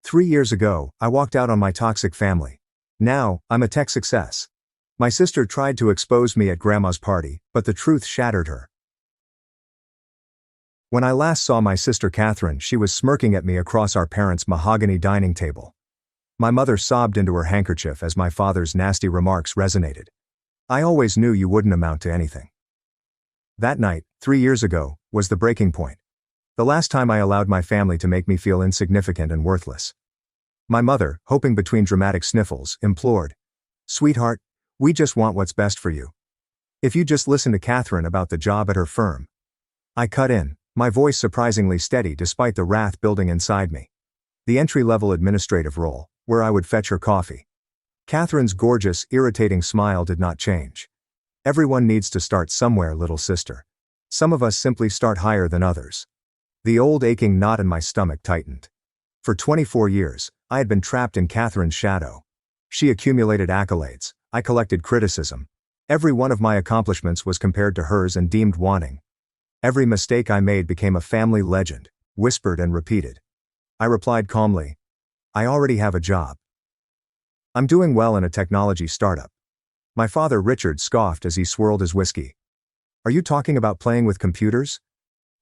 3 years ago, I walked out on my toxic family. Now, I'm a tech success. My sister tried to expose me at Grandma's party, but the truth shattered her. When I last saw my sister Catherine, she was smirking at me across our parents' mahogany dining table. My mother sobbed into her handkerchief as my father's nasty remarks resonated. I always knew you wouldn't amount to anything. That night, 3 years ago, was the breaking point. The last time I allowed my family to make me feel insignificant and worthless. My mother, hoping between dramatic sniffles, implored, "Sweetheart, we just want what's best for you. If you just listen to Catherine about the job at her firm." I cut in, my voice surprisingly steady despite the wrath building inside me. The entry-level administrative role, where I would fetch her coffee. Catherine's gorgeous, irritating smile did not change. "Everyone needs to start somewhere, little sister. Some of us simply start higher than others." The old aching knot in my stomach tightened. For 24 years, I had been trapped in Catherine's shadow. She accumulated accolades, I collected criticism. Every one of my accomplishments was compared to hers and deemed wanting. Every mistake I made became a family legend, whispered and repeated. I replied calmly, "I already have a job. I'm doing well in a technology startup." My father Richard scoffed as he swirled his whiskey. "Are you talking about playing with computers?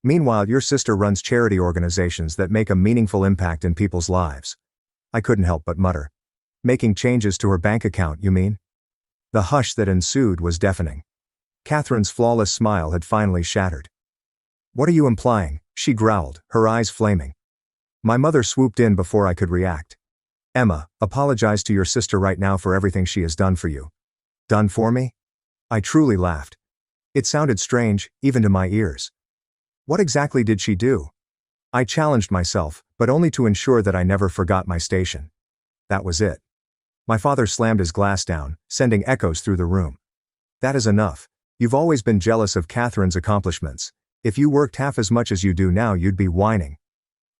Meanwhile, your sister runs charity organizations that make a meaningful impact in people's lives." I couldn't help but mutter. "Making changes to her bank account, you mean?" The hush that ensued was deafening. Catherine's flawless smile had finally shattered. "What are you implying?" she growled, her eyes flaming. My mother swooped in before I could react. "Emma, apologize to your sister right now for everything she has done for you." "Done for me?" I truly laughed. It sounded strange, even to my ears. What exactly did she do? I challenged myself, but only to ensure that I never forgot my station. That was it. My father slammed his glass down, sending echoes through the room. "That is enough. You've always been jealous of Catherine's accomplishments. If you worked half as much as you do now, you'd be whining."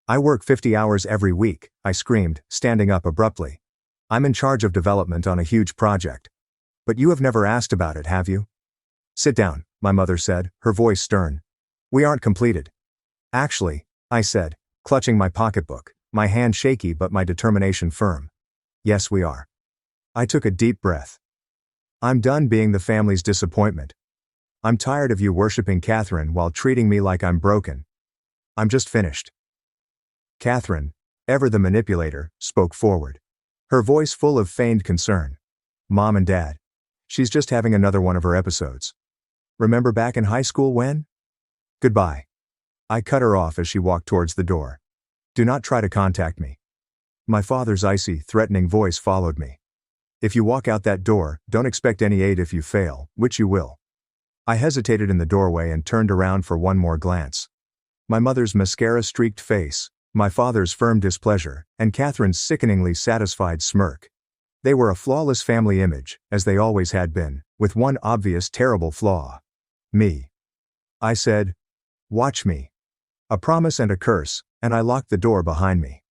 "I work 50 hours every week," I screamed, standing up abruptly. "I'm in charge of development on a huge project. But you have never asked about it, have you?" "Sit down," my mother said, her voice stern. "We aren't completed." "Actually," I said, clutching my pocketbook, my hand shaky but my determination firm. "Yes, we are." I took a deep breath. "I'm done being the family's disappointment. I'm tired of you worshiping Catherine while treating me like I'm broken. I'm just finished." Catherine, ever the manipulator, spoke forward. Her voice full of feigned concern. "Mom and Dad. She's just having another one of her episodes. Remember back in high school when?" "Goodbye." I cut her off as she walked towards the door. "Do not try to contact me." My father's icy, threatening voice followed me. "If you walk out that door, don't expect any aid if you fail, which you will." I hesitated in the doorway and turned around for one more glance. My mother's mascara-streaked face, my father's firm displeasure, and Catherine's sickeningly satisfied smirk. They were a flawless family image, as they always had been, with one obvious terrible flaw. Me. I said, "Watch me." A promise and a curse, and I locked the door behind me.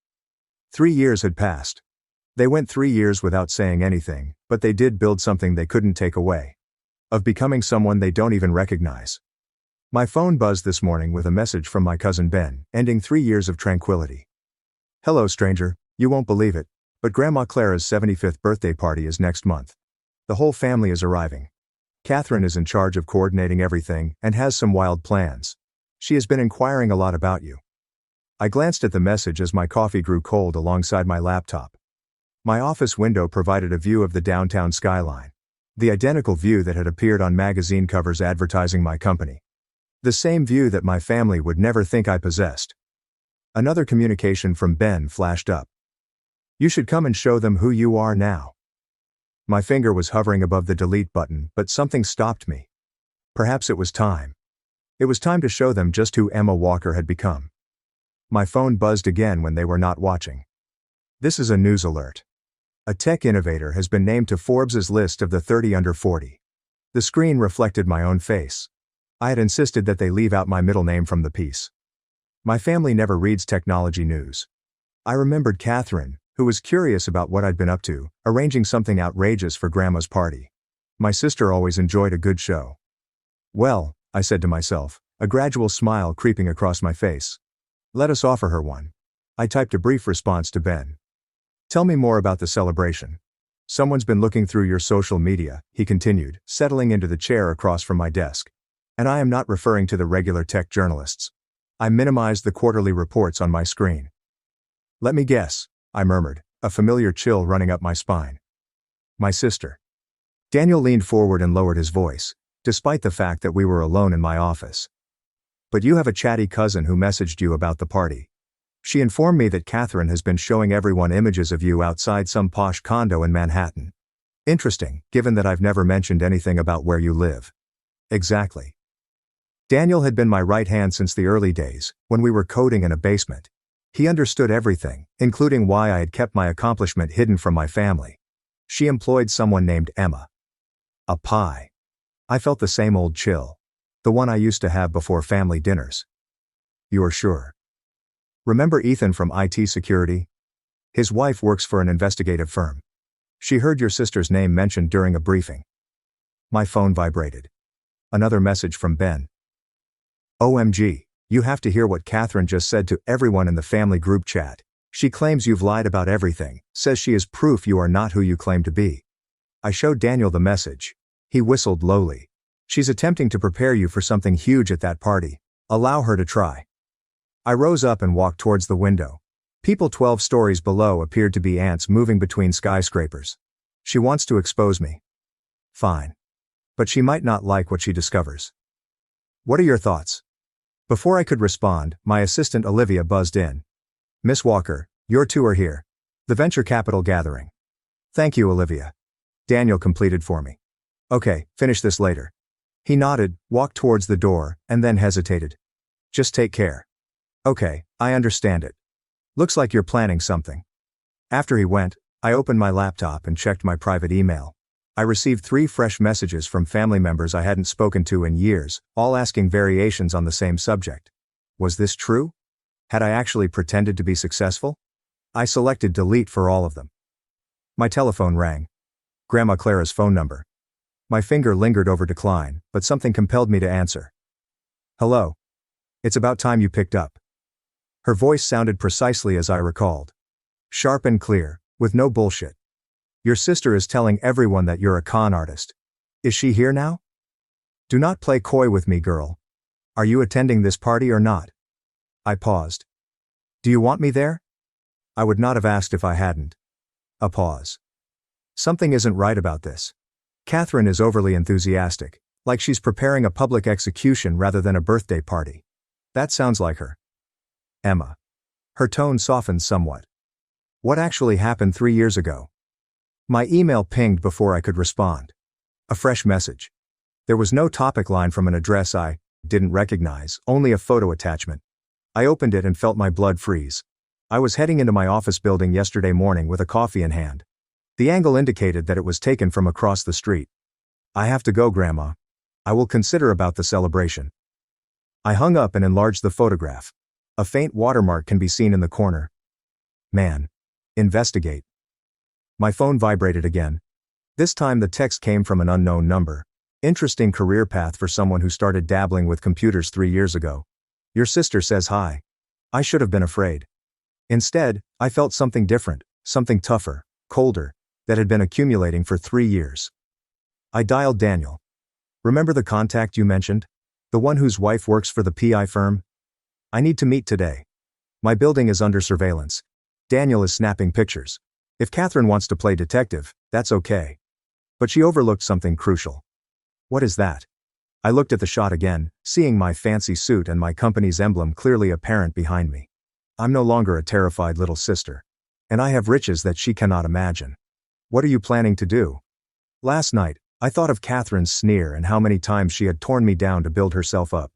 3 years had passed. They went 3 years without saying anything, but they did build something they couldn't take away. Of becoming someone they don't even recognize. My phone buzzed this morning with a message from my cousin Ben, ending 3 years of tranquility. "Hello, stranger, you won't believe it, but Grandma Clara's 75th birthday party is next month. The whole family is arriving. Catherine is in charge of coordinating everything and has some wild plans. She has been inquiring a lot about you." I glanced at the message as my coffee grew cold alongside my laptop. My office window provided a view of the downtown skyline. The identical view that had appeared on magazine covers advertising my company. The same view that my family would never think I possessed. Another communication from Ben flashed up. "You should come and show them who you are now." My finger was hovering above the delete button, but something stopped me. Perhaps it was time. It was time to show them just who Emma Walker had become. My phone buzzed again when they were not watching. This is a news alert. A tech innovator has been named to Forbes' list of the 30 under 40. The screen reflected my own face. I had insisted that they leave out my middle name from the piece. My family never reads technology news. I remembered Catherine, who was curious about what I'd been up to, arranging something outrageous for Grandma's party. My sister always enjoyed a good show. "Well," I said to myself, a gradual smile creeping across my face. "Let us offer her one." I typed a brief response to Ben. Tell me more about the celebration. Someone's been looking through your social media, he continued, settling into the chair across from my desk. And I am not referring to the regular tech journalists. I minimized the quarterly reports on my screen. Let me guess, I murmured, a familiar chill running up my spine. My sister. Daniel leaned forward and lowered his voice, despite the fact that we were alone in my office. But you have a chatty cousin who messaged you about the party. She informed me that Catherine has been showing everyone images of you outside some posh condo in Manhattan. Interesting, given that I've never mentioned anything about where you live. Exactly. Daniel had been my right hand since the early days, when we were coding in a basement. He understood everything, including why I had kept my accomplishment hidden from my family. She employed someone named Emma. A pie. I felt the same old chill. The one I used to have before family dinners. You're sure? Remember Ethan from IT security? His wife works for an investigative firm. She heard your sister's name mentioned during a briefing. My phone vibrated. Another message from Ben. OMG, you have to hear what Catherine just said to everyone in the family group chat. She claims you've lied about everything, says she is proof you are not who you claim to be. I showed Daniel the message. He whistled lowly. She's attempting to prepare you for something huge at that party. Allow her to try. I rose up and walked towards the window. People 12 stories below appeared to be ants moving between skyscrapers. She wants to expose me. Fine. But she might not like what she discovers. What are your thoughts? Before I could respond, my assistant Olivia buzzed in. Miss Walker, your two are here. The venture capital gathering. Thank you, Olivia. Daniel completed for me. Okay, finish this later. He nodded, walked towards the door, and then hesitated. Just take care. Okay, I understand it. Looks like you're planning something. After he went, I opened my laptop and checked my private email. I received 3 fresh messages from family members I hadn't spoken to in years, all asking variations on the same subject. Was this true? Had I actually pretended to be successful? I selected delete for all of them. My telephone rang. Grandma Clara's phone number. My finger lingered over decline, but something compelled me to answer. Hello. It's about time you picked up. Her voice sounded precisely as I recalled. Sharp and clear, with no bullshit. Your sister is telling everyone that you're a con artist. Is she here now? Do not play coy with me, girl. Are you attending this party or not? I paused. Do you want me there? I would not have asked if I hadn't. A pause. Something isn't right about this. Catherine is overly enthusiastic, like she's preparing a public execution rather than a birthday party. That sounds like her. Emma. Her tone softened somewhat. What actually happened 3 years ago? My email pinged before I could respond. A fresh message. There was no topic line from an address I didn't recognize, only a photo attachment. I opened it and felt my blood freeze. I was heading into my office building yesterday morning with a coffee in hand. The angle indicated that it was taken from across the street. I have to go, Grandma. I will consider about the celebration. I hung up and enlarged the photograph. A faint watermark can be seen in the corner. Man. Investigate. My phone vibrated again. This time the text came from an unknown number. Interesting career path for someone who started dabbling with computers 3 years ago. Your sister says hi. I should have been afraid. Instead, I felt something different, something tougher, colder, that had been accumulating for 3 years. I dialed Daniel. Remember the contact you mentioned? The one whose wife works for the PI firm? I need to meet today. My building is under surveillance. Daniel is snapping pictures. If Catherine wants to play detective, that's okay. But she overlooked something crucial. What is that? I looked at the shot again, seeing my fancy suit and my company's emblem clearly apparent behind me. I'm no longer a terrified little sister. And I have riches that she cannot imagine. What are you planning to do? Last night, I thought of Catherine's sneer and how many times she had torn me down to build herself up.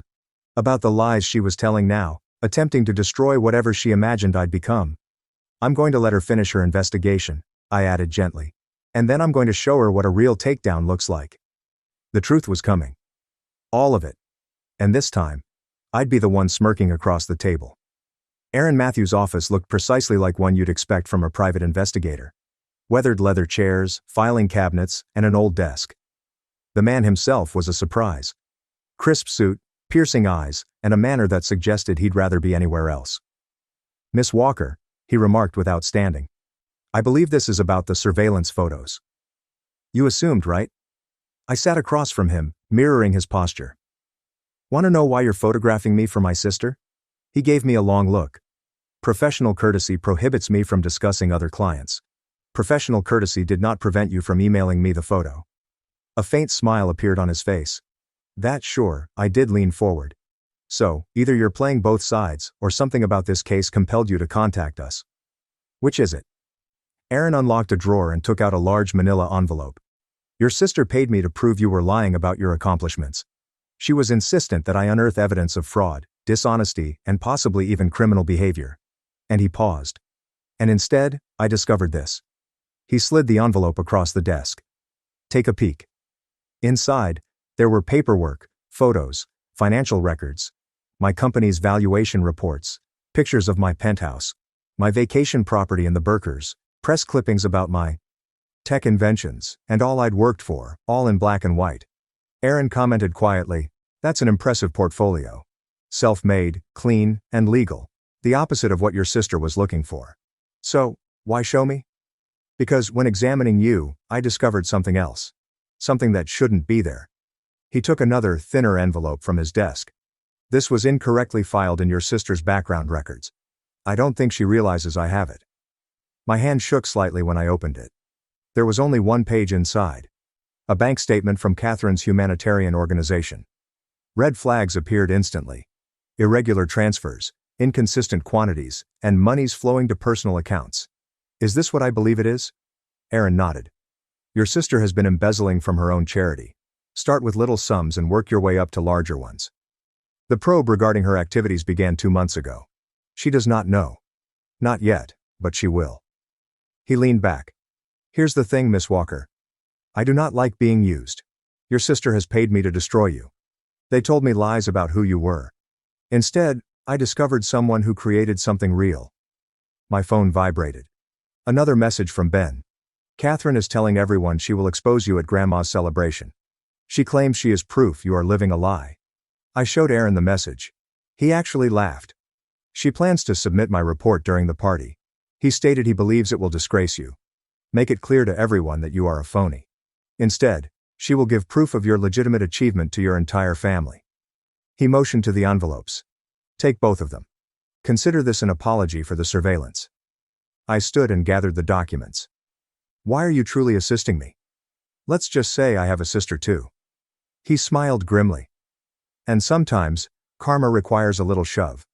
About the lies she was telling now, attempting to destroy whatever she imagined I'd become. I'm going to let her finish her investigation, I added gently. And then I'm going to show her what a real takedown looks like. The truth was coming. All of it. And this time, I'd be the one smirking across the table. Aaron Matthews' office looked precisely like one you'd expect from a private investigator. Weathered leather chairs, filing cabinets, and an old desk. The man himself was a surprise. Crisp suit, piercing eyes, and a manner that suggested he'd rather be anywhere else. Miss Walker, he remarked without standing. I believe this is about the surveillance photos. You assumed, right? I sat across from him, mirroring his posture. Want to know why you're photographing me for my sister? He gave me a long look. Professional courtesy prohibits me from discussing other clients. Professional courtesy did not prevent you from emailing me the photo. A faint smile appeared on his face. That sure, I did lean forward. So, either you're playing both sides, or something about this case compelled you to contact us. Which is it? Aaron unlocked a drawer and took out a large manila envelope. Your sister paid me to prove you were lying about your accomplishments. She was insistent that I unearth evidence of fraud, dishonesty, and possibly even criminal behavior. And he paused. And instead, I discovered this. He slid the envelope across the desk. Take a peek. Inside, there were paperwork, photos, financial records, my company's valuation reports, pictures of my penthouse, my vacation property in the Berkers, press clippings about my tech inventions, and all I'd worked for, all in black and white. Aaron commented quietly, that's an impressive portfolio. Self-made, clean, and legal. The opposite of what your sister was looking for. So, why show me? Because when examining you, I discovered something else. Something that shouldn't be there. He took another, thinner envelope from his desk. This was incorrectly filed in your sister's background records. I don't think she realizes I have it. My hand shook slightly when I opened it. There was only one page inside. A bank statement from Catherine's humanitarian organization. Red flags appeared instantly. Irregular transfers, inconsistent quantities, and monies flowing to personal accounts. Is this what I believe it is? Aaron nodded. Your sister has been embezzling from her own charity. Start with little sums and work your way up to larger ones. The probe regarding her activities began 2 months ago. She does not know. Not yet, but she will. He leaned back. Here's the thing, Miss Walker. I do not like being used. Your sister has paid me to destroy you. They told me lies about who you were. Instead, I discovered someone who created something real. My phone vibrated. Another message from Ben. Catherine is telling everyone she will expose you at Grandma's celebration. She claims she is proof you are living a lie. I showed Aaron the message. He actually laughed. She plans to submit my report during the party. He stated he believes it will disgrace you. Make it clear to everyone that you are a phony. Instead, she will give proof of your legitimate achievement to your entire family. He motioned to the envelopes. Take both of them. Consider this an apology for the surveillance. I stood and gathered the documents. Why are you truly assisting me? Let's just say I have a sister too. He smiled grimly. And sometimes, karma requires a little shove.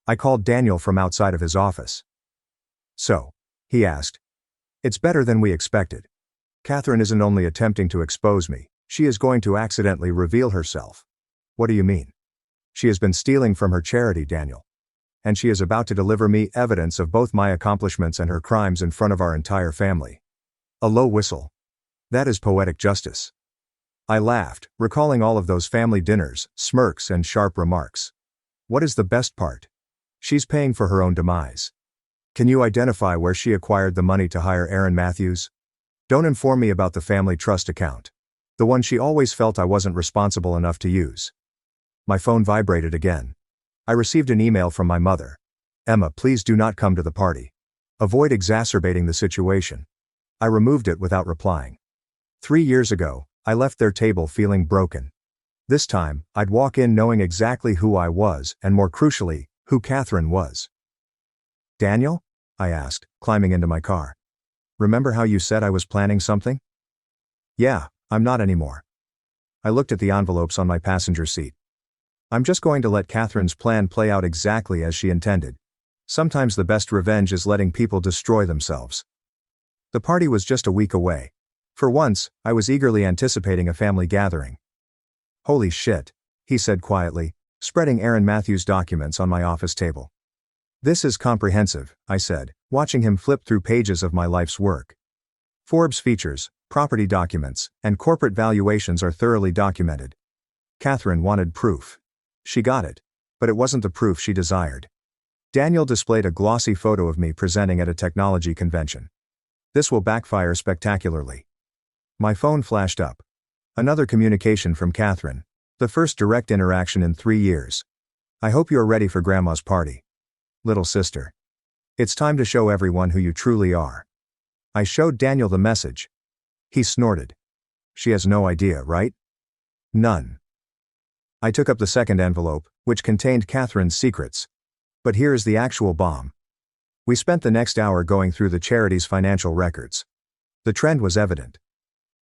I called Daniel from outside of his office. So, he asked. It's better than we expected. Catherine isn't only attempting to expose me, she is going to accidentally reveal herself. What do you mean? She has been stealing from her charity, Daniel. And she is about to deliver me evidence of both my accomplishments and her crimes in front of our entire family. A low whistle. That is poetic justice. I laughed, recalling all of those family dinners, smirks and sharp remarks. What is the best part? She's paying for her own demise. Can you identify where she acquired the money to hire Aaron Matthews? Don't inform me about the family trust account. The one she always felt I wasn't responsible enough to use. My phone vibrated again. I received an email from my mother. Emma, please do not come to the party. Avoid exacerbating the situation. I removed it without replying. 3 years ago, I left their table feeling broken. This time, I'd walk in knowing exactly who I was and, more crucially, who Catherine was. Daniel? I asked, climbing into my car. Remember how you said I was planning something? Yeah, I'm not anymore. I looked at the envelopes on my passenger seat. I'm just going to let Catherine's plan play out exactly as she intended. Sometimes the best revenge is letting people destroy themselves. The party was just a week away. For once, I was eagerly anticipating a family gathering. Holy shit, he said quietly, spreading Aaron Matthews' documents on my office table. This is comprehensive, I said, watching him flip through pages of my life's work. Forbes features, property documents, and corporate valuations are thoroughly documented. Catherine wanted proof. She got it, but it wasn't the proof she desired. Daniel displayed a glossy photo of me presenting at a technology convention. This will backfire spectacularly. My phone flashed up. Another communication from Catherine. The first direct interaction in 3 years. I hope you are ready for Grandma's party. Little sister. It's time to show everyone who you truly are. I showed Daniel the message. He snorted. She has no idea, right? None. I took up the second envelope, which contained Catherine's secrets. But here is the actual bomb. We spent the next hour going through the charity's financial records. The trend was evident.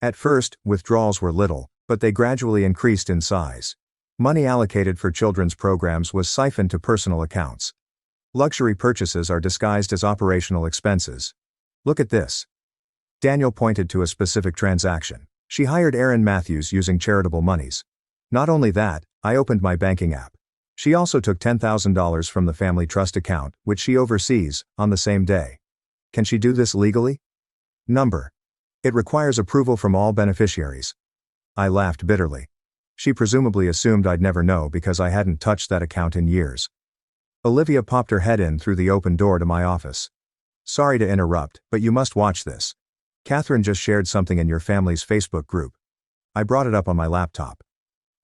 At first, withdrawals were little, but they gradually increased in size. Money allocated for children's programs was siphoned to personal accounts. Luxury purchases are disguised as operational expenses. Look at this. Daniel pointed to a specific transaction. She hired Aaron Matthews using charitable monies. Not only that, I opened my banking app. She also took $10,000 from the family trust account, which she oversees, on the same day. Can she do this legally? Number. It requires approval from all beneficiaries. I laughed bitterly. She presumably assumed I'd never know because I hadn't touched that account in years. Olivia popped her head in through the open door to my office. Sorry to interrupt, but you must watch this. Catherine just shared something in your family's Facebook group. I brought it up on my laptop.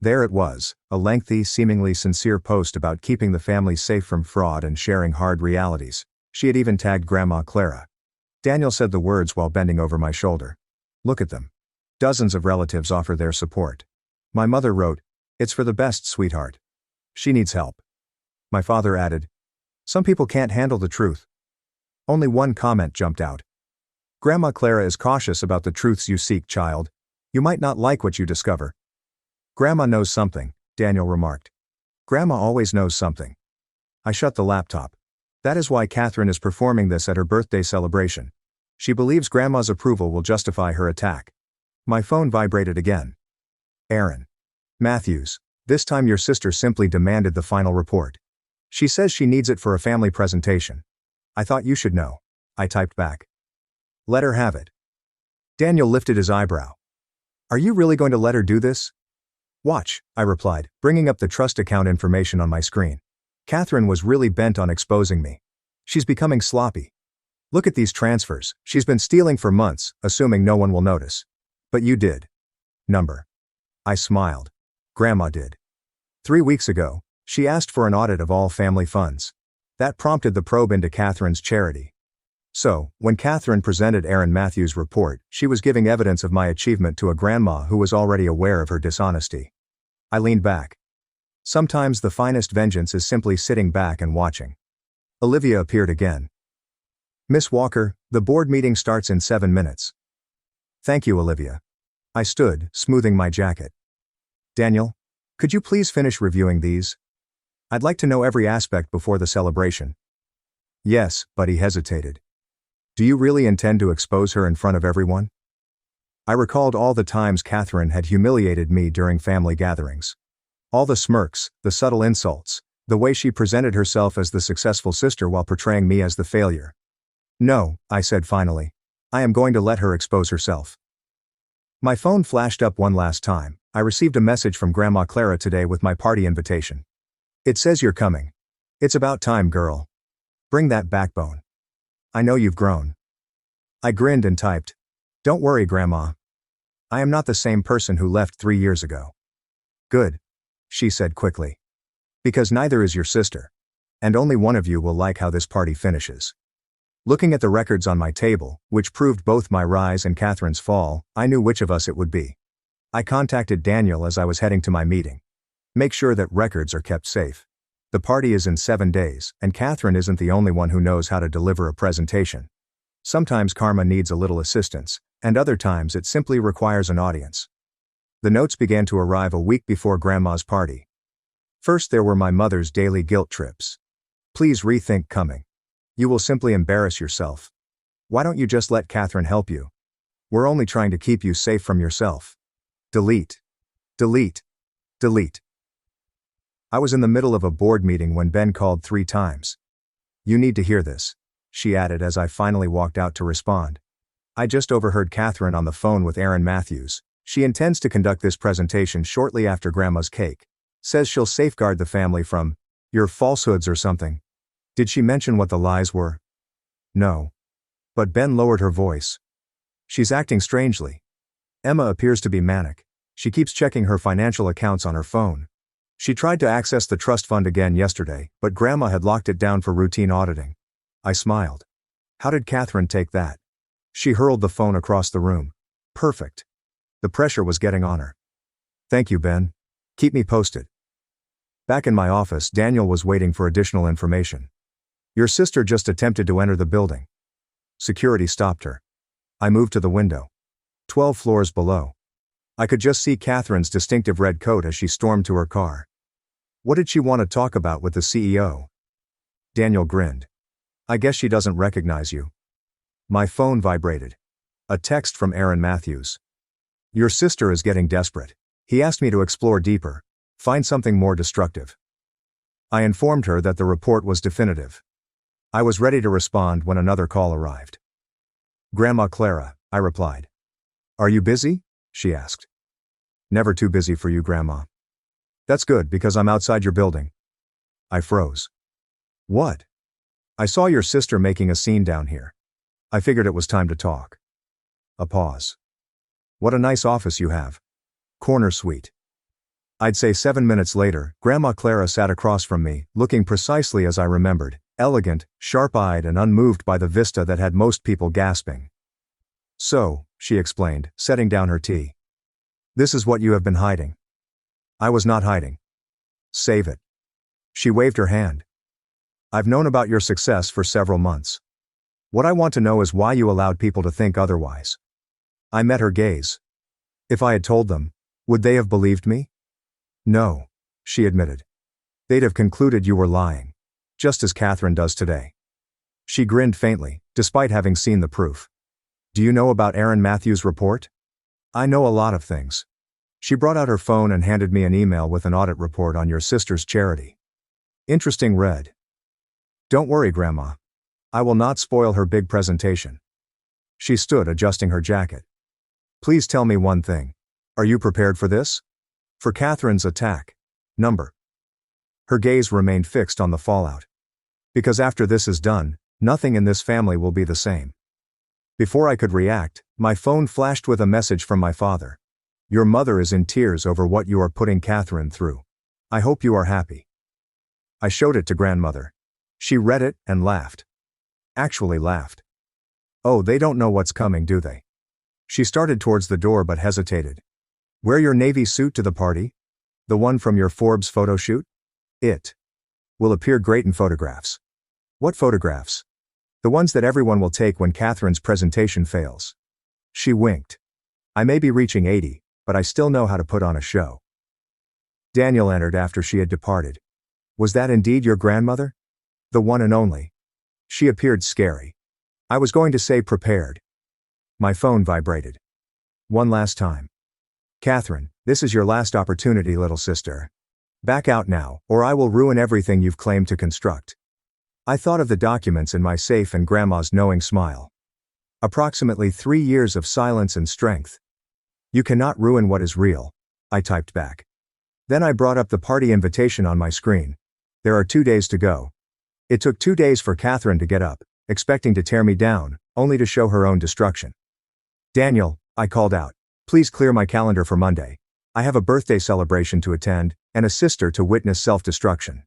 There it was, a lengthy, seemingly sincere post about keeping the family safe from fraud and sharing hard realities. She had even tagged Grandma Clara. Daniel said the words while bending over my shoulder. Look at them. Dozens of relatives offer their support. My mother wrote, "It's for the best, sweetheart. She needs help." My father added, "Some people can't handle the truth." Only one comment jumped out. "Grandma Clara is cautious about the truths you seek, child. You might not like what you discover." "Grandma knows something," Daniel remarked. "Grandma always knows something." I shut the laptop. That is why Catherine is performing this at her birthday celebration. She believes Grandma's approval will justify her attack. My phone vibrated again. Aaron Matthews, this time your sister simply demanded the final report. She says she needs it for a family presentation. I thought you should know. I typed back. Let her have it. Daniel lifted his eyebrow. Are you really going to let her do this? Watch, I replied, bringing up the trust account information on my screen. Catherine was really bent on exposing me. She's becoming sloppy. Look at these transfers. She's been stealing for months, assuming no one will notice. But you did. Number. I smiled. Grandma did. 3 weeks ago, she asked for an audit of all family funds. That prompted the probe into Catherine's charity. So, when Catherine presented Aaron Matthews' report, she was giving evidence of my achievement to a grandma who was already aware of her dishonesty. I leaned back. Sometimes the finest vengeance is simply sitting back and watching. Olivia appeared again. Miss Walker, the board meeting starts in 7 minutes. Thank you, Olivia. I stood, smoothing my jacket. Daniel, could you please finish reviewing these? I'd like to know every aspect before the celebration. Yes, but he hesitated. Do you really intend to expose her in front of everyone? I recalled all the times Catherine had humiliated me during family gatherings. All the smirks, the subtle insults, the way she presented herself as the successful sister while portraying me as the failure. No, I said finally. I am going to let her expose herself. My phone flashed up one last time. I received a message from Grandma Clara today with my party invitation. It says you're coming. It's about time, girl. Bring that backbone. I know you've grown. I grinned and typed. Don't worry, Grandma. I am not the same person who left 3 years ago. Good, she said quickly. Because neither is your sister. And only one of you will like how this party finishes. Looking at the records on my table, which proved both my rise and Catherine's fall, I knew which of us it would be. I contacted Daniel as I was heading to my meeting. Make sure that records are kept safe. The party is in 7 days, and Catherine isn't the only one who knows how to deliver a presentation. Sometimes karma needs a little assistance, and other times it simply requires an audience. The notes began to arrive a week before Grandma's party. First there were my mother's daily guilt trips. Please rethink coming. You will simply embarrass yourself. Why don't you just let Catherine help you? We're only trying to keep you safe from yourself. Delete. Delete. Delete. I was in the middle of a board meeting when Ben called 3 times. You need to hear this, she added as I finally walked out to respond. I just overheard Catherine on the phone with Aaron Matthews. She intends to conduct this presentation shortly after Grandma's cake. Says she'll safeguard the family from your falsehoods or something. Did she mention what the lies were? No. But Ben lowered her voice. She's acting strangely. Emma appears to be manic. She keeps checking her financial accounts on her phone. She tried to access the trust fund again yesterday, but Grandma had locked it down for routine auditing. I smiled. How did Catherine take that? She hurled the phone across the room. Perfect. The pressure was getting on her. Thank you, Ben. Keep me posted. Back in my office, Daniel was waiting for additional information. Your sister just attempted to enter the building. Security stopped her. I moved to the window. 12 floors below. I could just see Catherine's distinctive red coat as she stormed to her car. What did she want to talk about with the CEO? Daniel grinned. I guess she doesn't recognize you. My phone vibrated. A text from Aaron Matthews. Your sister is getting desperate. He asked me to explore deeper. Find something more destructive. I informed her that the report was definitive. I was ready to respond when another call arrived. Grandma Clara, I replied. Are you busy? She asked. Never too busy for you, Grandma. That's good because I'm outside your building. I froze. What? I saw your sister making a scene down here. I figured it was time to talk. A pause. What a nice office you have. Corner suite. I'd say 7 minutes later, Grandma Clara sat across from me, looking precisely as I remembered, elegant, sharp-eyed and unmoved by the vista that had most people gasping. So, she explained, setting down her tea. This is what you have been hiding. I was not hiding. Save it. She waved her hand. I've known about your success for several months. What I want to know is why you allowed people to think otherwise. I met her gaze. If I had told them, would they have believed me? No, she admitted. They'd have concluded you were lying. Just as Catherine does today. She grinned faintly, despite having seen the proof. Do you know about Aaron Matthews' report? I know a lot of things. She brought out her phone and handed me an email with an audit report on your sister's charity. Interesting read. Don't worry, Grandma. I will not spoil her big presentation. She stood adjusting her jacket. Please tell me one thing. Are you prepared for this? For Catherine's attack. Number. Her gaze remained fixed on the fallout. Because after this is done, nothing in this family will be the same. Before I could react, my phone flashed with a message from my father. Your mother is in tears over what you are putting Catherine through. I hope you are happy. I showed it to grandmother. She read it and laughed. Actually laughed. Oh, they don't know what's coming, do they? She started towards the door but hesitated. Wear your navy suit to the party? The one from your Forbes photo shoot? It will appear great in photographs. What photographs? The ones that everyone will take when Catherine's presentation fails. She winked. I may be reaching 80, but I still know how to put on a show. Daniel entered after she had departed. Was that indeed your grandmother? The one and only. She appeared scary. I was going to say prepared. My phone vibrated. One last time. Catherine, this is your last opportunity, little sister. Back out now, or I will ruin everything you've claimed to construct. I thought of the documents in my safe and Grandma's knowing smile. Approximately 3 years of silence and strength. You cannot ruin what is real, I typed back. Then I brought up the party invitation on my screen. There are 2 days to go. It took 2 days for Catherine to get up, expecting to tear me down, only to show her own destruction. Daniel, I called out, please clear my calendar for Monday. I have a birthday celebration to attend, and a sister to witness self-destruction.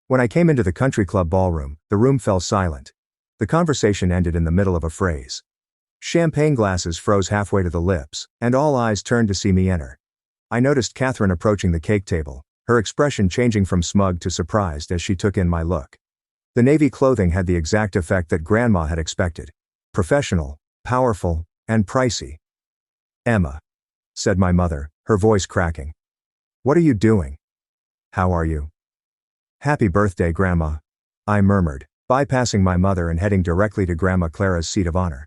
When I came into the country club ballroom, the room fell silent. The conversation ended in the middle of a phrase. Champagne glasses froze halfway to the lips, and all eyes turned to see me enter. I noticed Catherine approaching the cake table, her expression changing from smug to surprised as she took in my look. The navy clothing had the exact effect that Grandma had expected. Professional, powerful, and pricey. Emma, said my mother, her voice cracking. What are you doing? How are you? Happy birthday, Grandma, I murmured, bypassing my mother and heading directly to Grandma Clara's seat of honor.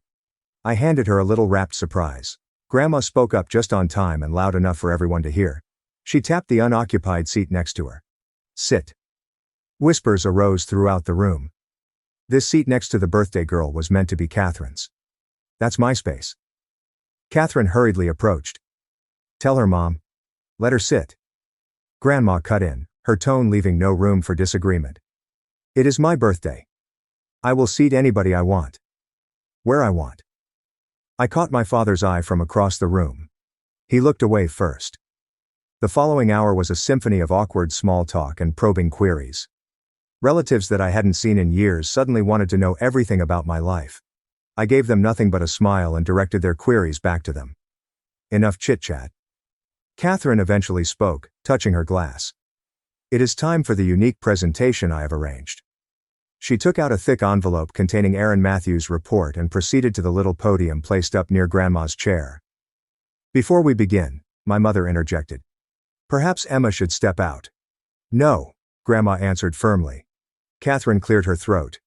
I handed her a little wrapped surprise. Grandma spoke up just on time and loud enough for everyone to hear. She tapped the unoccupied seat next to her. Sit. Whispers arose throughout the room. This seat next to the birthday girl was meant to be Catherine's. That's my space. Catherine hurriedly approached. Tell her, Mom. Let her sit. Grandma cut in, her tone leaving no room for disagreement. It is my birthday. I will seat anybody I want. Where I want. I caught my father's eye from across the room. He looked away first. The following hour was a symphony of awkward small talk and probing queries. Relatives that I hadn't seen in years suddenly wanted to know everything about my life. I gave them nothing but a smile and directed their queries back to them. Enough chit-chat. Catherine eventually spoke, touching her glass. It is time for the unique presentation I have arranged. She took out a thick envelope containing Aaron Matthews' report and proceeded to the little podium placed up near Grandma's chair. Before we begin, my mother interjected. Perhaps Emma should step out. No, Grandma answered firmly. Catherine cleared her throat.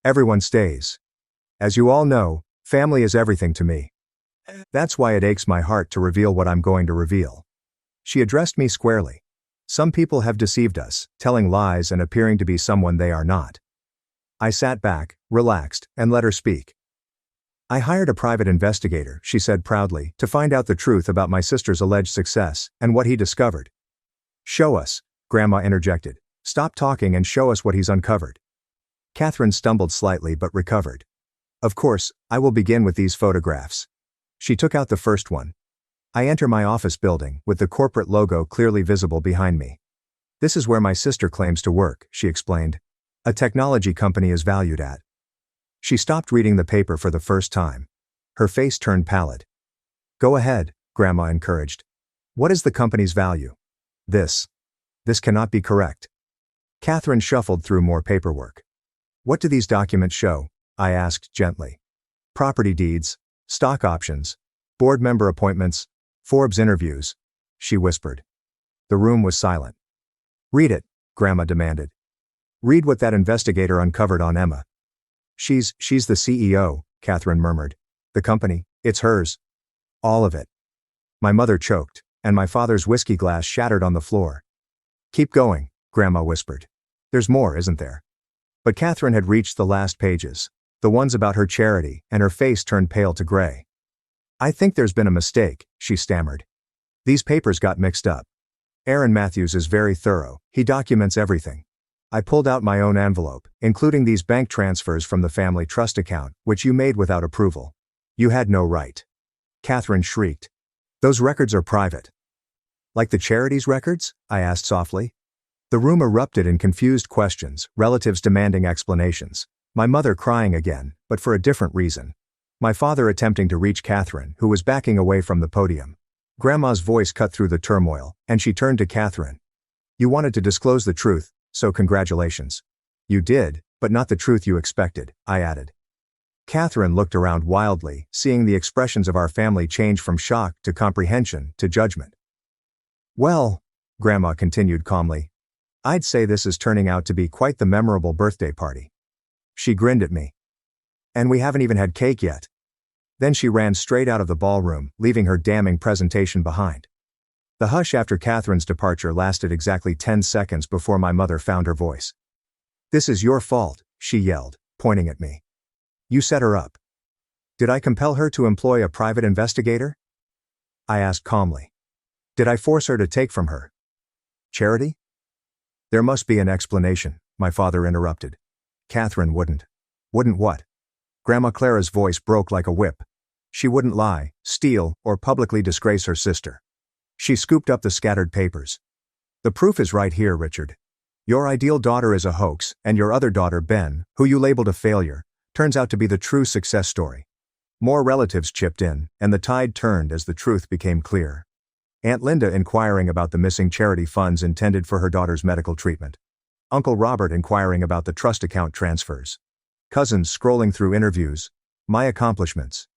Everyone stays. As you all know, family is everything to me. That's why it aches my heart to reveal what I'm going to reveal. She addressed me squarely. Some people have deceived us, telling lies and appearing to be someone they are not. I sat back, relaxed, and let her speak. I hired a private investigator, she said proudly, to find out the truth about my sister's alleged success and what he discovered. Show us, Grandma interjected. Stop talking and show us what he's uncovered. Catherine stumbled slightly but recovered. Of course, I will begin with these photographs. She took out the first one. I enter my office building, with the corporate logo clearly visible behind me. This is where my sister claims to work, she explained. A technology company is valued at. She stopped reading the paper for the first time. Her face turned pallid. Go ahead, Grandma encouraged. What is the company's value? This cannot be correct. Catherine shuffled through more paperwork. What do these documents show? I asked gently. Property deeds, stock options, board member appointments, Forbes interviews, she whispered. The room was silent. Read it, Grandma demanded. Read what that investigator uncovered on Emma. She's the CEO, Catherine murmured. The company, it's hers. All of it. My mother choked, and my father's whiskey glass shattered on the floor. Keep going, Grandma whispered. There's more, isn't there? But Catherine had reached the last pages, the ones about her charity, and her face turned pale to gray. I think there's been a mistake, she stammered. These papers got mixed up. Aaron Matthews is very thorough, he documents everything. I pulled out my own envelope, including these bank transfers from the family trust account, which you made without approval. You had no right. Catherine shrieked. Those records are private. Like the charity's records? I asked softly. The room erupted in confused questions, relatives demanding explanations. My mother crying again, but for a different reason. My father attempting to reach Catherine, who was backing away from the podium. Grandma's voice cut through the turmoil, and she turned to Catherine. You wanted to disclose the truth, so congratulations. You did, but not the truth you expected, I added. Catherine looked around wildly, seeing the expressions of our family change from shock to comprehension to judgment. Well, Grandma continued calmly, I'd say this is turning out to be quite the memorable birthday party. She grinned at me. And we haven't even had cake yet. Then she ran straight out of the ballroom, leaving her damning presentation behind. The hush after Catherine's departure lasted exactly 10 seconds before my mother found her voice. This is your fault, she yelled, pointing at me. You set her up. Did I compel her to employ a private investigator? I asked calmly. Did I force her to take from her charity? There must be an explanation, my father interrupted. Catherine wouldn't. Wouldn't what? Grandma Clara's voice broke like a whip. She wouldn't lie, steal, or publicly disgrace her sister. She scooped up the scattered papers. The proof is right here, Richard. Your ideal daughter is a hoax, and your other daughter, Ben, who you labeled a failure, turns out to be the true success story. More relatives chipped in, and the tide turned as the truth became clear. Aunt Linda inquiring about the missing charity funds intended for her daughter's medical treatment. Uncle Robert inquiring about the trust account transfers. Cousins scrolling through interviews, my accomplishments.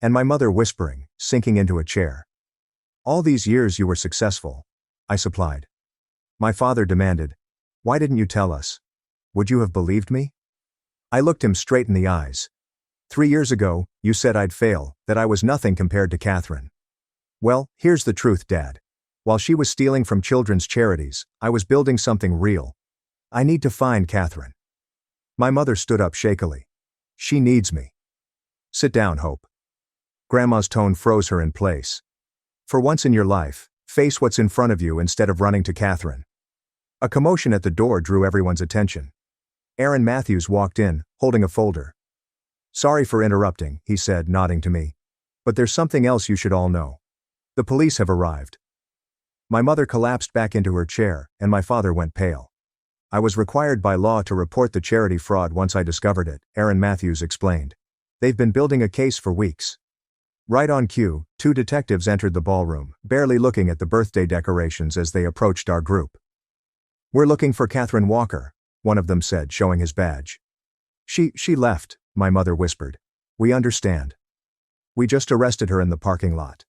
And my mother whispering, sinking into a chair. All these years you were successful, I supplied. My father demanded, why didn't you tell us? Would you have believed me? I looked him straight in the eyes. 3 years ago, you said I'd fail, that I was nothing compared to Catherine. Well, here's the truth, Dad. While she was stealing from children's charities, I was building something real. I need to find Catherine. My mother stood up shakily. She needs me. Sit down, Hope. Grandma's tone froze her in place. For once in your life, face what's in front of you instead of running to Catherine. A commotion at the door drew everyone's attention. Aaron Matthews walked in, holding a folder. Sorry for interrupting, he said, nodding to me. But there's something else you should all know. The police have arrived. My mother collapsed back into her chair, and my father went pale. I was required by law to report the charity fraud once I discovered it, Aaron Matthews explained. They've been building a case for weeks. Right on cue, 2 detectives entered the ballroom, barely looking at the birthday decorations as they approached our group. "We're looking for Catherine Walker," one of them said, showing his badge. She left," my mother whispered. "We understand. We just arrested her in the parking lot."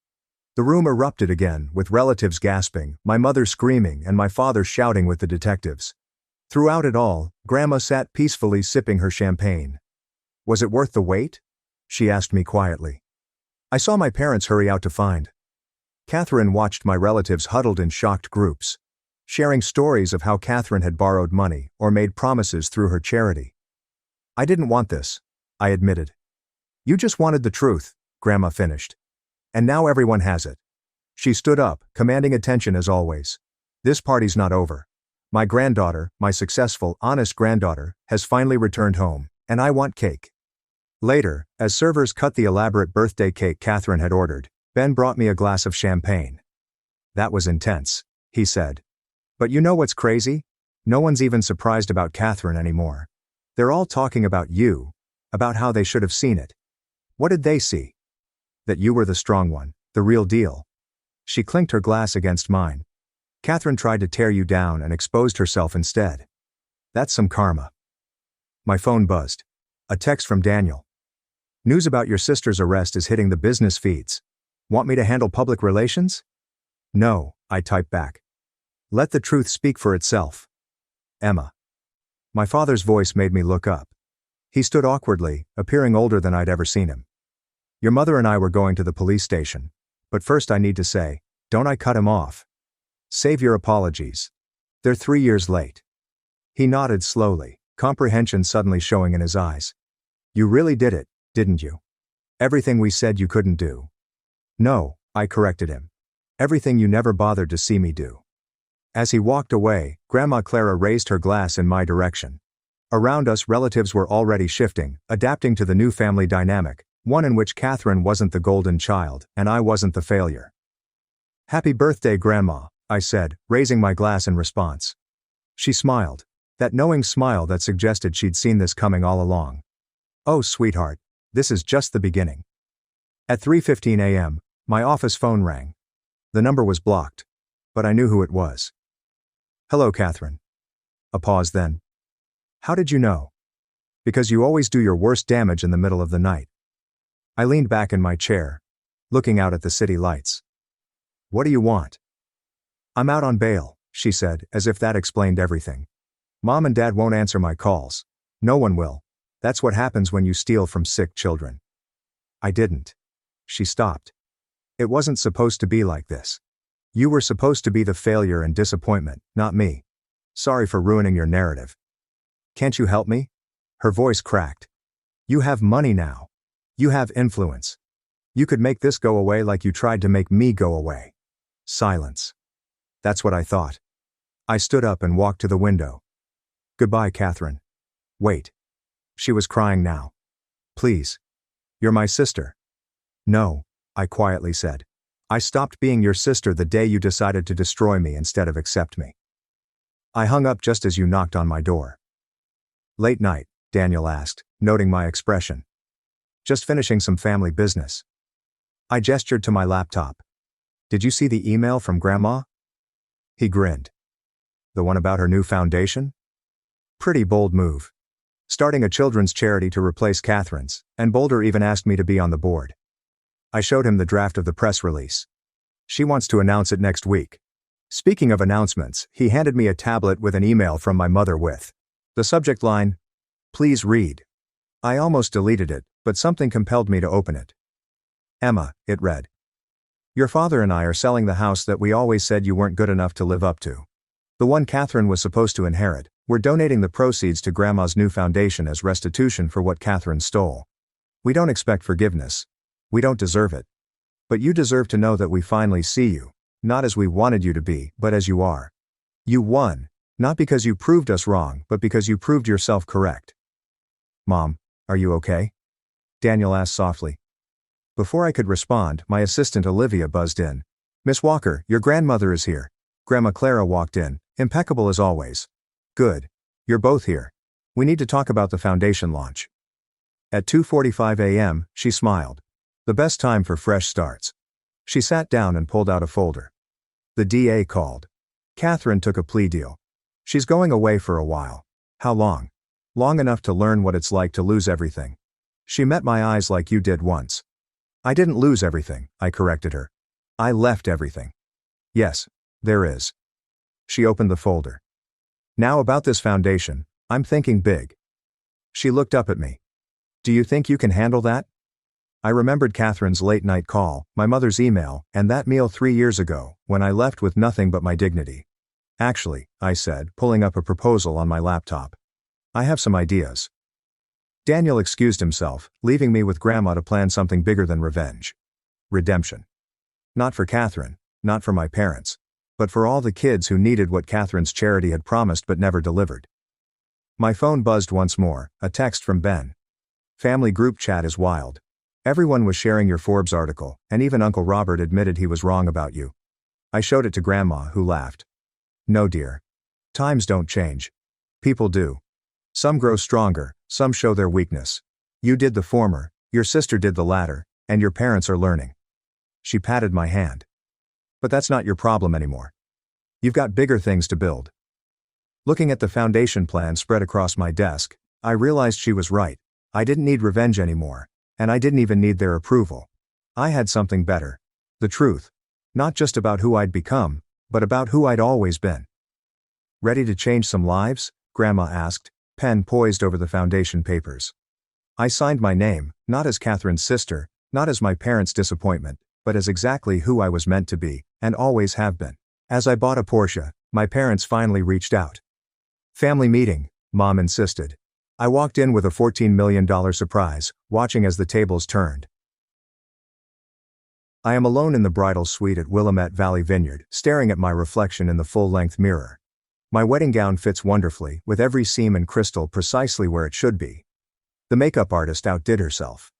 The room erupted again, with relatives gasping, my mother screaming, and my father shouting with the detectives. Throughout it all, Grandma sat peacefully sipping her champagne. "Was it worth the wait?" she asked me quietly. I saw my parents hurry out to find. Catherine watched my relatives huddled in shocked groups, sharing stories of how Catherine had borrowed money or made promises through her charity. "I didn't want this," I admitted. "You just wanted the truth," Grandma finished. "And now everyone has it." She stood up, commanding attention as always. "This party's not over. My granddaughter, my successful, honest granddaughter, has finally returned home, and I want cake." Later, as servers cut the elaborate birthday cake Catherine had ordered, Ben brought me a glass of champagne. "That was intense," he said. "But you know what's crazy? No one's even surprised about Catherine anymore. They're all talking about you, about how they should have seen it. What did they see? That you were the strong one, the real deal." She clinked her glass against mine. "Catherine tried to tear you down and exposed herself instead. That's some karma." My phone buzzed. A text from Daniel. "News about your sister's arrest is hitting the business feeds. Want me to handle public relations?" "No," I typed back. "Let the truth speak for itself. Emma." My father's voice made me look up. He stood awkwardly, appearing older than I'd ever seen him. "Your mother and I were going to the police station. But first I need to say," don't I cut him off. "Save your apologies. They're 3 years late." He nodded slowly, comprehension suddenly showing in his eyes. "You really did it, didn't you? Everything we said you couldn't do." "No," I corrected him. "Everything you never bothered to see me do." As he walked away, Grandma Clara raised her glass in my direction. Around us, relatives were already shifting, adapting to the new family dynamic, one in which Catherine wasn't the golden child, and I wasn't the failure. "Happy birthday, Grandma," I said, raising my glass in response. She smiled. That knowing smile that suggested she'd seen this coming all along. "Oh, sweetheart, this is just the beginning." At 3:15 a.m., my office phone rang. The number was blocked, but I knew who it was. "Hello, Catherine." A pause then. "How did you know?" "Because you always do your worst damage in the middle of the night." I leaned back in my chair, looking out at the city lights. "What do you want?" "I'm out on bail," she said, as if that explained everything. "Mom and Dad won't answer my calls. No one will. That's what happens when you steal from sick children." "I didn't." She stopped. "It wasn't supposed to be like this. You were supposed to be the failure and disappointment, not me. Sorry for ruining your narrative." "Can't you help me?" Her voice cracked. "You have money now. You have influence. You could make this go away like you tried to make me go away." Silence. "That's what I thought." I stood up and walked to the window. "Goodbye, Catherine." "Wait." She was crying now. "Please. You're my sister." "No," I quietly said. "I stopped being your sister the day you decided to destroy me instead of accept me." I hung up just as you knocked on my door. "Late night?" Daniel asked, noting my expression. "Just finishing some family business." I gestured to my laptop. "Did you see the email from Grandma?" He grinned. "The one about her new foundation? Pretty bold move. Starting a children's charity to replace Catherine's, and Boulder even asked me to be on the board." I showed him the draft of the press release. "She wants to announce it next week." Speaking of announcements, he handed me a tablet with an email from my mother with the subject line, "Please read." I almost deleted it, but something compelled me to open it. "Emma," it read. "Your father and I are selling the house that we always said you weren't good enough to live up to. The one Catherine was supposed to inherit. We're donating the proceeds to Grandma's new foundation as restitution for what Catherine stole. We don't expect forgiveness. We don't deserve it. But you deserve to know that we finally see you, not as we wanted you to be, but as you are. You won, not because you proved us wrong, but because you proved yourself correct." "Mom, are you okay?" Daniel asked softly. Before I could respond, my assistant Olivia buzzed in. "Miss Walker, your grandmother is here." Grandma Clara walked in, impeccable as always. "Good. You're both here. We need to talk about the foundation launch." At 2:45 a.m., she smiled. The best time for fresh starts. She sat down and pulled out a folder. The DA called. Catherine took a plea deal. She's going away for a while. How long? Long enough to learn what it's like to lose everything. She met my eyes like you did once. I didn't lose everything, I corrected her. I left everything. Yes, there is. She opened the folder. Now about this foundation, I'm thinking big. She looked up at me. Do you think you can handle that? I remembered Catherine's late-night call, my mother's email, and that meal 3 years ago, when I left with nothing but my dignity. Actually, I said, pulling up a proposal on my laptop. I have some ideas. Daniel excused himself, leaving me with Grandma to plan something bigger than revenge. Redemption. Not for Catherine, not for my parents, but for all the kids who needed what Catherine's charity had promised but never delivered. My phone buzzed once more, a text from Ben. Family group chat is wild. Everyone was sharing your Forbes article, and even Uncle Robert admitted he was wrong about you. I showed it to Grandma, who laughed. No, dear. Times don't change. People do. Some grow stronger, some show their weakness. You did the former, your sister did the latter, and your parents are learning. She patted my hand. But that's not your problem anymore. You've got bigger things to build. Looking at the foundation plan spread across my desk, I realized she was right. I didn't need revenge anymore, and I didn't even need their approval. I had something better. The truth. Not just about who I'd become, but about who I'd always been. Ready to change some lives? Grandma asked, pen poised over the foundation papers. I signed my name, not as Catherine's sister, not as my parents' disappointment, but as exactly who I was meant to be, and always have been. As I bought a Porsche, my parents finally reached out. Family meeting, Mom insisted. I walked in with a $14 million surprise, watching as the tables turned. I am alone in the bridal suite at Willamette Valley Vineyard, staring at my reflection in the full-length mirror. My wedding gown fits wonderfully, with every seam and crystal precisely where it should be. The makeup artist outdid herself.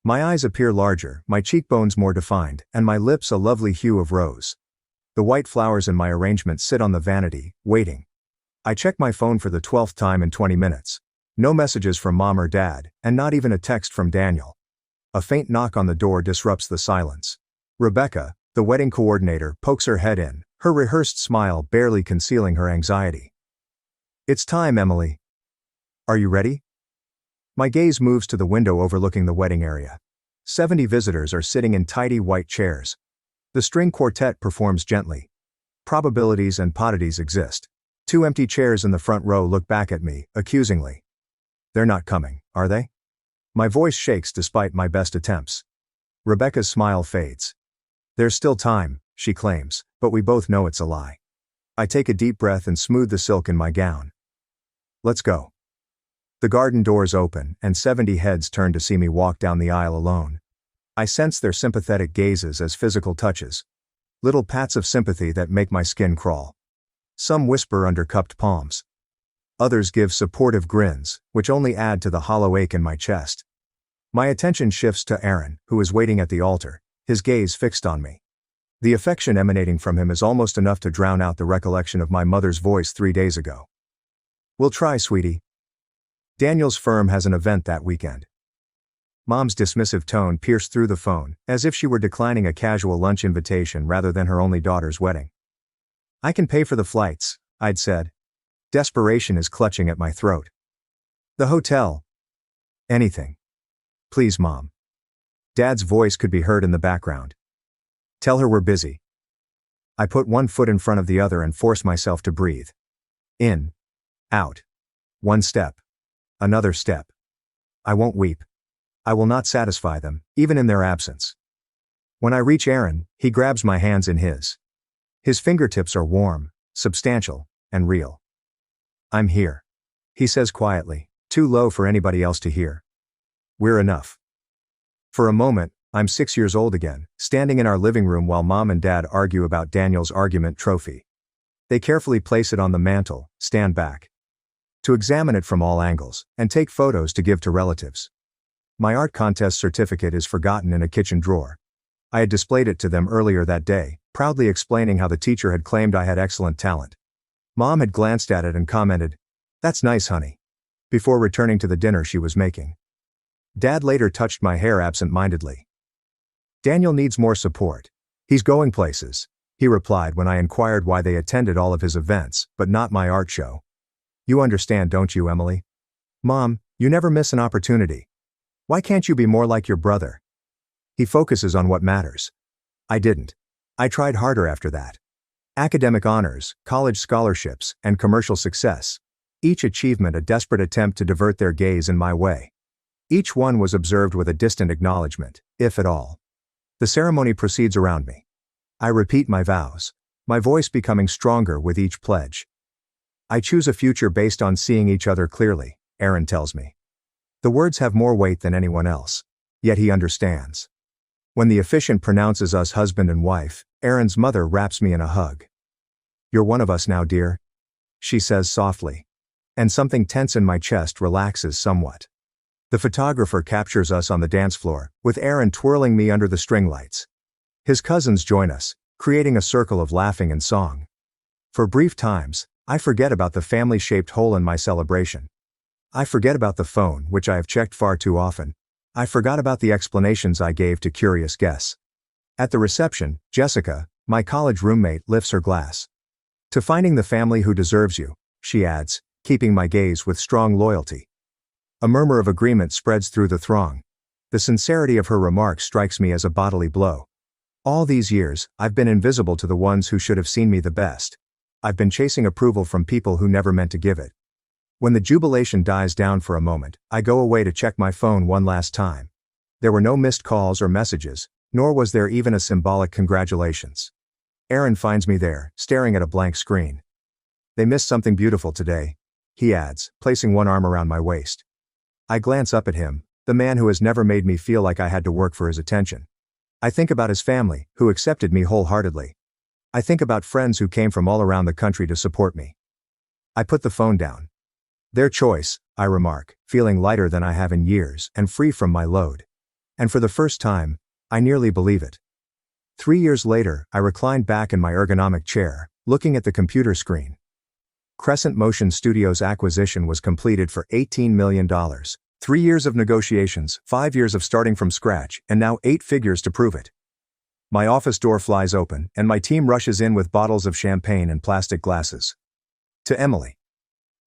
My eyes appear larger, my cheekbones more defined, and my lips a lovely hue of rose. The white flowers in my arrangement sit on the vanity, waiting. I check my phone for the 12th time in 20 minutes. No messages from Mom or Dad, and not even a text from Daniel. A faint knock on the door disrupts the silence. Rebecca, the wedding coordinator, pokes her head in, her rehearsed smile barely concealing her anxiety. It's time, Emily. Are you ready? My gaze moves to the window overlooking the wedding area. 70 visitors are sitting in tidy white chairs. The string quartet performs gently. Probabilities and oddities exist. 2 empty chairs in the front row look back at me, accusingly. They're not coming, are they? My voice shakes despite my best attempts. Rebecca's smile fades. There's still time, she claims, but we both know it's a lie. I take a deep breath and smooth the silk in my gown. Let's go. The garden doors open, and 70 heads turn to see me walk down the aisle alone. I sense their sympathetic gazes as physical touches. Little pats of sympathy that make my skin crawl. Some whisper under cupped palms. Others give supportive grins, which only add to the hollow ache in my chest. My attention shifts to Aaron, who is waiting at the altar, his gaze fixed on me. The affection emanating from him is almost enough to drown out the recollection of my mother's voice 3 days ago. We'll try, sweetie. Daniel's firm has an event that weekend. Mom's dismissive tone pierced through the phone, as if she were declining a casual lunch invitation rather than her only daughter's wedding. I can pay for the flights, I'd said. Desperation is clutching at my throat. The hotel. Anything. Please, Mom. Dad's voice could be heard in the background. Tell her we're busy. I put one foot in front of the other and force myself to breathe. In. Out. One step. Another step. I won't weep. I will not satisfy them, even in their absence. When I reach Aaron, he grabs my hands in his. His fingertips are warm, substantial, and real. I'm here. He says quietly, too low for anybody else to hear. We're enough. For a moment, I'm 6 years old again, standing in our living room while Mom and Dad argue about Daniel's argument trophy. They carefully place it on the mantel, stand back. To examine it from all angles, and take photos to give to relatives. My art contest certificate is forgotten in a kitchen drawer. I had displayed it to them earlier that day, proudly explaining how the teacher had claimed I had excellent talent. Mom had glanced at it and commented, "That's nice, honey," before returning to the dinner she was making. Dad later touched my hair absent-mindedly. Daniel needs more support. He's going places, he replied when I inquired why they attended all of his events, but not my art show. You understand, don't you, Emily? Mom, you never miss an opportunity. Why can't you be more like your brother? He focuses on what matters. I didn't. I tried harder after that. Academic honors, college scholarships, and commercial success. Each achievement a desperate attempt to divert their gaze in my way. Each one was observed with a distant acknowledgement, if at all. The ceremony proceeds around me. I repeat my vows, my voice becoming stronger with each pledge. I choose a future based on seeing each other clearly, Aaron tells me. The words have more weight than anyone else. Yet he understands. When the officiant pronounces us husband and wife, Aaron's mother wraps me in a hug. You're one of us now, dear, she says softly. And something tense in my chest relaxes somewhat. The photographer captures us on the dance floor, with Aaron twirling me under the string lights. His cousins join us, creating a circle of laughing and song. For brief times, I forget about the family-shaped hole in my celebration. I forget about the phone, which I have checked far too often. I forgot about the explanations I gave to curious guests. At the reception, Jessica, my college roommate, lifts her glass. To finding the family who deserves you, she adds, keeping my gaze with strong loyalty. A murmur of agreement spreads through the throng. The sincerity of her remark strikes me as a bodily blow. All these years, I've been invisible to the ones who should have seen me the best. I've been chasing approval from people who never meant to give it. When the jubilation dies down for a moment, I go away to check my phone one last time. There were no missed calls or messages, nor was there even a symbolic congratulations. Aaron finds me there, staring at a blank screen. They missed something beautiful today, he adds, placing one arm around my waist. I glance up at him, the man who has never made me feel like I had to work for his attention. I think about his family, who accepted me wholeheartedly. I think about friends who came from all around the country to support me. I put the phone down. Their choice, I remark, feeling lighter than I have in years and free from my load. And for the first time, I nearly believe it. 3 years later, I reclined back in my ergonomic chair, looking at the computer screen. Crescent Motion Studios' acquisition was completed for $18 million. 3 years of negotiations, 5 years of starting from scratch, and now 8 figures to prove it. My office door flies open, and my team rushes in with bottles of champagne and plastic glasses. To Emily.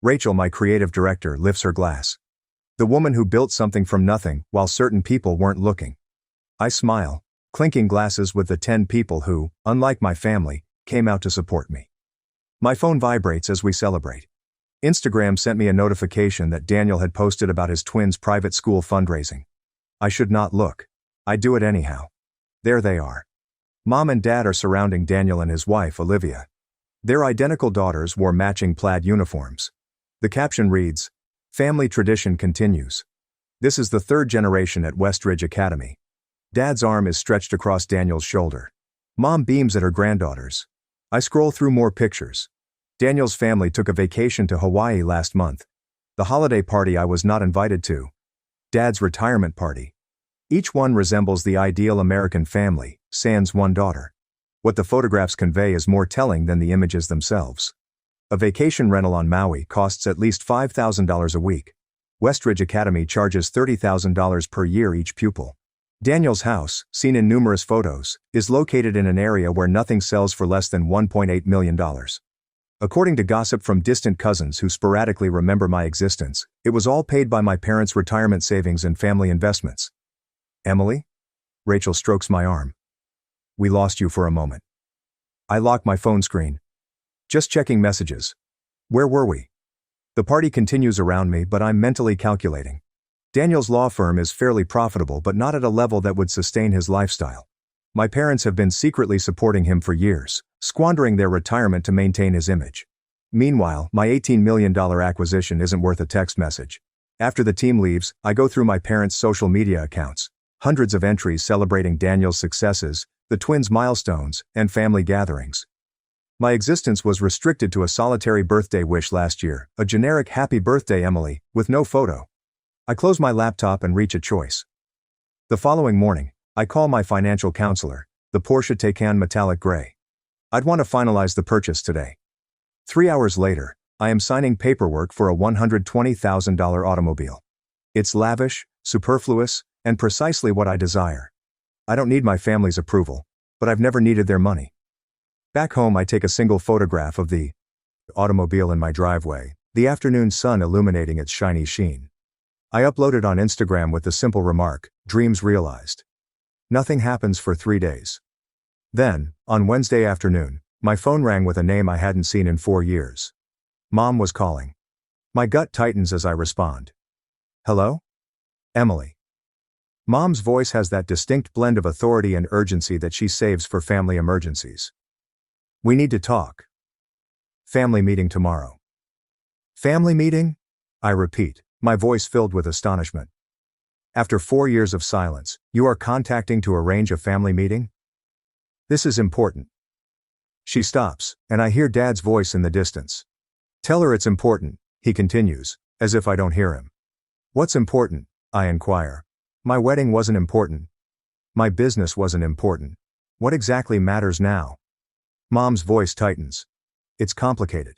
Rachel, my creative director, lifts her glass. The woman who built something from nothing, while certain people weren't looking. I smile, clinking glasses with the 10 people who, unlike my family, came out to support me. My phone vibrates as we celebrate. Instagram sent me a notification that Daniel had posted about his twins' private school fundraising. I should not look. I do it anyhow. There they are. Mom and Dad are surrounding Daniel and his wife, Olivia. Their identical daughters wore matching plaid uniforms. The caption reads, "Family tradition continues." This is the 3rd generation at Westridge Academy. Dad's arm is stretched across Daniel's shoulder. Mom beams at her granddaughters. I scroll through more pictures. Daniel's family took a vacation to Hawaii last month. The holiday party I was not invited to. Dad's retirement party. Each one resembles the ideal American family, sans one daughter. What the photographs convey is more telling than the images themselves. A vacation rental on Maui costs at least $5,000 a week. Westridge Academy charges $30,000 per year each pupil. Daniel's house, seen in numerous photos, is located in an area where nothing sells for less than $1.8 million. According to gossip from distant cousins who sporadically remember my existence, it was all paid by my parents' retirement savings and family investments. Emily? Rachel strokes my arm. We lost you for a moment. I lock my phone screen. Just checking messages. Where were we? The party continues around me, but I'm mentally calculating. Daniel's law firm is fairly profitable, but not at a level that would sustain his lifestyle. My parents have been secretly supporting him for years, squandering their retirement to maintain his image. Meanwhile, my $18 million acquisition isn't worth a text message. After the team leaves, I go through my parents' social media accounts. Hundreds of entries celebrating Daniel's successes, the twins' milestones, and family gatherings. My existence was restricted to a solitary birthday wish last year, a generic "Happy Birthday, Emily," with no photo. I close my laptop and reach a choice. The following morning, I call my financial counselor, the Porsche Taycan Metallic Gray. I'd want to finalize the purchase today. 3 hours later, I am signing paperwork for a $120,000 automobile. It's lavish, superfluous, and precisely what I desire. I don't need my family's approval, but I've never needed their money. Back home, I take a single photograph of the automobile in my driveway, the afternoon sun illuminating its shiny sheen. I upload it on Instagram with the simple remark, "Dreams realized." Nothing happens for 3 days. Then, on Wednesday afternoon, my phone rang with a name I hadn't seen in 4 years. Mom was calling. My gut tightens as I respond. "Hello? Emily." Mom's voice has that distinct blend of authority and urgency that she saves for family emergencies. "We need to talk. Family meeting tomorrow." "Family meeting?" I repeat, my voice filled with astonishment. "After 4 years of silence, you are contacting to arrange a family meeting? This is important." She stops, and I hear Dad's voice in the distance. "Tell her it's important," he continues, as if I don't hear him. "What's important?" I inquire. My wedding wasn't important. My business wasn't important. What exactly matters now? Mom's voice tightens. "It's complicated.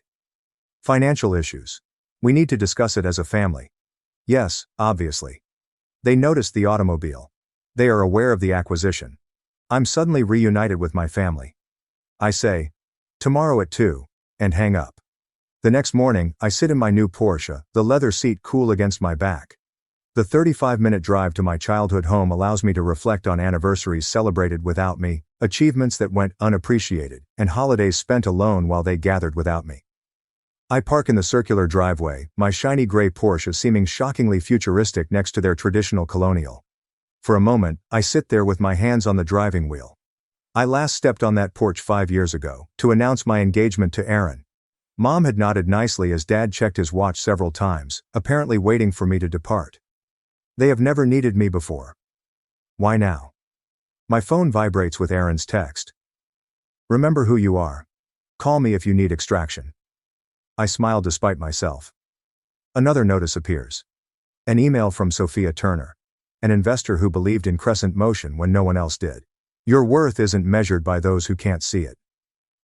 Financial issues. We need to discuss it as a family." Yes, obviously. They noticed the automobile. They are aware of the acquisition. I'm suddenly reunited with my family. I say, "Tomorrow at 2, and hang up. The next morning, I sit in my new Porsche, the leather seat cool against my back. The 35-minute drive to my childhood home allows me to reflect on anniversaries celebrated without me, achievements that went unappreciated, and holidays spent alone while they gathered without me. I park in the circular driveway, my shiny gray Porsche seeming shockingly futuristic next to their traditional colonial. For a moment, I sit there with my hands on the driving wheel. I last stepped on that porch 5 years ago, to announce my engagement to Erin. Mom had nodded nicely as Dad checked his watch several times, apparently waiting for me to depart. They have never needed me before. Why now? My phone vibrates with Erin's text. "Remember who you are. Call me if you need extraction." I smile despite myself. Another notice appears. An email from Sophia Turner, an investor who believed in crescent motion when no one else did. "Your worth isn't measured by those who can't see it."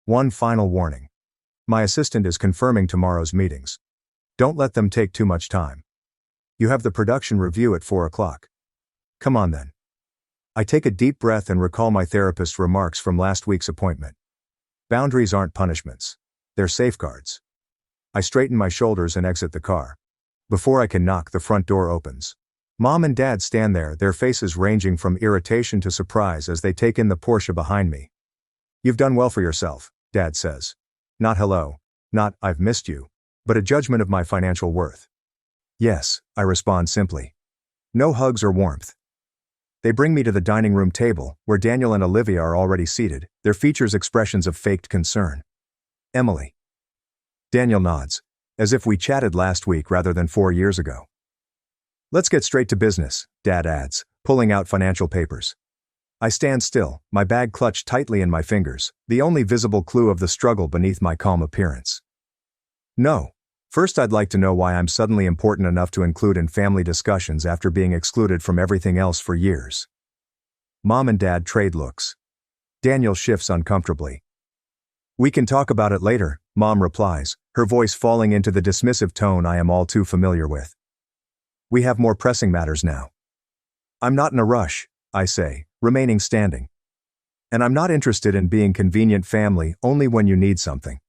One final warning. My assistant is confirming tomorrow's meetings. Don't let them take too much time. You have the production review at 4 o'clock. Come on then. I take a deep breath and recall my therapist's remarks from last week's appointment. Boundaries aren't punishments. They're safeguards. I straighten my shoulders and exit the car. Before I can knock, the front door opens. Mom and Dad stand there, their faces ranging from irritation to surprise as they take in the Porsche behind me. "You've done well for yourself," Dad says. Not hello. Not "I've missed you," but a judgment of my financial worth. "Yes," I respond simply. No hugs or warmth. They bring me to the dining room table, where Daniel and Olivia are already seated, their features expressions of faked concern. "Emily." Daniel nods, as if we chatted last week rather than 4 years ago. "Let's get straight to business," Dad adds, pulling out financial papers. I stand still, my bag clutched tightly in my fingers, the only visible clue of the struggle beneath my calm appearance. "No. First, I'd like to know why I'm suddenly important enough to include in family discussions after being excluded from everything else for years." Mom and Dad trade looks. Daniel shifts uncomfortably. "We can talk about it later," Mom replies, her voice falling into the dismissive tone I am all too familiar with. "We have more pressing matters now." "I'm not in a rush," I say, remaining standing. "And I'm not interested in being convenient family only when you need something."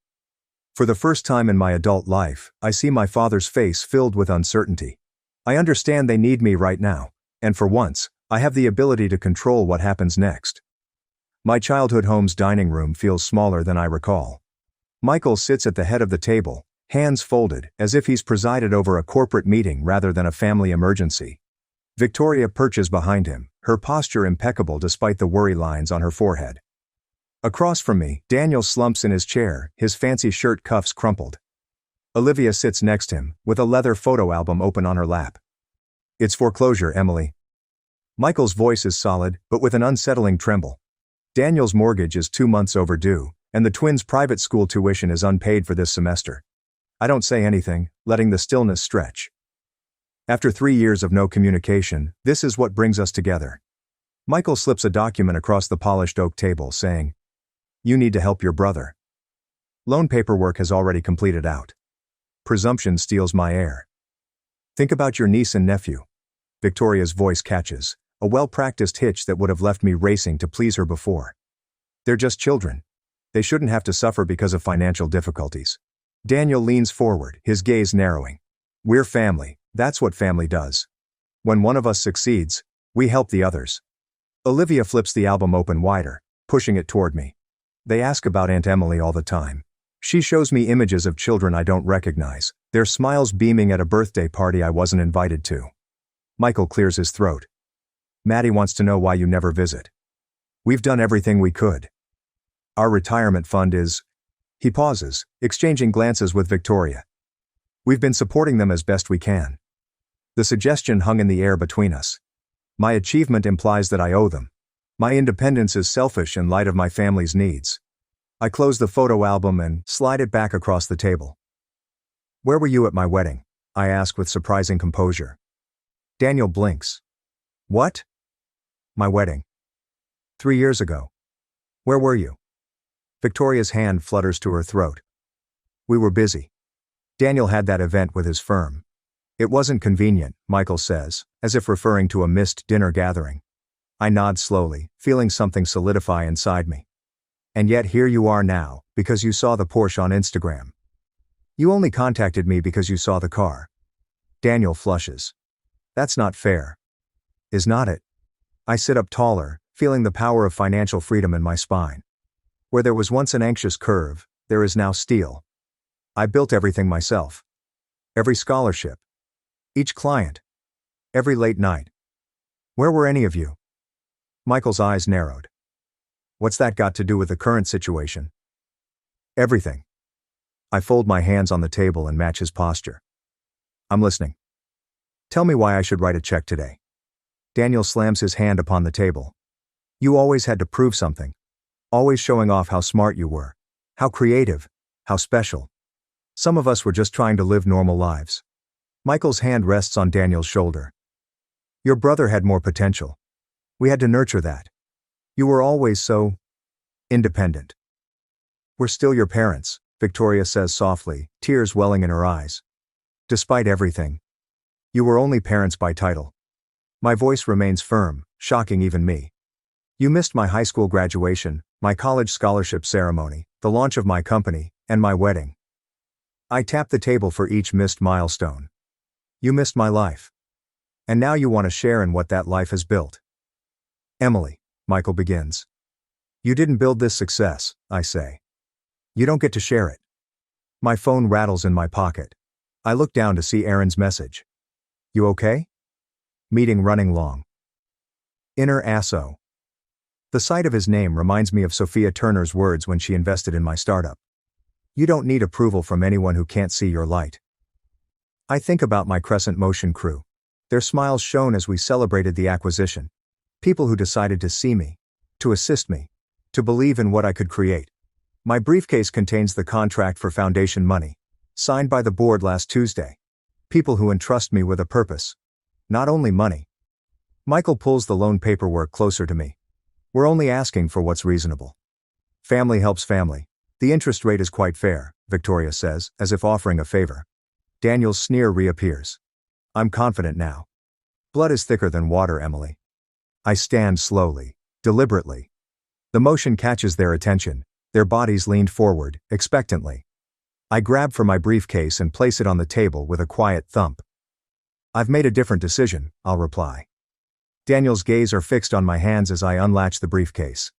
For the first time in my adult life, I see my father's face filled with uncertainty. I understand they need me right now, and for once, I have the ability to control what happens next. My childhood home's dining room feels smaller than I recall. Michael sits at the head of the table, hands folded, as if he's presided over a corporate meeting rather than a family emergency. Victoria perches behind him, her posture impeccable despite the worry lines on her forehead. Across from me, Daniel slumps in his chair, his fancy shirt cuffs crumpled. Olivia sits next to him, with a leather photo album open on her lap. "It's foreclosure, Emily." Michael's voice is solid, but with an unsettling tremble. Daniel's mortgage is 2 months overdue, and the twins' private school tuition is unpaid for this semester. I don't say anything, letting the stillness stretch. After 3 years of no communication, this is what brings us together. Michael slips a document across the polished oak table, saying, "You need to help your brother. Loan paperwork has already completed out. Presumption steals my air. Think about your niece and nephew. Victoria's voice catches, a well-practiced hitch that would have left me racing to please her before. They're just children. They shouldn't have to suffer because of financial difficulties. Daniel leans forward, his gaze narrowing. We're family, that's what family does. When one of us succeeds, we help the others. Olivia flips the album open wider, pushing it toward me. They ask about Aunt Emily all the time. She shows me images of children I don't recognize, their smiles beaming at a birthday party I wasn't invited to. Michael clears his throat. Maddie wants to know why you never visit. We've done everything we could. Our retirement fund is... He pauses, exchanging glances with Victoria. We've been supporting them as best we can. The suggestion hung in the air between us. My achievement implies that I owe them. My independence is selfish in light of my family's needs. I close the photo album and slide it back across the table. Where were you at my wedding? I ask with surprising composure. Daniel blinks. What? My wedding. 3 years ago. Where were you? Victoria's hand flutters to her throat. We were busy. Daniel had that event with his firm. It wasn't convenient, Michael says, as if referring to a missed dinner gathering. I nod slowly, feeling something solidify inside me. And yet here you are now, because you saw the Porsche on Instagram. You only contacted me because you saw the car. Daniel flushes. That's not fair. Is not it? I sit up taller, feeling the power of financial freedom in my spine. Where there was once an anxious curve, there is now steel. I built everything myself. Every scholarship. Each client. Every late night. Where were any of you? Michael's eyes narrowed. What's that got to do with the current situation? Everything. I fold my hands on the table and match his posture. I'm listening. Tell me why I should write a check today. Daniel slams his hand upon the table. You always had to prove something. Always showing off how smart you were. How creative. How special. Some of us were just trying to live normal lives. Michael's hand rests on Daniel's shoulder. Your brother had more potential. We had to nurture that. You were always so... independent. We're still your parents, Victoria says softly, tears welling in her eyes. Despite everything. You were only parents by title. My voice remains firm, shocking even me. You missed my high school graduation, my college scholarship ceremony, the launch of my company, and my wedding. I tap the table for each missed milestone. You missed my life. And now you want to share in what that life has built. Emily, Michael begins. You didn't build this success, I say. You don't get to share it. My phone rattles in my pocket. I look down to see Aaron's message. You okay? Meeting running long. Inner ASO. The sight of his name reminds me of Sophia Turner's words when she invested in my startup. You don't need approval from anyone who can't see your light. I think about my Crescent Motion crew. Their smiles shone as we celebrated the acquisition. People who decided to see me, to assist me, to believe in what I could create. My briefcase contains the contract for foundation money, signed by the board last Tuesday. People who entrust me with a purpose. Not only money. Michael pulls the loan paperwork closer to me. We're only asking for what's reasonable. Family helps family. The interest rate is quite fair, Victoria says, as if offering a favor. Daniel's sneer reappears. I'm confident now. Blood is thicker than water, Emily. I stand slowly, deliberately. The motion catches their attention, their bodies leaned forward, expectantly. I grab for my briefcase and place it on the table with a quiet thump. I've made a different decision, I'll reply. Daniel's gaze are fixed on my hands as I unlatch the briefcase.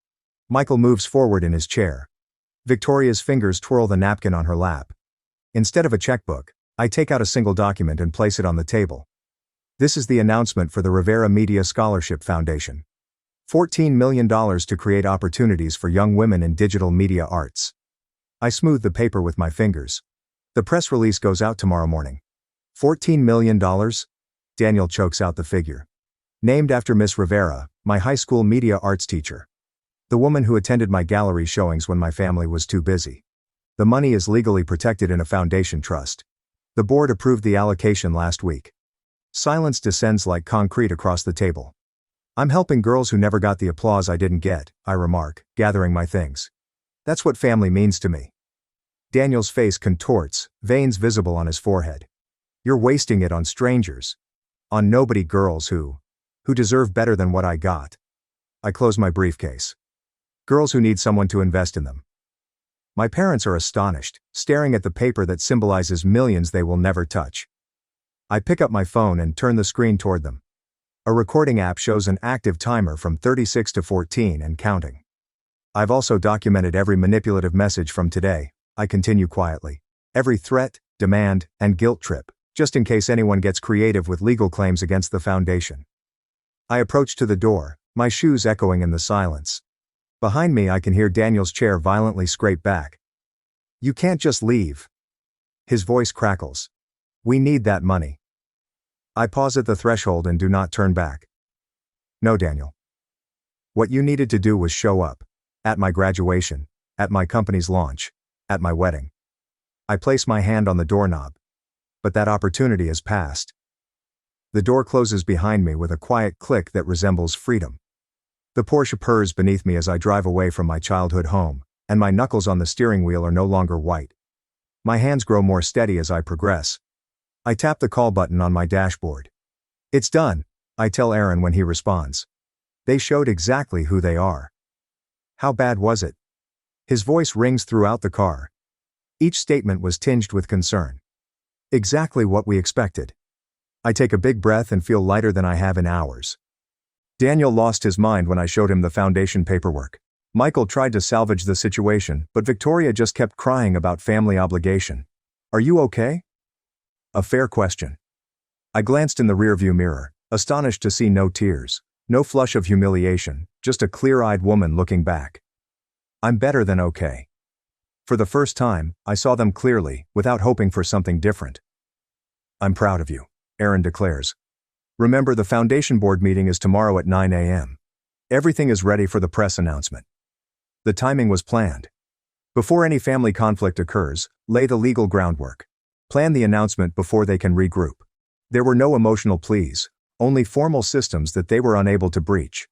Michael moves forward in his chair. Victoria's fingers twirl the napkin on her lap. Instead of a checkbook, I take out a single document and place it on the table. This is the announcement for the Rivera Media Scholarship Foundation. $14 million to create opportunities for young women in digital media arts. I smooth the paper with my fingers. The press release goes out tomorrow morning. $14 million? Daniel chokes out the figure. Named after Miss Rivera, my high school media arts teacher. The woman who attended my gallery showings when my family was too busy. The money is legally protected in a foundation trust. The board approved the allocation last week. Silence descends like concrete across the table. I'm helping girls who never got the applause I didn't get, I remark, gathering my things. That's what family means to me. Daniel's face contorts, veins visible on his forehead. You're wasting it on strangers. On nobody girls who deserve better than what I got. I close my briefcase. Girls who need someone to invest in them. My parents are astonished, staring at the paper that symbolizes millions they will never touch. I pick up my phone and turn the screen toward them. A recording app shows an active timer from 36 to 14 and counting. I've also documented every manipulative message from today, I continue quietly. Every threat, demand, and guilt trip, just in case anyone gets creative with legal claims against the foundation. I approach to the door, my shoes echoing in the silence. Behind me I can hear Daniel's chair violently scrape back. You can't just leave. His voice crackles. We need that money. I pause at the threshold and do not turn back. No, Daniel. What you needed to do was show up. At my graduation, at my company's launch, at my wedding. I place my hand on the doorknob. But that opportunity has passed. The door closes behind me with a quiet click that resembles freedom. The Porsche purrs beneath me as I drive away from my childhood home, and my knuckles on the steering wheel are no longer white. My hands grow more steady as I progress. I tap the call button on my dashboard. It's done, I tell Aaron when he responds. They showed exactly who they are. How bad was it? His voice rings throughout the car. Each statement was tinged with concern. Exactly what we expected. I take a big breath and feel lighter than I have in hours. Daniel lost his mind when I showed him the foundation paperwork. Michael tried to salvage the situation, but Victoria just kept crying about family obligation. Are you okay? A fair question. I glanced in the rearview mirror, astonished to see no tears, no flush of humiliation, just a clear-eyed woman looking back. I'm better than okay. For the first time, I saw them clearly, without hoping for something different. I'm proud of you, Aaron declares. Remember, the foundation board meeting is tomorrow at 9 a.m. Everything is ready for the press announcement. The timing was planned. Before any family conflict occurs, lay the legal groundwork. Plan the announcement before they can regroup. There were no emotional pleas, only formal systems that they were unable to breach.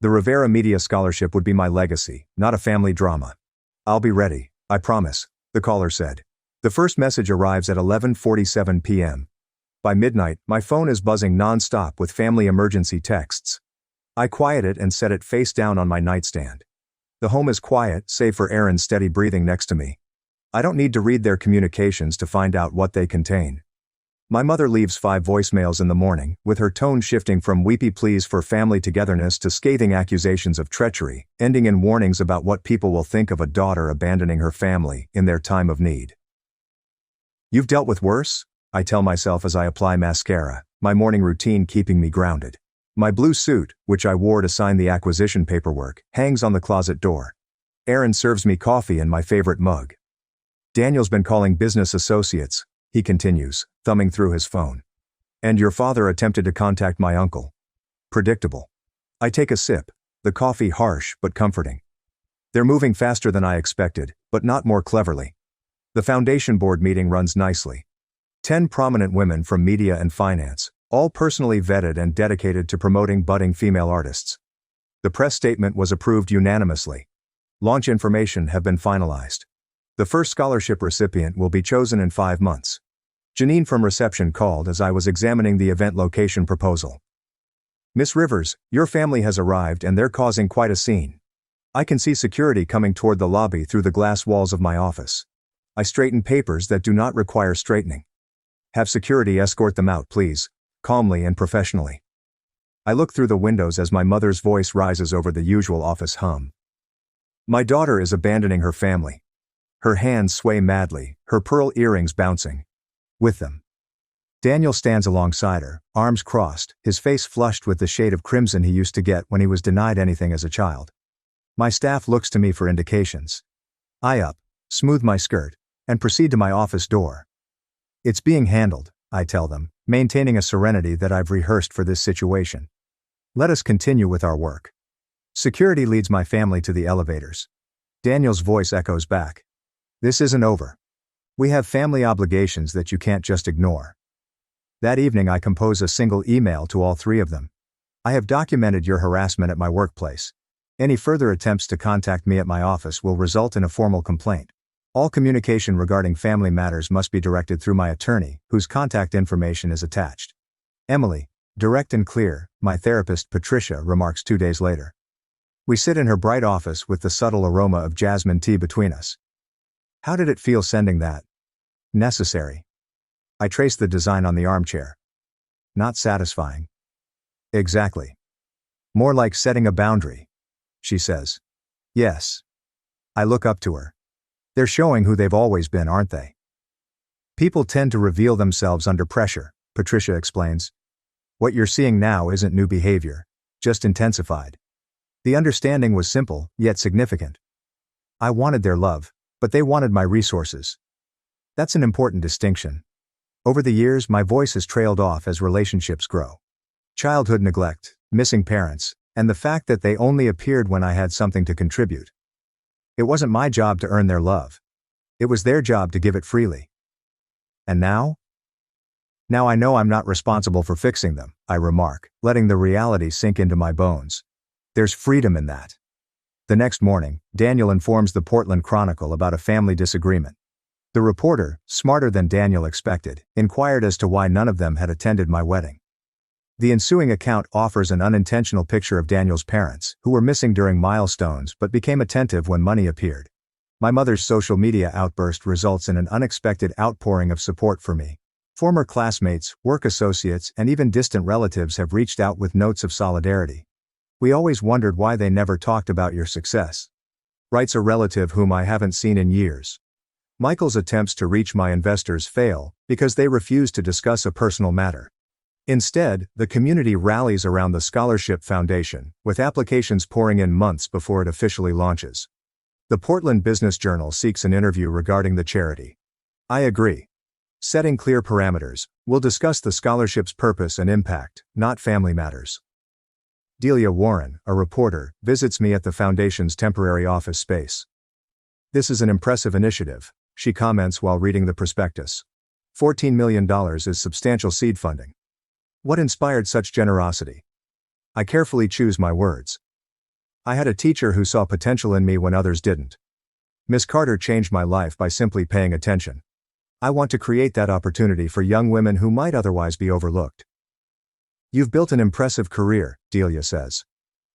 The Rivera Media Scholarship would be my legacy, not a family drama. I'll be ready, I promise, the caller said. The first message arrives at 11:47 p.m. By midnight, my phone is buzzing non-stop with family emergency texts. I quiet it and set it face down on my nightstand. The home is quiet, save for Aaron's steady breathing next to me. I don't need to read their communications to find out what they contain. My mother leaves 5 voicemails in the morning, with her tone shifting from weepy pleas for family togetherness to scathing accusations of treachery, ending in warnings about what people will think of a daughter abandoning her family in their time of need. You've dealt with worse? I tell myself as I apply mascara, my morning routine keeping me grounded. My blue suit, which I wore to sign the acquisition paperwork, hangs on the closet door. Aaron serves me coffee in my favorite mug. Daniel's been calling business associates, he continues, thumbing through his phone. And your father attempted to contact my uncle. Predictable. I take a sip, the coffee harsh but comforting. They're moving faster than I expected, but not more cleverly. The foundation board meeting runs nicely. 10 prominent women from media and finance, all personally vetted and dedicated to promoting budding female artists. The press statement was approved unanimously. Launch information have been finalized. The first scholarship recipient will be chosen in 5 months. Janine from reception called as I was examining the event location proposal. Miss Rivers, your family has arrived and they're causing quite a scene. I can see security coming toward the lobby through the glass walls of my office. I straighten papers that do not require straightening. Have security escort them out, please, calmly and professionally. I look through the windows as my mother's voice rises over the usual office hum. My daughter is abandoning her family. Her hands sway madly, her pearl earrings bouncing. With them. Daniel stands alongside her, arms crossed, his face flushed with the shade of crimson he used to get when he was denied anything as a child. My staff looks to me for indications. I up, smooth my skirt, and proceed to my office door. It's being handled, I tell them, maintaining a serenity that I've rehearsed for this situation. Let us continue with our work. Security leads my family to the elevators. Daniel's voice echoes back. This isn't over. We have family obligations that you can't just ignore. That evening I compose a single email to all 3 of them. I have documented your harassment at my workplace. Any further attempts to contact me at my office will result in a formal complaint. All communication regarding family matters must be directed through my attorney, whose contact information is attached. Emily, direct and clear, my therapist Patricia remarks 2 days later. We sit in her bright office with the subtle aroma of jasmine tea between us. How did it feel sending that? Necessary. I trace the design on the armchair. Not satisfying. Exactly. More like setting a boundary, she says. Yes. I look up to her. They're showing who they've always been, aren't they? People tend to reveal themselves under pressure, Patricia explains. What you're seeing now isn't new behavior, just intensified. The understanding was simple, yet significant. I wanted their love, but they wanted my resources. That's an important distinction. Over the years, my voice has trailed off as relationships grow. Childhood neglect, missing parents, and the fact that they only appeared when I had something to contribute. It wasn't my job to earn their love. It was their job to give it freely. And now? Now I know I'm not responsible for fixing them, I remark, letting the reality sink into my bones. There's freedom in that. The next morning, Daniel informs the Portland Chronicle about a family disagreement. The reporter, smarter than Daniel expected, inquired as to why none of them had attended my wedding. The ensuing account offers an unintentional picture of Daniel's parents, who were missing during milestones but became attentive when money appeared. My mother's social media outburst results in an unexpected outpouring of support for me. Former classmates, work associates, and even distant relatives have reached out with notes of solidarity. We always wondered why they never talked about your success, writes a relative whom I haven't seen in years. Michael's attempts to reach my investors fail because they refuse to discuss a personal matter. Instead, the community rallies around the Scholarship Foundation, with applications pouring in months before it officially launches. The Portland Business Journal seeks an interview regarding the charity. I agree. Setting clear parameters, we'll discuss the scholarship's purpose and impact, not family matters. Delia Warren, a reporter, visits me at the foundation's temporary office space. This is an impressive initiative, she comments while reading the prospectus. $14 million is substantial seed funding. What inspired such generosity? I carefully choose my words. I had a teacher who saw potential in me when others didn't. Miss Carter changed my life by simply paying attention. I want to create that opportunity for young women who might otherwise be overlooked. You've built an impressive career, Delia says.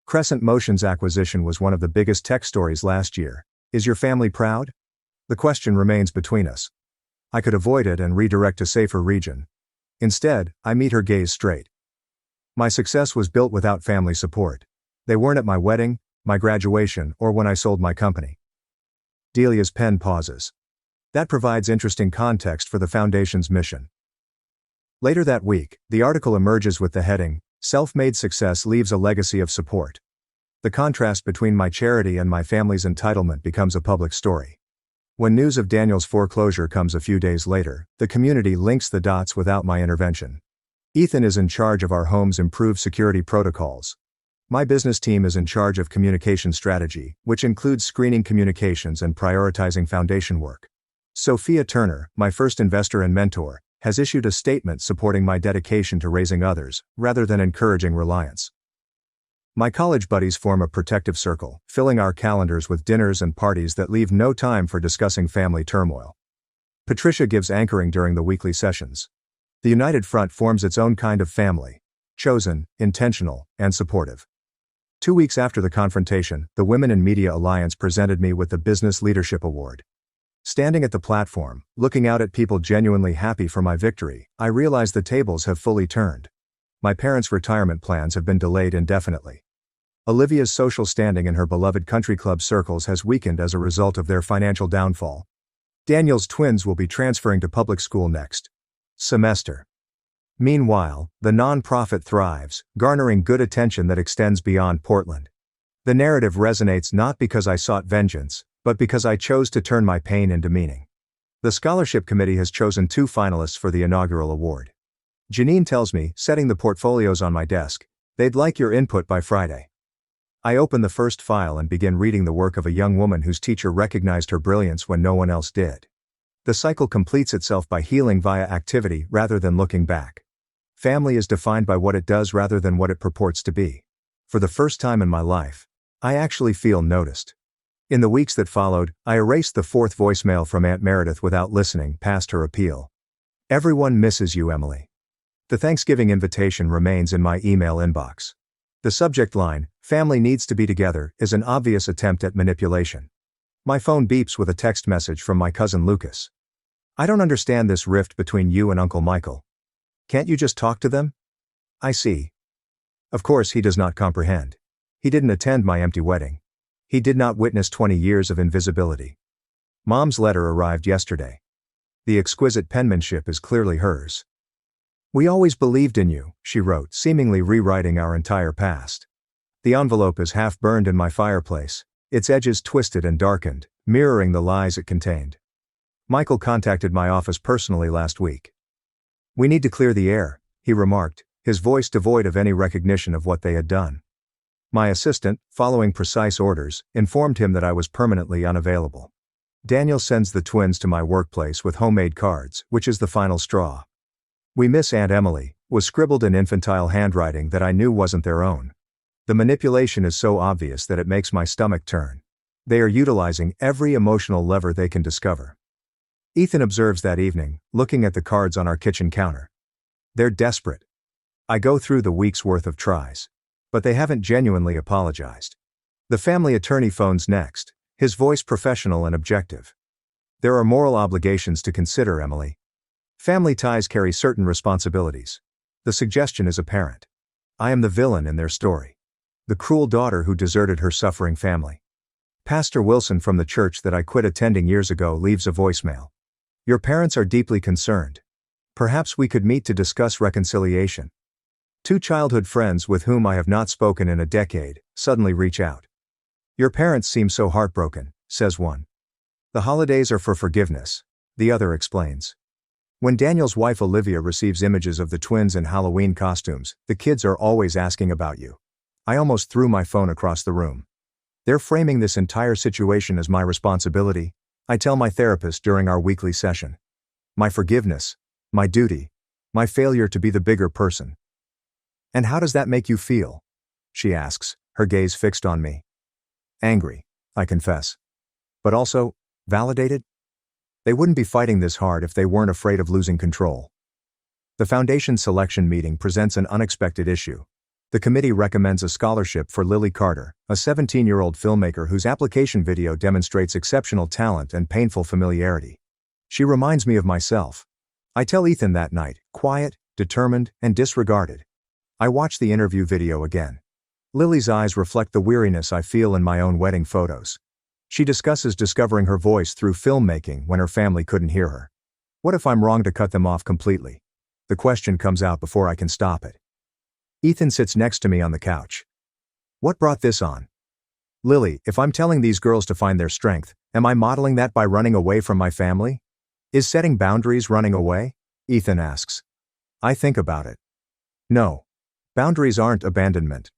Crescent Motion's acquisition was one of the biggest tech stories last year. Is your family proud? The question remains between us. I could avoid it and redirect to safer region. Instead, I meet her gaze straight. My success was built without family support. They weren't at my wedding, my graduation, or when I sold my company. Delia's pen pauses. That provides interesting context for the foundation's mission. Later that week, the article emerges with the heading, "Self-Made Success Leaves a Legacy of Support." The contrast between my charity and my family's entitlement becomes a public story. When news of Daniel's foreclosure comes a few days later, the community links the dots without my intervention. Ethan is in charge of our home's improved security protocols. My business team is in charge of communication strategy, which includes screening communications and prioritizing foundation work. Sophia Turner, my first investor and mentor, has issued a statement supporting my dedication to raising others, rather than encouraging reliance. My college buddies form a protective circle, filling our calendars with dinners and parties that leave no time for discussing family turmoil. Patricia gives anchoring during the weekly sessions. The United Front forms its own kind of family, chosen, intentional, and supportive. 2 weeks after the confrontation, the Women in Media Alliance presented me with the Business Leadership Award. Standing at the platform, looking out at people genuinely happy for my victory, I realize the tables have fully turned. My parents' retirement plans have been delayed indefinitely. Olivia's social standing in her beloved country club circles has weakened as a result of their financial downfall. Daniel's twins will be transferring to public school next semester. Meanwhile, the nonprofit thrives, garnering good attention that extends beyond Portland. The narrative resonates not because I sought vengeance, but because I chose to turn my pain into meaning. The scholarship committee has chosen 2 finalists for the inaugural award. Janine tells me, setting the portfolios on my desk, they'd like your input by Friday. I open the first file and begin reading the work of a young woman whose teacher recognized her brilliance when no one else did. The cycle completes itself by healing via activity rather than looking back. Family is defined by what it does rather than what it purports to be. For the first time in my life, I actually feel noticed. In the weeks that followed, I erased the 4th voicemail from Aunt Meredith without listening past her appeal. Everyone misses you, Emily. The Thanksgiving invitation remains in my email inbox. The subject line, "Family needs to be together," is an obvious attempt at manipulation. My phone beeps with a text message from my cousin Lucas. "I don't understand this rift between you and Uncle Michael. Can't you just talk to them?" I see. Of course he does not comprehend. He didn't attend my empty wedding. He did not witness 20 years of invisibility. Mom's letter arrived yesterday. The exquisite penmanship is clearly hers. "We always believed in you," she wrote, seemingly rewriting our entire past. The envelope is half burned in my fireplace, its edges twisted and darkened, mirroring the lies it contained. Michael contacted my office personally last week. "We need to clear the air," he remarked, his voice devoid of any recognition of what they had done. My assistant, following precise orders, informed him that I was permanently unavailable. Daniel sends the twins to my workplace with homemade cards, which is the final straw. "We miss Aunt Emily," was scribbled in infantile handwriting that I knew wasn't their own. The manipulation is so obvious that it makes my stomach turn. They are utilizing every emotional lever they can discover. Ethan observes that evening, looking at the cards on our kitchen counter. They're desperate. I go through the week's worth of tries. But they haven't genuinely apologized. The family attorney phones next, his voice professional and objective. "There are moral obligations to consider, Emily. Family ties carry certain responsibilities. The suggestion is apparent. I am the villain in their story. The cruel daughter who deserted her suffering family. Pastor Wilson from the church that I quit attending years ago leaves a voicemail. Your parents are deeply concerned. Perhaps we could meet to discuss reconciliation. Two childhood friends with whom I have not spoken in a decade suddenly reach out. Your parents seem so heartbroken, says one. The holidays are for forgiveness, the other explains. When Daniel's wife Olivia receives images of the twins in Halloween costumes, the kids are always asking about you. I almost threw my phone across the room. They're framing this entire situation as my responsibility, I tell my therapist during our weekly session. My forgiveness, my duty, my failure to be the bigger person. "And how does that make you feel?" she asks, her gaze fixed on me. Angry, I confess. But also, validated? They wouldn't be fighting this hard if they weren't afraid of losing control. The foundation selection meeting presents an unexpected issue. The committee recommends a scholarship for Lily Carter, a 17-year-old filmmaker whose application video demonstrates exceptional talent and painful familiarity. She reminds me of myself. I tell Ethan that night, quiet, determined, and disregarded. I watch the interview video again. Lily's eyes reflect the weariness I feel in my own wedding photos. She discusses discovering her voice through filmmaking when her family couldn't hear her. What if I'm wrong to cut them off completely? The question comes out before I can stop it. Ethan sits next to me on the couch. What brought this on? Lily, if I'm telling these girls to find their strength, am I modeling that by running away from my family? Is setting boundaries running away? Ethan asks. I think about it. No. Boundaries aren't abandonment.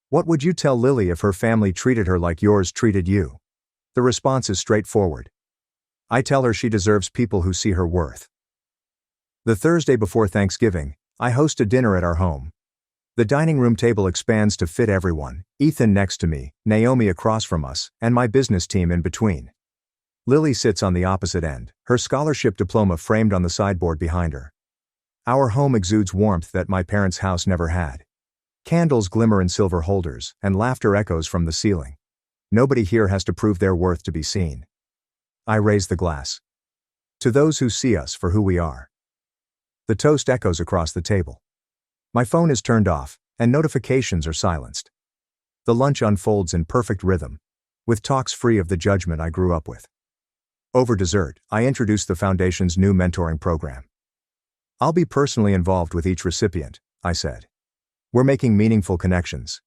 What would you tell Lily if her family treated her like yours treated you? The response is straightforward. I tell her she deserves people who see her worth. The Thursday before Thanksgiving, I host a dinner at our home. The dining room table expands to fit everyone, Ethan next to me, Naomi across from us, and my business team in between. Lily sits on the opposite end, her scholarship diploma framed on the sideboard behind her. Our home exudes warmth that my parents' house never had. Candles glimmer in silver holders, and laughter echoes from the ceiling. Nobody here has to prove their worth to be seen. I raise the glass. To those who see us for who we are. The toast echoes across the table. My phone is turned off, and notifications are silenced. The lunch unfolds in perfect rhythm, with talks free of the judgment I grew up with. Over dessert, I introduce the Foundation's new mentoring program. I'll be personally involved with each recipient, I said. We're making meaningful connections.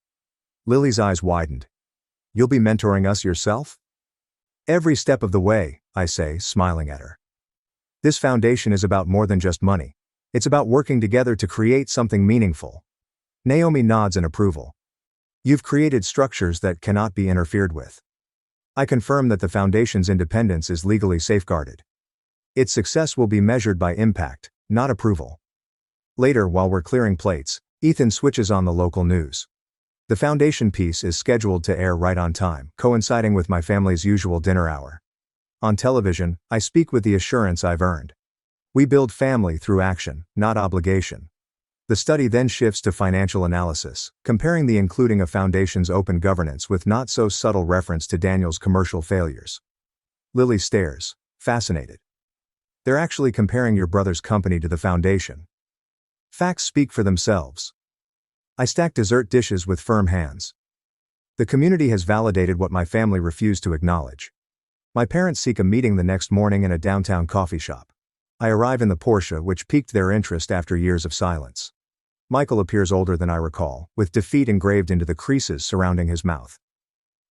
Lily's eyes widened. You'll be mentoring us yourself? Every step of the way, I say, smiling at her. This foundation is about more than just money. It's about working together to create something meaningful. Naomi nods in approval. You've created structures that cannot be interfered with. I confirm that the foundation's independence is legally safeguarded. Its success will be measured by impact, not approval. Later, while we're clearing plates, Ethan switches on the local news. The foundation piece is scheduled to air right on time, coinciding with my family's usual dinner hour. On television, I speak with the assurance I've earned. We build family through action, not obligation. The study then shifts to financial analysis, comparing the including of foundation's open governance with not-so-subtle reference to Daniel's commercial failures. Lily stares, fascinated. They're actually comparing your brother's company to the foundation. Facts speak for themselves. I stack dessert dishes with firm hands. The community has validated what my family refused to acknowledge. My parents seek a meeting the next morning in a downtown coffee shop. I arrive in the Porsche, which piqued their interest after years of silence. Michael appears older than I recall, with defeat engraved into the creases surrounding his mouth.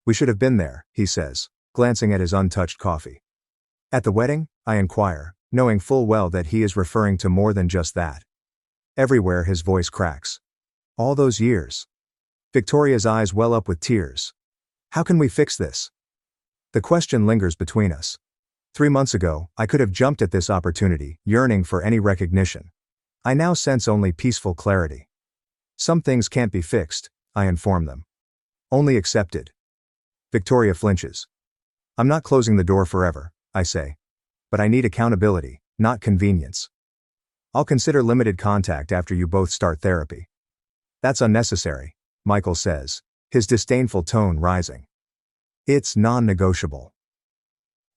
We should have been there, he says, glancing at his untouched coffee. At the wedding? I inquire, knowing full well that he is referring to more than just that. Everywhere his voice cracks. All those years. Victoria's eyes well up with tears. How can we fix this? The question lingers between us. 3 months ago, I could have jumped at this opportunity, yearning for any recognition. I now sense only peaceful clarity. Some things can't be fixed, I inform them. Only accepted. Victoria flinches. I'm not closing the door forever, I say. But I need accountability, not convenience. I'll consider limited contact after you both start therapy. That's unnecessary, Michael says, his disdainful tone rising. It's non-negotiable.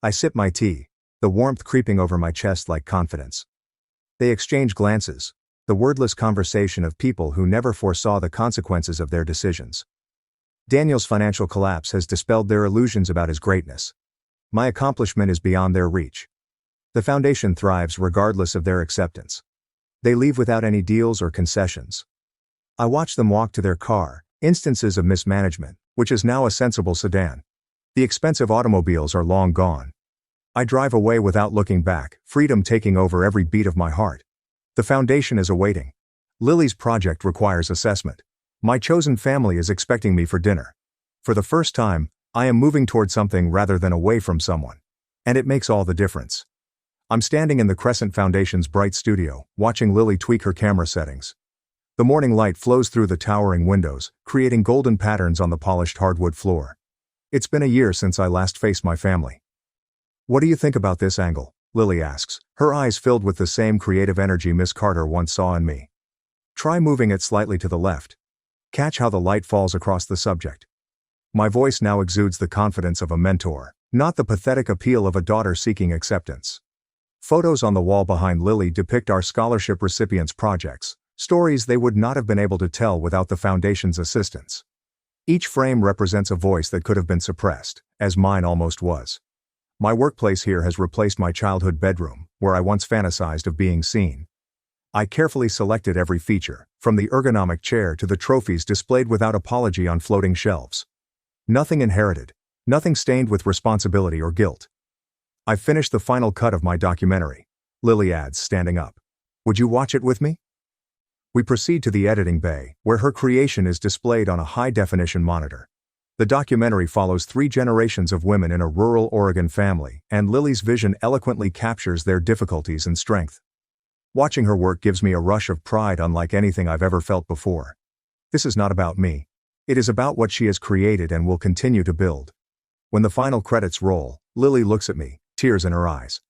I sip my tea, the warmth creeping over my chest like confidence. They exchange glances, the wordless conversation of people who never foresaw the consequences of their decisions. Daniel's financial collapse has dispelled their illusions about his greatness. My accomplishment is beyond their reach. The foundation thrives regardless of their acceptance. They leave without any deals or concessions. I watch them walk to their car, instances of mismanagement, which is now a sensible sedan. The expensive automobiles are long gone. I drive away without looking back, freedom taking over every beat of my heart. The foundation is awaiting. Lily's project requires assessment. My chosen family is expecting me for dinner. For the first time, I am moving toward something rather than away from someone. And it makes all the difference. I'm standing in the Crescent Foundation's bright studio, watching Lily tweak her camera settings. The morning light flows through the towering windows, creating golden patterns on the polished hardwood floor. It's been a year since I last faced my family. What do you think about this angle? Lily asks, her eyes filled with the same creative energy Miss Carter once saw in me. Try moving it slightly to the left. Catch how the light falls across the subject. My voice now exudes the confidence of a mentor, not the pathetic appeal of a daughter seeking acceptance. Photos on the wall behind Lily depict our scholarship recipients' projects, stories they would not have been able to tell without the Foundation's assistance. Each frame represents a voice that could have been suppressed, as mine almost was. My workplace here has replaced my childhood bedroom, where I once fantasized of being seen. I carefully selected every feature, from the ergonomic chair to the trophies displayed without apology on floating shelves. Nothing inherited, nothing stained with responsibility or guilt. I've finished the final cut of my documentary, Lily adds, standing up. Would you watch it with me? We proceed to the editing bay, where her creation is displayed on a high-definition monitor. The documentary follows 3 generations of women in a rural Oregon family, and Lily's vision eloquently captures their difficulties and strength. Watching her work gives me a rush of pride unlike anything I've ever felt before. This is not about me. It is about what she has created and will continue to build. When the final credits roll, Lily looks at me, tears in her eyes.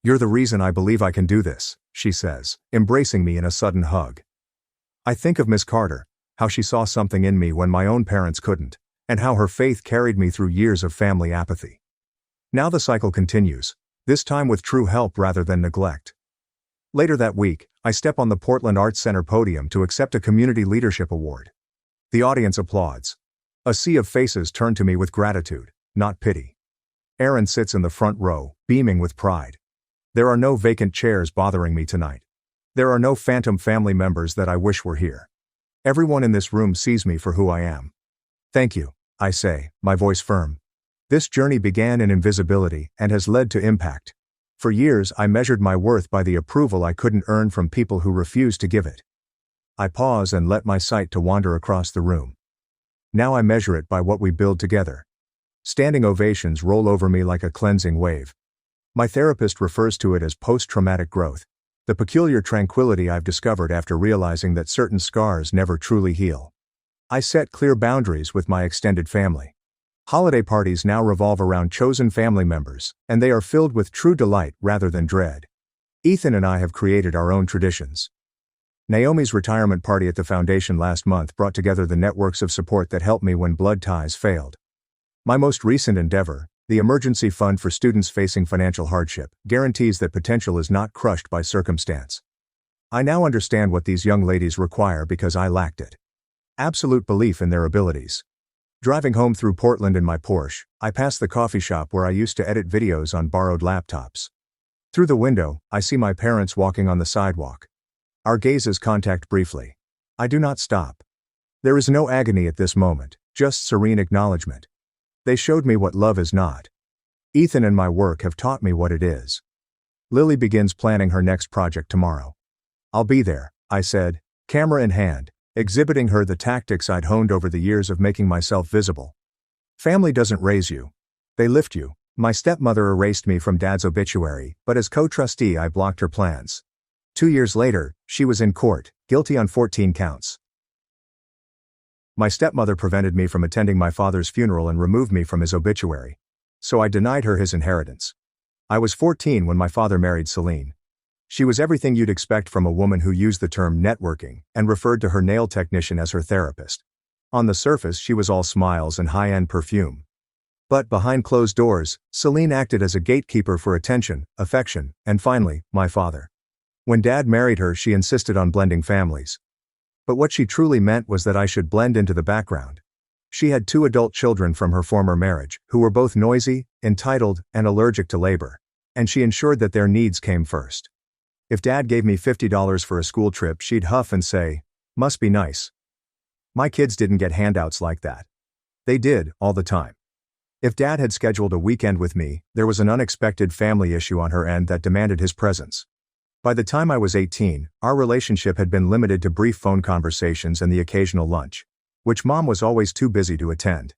You're the reason I believe I can do this, she says, embracing me in a sudden hug. I think of Miss Carter, how she saw something in me when my own parents couldn't, and how her faith carried me through years of family apathy. Now the cycle continues, this time with true help rather than neglect. Later that week, I step on the Portland Arts Center podium to accept a Community Leadership Award. The audience applauds. A sea of faces turn to me with gratitude, not pity. Aaron sits in the front row, beaming with pride. There are no vacant chairs bothering me tonight. There are no phantom family members that I wish were here. Everyone in this room sees me for who I am. Thank you, I say, my voice firm. This journey began in invisibility and has led to impact. For years I measured my worth by the approval I couldn't earn from people who refused to give it. I pause and let my sight to wander across the room. Now I measure it by what we build together. Standing ovations roll over me like a cleansing wave. My therapist refers to it as post-traumatic growth, the peculiar tranquility I've discovered after realizing that certain scars never truly heal. I set clear boundaries with my extended family. Holiday parties now revolve around chosen family members, and they are filled with true delight rather than dread. Ethan and I have created our own traditions. Naomi's retirement party at the foundation last month brought together the networks of support that helped me when blood ties failed. My most recent endeavor, the Emergency Fund for Students Facing Financial Hardship, guarantees that potential is not crushed by circumstance. I now understand what these young ladies require because I lacked it. Absolute belief in their abilities. Driving home through Portland in my Porsche, I pass the coffee shop where I used to edit videos on borrowed laptops. Through the window, I see my parents walking on the sidewalk. Our gazes contact briefly. I do not stop. There is no agony at this moment, just serene acknowledgement. They showed me what love is not. Ethan and my work have taught me what it is. Lily begins planning her next project tomorrow. I'll be there, I said, camera in hand, exhibiting her the tactics I'd honed over the years of making myself visible. Family doesn't raise you. They lift you. My stepmother erased me from Dad's obituary, but as co-trustee I blocked her plans. 2 years later, she was in court, guilty on 14 counts. My stepmother prevented me from attending my father's funeral and removed me from his obituary. So I denied her his inheritance. I was 14 when my father married Celine. She was everything you'd expect from a woman who used the term networking and referred to her nail technician as her therapist. On the surface, she was all smiles and high-end perfume. But behind closed doors, Celine acted as a gatekeeper for attention, affection, and finally, my father. When Dad married her, she insisted on blending families. But what she truly meant was that I should blend into the background. She had 2 adult children from her former marriage, who were both noisy, entitled, and allergic to labor. And she ensured that their needs came first. If Dad gave me $50 for a school trip, she'd huff and say, "Must be nice." My kids didn't get handouts like that. They did, all the time. If Dad had scheduled a weekend with me, there was an unexpected family issue on her end that demanded his presence. By the time I was 18, our relationship had been limited to brief phone conversations and the occasional lunch, which Mom was always too busy to attend.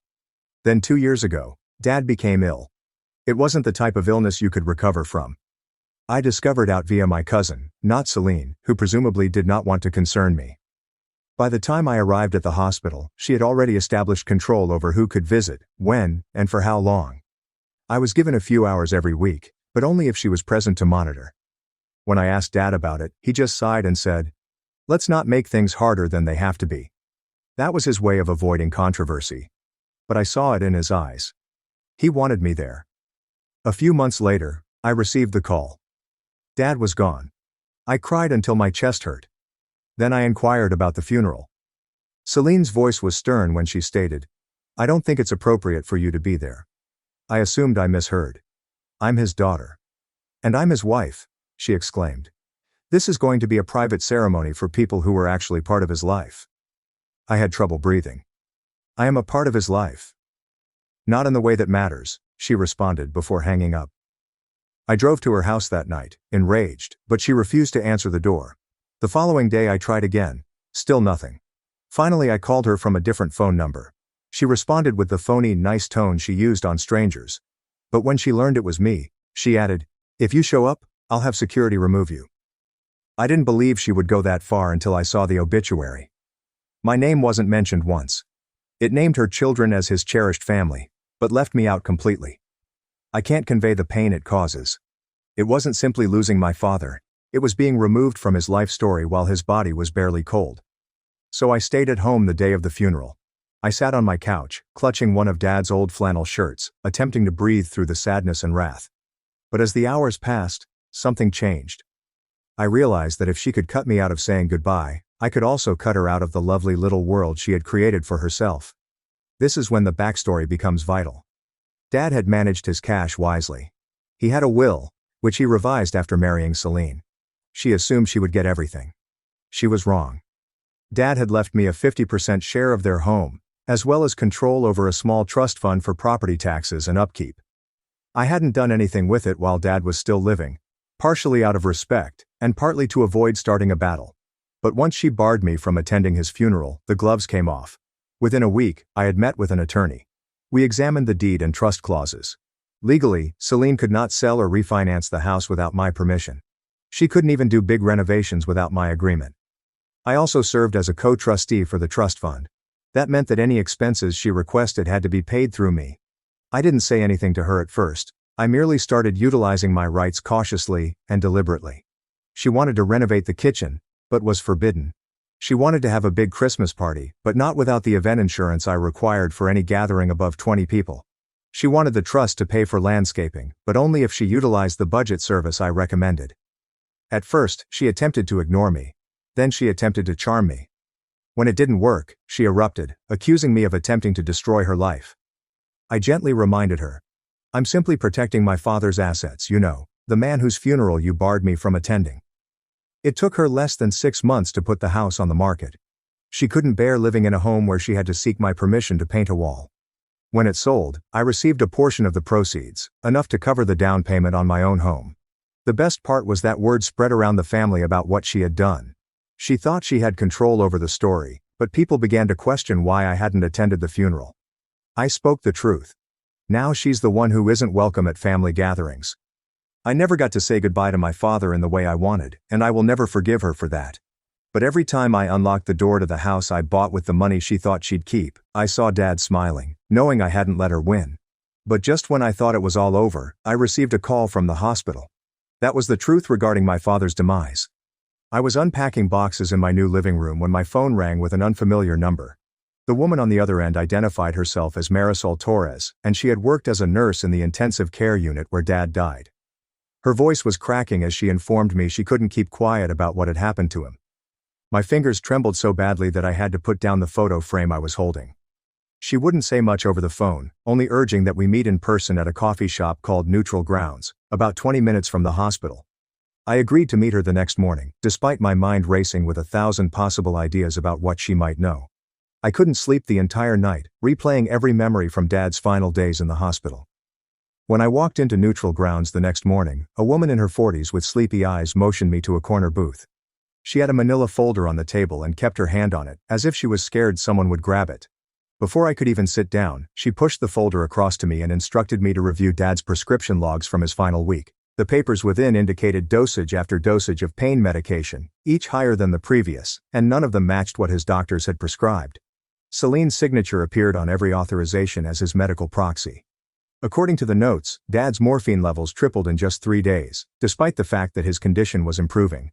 Then 2 years ago, Dad became ill. It wasn't the type of illness you could recover from. I discovered out via my cousin, not Celine, who presumably did not want to concern me. By the time I arrived at the hospital, she had already established control over who could visit, when, and for how long. I was given a few hours every week, but only if she was present to monitor. When I asked Dad about it, he just sighed and said, "Let's not make things harder than they have to be." That was his way of avoiding controversy. But I saw it in his eyes. He wanted me there. A few months later, I received the call. Dad was gone. I cried until my chest hurt. Then I inquired about the funeral. Celine's voice was stern when she stated, "I don't think it's appropriate for you to be there." I assumed I misheard. "I'm his daughter. And I'm his wife," she exclaimed. "This is going to be a private ceremony for people who were actually part of his life." I had trouble breathing. "I am a part of his life." "Not in the way that matters," she responded before hanging up. I drove to her house that night, enraged, but she refused to answer the door. The following day I tried again. Still nothing. Finally I called her from a different phone number. She responded with the phony, nice tone she used on strangers. But when she learned it was me, she added, "If you show up, I'll have security remove you." I didn't believe she would go that far until I saw the obituary. My name wasn't mentioned once. It named her children as his cherished family, but left me out completely. I can't convey the pain it causes. It wasn't simply losing my father, it was being removed from his life story while his body was barely cold. So I stayed at home the day of the funeral. I sat on my couch, clutching one of Dad's old flannel shirts, attempting to breathe through the sadness and wrath. But as the hours passed, something changed. I realized that if she could cut me out of saying goodbye, I could also cut her out of the lovely little world she had created for herself. This is when the backstory becomes vital. Dad had managed his cash wisely. He had a will, which he revised after marrying Celine. She assumed she would get everything. She was wrong. Dad had left me a 50% share of their home, as well as control over a small trust fund for property taxes and upkeep. I hadn't done anything with it while Dad was still living, partially out of respect, and partly to avoid starting a battle. But once she barred me from attending his funeral, the gloves came off. Within a week, I had met with an attorney. We examined the deed and trust clauses. Legally, Celine could not sell or refinance the house without my permission. She couldn't even do big renovations without my agreement. I also served as a co-trustee for the trust fund. That meant that any expenses she requested had to be paid through me. I didn't say anything to her at first. I merely started utilizing my rights cautiously and deliberately. She wanted to renovate the kitchen, but was forbidden. She wanted to have a big Christmas party, but not without the event insurance I required for any gathering above 20 people. She wanted the trust to pay for landscaping, but only if she utilized the budget service I recommended. At first, she attempted to ignore me. Then she attempted to charm me. When it didn't work, she erupted, accusing me of attempting to destroy her life. I gently reminded her. I'm simply protecting my father's assets, you know, the man whose funeral you barred me from attending. It took her less than 6 months to put the house on the market. She couldn't bear living in a home where she had to seek my permission to paint a wall. When it sold, I received a portion of the proceeds, enough to cover the down payment on my own home. The best part was that word spread around the family about what she had done. She thought she had control over the story, but people began to question why I hadn't attended the funeral. I spoke the truth. Now she's the one who isn't welcome at family gatherings. I never got to say goodbye to my father in the way I wanted, and I will never forgive her for that. But every time I unlocked the door to the house I bought with the money she thought she'd keep, I saw Dad smiling, knowing I hadn't let her win. But just when I thought it was all over, I received a call from the hospital. That was the truth regarding my father's demise. I was unpacking boxes in my new living room when my phone rang with an unfamiliar number. The woman on the other end identified herself as Marisol Torres, and she had worked as a nurse in the intensive care unit where Dad died. Her voice was cracking as she informed me she couldn't keep quiet about what had happened to him. My fingers trembled so badly that I had to put down the photo frame I was holding. She wouldn't say much over the phone, only urging that we meet in person at a coffee shop called Neutral Grounds, about 20 minutes from the hospital. I agreed to meet her the next morning, despite my mind racing with 1,000 possible ideas about what she might know. I couldn't sleep the entire night, replaying every memory from Dad's final days in the hospital. When I walked into Neutral Grounds the next morning, a woman in her 40s with sleepy eyes motioned me to a corner booth. She had a manila folder on the table and kept her hand on it, as if she was scared someone would grab it. Before I could even sit down, she pushed the folder across to me and instructed me to review Dad's prescription logs from his final week. The papers within indicated dosage after dosage of pain medication, each higher than the previous, and none of them matched what his doctors had prescribed. Celine's signature appeared on every authorization as his medical proxy. According to the notes, Dad's morphine levels tripled in just 3 days, despite the fact that his condition was improving.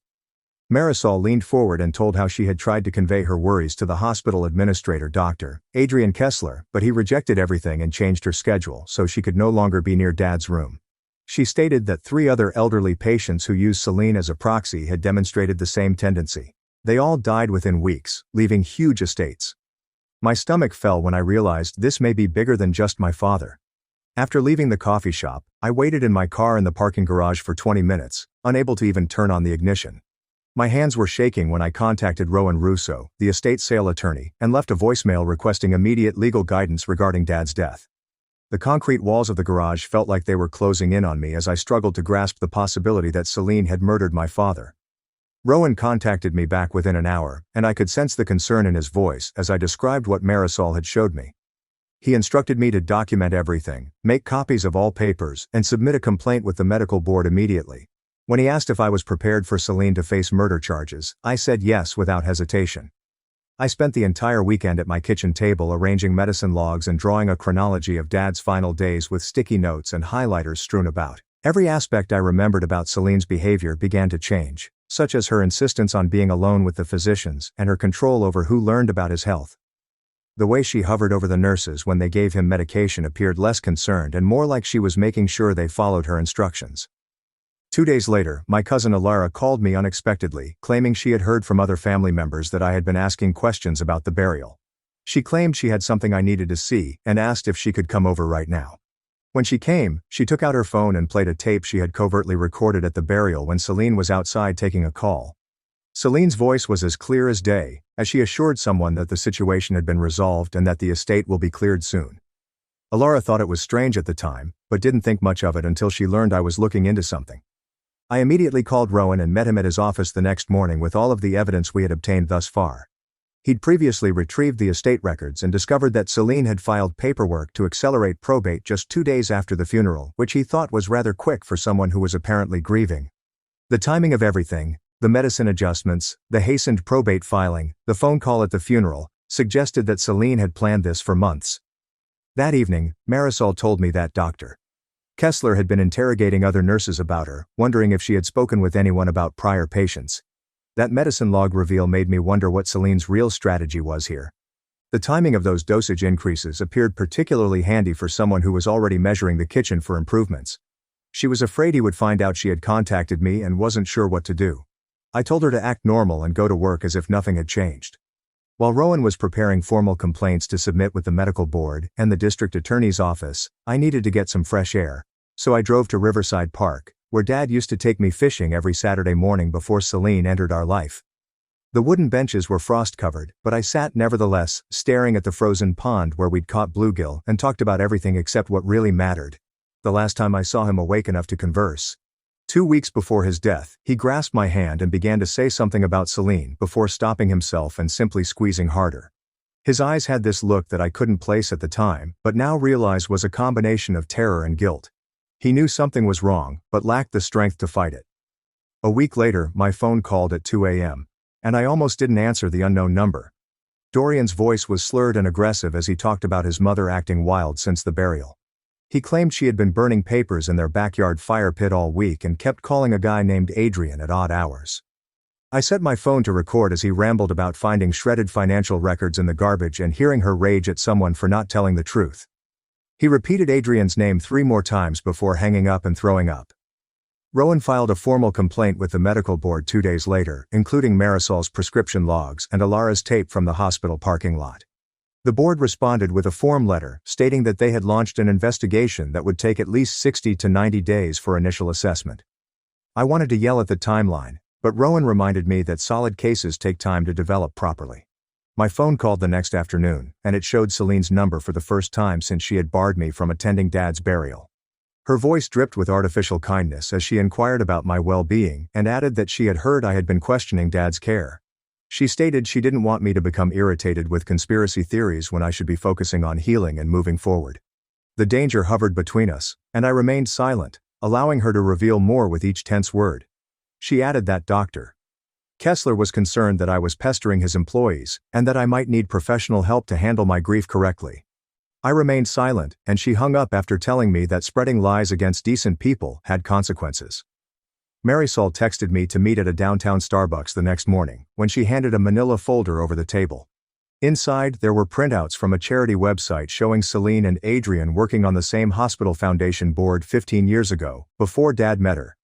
Marisol leaned forward and told how she had tried to convey her worries to the hospital administrator, Dr. Adrian Kessler, but he rejected everything and changed her schedule so she could no longer be near Dad's room. She stated that 3 other elderly patients who used Celine as a proxy had demonstrated the same tendency. They all died within weeks, leaving huge estates. My stomach fell when I realized this may be bigger than just my father. After leaving the coffee shop, I waited in my car in the parking garage for 20 minutes, unable to even turn on the ignition. My hands were shaking when I contacted Rowan Russo, the estate sale attorney, and left a voicemail requesting immediate legal guidance regarding Dad's death. The concrete walls of the garage felt like they were closing in on me as I struggled to grasp the possibility that Celine had murdered my father. Rowan contacted me back within an hour, and I could sense the concern in his voice as I described what Marisol had showed me. He instructed me to document everything, make copies of all papers, and submit a complaint with the medical board immediately. When he asked if I was prepared for Celine to face murder charges, I said yes without hesitation. I spent the entire weekend at my kitchen table arranging medicine logs and drawing a chronology of Dad's final days with sticky notes and highlighters strewn about. Every aspect I remembered about Celine's behavior began to change, such as her insistence on being alone with the physicians and her control over who learned about his health. The way she hovered over the nurses when they gave him medication appeared less concerned and more like she was making sure they followed her instructions. 2 days later, my cousin Alara called me unexpectedly, claiming she had heard from other family members that I had been asking questions about the burial. She claimed she had something I needed to see and asked if she could come over right now. When she came, she took out her phone and played a tape she had covertly recorded at the burial when Celine was outside taking a call. Celine's voice was as clear as day, as she assured someone that the situation had been resolved and that the estate will be cleared soon. Alara thought it was strange at the time, but didn't think much of it until she learned I was looking into something. I immediately called Rowan and met him at his office the next morning with all of the evidence we had obtained thus far. He'd previously retrieved the estate records and discovered that Celine had filed paperwork to accelerate probate just 2 days after the funeral, which he thought was rather quick for someone who was apparently grieving. The timing of everything, the medicine adjustments, the hastened probate filing, the phone call at the funeral, suggested that Celine had planned this for months. That evening, Marisol told me that Dr. Kessler had been interrogating other nurses about her, wondering if she had spoken with anyone about prior patients. That medicine log reveal made me wonder what Celine's real strategy was here. The timing of those dosage increases appeared particularly handy for someone who was already measuring the kitchen for improvements. She was afraid he would find out she had contacted me and wasn't sure what to do. I told her to act normal and go to work as if nothing had changed. While Rowan was preparing formal complaints to submit with the medical board and the district attorney's office, I needed to get some fresh air, so I drove to Riverside Park, where Dad used to take me fishing every Saturday morning before Celine entered our life. The wooden benches were frost-covered, but I sat nevertheless, staring at the frozen pond where we'd caught bluegill and talked about everything except what really mattered. The last time I saw him awake enough to converse. 2 weeks before his death, he grasped my hand and began to say something about Celine before stopping himself and simply squeezing harder. His eyes had this look that I couldn't place at the time, but now realized was a combination of terror and guilt. He knew something was wrong, but lacked the strength to fight it. A week later, my phone called at 2 a.m. and I almost didn't answer the unknown number. Dorian's voice was slurred and aggressive as he talked about his mother acting wild since the burial. He claimed she had been burning papers in their backyard fire pit all week and kept calling a guy named Adrian at odd hours. I set my phone to record as he rambled about finding shredded financial records in the garbage and hearing her rage at someone for not telling the truth. He repeated Adrian's name 3 more times before hanging up and throwing up. Rowan filed a formal complaint with the medical board 2 days later, including Marisol's prescription logs and Alara's tape from the hospital parking lot. The board responded with a form letter stating that they had launched an investigation that would take at least 60 to 90 days for initial assessment. I wanted to yell at the timeline, but Rowan reminded me that solid cases take time to develop properly. My phone called the next afternoon, and it showed Celine's number for the first time since she had barred me from attending Dad's burial. Her voice dripped with artificial kindness as she inquired about my well-being and added that she had heard I had been questioning Dad's care. She stated she didn't want me to become irritated with conspiracy theories when I should be focusing on healing and moving forward. The danger hovered between us, and I remained silent, allowing her to reveal more with each tense word. She added that Dr. Kessler was concerned that I was pestering his employees, and that I might need professional help to handle my grief correctly. I remained silent, and she hung up after telling me that spreading lies against decent people had consequences. Marisol texted me to meet at a downtown Starbucks the next morning, when she handed a manila folder over the table. Inside, there were printouts from a charity website showing Celine and Adrian working on the same hospital foundation board 15 years ago, before Dad met her.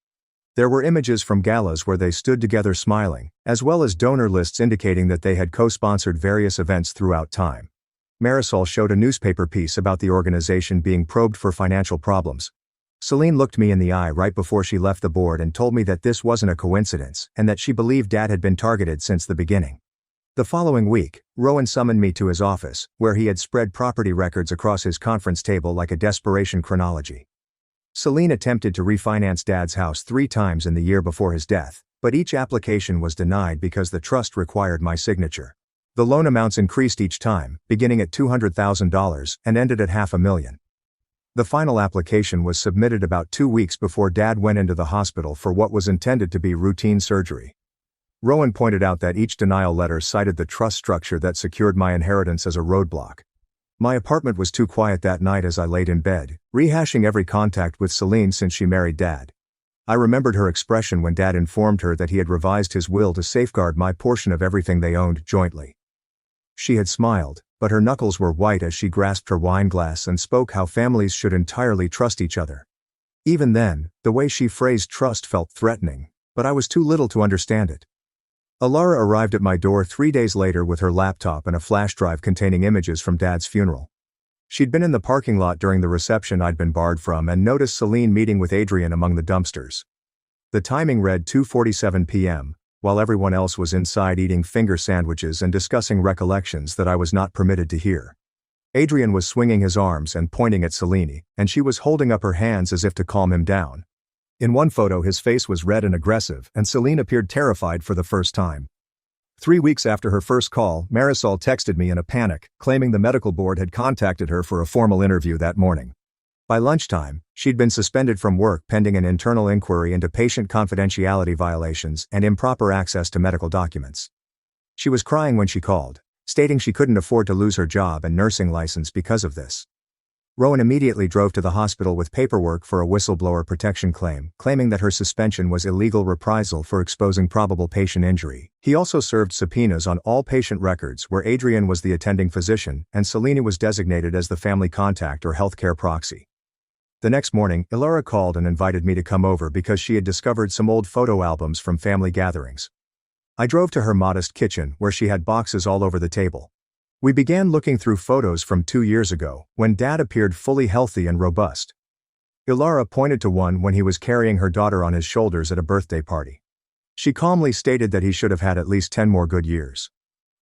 There were images from galas where they stood together smiling, as well as donor lists indicating that they had co-sponsored various events throughout time. Marisol showed a newspaper piece about the organization being probed for financial problems. Celine looked me in the eye right before she left the board and told me that this wasn't a coincidence and that she believed Dad had been targeted since the beginning. The following week, Rowan summoned me to his office, where he had spread property records across his conference table like a desperation chronology. Celine attempted to refinance Dad's house 3 times in the year before his death, but each application was denied because the trust required my signature. The loan amounts increased each time, beginning at $200,000 and ended at $500,000. The final application was submitted about 2 weeks before Dad went into the hospital for what was intended to be routine surgery. Rowan pointed out that each denial letter cited the trust structure that secured my inheritance as a roadblock. My apartment was too quiet that night as I laid in bed, rehashing every contact with Celine since she married Dad. I remembered her expression when Dad informed her that he had revised his will to safeguard my portion of everything they owned jointly. She had smiled, but her knuckles were white as she grasped her wine glass and spoke how families should entirely trust each other. Even then, the way she phrased trust felt threatening, but I was too little to understand it. Alara arrived at my door 3 days later with her laptop and a flash drive containing images from Dad's funeral. She'd been in the parking lot during the reception I'd been barred from and noticed Celine meeting with Adrian among the dumpsters. The timing read 2:47 p.m., while everyone else was inside eating finger sandwiches and discussing recollections that I was not permitted to hear. Adrian was swinging his arms and pointing at Celine, and she was holding up her hands as if to calm him down. In one photo his face was red and aggressive, and Celine appeared terrified for the first time. 3 weeks after her first call, Marisol texted me in a panic, claiming the medical board had contacted her for a formal interview that morning. By lunchtime, she'd been suspended from work pending an internal inquiry into patient confidentiality violations and improper access to medical documents. She was crying when she called, stating she couldn't afford to lose her job and nursing license because of this. Rowan immediately drove to the hospital with paperwork for a whistleblower protection claim, claiming that her suspension was illegal reprisal for exposing probable patient injury. He also served subpoenas on all patient records where Adrian was the attending physician and Selena was designated as the family contact or healthcare proxy. The next morning, Ilara called and invited me to come over because she had discovered some old photo albums from family gatherings. I drove to her modest kitchen where she had boxes all over the table. We began looking through photos from 2 years ago, when Dad appeared fully healthy and robust. Ilara pointed to one when he was carrying her daughter on his shoulders at a birthday party. She calmly stated that he should have had at least 10 more good years.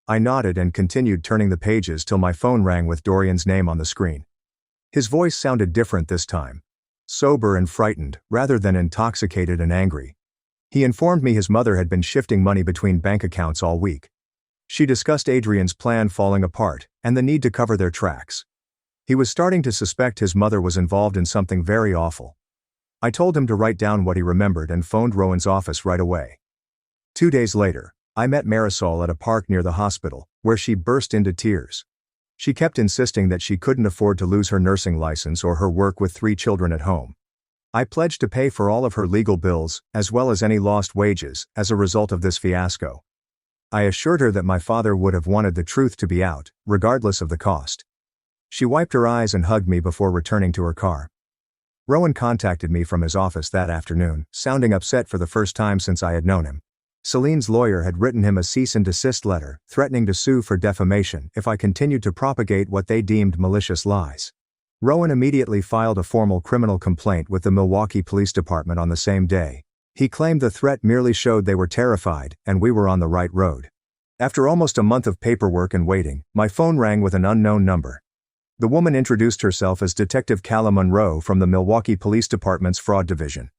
I nodded and continued turning the pages till my phone rang with Dorian's name on the screen. His voice sounded different this time. Sober and frightened, rather than intoxicated and angry. He informed me his mother had been shifting money between bank accounts all week. She discussed Adrian's plan falling apart, and the need to cover their tracks. He was starting to suspect his mother was involved in something very awful. I told him to write down what he remembered and phoned Rowan's office right away. 2 days later, I met Marisol at a park near the hospital, where she burst into tears. She kept insisting that she couldn't afford to lose her nursing license or her work with 3 children at home. I pledged to pay for all of her legal bills, as well as any lost wages, as a result of this fiasco. I assured her that my father would have wanted the truth to be out, regardless of the cost. She wiped her eyes and hugged me before returning to her car. Rowan contacted me from his office that afternoon, sounding upset for the first time since I had known him. Celine's lawyer had written him a cease and desist letter, threatening to sue for defamation if I continued to propagate what they deemed malicious lies. Rowan immediately filed a formal criminal complaint with the Milwaukee Police Department on the same day. He claimed the threat merely showed they were terrified, and we were on the right road. After almost a month of paperwork and waiting, my phone rang with an unknown number. The woman introduced herself as Detective Callum Monroe from the Milwaukee Police Department's Fraud Division.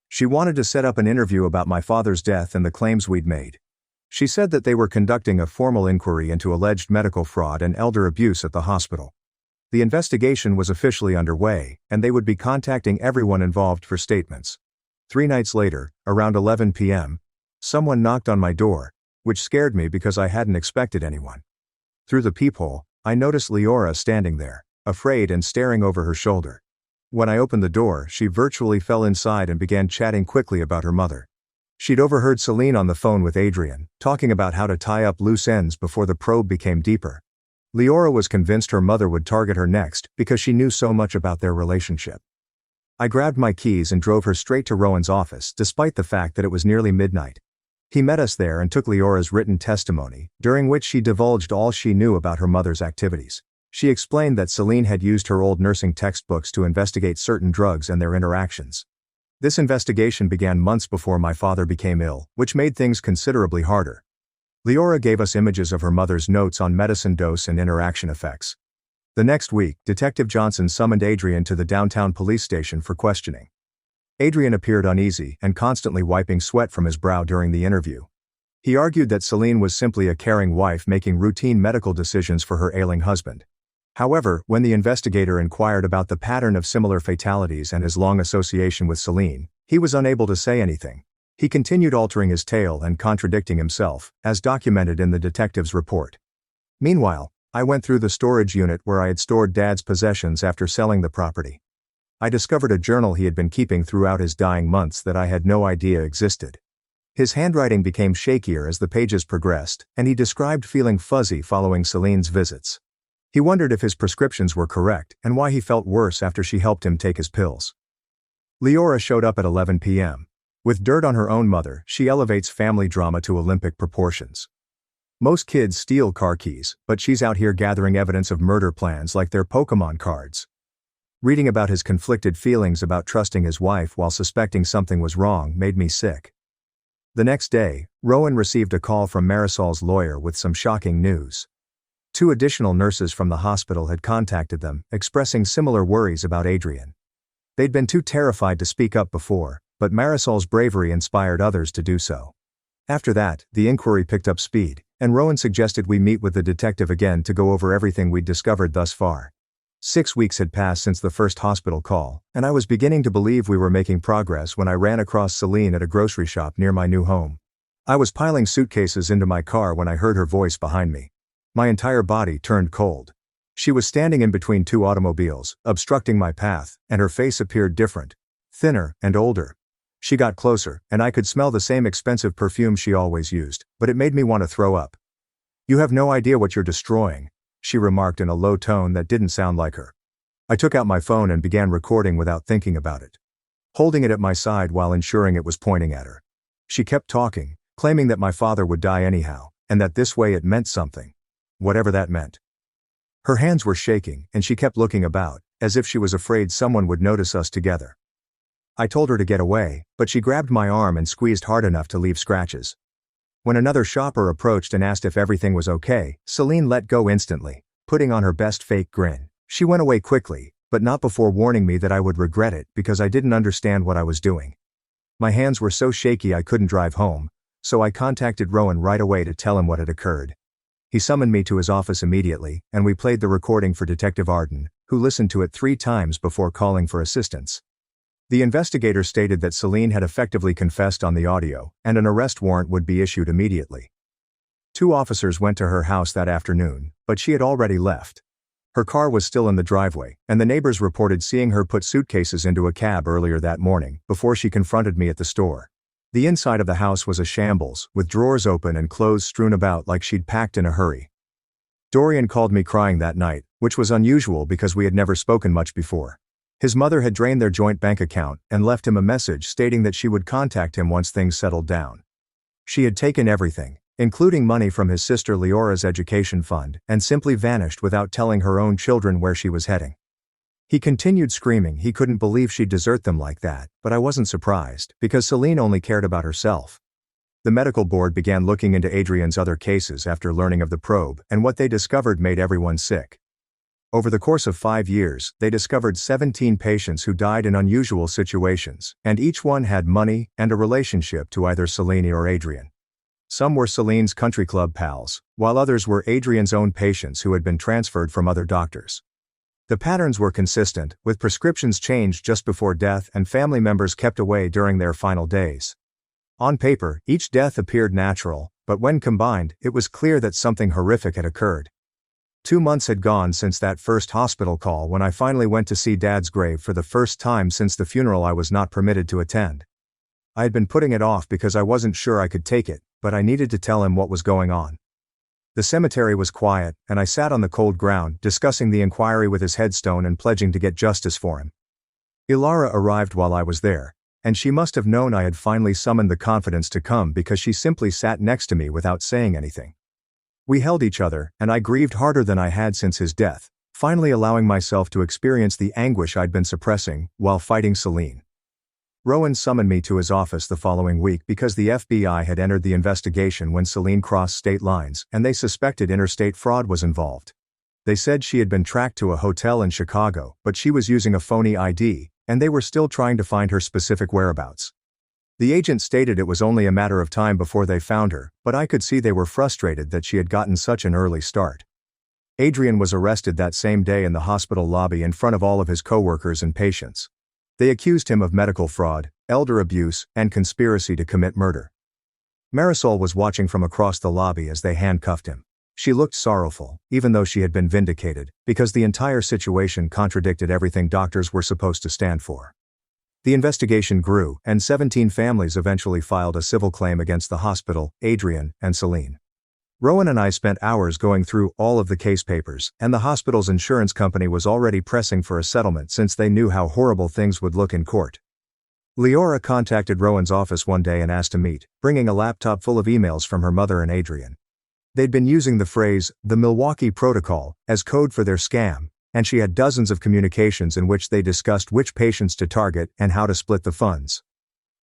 She wanted to set up an interview about my father's death and the claims we'd made. She said that they were conducting a formal inquiry into alleged medical fraud and elder abuse at the hospital. The investigation was officially underway, and they would be contacting everyone involved for statements. 3 nights later, around 11 p.m., someone knocked on my door, which scared me because I hadn't expected anyone. Through the peephole, I noticed Leora standing there, afraid and staring over her shoulder. When I opened the door, she virtually fell inside and began chatting quickly about her mother. She'd overheard Celine on the phone with Adrian, talking about how to tie up loose ends before the probe became deeper. Leora was convinced her mother would target her next because she knew so much about their relationship. I grabbed my keys and drove her straight to Rowan's office, despite the fact that it was nearly midnight. He met us there and took Leora's written testimony, during which she divulged all she knew about her mother's activities. She explained that Celine had used her old nursing textbooks to investigate certain drugs and their interactions. This investigation began months before my father became ill, which made things considerably harder. Leora gave us images of her mother's notes on medicine dose and interaction effects. The next week, Detective Johnson summoned Adrian to the downtown police station for questioning. Adrian appeared uneasy and constantly wiping sweat from his brow during the interview. He argued that Celine was simply a caring wife making routine medical decisions for her ailing husband. However, when the investigator inquired about the pattern of similar fatalities and his long association with Celine, he was unable to say anything. He continued altering his tale and contradicting himself, as documented in the detective's report. Meanwhile, I went through the storage unit where I had stored Dad's possessions after selling the property. I discovered a journal he had been keeping throughout his dying months that I had no idea existed. His handwriting became shakier as the pages progressed, and he described feeling fuzzy following Celine's visits. He wondered if his prescriptions were correct and why he felt worse after she helped him take his pills. Leora showed up at 11 p.m. With dirt on her own mother, she elevates family drama to Olympic proportions. Most kids steal car keys, but she's out here gathering evidence of murder plans like they're Pokemon cards. Reading about his conflicted feelings about trusting his wife while suspecting something was wrong made me sick. The next day, Rowan received a call from Marisol's lawyer with some shocking news. 2 additional nurses from the hospital had contacted them, expressing similar worries about Adrian. They'd been too terrified to speak up before, but Marisol's bravery inspired others to do so. After that, the inquiry picked up speed, and Rowan suggested we meet with the detective again to go over everything we'd discovered thus far. 6 weeks had passed since the first hospital call, and I was beginning to believe we were making progress when I ran across Celine at a grocery shop near my new home. I was piling suitcases into my car when I heard her voice behind me. My entire body turned cold. She was standing in between two automobiles, obstructing my path, and her face appeared different. Thinner and older. She got closer, and I could smell the same expensive perfume she always used, but it made me want to throw up. "You have no idea what you're destroying," she remarked in a low tone that didn't sound like her. I took out my phone and began recording without thinking about it, holding it at my side while ensuring it was pointing at her. She kept talking, claiming that my father would die anyhow, and that this way it meant something. Whatever that meant. Her hands were shaking, and she kept looking about, as if she was afraid someone would notice us together. I told her to get away, but she grabbed my arm and squeezed hard enough to leave scratches. When another shopper approached and asked if everything was okay, Celine let go instantly, putting on her best fake grin. She went away quickly, but not before warning me that I would regret it because I didn't understand what I was doing. My hands were so shaky I couldn't drive home, so I contacted Rowan right away to tell him what had occurred. He summoned me to his office immediately, and we played the recording for Detective Arden, who listened to it 3 times before calling for assistance. The investigator stated that Celine had effectively confessed on the audio, and an arrest warrant would be issued immediately. 2 officers went to her house that afternoon, but she had already left. Her car was still in the driveway, and the neighbors reported seeing her put suitcases into a cab earlier that morning, before she confronted me at the store. The inside of the house was a shambles, with drawers open and clothes strewn about like she'd packed in a hurry. Dorian called me crying that night, which was unusual because we had never spoken much before. His mother had drained their joint bank account and left him a message stating that she would contact him once things settled down. She had taken everything, including money from his sister Leora's education fund, and simply vanished without telling her own children where she was heading. He continued screaming he couldn't believe she'd desert them like that, but I wasn't surprised, because Celine only cared about herself. The medical board began looking into Adrian's other cases after learning of the probe, and what they discovered made everyone sick. Over the course of 5 years, they discovered 17 patients who died in unusual situations, and each one had money and a relationship to either Celine or Adrian. Some were Celine's country club pals, while others were Adrian's own patients who had been transferred from other doctors. The patterns were consistent, with prescriptions changed just before death and family members kept away during their final days. On paper, each death appeared natural, but when combined, it was clear that something horrific had occurred. 2 months had gone since that first hospital call when I finally went to see Dad's grave for the first time since the funeral I was not permitted to attend. I had been putting it off because I wasn't sure I could take it, but I needed to tell him what was going on. The cemetery was quiet, and I sat on the cold ground, discussing the inquiry with his headstone and pledging to get justice for him. Ilara arrived while I was there, and she must have known I had finally summoned the confidence to come because she simply sat next to me without saying anything. We held each other, and I grieved harder than I had since his death, finally allowing myself to experience the anguish I'd been suppressing while fighting Celine. Rowan summoned me to his office the following week because the FBI had entered the investigation when Celine crossed state lines, and they suspected interstate fraud was involved. They said she had been tracked to a hotel in Chicago, but she was using a phony ID, and they were still trying to find her specific whereabouts. The agent stated it was only a matter of time before they found her, but I could see they were frustrated that she had gotten such an early start. Adrian was arrested that same day in the hospital lobby in front of all of his coworkers and patients. They accused him of medical fraud, elder abuse, and conspiracy to commit murder. Marisol was watching from across the lobby as they handcuffed him. She looked sorrowful, even though she had been vindicated, because the entire situation contradicted everything doctors were supposed to stand for. The investigation grew, and 17 families eventually filed a civil claim against the hospital, Adrian, and Celine. Rowan and I spent hours going through all of the case papers, and the hospital's insurance company was already pressing for a settlement since they knew how horrible things would look in court. Leora contacted Rowan's office one day and asked to meet, bringing a laptop full of emails from her mother and Adrian. They'd been using the phrase, "the Milwaukee Protocol," as code for their scam, and she had dozens of communications in which they discussed which patients to target and how to split the funds.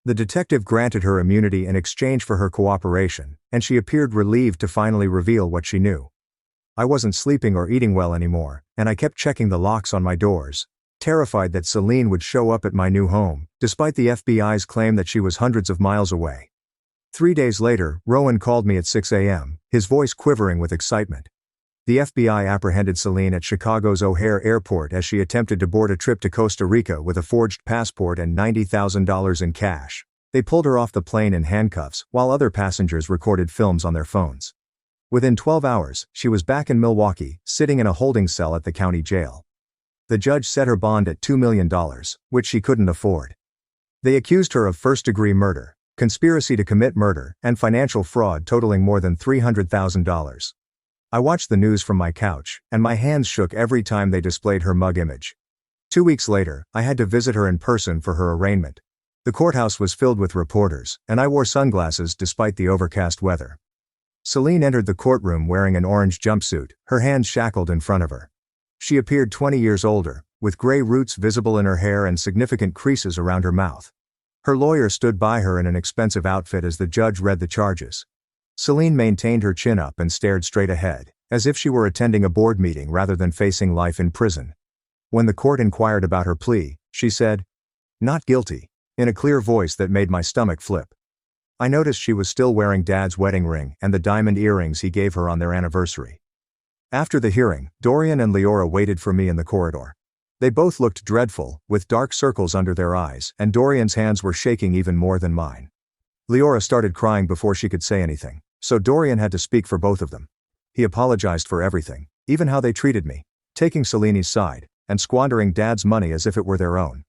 The detective granted her immunity in exchange for her cooperation, and she appeared relieved to finally reveal what she knew. I wasn't sleeping or eating well anymore, and I kept checking the locks on my doors, terrified that Celine would show up at my new home, despite the FBI's claim that she was hundreds of miles away. 3 days later, Rowan called me at 6 a.m., his voice quivering with excitement. The FBI apprehended Celine at Chicago's O'Hare Airport as she attempted to board a trip to Costa Rica with a forged passport and $90,000 in cash. They pulled her off the plane in handcuffs, while other passengers recorded films on their phones. Within 12 hours, she was back in Milwaukee, sitting in a holding cell at the county jail. The judge set her bond at $2 million, which she couldn't afford. They accused her of first-degree murder, conspiracy to commit murder, and financial fraud totaling more than $300,000. I watched the news from my couch, and my hands shook every time they displayed her mug image. 2 weeks later, I had to visit her in person for her arraignment. The courthouse was filled with reporters, and I wore sunglasses despite the overcast weather. Celine entered the courtroom wearing an orange jumpsuit, her hands shackled in front of her. She appeared 20 years older, with gray roots visible in her hair and significant creases around her mouth. Her lawyer stood by her in an expensive outfit as the judge read the charges. Celine maintained her chin up and stared straight ahead, as if she were attending a board meeting rather than facing life in prison. When the court inquired about her plea, she said, "Not guilty," in a clear voice that made my stomach flip. I noticed she was still wearing Dad's wedding ring and the diamond earrings he gave her on their anniversary. After the hearing, Dorian and Leora waited for me in the corridor. They both looked dreadful, with dark circles under their eyes, and Dorian's hands were shaking even more than mine. Leora started crying before she could say anything, so Dorian had to speak for both of them. He apologized for everything, even how they treated me, taking Celine's side, and squandering Dad's money as if it were their own.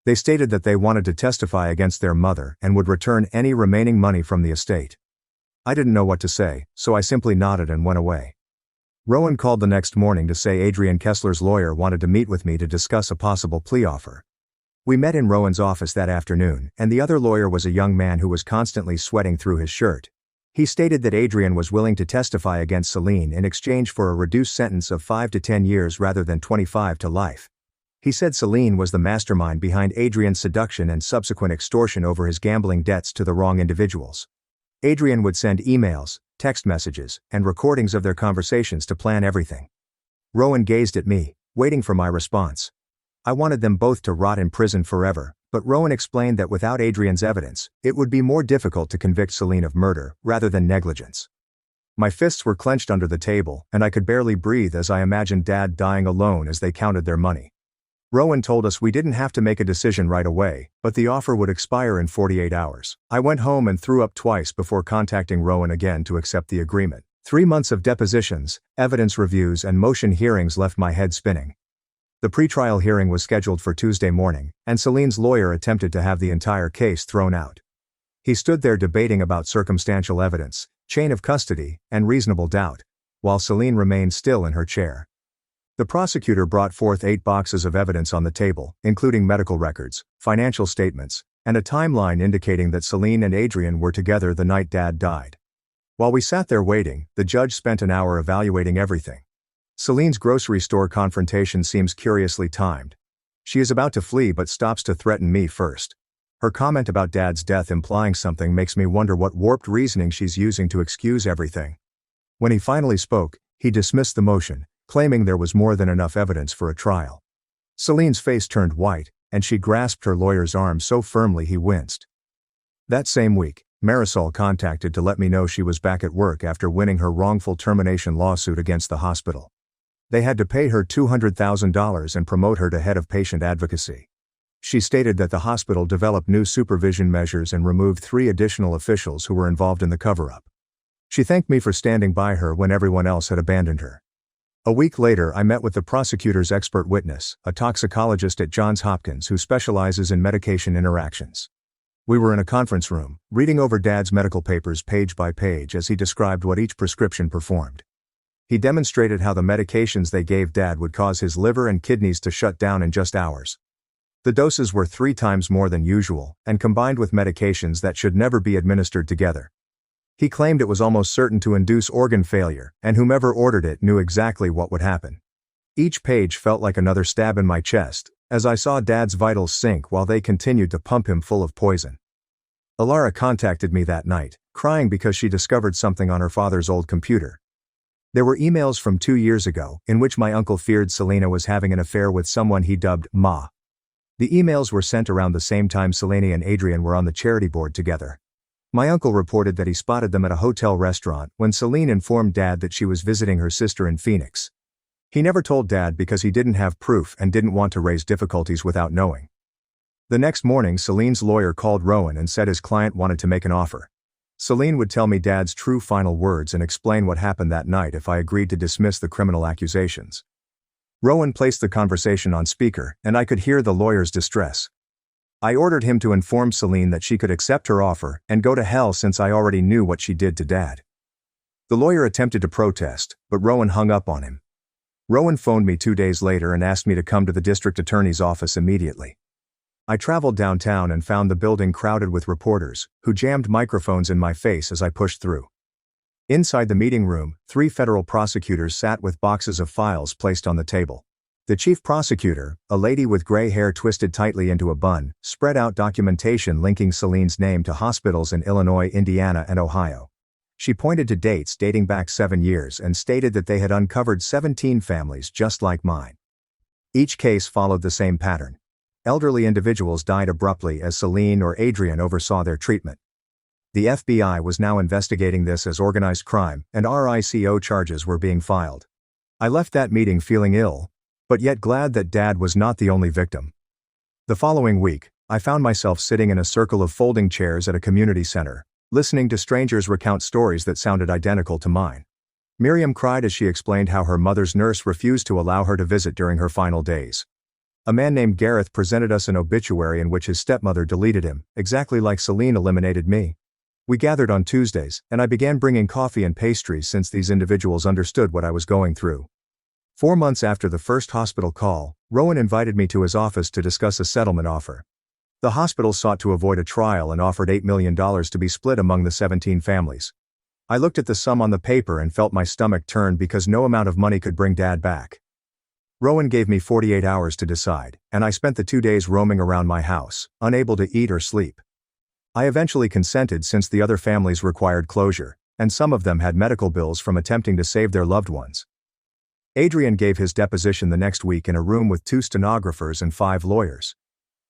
They stated that they wanted to testify against their mother and would return any remaining money from the estate. I didn't know what to say, so I simply nodded and went away. Rowan called the next morning to say Adrian Kessler's lawyer wanted to meet with me to discuss a possible plea offer. We met in Rowan's office that afternoon, and the other lawyer was a young man who was constantly sweating through his shirt. He stated that Adrian was willing to testify against Celine in exchange for a reduced sentence of 5 to 10 years rather than 25 to life. He said Celine was the mastermind behind Adrian's seduction and subsequent extortion over his gambling debts to the wrong individuals. Adrian would send emails, text messages, and recordings of their conversations to plan everything. Rowan gazed at me, waiting for my response. I wanted them both to rot in prison forever, but Rowan explained that without Adrian's evidence, it would be more difficult to convict Celine of murder, rather than negligence. My fists were clenched under the table, and I could barely breathe as I imagined Dad dying alone as they counted their money. Rowan told us we didn't have to make a decision right away, but the offer would expire in 48 hours. I went home and threw up twice before contacting Rowan again to accept the agreement. 3 months of depositions, evidence reviews and motion hearings left my head spinning. The pretrial hearing was scheduled for Tuesday morning, and Celine's lawyer attempted to have the entire case thrown out. He stood there debating about circumstantial evidence, chain of custody, and reasonable doubt, while Celine remained still in her chair. The prosecutor brought forth 8 boxes of evidence on the table, including medical records, financial statements, and a timeline indicating that Celine and Adrian were together the night Dad died. While we sat there waiting, the judge spent an hour evaluating everything. Celine's grocery store confrontation seems curiously timed. She is about to flee but stops to threaten me first. Her comment about Dad's death implying something makes me wonder what warped reasoning she's using to excuse everything. When he finally spoke, he dismissed the motion, claiming there was more than enough evidence for a trial. Celine's face turned white, and she grasped her lawyer's arm so firmly he winced. That same week, Marisol contacted to let me know she was back at work after winning her wrongful termination lawsuit against the hospital. They had to pay her $200,000 and promote her to head of patient advocacy. She stated that the hospital developed new supervision measures and removed 3 additional officials who were involved in the cover-up. She thanked me for standing by her when everyone else had abandoned her. A week later, I met with the prosecutor's expert witness, a toxicologist at Johns Hopkins who specializes in medication interactions. We were in a conference room, reading over Dad's medical papers page by page as he described what each prescription performed. He demonstrated how the medications they gave Dad would cause his liver and kidneys to shut down in just hours. The doses were 3 times more than usual, and combined with medications that should never be administered together. He claimed it was almost certain to induce organ failure, and whomever ordered it knew exactly what would happen. Each page felt like another stab in my chest, as I saw Dad's vitals sink while they continued to pump him full of poison. Alara contacted me that night, crying because she discovered something on her father's old computer. There were emails from 2 years ago, in which my uncle feared Selena was having an affair with someone he dubbed Ma. The emails were sent around the same time Selena and Adrian were on the charity board together. My uncle reported that he spotted them at a hotel restaurant when Celine informed Dad that she was visiting her sister in Phoenix. He never told Dad because he didn't have proof and didn't want to raise difficulties without knowing. The next morning, Celine's lawyer called Rowan and said his client wanted to make an offer. Celine would tell me Dad's true final words and explain what happened that night if I agreed to dismiss the criminal accusations. Rowan placed the conversation on speaker, and I could hear the lawyer's distress. I ordered him to inform Celine that she could accept her offer and go to hell since I already knew what she did to Dad. The lawyer attempted to protest, but Rowan hung up on him. Rowan phoned me 2 days later and asked me to come to the district attorney's office immediately. I traveled downtown and found the building crowded with reporters, who jammed microphones in my face as I pushed through. Inside the meeting room, 3 federal prosecutors sat with boxes of files placed on the table. The chief prosecutor, a lady with gray hair twisted tightly into a bun, spread out documentation linking Celine's name to hospitals in Illinois, Indiana, and Ohio. She pointed to dates dating back 7 years and stated that they had uncovered 17 families just like mine. Each case followed the same pattern. Elderly individuals died abruptly as Celine or Adrian oversaw their treatment. The FBI was now investigating this as organized crime, and RICO charges were being filed. I left that meeting feeling ill, but yet glad that Dad was not the only victim. The following week, I found myself sitting in a circle of folding chairs at a community center, listening to strangers recount stories that sounded identical to mine. Miriam cried as she explained how her mother's nurse refused to allow her to visit during her final days. A man named Gareth presented us an obituary in which his stepmother deleted him, exactly like Celine eliminated me. We gathered on Tuesdays, and I began bringing coffee and pastries since these individuals understood what I was going through. 4 months after the first hospital call, Rowan invited me to his office to discuss a settlement offer. The hospital sought to avoid a trial and offered $8 million to be split among the 17 families. I looked at the sum on the paper and felt my stomach turn because no amount of money could bring Dad back. Rowan gave me 48 hours to decide, and I spent the 2 days roaming around my house, unable to eat or sleep. I eventually consented since the other families required closure, and some of them had medical bills from attempting to save their loved ones. Adrian gave his deposition the next week in a room with 2 stenographers and 5 lawyers.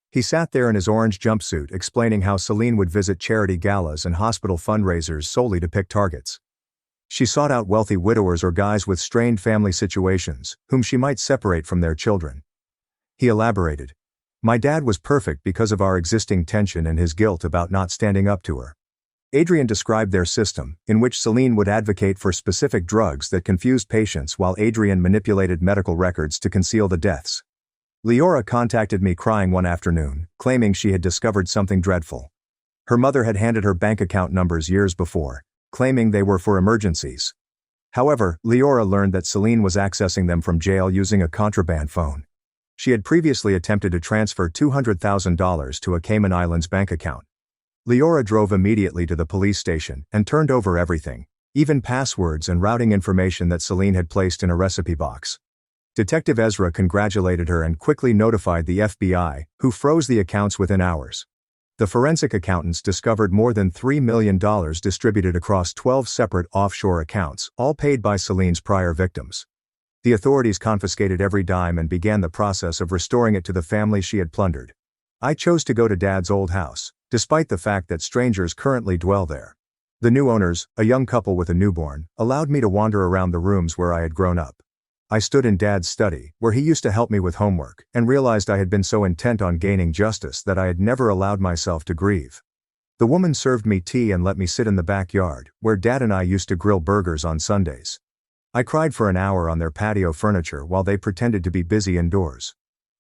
He sat there in his orange jumpsuit explaining how Celine would visit charity galas and hospital fundraisers solely to pick targets. She sought out wealthy widowers or guys with strained family situations, whom she might separate from their children. He elaborated. My dad was perfect because of our existing tension and his guilt about not standing up to her. Adrian described their system, in which Celine would advocate for specific drugs that confused patients while Adrian manipulated medical records to conceal the deaths. Leora contacted me crying one afternoon, claiming she had discovered something dreadful. Her mother had handed her bank account numbers years before, claiming they were for emergencies. However, Leora learned that Celine was accessing them from jail using a contraband phone. She had previously attempted to transfer $200,000 to a Cayman Islands bank account. Leora drove immediately to the police station and turned over everything, even passwords and routing information that Celine had placed in a recipe box. Detective Ezra congratulated her and quickly notified the FBI, who froze the accounts within hours. The forensic accountants discovered more than $3 million distributed across 12 separate offshore accounts, all paid by Celine's prior victims. The authorities confiscated every dime and began the process of restoring it to the family she had plundered. I chose to go to Dad's old house, despite the fact that strangers currently dwell there. The new owners, a young couple with a newborn, allowed me to wander around the rooms where I had grown up. I stood in Dad's study, where he used to help me with homework, and realized I had been so intent on gaining justice that I had never allowed myself to grieve. The woman served me tea and let me sit in the backyard, where Dad and I used to grill burgers on Sundays. I cried for an hour on their patio furniture while they pretended to be busy indoors.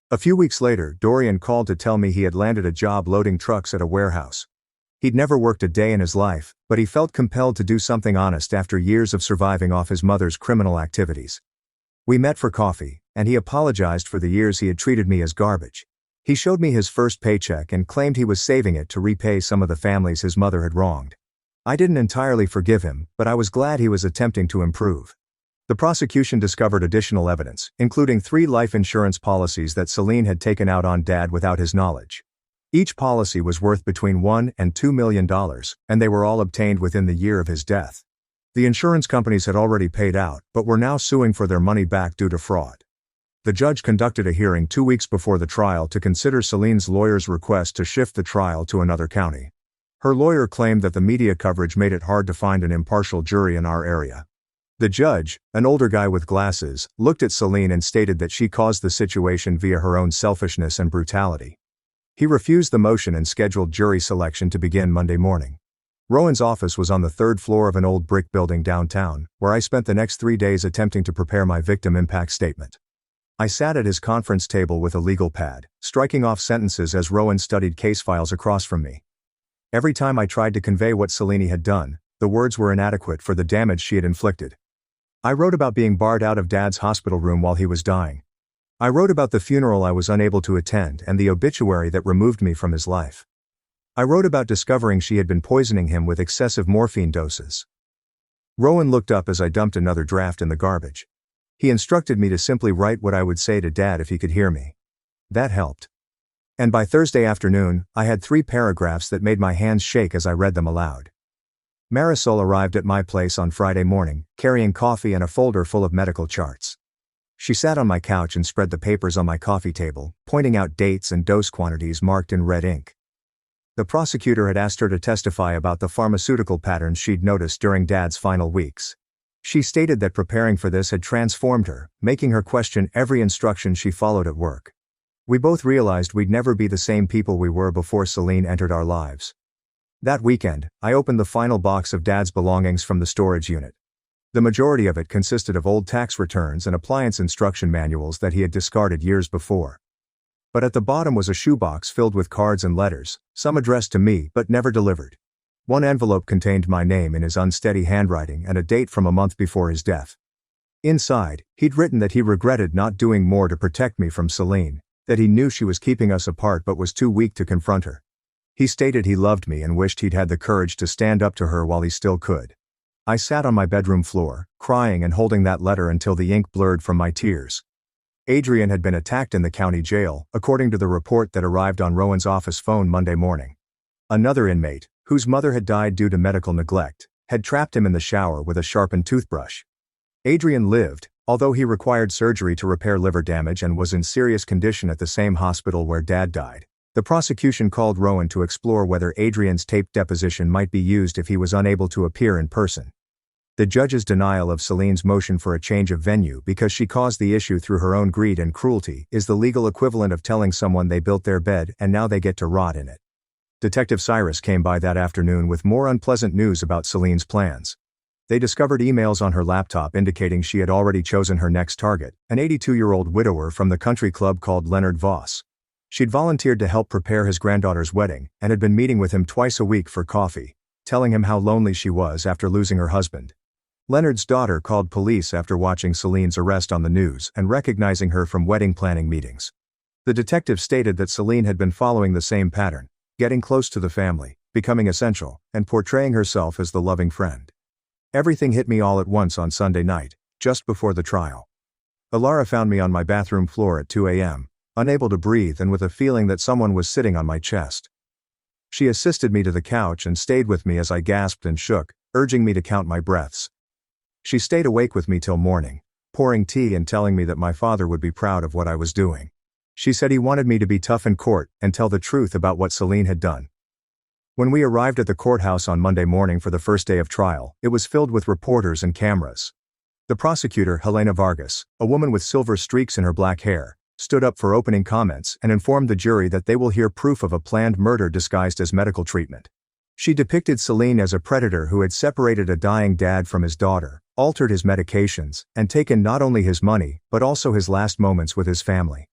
A few weeks later, Dorian called to tell me he had landed a job loading trucks at a warehouse. He'd never worked a day in his life, but he felt compelled to do something honest after years of surviving off his mother's criminal activities. We met for coffee, and he apologized for the years he had treated me as garbage. He showed me his first paycheck and claimed he was saving it to repay some of the families his mother had wronged. I didn't entirely forgive him, but I was glad he was attempting to improve. The prosecution discovered additional evidence, including 3 life insurance policies that Celine had taken out on Dad without his knowledge. Each policy was worth between $1 and $2 million, and they were all obtained within the year of his death. The insurance companies had already paid out, but were now suing for their money back due to fraud. The judge conducted a hearing 2 weeks before the trial to consider Celine's lawyer's request to shift the trial to another county. Her lawyer claimed that the media coverage made it hard to find an impartial jury in our area. The judge, an older guy with glasses, looked at Celine and stated that she caused the situation via her own selfishness and brutality. He refused the motion and scheduled jury selection to begin Monday morning. Rowan's office was on the third floor of an old brick building downtown, where I spent the next 3 days attempting to prepare my victim impact statement. I sat at his conference table with a legal pad, striking off sentences as Rowan studied case files across from me. Every time I tried to convey what Selene had done, the words were inadequate for the damage she had inflicted. I wrote about being barred out of Dad's hospital room while he was dying. I wrote about the funeral I was unable to attend and the obituary that removed me from his life. I wrote about discovering she had been poisoning him with excessive morphine doses. Rowan looked up as I dumped another draft in the garbage. He instructed me to simply write what I would say to Dad if he could hear me. That helped. And by Thursday afternoon, I had 3 paragraphs that made my hands shake as I read them aloud. Marisol arrived at my place on Friday morning, carrying coffee and a folder full of medical charts. She sat on my couch and spread the papers on my coffee table, pointing out dates and dose quantities marked in red ink. The prosecutor had asked her to testify about the pharmaceutical patterns she'd noticed during Dad's final weeks. She stated that preparing for this had transformed her, making her question every instruction she followed at work. We both realized we'd never be the same people we were before Selene entered our lives. That weekend, I opened the final box of Dad's belongings from the storage unit. The majority of it consisted of old tax returns and appliance instruction manuals that he had discarded years before. But at the bottom was a shoebox filled with cards and letters, some addressed to me but never delivered. One envelope contained my name in his unsteady handwriting and a date from a month before his death. Inside, he'd written that he regretted not doing more to protect me from Selene, that he knew she was keeping us apart but was too weak to confront her. He stated he loved me and wished he'd had the courage to stand up to her while he still could. I sat on my bedroom floor, crying and holding that letter until the ink blurred from my tears. Adrian had been attacked in the county jail, according to the report that arrived on Rowan's office phone Monday morning. Another inmate, whose mother had died due to medical neglect, had trapped him in the shower with a sharpened toothbrush. Adrian lived, although he required surgery to repair liver damage and was in serious condition at the same hospital where Dad died. The prosecution called Rowan to explore whether Adrian's taped deposition might be used if he was unable to appear in person. The judge's denial of Selene's motion for a change of venue because she caused the issue through her own greed and cruelty is the legal equivalent of telling someone they built their bed and now they get to rot in it. Detective Cyrus came by that afternoon with more unpleasant news about Selene's plans. They discovered emails on her laptop indicating she had already chosen her next target, an 82-year-old widower from the country club called Leonard Voss. She'd volunteered to help prepare his granddaughter's wedding and had been meeting with him twice a week for coffee, telling him how lonely she was after losing her husband. Leonard's daughter called police after watching Selene's arrest on the news and recognizing her from wedding planning meetings. The detective stated that Selene had been following the same pattern, getting close to the family, becoming essential, and portraying herself as the loving friend. Everything hit me all at once on Sunday night, just before the trial. Alara found me on my bathroom floor at 2 a.m., unable to breathe and with a feeling that someone was sitting on my chest. She assisted me to the couch and stayed with me as I gasped and shook, urging me to count my breaths. She stayed awake with me till morning, pouring tea and telling me that my father would be proud of what I was doing. She said he wanted me to be tough in court and tell the truth about what Selene had done. When we arrived at the courthouse on Monday morning for the first day of trial, it was filled with reporters and cameras. The prosecutor, Helena Vargas, a woman with silver streaks in her black hair, stood up for opening comments and informed the jury that they will hear proof of a planned murder disguised as medical treatment. She depicted Selene as a predator who had separated a dying dad from his daughter, altered his medications, and taken not only his money, but also his last moments with his family.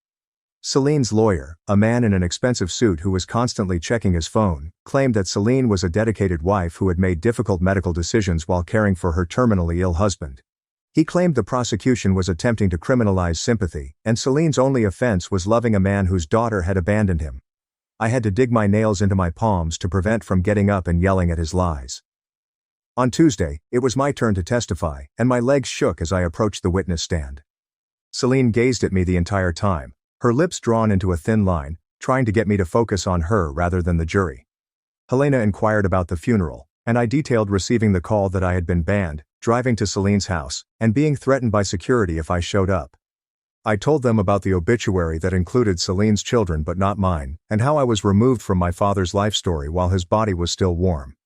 Selene's lawyer, a man in an expensive suit who was constantly checking his phone, claimed that Selene was a dedicated wife who had made difficult medical decisions while caring for her terminally ill husband. He claimed the prosecution was attempting to criminalize sympathy, and Selene's only offense was loving a man whose daughter had abandoned him. I had to dig my nails into my palms to prevent from getting up and yelling at his lies. On Tuesday, it was my turn to testify, and my legs shook as I approached the witness stand. Selene gazed at me the entire time, her lips drawn into a thin line, trying to get me to focus on her rather than the jury. Helena inquired about the funeral, and I detailed receiving the call that I had been banned, driving to Selene's house, and being threatened by security if I showed up. I told them about the obituary that included Selene's children but not mine, and how I was removed from my father's life story while his body was still warm.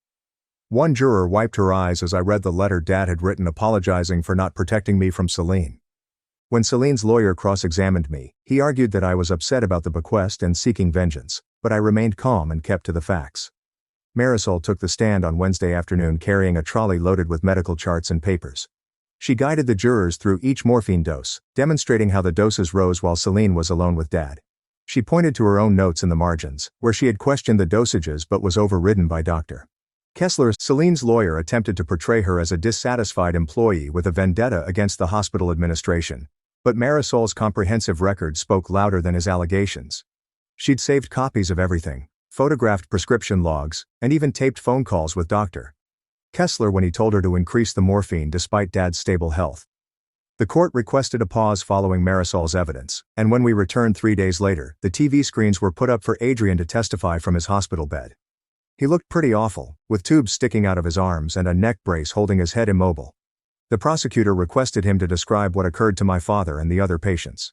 One juror wiped her eyes as I read the letter Dad had written apologizing for not protecting me from Selene. When Selene's lawyer cross-examined me, he argued that I was upset about the bequest and seeking vengeance, but I remained calm and kept to the facts. Marisol took the stand on Wednesday afternoon carrying a trolley loaded with medical charts and papers. She guided the jurors through each morphine dose, demonstrating how the doses rose while Celine was alone with Dad. She pointed to her own notes in the margins, where she had questioned the dosages but was overridden by Dr. Kessler. Celine's lawyer attempted to portray her as a dissatisfied employee with a vendetta against the hospital administration, but Marisol's comprehensive record spoke louder than his allegations. She'd saved copies of everything, photographed prescription logs, and even taped phone calls with Dr. Kessler when he told her to increase the morphine despite Dad's stable health. The court requested a pause following Marisol's evidence, and when we returned 3 days later, the TV screens were put up for Adrian to testify from his hospital bed. He looked pretty awful, with tubes sticking out of his arms and a neck brace holding his head immobile. The prosecutor requested him to describe what occurred to my father and the other patients.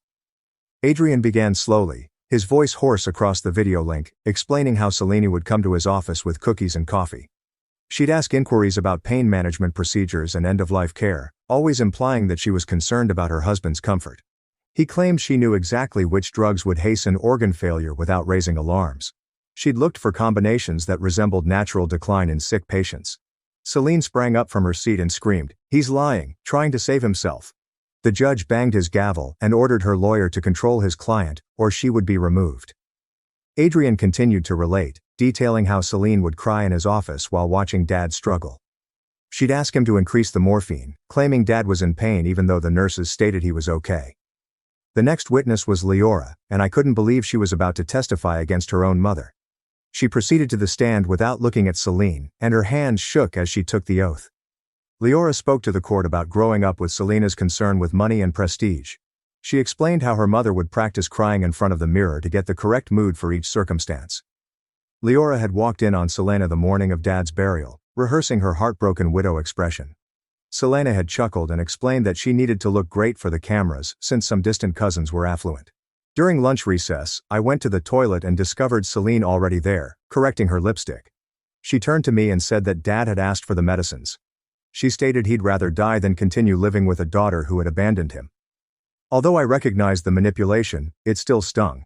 Adrian began slowly, his voice hoarse across the video link, explaining how Celine would come to his office with cookies and coffee. She'd ask inquiries about pain management procedures and end-of-life care, always implying that she was concerned about her husband's comfort. He claimed she knew exactly which drugs would hasten organ failure without raising alarms. She'd looked for combinations that resembled natural decline in sick patients. Celine sprang up from her seat and screamed, "He's lying, trying to save himself." The judge banged his gavel and ordered her lawyer to control his client, or she would be removed. Adrian continued to relate, detailing how Celine would cry in his office while watching Dad struggle. She'd ask him to increase the morphine, claiming Dad was in pain even though the nurses stated he was okay. The next witness was Leora, and I couldn't believe she was about to testify against her own mother. She proceeded to the stand without looking at Celine, and her hands shook as she took the oath. Leora spoke to the court about growing up with Selena's concern with money and prestige. She explained how her mother would practice crying in front of the mirror to get the correct mood for each circumstance. Leora had walked in on Selena the morning of Dad's burial, rehearsing her heartbroken widow expression. Selena had chuckled and explained that she needed to look great for the cameras since some distant cousins were affluent. During lunch recess, I went to the toilet and discovered Celine already there, correcting her lipstick. She turned to me and said that Dad had asked for the medicines. She stated he'd rather die than continue living with a daughter who had abandoned him. Although I recognized the manipulation, it still stung.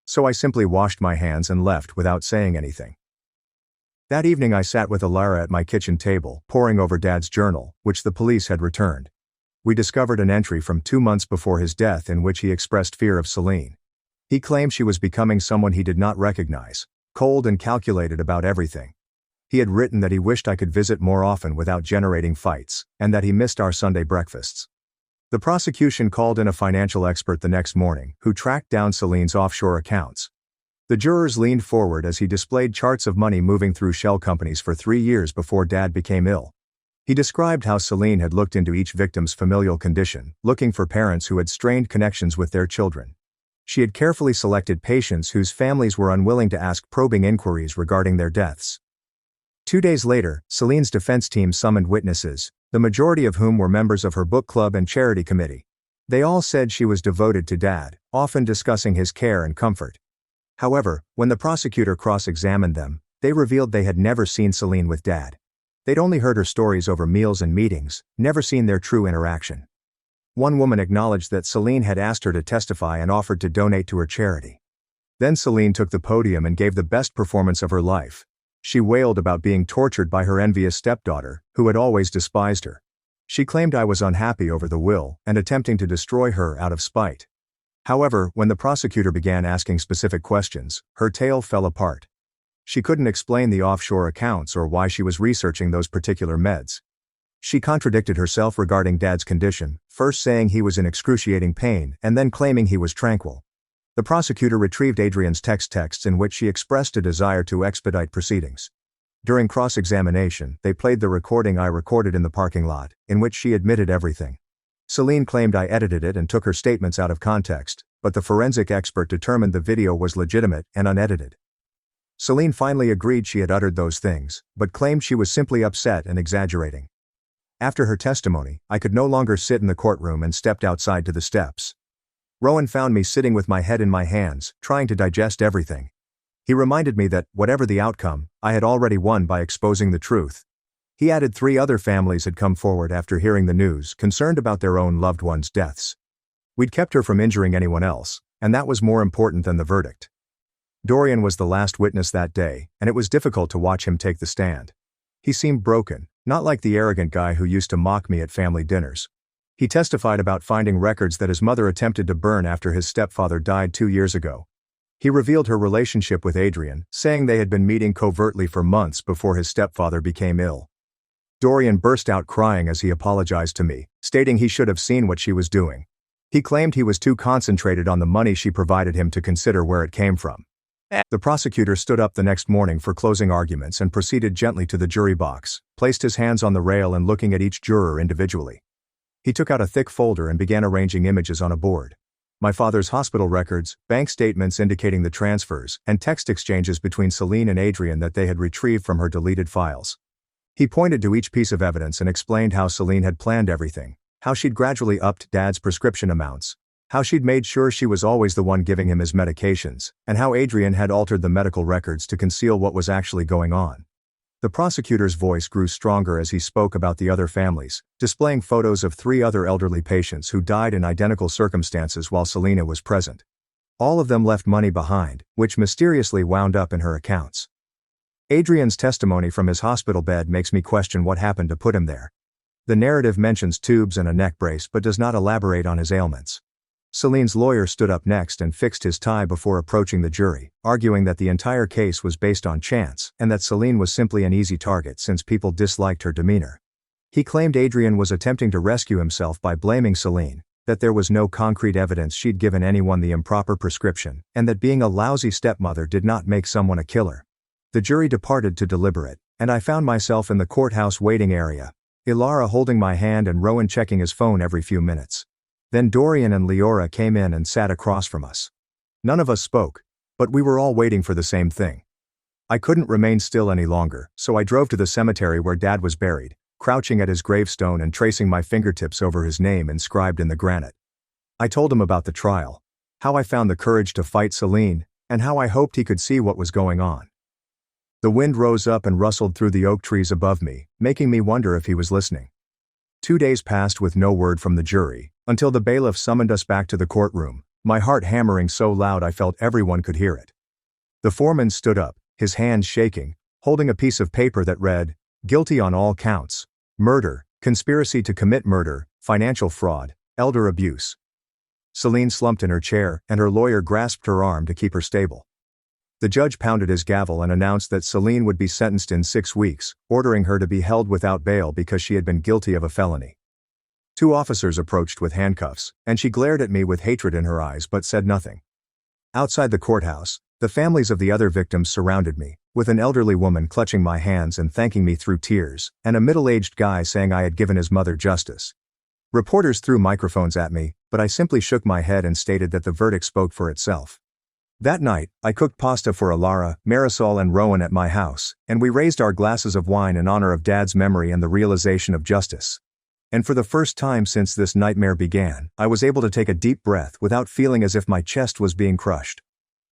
So I simply washed my hands and left without saying anything. That evening I sat with Alara at my kitchen table, poring over Dad's journal, which the police had returned. We discovered an entry from 2 months before his death in which he expressed fear of Celine. He claimed she was becoming someone he did not recognize, cold and calculated about everything. He had written that he wished I could visit more often without generating fights, and that he missed our Sunday breakfasts. The prosecution called in a financial expert the next morning, who tracked down Celine's offshore accounts. The jurors leaned forward as he displayed charts of money moving through shell companies for 3 years before Dad became ill. He described how Celine had looked into each victim's familial condition, looking for parents who had strained connections with their children. She had carefully selected patients whose families were unwilling to ask probing inquiries regarding their deaths. 2 days later, Celine's defense team summoned witnesses, the majority of whom were members of her book club and charity committee. They all said she was devoted to Dad, often discussing his care and comfort. However, when the prosecutor cross-examined them, they revealed they had never seen Celine with Dad. They'd only heard her stories over meals and meetings, never seen their true interaction. One woman acknowledged that Celine had asked her to testify and offered to donate to her charity. Then Celine took the podium and gave the best performance of her life. She wailed about being tortured by her envious stepdaughter, who had always despised her. She claimed I was unhappy over the will and attempting to destroy her out of spite. However, when the prosecutor began asking specific questions, her tale fell apart. She couldn't explain the offshore accounts or why she was researching those particular meds. She contradicted herself regarding Dad's condition, first saying he was in excruciating pain and then claiming he was tranquil. The prosecutor retrieved Adrian's texts in which she expressed a desire to expedite proceedings. During cross-examination, they played the recording I recorded in the parking lot, in which she admitted everything. Celine claimed I edited it and took her statements out of context, but the forensic expert determined the video was legitimate and unedited. Celine finally agreed she had uttered those things, but claimed she was simply upset and exaggerating. After her testimony, I could no longer sit in the courtroom and stepped outside to the steps. Rowan found me sitting with my head in my hands, trying to digest everything. He reminded me that, whatever the outcome, I had already won by exposing the truth. He added 3 other families had come forward after hearing the news, concerned about their own loved ones' deaths. We'd kept her from injuring anyone else, and that was more important than the verdict. Dorian was the last witness that day, and it was difficult to watch him take the stand. He seemed broken, not like the arrogant guy who used to mock me at family dinners. He testified about finding records that his mother attempted to burn after his stepfather died 2 years ago. He revealed her relationship with Adrian, saying they had been meeting covertly for months before his stepfather became ill. Dorian burst out crying as he apologized to me, stating he should have seen what she was doing. He claimed he was too concentrated on the money she provided him to consider where it came from. The prosecutor stood up the next morning for closing arguments and proceeded gently to the jury box, placed his hands on the rail and looking at each juror individually. He took out a thick folder and began arranging images on a board. My father's hospital records, bank statements indicating the transfers, and text exchanges between Celine and Adrian that they had retrieved from her deleted files. He pointed to each piece of evidence and explained how Celine had planned everything, how she'd gradually upped Dad's prescription amounts, how she'd made sure she was always the one giving him his medications, and how Adrian had altered the medical records to conceal what was actually going on. The prosecutor's voice grew stronger as he spoke about the other families, displaying photos of 3 other elderly patients who died in identical circumstances while Selena was present. All of them left money behind, which mysteriously wound up in her accounts. Adrian's testimony from his hospital bed makes me question what happened to put him there. The narrative mentions tubes and a neck brace but does not elaborate on his ailments. Celine's lawyer stood up next and fixed his tie before approaching the jury, arguing that the entire case was based on chance and that Celine was simply an easy target since people disliked her demeanor. He claimed Adrian was attempting to rescue himself by blaming Celine, that there was no concrete evidence she'd given anyone the improper prescription, and that being a lousy stepmother did not make someone a killer. The jury departed to deliberate, and I found myself in the courthouse waiting area, Ilara holding my hand and Rowan checking his phone every few minutes. Then Dorian and Leora came in and sat across from us. None of us spoke, but we were all waiting for the same thing. I couldn't remain still any longer, so I drove to the cemetery where Dad was buried, crouching at his gravestone and tracing my fingertips over his name inscribed in the granite. I told him about the trial, how I found the courage to fight Celine, and how I hoped he could see what was going on. The wind rose up and rustled through the oak trees above me, making me wonder if he was listening. 2 days passed with no word from the jury, until the bailiff summoned us back to the courtroom, my heart hammering so loud I felt everyone could hear it. The foreman stood up, his hands shaking, holding a piece of paper that read, "Guilty on all counts: murder, conspiracy to commit murder, financial fraud, elder abuse." Celine slumped in her chair, and her lawyer grasped her arm to keep her stable. The judge pounded his gavel and announced that Celine would be sentenced in 6 weeks, ordering her to be held without bail because she had been guilty of a felony. 2 officers approached with handcuffs, and she glared at me with hatred in her eyes but said nothing. Outside the courthouse, the families of the other victims surrounded me, with an elderly woman clutching my hands and thanking me through tears, and a middle-aged guy saying I had given his mother justice. Reporters threw microphones at me, but I simply shook my head and stated that the verdict spoke for itself. That night, I cooked pasta for Ilara, Marisol and Rowan at my house, and we raised our glasses of wine in honor of Dad's memory and the realization of justice. And for the first time since this nightmare began, I was able to take a deep breath without feeling as if my chest was being crushed.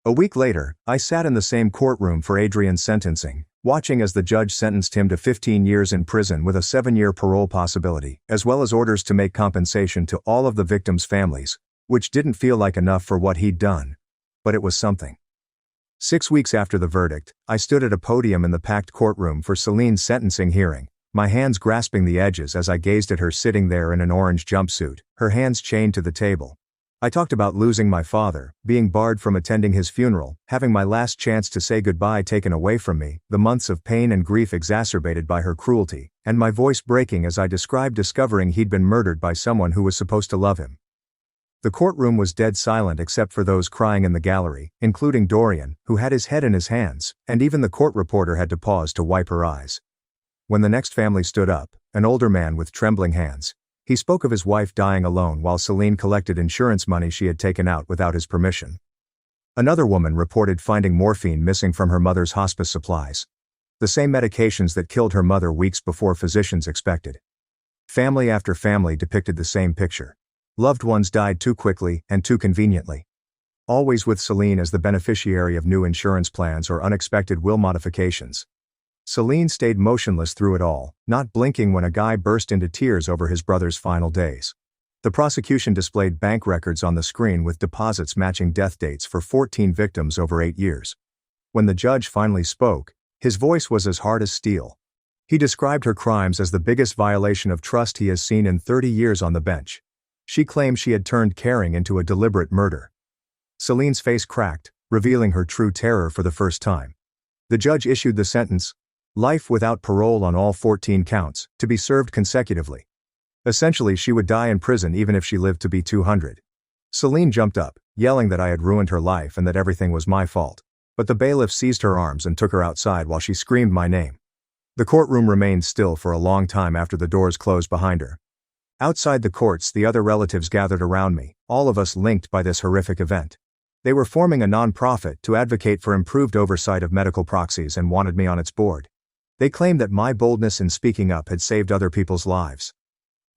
A week later, I sat in the same courtroom for Adrian's sentencing, watching as the judge sentenced him to 15 years in prison with a 7-year parole possibility, as well as orders to make compensation to all of the victims' families, which didn't feel like enough for what he'd done. But it was something. 6 weeks after the verdict, I stood at a podium in the packed courtroom for Celine's sentencing hearing, my hands grasping the edges as I gazed at her sitting there in an orange jumpsuit, her hands chained to the table. I talked about losing my father, being barred from attending his funeral, having my last chance to say goodbye taken away from me, the months of pain and grief exacerbated by her cruelty, and my voice breaking as I described discovering he'd been murdered by someone who was supposed to love him. The courtroom was dead silent except for those crying in the gallery, including Dorian, who had his head in his hands, and even the court reporter had to pause to wipe her eyes. When the next family stood up, an older man with trembling hands, he spoke of his wife dying alone while Celine collected insurance money she had taken out without his permission. Another woman reported finding morphine missing from her mother's hospice supplies. The same medications that killed her mother weeks before physicians expected. Family after family depicted the same picture. Loved ones died too quickly and too conveniently. Always with Celine as the beneficiary of new insurance plans or unexpected will modifications. Celine stayed motionless through it all, not blinking when a guy burst into tears over his brother's final days. The prosecution displayed bank records on the screen with deposits matching death dates for 14 victims over 8 years. When the judge finally spoke, his voice was as hard as steel. He described her crimes as the biggest violation of trust he has seen in 30 years on the bench. She claimed she had turned caring into a deliberate murder. Celine's face cracked, revealing her true terror for the first time. The judge issued the sentence, life without parole on all 14 counts, to be served consecutively. Essentially, she would die in prison even if she lived to be 200. Celine jumped up, yelling that I had ruined her life and that everything was my fault. But the bailiff seized her arms and took her outside while she screamed my name. The courtroom remained still for a long time after the doors closed behind her. Outside the courts, the other relatives gathered around me, all of us linked by this horrific event. They were forming a non-profit to advocate for improved oversight of medical proxies and wanted me on its board. They claimed that my boldness in speaking up had saved other people's lives.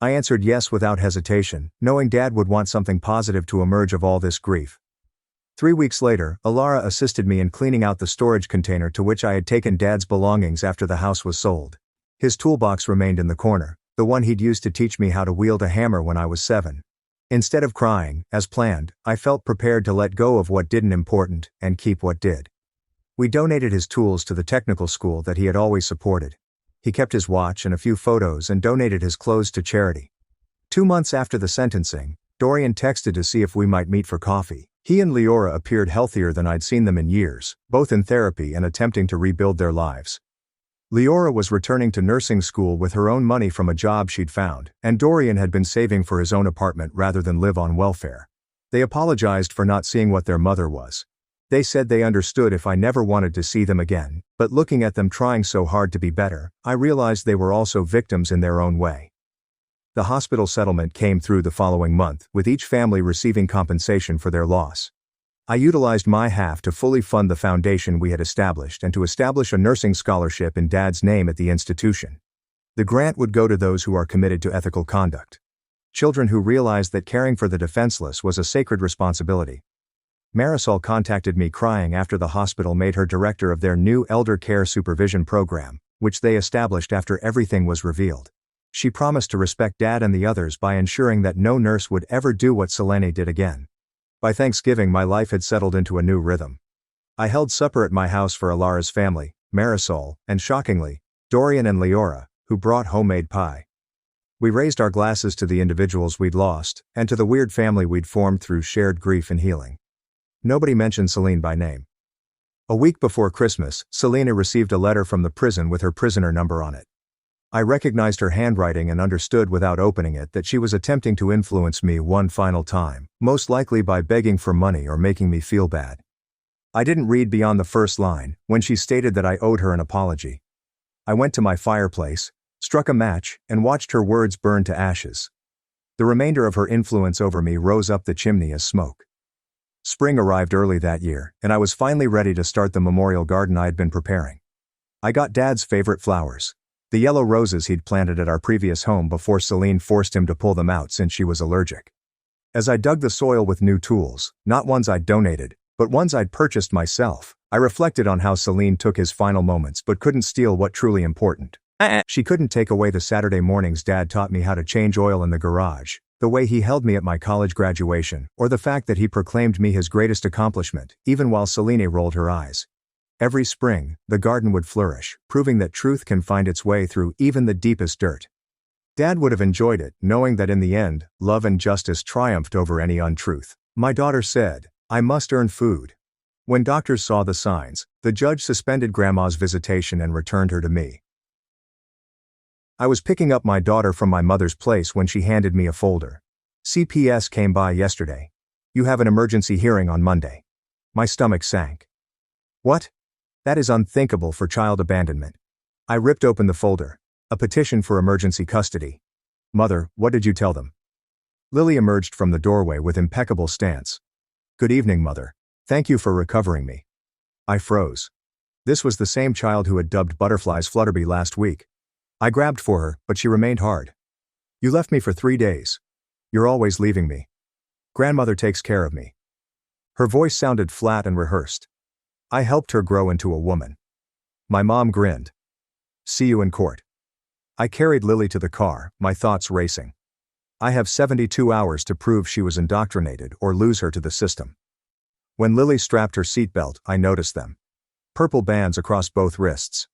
I answered yes without hesitation, knowing Dad would want something positive to emerge of all this grief. 3 weeks later, Alara assisted me in cleaning out the storage container to which I had taken Dad's belongings after the house was sold. His toolbox remained in the corner, the one he'd used to teach me how to wield a hammer when I was 7. Instead of crying, as planned, I felt prepared to let go of what didn't important and keep what did. We donated his tools to the technical school that he had always supported. He kept his watch and a few photos and donated his clothes to charity. 2 months after the sentencing, Dorian texted to see if we might meet for coffee. He and Leora appeared healthier than I'd seen them in years, both in therapy and attempting to rebuild their lives. Leora was returning to nursing school with her own money from a job she'd found, and Dorian had been saving for his own apartment rather than live on welfare. They apologized for not seeing what their mother was. They said they understood if I never wanted to see them again, but looking at them trying so hard to be better, I realized they were also victims in their own way. The hospital settlement came through the following month, with each family receiving compensation for their loss. I utilized my half to fully fund the foundation we had established and to establish a nursing scholarship in Dad's name at the institution. The grant would go to those who are committed to ethical conduct. Children who realized that caring for the defenseless was a sacred responsibility. Marisol contacted me crying after the hospital made her director of their new elder care supervision program, which they established after everything was revealed. She promised to respect Dad and the others by ensuring that no nurse would ever do what Selene did again. By Thanksgiving, my life had settled into a new rhythm. I held supper at my house for Alara's family, Marisol, and shockingly, Dorian and Leora, who brought homemade pie. We raised our glasses to the individuals we'd lost, and to the weird family we'd formed through shared grief and healing. Nobody mentioned Celine by name. A week before Christmas, Selena received a letter from the prison with her prisoner number on it. I recognized her handwriting and understood without opening it that she was attempting to influence me one final time, most likely by begging for money or making me feel bad. I didn't read beyond the first line, when she stated that I owed her an apology. I went to my fireplace, struck a match, and watched her words burn to ashes. The remainder of her influence over me rose up the chimney as smoke. Spring arrived early that year, and I was finally ready to start the memorial garden I had been preparing. I got Dad's favorite flowers. The yellow roses he'd planted at our previous home before Celine forced him to pull them out since she was allergic. As I dug the soil with new tools, not ones I'd donated, but ones I'd purchased myself, I reflected on how Celine took his final moments but couldn't steal what truly important. She couldn't take away the Saturday mornings Dad taught me how to change oil in the garage, the way he held me at my college graduation, or the fact that he proclaimed me his greatest accomplishment, even while Celine rolled her eyes. Every spring, the garden would flourish, proving that truth can find its way through even the deepest dirt. Dad would have enjoyed it, knowing that in the end, love and justice triumphed over any untruth. My daughter said, "I must earn food." When doctors saw the signs, the judge suspended Grandma's visitation and returned her to me. I was picking up my daughter from my mother's place when she handed me a folder. "CPS came by yesterday. You have an emergency hearing on Monday." My stomach sank. What? That is unthinkable for child abandonment. I ripped open the folder. A petition for emergency custody. "Mother, what did you tell them?" Lily emerged from the doorway with impeccable stance. "Good evening, Mother. Thank you for recovering me." I froze. This was the same child who had dubbed butterflies Flutterby last week. I grabbed for her, but she remained hard. "You left me for 3 days. You're always leaving me. Grandmother takes care of me." Her voice sounded flat and rehearsed. I helped her grow into a woman. My mom grinned. "See you in court." I carried Lily to the car, my thoughts racing. I have 72 hours to prove she was indoctrinated or lose her to the system. When Lily strapped her seatbelt, I noticed them. Purple bands across both wrists.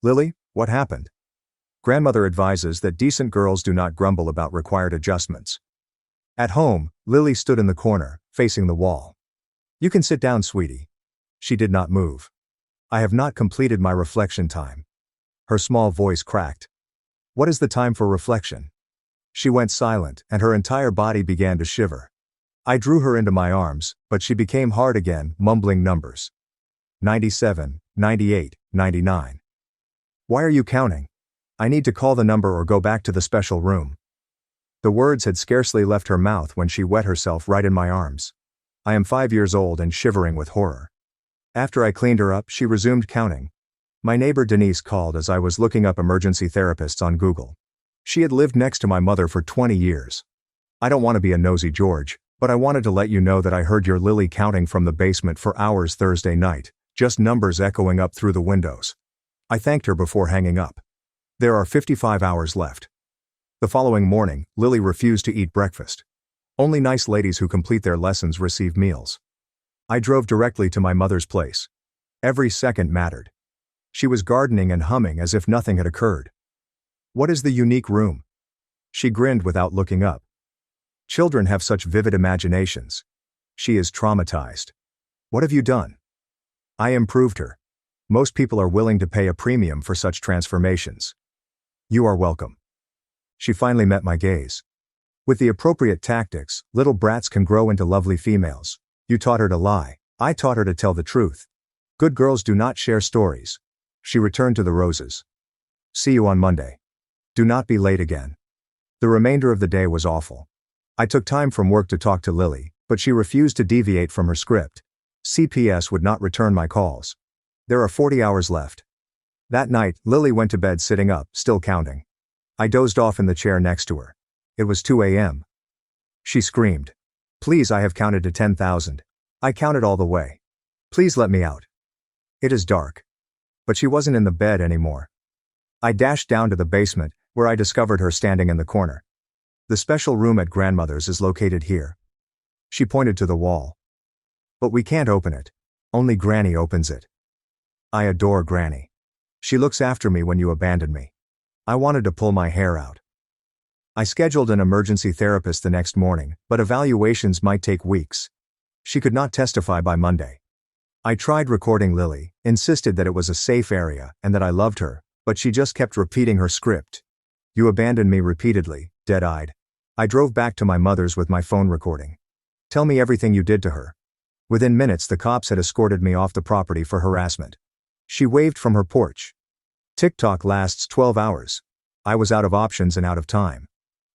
Lily, what happened? Grandmother advises that decent girls do not grumble about required adjustments. At home, Lily stood in the corner, facing the wall. You can sit down, sweetie. She did not move. I have not completed my reflection time. Her small voice cracked. What is the time for reflection? She went silent, and her entire body began to shiver. I drew her into my arms, but she became hard again, mumbling numbers. 97, 98, 99. Why are you counting? I need to call the number or go back to the special room. The words had scarcely left her mouth when she wet herself right in my arms. I am 5 years old and shivering with horror. After I cleaned her up, she resumed counting. My neighbor Denise called as I was looking up emergency therapists on Google. She had lived next to my mother for 20 years. I don't want to be a nosy George, but I wanted to let you know that I heard your Lily counting from the basement for hours Thursday night, just numbers echoing up through the windows. I thanked her before hanging up. There are 55 hours left. The following morning, Lily refused to eat breakfast. Only nice ladies who complete their lessons receive meals. I drove directly to my mother's place. Every second mattered. She was gardening and humming as if nothing had occurred. What is the unique room? She grinned without looking up. Children have such vivid imaginations. She is traumatized. What have you done? I improved her. Most people are willing to pay a premium for such transformations. You are welcome. She finally met my gaze. With the appropriate tactics, little brats can grow into lovely females. You taught her to lie. I taught her to tell the truth. Good girls do not share stories. She returned to the roses. See you on Monday. Do not be late again. The remainder of the day was awful. I took time from work to talk to Lily, but she refused to deviate from her script. CPS would not return my calls. There are 40 hours left. That night, Lily went to bed sitting up, still counting. I dozed off in the chair next to her. It was 2 a.m. She screamed. Please, I have counted to 10,000. I counted all the way. Please let me out. It is dark. But she wasn't in the bed anymore. I dashed down to the basement, where I discovered her standing in the corner. The special room at grandmother's is located here. She pointed to the wall. But we can't open it. Only Granny opens it. I adore Granny. She looks after me when you abandon me. I wanted to pull my hair out. I scheduled an emergency therapist the next morning, but evaluations might take weeks. She could not testify by Monday. I tried recording Lily, insisted that it was a safe area and that I loved her, but she just kept repeating her script. You abandoned me repeatedly, dead-eyed. I drove back to my mother's with my phone recording. Tell me everything you did to her. Within minutes, the cops had escorted me off the property for harassment. She waved from her porch. TikTok lasts 12 hours. I was out of options and out of time.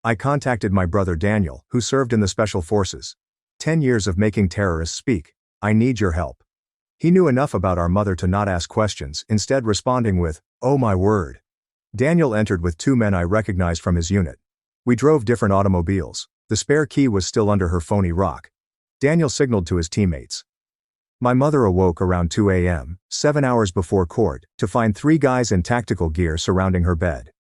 I contacted my brother Daniel, who served in the Special Forces. 10 years of making terrorists speak. I need your help. He knew enough about our mother to not ask questions, instead responding with, oh my word. Daniel entered with 2 men I recognized from his unit. We drove different automobiles. The spare key was still under her phony rock. Daniel signaled to his teammates. My mother awoke around 2 a.m., 7 hours before court, to find 3 guys in tactical gear surrounding her bed.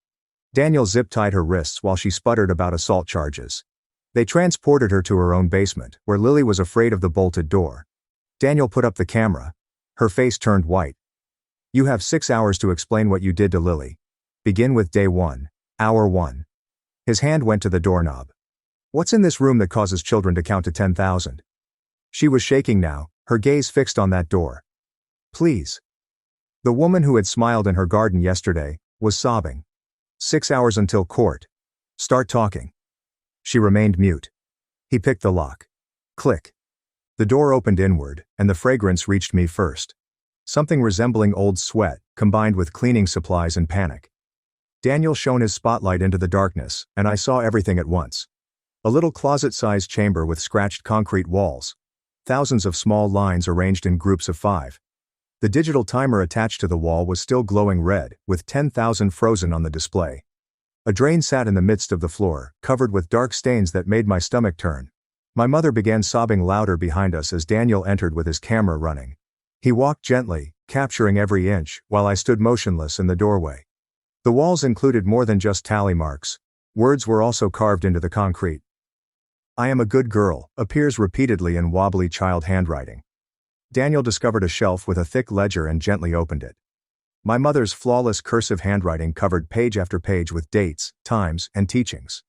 Daniel zip-tied her wrists while she sputtered about assault charges. They transported her to her own basement, where Lily was afraid of the bolted door. Daniel put up the camera. Her face turned white. You have 6 hours to explain what you did to Lily. Begin with day 1, hour 1. His hand went to the doorknob. What's in this room that causes children to count to 10,000? She was shaking now, her gaze fixed on that door. Please. The woman who had smiled in her garden yesterday was sobbing. 6 hours until court. Start talking. She remained mute. He picked the lock. Click. The door opened inward, and the fragrance reached me first. Something resembling old sweat, combined with cleaning supplies and panic. Daniel shone his spotlight into the darkness, and I saw everything at once. A little closet-sized chamber with scratched concrete walls. Thousands of small lines arranged in groups of 5. The digital timer attached to the wall was still glowing red, with 10,000 frozen on the display. A drain sat in the midst of the floor, covered with dark stains that made my stomach turn. My mother began sobbing louder behind us as Daniel entered with his camera running. He walked gently, capturing every inch, while I stood motionless in the doorway. The walls included more than just tally marks. Words were also carved into the concrete. "I am a good girl," appears repeatedly in wobbly child handwriting. Daniel discovered a shelf with a thick ledger and gently opened it. My mother's flawless cursive handwriting covered page after page with dates, times, and teachings.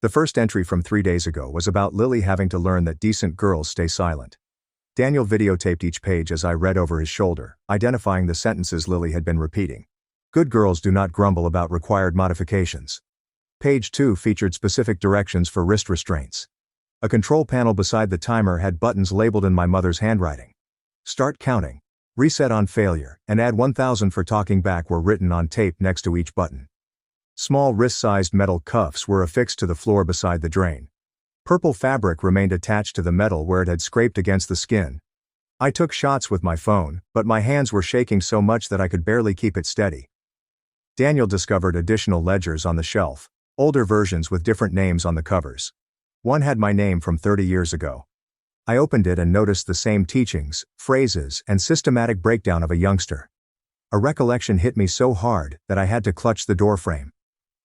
The first entry from 3 days ago was about Lily having to learn that decent girls stay silent. Daniel videotaped each page as I read over his shoulder, identifying the sentences Lily had been repeating. Good girls do not grumble about required modifications. Page 2 featured specific directions for wrist restraints. A control panel beside the timer had buttons labeled in my mother's handwriting. Start counting, reset on failure, and add 1000 for talking back were written on tape next to each button. Small wrist-sized metal cuffs were affixed to the floor beside the drain. Purple fabric remained attached to the metal where it had scraped against the skin. I took shots with my phone, but my hands were shaking so much that I could barely keep it steady. Daniel discovered additional ledgers on the shelf, older versions with different names on the covers. One had my name from 30 years ago. I opened it and noticed the same teachings, phrases, and systematic breakdown of a youngster. A recollection hit me so hard that I had to clutch the doorframe.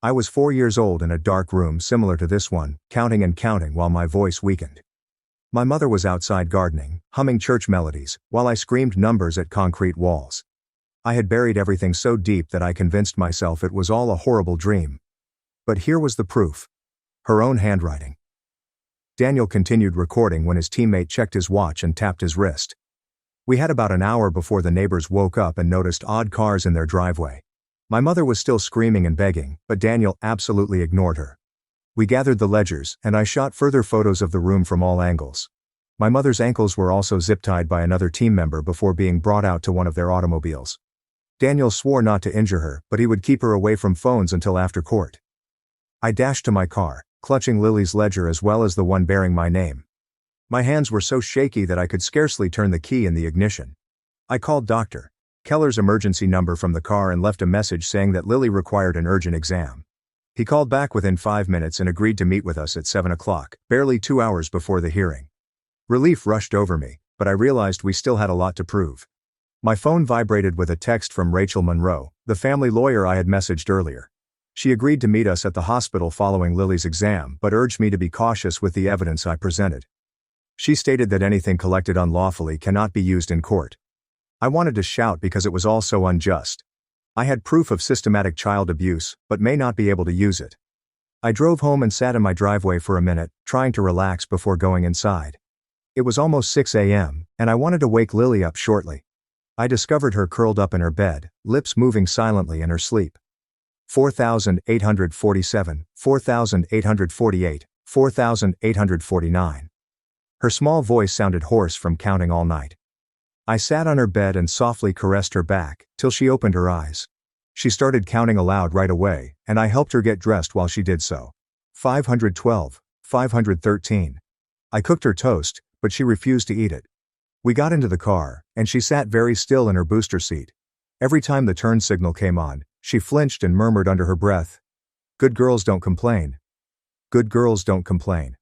I was 4 years old in a dark room similar to this one, counting and counting while my voice weakened. My mother was outside gardening, humming church melodies, while I screamed numbers at concrete walls. I had buried everything so deep that I convinced myself it was all a horrible dream. But here was the proof. Her own handwriting. Daniel continued recording when his teammate checked his watch and tapped his wrist. We had about an hour before the neighbors woke up and noticed odd cars in their driveway. My mother was still screaming and begging, but Daniel absolutely ignored her. We gathered the ledgers, and I shot further photos of the room from all angles. My mother's ankles were also zip-tied by another team member before being brought out to one of their automobiles. Daniel swore not to injure her, but he would keep her away from phones until after court. I dashed to my car, clutching Lily's ledger as well as the one bearing my name. My hands were so shaky that I could scarcely turn the key in the ignition. I called Dr. Keller's emergency number from the car and left a message saying that Lily required an urgent exam. He called back within 5 minutes and agreed to meet with us at 7 o'clock, barely 2 hours before the hearing. Relief rushed over me, but I realized we still had a lot to prove. My phone vibrated with a text from Rachel Monroe, the family lawyer I had messaged earlier. She agreed to meet us at the hospital following Lily's exam but urged me to be cautious with the evidence I presented. She stated that anything collected unlawfully cannot be used in court. I wanted to shout because it was all so unjust. I had proof of systematic child abuse, but may not be able to use it. I drove home and sat in my driveway for a minute, trying to relax before going inside. It was almost 6 a.m., and I wanted to wake Lily up shortly. I discovered her curled up in her bed, lips moving silently in her sleep. 4,847, 4,848, 4,849. Her small voice sounded hoarse from counting all night. I sat on her bed and softly caressed her back, till she opened her eyes. She started counting aloud right away, and I helped her get dressed while she did so. 512, 513. I cooked her toast, but she refused to eat it. We got into the car, and she sat very still in her booster seat. Every time the turn signal came on, she flinched and murmured under her breath, "Good girls don't complain. Good girls don't complain."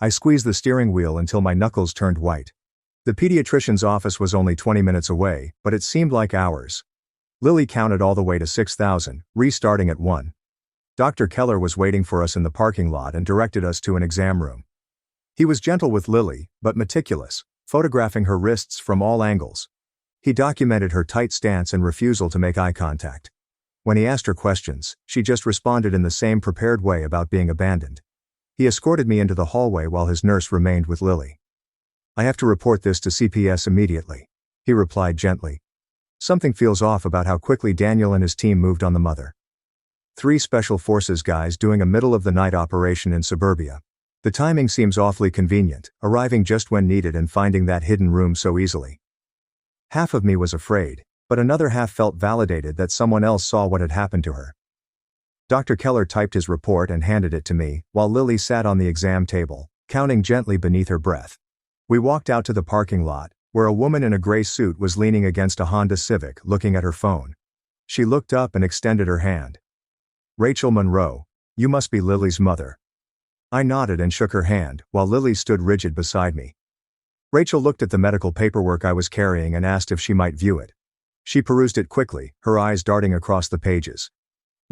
I squeezed the steering wheel until my knuckles turned white. The pediatrician's office was only 20 minutes away, but it seemed like hours. Lily counted all the way to 6,000, restarting at 1. Dr. Keller was waiting for us in the parking lot and directed us to an exam room. He was gentle with Lily, but meticulous, photographing her wrists from all angles. He documented her tight stance and refusal to make eye contact. When he asked her questions, she just responded in the same prepared way about being abandoned. He escorted me into the hallway while his nurse remained with Lily. "I have to report this to CPS immediately," he replied gently. Something feels off about how quickly Daniel and his team moved on the mother. 3 special forces guys doing a middle-of-the-night operation in suburbia. The timing seems awfully convenient, arriving just when needed and finding that hidden room so easily. Half of me was afraid, but another half felt validated that someone else saw what had happened to her. Dr. Keller typed his report and handed it to me, while Lily sat on the exam table, counting gently beneath her breath. We walked out to the parking lot, where a woman in a gray suit was leaning against a Honda Civic looking at her phone. She looked up and extended her hand. "Rachel Monroe, you must be Lily's mother." I nodded and shook her hand, while Lily stood rigid beside me. Rachel looked at the medical paperwork I was carrying and asked if she might view it. She perused it quickly, her eyes darting across the pages.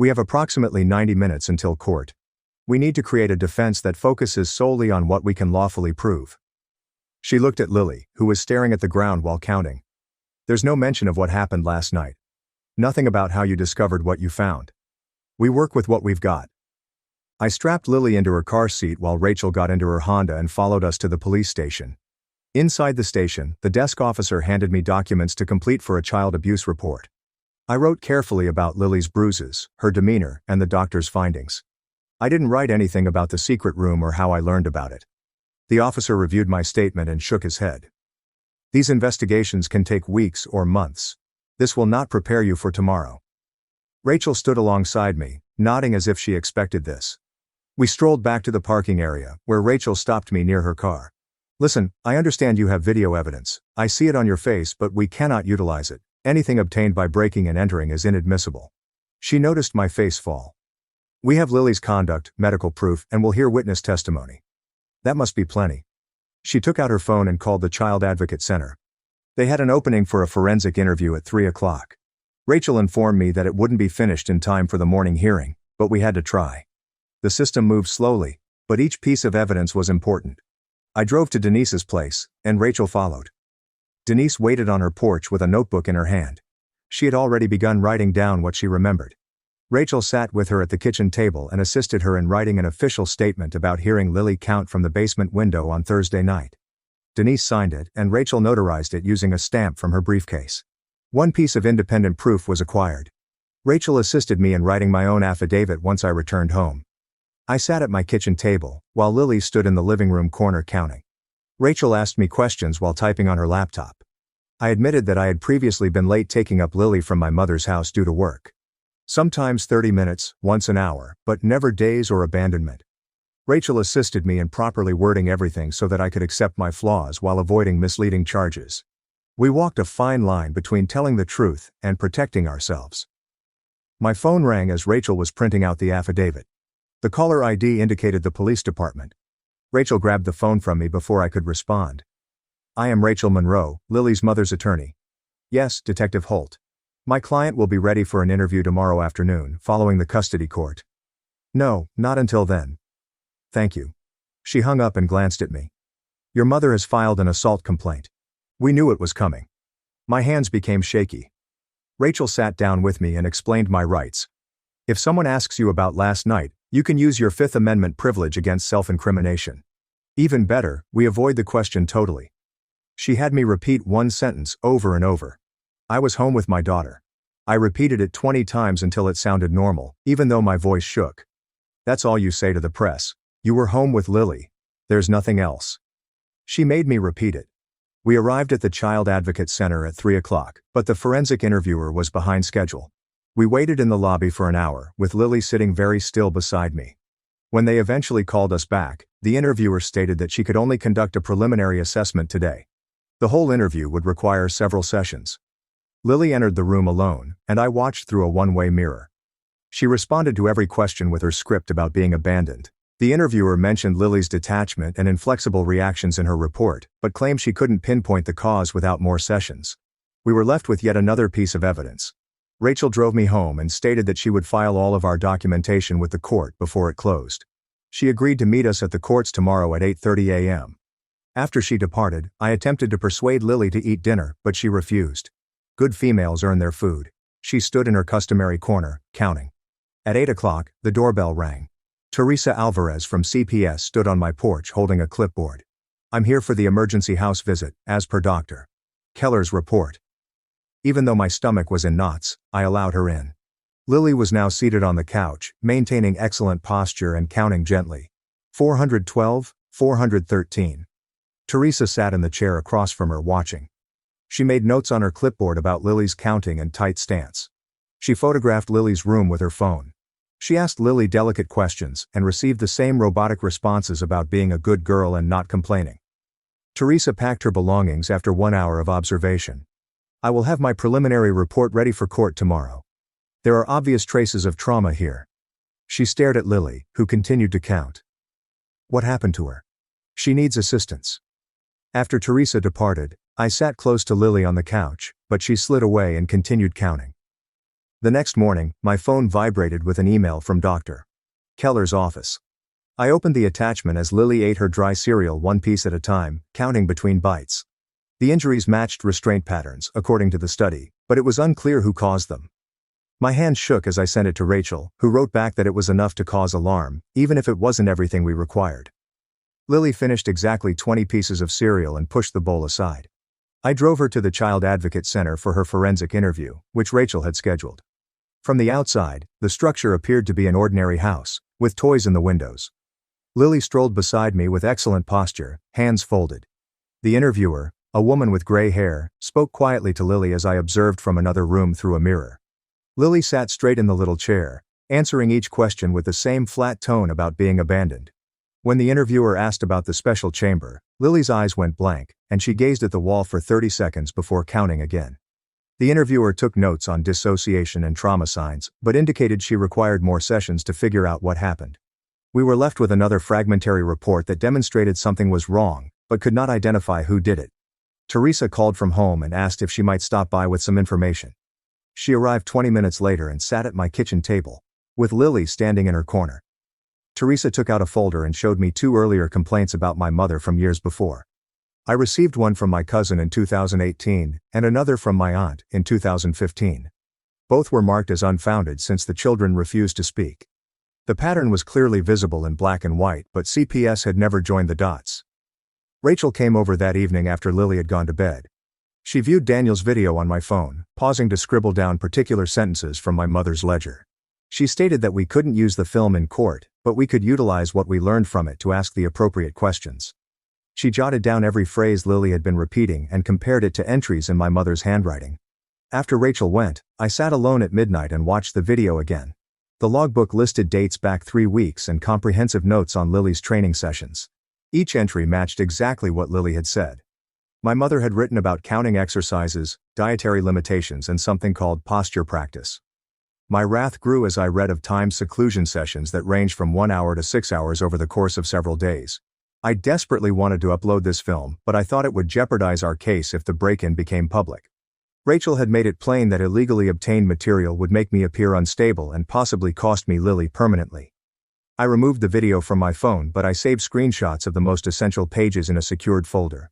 We have approximately 90 minutes until court. We need to create a defense that focuses solely on what we can lawfully prove. She looked at Lily, who was staring at the ground while counting. There's no mention of what happened last night. Nothing about how you discovered what you found. We work with what we've got. I strapped Lily into her car seat while Rachel got into her Honda and followed us to the police station. Inside the station, the desk officer handed me documents to complete for a child abuse report. I wrote carefully about Lily's bruises, her demeanor, and the doctor's findings. I didn't write anything about the secret room or how I learned about it. The officer reviewed my statement and shook his head. These investigations can take weeks or months. This will not prepare you for tomorrow. Rachel stood alongside me, nodding as if she expected this. We strolled back to the parking area, where Rachel stopped me near her car. Listen, I understand you have video evidence. I see it on your face, but we cannot utilize it. Anything obtained by breaking and entering is inadmissible. She noticed my face fall. We have Lily's conduct, medical proof, and will hear witness testimony. That must be plenty. She took out her phone and called the Child Advocate Center. They had an opening for a forensic interview at 3 o'clock. Rachel informed me that it wouldn't be finished in time for the morning hearing, but we had to try. The system moved slowly, but each piece of evidence was important. I drove to Denise's place, and Rachel followed. Denise waited on her porch with a notebook in her hand. She had already begun writing down what she remembered. Rachel sat with her at the kitchen table and assisted her in writing an official statement about hearing Lily count from the basement window on Thursday night. Denise signed it, and Rachel notarized it using a stamp from her briefcase. One piece of independent proof was acquired. Rachel assisted me in writing my own affidavit once I returned home. I sat at my kitchen table, while Lily stood in the living room corner counting. Rachel asked me questions while typing on her laptop. I admitted that I had previously been late taking up Lily from my mother's house due to work. Sometimes 30 minutes, once an hour, but never days or abandonment. Rachel assisted me in properly wording everything so that I could accept my flaws while avoiding misleading charges. We walked a fine line between telling the truth and protecting ourselves. My phone rang as Rachel was printing out the affidavit. The caller ID indicated the police department. Rachel grabbed the phone from me before I could respond. I am Rachel Monroe, Lily's mother's attorney. Yes, Detective Holt. My client will be ready for an interview tomorrow afternoon, following the custody court. No, not until then. Thank you. She hung up and glanced at me. Your mother has filed an assault complaint. We knew it was coming. My hands became shaky. Rachel sat down with me and explained my rights. If someone asks you about last night, you can use your Fifth Amendment privilege against self-incrimination. Even better, we avoid the question totally. She had me repeat one sentence over and over. I was home with my daughter. I repeated it 20 times until it sounded normal, even though my voice shook. That's all you say to the press. You were home with Lily. There's nothing else. She made me repeat it. We arrived at the Child Advocate Center at 3 o'clock, but the forensic interviewer was behind schedule. We waited in the lobby for an hour, with Lily sitting very still beside me. When they eventually called us back, the interviewer stated that she could only conduct a preliminary assessment today. The whole interview would require several sessions. Lily entered the room alone, and I watched through a one-way mirror. She responded to every question with her script about being abandoned. The interviewer mentioned Lily's detachment and inflexible reactions in her report, but claimed she couldn't pinpoint the cause without more sessions. We were left with yet another piece of evidence. Rachel drove me home and stated that she would file all of our documentation with the court before it closed. She agreed to meet us at the courts tomorrow at 8:30 a.m. After she departed, I attempted to persuade Lily to eat dinner, but she refused. Good females earn their food. She stood in her customary corner, counting. At 8 o'clock, the doorbell rang. Teresa Alvarez from CPS stood on my porch holding a clipboard. I'm here for the emergency house visit, as per Dr. Keller's report. Even though my stomach was in knots, I allowed her in. Lily was now seated on the couch, maintaining excellent posture and counting gently. 412, 413. Teresa sat in the chair across from her watching. She made notes on her clipboard about Lily's counting and tight stance. She photographed Lily's room with her phone. She asked Lily delicate questions and received the same robotic responses about being a good girl and not complaining. Teresa packed her belongings after 1 hour of observation. I will have my preliminary report ready for court tomorrow. There are obvious traces of trauma here. She stared at Lily, who continued to count. What happened to her? She needs assistance. After Teresa departed, I sat close to Lily on the couch, but she slid away and continued counting. The next morning, my phone vibrated with an email from Dr. Keller's office. I opened the attachment as Lily ate her dry cereal one piece at a time, counting between bites. The injuries matched restraint patterns, according to the study, but it was unclear who caused them. My hand shook as I sent it to Rachel, who wrote back that it was enough to cause alarm, even if it wasn't everything we required. Lily finished exactly 20 pieces of cereal and pushed the bowl aside. I drove her to the Child Advocate Center for her forensic interview, which Rachel had scheduled. From the outside, the structure appeared to be an ordinary house, with toys in the windows. Lily strolled beside me with excellent posture, hands folded. The interviewer, a woman with gray hair, spoke quietly to Lily as I observed from another room through a mirror. Lily sat straight in the little chair, answering each question with the same flat tone about being abandoned. When the interviewer asked about the special chamber, Lily's eyes went blank, and she gazed at the wall for 30 seconds before counting again. The interviewer took notes on dissociation and trauma signs, but indicated she required more sessions to figure out what happened. We were left with another fragmentary report that demonstrated something was wrong, but could not identify who did it. Teresa called from home and asked if she might stop by with some information. She arrived 20 minutes later and sat at my kitchen table, with Lily standing in her corner. Teresa took out a folder and showed me 2 earlier complaints about my mother from years before. I received one from my cousin in 2018, and another from my aunt in 2015. Both were marked as unfounded since the children refused to speak. The pattern was clearly visible in black and white, but CPS had never joined the dots. Rachel came over that evening after Lily had gone to bed. She viewed Daniel's video on my phone, pausing to scribble down particular sentences from my mother's ledger. She stated that we couldn't use the film in court, but we could utilize what we learned from it to ask the appropriate questions. She jotted down every phrase Lily had been repeating and compared it to entries in my mother's handwriting. After Rachel went, I sat alone at midnight and watched the video again. The logbook listed dates back 3 weeks and comprehensive notes on Lily's training sessions. Each entry matched exactly what Lily had said. My mother had written about counting exercises, dietary limitations, and something called posture practice. My wrath grew as I read of timed seclusion sessions that ranged from 1 hour to 6 hours over the course of several days. I desperately wanted to upload this film, but I thought it would jeopardize our case if the break-in became public. Rachel had made it plain that illegally obtained material would make me appear unstable and possibly cost me Lily permanently. I removed the video from my phone, but I saved screenshots of the most essential pages in a secured folder.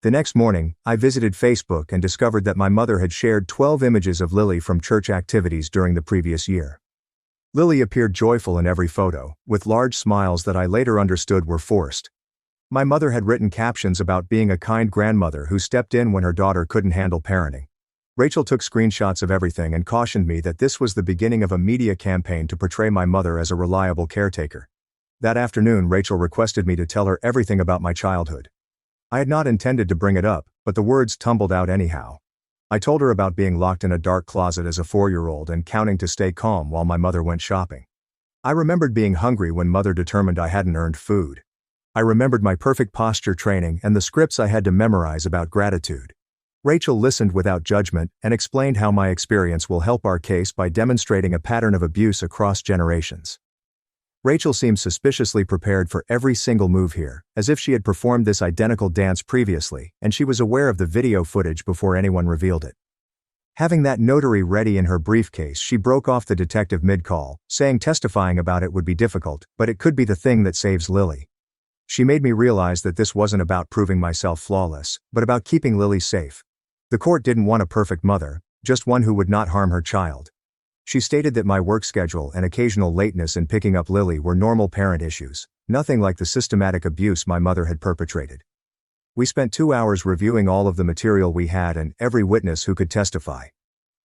The next morning, I visited Facebook and discovered that my mother had shared 12 images of Lily from church activities during the previous year. Lily appeared joyful in every photo, with large smiles that I later understood were forced. My mother had written captions about being a kind grandmother who stepped in when her daughter couldn't handle parenting. Rachel took screenshots of everything and cautioned me that this was the beginning of a media campaign to portray my mother as a reliable caretaker. That afternoon, Rachel requested me to tell her everything about my childhood. I had not intended to bring it up, but the words tumbled out anyhow. I told her about being locked in a dark closet as a 4-year-old and counting to stay calm while my mother went shopping. I remembered being hungry when Mother determined I hadn't earned food. I remembered my perfect posture training and the scripts I had to memorize about gratitude. Rachel listened without judgment and explained how my experience will help our case by demonstrating a pattern of abuse across generations. Rachel seemed suspiciously prepared for every single move here, as if she had performed this identical dance previously, and she was aware of the video footage before anyone revealed it. Having that notary ready in her briefcase, she broke off the detective mid-call, saying testifying about it would be difficult, but it could be the thing that saves Lily. She made me realize that this wasn't about proving myself flawless, but about keeping Lily safe. The court didn't want a perfect mother, just one who would not harm her child. She stated that my work schedule and occasional lateness in picking up Lily were normal parent issues, nothing like the systematic abuse my mother had perpetrated. We spent 2 hours reviewing all of the material we had and every witness who could testify.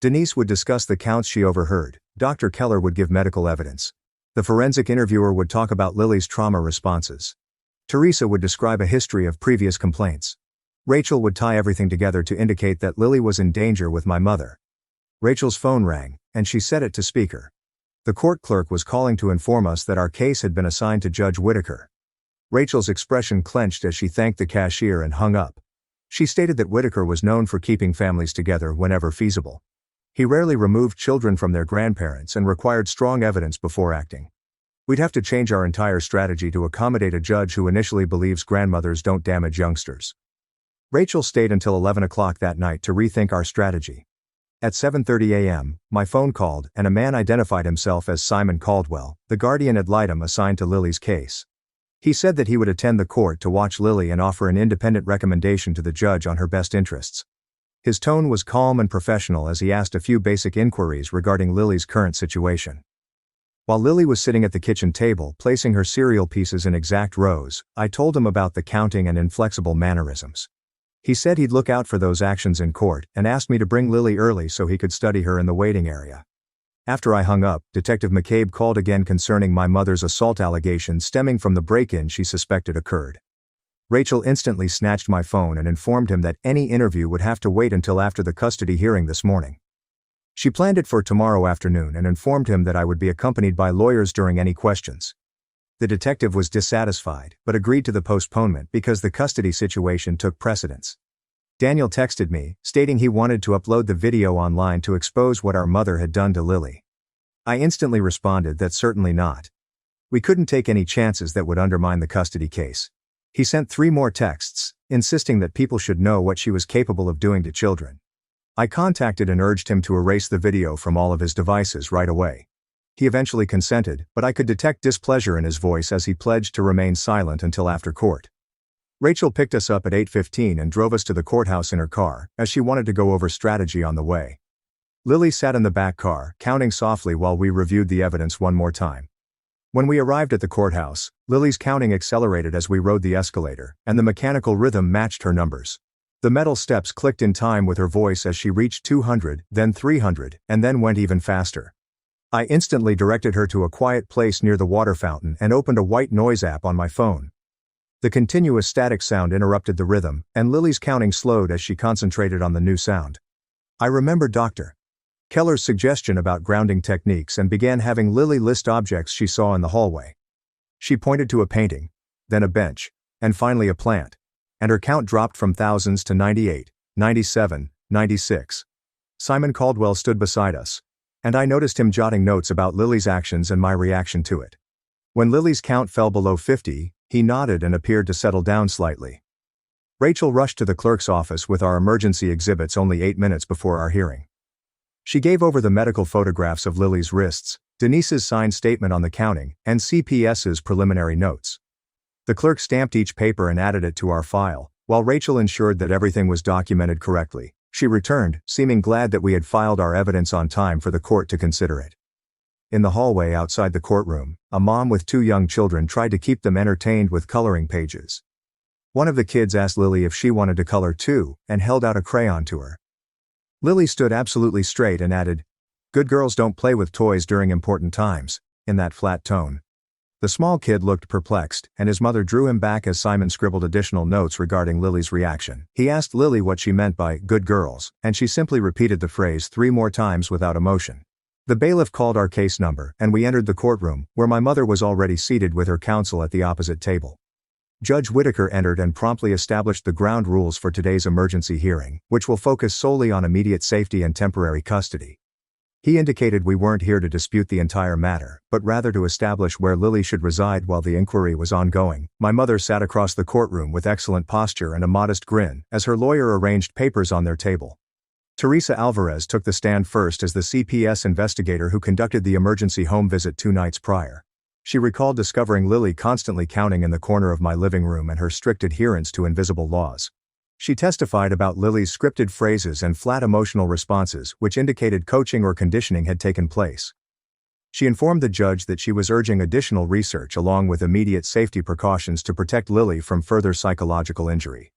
Denise would discuss the counts she overheard, Dr. Keller would give medical evidence. The forensic interviewer would talk about Lily's trauma responses. Teresa would describe a history of previous complaints. Rachel would tie everything together to indicate that Lily was in danger with my mother. Rachel's phone rang, and she set it to speaker. The court clerk was calling to inform us that our case had been assigned to Judge Whitaker. Rachel's expression clenched as she thanked the cashier and hung up. She stated that Whitaker was known for keeping families together whenever feasible. He rarely removed children from their grandparents and required strong evidence before acting. We'd have to change our entire strategy to accommodate a judge who initially believes grandmothers don't damage youngsters. Rachel stayed until 11 o'clock that night to rethink our strategy. At 7:30 a.m., my phone called, and a man identified himself as Simon Caldwell, the guardian ad litem assigned to Lily's case. He said that he would attend the court to watch Lily and offer an independent recommendation to the judge on her best interests. His tone was calm and professional as he asked a few basic inquiries regarding Lily's current situation. While Lily was sitting at the kitchen table placing her cereal pieces in exact rows, I told him about the counting and inflexible mannerisms. He said he'd look out for those actions in court and asked me to bring Lily early so he could study her in the waiting area. After I hung up, Detective McCabe called again concerning my mother's assault allegation stemming from the break-in she suspected occurred. Rachel instantly snatched my phone and informed him that any interview would have to wait until after the custody hearing this morning. She planned it for tomorrow afternoon and informed him that I would be accompanied by lawyers during any questions. The detective was dissatisfied, but agreed to the postponement because the custody situation took precedence. Daniel texted me, stating he wanted to upload the video online to expose what our mother had done to Lily. I instantly responded that certainly not. We couldn't take any chances that would undermine the custody case. He sent 3 more texts, insisting that people should know what she was capable of doing to children. I contacted and urged him to erase the video from all of his devices right away. He eventually consented, but I could detect displeasure in his voice as he pledged to remain silent until after court. Rachel picked us up at 8:15 and drove us to the courthouse in her car, as she wanted to go over strategy on the way. Lily sat in the back car, counting softly while we reviewed the evidence one more time. When we arrived at the courthouse, Lily's counting accelerated as we rode the escalator, and the mechanical rhythm matched her numbers. The metal steps clicked in time with her voice as she reached 200, then 300, and then went even faster. I instantly directed her to a quiet place near the water fountain and opened a white noise app on my phone. The continuous static sound interrupted the rhythm, and Lily's counting slowed as she concentrated on the new sound. I remembered Dr. Keller's suggestion about grounding techniques and began having Lily list objects she saw in the hallway. She pointed to a painting, then a bench, and finally a plant, and her count dropped from thousands to 98, 97, 96. Simon Caldwell stood beside us, and I noticed him jotting notes about Lily's actions and my reaction to it. When Lily's count fell below 50, he nodded and appeared to settle down slightly. Rachel rushed to the clerk's office with our emergency exhibits only 8 minutes before our hearing. She gave over the medical photographs of Lily's wrists, Denise's signed statement on the counting, and CPS's preliminary notes. The clerk stamped each paper and added it to our file, while Rachel ensured that everything was documented correctly. She returned, seeming glad that we had filed our evidence on time for the court to consider it. In the hallway outside the courtroom, a mom with 2 young children tried to keep them entertained with coloring pages. One of the kids asked Lily if she wanted to color too, and held out a crayon to her. Lily stood absolutely straight and added, "Good girls don't play with toys during important times," in that flat tone. The small kid looked perplexed, and his mother drew him back as Simon scribbled additional notes regarding Lily's reaction. He asked Lily what she meant by "good girls," and she simply repeated the phrase 3 more times without emotion. The bailiff called our case number, and we entered the courtroom, where my mother was already seated with her counsel at the opposite table. Judge Whitaker entered and promptly established the ground rules for today's emergency hearing, which will focus solely on immediate safety and temporary custody. He indicated we weren't here to dispute the entire matter, but rather to establish where Lily should reside while the inquiry was ongoing. My mother sat across the courtroom with excellent posture and a modest grin, as her lawyer arranged papers on their table. Teresa Alvarez took the stand first as the CPS investigator who conducted the emergency home visit 2 nights prior. She recalled discovering Lily constantly counting in the corner of my living room and her strict adherence to invisible laws. She testified about Lily's scripted phrases and flat emotional responses, which indicated coaching or conditioning had taken place. She informed the judge that she was urging additional research along with immediate safety precautions to protect Lily from further psychological injury.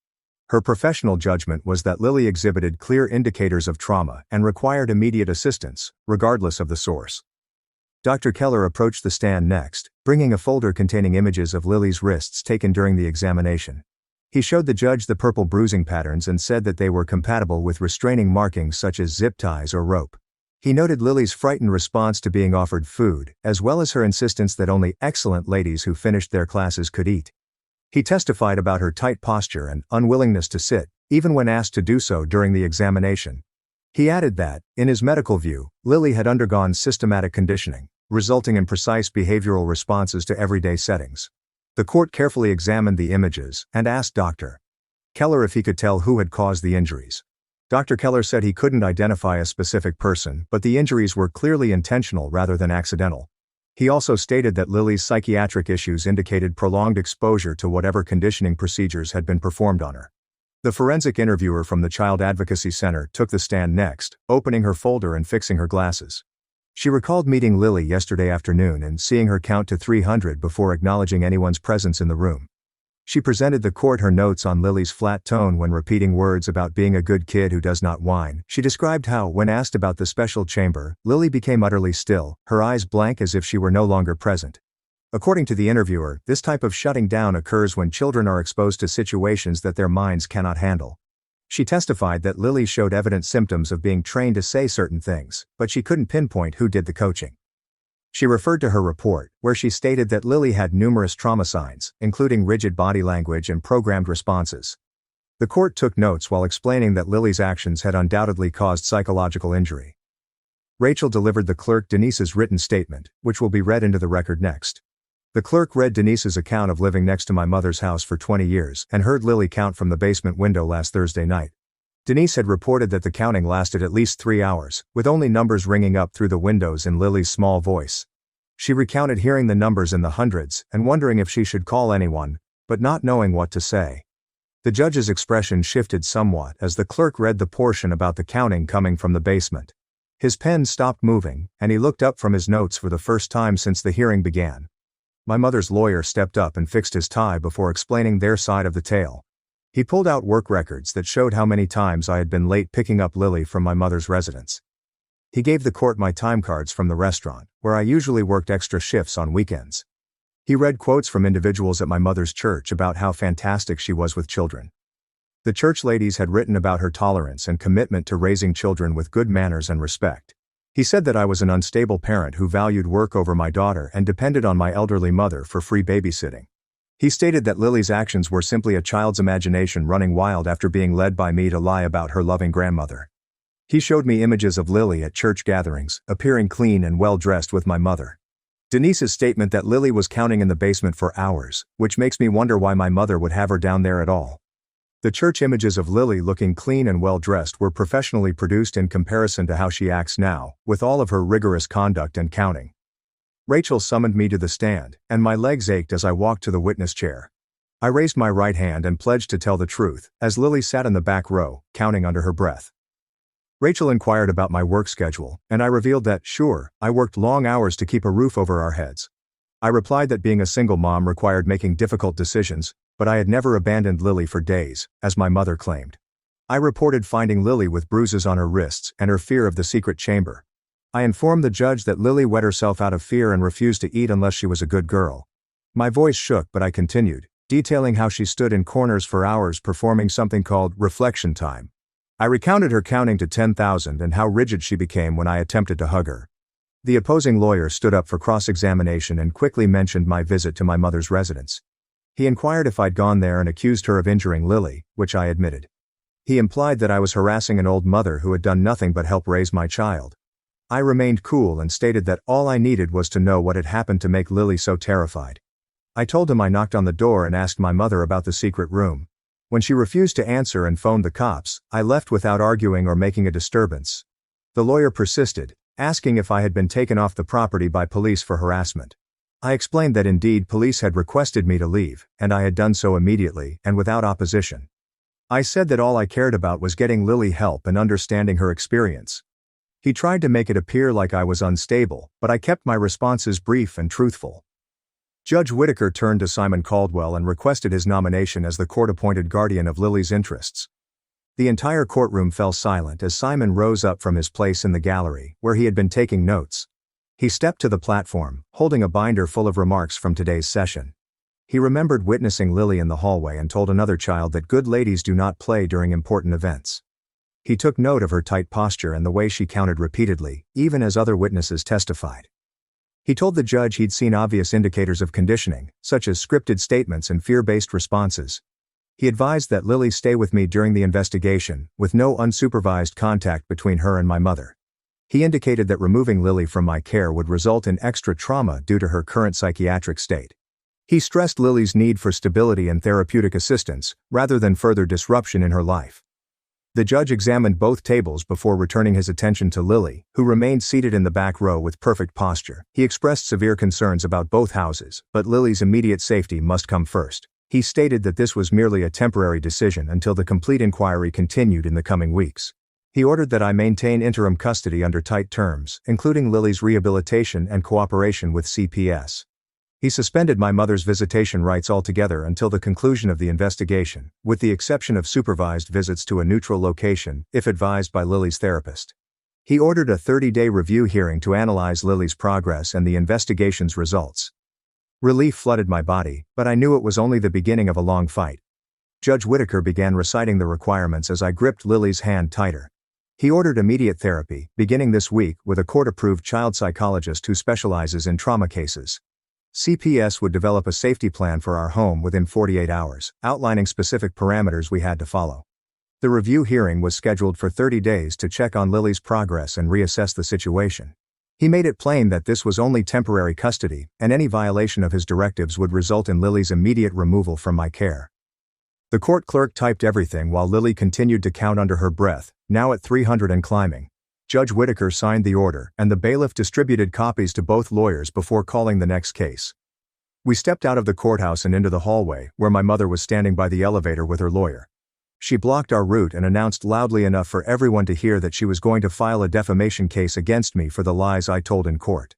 Her professional judgment was that Lily exhibited clear indicators of trauma and required immediate assistance, regardless of the source. Dr. Keller approached the stand next, bringing a folder containing images of Lily's wrists taken during the examination. He showed the judge the purple bruising patterns and said that they were compatible with restraining markings such as zip ties or rope. He noted Lily's frightened response to being offered food, as well as her insistence that only excellent ladies who finished their classes could eat. He testified about her tight posture and unwillingness to sit, even when asked to do so during the examination. He added that, in his medical view, Lily had undergone systematic conditioning, resulting in precise behavioral responses to everyday settings. The court carefully examined the images and asked Dr. Keller if he could tell who had caused the injuries. Dr. Keller said he couldn't identify a specific person, but the injuries were clearly intentional rather than accidental. He also stated that Lily's psychiatric issues indicated prolonged exposure to whatever conditioning procedures had been performed on her. The forensic interviewer from the Child Advocacy Center took the stand next, opening her folder and fixing her glasses. She recalled meeting Lily yesterday afternoon and seeing her count to 300 before acknowledging anyone's presence in the room. She presented the court her notes on Lily's flat tone when repeating words about being a good kid who does not whine. She described how, when asked about the special chamber, Lily became utterly still, her eyes blank as if she were no longer present. According to the interviewer, this type of shutting down occurs when children are exposed to situations that their minds cannot handle. She testified that Lily showed evident symptoms of being trained to say certain things, but she couldn't pinpoint who did the coaching. She referred to her report, where she stated that Lily had numerous trauma signs, including rigid body language and programmed responses. The court took notes while explaining that Lily's actions had undoubtedly caused psychological injury. Rachel delivered the clerk Denise's written statement, which will be read into the record next. The clerk read Denise's account of living next to my mother's house for 20 years and heard Lily count from the basement window last Thursday night. Denise had reported that the counting lasted at least 3 hours, with only numbers ringing up through the windows in Lily's small voice. She recounted hearing the numbers in the hundreds and wondering if she should call anyone, but not knowing what to say. The judge's expression shifted somewhat as the clerk read the portion about the counting coming from the basement. His pen stopped moving, and he looked up from his notes for the first time since the hearing began. My mother's lawyer stepped up and fixed his tie before explaining their side of the tale. He pulled out work records that showed how many times I had been late picking up Lily from my mother's residence. He gave the court my time cards from the restaurant, where I usually worked extra shifts on weekends. He read quotes from individuals at my mother's church about how fantastic she was with children. The church ladies had written about her tolerance and commitment to raising children with good manners and respect. He said that I was an unstable parent who valued work over my daughter and depended on my elderly mother for free babysitting. He stated that Lily's actions were simply a child's imagination running wild after being led by me to lie about her loving grandmother. He showed me images of Lily at church gatherings, appearing clean and well-dressed with my mother. Denise's statement that Lily was counting in the basement for hours, which makes me wonder why my mother would have her down there at all. The church images of Lily looking clean and well-dressed were professionally produced in comparison to how she acts now, with all of her rigorous conduct and counting. Rachel summoned me to the stand, and my legs ached as I walked to the witness chair. I raised my right hand and pledged to tell the truth, as Lily sat in the back row, counting under her breath. Rachel inquired about my work schedule, and I revealed that, sure, I worked long hours to keep a roof over our heads. I replied that being a single mom required making difficult decisions, but I had never abandoned Lily for days, as my mother claimed. I reported finding Lily with bruises on her wrists and her fear of the secret chamber. I informed the judge that Lily wet herself out of fear and refused to eat unless she was a good girl. My voice shook, but I continued, detailing how she stood in corners for hours performing something called reflection time. I recounted her counting to 10,000 and how rigid she became when I attempted to hug her. The opposing lawyer stood up for cross-examination and quickly mentioned my visit to my mother's residence. He inquired if I'd gone there and accused her of injuring Lily, which I admitted. He implied that I was harassing an old mother who had done nothing but help raise my child. I remained cool and stated that all I needed was to know what had happened to make Lily so terrified. I told him I knocked on the door and asked my mother about the secret room. When she refused to answer and phoned the cops, I left without arguing or making a disturbance. The lawyer persisted, asking if I had been taken off the property by police for harassment. I explained that indeed police had requested me to leave, and I had done so immediately and without opposition. I said that all I cared about was getting Lily help and understanding her experience. He tried to make it appear like I was unstable, but I kept my responses brief and truthful. Judge Whitaker turned to Simon Caldwell and requested his nomination as the court-appointed guardian of Lily's interests. The entire courtroom fell silent as Simon rose up from his place in the gallery, where he had been taking notes. He stepped to the platform, holding a binder full of remarks from today's session. He remembered witnessing Lily in the hallway and told another child that good ladies do not play during important events. He took note of her tight posture and the way she counted repeatedly, even as other witnesses testified. He told the judge he'd seen obvious indicators of conditioning, such as scripted statements and fear-based responses. He advised that Lily stay with me during the investigation, with no unsupervised contact between her and my mother. He indicated that removing Lily from my care would result in extra trauma due to her current psychiatric state. He stressed Lily's need for stability and therapeutic assistance, rather than further disruption in her life. The judge examined both tables before returning his attention to Lily, who remained seated in the back row with perfect posture. He expressed severe concerns about both houses, but Lily's immediate safety must come first. He stated that this was merely a temporary decision until the complete inquiry continued in the coming weeks. He ordered that I maintain interim custody under tight terms, including Lily's rehabilitation and cooperation with CPS. He suspended my mother's visitation rights altogether until the conclusion of the investigation, with the exception of supervised visits to a neutral location, if advised by Lily's therapist. He ordered a 30-day review hearing to analyze Lily's progress and the investigation's results. Relief flooded my body, but I knew it was only the beginning of a long fight. Judge Whitaker began reciting the requirements as I gripped Lily's hand tighter. He ordered immediate therapy, beginning this week, with a court-approved child psychologist who specializes in trauma cases. CPS would develop a safety plan for our home within 48 hours, outlining specific parameters we had to follow. The review hearing was scheduled for 30 days to check on Lily's progress and reassess the situation. He made it plain that this was only temporary custody, and any violation of his directives would result in Lily's immediate removal from my care. The court clerk typed everything while Lily continued to count under her breath, now at 300 and climbing. Judge Whitaker signed the order, and the bailiff distributed copies to both lawyers before calling the next case. We stepped out of the courthouse and into the hallway, where my mother was standing by the elevator with her lawyer. She blocked our route and announced loudly enough for everyone to hear that she was going to file a defamation case against me for the lies I told in court.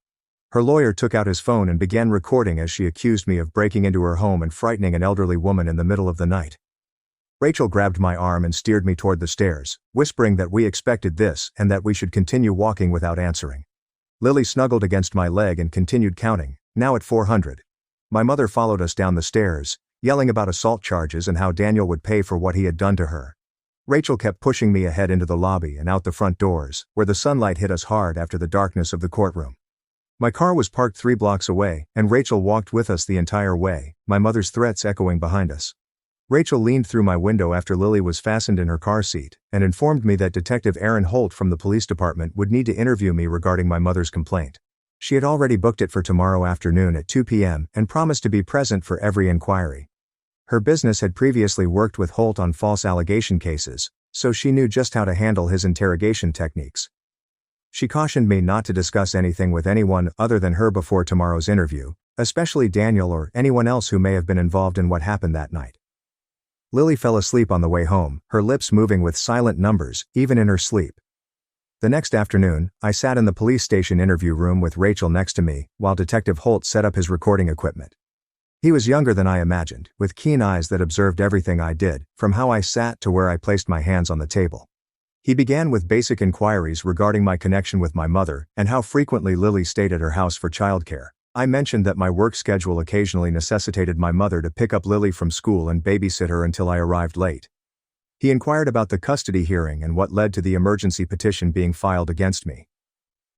Her lawyer took out his phone and began recording as she accused me of breaking into her home and frightening an elderly woman in the middle of the night. Rachel grabbed my arm and steered me toward the stairs, whispering that we expected this and that we should continue walking without answering. Lily snuggled against my leg and continued counting, now at 400. My mother followed us down the stairs, yelling about assault charges and how Daniel would pay for what he had done to her. Rachel kept pushing me ahead into the lobby and out the front doors, where the sunlight hit us hard after the darkness of the courtroom. My car was parked 3 blocks away, and Rachel walked with us the entire way, my mother's threats echoing behind us. Rachel leaned through my window after Lily was fastened in her car seat, and informed me that Detective Aaron Holt from the police department would need to interview me regarding my mother's complaint. She had already booked it for tomorrow afternoon at 2 p.m. and promised to be present for every inquiry. Her business had previously worked with Holt on false allegation cases, so she knew just how to handle his interrogation techniques. She cautioned me not to discuss anything with anyone other than her before tomorrow's interview, especially Daniel or anyone else who may have been involved in what happened that night. Lily fell asleep on the way home, her lips moving with silent numbers, even in her sleep. The next afternoon, I sat in the police station interview room with Rachel next to me, while Detective Holt set up his recording equipment. He was younger than I imagined, with keen eyes that observed everything I did, from how I sat to where I placed my hands on the table. He began with basic inquiries regarding my connection with my mother, and how frequently Lily stayed at her house for childcare. I mentioned that my work schedule occasionally necessitated my mother to pick up Lily from school and babysit her until I arrived late. He inquired about the custody hearing and what led to the emergency petition being filed against me.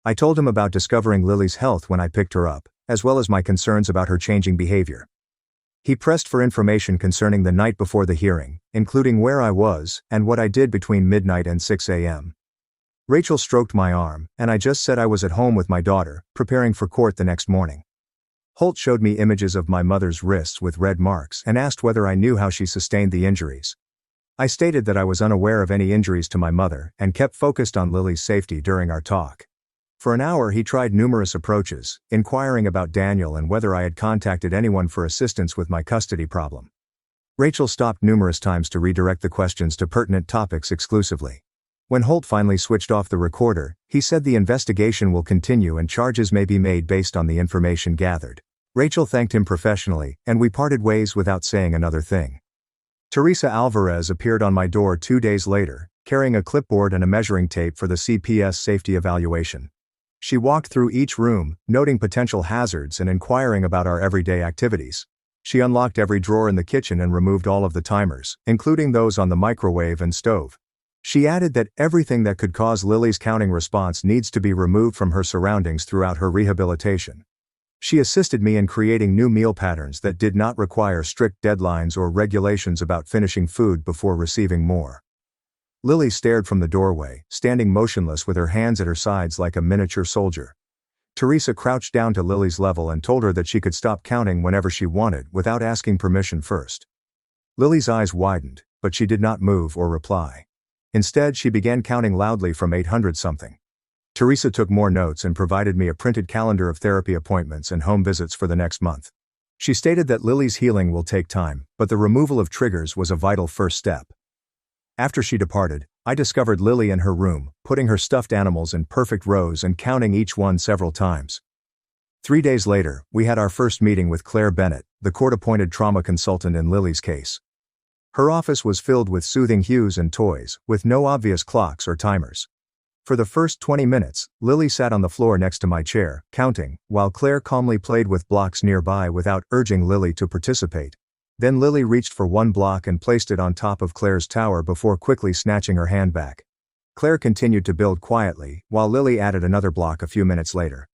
I told him about discovering Lily's health when I picked her up, as well as my concerns about her changing behavior. He pressed for information concerning the night before the hearing, including where I was and what I did between midnight and 6 a.m. Rachel stroked my arm, and I just said I was at home with my daughter, preparing for court the next morning. Holt showed me images of my mother's wrists with red marks and asked whether I knew how she sustained the injuries. I stated that I was unaware of any injuries to my mother and kept focused on Lily's safety during our talk. For an hour he tried numerous approaches, inquiring about Daniel and whether I had contacted anyone for assistance with my custody problem. Rachel stopped numerous times to redirect the questions to pertinent topics exclusively. When Holt finally switched off the recorder, he said the investigation will continue and charges may be made based on the information gathered. Rachel thanked him professionally, and we parted ways without saying another thing. Teresa Alvarez appeared on my door 2 days later, carrying a clipboard and a measuring tape for the CPS safety evaluation. She walked through each room, noting potential hazards and inquiring about our everyday activities. She unlocked every drawer in the kitchen and removed all of the timers, including those on the microwave and stove. She added that everything that could cause Lily's counting response needs to be removed from her surroundings throughout her rehabilitation. She assisted me in creating new meal patterns that did not require strict deadlines or regulations about finishing food before receiving more. Lily stared from the doorway, standing motionless with her hands at her sides like a miniature soldier. Teresa crouched down to Lily's level and told her that she could stop counting whenever she wanted without asking permission first. Lily's eyes widened, but she did not move or reply. Instead, she began counting loudly from 800-something. Teresa took more notes and provided me a printed calendar of therapy appointments and home visits for the next month. She stated that Lily's healing will take time, but the removal of triggers was a vital first step. After she departed, I discovered Lily in her room, putting her stuffed animals in perfect rows and counting each one several times. 3 days later, we had our first meeting with Claire Bennett, the court-appointed trauma consultant in Lily's case. Her office was filled with soothing hues and toys, with no obvious clocks or timers. For the first 20 minutes, Lily sat on the floor next to my chair, counting, while Claire calmly played with blocks nearby without urging Lily to participate. Then Lily reached for one block and placed it on top of Claire's tower before quickly snatching her hand back. Claire continued to build quietly, while Lily added another block a few minutes later.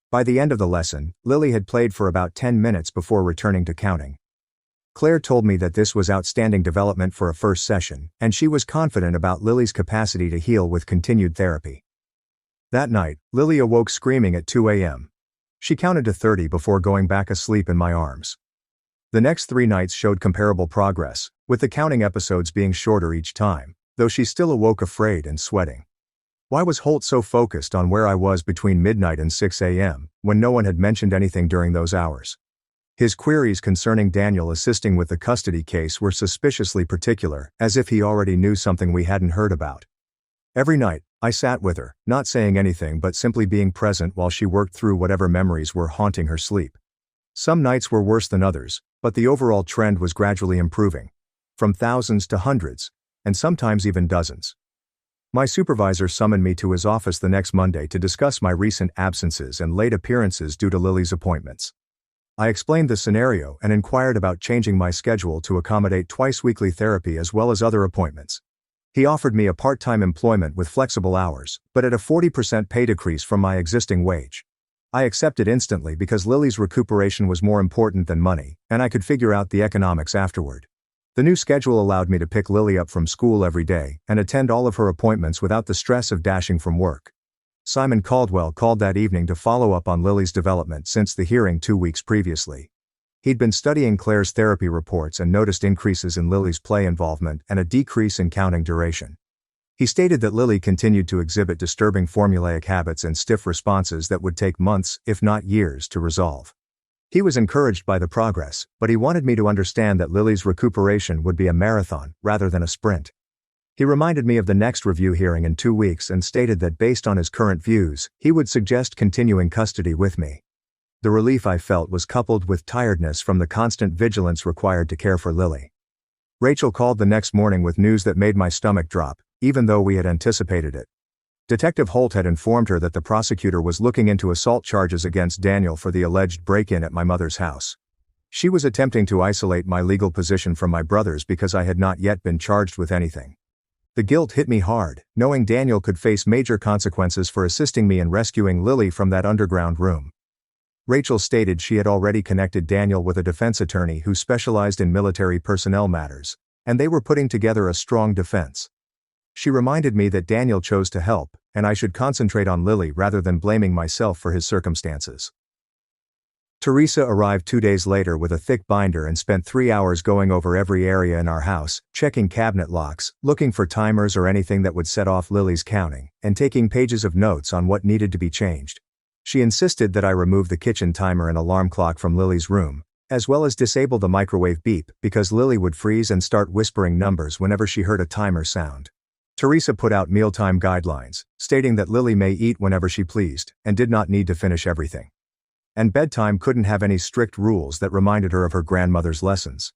By the end of the lesson, Lily had played for about 10 minutes before returning to counting. Claire told me that this was outstanding development for a first session, and she was confident about Lily's capacity to heal with continued therapy. That night, Lily awoke screaming at 2 a.m. She counted to 30 before going back asleep in my arms. The next 3 nights showed comparable progress, with the counting episodes being shorter each time, though she still awoke afraid and sweating. Why was Holt so focused on where I was between midnight and 6 a.m., when no one had mentioned anything during those hours? His queries concerning Daniel assisting with the custody case were suspiciously particular, as if he already knew something we hadn't heard about. Every night, I sat with her, not saying anything but simply being present while she worked through whatever memories were haunting her sleep. Some nights were worse than others, but the overall trend was gradually improving. From thousands to hundreds, and sometimes even dozens. My supervisor summoned me to his office the next Monday to discuss my recent absences and late appearances due to Lily's appointments. I explained the scenario and inquired about changing my schedule to accommodate twice-weekly therapy as well as other appointments. He offered me a part-time employment with flexible hours, but at a 40% pay decrease from my existing wage. I accepted instantly because Lily's recuperation was more important than money, and I could figure out the economics afterward. The new schedule allowed me to pick Lily up from school every day and attend all of her appointments without the stress of dashing from work. Simon Caldwell called that evening to follow up on Lily's development since the hearing 2 weeks previously. He'd been studying Claire's therapy reports and noticed increases in Lily's play involvement and a decrease in counting duration. He stated that Lily continued to exhibit disturbing formulaic habits and stiff responses that would take months, if not years, to resolve. He was encouraged by the progress, but he wanted me to understand that Lily's recuperation would be a marathon, rather than a sprint. He reminded me of the next review hearing in 2 weeks and stated that based on his current views, he would suggest continuing custody with me. The relief I felt was coupled with tiredness from the constant vigilance required to care for Lily. Rachel called the next morning with news that made my stomach drop, even though we had anticipated it. Detective Holt had informed her that the prosecutor was looking into assault charges against Daniel for the alleged break-in at my mother's house. She was attempting to isolate my legal position from my brothers because I had not yet been charged with anything. The guilt hit me hard, knowing Daniel could face major consequences for assisting me in rescuing Lily from that underground room. Rachel stated she had already connected Daniel with a defense attorney who specialized in military personnel matters, and they were putting together a strong defense. She reminded me that Daniel chose to help, and I should concentrate on Lily rather than blaming myself for his circumstances. Teresa arrived 2 days later with a thick binder and spent 3 hours going over every area in our house, checking cabinet locks, looking for timers or anything that would set off Lily's counting, and taking pages of notes on what needed to be changed. She insisted that I remove the kitchen timer and alarm clock from Lily's room, as well as disable the microwave beep because Lily would freeze and start whispering numbers whenever she heard a timer sound. Teresa put out mealtime guidelines, stating that Lily may eat whenever she pleased, and did not need to finish everything. And bedtime couldn't have any strict rules that reminded her of her grandmother's lessons.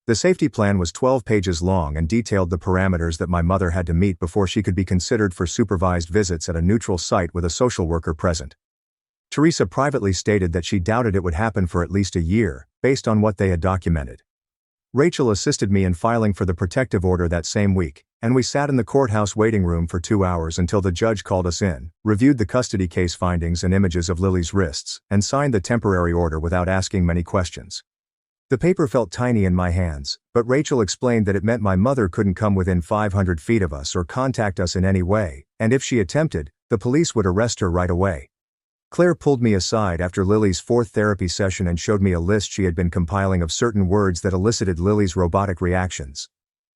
The safety plan was 12 pages long and detailed the parameters that my mother had to meet before she could be considered for supervised visits at a neutral site with a social worker present. Teresa privately stated that she doubted it would happen for at least a year, based on what they had documented. Rachel assisted me in filing for the protective order that same week, and we sat in the courthouse waiting room for 2 hours until the judge called us in, reviewed the custody case findings and images of Lily's wrists, and signed the temporary order without asking many questions. The paper felt tiny in my hands, but Rachel explained that it meant my mother couldn't come within 500 feet of us or contact us in any way, and if she attempted, the police would arrest her right away. Claire pulled me aside after Lily's 4th therapy session and showed me a list she had been compiling of certain words that elicited Lily's robotic reactions.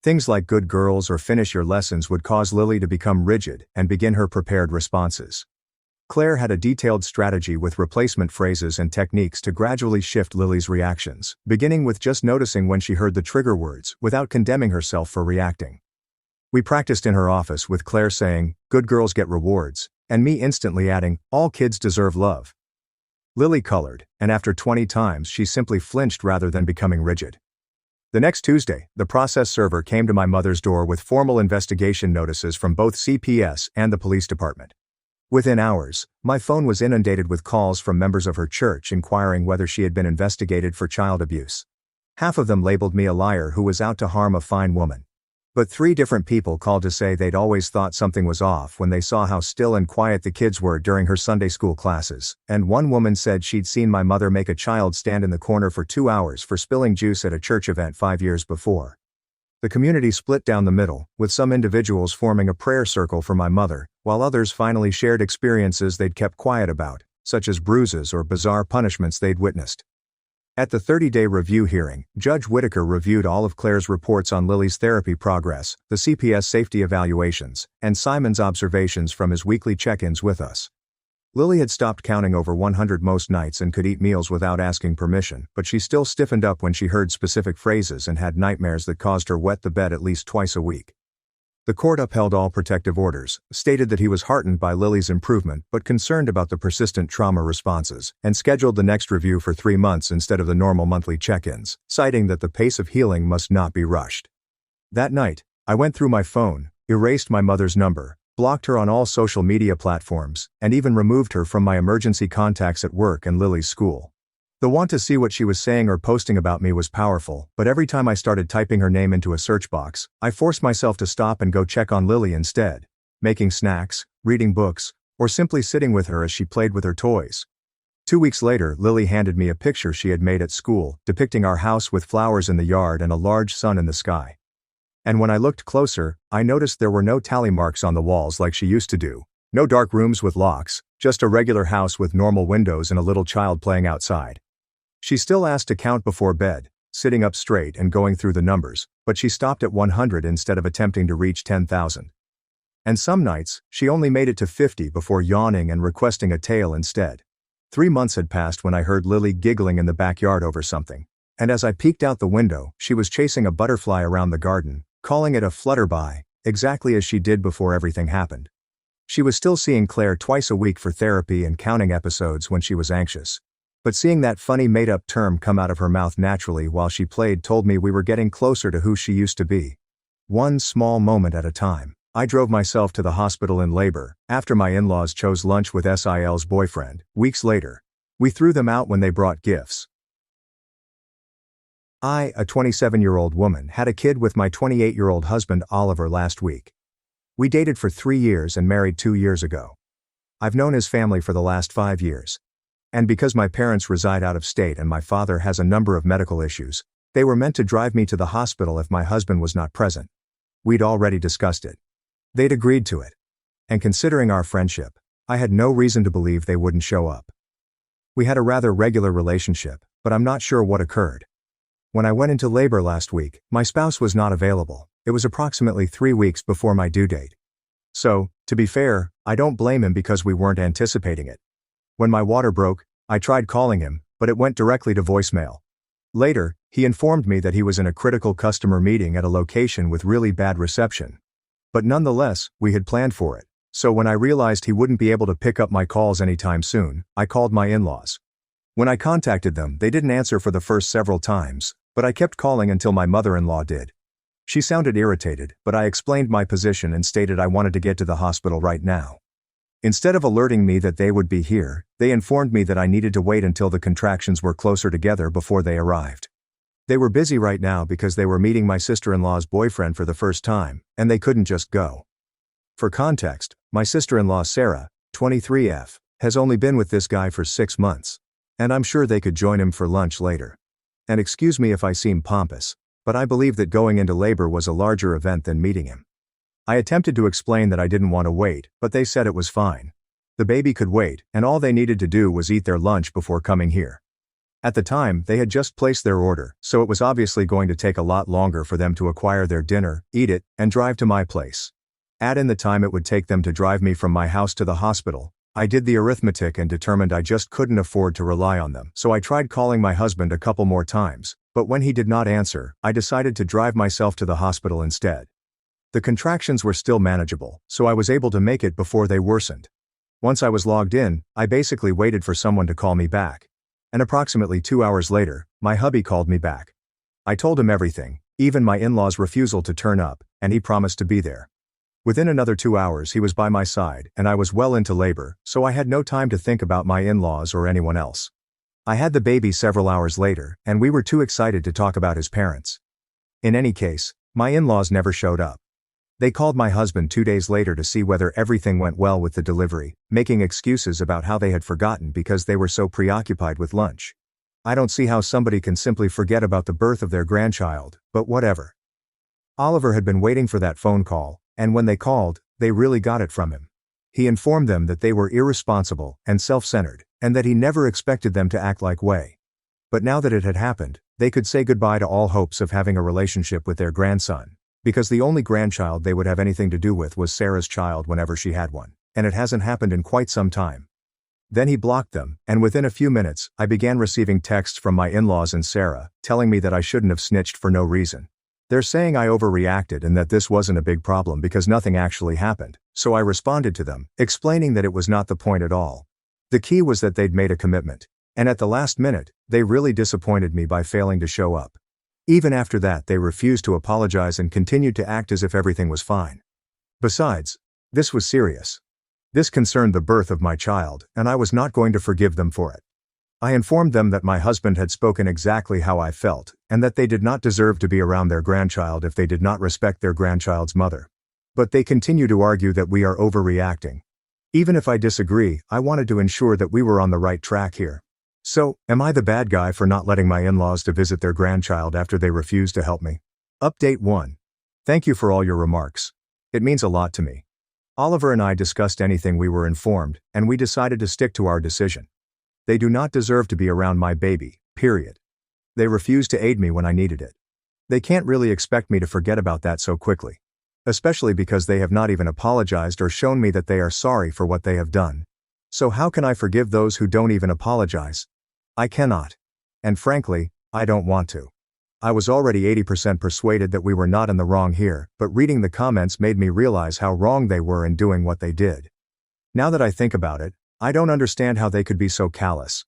Things like good girls or finish your lessons would cause Lily to become rigid and begin her prepared responses. Claire had a detailed strategy with replacement phrases and techniques to gradually shift Lily's reactions, beginning with just noticing when she heard the trigger words without condemning herself for reacting. We practiced in her office with Claire saying, "Good girls get rewards," and me instantly adding, "All kids deserve love." Lily colored, and after 20 times she simply flinched rather than becoming rigid. The next Tuesday, the process server came to my mother's door with formal investigation notices from both CPS and the police department. Within hours, my phone was inundated with calls from members of her church inquiring whether she had been investigated for child abuse. Half of them labeled me a liar who was out to harm a fine woman. But 3 different people called to say they'd always thought something was off when they saw how still and quiet the kids were during her Sunday school classes, and one woman said she'd seen my mother make a child stand in the corner for 2 hours for spilling juice at a church event 5 years before. The community split down the middle, with some individuals forming a prayer circle for my mother, while others finally shared experiences they'd kept quiet about, such as bruises or bizarre punishments they'd witnessed. At the 30-day review hearing, Judge Whitaker reviewed all of Claire's reports on Lily's therapy progress, the CPS safety evaluations, and Simon's observations from his weekly check-ins with us. Lily had stopped counting over 100 most nights and could eat meals without asking permission, but she still stiffened up when she heard specific phrases and had nightmares that caused her wet the bed at least twice a week. The court upheld all protective orders, stated that he was heartened by Lily's improvement but concerned about the persistent trauma responses, and scheduled the next review for 3 months instead of the normal monthly check-ins, citing that the pace of healing must not be rushed. That night, I went through my phone, erased my mother's number, blocked her on all social media platforms, and even removed her from my emergency contacts at work and Lily's school. The want to see what she was saying or posting about me was powerful, but every time I started typing her name into a search box, I forced myself to stop and go check on Lily instead, making snacks, reading books, or simply sitting with her as she played with her toys. 2 weeks later, Lily handed me a picture she had made at school, depicting our house with flowers in the yard and a large sun in the sky. And when I looked closer, I noticed there were no tally marks on the walls like she used to do, no dark rooms with locks, just a regular house with normal windows and a little child playing outside. She still asked to count before bed, sitting up straight and going through the numbers, but she stopped at 100 instead of attempting to reach 10,000. And some nights, she only made it to 50 before yawning and requesting a tale instead. 3 months had passed when I heard Lily giggling in the backyard over something, and as I peeked out the window, she was chasing a butterfly around the garden, calling it a flutterby, exactly as she did before everything happened. She was still seeing Claire twice a week for therapy and counting episodes when she was anxious. But seeing that funny made-up term come out of her mouth naturally while she played told me we were getting closer to who she used to be. One small moment at a time. I drove myself to the hospital in labor, after my in-laws chose lunch with SIL's boyfriend. Weeks later, we threw them out when they brought gifts. I, a 27-year-old woman, had a kid with my 28-year-old husband Oliver last week. We dated for 3 years and married 2 years ago. I've known his family for the last 5 years. And because my parents reside out of state and my father has a number of medical issues, they were meant to drive me to the hospital if my husband was not present. We'd already discussed it. They'd agreed to it. And considering our friendship, I had no reason to believe they wouldn't show up. We had a rather regular relationship, but I'm not sure what occurred. When I went into labor last week, my spouse was not available. It was approximately 3 weeks before my due date. So, to be fair, I don't blame him because we weren't anticipating it. When my water broke, I tried calling him, but it went directly to voicemail. Later, he informed me that he was in a critical customer meeting at a location with really bad reception. But nonetheless, we had planned for it, so when I realized he wouldn't be able to pick up my calls anytime soon, I called my in-laws. When I contacted them, they didn't answer for the first several times, but I kept calling until my mother-in-law did. She sounded irritated, but I explained my position and stated I wanted to get to the hospital right now. Instead of alerting me that they would be here, they informed me that I needed to wait until the contractions were closer together before they arrived. They were busy right now because they were meeting my sister-in-law's boyfriend for the first time, and they couldn't just go. For context, my sister-in-law Sarah, 23F, has only been with this guy for 6 months. And I'm sure they could join him for lunch later. And excuse me if I seem pompous, but I believe that going into labor was a larger event than meeting him. I attempted to explain that I didn't want to wait, but they said it was fine. The baby could wait, and all they needed to do was eat their lunch before coming here. At the time, they had just placed their order, so it was obviously going to take a lot longer for them to acquire their dinner, eat it, and drive to my place. Add in the time it would take them to drive me from my house to the hospital. I did the arithmetic and determined I just couldn't afford to rely on them, so I tried calling my husband a couple more times, but when he did not answer, I decided to drive myself to the hospital instead. The contractions were still manageable, so I was able to make it before they worsened. Once I was logged in, I basically waited for someone to call me back. And approximately 2 hours later, my hubby called me back. I told him everything, even my in-laws' refusal to turn up, and he promised to be there. Within another 2 hours he was by my side, and I was well into labor, so I had no time to think about my in-laws or anyone else. I had the baby several hours later, and we were too excited to talk about his parents. In any case, my in-laws never showed up. They called my husband 2 days later to see whether everything went well with the delivery, making excuses about how they had forgotten because they were so preoccupied with lunch. I don't see how somebody can simply forget about the birth of their grandchild, but whatever. Oliver had been waiting for that phone call, and when they called, they really got it from him. He informed them that they were irresponsible and self-centered, and that he never expected them to act like way. But now that it had happened, they could say goodbye to all hopes of having a relationship with their grandson. Because the only grandchild they would have anything to do with was Sarah's child whenever she had one, and it hasn't happened in quite some time. Then he blocked them, and within a few minutes, I began receiving texts from my in-laws and Sarah, telling me that I shouldn't have snitched for no reason. They're saying I overreacted and that this wasn't a big problem because nothing actually happened, so I responded to them, explaining that it was not the point at all. The key was that they'd made a commitment, and at the last minute, they really disappointed me by failing to show up. Even after that, they refused to apologize and continued to act as if everything was fine. Besides, this was serious. This concerned the birth of my child, and I was not going to forgive them for it. I informed them that my husband had spoken exactly how I felt, and that they did not deserve to be around their grandchild if they did not respect their grandchild's mother. But they continue to argue that we are overreacting. Even if I disagree, I wanted to ensure that we were on the right track here. So, am I the bad guy for not letting my in-laws to visit their grandchild after they refused to help me? Update 1. Thank you for all your remarks. It means a lot to me. Oliver and I discussed anything we were informed, and we decided to stick to our decision. They do not deserve to be around my baby, period. They refused to aid me when I needed it. They can't really expect me to forget about that so quickly. Especially because they have not even apologized or shown me that they are sorry for what they have done. So how can I forgive those who don't even apologize? I cannot. And frankly, I don't want to. I was already 80% persuaded that we were not in the wrong here, but reading the comments made me realize how wrong they were in doing what they did. Now that I think about it, I don't understand how they could be so callous.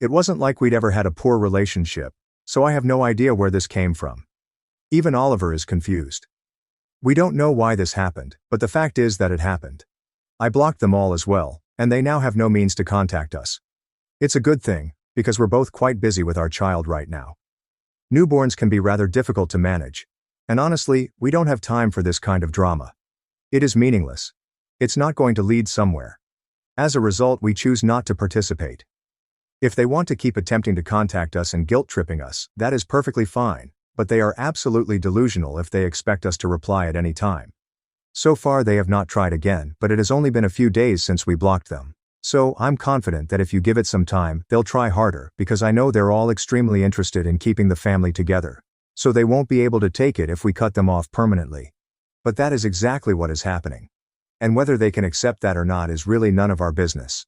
It wasn't like we'd ever had a poor relationship, so I have no idea where this came from. Even Oliver is confused. We don't know why this happened, but the fact is that it happened. I blocked them all as well, and they now have no means to contact us. It's a good thing, because we're both quite busy with our child right now. Newborns can be rather difficult to manage. And honestly, we don't have time for this kind of drama. It is meaningless. It's not going to lead somewhere. As a result, we choose not to participate. If they want to keep attempting to contact us and guilt-tripping us, that is perfectly fine, but they are absolutely delusional if they expect us to reply at any time. So far they have not tried again, but it has only been a few days since we blocked them. So, I'm confident that if you give it some time, they'll try harder, because I know they're all extremely interested in keeping the family together. So they won't be able to take it if we cut them off permanently. But that is exactly what is happening. And whether they can accept that or not is really none of our business.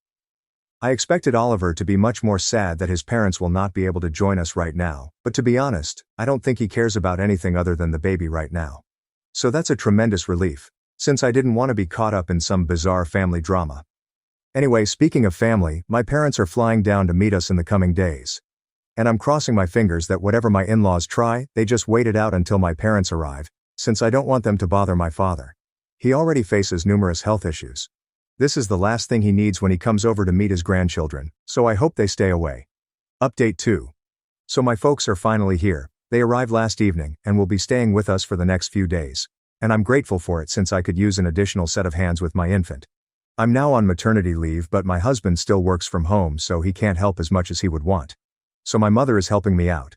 I expected Oliver to be much more sad that his parents will not be able to join us right now, but to be honest, I don't think he cares about anything other than the baby right now. So that's a tremendous relief, since I didn't want to be caught up in some bizarre family drama. Anyway, speaking of family, my parents are flying down to meet us in the coming days. And I'm crossing my fingers that whatever my in-laws try, they just wait it out until my parents arrive, since I don't want them to bother my father. He already faces numerous health issues. This is the last thing he needs when he comes over to meet his grandchildren, so I hope they stay away. Update 2. So my folks are finally here. They arrived last evening, and will be staying with us for the next few days. And I'm grateful for it since I could use an additional set of hands with my infant. I'm now on maternity leave, but my husband still works from home, so he can't help as much as he would want. So my mother is helping me out.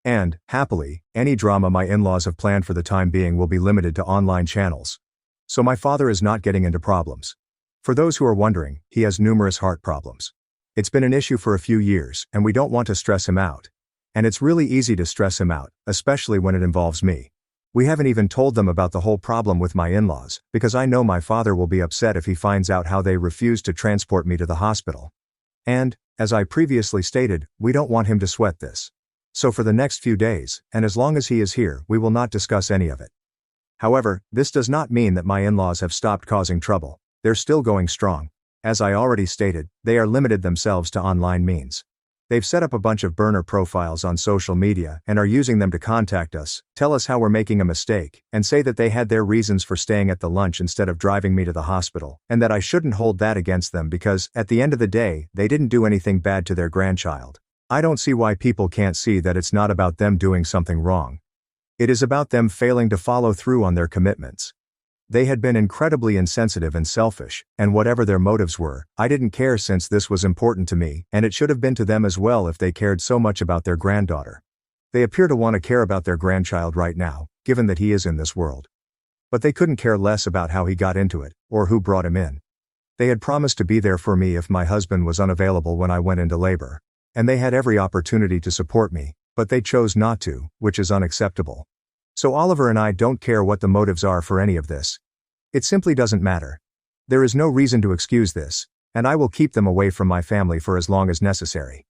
And, happily, any drama my in-laws have planned for the time being will be limited to online channels. So my father is not getting into problems. For those who are wondering, he has numerous heart problems. It's been an issue for a few years, and we don't want to stress him out. And it's really easy to stress him out, especially when it involves me. We haven't even told them about the whole problem with my in-laws, because I know my father will be upset if he finds out how they refused to transport me to the hospital. And, as I previously stated, we don't want him to sweat this. So for the next few days, and as long as he is here, we will not discuss any of it. However, this does not mean that my in-laws have stopped causing trouble. They're still going strong. As I already stated, they are limited themselves to online means. They've set up a bunch of burner profiles on social media and are using them to contact us, tell us how we're making a mistake, and say that they had their reasons for staying at the lunch instead of driving me to the hospital, and that I shouldn't hold that against them because, at the end of the day, they didn't do anything bad to their grandchild. I don't see why people can't see that it's not about them doing something wrong. It is about them failing to follow through on their commitments. They had been incredibly insensitive and selfish, and whatever their motives were, I didn't care since this was important to me, and it should have been to them as well if they cared so much about their granddaughter. They appear to want to care about their grandchild right now, given that he is in this world. But they couldn't care less about how he got into it, or who brought him in. They had promised to be there for me if my husband was unavailable when I went into labor. And they had every opportunity to support me, but they chose not to, which is unacceptable. So Oliver and I don't care what the motives are for any of this. It simply doesn't matter. There is no reason to excuse this, and I will keep them away from my family for as long as necessary.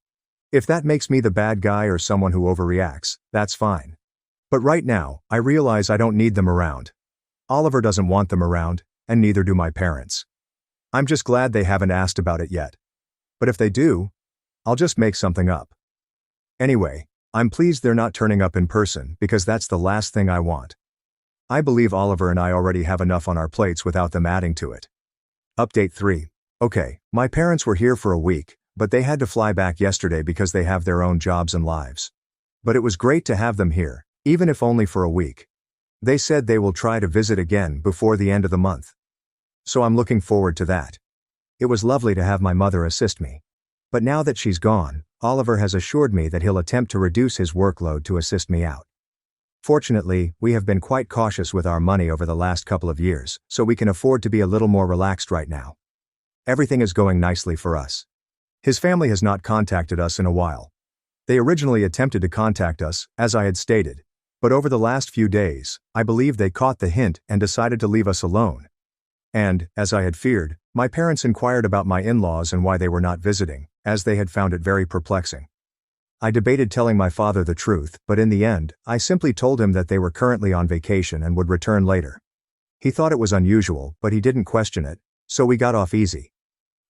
If that makes me the bad guy or someone who overreacts, that's fine. But right now, I realize I don't need them around. Oliver doesn't want them around, and neither do my parents. I'm just glad they haven't asked about it yet. But if they do, I'll just make something up. Anyway, I'm pleased they're not turning up in person because that's the last thing I want. I believe Oliver and I already have enough on our plates without them adding to it. Update 3. Okay, my parents were here for a week, but they had to fly back yesterday because they have their own jobs and lives. But it was great to have them here, even if only for a week. They said they will try to visit again before the end of the month. So I'm looking forward to that. It was lovely to have my mother assist me. But now that she's gone, Oliver has assured me that he'll attempt to reduce his workload to assist me out. Fortunately, we have been quite cautious with our money over the last couple of years, so we can afford to be a little more relaxed right now. Everything is going nicely for us. His family has not contacted us in a while. They originally attempted to contact us, as I had stated, but over the last few days, I believe they caught the hint and decided to leave us alone. And, as I had feared, my parents inquired about my in-laws and why they were not visiting, as they had found it very perplexing. I debated telling my father the truth, but in the end, I simply told him that they were currently on vacation and would return later. He thought it was unusual, but he didn't question it, so we got off easy.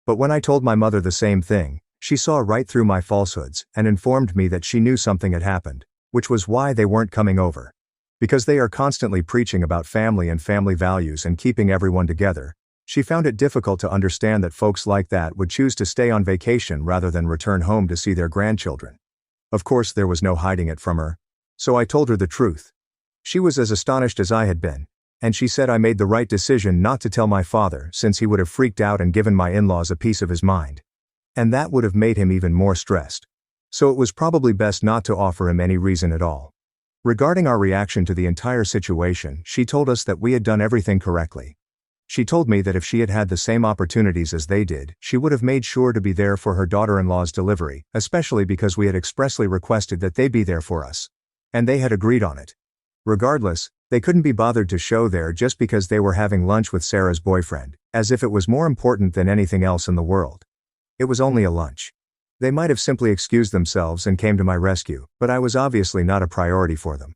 But when I told my mother the same thing, she saw right through my falsehoods and informed me that she knew something had happened, which was why they weren't coming over. Because they are constantly preaching about family and family values and keeping everyone together, she found it difficult to understand that folks like that would choose to stay on vacation rather than return home to see their grandchildren. Of course, there was no hiding it from her, so I told her the truth. She was as astonished as I had been, and she said I made the right decision not to tell my father since he would have freaked out and given my in-laws a piece of his mind. And that would have made him even more stressed. So it was probably best not to offer him any reason at all. Regarding our reaction to the entire situation, she told us that we had done everything correctly. She told me that if she had had the same opportunities as they did, she would have made sure to be there for her daughter-in-law's delivery, especially because we had expressly requested that they be there for us. And they had agreed on it. Regardless, they couldn't be bothered to show there just because they were having lunch with Sarah's boyfriend, as if it was more important than anything else in the world. It was only a lunch. They might have simply excused themselves and came to my rescue, but I was obviously not a priority for them.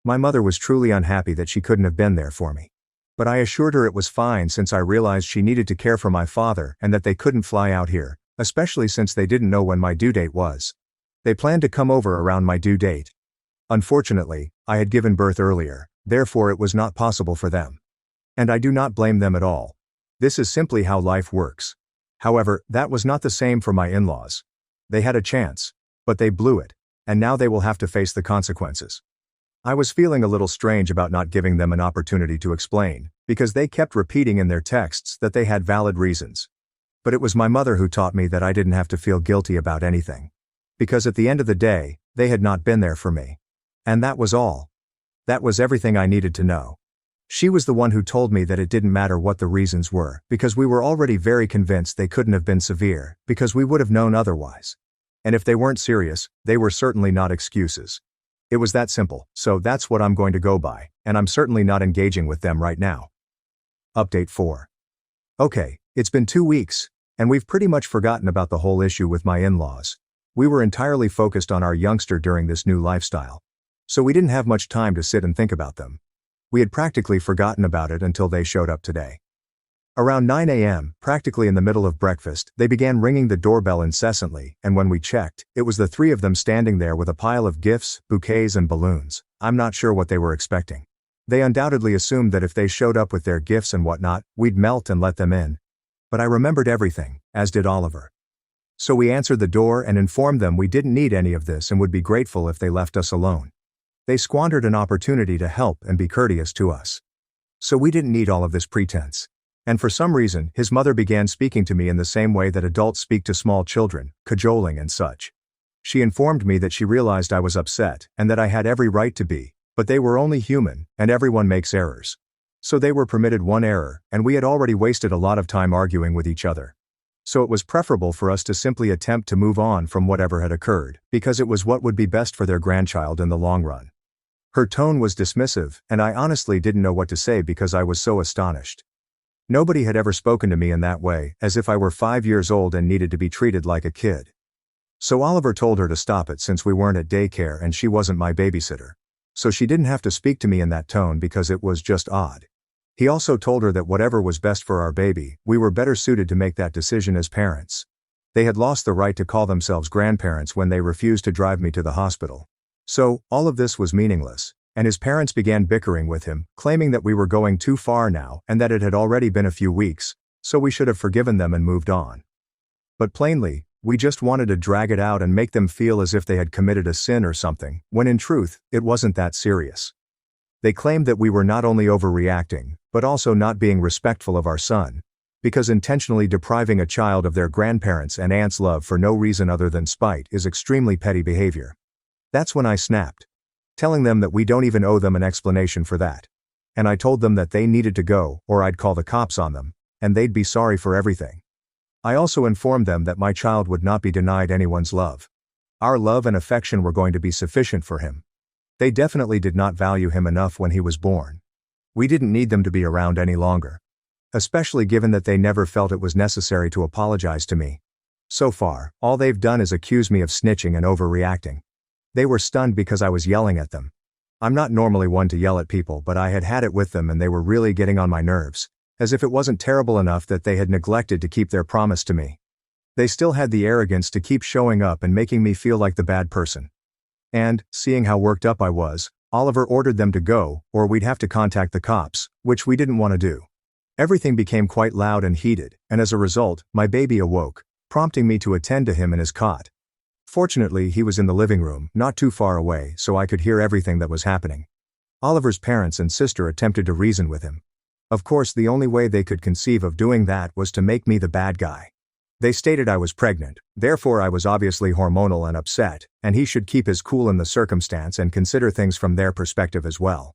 My mother was truly unhappy that she couldn't have been there for me. But I assured her it was fine since I realized she needed to care for my father and that they couldn't fly out here, especially since they didn't know when my due date was. They planned to come over around my due date. Unfortunately, I had given birth earlier, therefore it was not possible for them. And I do not blame them at all. This is simply how life works. However, that was not the same for my in-laws. They had a chance, but they blew it, and now they will have to face the consequences. I was feeling a little strange about not giving them an opportunity to explain, because they kept repeating in their texts that they had valid reasons. But it was my mother who taught me that I didn't have to feel guilty about anything. Because at the end of the day, they had not been there for me. And that was all. That was everything I needed to know. She was the one who told me that it didn't matter what the reasons were, because we were already very convinced they couldn't have been severe, because we would have known otherwise. And if they weren't serious, they were certainly not excuses. It was that simple, so that's what I'm going to go by, and I'm certainly not engaging with them right now. Update 4. Okay, it's been 2 weeks, and we've pretty much forgotten about the whole issue with my in-laws. We were entirely focused on our youngster during this new lifestyle. So we didn't have much time to sit and think about them. We had practically forgotten about it until they showed up today. Around 9 a.m., practically in the middle of breakfast, they began ringing the doorbell incessantly, and when we checked, it was the 3 of them standing there with a pile of gifts, bouquets and balloons. I'm not sure what they were expecting. They undoubtedly assumed that if they showed up with their gifts and whatnot, we'd melt and let them in. But I remembered everything, as did Oliver. So we answered the door and informed them we didn't need any of this and would be grateful if they left us alone. They squandered an opportunity to help and be courteous to us. So we didn't need all of this pretense. And for some reason, his mother began speaking to me in the same way that adults speak to small children, cajoling and such. She informed me that she realized I was upset and that I had every right to be, but they were only human, and everyone makes errors. So they were permitted one error, and we had already wasted a lot of time arguing with each other. So it was preferable for us to simply attempt to move on from whatever had occurred, because it was what would be best for their grandchild in the long run. Her tone was dismissive, and I honestly didn't know what to say because I was so astonished. Nobody had ever spoken to me in that way, as if I were 5 years old and needed to be treated like a kid. So Oliver told her to stop it since we weren't at daycare and she wasn't my babysitter. So she didn't have to speak to me in that tone because it was just odd. He also told her that whatever was best for our baby, we were better suited to make that decision as parents. They had lost the right to call themselves grandparents when they refused to drive me to the hospital. So, all of this was meaningless, and his parents began bickering with him, claiming that we were going too far now and that it had already been a few weeks, so we should have forgiven them and moved on. But plainly, we just wanted to drag it out and make them feel as if they had committed a sin or something, when in truth, it wasn't that serious. They claimed that we were not only overreacting, but also not being respectful of our son, because intentionally depriving a child of their grandparents' and aunt's love for no reason other than spite is extremely petty behavior. That's when I snapped, telling them that we don't even owe them an explanation for that. And I told them that they needed to go, or I'd call the cops on them, and they'd be sorry for everything. I also informed them that my child would not be denied anyone's love. Our love and affection were going to be sufficient for him. They definitely did not value him enough when he was born. We didn't need them to be around any longer. Especially given that they never felt it was necessary to apologize to me. So far, all they've done is accuse me of snitching and overreacting. They were stunned because I was yelling at them. I'm not normally one to yell at people, but I had had it with them and they were really getting on my nerves, as if it wasn't terrible enough that they had neglected to keep their promise to me. They still had the arrogance to keep showing up and making me feel like the bad person. And, seeing how worked up I was, Oliver ordered them to go, or we'd have to contact the cops, which we didn't want to do. Everything became quite loud and heated, and as a result, my baby awoke, prompting me to attend to him in his cot. Fortunately, he was in the living room, not too far away, so I could hear everything that was happening. Oliver's parents and sister attempted to reason with him. Of course, the only way they could conceive of doing that was to make me the bad guy. They stated I was pregnant, therefore I was obviously hormonal and upset, and he should keep his cool in the circumstance and consider things from their perspective as well.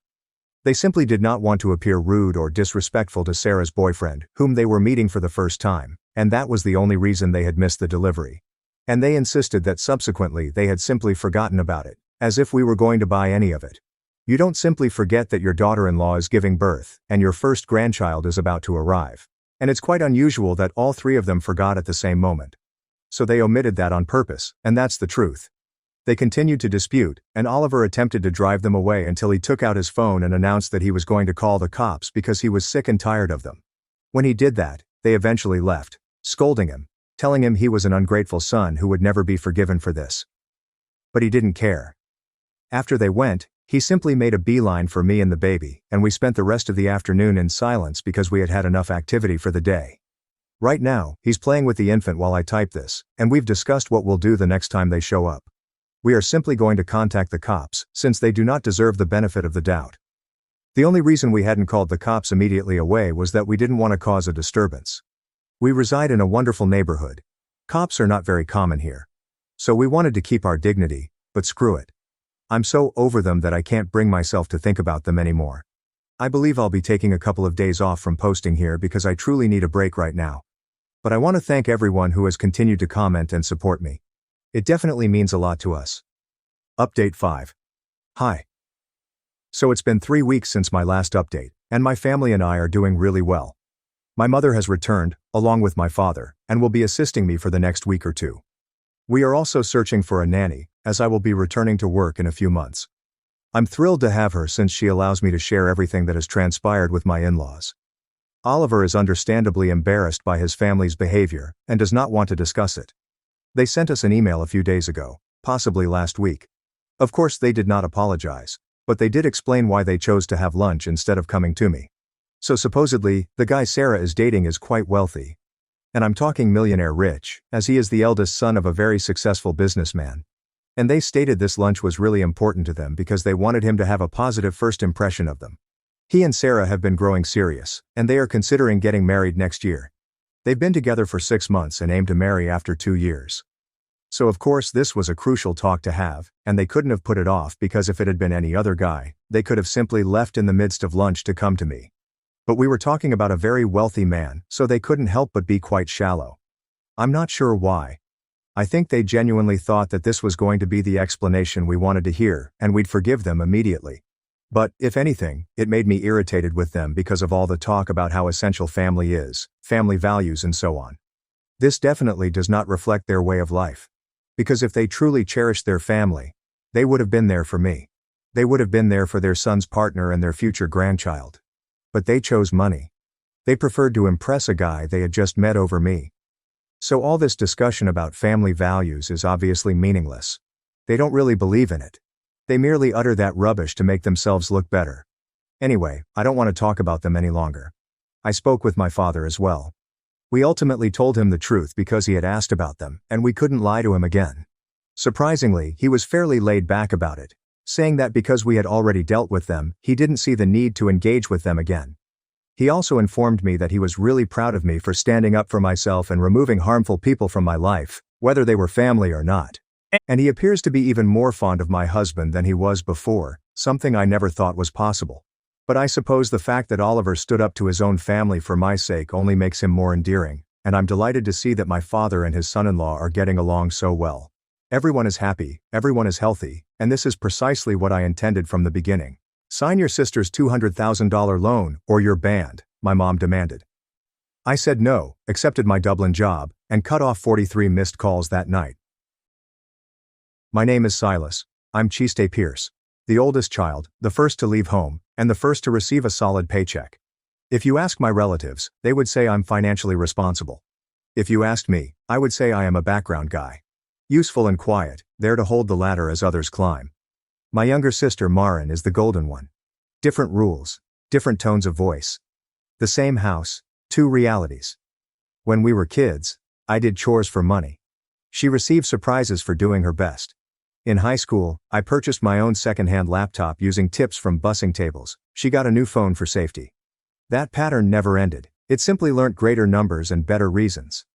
They simply did not want to appear rude or disrespectful to Sarah's boyfriend, whom they were meeting for the first time, and that was the only reason they had missed the delivery. And they insisted that subsequently they had simply forgotten about it, as if we were going to buy any of it. You don't simply forget that your daughter-in-law is giving birth, and your first grandchild is about to arrive. And it's quite unusual that all 3 of them forgot at the same moment. So they omitted that on purpose, and that's the truth. They continued to dispute, and Oliver attempted to drive them away until he took out his phone and announced that he was going to call the cops because he was sick and tired of them. When he did that, they eventually left, scolding him, telling him he was an ungrateful son who would never be forgiven for this. But he didn't care. After they went, he simply made a beeline for me and the baby, and we spent the rest of the afternoon in silence because we had had enough activity for the day. Right now, he's playing with the infant while I type this, and we've discussed what we'll do the next time they show up. We are simply going to contact the cops, since they do not deserve the benefit of the doubt. The only reason we hadn't called the cops immediately away was that we didn't want to cause a disturbance. We reside in a wonderful neighborhood. Cops are not very common here. So we wanted to keep our dignity, but screw it. I'm so over them that I can't bring myself to think about them anymore. I believe I'll be taking a couple of days off from posting here because I truly need a break right now. But I want to thank everyone who has continued to comment and support me. It definitely means a lot to us. Update 5. Hi. So it's been 3 weeks since my last update, and my family and I are doing really well. My mother has returned, along with my father, and will be assisting me for the next week or two. We are also searching for a nanny, as I will be returning to work in a few months. I'm thrilled to have her since she allows me to share everything that has transpired with my in-laws. Oliver is understandably embarrassed by his family's behavior and does not want to discuss it. They sent us an email a few days ago, possibly last week. Of course, they did not apologize, but they did explain why they chose to have lunch instead of coming to me. So supposedly, the guy Sarah is dating is quite wealthy. And I'm talking millionaire rich, as he is the eldest son of a very successful businessman. And they stated this lunch was really important to them because they wanted him to have a positive first impression of them. He and Sarah have been growing serious, and they are considering getting married next year. They've been together for 6 months and aim to marry after 2 years. So of course this was a crucial talk to have, and they couldn't have put it off because if it had been any other guy, they could have simply left in the midst of lunch to come to me. But we were talking about a very wealthy man, so they couldn't help but be quite shallow. I'm not sure why. I think they genuinely thought that this was going to be the explanation we wanted to hear, and we'd forgive them immediately. But, if anything, it made me irritated with them because of all the talk about how essential family is, family values and so on. This definitely does not reflect their way of life. Because if they truly cherished their family, they would have been there for me. They would have been there for their son's partner and their future grandchild. But they chose money. They preferred to impress a guy they had just met over me. So all this discussion about family values is obviously meaningless. They don't really believe in it. They merely utter that rubbish to make themselves look better. Anyway, I don't want to talk about them any longer. I spoke with my father as well. We ultimately told him the truth because he had asked about them, and we couldn't lie to him again. Surprisingly, he was fairly laid back about it, saying that because we had already dealt with them, he didn't see the need to engage with them again. He also informed me that he was really proud of me for standing up for myself and removing harmful people from my life, whether they were family or not. And he appears to be even more fond of my husband than he was before, something I never thought was possible. But I suppose the fact that Oliver stood up to his own family for my sake only makes him more endearing, and I'm delighted to see that my father and his son-in-law are getting along so well. Everyone is happy, everyone is healthy, and this is precisely what I intended from the beginning. Sign your sister's $200,000 loan, or you're banned, my mom demanded. I said no, accepted my Dublin job, and cut off 43 missed calls that night. My name is Silas. I'm Chiste Pierce. The oldest child, the first to leave home, and the first to receive a solid paycheck. If you ask my relatives, they would say I'm financially responsible. If you asked me, I would say I am a background guy. Useful and quiet, there to hold the ladder as others climb. My younger sister Marin is the golden one. Different rules, different tones of voice. The same house, 2 realities. When we were kids, I did chores for money. She received surprises for doing her best. In high school, I purchased my own second-hand laptop using tips from busing tables. She got a new phone for safety. That pattern never ended. It simply learnt greater numbers and better reasons.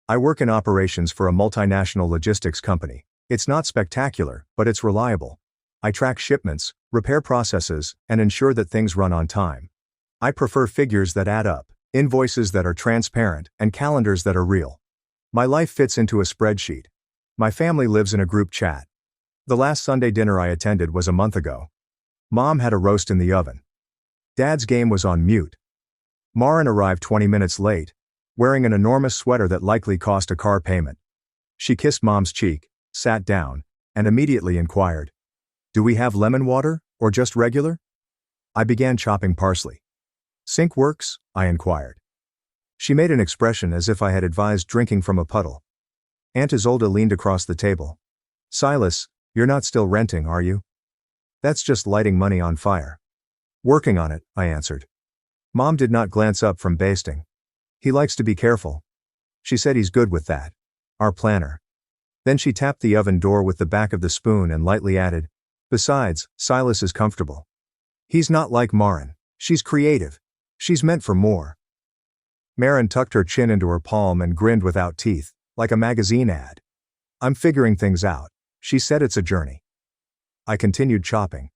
I work in operations for a multinational logistics company. It's not spectacular, but it's reliable. I track shipments, repair processes, and ensure that things run on time. I prefer figures that add up, invoices that are transparent, and calendars that are real. My life fits into a spreadsheet. My family lives in a group chat. The last Sunday dinner I attended was a month ago. Mom had a roast in the oven. Dad's game was on mute. Marin arrived 20 minutes late, wearing an enormous sweater that likely cost a car payment. She kissed Mom's cheek, sat down, and immediately inquired, "Do we have lemon water, or just regular?" I began chopping parsley. "Sink works?" I inquired. She made an expression as if I had advised drinking from a puddle. Aunt Isolde leaned across the table. "Silas, you're not still renting, are you?" "That's just lighting money on fire." "Working on it," I answered. Mom did not glance up from basting. "He likes to be careful." She said he's good with that. Our planner. Then she tapped the oven door with the back of the spoon and lightly added, "Besides, Silas is comfortable. He's not like Marin. She's creative. She's meant for more." Marin tucked her chin into her palm and grinned without teeth, like a magazine ad. "I'm figuring things out." She said it's a journey. I continued chopping.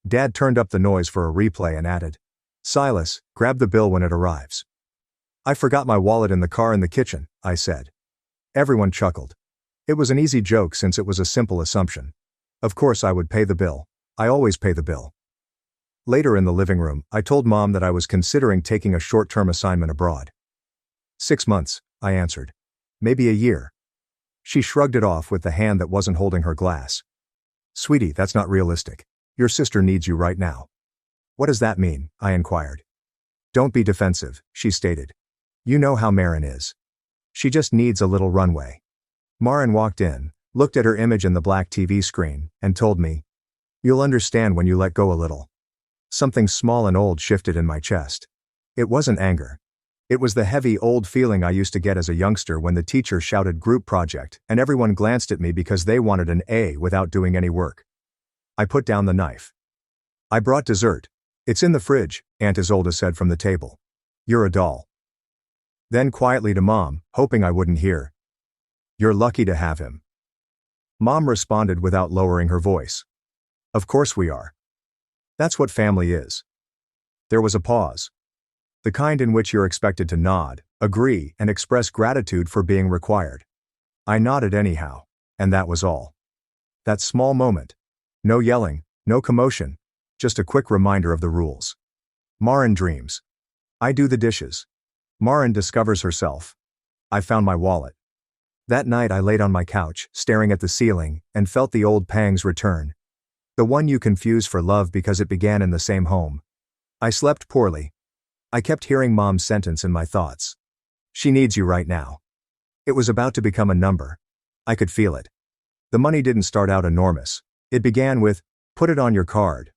Dad turned up the noise for a replay and added, Silas, grab the bill when it arrives. I forgot my wallet in the car in the kitchen, I said. Everyone chuckled. It was an easy joke since it was a simple assumption. Of course I would pay the bill. I always pay the bill. Later in the living room, I told Mom that I was considering taking a short-term assignment abroad. 6 months, I answered. Maybe a year. She shrugged it off with the hand that wasn't holding her glass. Sweetie, that's not realistic. Your sister needs you right now. What does that mean? I inquired. Don't be defensive, she stated. You know how Marin is. She just needs a little runway. Marin walked in, looked at her image in the black TV screen, and told me, you'll understand when you let go a little. Something small and old shifted in my chest. It wasn't anger. It was the heavy, old feeling I used to get as a youngster when the teacher shouted group project and everyone glanced at me because they wanted an A without doing any work. I put down the knife. I brought dessert. It's in the fridge, Aunt Isolde said from the table. You're a doll. Then quietly to Mom, hoping I wouldn't hear. You're lucky to have him. Mom responded without lowering her voice. Of course we are. That's what family is. There was a pause. The kind in which you're expected to nod, agree, and express gratitude for being required. I nodded anyhow, and that was all. That small moment. No yelling, no commotion, just a quick reminder of the rules. Marin dreams. I do the dishes. Marin discovers herself. I found my wallet. That night I laid on my couch, staring at the ceiling, and felt the old pangs return. The one you confuse for love because it began in the same home. I slept poorly. I kept hearing Mom's sentence in my thoughts. She needs you right now. It was about to become a number. I could feel it. The money didn't start out enormous. It began with, put it on your card.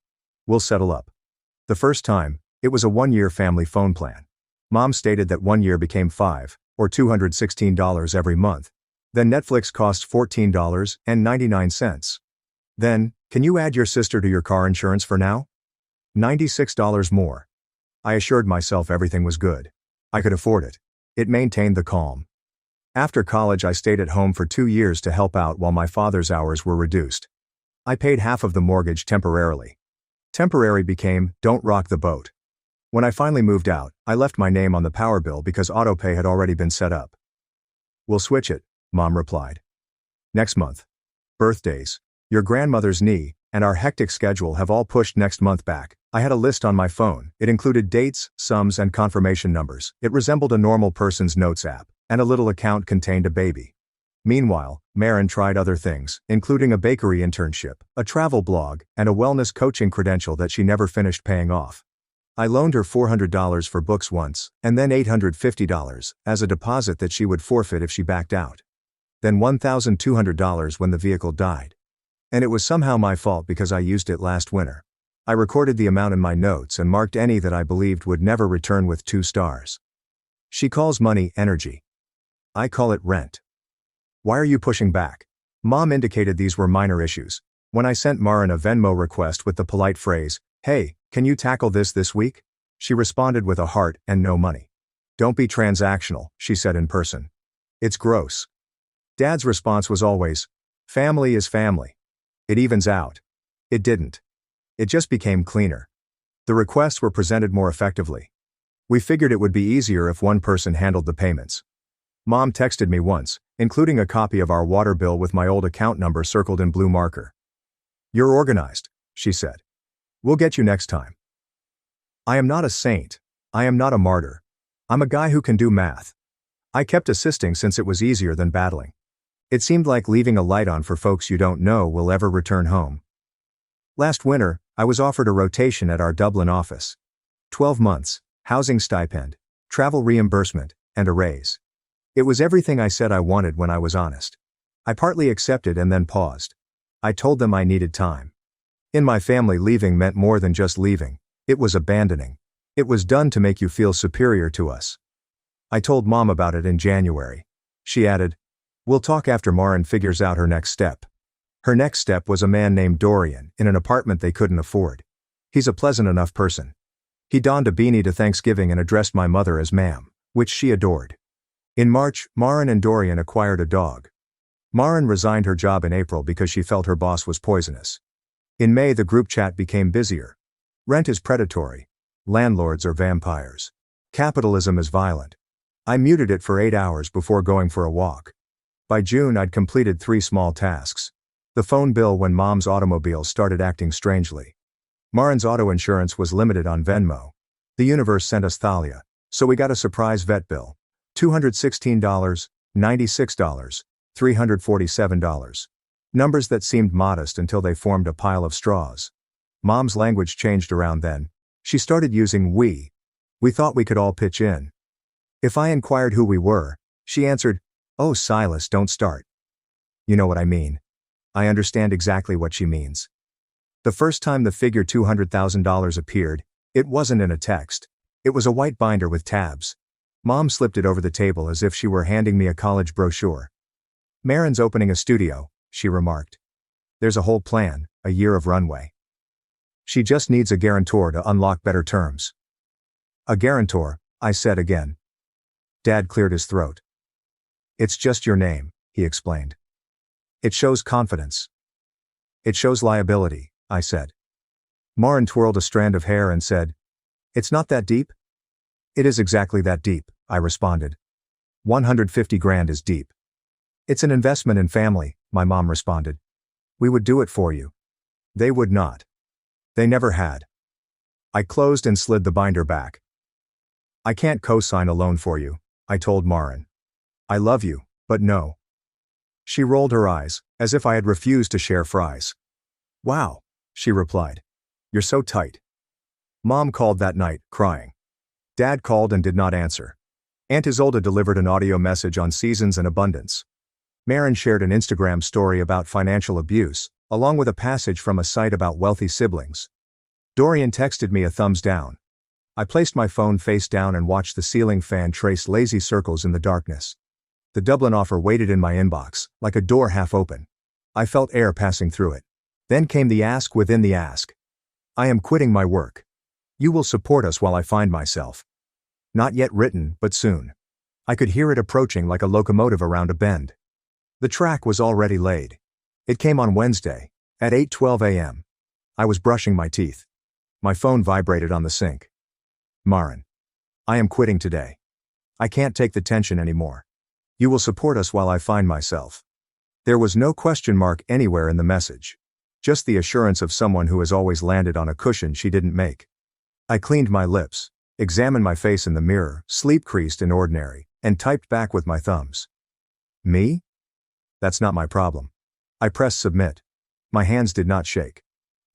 We'll settle up. The first time, it was a 1-year family phone plan. Mom stated that 1 year became $5, or $216 every month. Then Netflix cost $14.99. Then, can you add your sister to your car insurance for now? $96 more. I assured myself everything was good. I could afford it. It maintained the calm. After college I stayed at home for 2 years to help out while my father's hours were reduced. I paid half of the mortgage temporarily. Temporary became, don't rock the boat. When I finally moved out, I left my name on the power bill because autopay had already been set up. We'll switch it, Mom replied. Next month. Birthdays, your grandmother's knee, and our hectic schedule have all pushed next month back. I had a list on my phone. It included dates, sums, and confirmation numbers. It resembled a normal person's notes app, and a little account contained a baby. Meanwhile, Marin tried other things, including a bakery internship, a travel blog, and a wellness coaching credential that she never finished paying off. I loaned her $400 for books once, and then $850 as a deposit that she would forfeit if she backed out. Then $1,200 when the vehicle died. And it was somehow my fault because I used it last winter. I recorded the amount in my notes and marked any that I believed would never return with 2 stars. She calls money energy. I call it rent. Why are you pushing back? Mom indicated these were minor issues. When I sent Marin a Venmo request with the polite phrase, hey, can you tackle this week? She responded with a heart and no money. Don't be transactional, she said in person. It's gross. Dad's response was always, family is family. It evens out. It didn't. It just became cleaner. The requests were presented more effectively. We figured it would be easier if one person handled the payments. Mom texted me once, including a copy of our water bill with my old account number circled in blue marker. You're organized, she said. We'll get you next time. I am not a saint. I am not a martyr. I'm a guy who can do math. I kept assisting since it was easier than battling. It seemed like leaving a light on for folks you don't know will ever return home. Last winter, I was offered a rotation at our Dublin office. 12 months, housing stipend, travel reimbursement, and a raise. It was everything I said I wanted when I was honest. I partly accepted and then paused. I told them I needed time. In my family, leaving meant more than just leaving. It was abandoning. It was done to make you feel superior to us. I told Mom about it in January. She added, we'll talk after Marin figures out her next step. Her next step was a man named Dorian in an apartment they couldn't afford. He's a pleasant enough person. He donned a beanie to Thanksgiving and addressed my mother as ma'am, which she adored. In March, Marin and Dorian acquired a dog. Marin resigned her job in April because she felt her boss was poisonous. In May, the group chat became busier. Rent is predatory. Landlords are vampires. Capitalism is violent. I muted it for 8 hours before going for a walk. By June, I'd completed 3 small tasks. The phone bill when Mom's automobile started acting strangely. Marin's auto insurance was limited on Venmo. The universe sent us Thalia, so we got a surprise vet bill. $216, $96, $347. Numbers that seemed modest until they formed a pile of straws. Mom's language changed around then. She started using we. We thought we could all pitch in. If I inquired who we were, she answered, "Oh, Silas, don't start." You know what I mean. I understand exactly what she means. The first time the figure $200,000 appeared, it wasn't in a text. It was a white binder with tabs. Mom slipped it over the table as if she were handing me a college brochure. "Marin's opening a studio," she remarked. "There's a whole plan, a year of runway. She just needs a guarantor to unlock better terms." "A guarantor," I said again. Dad cleared his throat. "It's just your name," he explained. "It shows confidence." "It shows liability," I said. Marin twirled a strand of hair and said, "It's not that deep?" "It is exactly that deep," I responded. 150 grand is deep. "It's an investment in family," my mom responded. "We would do it for you." They would not. They never had. I closed and slid the binder back. "I can't co-sign a loan for you," I told Marin. "I love you, but no." She rolled her eyes, as if I had refused to share fries. "Wow," she replied. "You're so tight." Mom called that night, crying. Dad called and did not answer. Aunt Isolde delivered an audio message on seasons and abundance. Marin shared an Instagram story about financial abuse, along with a passage from a site about wealthy siblings. Dorian texted me a thumbs down. I placed my phone face down and watched the ceiling fan trace lazy circles in the darkness. The Dublin offer waited in my inbox, like a door half open. I felt air passing through it. Then came the ask within the ask. "I am quitting my work. You will support us while I find myself." Not yet written, but soon. I could hear it approaching like a locomotive around a bend. The track was already laid. It came on Wednesday, at 8:12 a.m. I was brushing my teeth. My phone vibrated on the sink. "Marin. I am quitting today. I can't take the tension anymore. You will support us while I find myself." There was no question mark anywhere in the message. Just the assurance of someone who has always landed on a cushion she didn't make. I cleaned my lips, examined my face in the mirror, sleep-creased and ordinary, and typed back with my thumbs. "Me? That's not my problem." I pressed submit. My hands did not shake.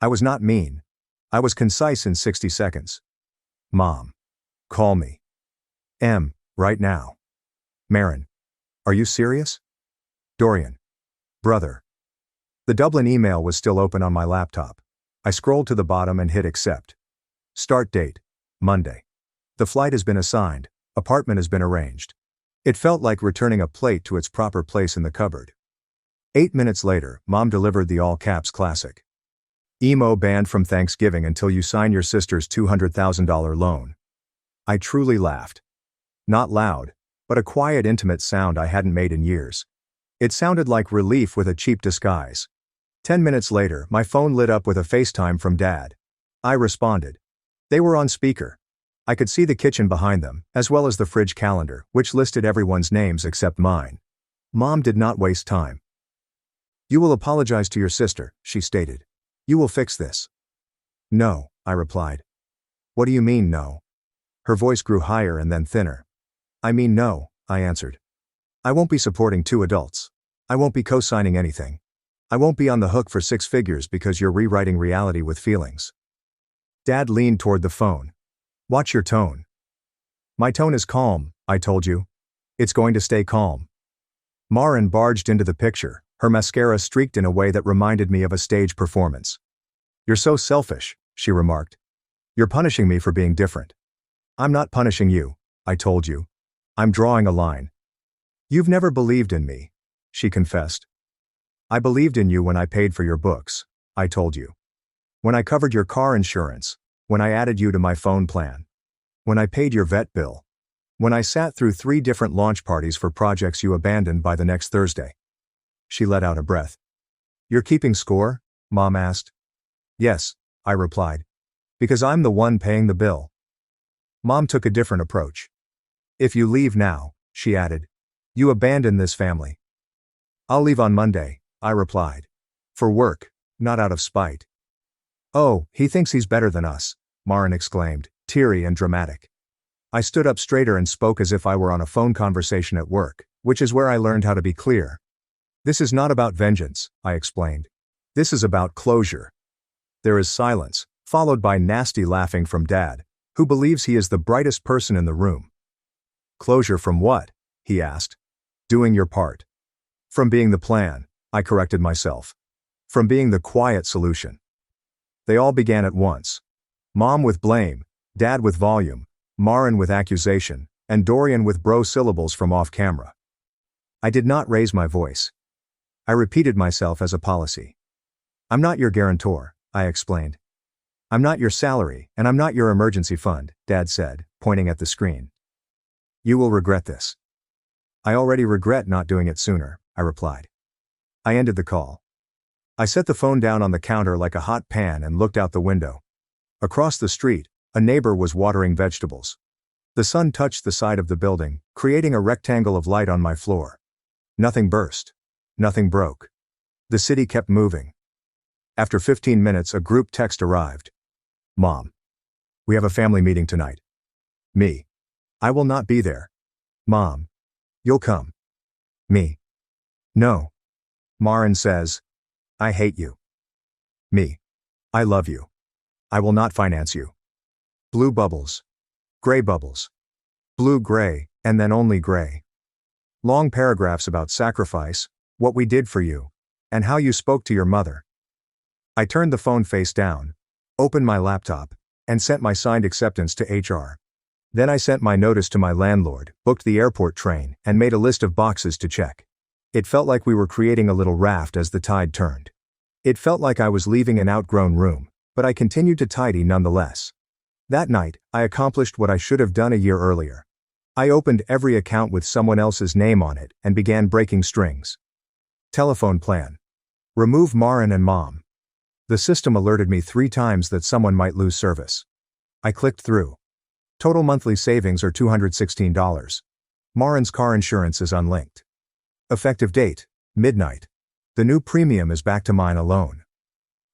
I was not mean. I was concise in 60 seconds. "Mom. Call me. Right now. Marin. Are you serious? Dorian. Brother." The Dublin email was still open on my laptop. I scrolled to the bottom and hit accept. Start date, Monday. The flight has been assigned, apartment has been arranged. It felt like returning a plate to its proper place in the cupboard. 8 minutes later, Mom delivered the all-caps classic. "Emo banned from Thanksgiving until you sign your sister's $200,000 loan." I truly laughed. Not loud, but a quiet, intimate sound I hadn't made in years. It sounded like relief with a cheap disguise. 10 minutes later, my phone lit up with a FaceTime from Dad. I responded. They were on speaker. I could see the kitchen behind them, as well as the fridge calendar, which listed everyone's names except mine. Mom did not waste time. "You will apologize to your sister," she stated. "You will fix this." "No," I replied. "What do you mean, no?" Her voice grew higher and then thinner. "I mean no," I answered. "I won't be supporting 2 adults. I won't be co-signing anything. I won't be on the hook for 6 figures because you're rewriting reality with feelings." Dad leaned toward the phone. "Watch your tone." "My tone is calm," I told you. "It's going to stay calm." Marin barged into the picture, her mascara streaked in a way that reminded me of a stage performance. "You're so selfish," she remarked. "You're punishing me for being different." "I'm not punishing you," I told you. "I'm drawing a line." "You've never believed in me," she confessed. "I believed in you when I paid for your books," I told you. "When I covered your car insurance, when I added you to my phone plan, when I paid your vet bill, when I sat through 3 different launch parties for projects you abandoned by the next Thursday." She let out a breath. "You're keeping score?" Mom asked. "Yes," I replied. "Because I'm the one paying the bill." Mom took a different approach. If you leave now, she added, you abandon this family. I'll leave on Monday, I replied. For work, not out of spite. Oh, he thinks he's better than us, Marin exclaimed, teary and dramatic. I stood up straighter and spoke as if I were on a phone conversation at work, which is where I learned how to be clear. This is not about vengeance, I explained. This is about closure. There is silence, followed by nasty laughing from Dad, who believes he is the brightest person in the room. Closure from what? He asked. Doing your part. From being the plan, I corrected myself. From being the quiet solution. They all began at once. Mom with blame, Dad with volume, Marin with accusation, and Dorian with bro syllables from off camera. I did not raise my voice. I repeated myself as a policy. I'm not your guarantor, I explained. I'm not your salary, and I'm not your emergency fund, Dad said, pointing at the screen. You will regret this. I already regret not doing it sooner, I replied. I ended the call. I set the phone down on the counter like a hot pan and looked out the window. Across the street, a neighbor was watering vegetables. The sun touched the side of the building, creating a rectangle of light on my floor. Nothing burst. Nothing broke. The city kept moving. After 15 minutes, a group text arrived. Mom. We have a family meeting tonight. Me. I will not be there. Mom. You'll come. Me. No. Marin says, I hate you. Me. I love you. I will not finance you. Blue bubbles. Gray bubbles. Blue gray, and then only gray. Long paragraphs about sacrifice, what we did for you, and how you spoke to your mother. I turned the phone face down, opened my laptop, and sent my signed acceptance to HR. Then I sent my notice to my landlord, booked the airport train, and made a list of boxes to check. It felt like we were creating a little raft as the tide turned. It felt like I was leaving an outgrown room, but I continued to tidy nonetheless. That night, I accomplished what I should have done a year earlier. I opened every account with someone else's name on it and began breaking strings. Telephone plan. Remove Marin and Mom. The system alerted me 3 times that someone might lose service. I clicked through. Total monthly savings are $216. Marin's car insurance is unlinked. Effective date, midnight. The new premium is back to mine alone.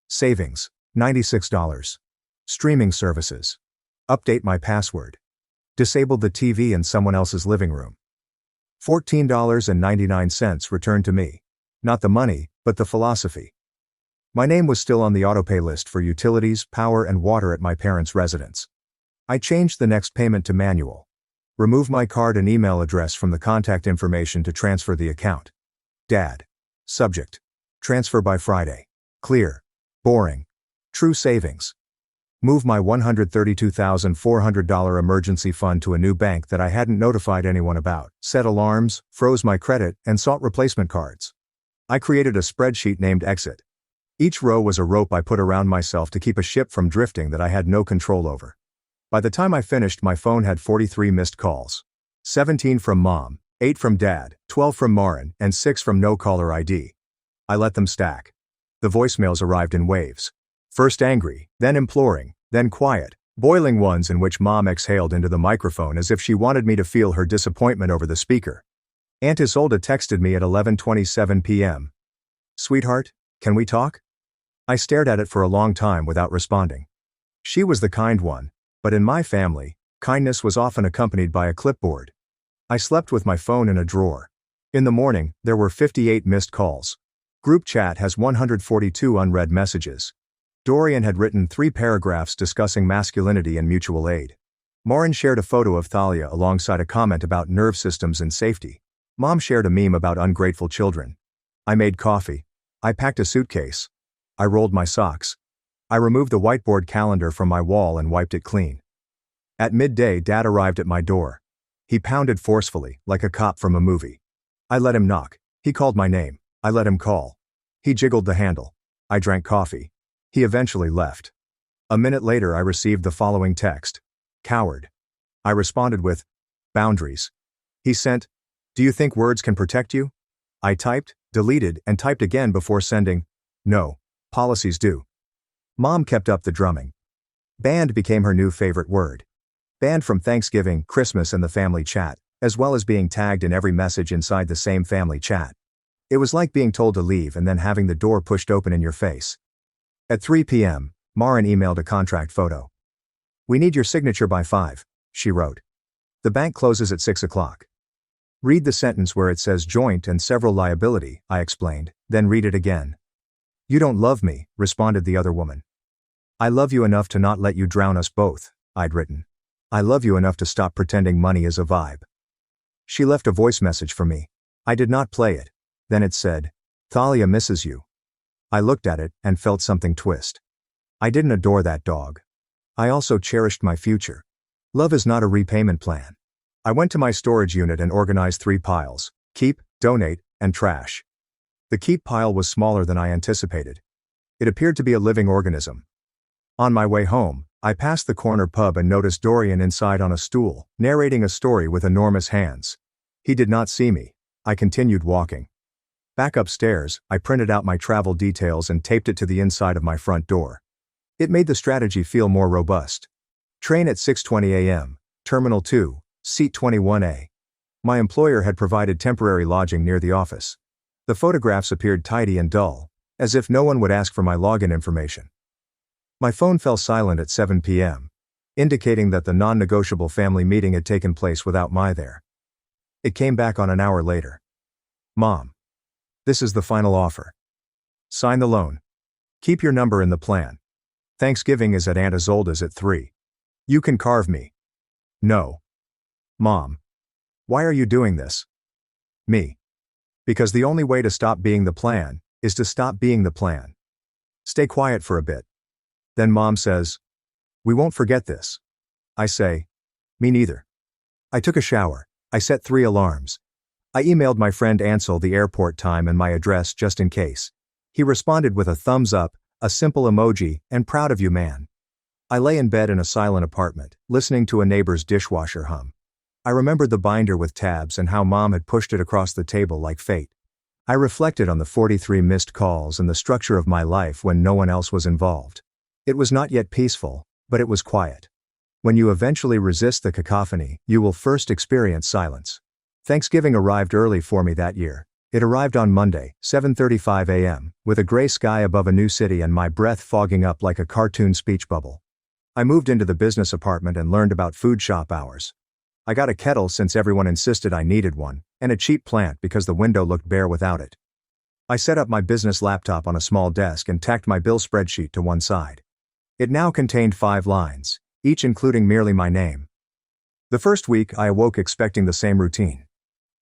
Savings, $96. Streaming services. Update my password. Disabled the TV in someone else's living room. $14.99 returned to me. Not the money, but the philosophy. My name was still on the autopay list for utilities, power and water at my parents' residence. I changed the next payment to manual. Remove my card and email address from the contact information to transfer the account. Dad. Subject. Transfer by Friday. Clear. Boring. True savings. Move my $132,400 emergency fund to a new bank that I hadn't notified anyone about, set alarms, froze my credit, and sought replacement cards. I created a spreadsheet named Exit. Each row was a rope I put around myself to keep a ship from drifting that I had no control over. By the time I finished, my phone had 43 missed calls. 17 from Mom, 8 from Dad, 12 from Marin, and 6 from no caller ID. I let them stack. The voicemails arrived in waves. First angry, then imploring, then quiet, boiling ones in which Mom exhaled into the microphone as if she wanted me to feel her disappointment over the speaker. Aunt Isolde texted me at 11:27 p.m. Sweetheart, can we talk? I stared at it for a long time without responding. She was the kind one, but in my family, kindness was often accompanied by a clipboard. I slept with my phone in a drawer. In the morning, there were 58 missed calls. Group chat has 142 unread messages. Dorian had written 3 paragraphs discussing masculinity and mutual aid. Marin shared a photo of Thalia alongside a comment about nerve systems and safety. Mom shared a meme about ungrateful children. I made coffee. I packed a suitcase. I rolled my socks. I removed the whiteboard calendar from my wall and wiped it clean. At midday, Dad arrived at my door. He pounded forcefully, like a cop from a movie. I let him knock. He called my name. I let him call. He jiggled the handle. I drank coffee. He eventually left. A minute later, I received the following text. Coward. I responded with, boundaries. He sent, do you think words can protect you? I typed, deleted, and typed again before sending, no, policies do. Mom kept up the drumming. Banned became her new favorite word. Banned from Thanksgiving, Christmas and the family chat, as well as being tagged in every message inside the same family chat. It was like being told to leave and then having the door pushed open in your face. At 3 p.m., Marin emailed a contract photo. "We need your signature by 5, she wrote. "The bank closes at 6 o'clock. "Read the sentence where it says joint and several liability," I explained, "then read it again." "You don't love me," responded the other woman. "I love you enough to not let you drown us both," I'd written. "I love you enough to stop pretending money is a vibe." She left a voice message for me. I did not play it. Then it said, "Thalia misses you." I looked at it and felt something twist. I didn't adore that dog. I also cherished my future. Love is not a repayment plan. I went to my storage unit and organized 3 piles: keep, donate, and trash. The keep pile was smaller than I anticipated. It appeared to be a living organism. On my way home, I passed the corner pub and noticed Dorian inside on a stool, narrating a story with enormous hands. He did not see me. I continued walking. Back upstairs, I printed out my travel details and taped it to the inside of my front door. It made the strategy feel more robust. Train at 6:20 a.m., Terminal 2, Seat 21A. My employer had provided temporary lodging near the office. The photographs appeared tidy and dull, as if no one would ask for my login information. My phone fell silent at 7 p.m., indicating that the non-negotiable family meeting had taken place without me there. It came back on an hour later. "Mom. This is the final offer. Sign the loan. Keep your number in the plan. Thanksgiving is at Aunt Isolde's at 3. You can carve me." "No. Mom. Why are you doing this?" "Me. Because the only way to stop being the plan is to stop being the plan. Stay quiet for a bit." Then Mom says, "We won't forget this." I say, "Me neither." I took a shower. I set 3 alarms. I emailed my friend Ansel the airport time and my address just in case. He responded with a thumbs up, a simple emoji, and "proud of you, man." I lay in bed in a silent apartment, listening to a neighbor's dishwasher hum. I remembered the binder with tabs and how Mom had pushed it across the table like fate. I reflected on the 43 missed calls and the structure of my life when no one else was involved. It was not yet peaceful, but it was quiet. When you eventually resist the cacophony, you will first experience silence. Thanksgiving arrived early for me that year. It arrived on Monday, 7:35 a.m., with a gray sky above a new city and my breath fogging up like a cartoon speech bubble. I moved into the business apartment and learned about food shop hours. I got a kettle since everyone insisted I needed one, and a cheap plant because the window looked bare without it. I set up my business laptop on a small desk and tacked my bill spreadsheet to one side. It now contained 5 lines, each including merely my name. The first week I awoke expecting the same routine.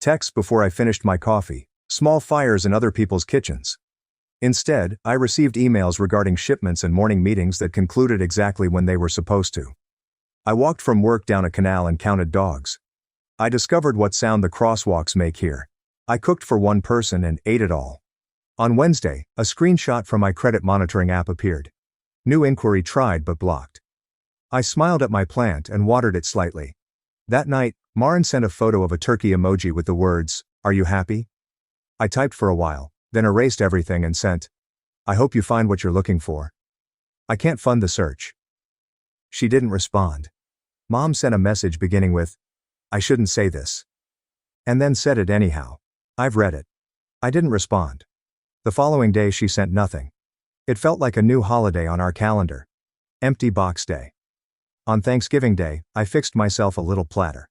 Texts before I finished my coffee, small fires in other people's kitchens. Instead, I received emails regarding shipments and morning meetings that concluded exactly when they were supposed to. I walked from work down a canal and counted dogs. I discovered what sound the crosswalks make here. I cooked for one person and ate it all. On Wednesday, a screenshot from my credit monitoring app appeared. New inquiry tried but blocked. I smiled at my plant and watered it slightly. That night, Marin sent a photo of a turkey emoji with the words, "Are you happy?" I typed for a while, then erased everything and sent, "I hope you find what you're looking for. I can't fund the search." She didn't respond. Mom sent a message beginning with, "I shouldn't say this," and then said it anyhow. I've read it. I didn't respond. The following day she sent nothing. It felt like a new holiday on our calendar. Empty box day. On Thanksgiving Day, I fixed myself a little platter.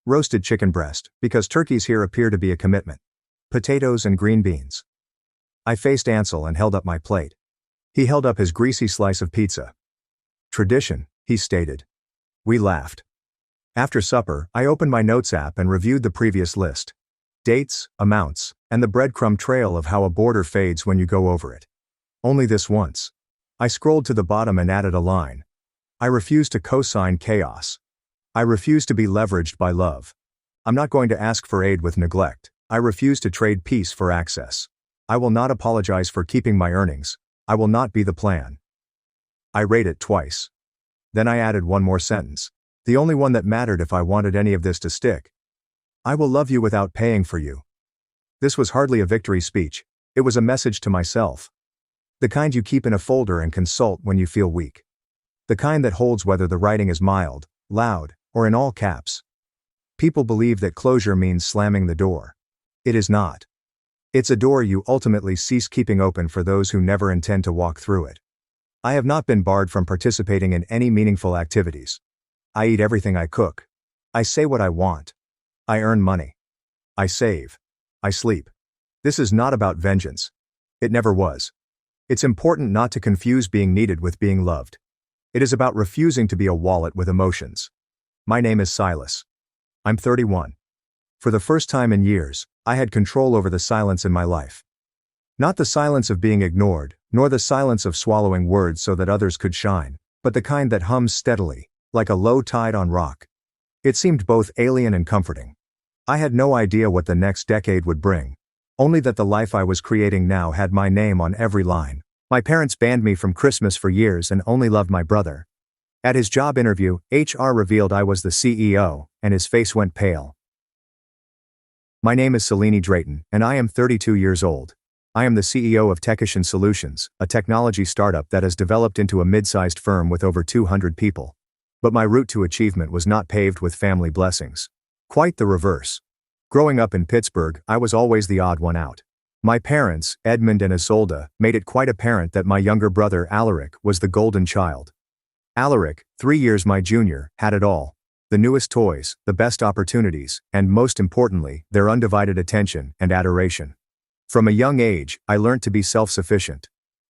Roasted chicken breast, because turkeys here appear to be a commitment. Potatoes and green beans. I faced Ansel and held up my plate. He held up his greasy slice of pizza. "Tradition," he stated. We laughed. After supper, I opened my notes app and reviewed the previous list. Dates, amounts, and the breadcrumb trail of how a border fades when you go over it. Only this once. I scrolled to the bottom and added a line. I refuse to co-sign chaos. I refuse to be leveraged by love. I'm not going to ask for aid with neglect. I refuse to trade peace for access. I will not apologize for keeping my earnings. I will not be the plan. I rate it twice. Then I added one more sentence. The only one that mattered if I wanted any of this to stick. I will love you without paying for you. This was hardly a victory speech. It was a message to myself. The kind you keep in a folder and consult when you feel weak. The kind that holds whether the writing is mild, loud, or in all caps. People believe that closure means slamming the door. It is not. It's a door you ultimately cease keeping open for those who never intend to walk through it. I have not been barred from participating in any meaningful activities. I eat everything I cook. I say what I want. I earn money. I save. I sleep. This is not about vengeance. It never was. It's important not to confuse being needed with being loved. It is about refusing to be a wallet with emotions. My name is Silas. I'm 31. For the first time in years, I had control over the silence in my life. Not the silence of being ignored, nor the silence of swallowing words so that others could shine, but the kind that hums steadily, like a low tide on rock. It seemed both alien and comforting. I had no idea what the next decade would bring. Only that the life I was creating now had my name on every line. My parents banned me from Christmas for years and only loved my brother. At his job interview, HR revealed I was the CEO, and his face went pale. My name is Selene Drayton, and I am 32 years old. I am the CEO of Techician Solutions, a technology startup that has developed into a mid-sized firm with over 200 people. But my route to achievement was not paved with family blessings. Quite the reverse. Growing up in Pittsburgh, I was always the odd one out. My parents, Edmund and Isolde, made it quite apparent that my younger brother Alaric was the golden child. Alaric, 3 years my junior, had it all. The newest toys, the best opportunities, and most importantly, their undivided attention and adoration. From a young age, I learned to be self-sufficient.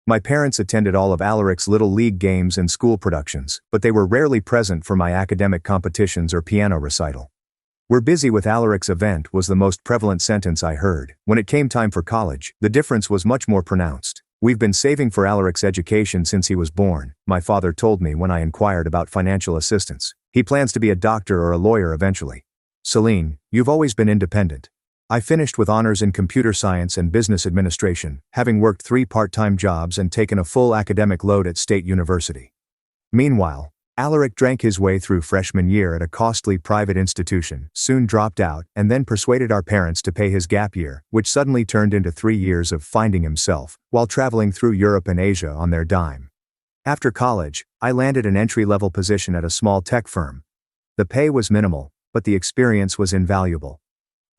My parents attended all of Alaric's little league games and school productions, but they were rarely present for my academic competitions or piano recital. "We're busy with Alaric's event" was the most prevalent sentence I heard. When it came time for college, the difference was much more pronounced. "We've been saving for Alaric's education since he was born," my father told me when I inquired about financial assistance. "He plans to be a doctor or a lawyer eventually." "Selene, you've always been independent." I finished with honors in computer science and business administration, having worked 3 part-time jobs and taken a full academic load at State University. Meanwhile, Alaric drank his way through freshman year at a costly private institution, soon dropped out, and then persuaded our parents to pay his gap year, which suddenly turned into 3 years of finding himself, while traveling through Europe and Asia on their dime. After college, I landed an entry-level position at a small tech firm. The pay was minimal, but the experience was invaluable.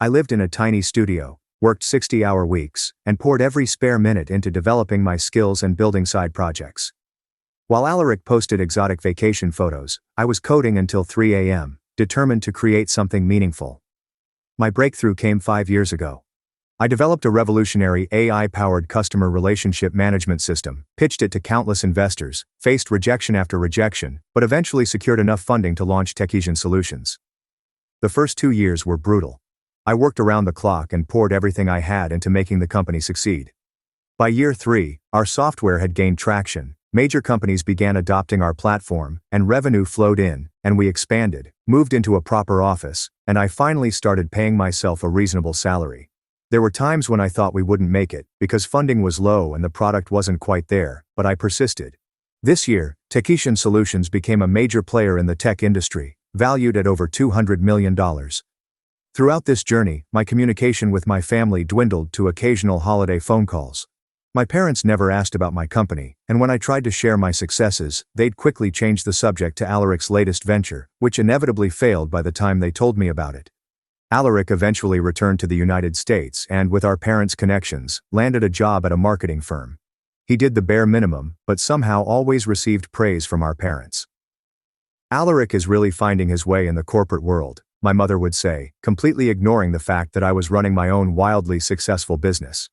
I lived in a tiny studio, worked 60-hour weeks, and poured every spare minute into developing my skills and building side projects. While Alaric posted exotic vacation photos, I was coding until 3 a.m., determined to create something meaningful. My breakthrough came 5 years ago. I developed a revolutionary AI-powered customer relationship management system, pitched it to countless investors, faced rejection after rejection, but eventually secured enough funding to launch Techician Solutions. The first 2 years were brutal. I worked around the clock and poured everything I had into making the company succeed. By year 3, our software had gained traction. Major companies began adopting our platform, and revenue flowed in, and we expanded, moved into a proper office, and I finally started paying myself a reasonable salary. There were times when I thought we wouldn't make it, because funding was low and the product wasn't quite there, but I persisted. This year, Techician Solutions became a major player in the tech industry, valued at over $200 million. Throughout this journey, my communication with my family dwindled to occasional holiday phone calls. My parents never asked about my company, and when I tried to share my successes, they'd quickly change the subject to Alaric's latest venture, which inevitably failed by the time they told me about it. Alaric eventually returned to the United States and, with our parents' connections, landed a job at a marketing firm. He did the bare minimum, but somehow always received praise from our parents. "Alaric is really finding his way in the corporate world," my mother would say, completely ignoring the fact that I was running my own wildly successful business.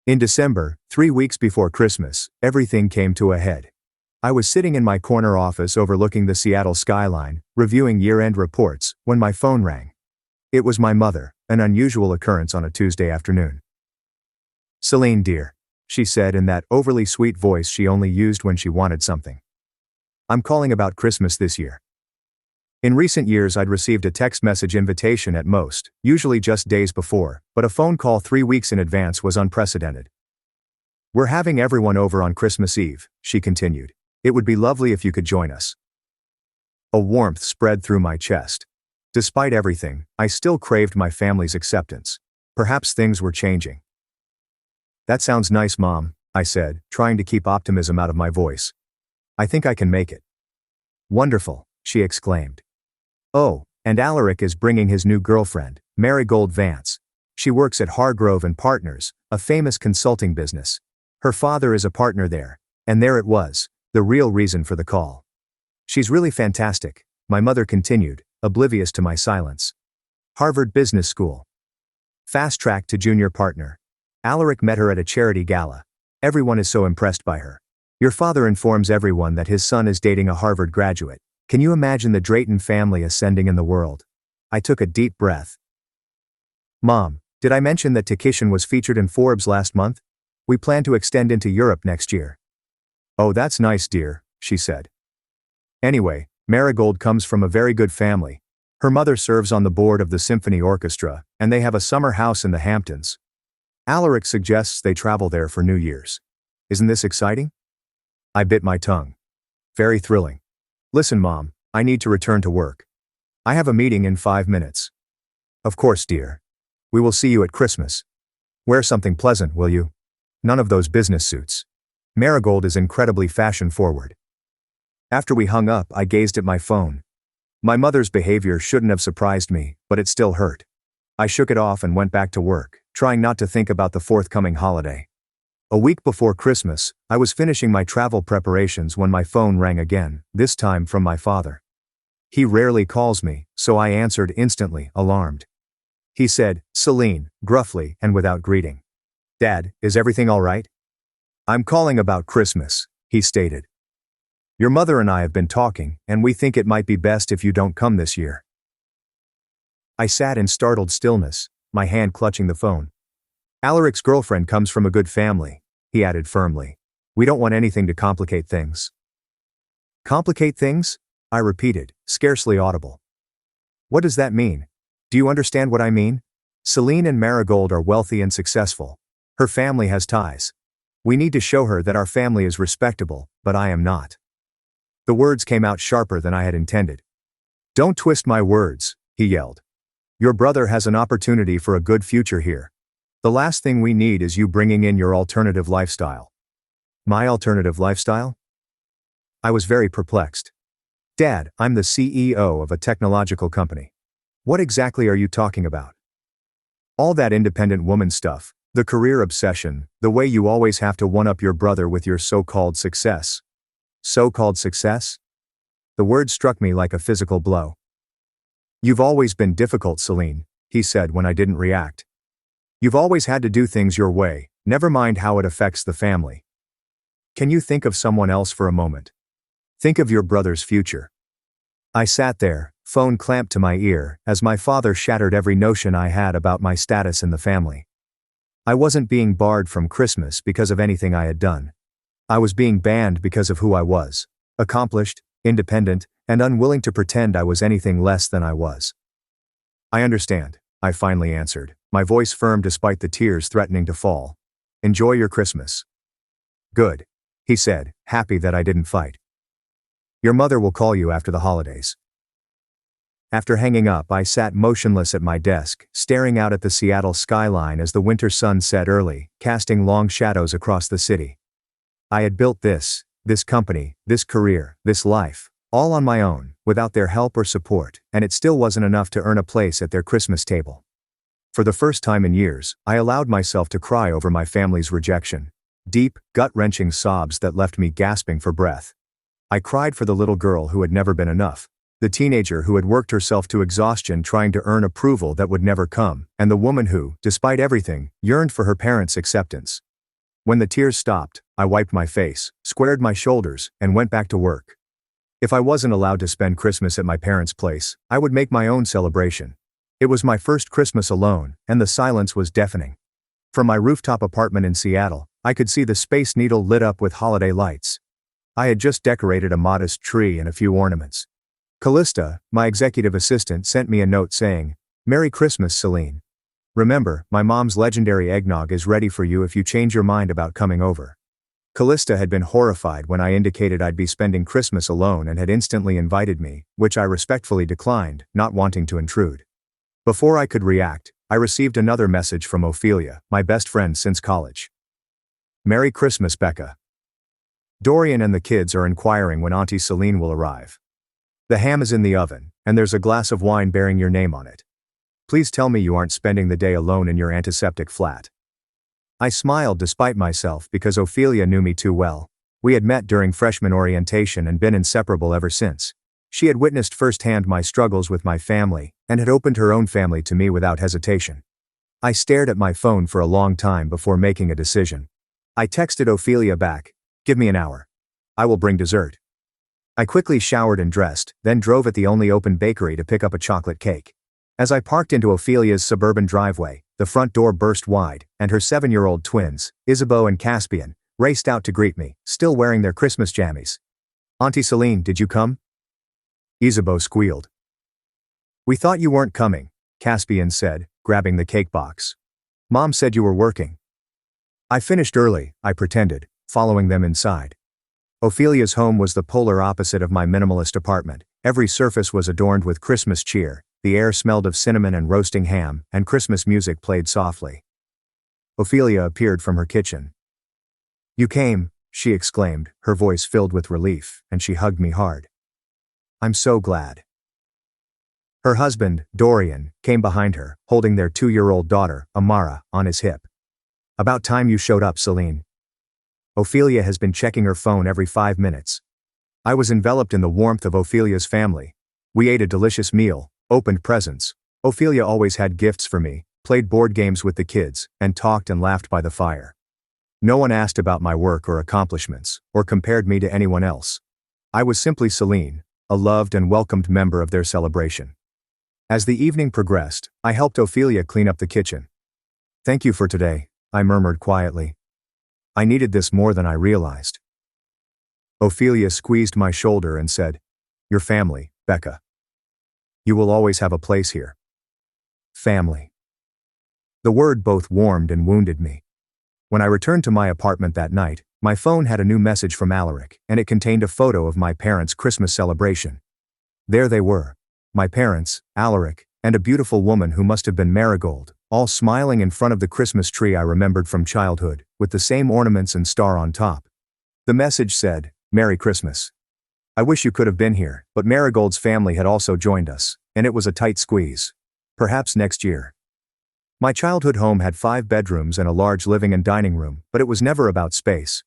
In December, 3 weeks before Christmas, everything came to a head. I was sitting in my corner office overlooking the Seattle skyline, reviewing year-end reports, when my phone rang. It was my mother, an unusual occurrence on a Tuesday afternoon. "Selene, dear," she said in that overly sweet voice she only used when she wanted something. "I'm calling about Christmas this year." In recent years I'd received a text message invitation at most, usually just days before, but a phone call 3 weeks in advance was unprecedented. "We're having everyone over on Christmas Eve," she continued. "It would be lovely if you could join us." A warmth spread through my chest. Despite everything, I still craved my family's acceptance. Perhaps things were changing. "That sounds nice, Mom," I said, trying to keep optimism out of my voice. "I think I can make it." "Wonderful," she exclaimed. Oh, and Alaric is bringing his new girlfriend, Marigold Vance. She works at Hargrove and Partners, a famous consulting business. Her father is a partner there. And there it was, the real reason for the call. She's really fantastic, my mother continued, oblivious to my silence. Harvard Business School. Fast track to junior partner. Alaric met her at a charity gala. Everyone is so impressed by her. Your father informs everyone that his son is dating a Harvard graduate. Can you imagine the Drayton family ascending in the world? I took a deep breath. Mom, did I mention that Takishan was featured in Forbes last month? We plan to extend into Europe next year. Oh, that's nice, dear, she said. Anyway, Marigold comes from a very good family. Her mother serves on the board of the symphony orchestra, and they have a summer house in the Hamptons. Alaric suggests they travel there for New Year's. Isn't this exciting? I bit my tongue. Very thrilling. Listen, Mom, I need to return to work. I have a meeting in 5 minutes. Of course, dear. We will see you at Christmas. Wear something pleasant, will you? None of those business suits. Marigold is incredibly fashion-forward. After we hung up, I gazed at my phone. My mother's behavior shouldn't have surprised me, but it still hurt. I shook it off and went back to work, trying not to think about the forthcoming holiday. A week before Christmas, I was finishing my travel preparations when my phone rang again, this time from my father. He rarely calls me, so I answered instantly, alarmed. He said, "Celine," gruffly and without greeting. "Dad, is everything all right?" "I'm calling about Christmas," he stated. "Your mother and I have been talking, and we think it might be best if you don't come this year." I sat in startled stillness, my hand clutching the phone. "Alaric's girlfriend comes from a good family," he added firmly. "We don't want anything to complicate things." "Complicate things?" I repeated, scarcely audible. "What does that mean? Do you understand what I mean? Celine and Marigold are wealthy and successful. Her family has ties. We need to show her that our family is respectable, but I am not." The words came out sharper than I had intended. "Don't twist my words," he yelled. "Your brother has an opportunity for a good future here. The last thing we need is you bringing in your alternative lifestyle." My alternative lifestyle? I was very perplexed. "Dad, I'm the CEO of a technological company. What exactly are you talking about?" "All that independent woman stuff, the career obsession, the way you always have to one-up your brother with your so-called success." So-called success? The word struck me like a physical blow. "You've always been difficult, Celine," he said when I didn't react. "You've always had to do things your way, never mind how it affects the family. Can you think of someone else for a moment? Think of your brother's future." I sat there, phone clamped to my ear, as my father shattered every notion I had about my status in the family. I wasn't being barred from Christmas because of anything I had done. I was being banned because of who I was: accomplished, independent, and unwilling to pretend I was anything less than I was. "I understand," I finally answered, my voice firm despite the tears threatening to fall. "Enjoy your Christmas." "Good," he said, happy that I didn't fight. "Your mother will call you after the holidays." After hanging up, I sat motionless at my desk, staring out at the Seattle skyline as the winter sun set early, casting long shadows across the city. I had built this company, this career, this life, all on my own, without their help or support, and it still wasn't enough to earn a place at their Christmas table. For the first time in years, I allowed myself to cry over my family's rejection. Deep, gut-wrenching sobs that left me gasping for breath. I cried for the little girl who had never been enough, the teenager who had worked herself to exhaustion trying to earn approval that would never come, and the woman who, despite everything, yearned for her parents' acceptance. When the tears stopped, I wiped my face, squared my shoulders, and went back to work. If I wasn't allowed to spend Christmas at my parents' place, I would make my own celebration. It was my first Christmas alone, and the silence was deafening. From my rooftop apartment in Seattle, I could see the Space Needle lit up with holiday lights. I had just decorated a modest tree and a few ornaments. Callista, my executive assistant, sent me a note saying, "Merry Christmas, Celine. Remember, my mom's legendary eggnog is ready for you if you change your mind about coming over." Callista had been horrified when I indicated I'd be spending Christmas alone and had instantly invited me, which I respectfully declined, not wanting to intrude. Before I could react, I received another message from Ophelia, my best friend since college. "Merry Christmas, Becca. Dorian and the kids are inquiring when Auntie Celine will arrive. The ham is in the oven, and there's a glass of wine bearing your name on it. Please tell me you aren't spending the day alone in your antiseptic flat." I smiled despite myself because Ophelia knew me too well. We had met during freshman orientation and been inseparable ever since. She had witnessed firsthand my struggles with my family, and had opened her own family to me without hesitation. I stared at my phone for a long time before making a decision. I texted Ophelia back, "Give me an hour. I will bring dessert." I quickly showered and dressed, then drove at the only open bakery to pick up a chocolate cake. As I parked into Ophelia's suburban driveway, the front door burst wide, and her 7-year-old twins, Isabeau and Caspian, raced out to greet me, still wearing their Christmas jammies. "Auntie Celine, did you come?" Isabeau squealed. "We thought you weren't coming," Caspian said, grabbing the cake box. "Mom said you were working." I finished early, I pretended, following them inside. Ophelia's home was the polar opposite of my minimalist apartment. Every surface was adorned with Christmas cheer, the air smelled of cinnamon and roasting ham, and Christmas music played softly. Ophelia appeared from her kitchen. "You came," she exclaimed, her voice filled with relief, and she hugged me hard. "I'm so glad." Her husband, Dorian, came behind her, holding their 2-year-old daughter, Amara, on his hip. "About time you showed up, Celine. Ophelia has been checking her phone every 5 minutes." I was enveloped in the warmth of Ophelia's family. We ate a delicious meal, opened presents. Ophelia always had gifts for me, played board games with the kids, and talked and laughed by the fire. No one asked about my work or accomplishments, or compared me to anyone else. I was simply Celine, a loved and welcomed member of their celebration. As the evening progressed, I helped Ophelia clean up the kitchen. "Thank you for today," I murmured quietly. "I needed this more than I realized." Ophelia squeezed my shoulder and said, "Your family, Becca. You will always have a place here." Family. The word both warmed and wounded me. When I returned to my apartment that night, my phone had a new message from Alaric, and it contained a photo of my parents' Christmas celebration. There they were. My parents, Alaric, and a beautiful woman who must have been Marigold, all smiling in front of the Christmas tree I remembered from childhood, with the same ornaments and star on top. The message said, "Merry Christmas. I wish you could have been here, but Marigold's family had also joined us, and it was a tight squeeze. Perhaps next year." My childhood home had 5 bedrooms and a large living and dining room, but it was never about space.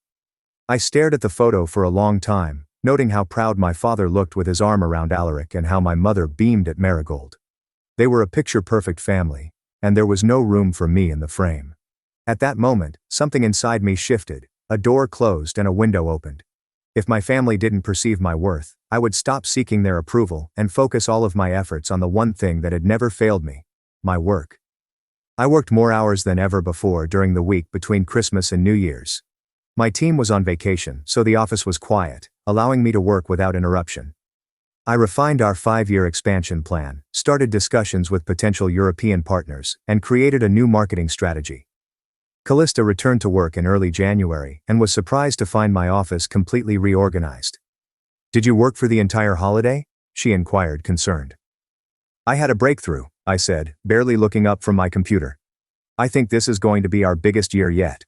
I stared at the photo for a long time, noting how proud my father looked with his arm around Alaric and how my mother beamed at Marigold. They were a picture-perfect family, and there was no room for me in the frame. At that moment, something inside me shifted, a door closed and a window opened. If my family didn't perceive my worth, I would stop seeking their approval and focus all of my efforts on the one thing that had never failed me: my work. I worked more hours than ever before during the week between Christmas and New Year's. My team was on vacation, so the office was quiet, allowing me to work without interruption. I refined our 5-year expansion plan, started discussions with potential European partners, and created a new marketing strategy. Callista returned to work in early January and was surprised to find my office completely reorganized. "Did you work for the entire holiday?" she inquired, concerned. "I had a breakthrough," I said, barely looking up from my computer. "I think this is going to be our biggest year yet."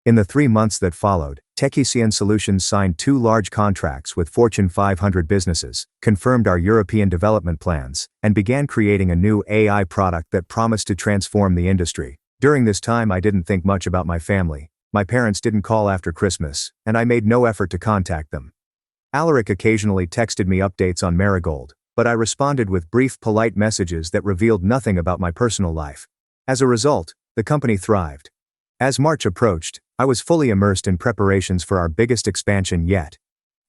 In the 3 months that followed, Techician Solutions signed 2 large contracts with Fortune 500 businesses, confirmed our European development plans, and began creating a new AI product that promised to transform the industry. During this time I didn't think much about my family. My parents didn't call after Christmas, and I made no effort to contact them. Alaric occasionally texted me updates on Marigold, but I responded with brief, polite messages that revealed nothing about my personal life. As a result, the company thrived. As March approached, I was fully immersed in preparations for our biggest expansion yet.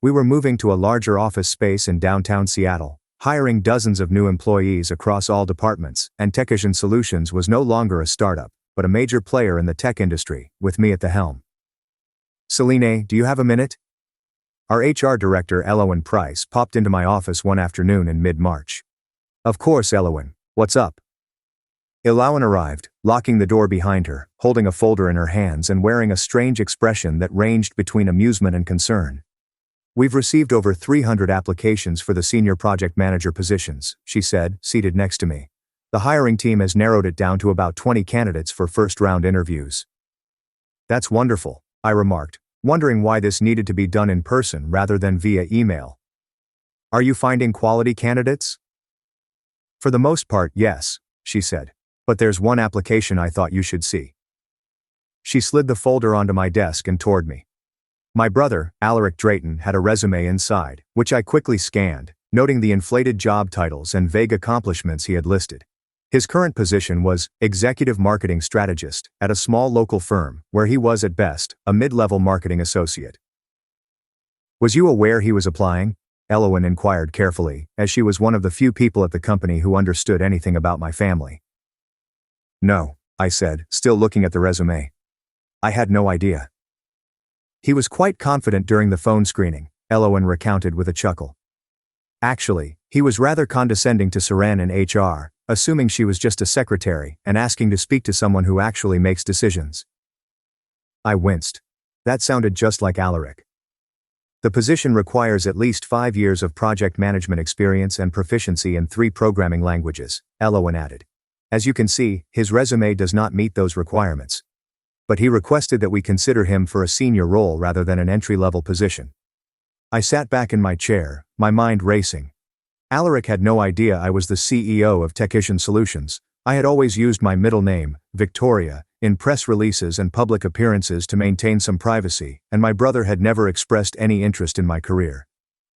We were moving to a larger office space in downtown Seattle, hiring dozens of new employees across all departments, and Techician Solutions was no longer a startup, but a major player in the tech industry, with me at the helm. "Celine, do you have a minute?" Our HR director, Elowen Price, popped into my office one afternoon in mid-March. "Of course, Elowen. What's up?" Elowen arrived, locking the door behind her, holding a folder in her hands and wearing a strange expression that ranged between amusement and concern. "We've received over 300 applications for the senior project manager positions," she said, seated next to me. "The hiring team has narrowed it down to about 20 candidates for first-round interviews." "That's wonderful," I remarked, wondering why this needed to be done in person rather than via email. Are you finding quality candidates? For the most part, yes, she said. But there's one application I thought you should see. She slid the folder onto my desk and toward me. My brother, Alaric Drayton, had a resume inside, which I quickly scanned, noting the inflated job titles and vague accomplishments he had listed. His current position was Executive Marketing Strategist at a small local firm, where he was at best a mid-level marketing associate. Was you aware he was applying? Elowen inquired carefully, as she was one of the few people at the company who understood anything about my family. No, I said, still looking at the resume. I had no idea. He was quite confident during the phone screening, Elowen recounted with a chuckle. Actually, he was rather condescending to Seren in HR, assuming she was just a secretary and asking to speak to someone who actually makes decisions. I winced. That sounded just like Alaric. The position requires at least 5 years of project management experience and proficiency in 3 programming languages, Elowen added. As you can see, his resume does not meet those requirements. But he requested that we consider him for a senior role rather than an entry-level position. I sat back in my chair, my mind racing. Alaric had no idea I was the CEO of Techician Solutions. I had always used my middle name, Victoria, in press releases and public appearances to maintain some privacy, and my brother had never expressed any interest in my career.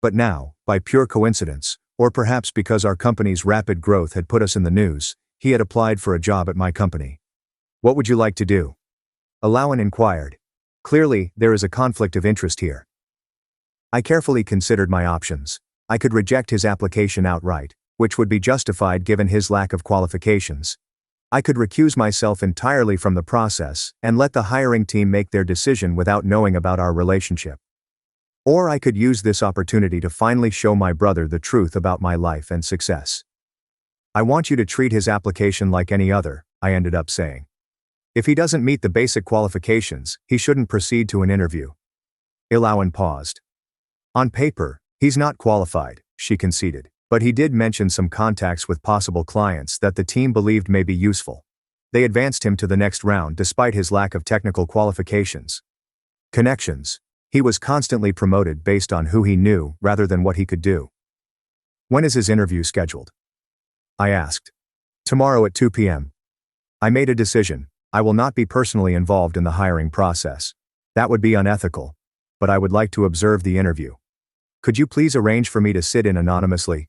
But now, by pure coincidence, or perhaps because our company's rapid growth had put us in the news, he had applied for a job at my company. What would you like to do? Elowen inquired. Clearly, there is a conflict of interest here. I carefully considered my options. I could reject his application outright, which would be justified given his lack of qualifications. I could recuse myself entirely from the process and let the hiring team make their decision without knowing about our relationship. Or I could use this opportunity to finally show my brother the truth about my life and success. I want you to treat his application like any other, I ended up saying. If he doesn't meet the basic qualifications, he shouldn't proceed to an interview. Elowen paused. On paper, he's not qualified, she conceded, but he did mention some contacts with possible clients that the team believed may be useful. They advanced him to the next round despite his lack of technical qualifications. Connections. He was constantly promoted based on who he knew rather than what he could do. When is his interview scheduled? I asked. Tomorrow at 2 p.m. I made a decision. I will not be personally involved in the hiring process. That would be unethical. But I would like to observe the interview. Could you please arrange for me to sit in anonymously?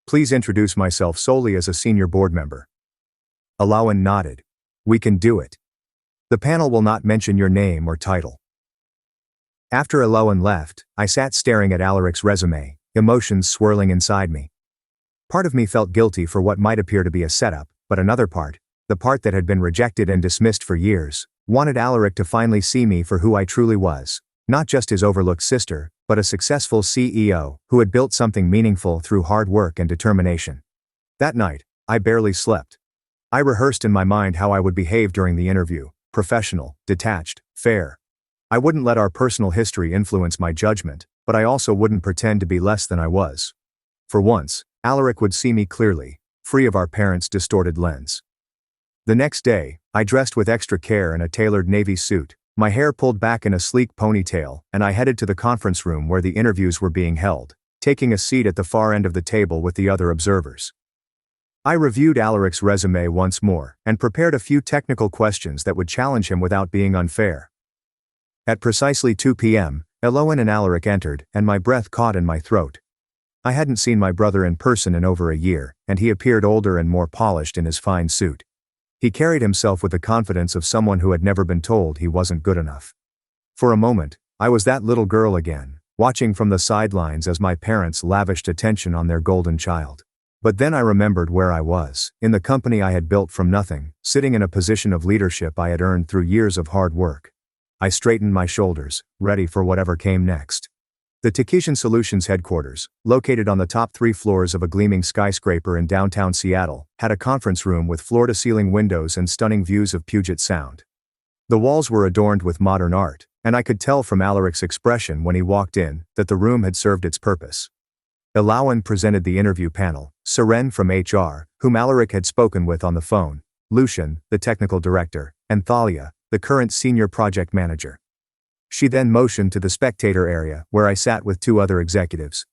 Please introduce myself solely as a senior board member. Elowen nodded. We can do it. The panel will not mention your name or title. After Elowen left, I sat staring at Alaric's resume, emotions swirling inside me. Part of me felt guilty for what might appear to be a setup, but another part, the part that had been rejected and dismissed for years, wanted Alaric to finally see me for who I truly was, not just his overlooked sister, but a successful CEO who had built something meaningful through hard work and determination. That night, I barely slept. I rehearsed in my mind how I would behave during the interview, professional, detached, fair. I wouldn't let our personal history influence my judgment, but I also wouldn't pretend to be less than I was. For once, Alaric would see me clearly, free of our parents' distorted lens. The next day, I dressed with extra care in a tailored navy suit, my hair pulled back in a sleek ponytail, and I headed to the conference room where the interviews were being held, taking a seat at the far end of the table with the other observers. I reviewed Alaric's resume once more, and prepared a few technical questions that would challenge him without being unfair. At precisely 2 p.m., Elowen and Alaric entered, and my breath caught in my throat. I hadn't seen my brother in person in over a year, and he appeared older and more polished in his fine suit. He carried himself with the confidence of someone who had never been told he wasn't good enough. For a moment, I was that little girl again, watching from the sidelines as my parents lavished attention on their golden child. But then I remembered where I was, in the company I had built from nothing, sitting in a position of leadership I had earned through years of hard work. I straightened my shoulders, ready for whatever came next. The Techician Solutions headquarters, located on the top 3 floors of a gleaming skyscraper in downtown Seattle, had a conference room with floor-to-ceiling windows and stunning views of Puget Sound. The walls were adorned with modern art, and I could tell from Alaric's expression when he walked in that the room had served its purpose. Elowen presented the interview panel, Seren from HR, whom Alaric had spoken with on the phone, Lucian, the technical director, and Thalia, the current senior project manager. She then motioned to the spectator area, where I sat with 2 other executives.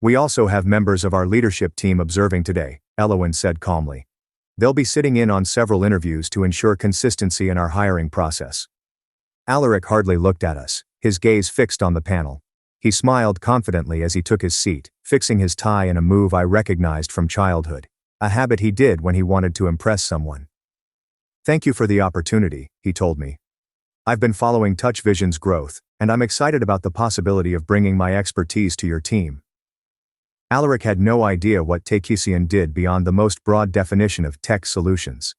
We also have members of our leadership team observing today, Elowen said calmly. They'll be sitting in on several interviews to ensure consistency in our hiring process. Alaric hardly looked at us, his gaze fixed on the panel. He smiled confidently as he took his seat, fixing his tie in a move I recognized from childhood, a habit he did when he wanted to impress someone. Thank you for the opportunity, he told me. I've been following Touch Vision's growth, and I'm excited about the possibility of bringing my expertise to your team. Alaric had no idea what Takesian did beyond the most broad definition of tech solutions.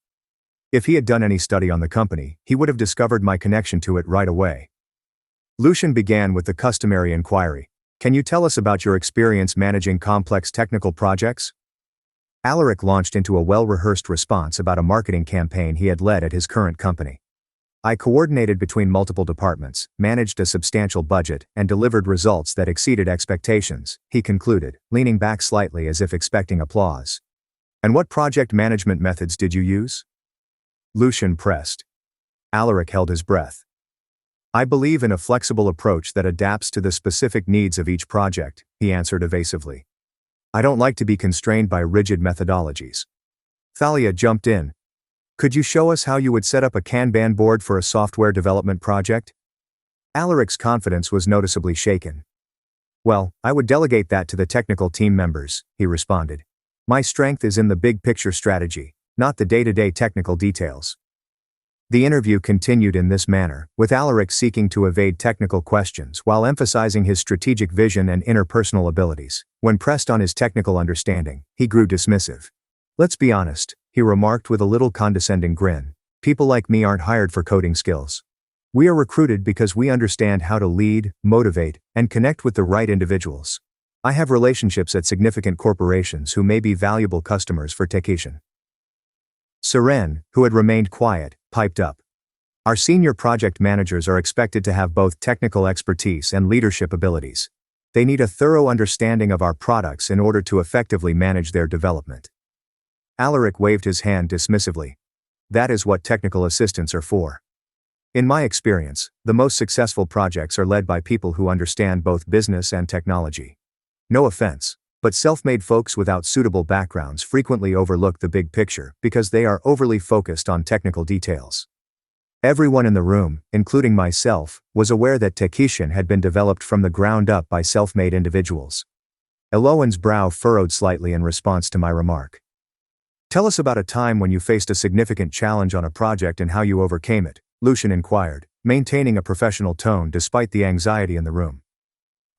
If he had done any study on the company, he would have discovered my connection to it right away. Lucian began with the customary inquiry. Can you tell us about your experience managing complex technical projects? Alaric launched into a well-rehearsed response about a marketing campaign he had led at his current company. I coordinated between multiple departments, managed a substantial budget, and delivered results that exceeded expectations, he concluded, leaning back slightly as if expecting applause. And what project management methods did you use? Lucian pressed. Alaric held his breath. I believe in a flexible approach that adapts to the specific needs of each project, he answered evasively. I don't like to be constrained by rigid methodologies. Thalia jumped in. Could you show us how you would set up a Kanban board for a software development project? Alaric's confidence was noticeably shaken. Well, I would delegate that to the technical team members, he responded. My strength is in the big picture strategy, not the day-to-day technical details. The interview continued in this manner, with Alaric seeking to evade technical questions while emphasizing his strategic vision and interpersonal abilities. When pressed on his technical understanding, he grew dismissive. Let's be honest, he remarked with a little condescending grin. People like me aren't hired for coding skills. We are recruited because we understand how to lead, motivate, and connect with the right individuals. I have relationships at significant corporations who may be valuable customers for Takesian. Seren, who had remained quiet, piped up. Our senior project managers are expected to have both technical expertise and leadership abilities. They need a thorough understanding of our products in order to effectively manage their development. Alaric waved his hand dismissively. That is what technical assistants are for. In my experience, the most successful projects are led by people who understand both business and technology. No offense, but self-made folks without suitable backgrounds frequently overlook the big picture because they are overly focused on technical details. Everyone in the room, including myself, was aware that Takesian had been developed from the ground up by self-made individuals. Elowen's brow furrowed slightly in response to my remark. Tell us about a time when you faced a significant challenge on a project and how you overcame it, Lucian inquired, maintaining a professional tone despite the anxiety in the room.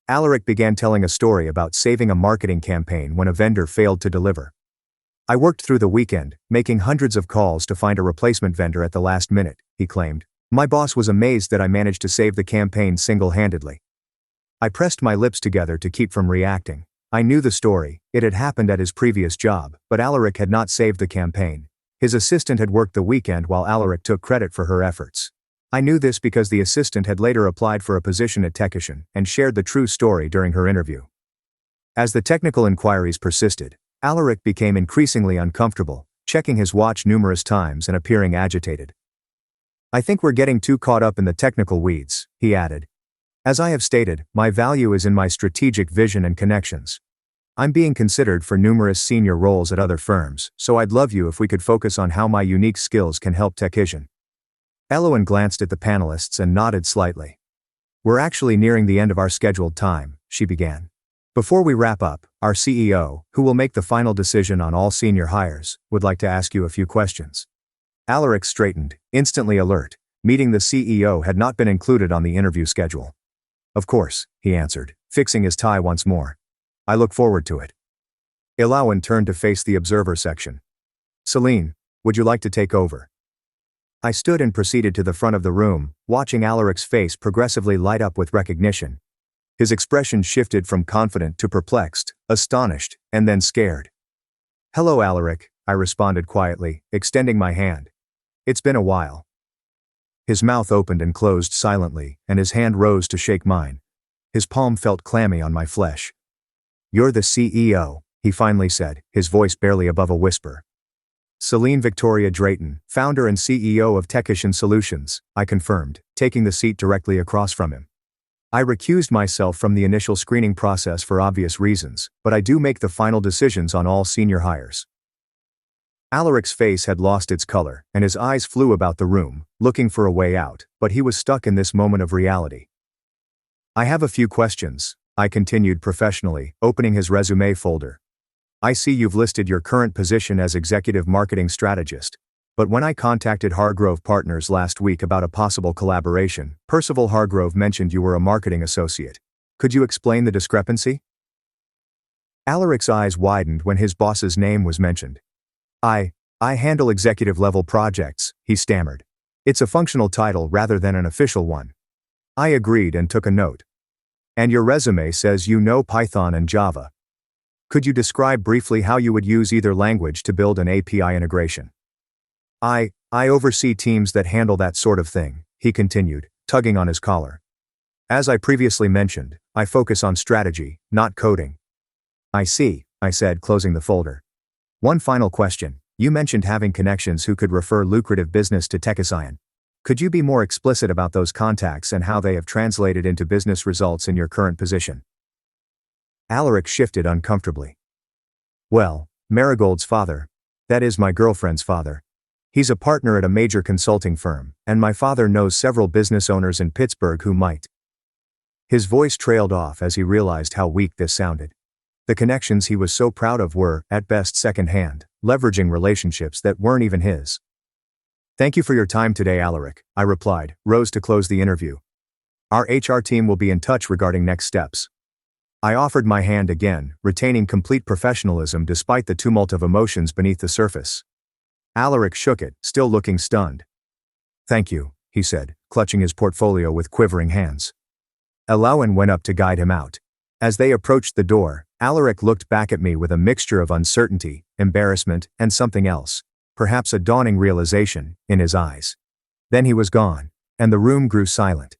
Alaric began telling a story about saving a marketing campaign when a vendor failed to deliver. I worked through the weekend, making hundreds of calls to find a replacement vendor at the last minute, he claimed. My boss was amazed that I managed to save the campaign single-handedly. I pressed my lips together to keep from reacting. I knew the story, it had happened at his previous job, but Alaric had not saved the campaign. His assistant had worked the weekend while Alaric took credit for her efforts. I knew this because the assistant had later applied for a position at Takesian and shared the true story during her interview. As the technical inquiries persisted, Alaric became increasingly uncomfortable, checking his watch numerous times and appearing agitated. I think we're getting too caught up in the technical weeds, he added. As I have stated, my value is in my strategic vision and connections. I'm being considered for numerous senior roles at other firms, so I'd love you if we could focus on how my unique skills can help Takesian. Elowen glanced at the panelists and nodded slightly. We're actually nearing the end of our scheduled time, she began. Before we wrap up, our CEO, who will make the final decision on all senior hires, would like to ask you a few questions. Alaric straightened, instantly alert. Meeting the CEO had not been included on the interview schedule. Of course, he answered, fixing his tie once more. I look forward to it. Elowen turned to face the observer section. Celine, would you like to take over? I stood and proceeded to the front of the room, watching Alaric's face progressively light up with recognition. His expression shifted from confident to perplexed, astonished, and then scared. Hello, Alaric, I responded quietly, extending my hand. It's been a while. His mouth opened and closed silently, and his hand rose to shake mine. His palm felt clammy on my flesh. You're the CEO, he finally said, his voice barely above a whisper. Celine Victoria Drayton, founder and CEO of Takesian Solutions, I confirmed, taking the seat directly across from him. I recused myself from the initial screening process for obvious reasons, but I do make the final decisions on all senior hires. Alaric's face had lost its color, and his eyes flew about the room, looking for a way out, but he was stuck in this moment of reality. I have a few questions, I continued professionally, opening his resume folder. I see you've listed your current position as Executive Marketing Strategist. But when I contacted Hargrove Partners last week about a possible collaboration, Percival Hargrove mentioned you were a marketing associate. Could you explain the discrepancy? Alaric's eyes widened when his boss's name was mentioned. I handle executive-level projects, he stammered. It's a functional title rather than an official one. I agreed and took a note. And your resume says you know Python and Java. Could you describe briefly how you would use either language to build an API integration? I oversee teams that handle that sort of thing, he continued, tugging on his collar. As I previously mentioned, I focus on strategy, not coding. I see, I said, closing the folder. One final question. You mentioned having connections who could refer lucrative business to TechAscion. Could you be more explicit about those contacts and how they have translated into business results in your current position? Alaric shifted uncomfortably. Well, Marigold's father. That is my girlfriend's father. He's a partner at a major consulting firm, and my father knows several business owners in Pittsburgh who might. His voice trailed off as he realized how weak this sounded. The connections he was so proud of were, at best, second-hand, leveraging relationships that weren't even his. Thank you for your time today, Alaric, I replied, rose to close the interview. Our HR team will be in touch regarding next steps. I offered my hand again, retaining complete professionalism despite the tumult of emotions beneath the surface. Alaric shook it, still looking stunned. Thank you, he said, clutching his portfolio with quivering hands. Alain went up to guide him out. As they approached the door, Alaric looked back at me with a mixture of uncertainty, embarrassment, and something else, perhaps a dawning realization, in his eyes. Then he was gone, and the room grew silent.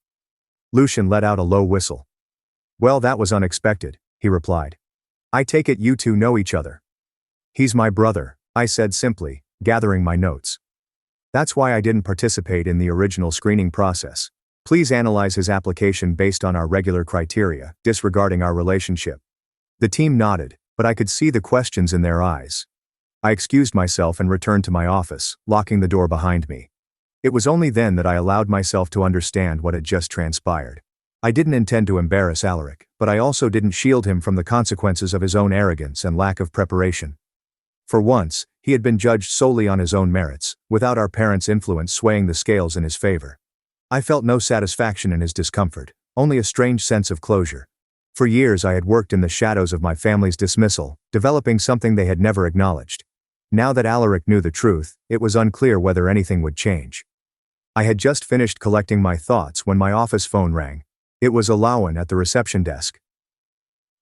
Lucien let out a low whistle. Well, that was unexpected, he replied. I take it you two know each other. He's my brother, I said simply, gathering my notes. That's why I didn't participate in the original screening process. Please analyze his application based on our regular criteria, disregarding our relationship. The team nodded, but I could see the questions in their eyes. I excused myself and returned to my office, locking the door behind me. It was only then that I allowed myself to understand what had just transpired. I didn't intend to embarrass Alaric, but I also didn't shield him from the consequences of his own arrogance and lack of preparation. For once, he had been judged solely on his own merits, without our parents' influence swaying the scales in his favor. I felt no satisfaction in his discomfort, only a strange sense of closure. For years I had worked in the shadows of my family's dismissal, developing something they had never acknowledged. Now that Alaric knew the truth, it was unclear whether anything would change. I had just finished collecting my thoughts when my office phone rang. It was Alain at the reception desk.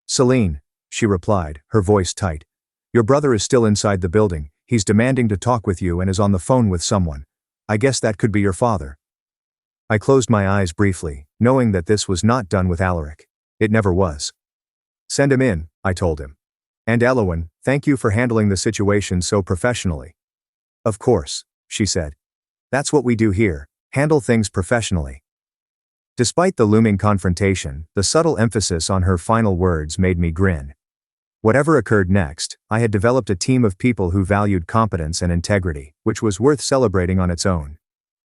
Celine, she replied, her voice tight. Your brother is still inside the building. He's demanding to talk with you and is on the phone with someone. I guess that could be your father. I closed my eyes briefly, knowing that this was not done with Alaric. It never was. Send him in, I told him. And Alain, thank you for handling the situation so professionally. Of course, she said. That's what we do here, handle things professionally. Despite the looming confrontation, the subtle emphasis on her final words made me grin. Whatever occurred next, I had developed a team of people who valued competence and integrity, which was worth celebrating on its own.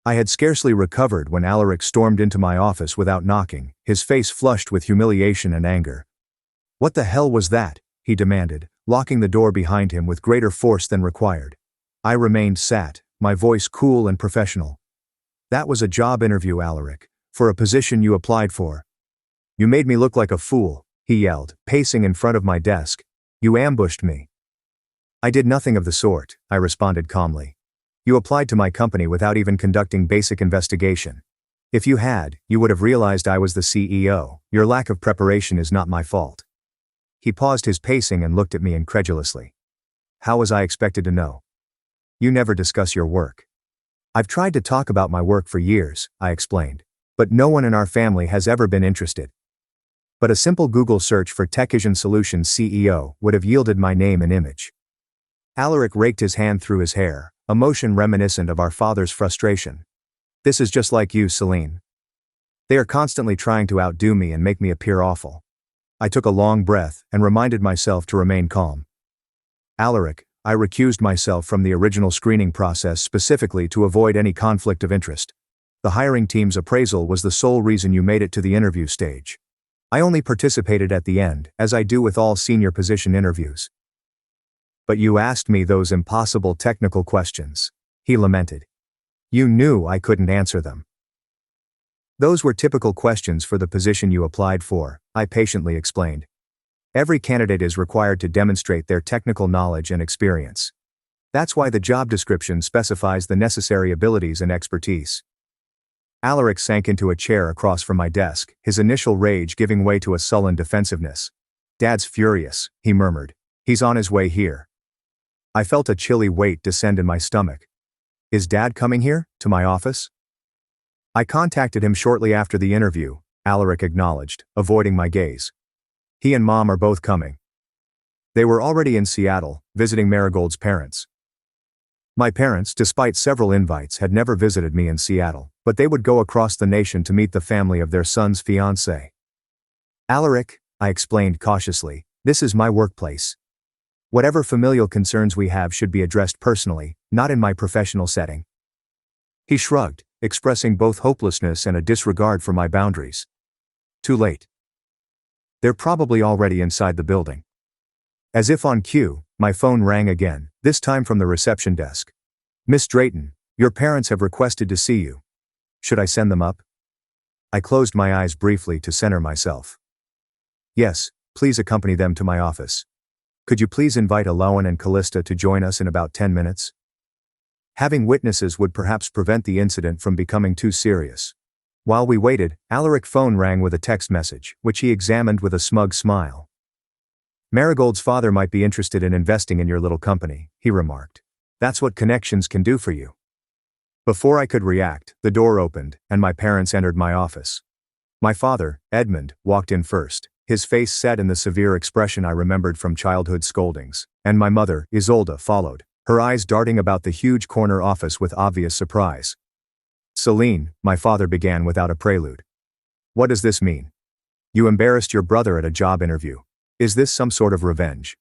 I had scarcely recovered when Alaric stormed into my office without knocking, his face flushed with humiliation and anger. What the hell was that? He demanded, locking the door behind him with greater force than required. I remained sat, my voice cool and professional. That was a job interview, Alaric, for a position you applied for. You made me look like a fool, he yelled, pacing in front of my desk. You ambushed me. I did nothing of the sort, I responded calmly. You applied to my company without even conducting basic investigation. If you had, you would have realized I was the CEO. Your lack of preparation is not my fault. He paused his pacing and looked at me incredulously. How was I expected to know? You never discuss your work. I've tried to talk about my work for years, I explained, but no one in our family has ever been interested. But a simple Google search for TechAscion Solutions CEO would have yielded my name and image. Alaric raked his hand through his hair, a motion reminiscent of our father's frustration. This is just like you, Celine. They are constantly trying to outdo me and make me appear awful. I took a long breath and reminded myself to remain calm. Alaric, I recused myself from the original screening process specifically to avoid any conflict of interest. The hiring team's appraisal was the sole reason you made it to the interview stage. I only participated at the end, as I do with all senior position interviews. But you asked me those impossible technical questions, he lamented. You knew I couldn't answer them. Those were typical questions for the position you applied for, I patiently explained. Every candidate is required to demonstrate their technical knowledge and experience. That's why the job description specifies the necessary abilities and expertise. Alaric sank into a chair across from my desk, his initial rage giving way to a sullen defensiveness. Dad's furious, he murmured. He's on his way here. I felt a chilly weight descend in my stomach. Is Dad coming here, to my office? I contacted him shortly after the interview, Alaric acknowledged, avoiding my gaze. He and Mom are both coming. They were already in Seattle, visiting Marigold's parents. My parents, despite several invites, had never visited me in Seattle, but they would go across the nation to meet the family of their son's fiancée. Alaric, I explained cautiously, this is my workplace. Whatever familial concerns we have should be addressed personally, not in my professional setting. He shrugged, expressing both hopelessness and a disregard for my boundaries. Too late. They're probably already inside the building. As if on cue, my phone rang again, this time from the reception desk. Miss Drayton, your parents have requested to see you. Should I send them up? I closed my eyes briefly to center myself. Yes, please accompany them to my office. Could you please invite Aloan and Callista to join us in about 10 minutes? Having witnesses would perhaps prevent the incident from becoming too serious. While we waited, Alaric's phone rang with a text message, which he examined with a smug smile. Marigold's father might be interested in investing in your little company, he remarked. That's what connections can do for you. Before I could react, the door opened, and my parents entered my office. My father, Edmund, walked in first, his face set in the severe expression I remembered from childhood scoldings, and my mother, Isolde, followed, her eyes darting about the huge corner office with obvious surprise. Celine, my father began without a prelude. What does this mean? You embarrassed your brother at a job interview. Is this some sort of revenge?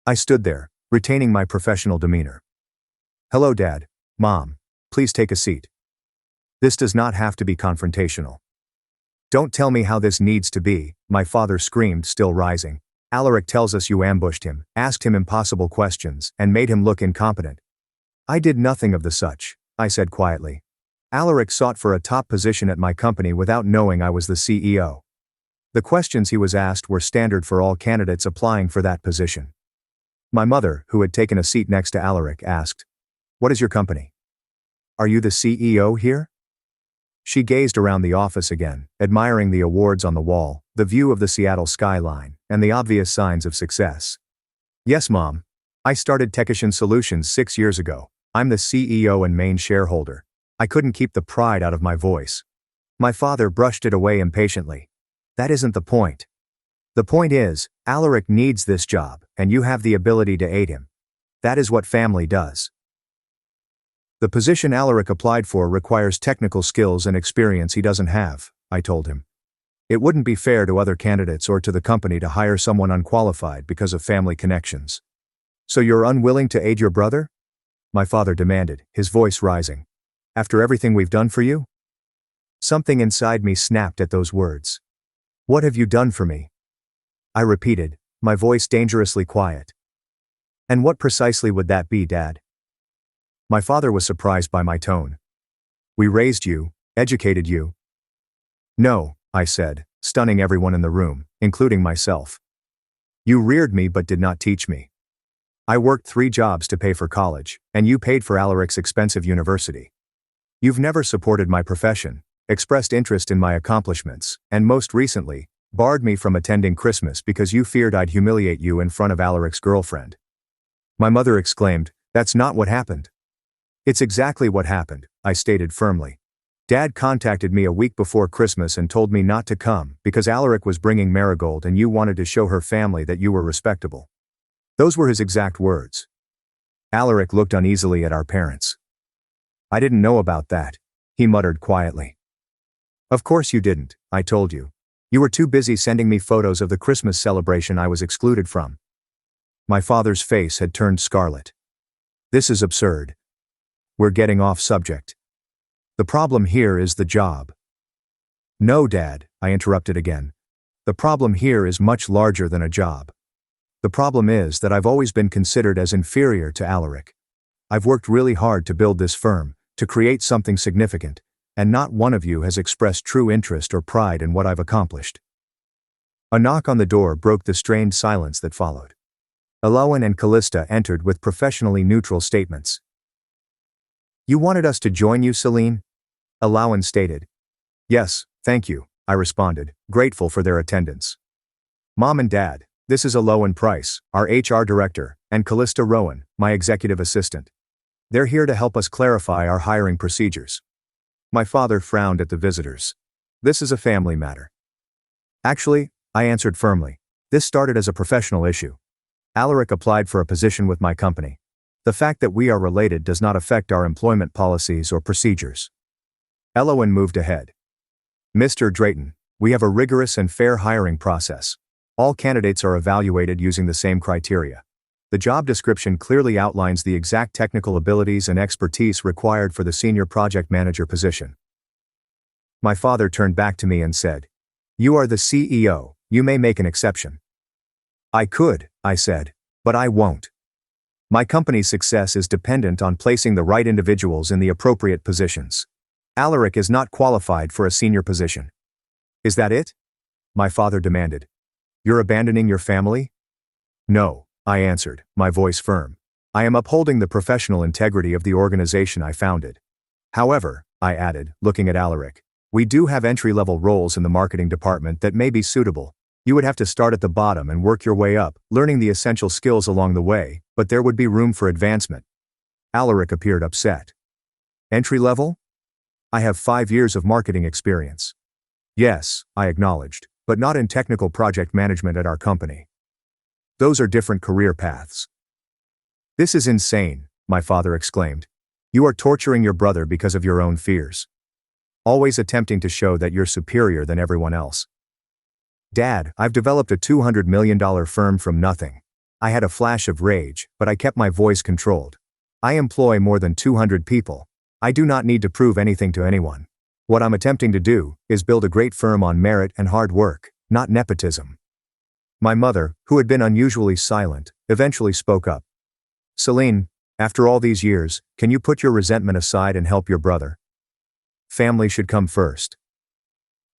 I stood there, retaining my professional demeanor. Hello, Dad, Mom. Please take a seat. This does not have to be confrontational. Don't tell me how this needs to be, my father screamed, still rising. Alaric tells us you ambushed him, asked him impossible questions, and made him look incompetent. I did nothing of the such, I said quietly. Alaric sought for a top position at my company without knowing I was the CEO. The questions he was asked were standard for all candidates applying for that position. My mother, who had taken a seat next to Alaric, asked, What is your company? Are you the CEO here? She gazed around the office again, admiring the awards on the wall, the view of the Seattle skyline, and the obvious signs of success. Yes, Mom. I started Techician Solutions 6 years ago. I'm the CEO and main shareholder. I couldn't keep the pride out of my voice. My father brushed it away impatiently. That isn't the point. The point is, Alaric needs this job, and you have the ability to aid him. That is what family does. The position Alaric applied for requires technical skills and experience he doesn't have, I told him. It wouldn't be fair to other candidates or to the company to hire someone unqualified because of family connections. So you're unwilling to aid your brother? My father demanded, his voice rising. After everything we've done for you? Something inside me snapped at those words. What have you done for me? I repeated, my voice dangerously quiet. And what precisely would that be, Dad? My father was surprised by my tone. We raised you, educated you. No, I said, stunning everyone in the room, including myself. You reared me but did not teach me. I worked 3 jobs to pay for college, and you paid for Alaric's expensive university. You've never supported my profession, expressed interest in my accomplishments, and most recently, barred me from attending Christmas because you feared I'd humiliate you in front of Alaric's girlfriend. My mother exclaimed, That's not what happened. It's exactly what happened, I stated firmly. Dad contacted me a week before Christmas and told me not to come because Alaric was bringing Marigold and you wanted to show her family that you were respectable. Those were his exact words. Alaric looked uneasily at our parents. I didn't know about that, he muttered quietly. Of course you didn't, I told you. You were too busy sending me photos of the Christmas celebration I was excluded from. My father's face had turned scarlet. This is absurd. We're getting off subject. The problem here is the job. No, Dad, I interrupted again. The problem here is much larger than a job. The problem is that I've always been considered as inferior to Alaric. I've worked really hard to build this firm, to create something significant, and not one of you has expressed true interest or pride in what I've accomplished. A knock on the door broke the strained silence that followed. Alawan and Callista entered with professionally neutral statements. You wanted us to join you, Celine? Alawan stated. Yes, thank you, I responded, grateful for their attendance. Mom and Dad, this is Alawan Price, our HR director, and Callista Rowan, my executive assistant. They're here to help us clarify our hiring procedures. My father frowned at the visitors. This is a family matter. Actually, I answered firmly. This started as a professional issue. Alaric applied for a position with my company. The fact that we are related does not affect our employment policies or procedures. Alawan moved ahead. Mr. Drayton, we have a rigorous and fair hiring process. All candidates are evaluated using the same criteria. The job description clearly outlines the exact technical abilities and expertise required for the senior project manager position. My father turned back to me and said, You are the CEO, you may make an exception. I could, I said, but I won't. My company's success is dependent on placing the right individuals in the appropriate positions. Alaric is not qualified for a senior position. Is that it? My father demanded. You're abandoning your family? No, I answered, my voice firm. I am upholding the professional integrity of the organization I founded. However, I added, looking at Alaric, we do have entry-level roles in the marketing department that may be suitable. You would have to start at the bottom and work your way up, learning the essential skills along the way, but there would be room for advancement. Alaric appeared upset. Entry-level? I have 5 years of marketing experience. Yes, I acknowledged, but not in technical project management at our company. Those are different career paths. This is insane, my father exclaimed. You are torturing your brother because of your own fears. Always attempting to show that you're superior than everyone else. Dad, I've developed a $200 million firm from nothing. I had a flash of rage, but I kept my voice controlled. I employ more than 200 people. I do not need to prove anything to anyone. What I'm attempting to do is build a great firm on merit and hard work, not nepotism. My mother, who had been unusually silent, eventually spoke up. Celine, after all these years, can you put your resentment aside and help your brother? Family should come first.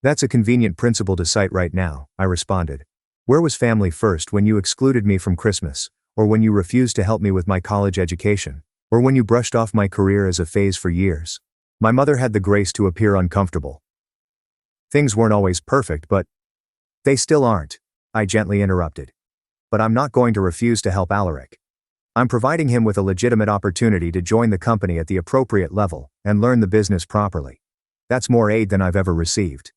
That's a convenient principle to cite right now, I responded. Where was family first when you excluded me from Christmas, or when you refused to help me with my college education, or when you brushed off my career as a phase for years? My mother had the grace to appear uncomfortable. Things weren't always perfect, but they still aren't, I gently interrupted. But I'm not going to refuse to help Alaric. I'm providing him with a legitimate opportunity to join the company at the appropriate level and learn the business properly. That's more aid than I've ever received.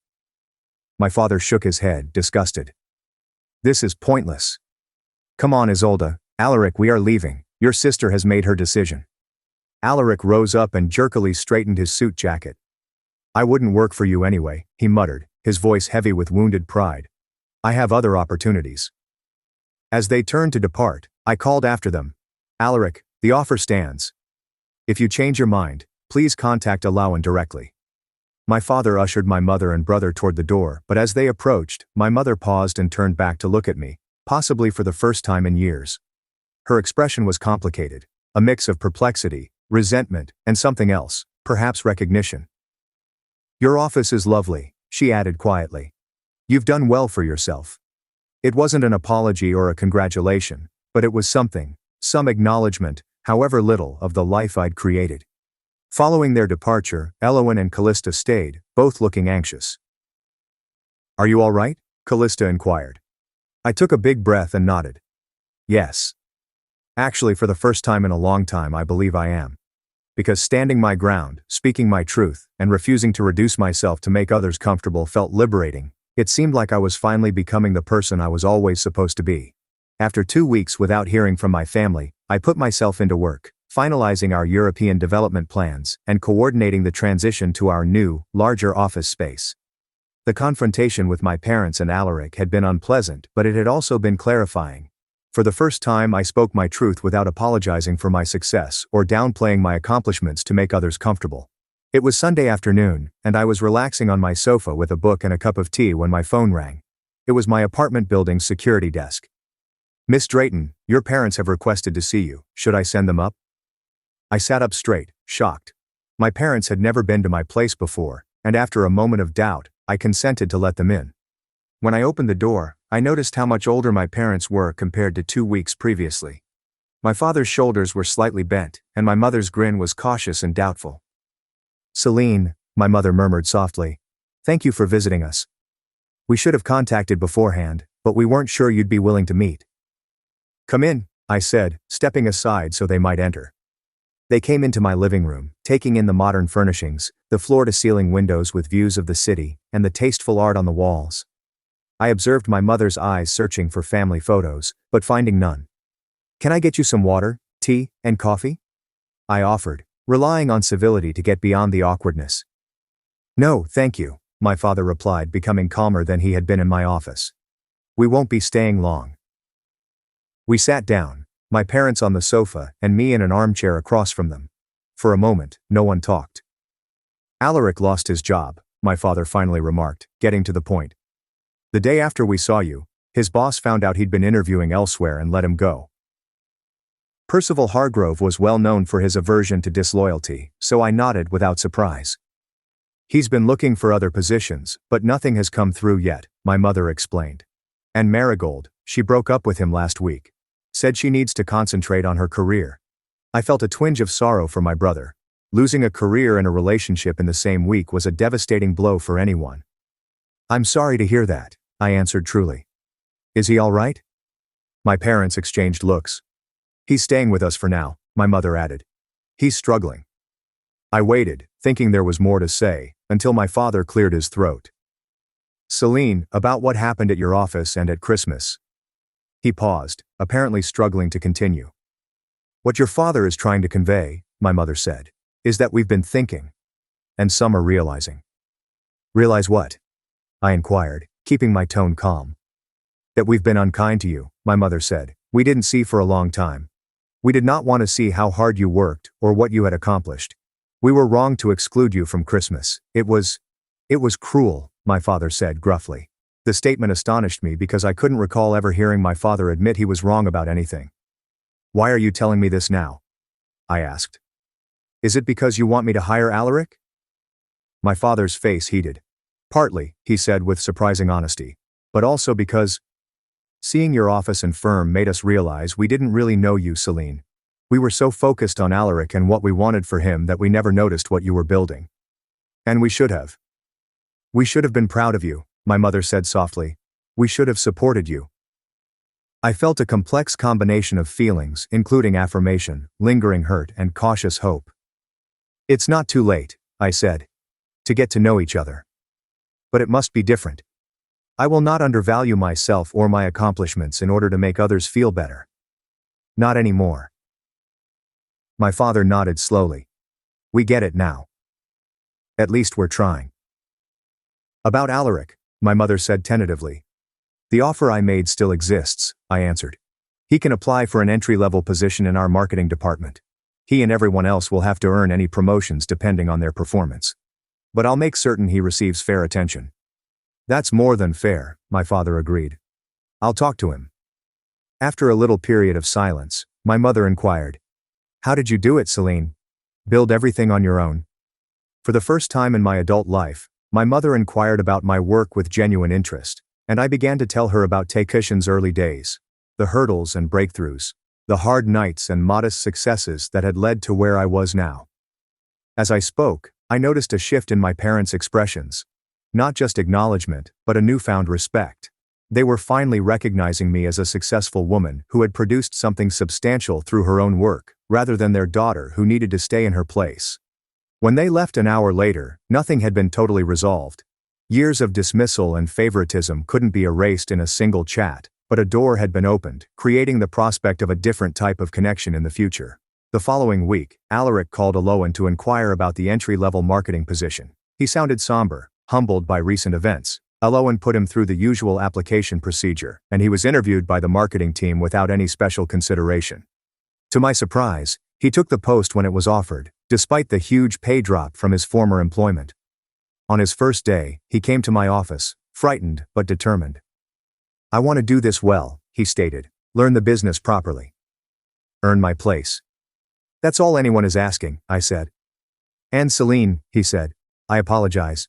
My father shook his head, disgusted. This is pointless. Come on, Isolde, Alaric, we are leaving. Your sister has made her decision. Alaric rose up and jerkily straightened his suit jacket. I wouldn't work for you anyway, he muttered, his voice heavy with wounded pride. I have other opportunities. As they turned to depart, I called after them. Alaric, the offer stands. If you change your mind, please contact Alawan directly. My father ushered my mother and brother toward the door, but as they approached, my mother paused and turned back to look at me, possibly for the first time in years. Her expression was complicated, a mix of perplexity, resentment, and something else, perhaps recognition. Your office is lovely, she added quietly. You've done well for yourself. It wasn't an apology or a congratulation, but it was something, some acknowledgement, however little, of the life I'd created. Following their departure, Alawan and Callista stayed, both looking anxious. Are you all right? Callista inquired. I took a big breath and nodded. Yes. Actually, for the first time in a long time, I believe I am. Because standing my ground, speaking my truth, and refusing to reduce myself to make others comfortable felt liberating. It seemed like I was finally becoming the person I was always supposed to be. After 2 weeks without hearing from my family, I put myself into work, finalizing our European development plans and coordinating the transition to our new, larger office space. The confrontation with my parents and Alaric had been unpleasant, but it had also been clarifying. For the first time, I spoke my truth without apologizing for my success or downplaying my accomplishments to make others comfortable. It was Sunday afternoon, and I was relaxing on my sofa with a book and a cup of tea when my phone rang. It was my apartment building's security desk. "Miss Drayton, your parents have requested to see you. Should I send them up?" I sat up straight, shocked. My parents had never been to my place before, and after a moment of doubt, I consented to let them in. When I opened the door, I noticed how much older my parents were compared to 2 weeks previously. My father's shoulders were slightly bent, and my mother's grin was cautious and doubtful. "Celine," my mother murmured softly, "thank you for visiting us. We should have contacted beforehand, but we weren't sure you'd be willing to meet." "Come in," I said, stepping aside so they might enter. They came into my living room, taking in the modern furnishings, the floor-to-ceiling windows with views of the city, and the tasteful art on the walls. I observed my mother's eyes searching for family photos, but finding none. "Can I get you some water, tea, and coffee?" I offered, relying on civility to get beyond the awkwardness. "No, thank you," my father replied, becoming calmer than he had been in my office. "We won't be staying long." We sat down, my parents on the sofa and me in an armchair across from them. For a moment, no one talked. "Alaric lost his job," my father finally remarked, getting to the point. "The day after we saw you, his boss found out he'd been interviewing elsewhere and let him go." Percival Hargrove was well known for his aversion to disloyalty, so I nodded without surprise. "He's been looking for other positions, but nothing has come through yet," my mother explained. "And Marigold, she broke up with him last week. Said she needs to concentrate on her career." I felt a twinge of sorrow for my brother. Losing a career and a relationship in the same week was a devastating blow for anyone. "I'm sorry to hear that," I answered truly. "Is he all right?" My parents exchanged looks. "He's staying with us for now," my mother added. "He's struggling." I waited, thinking there was more to say, until my father cleared his throat. "Celine, about what happened at your office and at Christmas." He paused, apparently struggling to continue. "What your father is trying to convey," my mother said, "is that we've been thinking. And some are realizing." "Realize what?" I inquired, keeping my tone calm. "That we've been unkind to you," my mother said. "We didn't see for a long time. We did not want to see how hard you worked or what you had accomplished. We were wrong to exclude you from Christmas. It was cruel," my father said gruffly. The statement astonished me because I couldn't recall ever hearing my father admit he was wrong about anything. "Why are you telling me this now?" I asked. "Is it because you want me to hire Alaric?" My father's face heated. "Partly," he said with surprising honesty, "but also because seeing your office and firm made us realize we didn't really know you, Celine. We were so focused on Alaric and what we wanted for him that we never noticed what you were building. And we should have. We should have been proud of you," my mother said softly. "We should have supported you." I felt a complex combination of feelings, including affirmation, lingering hurt, and cautious hope. "It's not too late," I said, "to get to know each other. But it must be different. I will not undervalue myself or my accomplishments in order to make others feel better. Not anymore." My father nodded slowly. "We get it now. At least we're trying." "About Alaric," my mother said tentatively. "The offer I made still exists," I answered. "He can apply for an entry-level position in our marketing department. He and everyone else will have to earn any promotions depending on their performance. But I'll make certain he receives fair attention." "That's more than fair," my father agreed. "I'll talk to him." After a little period of silence, my mother inquired, "How did you do it, Celine? Build everything on your own?" For the first time in my adult life, my mother inquired about my work with genuine interest, and I began to tell her about Taekishin's early days, the hurdles and breakthroughs, the hard nights and modest successes that had led to where I was now. As I spoke, I noticed a shift in my parents' expressions. Not just acknowledgement, but a newfound respect. They were finally recognizing me as a successful woman who had produced something substantial through her own work, rather than their daughter who needed to stay in her place. When they left an hour later, nothing had been totally resolved. Years of dismissal and favoritism couldn't be erased in a single chat, but a door had been opened, creating the prospect of a different type of connection in the future. The following week, Alaric called Aloan to inquire about the entry-level marketing position. He sounded somber, humbled by recent events. Aloan put him through the usual application procedure, and he was interviewed by the marketing team without any special consideration. To my surprise, he took the post when it was offered, despite the huge pay drop from his former employment. On his first day, he came to my office, frightened but determined. "I want to do this well," he stated. "Learn the business properly. Earn my place." "That's all anyone is asking," I said. "And Celine," he said. "I apologize."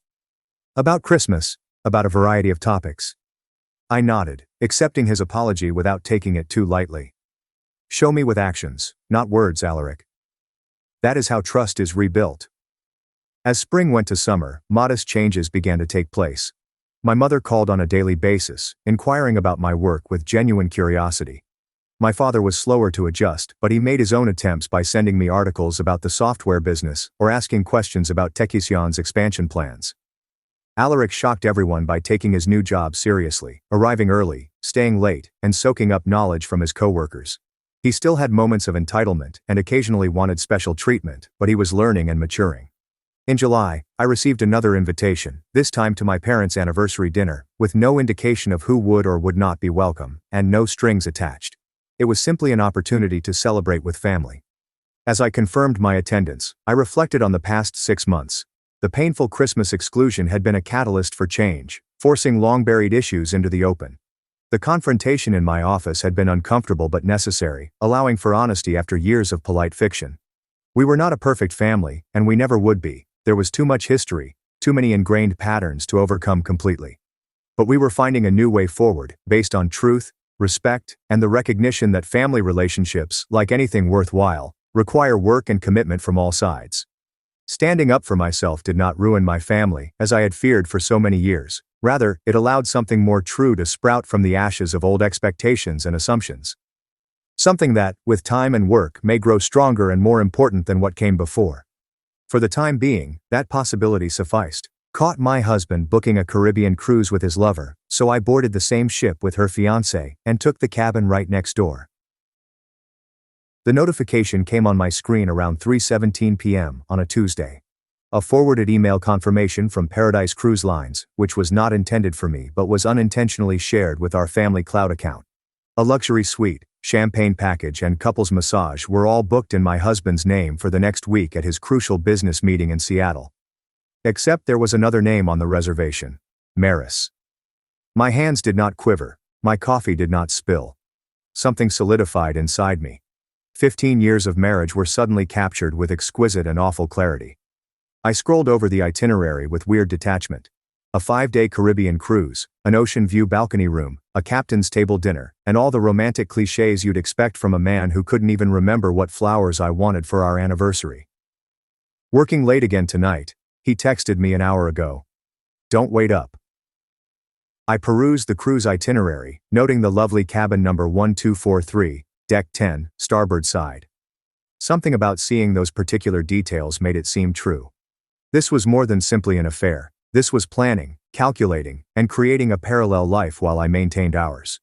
"About Christmas, about a variety of topics." I nodded, accepting his apology without taking it too lightly. "Show me with actions, not words, Alaric. That is how trust is rebuilt." As spring went to summer, modest changes began to take place. My mother called on a daily basis, inquiring about my work with genuine curiosity. My father was slower to adjust, but he made his own attempts by sending me articles about the software business or asking questions about Techision's expansion plans. Alaric shocked everyone by taking his new job seriously, arriving early, staying late, and soaking up knowledge from his coworkers. He still had moments of entitlement and occasionally wanted special treatment, but he was learning and maturing. In July, I received another invitation, this time to my parents' anniversary dinner, with no indication of who would or would not be welcome, and no strings attached. It was simply an opportunity to celebrate with family. As I confirmed my attendance, I reflected on the past 6 months. The painful Christmas exclusion had been a catalyst for change, forcing long-buried issues into the open. The confrontation in my office had been uncomfortable but necessary, allowing for honesty after years of polite fiction. We were not a perfect family, and we never would be. There was too much history, too many ingrained patterns to overcome completely. But we were finding a new way forward, based on truth, respect, and the recognition that family relationships, like anything worthwhile, require work and commitment from all sides. Standing up for myself did not ruin my family, as I had feared for so many years. Rather, it allowed something more true to sprout from the ashes of old expectations and assumptions. Something that, with time and work, may grow stronger and more important than what came before. For the time being, that possibility sufficed. Caught my husband booking a Caribbean cruise with his lover, so I boarded the same ship with her fiancé and took the cabin right next door. The notification came on my screen around 3:17 p.m. on a Tuesday. A forwarded email confirmation from Paradise Cruise Lines, which was not intended for me but was unintentionally shared with our family cloud account. A luxury suite, champagne package and couples massage were all booked in my husband's name for the next week at his crucial business meeting in Seattle. Except there was another name on the reservation: Maris. My hands did not quiver, my coffee did not spill. Something solidified inside me. 15 years of marriage were suddenly captured with exquisite and awful clarity. I scrolled over the itinerary with weird detachment. A 5-day Caribbean cruise, an ocean view balcony room, a captain's table dinner, and all the romantic cliches you'd expect from a man who couldn't even remember what flowers I wanted for our anniversary. "Working late again tonight," he texted me an hour ago. "Don't wait up." I perused the cruise itinerary, noting the lovely cabin number 1243, Deck 10, starboard side. Something about seeing those particular details made it seem true. This was more than simply an affair. This was planning, calculating, and creating a parallel life while I maintained ours.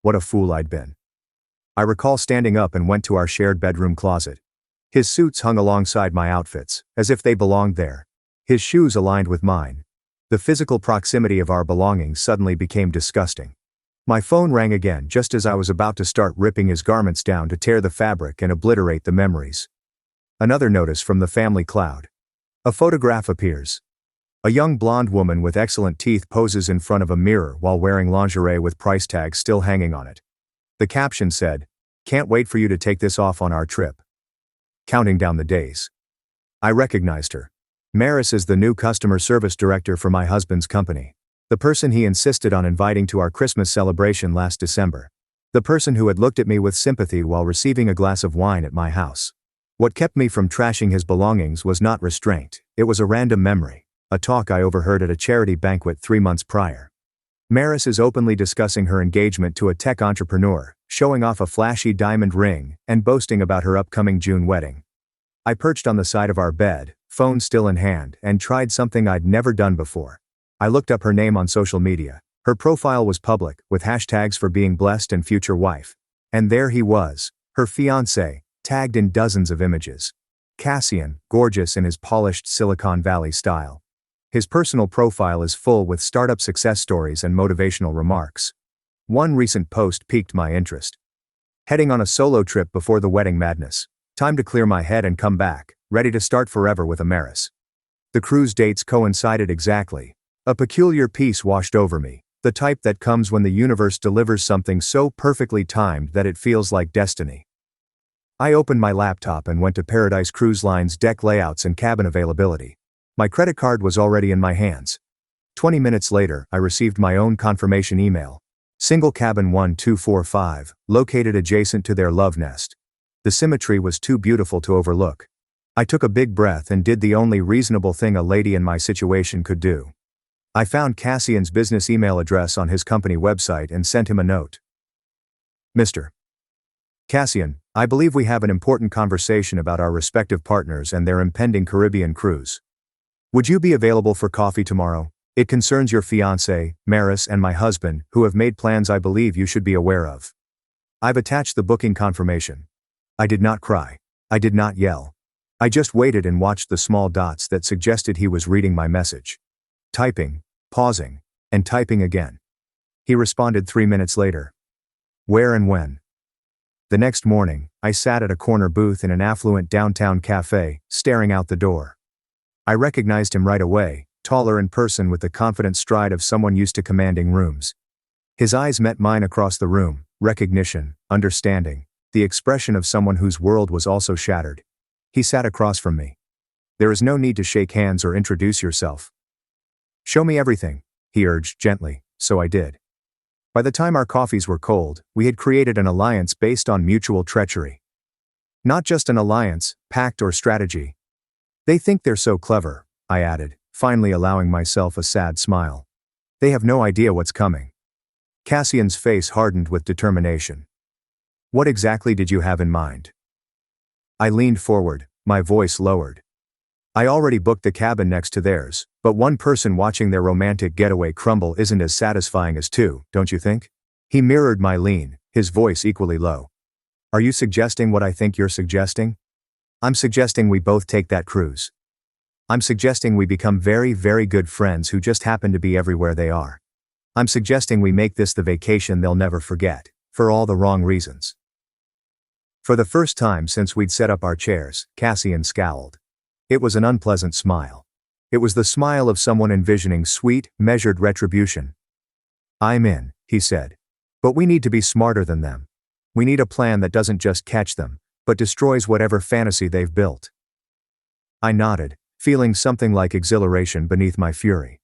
What a fool I'd been. I recall standing up and went to our shared bedroom closet. His suits hung alongside my outfits, as if they belonged there. His shoes aligned with mine. The physical proximity of our belongings suddenly became disgusting. My phone rang again just as I was about to start ripping his garments down to tear the fabric and obliterate the memories. Another notice from the family cloud. A photograph appears. A young blonde woman with excellent teeth poses in front of a mirror while wearing lingerie with price tags still hanging on it. The caption said, "Can't wait for you to take this off on our trip." Counting down the days. I recognized her. Maris is the new customer service director for my husband's company. The person he insisted on inviting to our Christmas celebration last December. The person who had looked at me with sympathy while receiving a glass of wine at my house. What kept me from trashing his belongings was not restraint, it was a random memory, a talk I overheard at a charity banquet 3 months prior. Maris is openly discussing her engagement to a tech entrepreneur, showing off a flashy diamond ring, and boasting about her upcoming June wedding. I perched on the side of our bed, phone still in hand, and tried something I'd never done before. I looked up her name on social media. Her profile was public, with hashtags for being blessed and future wife. And there he was, her fiancé, tagged in dozens of images. Cassian, gorgeous in his polished Silicon Valley style. His personal profile is full with startup success stories and motivational remarks. One recent post piqued my interest. Heading on a solo trip before the wedding madness. Time to clear my head and come back, ready to start forever with Amaris. The cruise dates coincided exactly. A peculiar peace washed over me, the type that comes when the universe delivers something so perfectly timed that it feels like destiny. I opened my laptop and went to Paradise Cruise Line's deck layouts and cabin availability. My credit card was already in my hands. 20 minutes later, I received my own confirmation email. Single cabin 1245, located adjacent to their love nest. The symmetry was too beautiful to overlook. I took a big breath and did the only reasonable thing a lady in my situation could do. I found Cassian's business email address on his company website and sent him a note. Mr. Cassian, I believe we have an important conversation about our respective partners and their impending Caribbean cruise. Would you be available for coffee tomorrow? It concerns your fiancé, Maris, and my husband, who have made plans I believe you should be aware of. I've attached the booking confirmation. I did not cry. I did not yell. I just waited and watched the small dots that suggested he was reading my message. Typing, pausing, and typing again. He responded 3 minutes later. Where and when? The next morning, I sat at a corner booth in an affluent downtown cafe, staring out the door. I recognized him right away, taller in person with the confident stride of someone used to commanding rooms. His eyes met mine across the room, recognition, understanding, the expression of someone whose world was also shattered. He sat across from me. There is no need to shake hands or introduce yourself. Show me everything, he urged gently, so I did. By the time our coffees were cold, we had created an alliance based on mutual treachery. Not just an alliance, pact or strategy. They think they're so clever, I added, finally allowing myself a sad smile. They have no idea what's coming. Cassian's face hardened with determination. What exactly did you have in mind? I leaned forward, my voice lowered. I already booked the cabin next to theirs, but one person watching their romantic getaway crumble isn't as satisfying as two, don't you think? He mirrored my lean, his voice equally low. Are you suggesting what I think you're suggesting? I'm suggesting we both take that cruise. I'm suggesting we become very, very good friends who just happen to be everywhere they are. I'm suggesting we make this the vacation they'll never forget, for all the wrong reasons. For the first time since we'd set up our chairs, Cassian scowled. It was an unpleasant smile. It was the smile of someone envisioning sweet, measured retribution. I'm in, he said. But we need to be smarter than them. We need a plan that doesn't just catch them, but destroys whatever fantasy they've built. I nodded, feeling something like exhilaration beneath my fury.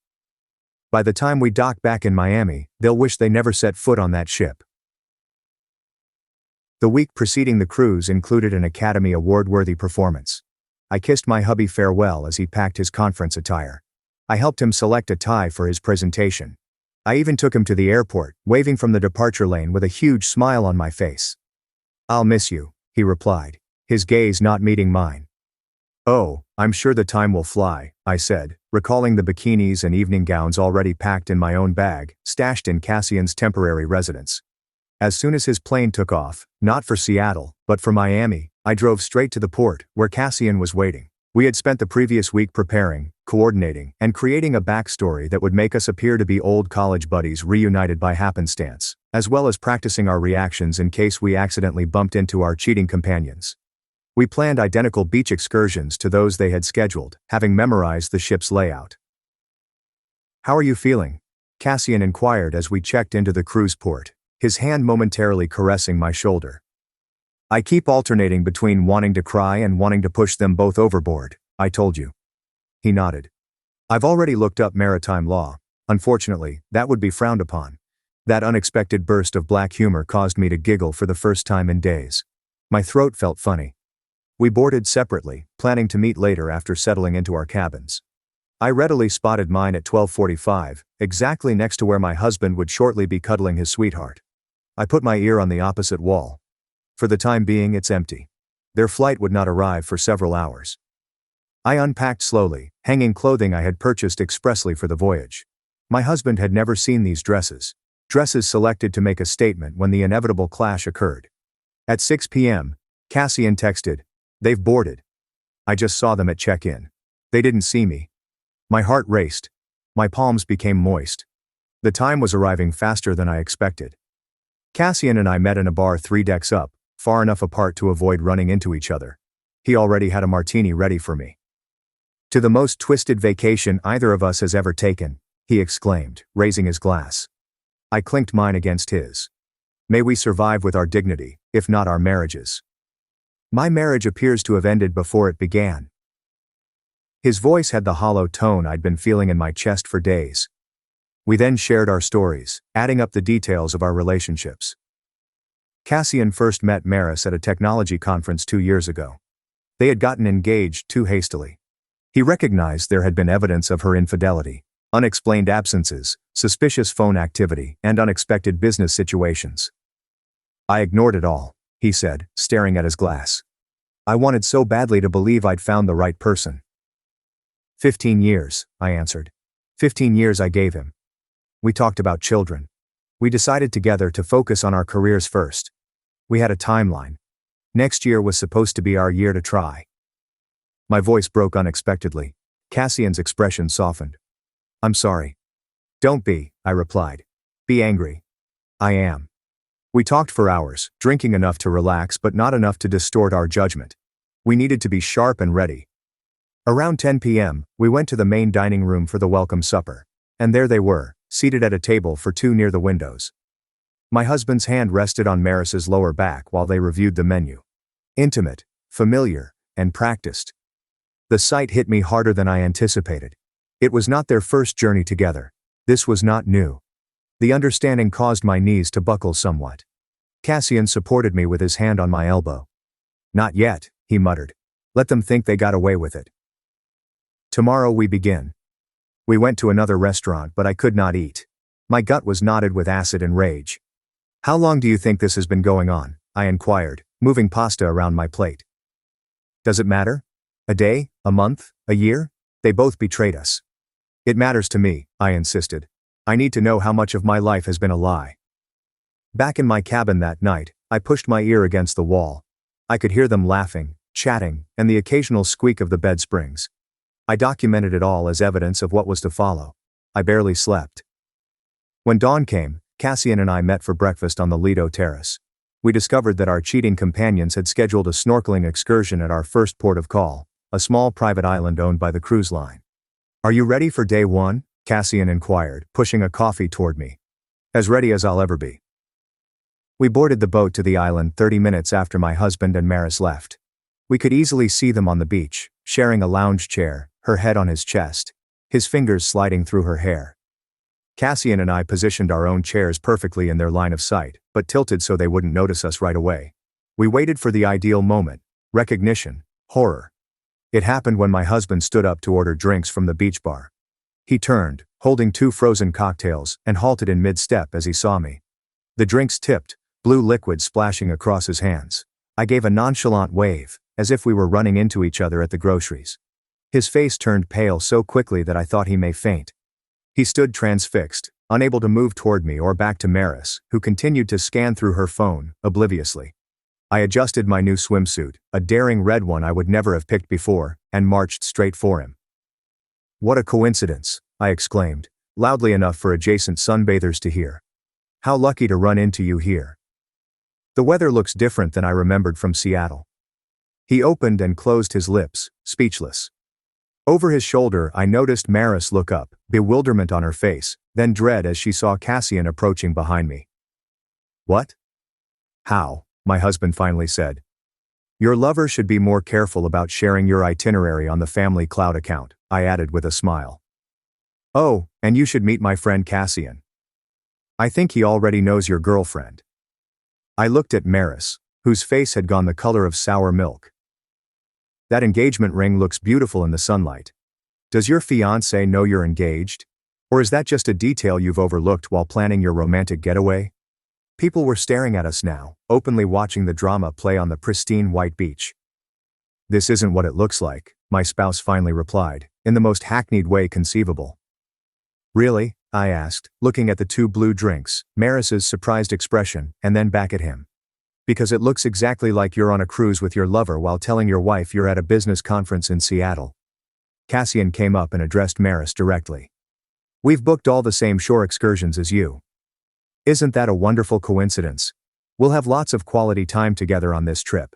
By the time we dock back in Miami, they'll wish they never set foot on that ship. The week preceding the cruise included an Academy Award-worthy performance. I kissed my hubby farewell as he packed his conference attire. I helped him select a tie for his presentation. I even took him to the airport, waving from the departure lane with a huge smile on my face. I'll miss you, he replied, his gaze not meeting mine. Oh, I'm sure the time will fly, I said, recalling the bikinis and evening gowns already packed in my own bag, stashed in Cassian's temporary residence. As soon as his plane took off, not for Seattle, but for Miami, I drove straight to the port, where Cassian was waiting. We had spent the previous week preparing, coordinating, and creating a backstory that would make us appear to be old college buddies reunited by happenstance, as well as practicing our reactions in case we accidentally bumped into our cheating companions. We planned identical beach excursions to those they had scheduled, having memorized the ship's layout. How are you feeling? Cassian inquired as we checked into the cruise port, his hand momentarily caressing my shoulder. I keep alternating between wanting to cry and wanting to push them both overboard, I told you. He nodded. I've already looked up maritime law. Unfortunately, that would be frowned upon. That unexpected burst of black humor caused me to giggle for the first time in days. My throat felt funny. We boarded separately, planning to meet later after settling into our cabins. I readily spotted mine at 12:45, exactly next to where my husband would shortly be cuddling his sweetheart. I put my ear on the opposite wall. For the time being, it's empty. Their flight would not arrive for several hours. I unpacked slowly, hanging clothing I had purchased expressly for the voyage. My husband had never seen these dresses selected to make a statement when the inevitable clash occurred. At 6 p.m., Cassian texted, "They've boarded. I just saw them at check-in. They didn't see me." My heart raced. My palms became moist. The time was arriving faster than I expected. Cassian and I met in a bar 3 decks up, far enough apart to avoid running into each other. He already had a martini ready for me. "To the most twisted vacation either of us has ever taken," he exclaimed, raising his glass. I clinked mine against his. "May we survive with our dignity, if not our marriages." "My marriage appears to have ended before it began." His voice had the hollow tone I'd been feeling in my chest for days. We then shared our stories, adding up the details of our relationships. Cassian first met Maris at a technology conference 2 years ago. They had gotten engaged too hastily. He recognized there had been evidence of her infidelity, unexplained absences, suspicious phone activity, and unexpected business situations. "I ignored it all," he said, staring at his glass. "I wanted so badly to believe I'd found the right person." 15 years, I answered. 15 years I gave him. We talked about children. We decided together to focus on our careers first. We had a timeline. Next year was supposed to be our year to try. My voice broke unexpectedly. Cassian's expression softened. "I'm sorry." "Don't be," I replied. "Be angry." "I am." We talked for hours, drinking enough to relax but not enough to distort our judgment. We needed to be sharp and ready. Around 10 p.m., we went to the main dining room for the welcome supper. And there they were, seated at a table for 2 near the windows. My husband's hand rested on Maris's lower back while they reviewed the menu. Intimate, familiar, and practiced. The sight hit me harder than I anticipated. It was not their first journey together. This was not new. The understanding caused my knees to buckle somewhat. Cassian supported me with his hand on my elbow. "Not yet," he muttered. "Let them think they got away with it. Tomorrow we begin." We went to another restaurant, but I could not eat. My gut was knotted with acid and rage. "How long do you think this has been going on?" I inquired, moving pasta around my plate. "Does it matter? A day? A month? A year? They both betrayed us." "It matters to me," I insisted. "I need to know how much of my life has been a lie." Back in my cabin that night, I pushed my ear against the wall. I could hear them laughing, chatting, and the occasional squeak of the bed springs. I documented it all as evidence of what was to follow. I barely slept. When dawn came, Cassian and I met for breakfast on the Lido terrace. We discovered that our cheating companions had scheduled a snorkeling excursion at our first port of call, a small private island owned by the cruise line. "Are you ready for day 1? Cassian inquired, pushing a coffee toward me. "As ready as I'll ever be." We boarded the boat to the island 30 minutes after my husband and Maris left. We could easily see them on the beach, sharing a lounge chair, her head on his chest, his fingers sliding through her hair. Cassian and I positioned our own chairs perfectly in their line of sight, but tilted so they wouldn't notice us right away. We waited for the ideal moment. Recognition. Horror. It happened when my husband stood up to order drinks from the beach bar. He turned, holding 2 frozen cocktails, and halted in mid-step as he saw me. The drinks tipped, blue liquid splashing across his hands. I gave a nonchalant wave, as if we were running into each other at the groceries. His face turned pale so quickly that I thought he may faint. He stood transfixed, unable to move toward me or back to Maris, who continued to scan through her phone, obliviously. I adjusted my new swimsuit, a daring red one I would never have picked before, and marched straight for him. "What a coincidence," I exclaimed, loudly enough for adjacent sunbathers to hear. "How lucky to run into you here. The weather looks different than I remembered from Seattle." He opened and closed his lips, speechless. Over his shoulder I noticed Maris look up, bewilderment on her face, then dread as she saw Cassian approaching behind me. "What? How?" my husband finally said. "Your lover should be more careful about sharing your itinerary on the family cloud account," I added with a smile. "Oh, and you should meet my friend Cassian. I think he already knows your girlfriend." I looked at Maris, whose face had gone the color of sour milk. "That engagement ring looks beautiful in the sunlight. Does your fiancé know you're engaged? Or is that just a detail you've overlooked while planning your romantic getaway?" People were staring at us now, openly watching the drama play on the pristine white beach. "This isn't what it looks like," my spouse finally replied, in the most hackneyed way conceivable. "Really?" I asked, looking at the 2 blue drinks, Maris's surprised expression, and then back at him. "Because it looks exactly like you're on a cruise with your lover while telling your wife you're at a business conference in Seattle." Cassian came up and addressed Maris directly. "We've booked all the same shore excursions as you. Isn't that a wonderful coincidence? We'll have lots of quality time together on this trip."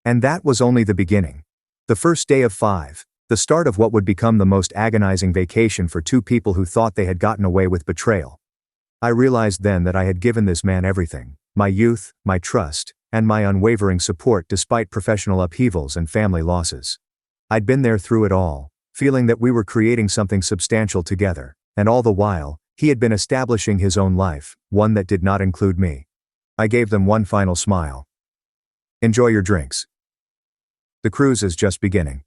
And that was only the beginning. The first day of 5, the start of what would become the most agonizing vacation for two people who thought they had gotten away with betrayal. I realized then that I had given this man everything: my youth, my trust, and my unwavering support despite professional upheavals and family losses. I'd been there through it all, feeling that we were creating something substantial together, and all the while, he had been establishing his own life, one that did not include me. I gave them one final smile. "Enjoy your drinks. The cruise is just beginning."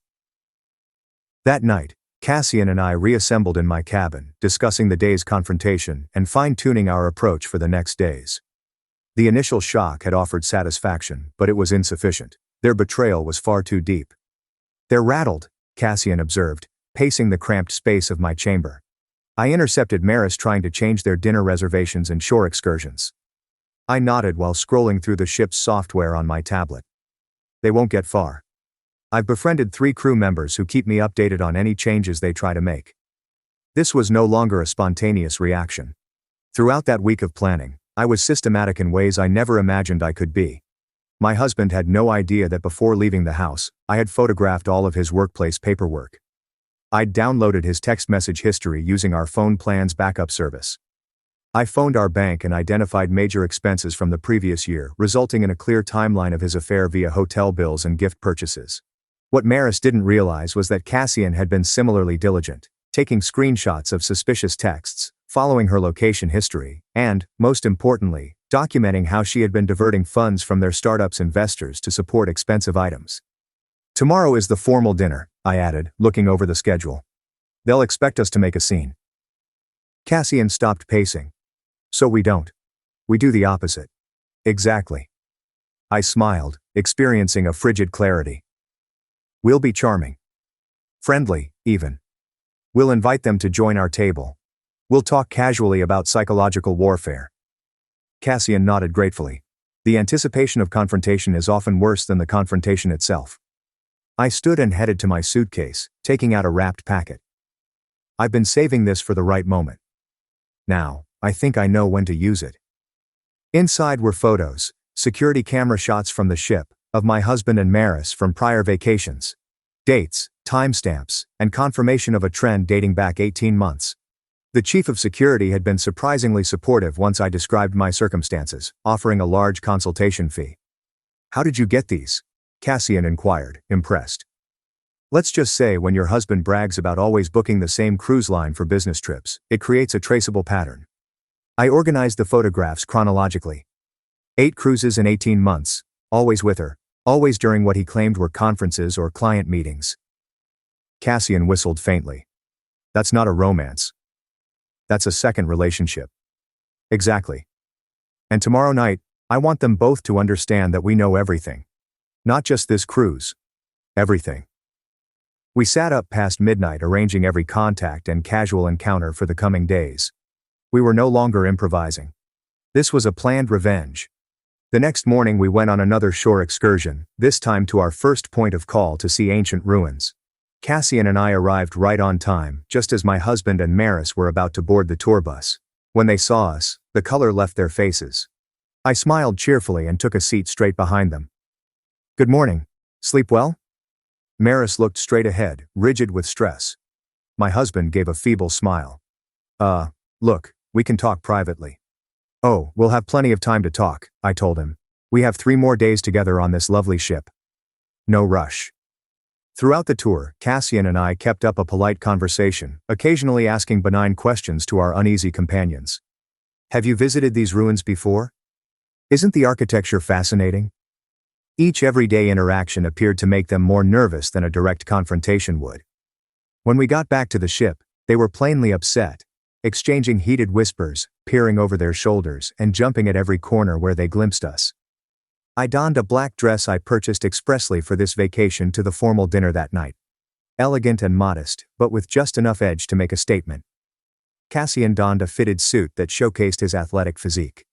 That night, Cassian and I reassembled in my cabin, discussing the day's confrontation and fine-tuning our approach for the next days. The initial shock had offered satisfaction, but it was insufficient. Their betrayal was far too deep. "They're rattled," Cassian observed, pacing the cramped space of my chamber. I intercepted Maris trying to change their dinner reservations and shore excursions. I nodded while scrolling through the ship's software on my tablet. "They won't get far. I've befriended 3 crew members who keep me updated on any changes they try to make." This was no longer a spontaneous reaction. Throughout that week of planning, I was systematic in ways I never imagined I could be. My husband had no idea that before leaving the house, I had photographed all of his workplace paperwork. I'd downloaded his text message history using our phone plan's backup service. I phoned our bank and identified major expenses from the previous year, resulting in a clear timeline of his affair via hotel bills and gift purchases. What Maris didn't realize was that Cassian had been similarly diligent, taking screenshots of suspicious texts, following her location history, and, most importantly, documenting how she had been diverting funds from their startup's investors to support expensive items. "Tomorrow is the formal dinner," I added, looking over the schedule. "They'll expect us to make a scene." Cassian stopped pacing. "So we don't. We do the opposite." "Exactly." I smiled, experiencing a frigid clarity. "We'll be charming. Friendly, even. We'll invite them to join our table. We'll talk casually about psychological warfare." Cassian nodded gratefully. The anticipation of confrontation is often worse than the confrontation itself. I stood and headed to my suitcase, taking out a wrapped packet. "I've been saving this for the right moment. Now, I think I know when to use it." Inside were photos, security camera shots from the ship, of my husband and Maris from prior vacations. Dates, timestamps, and confirmation of a trend dating back 18 months. The chief of security had been surprisingly supportive once I described my circumstances, offering a large consultation fee. "How did you get these?" Cassian inquired, impressed. "Let's just say when your husband brags about always booking the same cruise line for business trips, it creates a traceable pattern." I organized the photographs chronologically. 8 cruises in 18 months, always with her, always during what he claimed were conferences or client meetings. Cassian whistled faintly. "That's not a romance. That's a second relationship." "Exactly. And tomorrow night, I want them both to understand that we know everything. Not just this cruise. Everything." We sat up past midnight arranging every contact and casual encounter for the coming days. We were no longer improvising. This was a planned revenge. The next morning we went on another shore excursion, this time to our first point of call to see ancient ruins. Cassian and I arrived right on time, just as my husband and Maris were about to board the tour bus. When they saw us, the color left their faces. I smiled cheerfully and took a seat straight behind them. "Good morning. Sleep well?" Maris looked straight ahead, rigid with stress. My husband gave a feeble smile. Look, we can talk privately." "Oh, we'll have plenty of time to talk," I told him. "We have 3 more days together on this lovely ship. No rush." Throughout the tour, Cassian and I kept up a polite conversation, occasionally asking benign questions to our uneasy companions. "Have you visited these ruins before? Isn't the architecture fascinating?" Each everyday interaction appeared to make them more nervous than a direct confrontation would. When we got back to the ship, they were plainly upset, exchanging heated whispers, peering over their shoulders, and jumping at every corner where they glimpsed us. I donned a black dress I purchased expressly for this vacation to the formal dinner that night. Elegant and modest, but with just enough edge to make a statement. Cassian donned a fitted suit that showcased his athletic physique.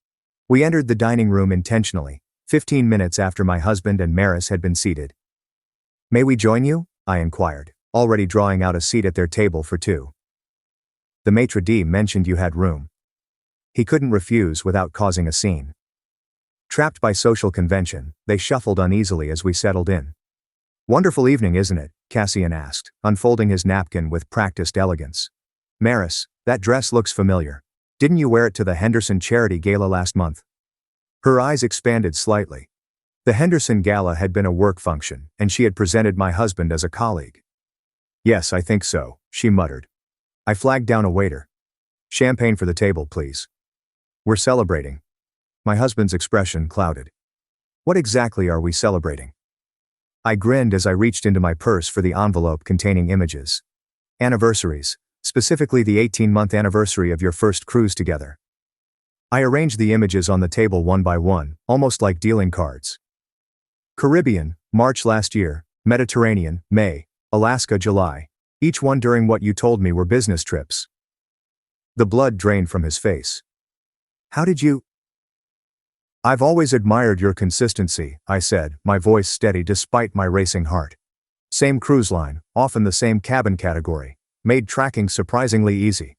We entered the dining room intentionally, 15 minutes after my husband and Maris had been seated. "May we join you?" I inquired, already drawing out a seat at their table for two. The maitre d' mentioned you had room. He couldn't refuse without causing a scene. Trapped by social convention, they shuffled uneasily as we settled in. Wonderful evening, isn't it? Cassian asked, unfolding his napkin with practiced elegance. Maris, that dress looks familiar. Didn't you wear it to the Henderson Charity Gala last month? Her eyes expanded slightly. The Henderson Gala had been a work function, and she had presented my husband as a colleague. Yes, I think so, she muttered. I flagged down a waiter. Champagne for the table, please. We're celebrating. My husband's expression clouded. What exactly are we celebrating? I grinned as I reached into my purse for the envelope containing images. Anniversaries, specifically the 18-month anniversary of your first cruise together. I arranged the images on the table one by one, almost like dealing cards. Caribbean, March last year, Mediterranean, May, Alaska, July. Each one during what you told me were business trips. The blood drained from his face. How did you? I've always admired your consistency, I said, my voice steady despite my racing heart. Same cruise line, often the same cabin category, made tracking surprisingly easy.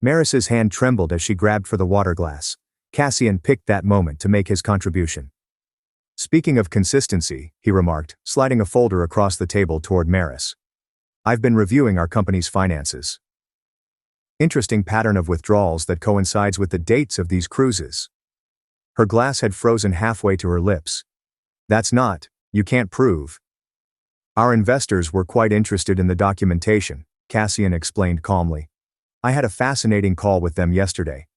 Maris's hand trembled as she grabbed for the water glass. Cassian picked that moment to make his contribution. Speaking of consistency, he remarked, sliding a folder across the table toward Maris. I've been reviewing our company's finances. Interesting pattern of withdrawals that coincides with the dates of these cruises. Her glass had frozen halfway to her lips. That's not, you can't prove. Our investors were quite interested in the documentation, Cassian explained calmly. I had a fascinating call with them yesterday.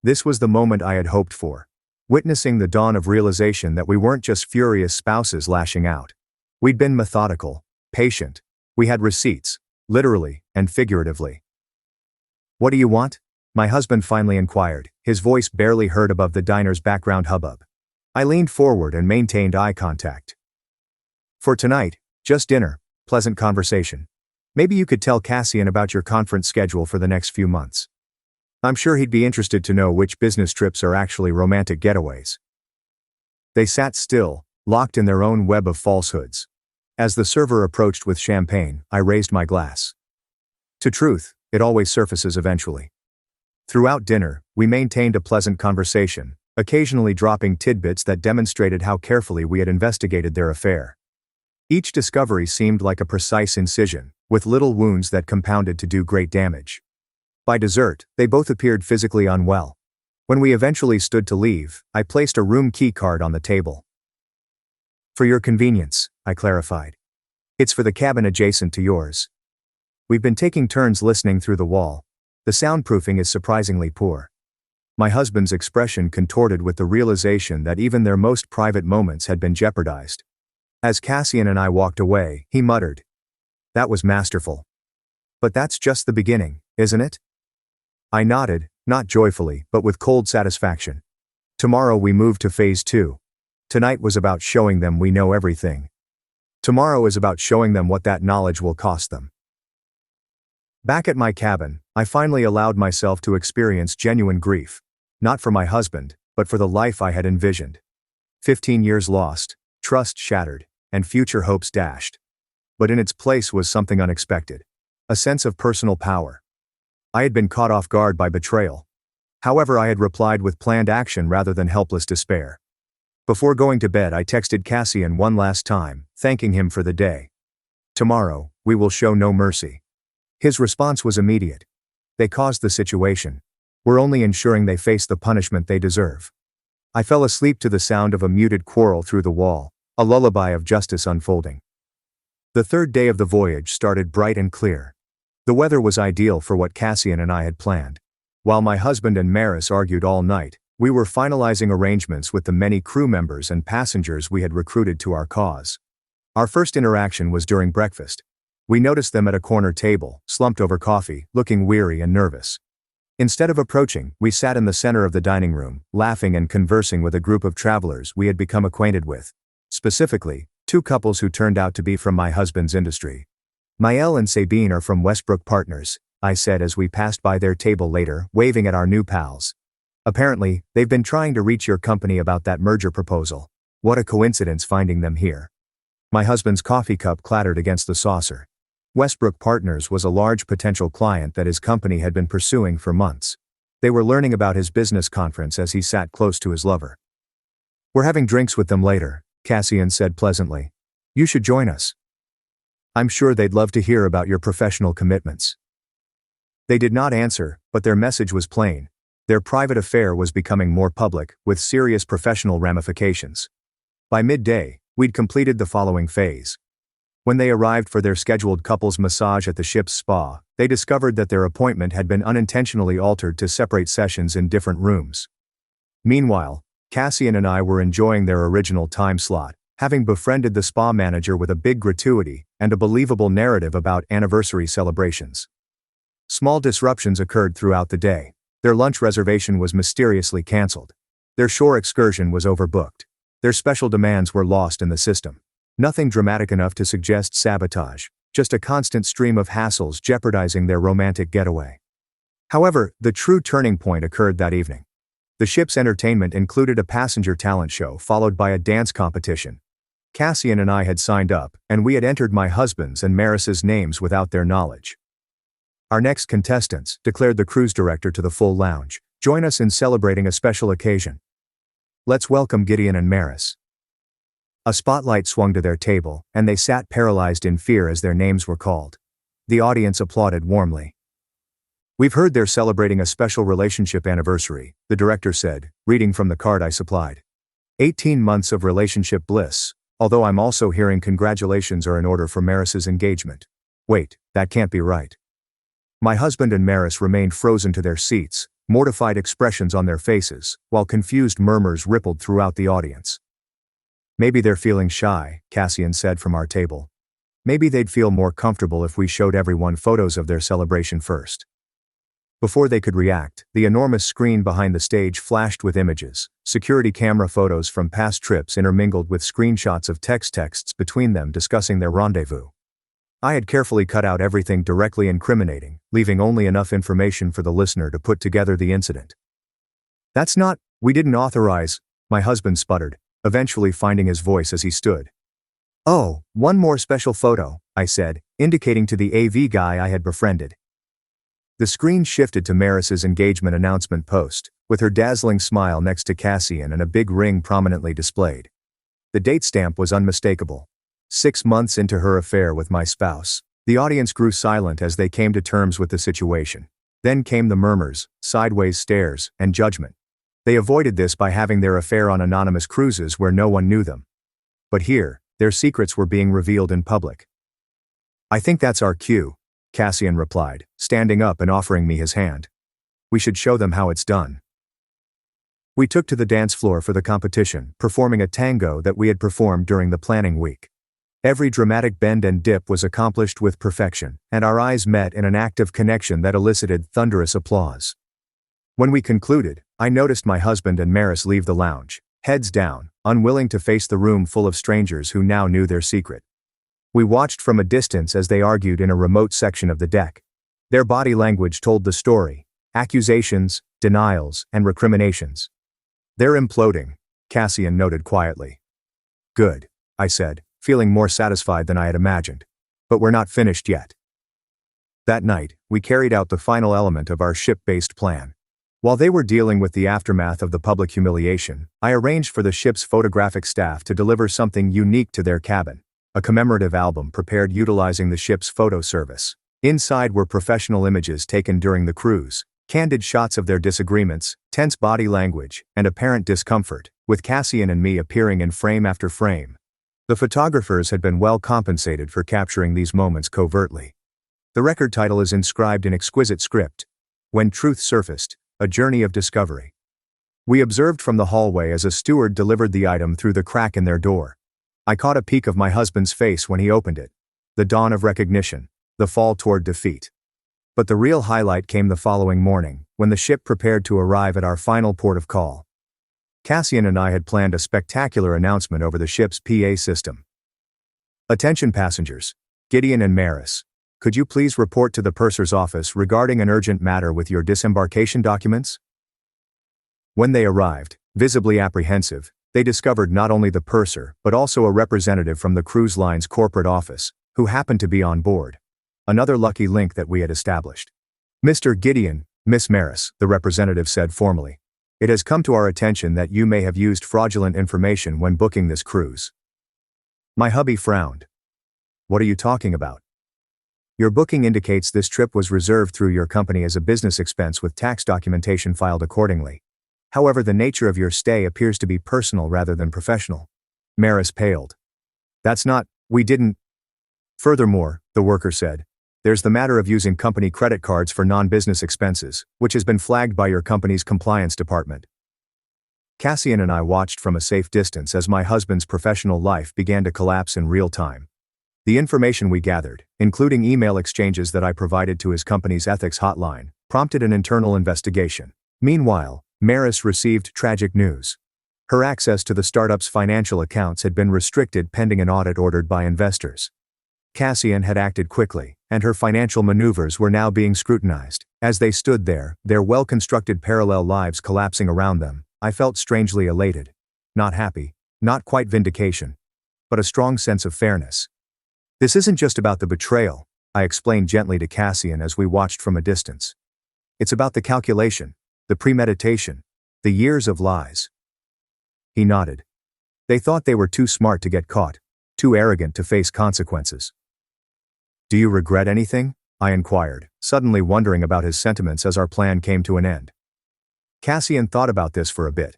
This was the moment I had hoped for. Witnessing the dawn of realization that we weren't just furious spouses lashing out. We'd been methodical, patient. We had receipts, literally and figuratively. What do you want? My husband finally inquired, his voice barely heard above the diner's background hubbub. I leaned forward and maintained eye contact. For tonight, just dinner, pleasant conversation. Maybe you could tell Cassian about your conference schedule for the next few months. I'm sure he'd be interested to know which business trips are actually romantic getaways. They sat still, locked in their own web of falsehoods. As the server approached with champagne, I raised my glass. To truth, it always surfaces eventually. Throughout dinner, we maintained a pleasant conversation, occasionally dropping tidbits that demonstrated how carefully we had investigated their affair. Each discovery seemed like a precise incision, with little wounds that compounded to do great damage. By dessert, they both appeared physically unwell. When we eventually stood to leave, I placed a room key card on the table. For your convenience, I clarified. It's for the cabin adjacent to yours. We've been taking turns listening through the wall. The soundproofing is surprisingly poor. My husband's expression contorted with the realization that even their most private moments had been jeopardized. As Cassian and I walked away, he muttered. That was masterful. But that's just the beginning, isn't it? I nodded, not joyfully, but with cold satisfaction. Tomorrow we move to phase 2. Tonight was about showing them we know everything. Tomorrow is about showing them what that knowledge will cost them. Back at my cabin, I finally allowed myself to experience genuine grief. Not for my husband, but for the life I had envisioned. 15 years lost, trust shattered, and future hopes dashed. But in its place was something unexpected. A sense of personal power. I had been caught off guard by betrayal. However, I had replied with planned action rather than helpless despair. Before going to bed, I texted Cassian one last time, thanking him for the day. Tomorrow, we will show no mercy. His response was immediate. They caused the situation. We're only ensuring they face the punishment they deserve. I fell asleep to the sound of a muted quarrel through the wall, a lullaby of justice unfolding. The third day of the voyage started bright and clear. The weather was ideal for what Cassian and I had planned. While my husband and Maris argued all night, we were finalizing arrangements with the many crew members and passengers we had recruited to our cause. Our first interaction was during breakfast. We noticed them at a corner table, slumped over coffee, looking weary and nervous. Instead of approaching, we sat in the center of the dining room, laughing and conversing with a group of travelers we had become acquainted with. Specifically, 2 couples who turned out to be from my husband's industry. Maëlle and Sabine are from Westbrook Partners, I said as we passed by their table later, waving at our new pals. Apparently, they've been trying to reach your company about that merger proposal. What a coincidence finding them here. My husband's coffee cup clattered against the saucer. Westbrook Partners was a large potential client that his company had been pursuing for months. They were learning about his business conference as he sat close to his lover. "We're having drinks with them later," Cassian said pleasantly. "You should join us. I'm sure they'd love to hear about your professional commitments." They did not answer, but their message was plain. Their private affair was becoming more public, with serious professional ramifications. By midday, we'd completed the following phase. When they arrived for their scheduled couples massage at the ship's spa, they discovered that their appointment had been unintentionally altered to separate sessions in different rooms. Meanwhile, Cassian and I were enjoying their original time slot, having befriended the spa manager with a big gratuity and a believable narrative about anniversary celebrations. Small disruptions occurred throughout the day. Their lunch reservation was mysteriously canceled. Their shore excursion was overbooked. Their special demands were lost in the system. Nothing dramatic enough to suggest sabotage, just a constant stream of hassles jeopardizing their romantic getaway. However, the true turning point occurred that evening. The ship's entertainment included a passenger talent show followed by a dance competition. Cassian and I had signed up, and we had entered my husband's and Maris's names without their knowledge. "Our next contestants," declared the cruise director to the full lounge, "join us in celebrating a special occasion. Let's welcome Gideon and Maris." A spotlight swung to their table, and they sat paralyzed in fear as their names were called. The audience applauded warmly. "We've heard they're celebrating a special relationship anniversary," the director said, reading from the card I supplied. 18 months of relationship bliss, although I'm also hearing congratulations are in order for Maris's engagement. Wait, that can't be right. My husband and Maris remained frozen to their seats, mortified expressions on their faces, while confused murmurs rippled throughout the audience. "Maybe they're feeling shy," Cassian said from our table. "Maybe they'd feel more comfortable if we showed everyone photos of their celebration first." Before they could react, the enormous screen behind the stage flashed with images, security camera photos from past trips intermingled with screenshots of texts between them discussing their rendezvous. I had carefully cut out everything directly incriminating, leaving only enough information for the listener to put together the incident. We didn't authorize," my husband sputtered, eventually finding his voice as he stood. "Oh, one more special photo," I said, indicating to the AV guy I had befriended. The screen shifted to Maris's engagement announcement post, with her dazzling smile next to Cassian and a big ring prominently displayed. The date stamp was unmistakable. 6 months into her affair with my spouse. The audience grew silent as they came to terms with the situation. Then came the murmurs, sideways stares, and judgment. They avoided this by having their affair on anonymous cruises where no one knew them. But here, their secrets were being revealed in public. "I think that's our cue," Cassian replied, standing up and offering me his hand. "We should show them how it's done." We took to the dance floor for the competition, performing a tango that we had performed during the planning week. Every dramatic bend and dip was accomplished with perfection, and our eyes met in an act of connection that elicited thunderous applause. When we concluded, I noticed my husband and Maris leave the lounge, heads down, unwilling to face the room full of strangers who now knew their secret. We watched from a distance as they argued in a remote section of the deck. Their body language told the story: accusations, denials, and recriminations. "They're imploding," Cassian noted quietly. "Good," I said, feeling more satisfied than I had imagined. "But we're not finished yet." That night, we carried out the final element of our ship-based plan. While they were dealing with the aftermath of the public humiliation, I arranged for the ship's photographic staff to deliver something unique to their cabin: a commemorative album prepared utilizing the ship's photo service. Inside were professional images taken during the cruise, candid shots of their disagreements, tense body language, and apparent discomfort, with Cassian and me appearing in frame after frame. The photographers had been well compensated for capturing these moments covertly. The record title is inscribed in exquisite script: "When Truth Surfaced, A Journey of Discovery." We observed from the hallway as a steward delivered the item through the crack in their door. I caught a peek of my husband's face when he opened it. The dawn of recognition, the fall toward defeat. But the real highlight came the following morning, when the ship prepared to arrive at our final port of call. Cassian and I had planned a spectacular announcement over the ship's PA system. "Attention passengers. Gideon and Maris. Could you please report to the purser's office regarding an urgent matter with your disembarkation documents?" When they arrived, visibly apprehensive, they discovered not only the purser but also a representative from the cruise line's corporate office, who happened to be on board. Another lucky link that we had established. Mr. Gideon, Miss Maris, the representative said formally. It has come to our attention that you may have used fraudulent information when booking this cruise. My hubby frowned. What are you talking about? Your booking indicates this trip was reserved through your company as a business expense with tax documentation filed accordingly. However, the nature of your stay appears to be personal rather than professional. Maris paled. That's not, we didn't. Furthermore, the worker said, there's the matter of using company credit cards for non-business expenses, which has been flagged by your company's compliance department. Cassian and I watched from a safe distance as my husband's professional life began to collapse in real time. The information we gathered, including email exchanges that I provided to his company's ethics hotline, prompted an internal investigation. Meanwhile, Maris received tragic news. Her access to the startup's financial accounts had been restricted pending an audit ordered by investors. Cassian had acted quickly, and her financial maneuvers were now being scrutinized. As they stood there, their well-constructed parallel lives collapsing around them, I felt strangely elated. Not happy, not quite vindication, but a strong sense of fairness. This isn't just about the betrayal, I explained gently to Cassian as we watched from a distance. It's about the calculation, the premeditation, the years of lies. He nodded. They thought they were too smart to get caught, too arrogant to face consequences. Do you regret anything? I inquired, suddenly wondering about his sentiments as our plan came to an end. Cassian thought about this for a bit.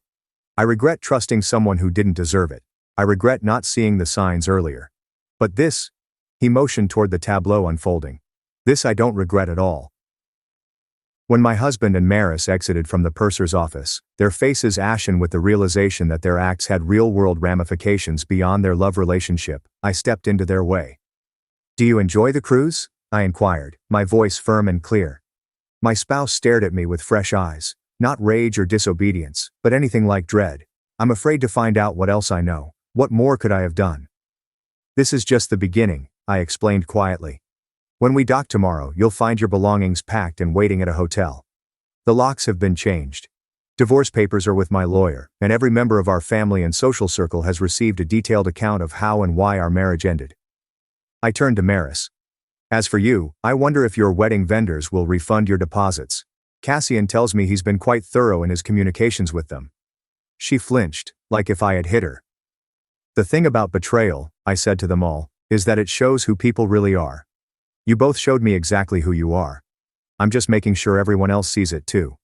I regret trusting someone who didn't deserve it. I regret not seeing the signs earlier. But this, he motioned toward the tableau unfolding. This I don't regret at all. When my husband and Maris exited from the purser's office, their faces ashen with the realization that their acts had real-world ramifications beyond their love relationship, I stepped into their way. Do you enjoy the cruise? I inquired, my voice firm and clear. My spouse stared at me with fresh eyes, not rage or disobedience, but anything like dread. I'm afraid to find out what else I know. What more could I have done? This is just the beginning, I explained quietly. When we dock tomorrow, you'll find your belongings packed and waiting at a hotel. The locks have been changed. Divorce papers are with my lawyer, and every member of our family and social circle has received a detailed account of how and why our marriage ended. I turned to Maris. As for you, I wonder if your wedding vendors will refund your deposits. Cassian tells me he's been quite thorough in his communications with them. She flinched, like if I had hit her. The thing about betrayal, I said to them all, is that it shows who people really are. You both showed me exactly who you are. I'm just making sure everyone else sees it too.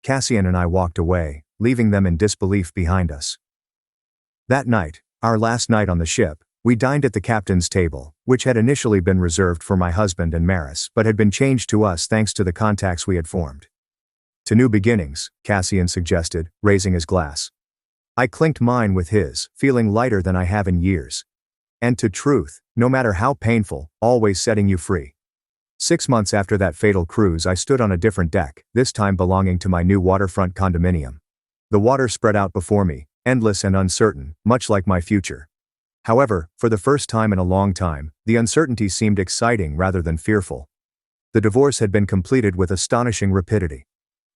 Cassian and I walked away, leaving them in disbelief behind us. That night, our last night on the ship, we dined at the captain's table, which had initially been reserved for my husband and Maris but had been changed to us thanks to the contacts we had formed. To new beginnings, Cassian suggested, raising his glass. I clinked mine with his, feeling lighter than I have in years. And to truth, no matter how painful, always setting you free. 6 months after that fatal cruise, I stood on a different deck, this time belonging to my new waterfront condominium. The water spread out before me, endless and uncertain, much like my future. However, for the first time in a long time, the uncertainty seemed exciting rather than fearful. The divorce had been completed with astonishing rapidity.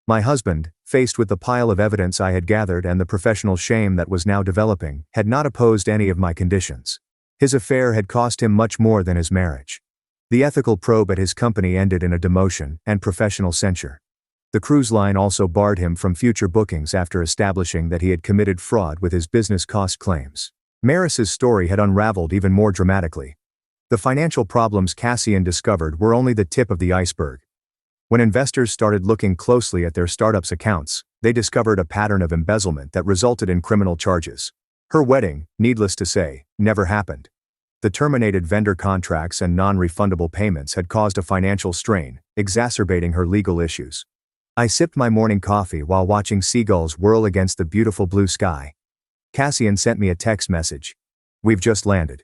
My husband, faced with the pile of evidence I had gathered and the professional shame that was now developing, had not opposed any of my conditions. His affair had cost him much more than his marriage. The ethical probe at his company ended in a demotion and professional censure. The cruise line also barred him from future bookings after establishing that he had committed fraud with his business cost claims. Maris's story had unraveled even more dramatically. The financial problems Cassian discovered were only the tip of the iceberg. When investors started looking closely at their startup's accounts, they discovered a pattern of embezzlement that resulted in criminal charges. Her wedding, needless to say, never happened. The terminated vendor contracts and non-refundable payments had caused a financial strain, exacerbating her legal issues. I sipped my morning coffee while watching seagulls whirl against the beautiful blue sky. Cassian sent me a text message. We've just landed.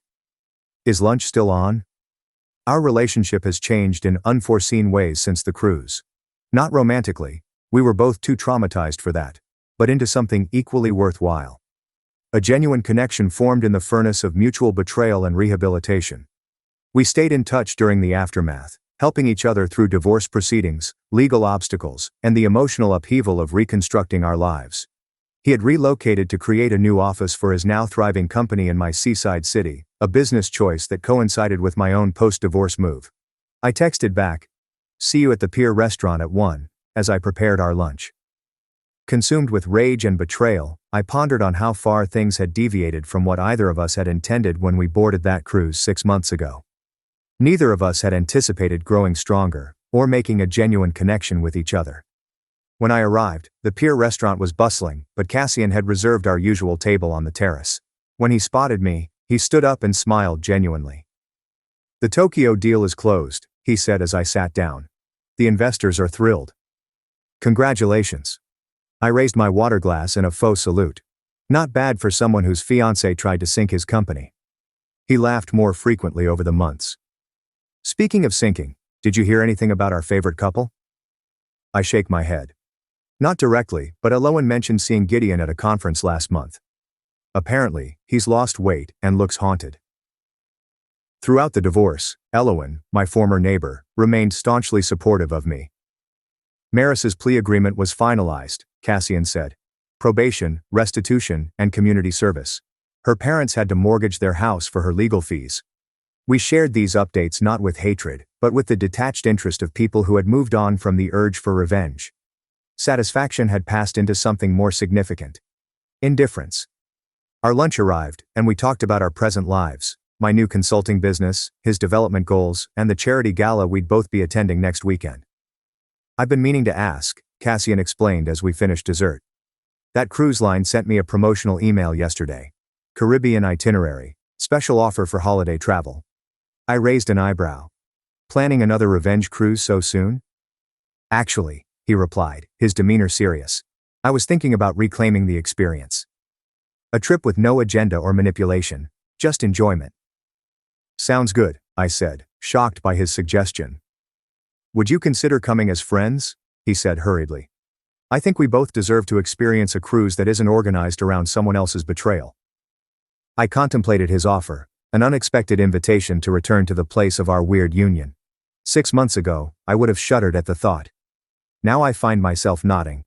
Is lunch still on? Our relationship has changed in unforeseen ways since the cruise. Not romantically, we were both too traumatized for that, but into something equally worthwhile. A genuine connection formed in the furnace of mutual betrayal and rehabilitation. We stayed in touch during the aftermath, helping each other through divorce proceedings, legal obstacles, and the emotional upheaval of reconstructing our lives. He had relocated to create a new office for his now thriving company in my seaside city, a business choice that coincided with my own post-divorce move. I texted back, "See you at the Pier restaurant at 1, as I prepared our lunch. Consumed with rage and betrayal, I pondered on how far things had deviated from what either of us had intended when we boarded that cruise 6 months ago. Neither of us had anticipated growing stronger, or making a genuine connection with each other. When I arrived, the Pier restaurant was bustling, but Cassian had reserved our usual table on the terrace. When he spotted me, he stood up and smiled genuinely. "The Tokyo deal is closed," he said as I sat down. "The investors are thrilled." "Congratulations." I raised my water glass in a faux salute. Not bad for someone whose fiancé tried to sink his company. He laughed more frequently over the months. "Speaking of sinking, did you hear anything about our favorite couple?" I shake my head. "Not directly, but Elowen mentioned seeing Gideon at a conference last month. Apparently, he's lost weight and looks haunted." Throughout the divorce, Elowen, my former neighbor, remained staunchly supportive of me. "Maris's plea agreement was finalized," Cassian said. "Probation, restitution, and community service. Her parents had to mortgage their house for her legal fees." We shared these updates not with hatred, but with the detached interest of people who had moved on from the urge for revenge. Satisfaction had passed into something more significant. Indifference. Our lunch arrived, and we talked about our present lives, my new consulting business, his development goals, and the charity gala we'd both be attending next weekend. "I've been meaning to ask," Cassian explained as we finished dessert. "That cruise line sent me a promotional email yesterday. Caribbean itinerary, special offer for holiday travel." I raised an eyebrow. "Planning another revenge cruise so soon?" "Actually," he replied, his demeanor serious. "I was thinking about reclaiming the experience. A trip with no agenda or manipulation, just enjoyment." "Sounds good," I said, shocked by his suggestion. "Would you consider coming as friends?" he said hurriedly. "I think we both deserve to experience a cruise that isn't organized around someone else's betrayal." I contemplated his offer, an unexpected invitation to return to the place of our weird union. 6 months ago, I would have shuddered at the thought. Now I find myself nodding.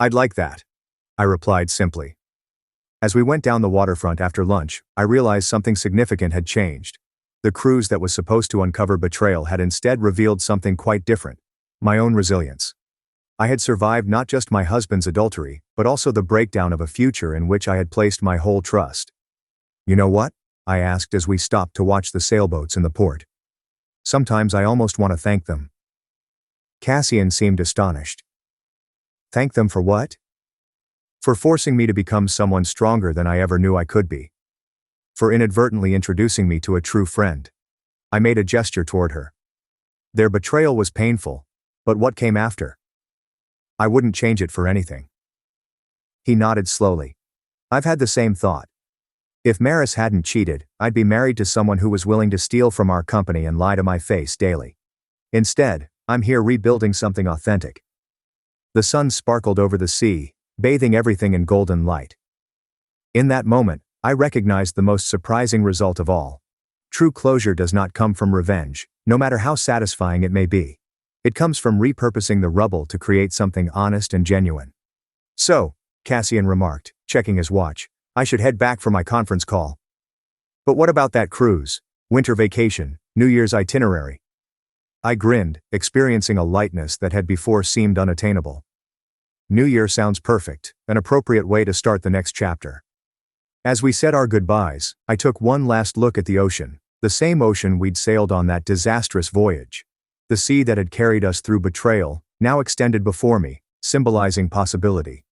"I'd like that," I replied simply. As we went down the waterfront after lunch, I realized something significant had changed. The cruise that was supposed to uncover betrayal had instead revealed something quite different: my own resilience. I had survived not just my husband's adultery, but also the breakdown of a future in which I had placed my whole trust. "You know what?" I asked as we stopped to watch the sailboats in the port. "Sometimes I almost want to thank them." Cassian seemed astonished. "Thank them for what?" "For forcing me to become someone stronger than I ever knew I could be. For inadvertently introducing me to a true friend." I made a gesture toward her. "Their betrayal was painful, but what came after? I wouldn't change it for anything." He nodded slowly. "I've had the same thought. If Maris hadn't cheated, I'd be married to someone who was willing to steal from our company and lie to my face daily. Instead, I'm here rebuilding something authentic." The sun sparkled over the sea, bathing everything in golden light. In that moment, I recognized the most surprising result of all. True closure does not come from revenge, no matter how satisfying it may be. It comes from repurposing the rubble to create something honest and genuine. "So," Cassian remarked, checking his watch, "I should head back for my conference call." "But what about that cruise? Winter vacation, New Year's itinerary?" I grinned, experiencing a lightness that had before seemed unattainable. "New Year sounds perfect, an appropriate way to start the next chapter." As we said our goodbyes, I took one last look at the ocean, the same ocean we'd sailed on that disastrous voyage. The sea that had carried us through betrayal, now extended before me, symbolizing possibility.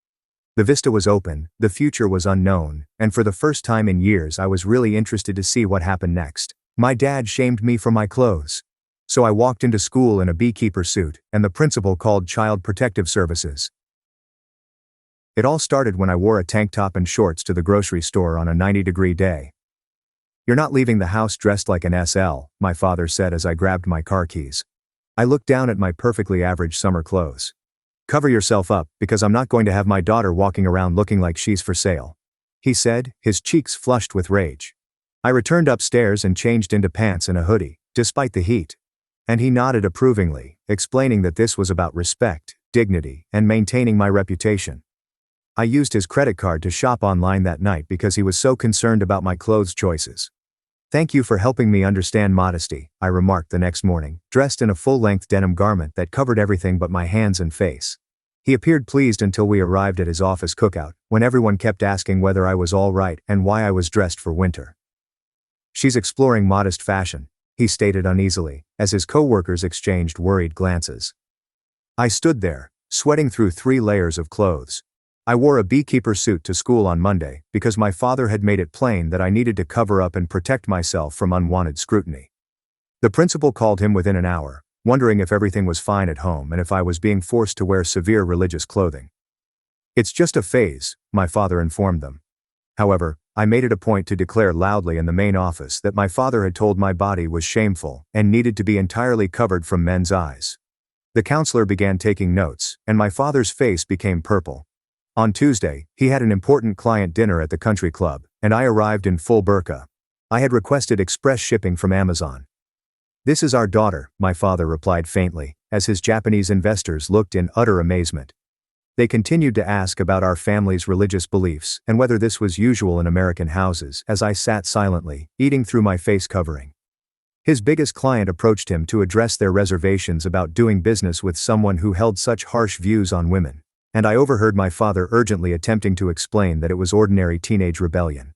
The vista was open, the future was unknown, and for the first time in years I was really interested to see what happened next. My dad shamed me for my clothes. So I walked into school in a beekeeper suit, and the principal called Child Protective Services. It all started when I wore a tank top and shorts to the grocery store on a 90-degree day. "You're not leaving the house dressed like an SL, my father said as I grabbed my car keys. I looked down at my perfectly average summer clothes. "Cover yourself up, because I'm not going to have my daughter walking around looking like she's for sale," he said, his cheeks flushed with rage. I returned upstairs and changed into pants and a hoodie, despite the heat. And he nodded approvingly, explaining that this was about respect, dignity, and maintaining my reputation. I used his credit card to shop online that night because he was so concerned about my clothes choices. Thank you for helping me understand modesty, I remarked the next morning, dressed in a full-length denim garment that covered everything but my hands and face. He appeared pleased until we arrived at his office cookout, when everyone kept asking whether I was all right and why I was dressed for winter. She's exploring modest fashion, he stated uneasily, as his co-workers exchanged worried glances. I stood there, sweating through 3 layers of clothes. I wore a beekeeper suit to school on Monday because my father had made it plain that I needed to cover up and protect myself from unwanted scrutiny. The principal called him within an hour, wondering if everything was fine at home and if I was being forced to wear severe religious clothing. It's just a phase, my father informed them. However, I made it a point to declare loudly in the main office that my father had told my body was shameful and needed to be entirely covered from men's eyes. The counselor began taking notes, and my father's face became purple. On Tuesday, he had an important client dinner at the country club, and I arrived in full burqa. I had requested express shipping from Amazon. This is our daughter, my father replied faintly, as his Japanese investors looked in utter amazement. They continued to ask about our family's religious beliefs and whether this was usual in American houses as I sat silently, eating through my face covering. His biggest client approached him to address their reservations about doing business with someone who held such harsh views on women, and I overheard my father urgently attempting to explain that it was ordinary teenage rebellion.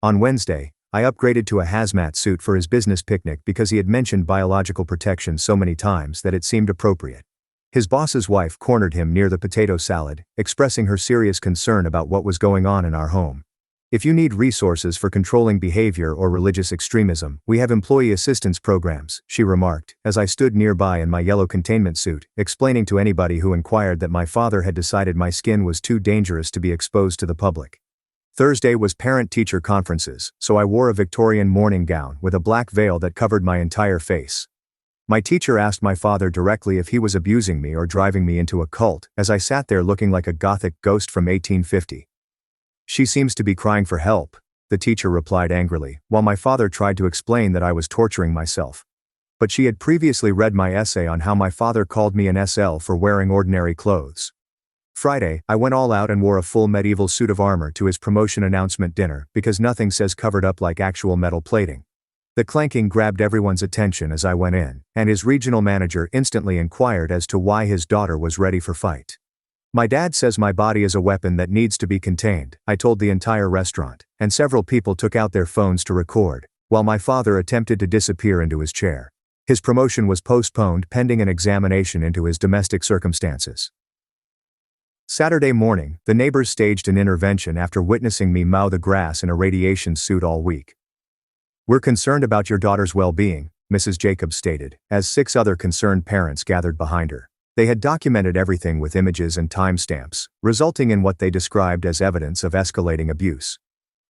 On Wednesday, I upgraded to a hazmat suit for his business picnic because he had mentioned biological protection so many times that it seemed appropriate. His boss's wife cornered him near the potato salad, expressing her serious concern about what was going on in our home. If you need resources for controlling behavior or religious extremism, we have employee assistance programs, she remarked, as I stood nearby in my yellow containment suit, explaining to anybody who inquired that my father had decided my skin was too dangerous to be exposed to the public. Thursday was parent-teacher conferences, so I wore a Victorian morning gown with a black veil that covered my entire face. My teacher asked my father directly if he was abusing me or driving me into a cult, as I sat there looking like a gothic ghost from 1850. She seems to be crying for help, the teacher replied angrily, while my father tried to explain that I was torturing myself. But she had previously read my essay on how my father called me an SL for wearing ordinary clothes. Friday, I went all out and wore a full medieval suit of armor to his promotion announcement dinner because nothing says covered up like actual metal plating. The clanking grabbed everyone's attention as I went in, and his regional manager instantly inquired as to why his daughter was ready for fight. My dad says my body is a weapon that needs to be contained, I told the entire restaurant, and several people took out their phones to record, while my father attempted to disappear into his chair. His promotion was postponed pending an examination into his domestic circumstances. Saturday morning, the neighbors staged an intervention after witnessing me mow the grass in a radiation suit all week. We're concerned about your daughter's well-being, Mrs. Jacobs stated, as 6 other concerned parents gathered behind her. They had documented everything with images and timestamps, resulting in what they described as evidence of escalating abuse.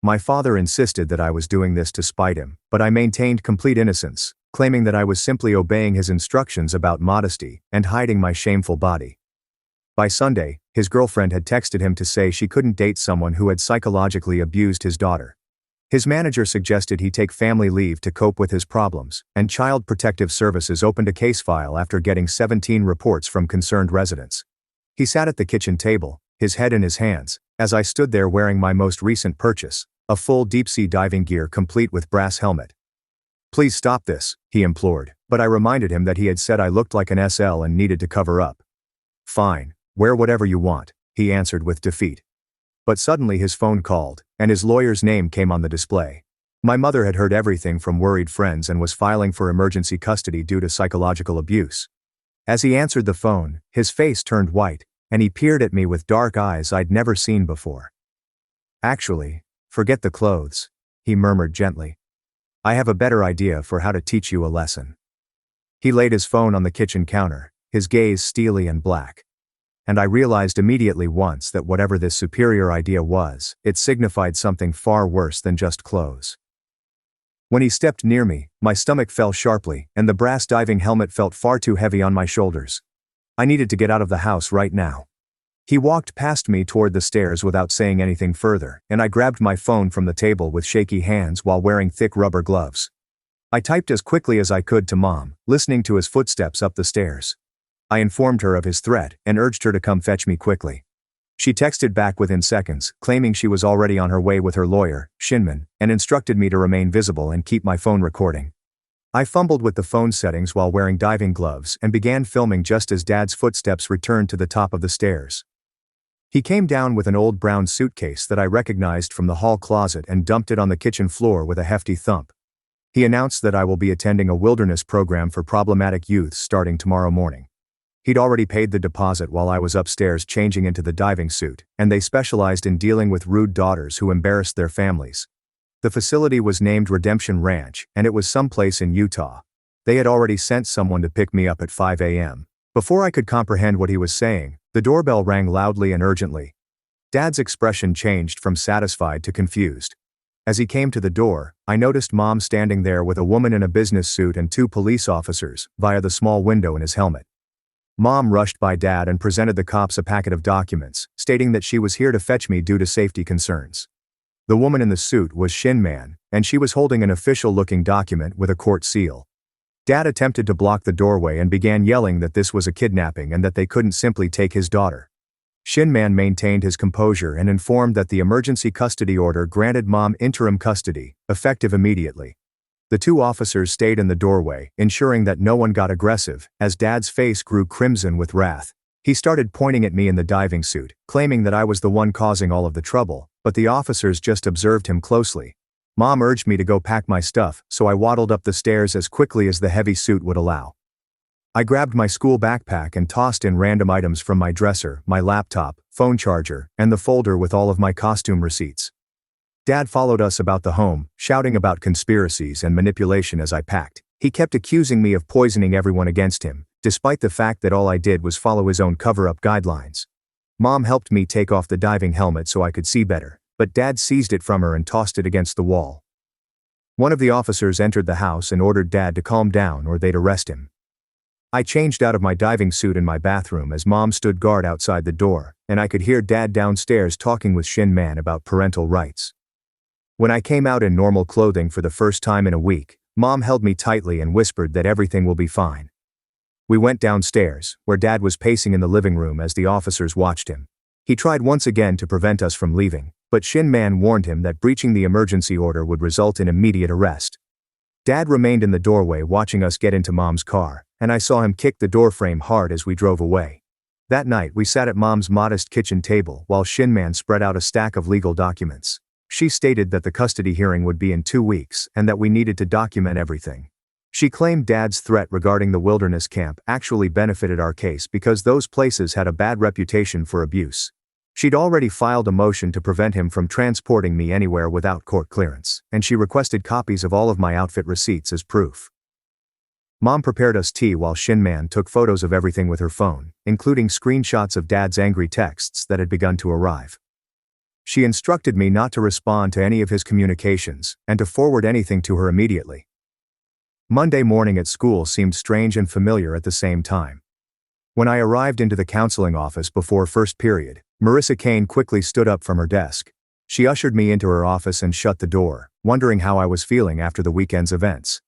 My father insisted that I was doing this to spite him, but I maintained complete innocence, claiming that I was simply obeying his instructions about modesty and hiding my shameful body. By Sunday, his girlfriend had texted him to say she couldn't date someone who had psychologically abused his daughter. His manager suggested he take family leave to cope with his problems, and Child Protective Services opened a case file after getting 17 reports from concerned residents. He sat at the kitchen table, his head in his hands, as I stood there wearing my most recent purchase, a full deep-sea diving gear complete with brass helmet. Please stop this, he implored, but I reminded him that he had said I looked like an SL and needed to cover up. Fine, wear whatever you want, he answered with defeat. But suddenly his phone called, and his lawyer's name came on the display. My mother had heard everything from worried friends and was filing for emergency custody due to psychological abuse. As he answered the phone, his face turned white, and he peered at me with dark eyes I'd never seen before. Actually, forget the clothes, he murmured gently. I have a better idea for how to teach you a lesson. He laid his phone on the kitchen counter, his gaze steely and black. And I realized immediately once that whatever this superior idea was, it signified something far worse than just clothes. When he stepped near me, my stomach fell sharply, and the brass diving helmet felt far too heavy on my shoulders. I needed to get out of the house right now. He walked past me toward the stairs without saying anything further, and I grabbed my phone from the table with shaky hands while wearing thick rubber gloves. I typed as quickly as I could to Mom, listening to his footsteps up the stairs. I informed her of his threat and urged her to come fetch me quickly. She texted back within seconds, claiming she was already on her way with her lawyer, Shinman, and instructed me to remain visible and keep my phone recording. I fumbled with the phone settings while wearing diving gloves and began filming just as Dad's footsteps returned to the top of the stairs. He came down with an old brown suitcase that I recognized from the hall closet and dumped it on the kitchen floor with a hefty thump. He announced that I will be attending a wilderness program for problematic youths starting tomorrow morning. He'd already paid the deposit while I was upstairs changing into the diving suit, and they specialized in dealing with rude daughters who embarrassed their families. The facility was named Redemption Ranch, and it was someplace in Utah. They had already sent someone to pick me up at 5 a.m. Before I could comprehend what he was saying, the doorbell rang loudly and urgently. Dad's expression changed from satisfied to confused. As he came to the door, I noticed Mom standing there with a woman in a business suit and 2 police officers, via the small window in his helmet. Mom rushed by Dad and presented the cops a packet of documents, stating that she was here to fetch me due to safety concerns. The woman in the suit was Shinman, and she was holding an official-looking document with a court seal. Dad attempted to block the doorway and began yelling that this was a kidnapping and that they couldn't simply take his daughter. Shinman maintained his composure and informed that the emergency custody order granted Mom interim custody, effective immediately. The 2 officers stayed in the doorway, ensuring that no one got aggressive, as Dad's face grew crimson with wrath. He started pointing at me in the diving suit, claiming that I was the one causing all of the trouble, but the officers just observed him closely. Mom urged me to go pack my stuff, so I waddled up the stairs as quickly as the heavy suit would allow. I grabbed my school backpack and tossed in random items from my dresser, my laptop, phone charger, and the folder with all of my costume receipts. Dad followed us about the home, shouting about conspiracies and manipulation as I packed. He kept accusing me of poisoning everyone against him, despite the fact that all I did was follow his own cover-up guidelines. Mom helped me take off the diving helmet so I could see better, but Dad seized it from her and tossed it against the wall. One of the officers entered the house and ordered Dad to calm down or they'd arrest him. I changed out of my diving suit in my bathroom as Mom stood guard outside the door, and I could hear Dad downstairs talking with Shinman about parental rights. When I came out in normal clothing for the first time in a week, Mom held me tightly and whispered that everything will be fine. We went downstairs, where Dad was pacing in the living room as the officers watched him. He tried once again to prevent us from leaving, but Shinman warned him that breaching the emergency order would result in immediate arrest. Dad remained in the doorway watching us get into Mom's car, and I saw him kick the doorframe hard as we drove away. That night we sat at Mom's modest kitchen table while Shinman spread out a stack of legal documents. She stated that the custody hearing would be in 2 weeks and that we needed to document everything. She claimed Dad's threat regarding the wilderness camp actually benefited our case because those places had a bad reputation for abuse. She'd already filed a motion to prevent him from transporting me anywhere without court clearance, and she requested copies of all of my outfit receipts as proof. Mom prepared us tea while Shinman took photos of everything with her phone, including screenshots of Dad's angry texts that had begun to arrive. She instructed me not to respond to any of his communications, and to forward anything to her immediately. Monday morning at school seemed strange and familiar at the same time. When I arrived into the counseling office before first period, Marissa Kane quickly stood up from her desk. She ushered me into her office and shut the door, wondering how I was feeling after the weekend's events.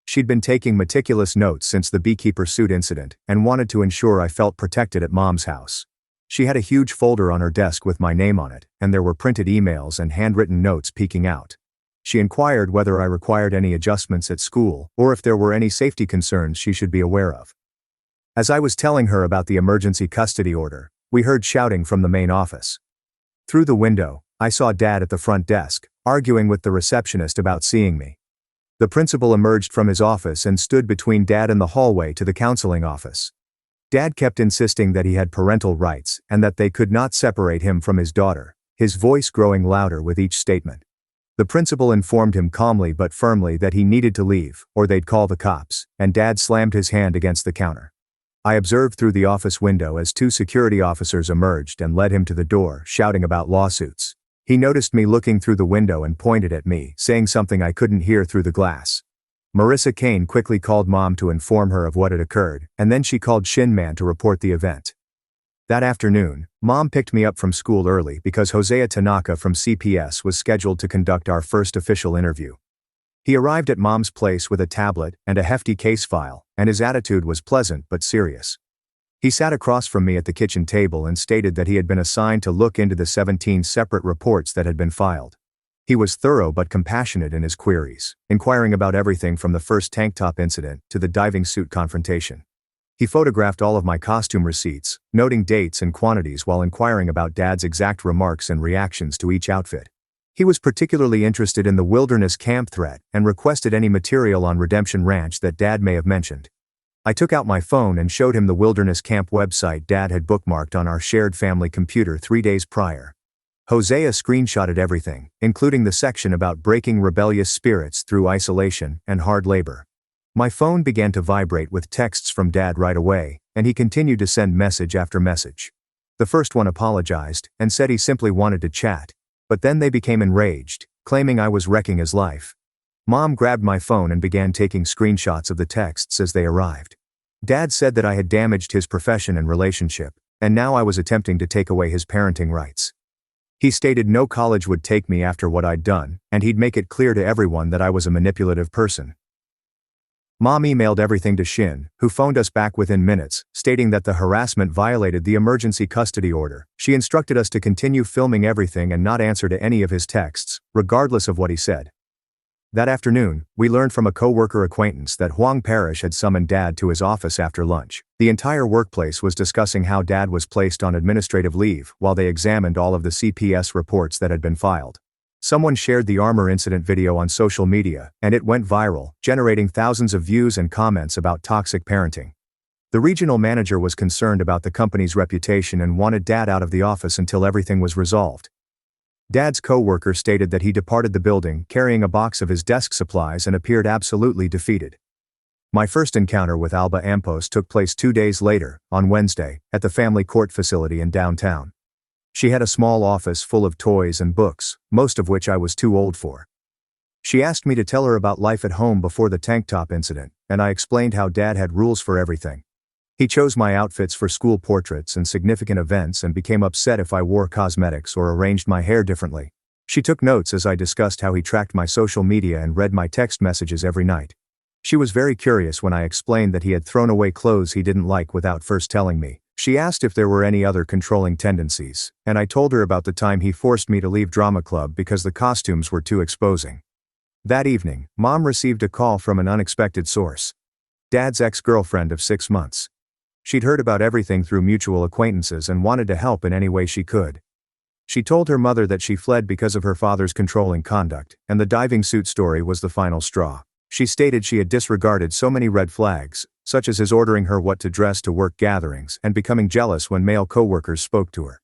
She'd been taking meticulous notes since the beekeeper suit incident and wanted to ensure I felt protected at Mom's house. She had a huge folder on her desk with my name on it, and there were printed emails and handwritten notes peeking out. She inquired whether I required any adjustments at school or if there were any safety concerns she should be aware of. As I was telling her about the emergency custody order, we heard shouting from the main office. Through the window, I saw Dad at the front desk, arguing with the receptionist about seeing me. The principal emerged from his office and stood between Dad and the hallway to the counseling office. Dad kept insisting that he had parental rights and that they could not separate him from his daughter, his voice growing louder with each statement. The principal informed him calmly but firmly that he needed to leave, or they'd call the cops, and Dad slammed his hand against the counter. I observed through the office window as 2 security officers emerged and led him to the door, shouting about lawsuits. He noticed me looking through the window and pointed at me, saying something I couldn't hear through the glass. Marissa Kane quickly called Mom to inform her of what had occurred, and then she called Shinman to report the event. That afternoon, Mom picked me up from school early because Hosea Tanaka from CPS was scheduled to conduct our first official interview. He arrived at Mom's place with a tablet and a hefty case file, and his attitude was pleasant but serious. He sat across from me at the kitchen table and stated that he had been assigned to look into the 17 separate reports that had been filed. He was thorough but compassionate in his queries, inquiring about everything from the first tank top incident to the diving suit confrontation. He photographed all of my costume receipts, noting dates and quantities while inquiring about Dad's exact remarks and reactions to each outfit. He was particularly interested in the wilderness camp threat and requested any material on Redemption Ranch that Dad may have mentioned. I took out my phone and showed him the wilderness camp website Dad had bookmarked on our shared family computer 3 days prior. Hosea screenshotted everything, including the section about breaking rebellious spirits through isolation and hard labor. My phone began to vibrate with texts from Dad right away, and he continued to send message after message. The first one apologized and said he simply wanted to chat, but then they became enraged, claiming I was wrecking his life. Mom grabbed my phone and began taking screenshots of the texts as they arrived. Dad said that I had damaged his profession and relationship, and now I was attempting to take away his parenting rights. He stated no college would take me after what I'd done, and he'd make it clear to everyone that I was a manipulative person. Mom emailed everything to Shin, who phoned us back within minutes, stating that the harassment violated the emergency custody order. She instructed us to continue filming everything and not answer to any of his texts, regardless of what he said. That afternoon, we learned from a co-worker acquaintance that Huang Parrish had summoned Dad to his office after lunch. The entire workplace was discussing how Dad was placed on administrative leave while they examined all of the CPS reports that had been filed. Someone shared the armor incident video on social media, and it went viral, generating thousands of views and comments about toxic parenting. The regional manager was concerned about the company's reputation and wanted Dad out of the office until everything was resolved. Dad's co-worker stated that he departed the building carrying a box of his desk supplies and appeared absolutely defeated. My first encounter with Alba Ampos took place 2 days later, on Wednesday, at the family court facility in downtown. She had a small office full of toys and books, most of which I was too old for. She asked me to tell her about life at home before the tank top incident, and I explained how Dad had rules for everything. He chose my outfits for school portraits and significant events and became upset if I wore cosmetics or arranged my hair differently. She took notes as I discussed how he tracked my social media and read my text messages every night. She was very curious when I explained that he had thrown away clothes he didn't like without first telling me. She asked if there were any other controlling tendencies, and I told her about the time he forced me to leave drama club because the costumes were too exposing. That evening, Mom received a call from an unexpected source. Dad's ex-girlfriend of 6 months. She'd heard about everything through mutual acquaintances and wanted to help in any way she could. She told her mother that she fled because of her father's controlling conduct, and the diving suit story was the final straw. She stated she had disregarded so many red flags, such as his ordering her what to dress to work gatherings and becoming jealous when male co-workers spoke to her.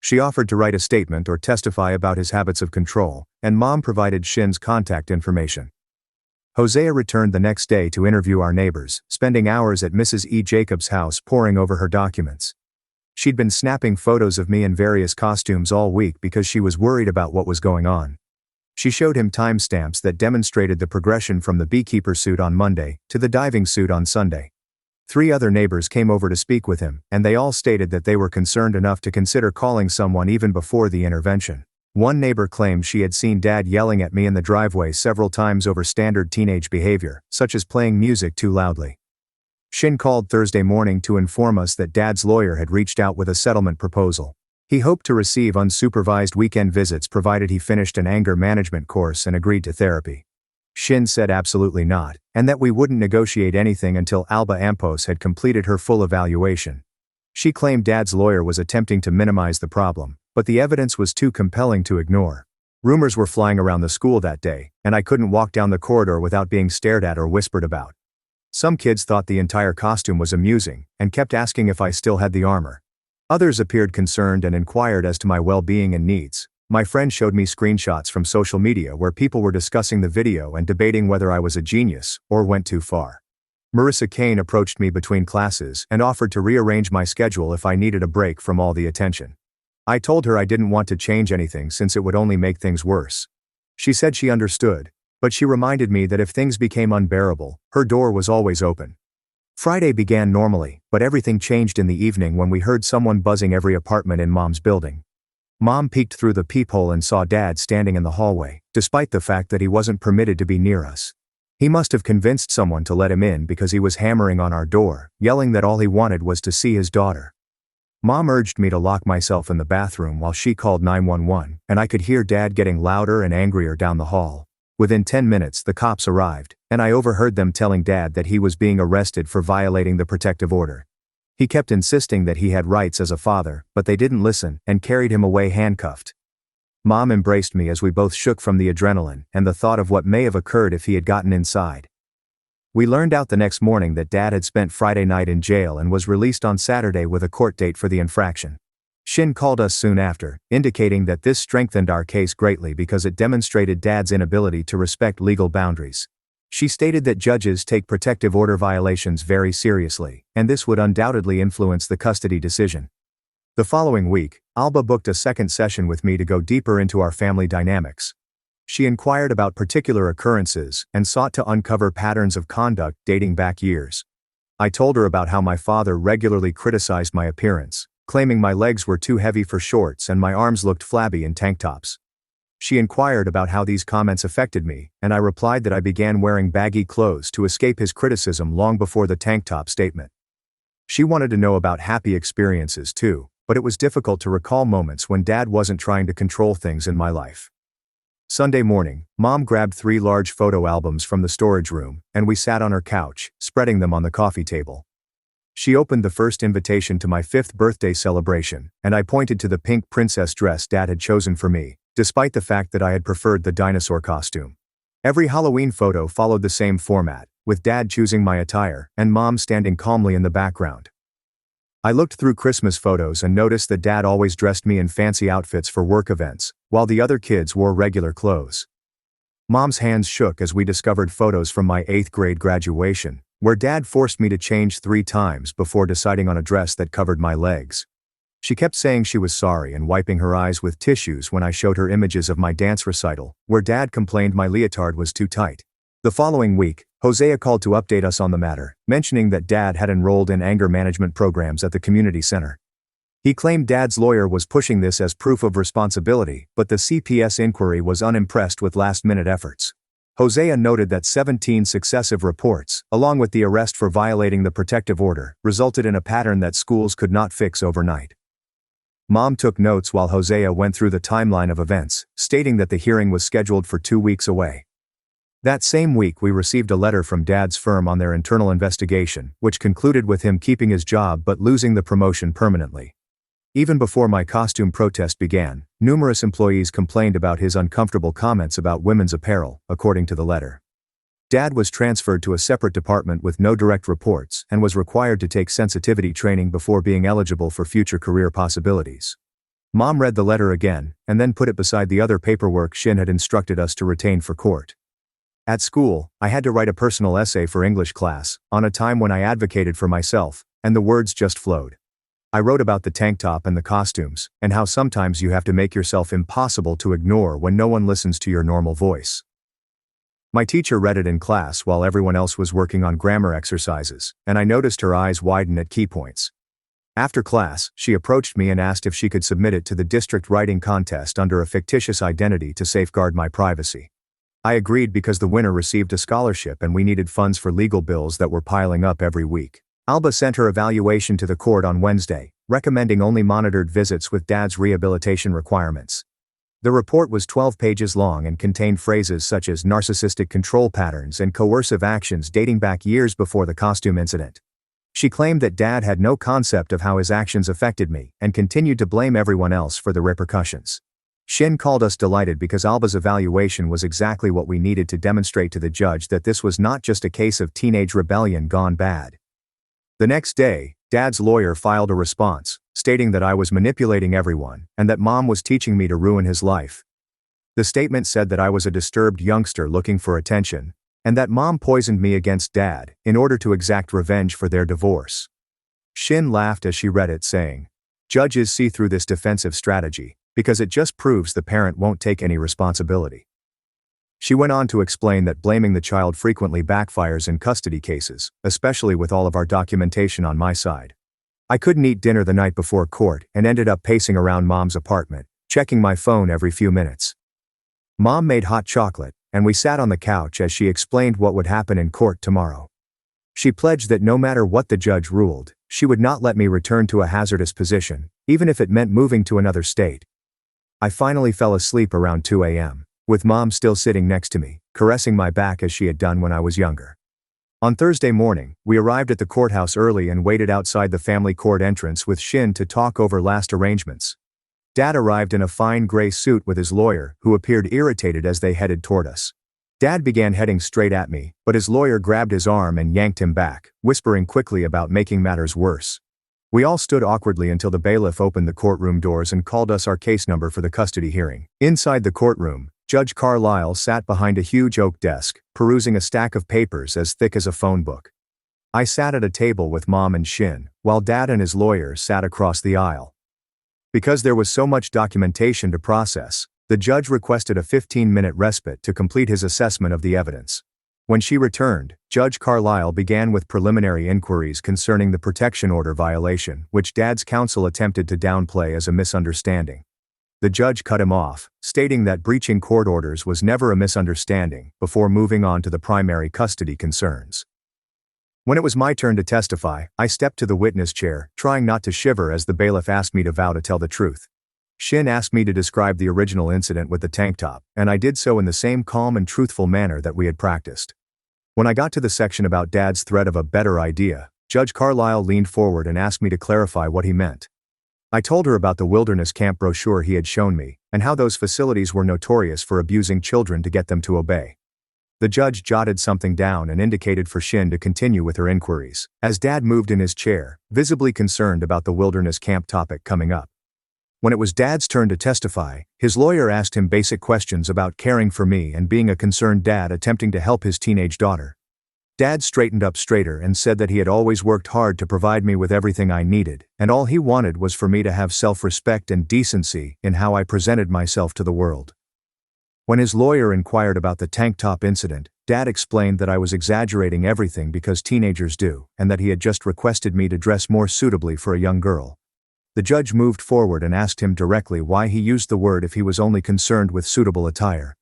She offered to write a statement or testify about his habits of control, and Mom provided Shin's contact information. Hosea returned the next day to interview our neighbors, spending hours at Mrs. E. Jacobs' house poring over her documents. She'd been snapping photos of me in various costumes all week because she was worried about what was going on. She showed him timestamps that demonstrated the progression from the beekeeper suit on Monday to the diving suit on Sunday. 3 other neighbors came over to speak with him, and they all stated that they were concerned enough to consider calling someone even before the intervention. One neighbor claimed she had seen Dad yelling at me in the driveway several times over standard teenage behavior, such as playing music too loudly. Shin called Thursday morning to inform us that Dad's lawyer had reached out with a settlement proposal. He hoped to receive unsupervised weekend visits provided he finished an anger management course and agreed to therapy. Shin said absolutely not, and that we wouldn't negotiate anything until Alba Ampos had completed her full evaluation. She claimed Dad's lawyer was attempting to minimize the problem, but the evidence was too compelling to ignore. Rumors were flying around the school that day, and I couldn't walk down the corridor without being stared at or whispered about. Some kids thought the entire costume was amusing, and kept asking if I still had the armor. Others appeared concerned and inquired as to my well-being and needs. My friend showed me screenshots from social media where people were discussing the video and debating whether I was a genius or went too far. Marissa Kane approached me between classes and offered to rearrange my schedule if I needed a break from all the attention. I told her I didn't want to change anything since it would only make things worse. She said she understood, but she reminded me that if things became unbearable, her door was always open. Friday began normally, but everything changed in the evening when we heard someone buzzing every apartment in Mom's building. Mom peeked through the peephole and saw Dad standing in the hallway, despite the fact that he wasn't permitted to be near us. He must have convinced someone to let him in because he was hammering on our door, yelling that all he wanted was to see his daughter. Mom urged me to lock myself in the bathroom while she called 911, and I could hear Dad getting louder and angrier down the hall. Within 10 minutes, the cops arrived, and I overheard them telling Dad that he was being arrested for violating the protective order. He kept insisting that he had rights as a father, but they didn't listen and carried him away handcuffed. Mom embraced me as we both shook from the adrenaline and the thought of what may have occurred if he had gotten inside. We learned out the next morning that Dad had spent Friday night in jail and was released on Saturday with a court date for the infraction. Shin called us soon after, indicating that this strengthened our case greatly because it demonstrated Dad's inability to respect legal boundaries. She stated that judges take protective order violations very seriously, and this would undoubtedly influence the custody decision. The following week, Alba booked a second session with me to go deeper into our family dynamics. She inquired about particular occurrences and sought to uncover patterns of conduct dating back years. I told her about how my father regularly criticized my appearance, claiming my legs were too heavy for shorts and my arms looked flabby in tank tops. She inquired about how these comments affected me, and I replied that I began wearing baggy clothes to escape his criticism long before the tank top statement. She wanted to know about happy experiences too, but it was difficult to recall moments when Dad wasn't trying to control things in my life. Sunday morning, Mom grabbed 3 large photo albums from the storage room, and we sat on her couch, spreading them on the coffee table. She opened the first invitation to my 5th birthday celebration, and I pointed to the pink princess dress Dad had chosen for me, despite the fact that I had preferred the dinosaur costume. Every Halloween photo followed the same format, with Dad choosing my attire and Mom standing calmly in the background. I looked through Christmas photos and noticed that Dad always dressed me in fancy outfits for work events, while the other kids wore regular clothes. Mom's hands shook as we discovered photos from my 8th grade graduation, where Dad forced me to change 3 times before deciding on a dress that covered my legs. She kept saying she was sorry and wiping her eyes with tissues when I showed her images of my dance recital, where Dad complained my leotard was too tight. The following week, Hosea called to update us on the matter, mentioning that Dad had enrolled in anger management programs at the community center. He claimed Dad's lawyer was pushing this as proof of responsibility, but the CPS inquiry was unimpressed with last-minute efforts. Hosea noted that 17 successive reports, along with the arrest for violating the protective order, resulted in a pattern that schools could not fix overnight. Mom took notes while Hosea went through the timeline of events, stating that the hearing was scheduled for 2 weeks away. That same week we received a letter from Dad's firm on their internal investigation, which concluded with him keeping his job but losing the promotion permanently. Even before my costume protest began, numerous employees complained about his uncomfortable comments about women's apparel, according to the letter. Dad was transferred to a separate department with no direct reports and was required to take sensitivity training before being eligible for future career possibilities. Mom read the letter again, and then put it beside the other paperwork Shin had instructed us to retain for court. At school, I had to write a personal essay for English class, on a time when I advocated for myself, and the words just flowed. I wrote about the tank top and the costumes, and how sometimes you have to make yourself impossible to ignore when no one listens to your normal voice. My teacher read it in class while everyone else was working on grammar exercises, and I noticed her eyes widen at key points. After class, she approached me and asked if she could submit it to the district writing contest under a fictitious identity to safeguard my privacy. I agreed because the winner received a scholarship and we needed funds for legal bills that were piling up every week. Alba sent her evaluation to the court on Wednesday, recommending only monitored visits with Dad's rehabilitation requirements. The report was 12 pages long and contained phrases such as narcissistic control patterns and coercive actions dating back years before the costume incident. She claimed that Dad had no concept of how his actions affected me and continued to blame everyone else for the repercussions. Shin called us delighted because Alba's evaluation was exactly what we needed to demonstrate to the judge that this was not just a case of teenage rebellion gone bad. The next day, Dad's lawyer filed a response, stating that I was manipulating everyone and that Mom was teaching me to ruin his life. The statement said that I was a disturbed youngster looking for attention, and that Mom poisoned me against Dad in order to exact revenge for their divorce. Shin laughed as she read it, saying, "Judges see through this defensive strategy, because it just proves the parent won't take any responsibility." She went on to explain that blaming the child frequently backfires in custody cases, especially with all of our documentation on my side. I couldn't eat dinner the night before court and ended up pacing around Mom's apartment, checking my phone every few minutes. Mom made hot chocolate, and we sat on the couch as she explained what would happen in court tomorrow. She pledged that no matter what the judge ruled, she would not let me return to a hazardous position, even if it meant moving to another state. I finally fell asleep around 2 a.m., with Mom still sitting next to me, caressing my back as she had done when I was younger. On Thursday morning, we arrived at the courthouse early and waited outside the family court entrance with Shin to talk over last arrangements. Dad arrived in a fine gray suit with his lawyer, who appeared irritated as they headed toward us. Dad began heading straight at me, but his lawyer grabbed his arm and yanked him back, whispering quickly about making matters worse. We all stood awkwardly until the bailiff opened the courtroom doors and called us our case number for the custody hearing. Inside the courtroom, Judge Carlisle sat behind a huge oak desk, perusing a stack of papers as thick as a phone book. I sat at a table with Mom and Shin, while Dad and his lawyer sat across the aisle. Because there was so much documentation to process, the judge requested a 15-minute respite to complete his assessment of the evidence. When she returned, Judge Carlisle began with preliminary inquiries concerning the protection order violation, which Dad's counsel attempted to downplay as a misunderstanding. The judge cut him off, stating that breaching court orders was never a misunderstanding, before moving on to the primary custody concerns. When it was my turn to testify, I stepped to the witness chair, trying not to shiver as the bailiff asked me to vow to tell the truth. Shin asked me to describe the original incident with the tank top, and I did so in the same calm and truthful manner that we had practiced. When I got to the section about Dad's threat of a better idea, Judge Carlisle leaned forward and asked me to clarify what he meant. I told her about the wilderness camp brochure he had shown me, and how those facilities were notorious for abusing children to get them to obey. The judge jotted something down and indicated for Shin to continue with her inquiries, as Dad moved in his chair, visibly concerned about the wilderness camp topic coming up. When it was Dad's turn to testify, his lawyer asked him basic questions about caring for me and being a concerned dad attempting to help his teenage daughter. Dad straightened up straighter and said that he had always worked hard to provide me with everything I needed, and all he wanted was for me to have self-respect and decency in how I presented myself to the world. When his lawyer inquired about the tank top incident, Dad explained that I was exaggerating everything because teenagers do, and that he had just requested me to dress more suitably for a young girl. The judge moved forward and asked him directly why he used the word if he was only concerned with suitable attire.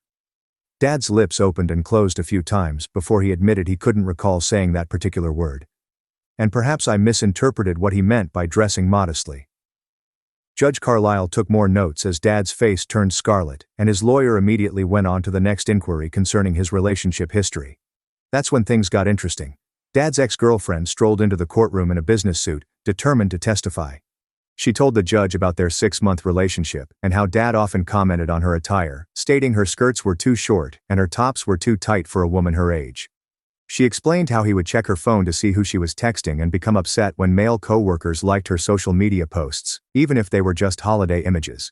Dad's lips opened and closed a few times before he admitted he couldn't recall saying that particular word. And perhaps I misinterpreted what he meant by dressing modestly. Judge Carlisle took more notes as Dad's face turned scarlet, and his lawyer immediately went on to the next inquiry concerning his relationship history. That's when things got interesting. Dad's ex-girlfriend strolled into the courtroom in a business suit, determined to testify. She told the judge about their 6-month relationship and how Dad often commented on her attire, stating her skirts were too short and her tops were too tight for a woman her age. She explained how he would check her phone to see who she was texting and become upset when male co-workers liked her social media posts, even if they were just holiday images.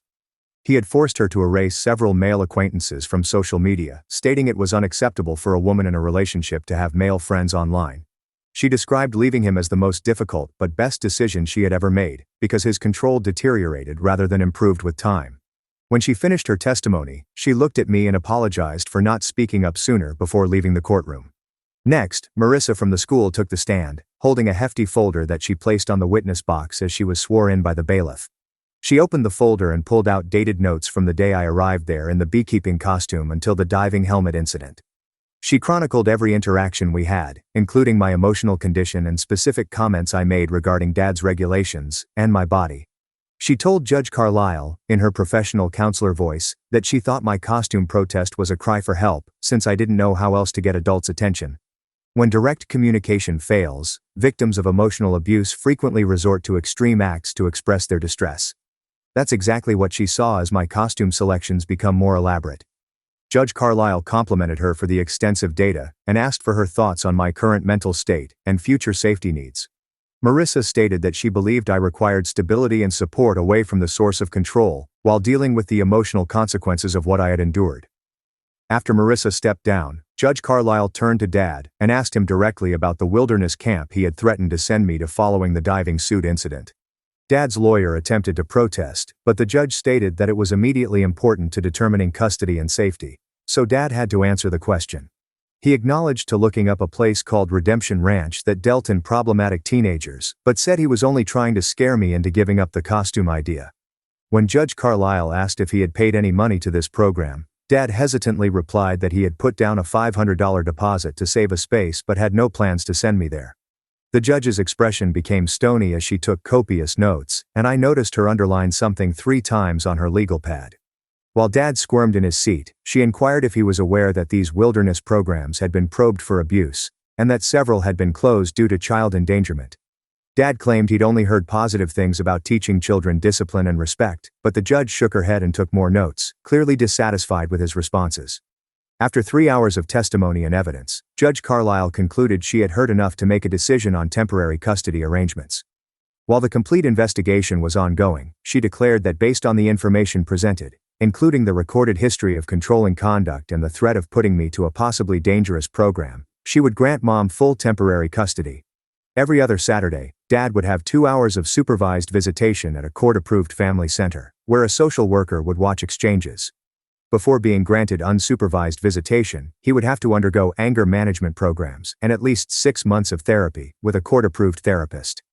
He had forced her to erase several male acquaintances from social media, stating it was unacceptable for a woman in a relationship to have male friends online. She described leaving him as the most difficult but best decision she had ever made, because his control deteriorated rather than improved with time. When she finished her testimony, she looked at me and apologized for not speaking up sooner before leaving the courtroom. Next, Marissa from the school took the stand, holding a hefty folder that she placed on the witness box as she was sworn in by the bailiff. She opened the folder and pulled out dated notes from the day I arrived there in the beekeeping costume until the diving helmet incident. She chronicled every interaction we had, including my emotional condition and specific comments I made regarding Dad's regulations and my body. She told Judge Carlisle, in her professional counselor voice, that she thought my costume protest was a cry for help, since I didn't know how else to get adults' attention. When direct communication fails, victims of emotional abuse frequently resort to extreme acts to express their distress. That's exactly what she saw as my costume selections become more elaborate. Judge Carlisle complimented her for the extensive data and asked for her thoughts on my current mental state and future safety needs. Marissa stated that she believed I required stability and support away from the source of control, while dealing with the emotional consequences of what I had endured. After Marissa stepped down, Judge Carlisle turned to Dad and asked him directly about the wilderness camp he had threatened to send me to following the diving suit incident. Dad's lawyer attempted to protest, but the judge stated that it was immediately important to determining custody and safety, so Dad had to answer the question. He acknowledged to looking up a place called Redemption Ranch that dealt in problematic teenagers, but said he was only trying to scare me into giving up the costume idea. When Judge Carlisle asked if he had paid any money to this program, Dad hesitantly replied that he had put down a $500 deposit to save a space but had no plans to send me there. The judge's expression became stony as she took copious notes, and I noticed her underline something 3 times on her legal pad. While Dad squirmed in his seat, she inquired if he was aware that these wilderness programs had been probed for abuse, and that several had been closed due to child endangerment. Dad claimed he'd only heard positive things about teaching children discipline and respect, but the judge shook her head and took more notes, clearly dissatisfied with his responses. After 3 hours of testimony and evidence, Judge Carlisle concluded she had heard enough to make a decision on temporary custody arrangements. While the complete investigation was ongoing, she declared that based on the information presented, including the recorded history of controlling conduct and the threat of putting me to a possibly dangerous program, she would grant Mom full temporary custody. Every other Saturday, Dad would have 2 hours of supervised visitation at a court-approved family center, where a social worker would watch exchanges. Before being granted unsupervised visitation, he would have to undergo anger management programs and at least 6 months of therapy with a court-approved therapist.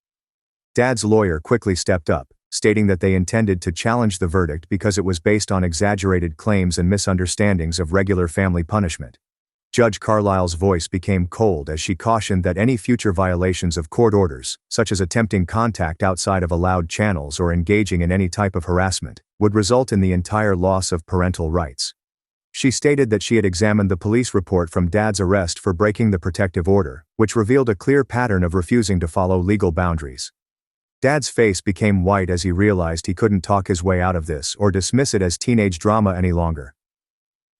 Dad's lawyer quickly stepped up, stating that they intended to challenge the verdict because it was based on exaggerated claims and misunderstandings of regular family punishment. Judge Carlisle's voice became cold as she cautioned that any future violations of court orders, such as attempting contact outside of allowed channels or engaging in any type of harassment, would result in the entire loss of parental rights. She stated that she had examined the police report from Dad's arrest for breaking the protective order, which revealed a clear pattern of refusing to follow legal boundaries. Dad's face became white as he realized he couldn't talk his way out of this or dismiss it as teenage drama any longer.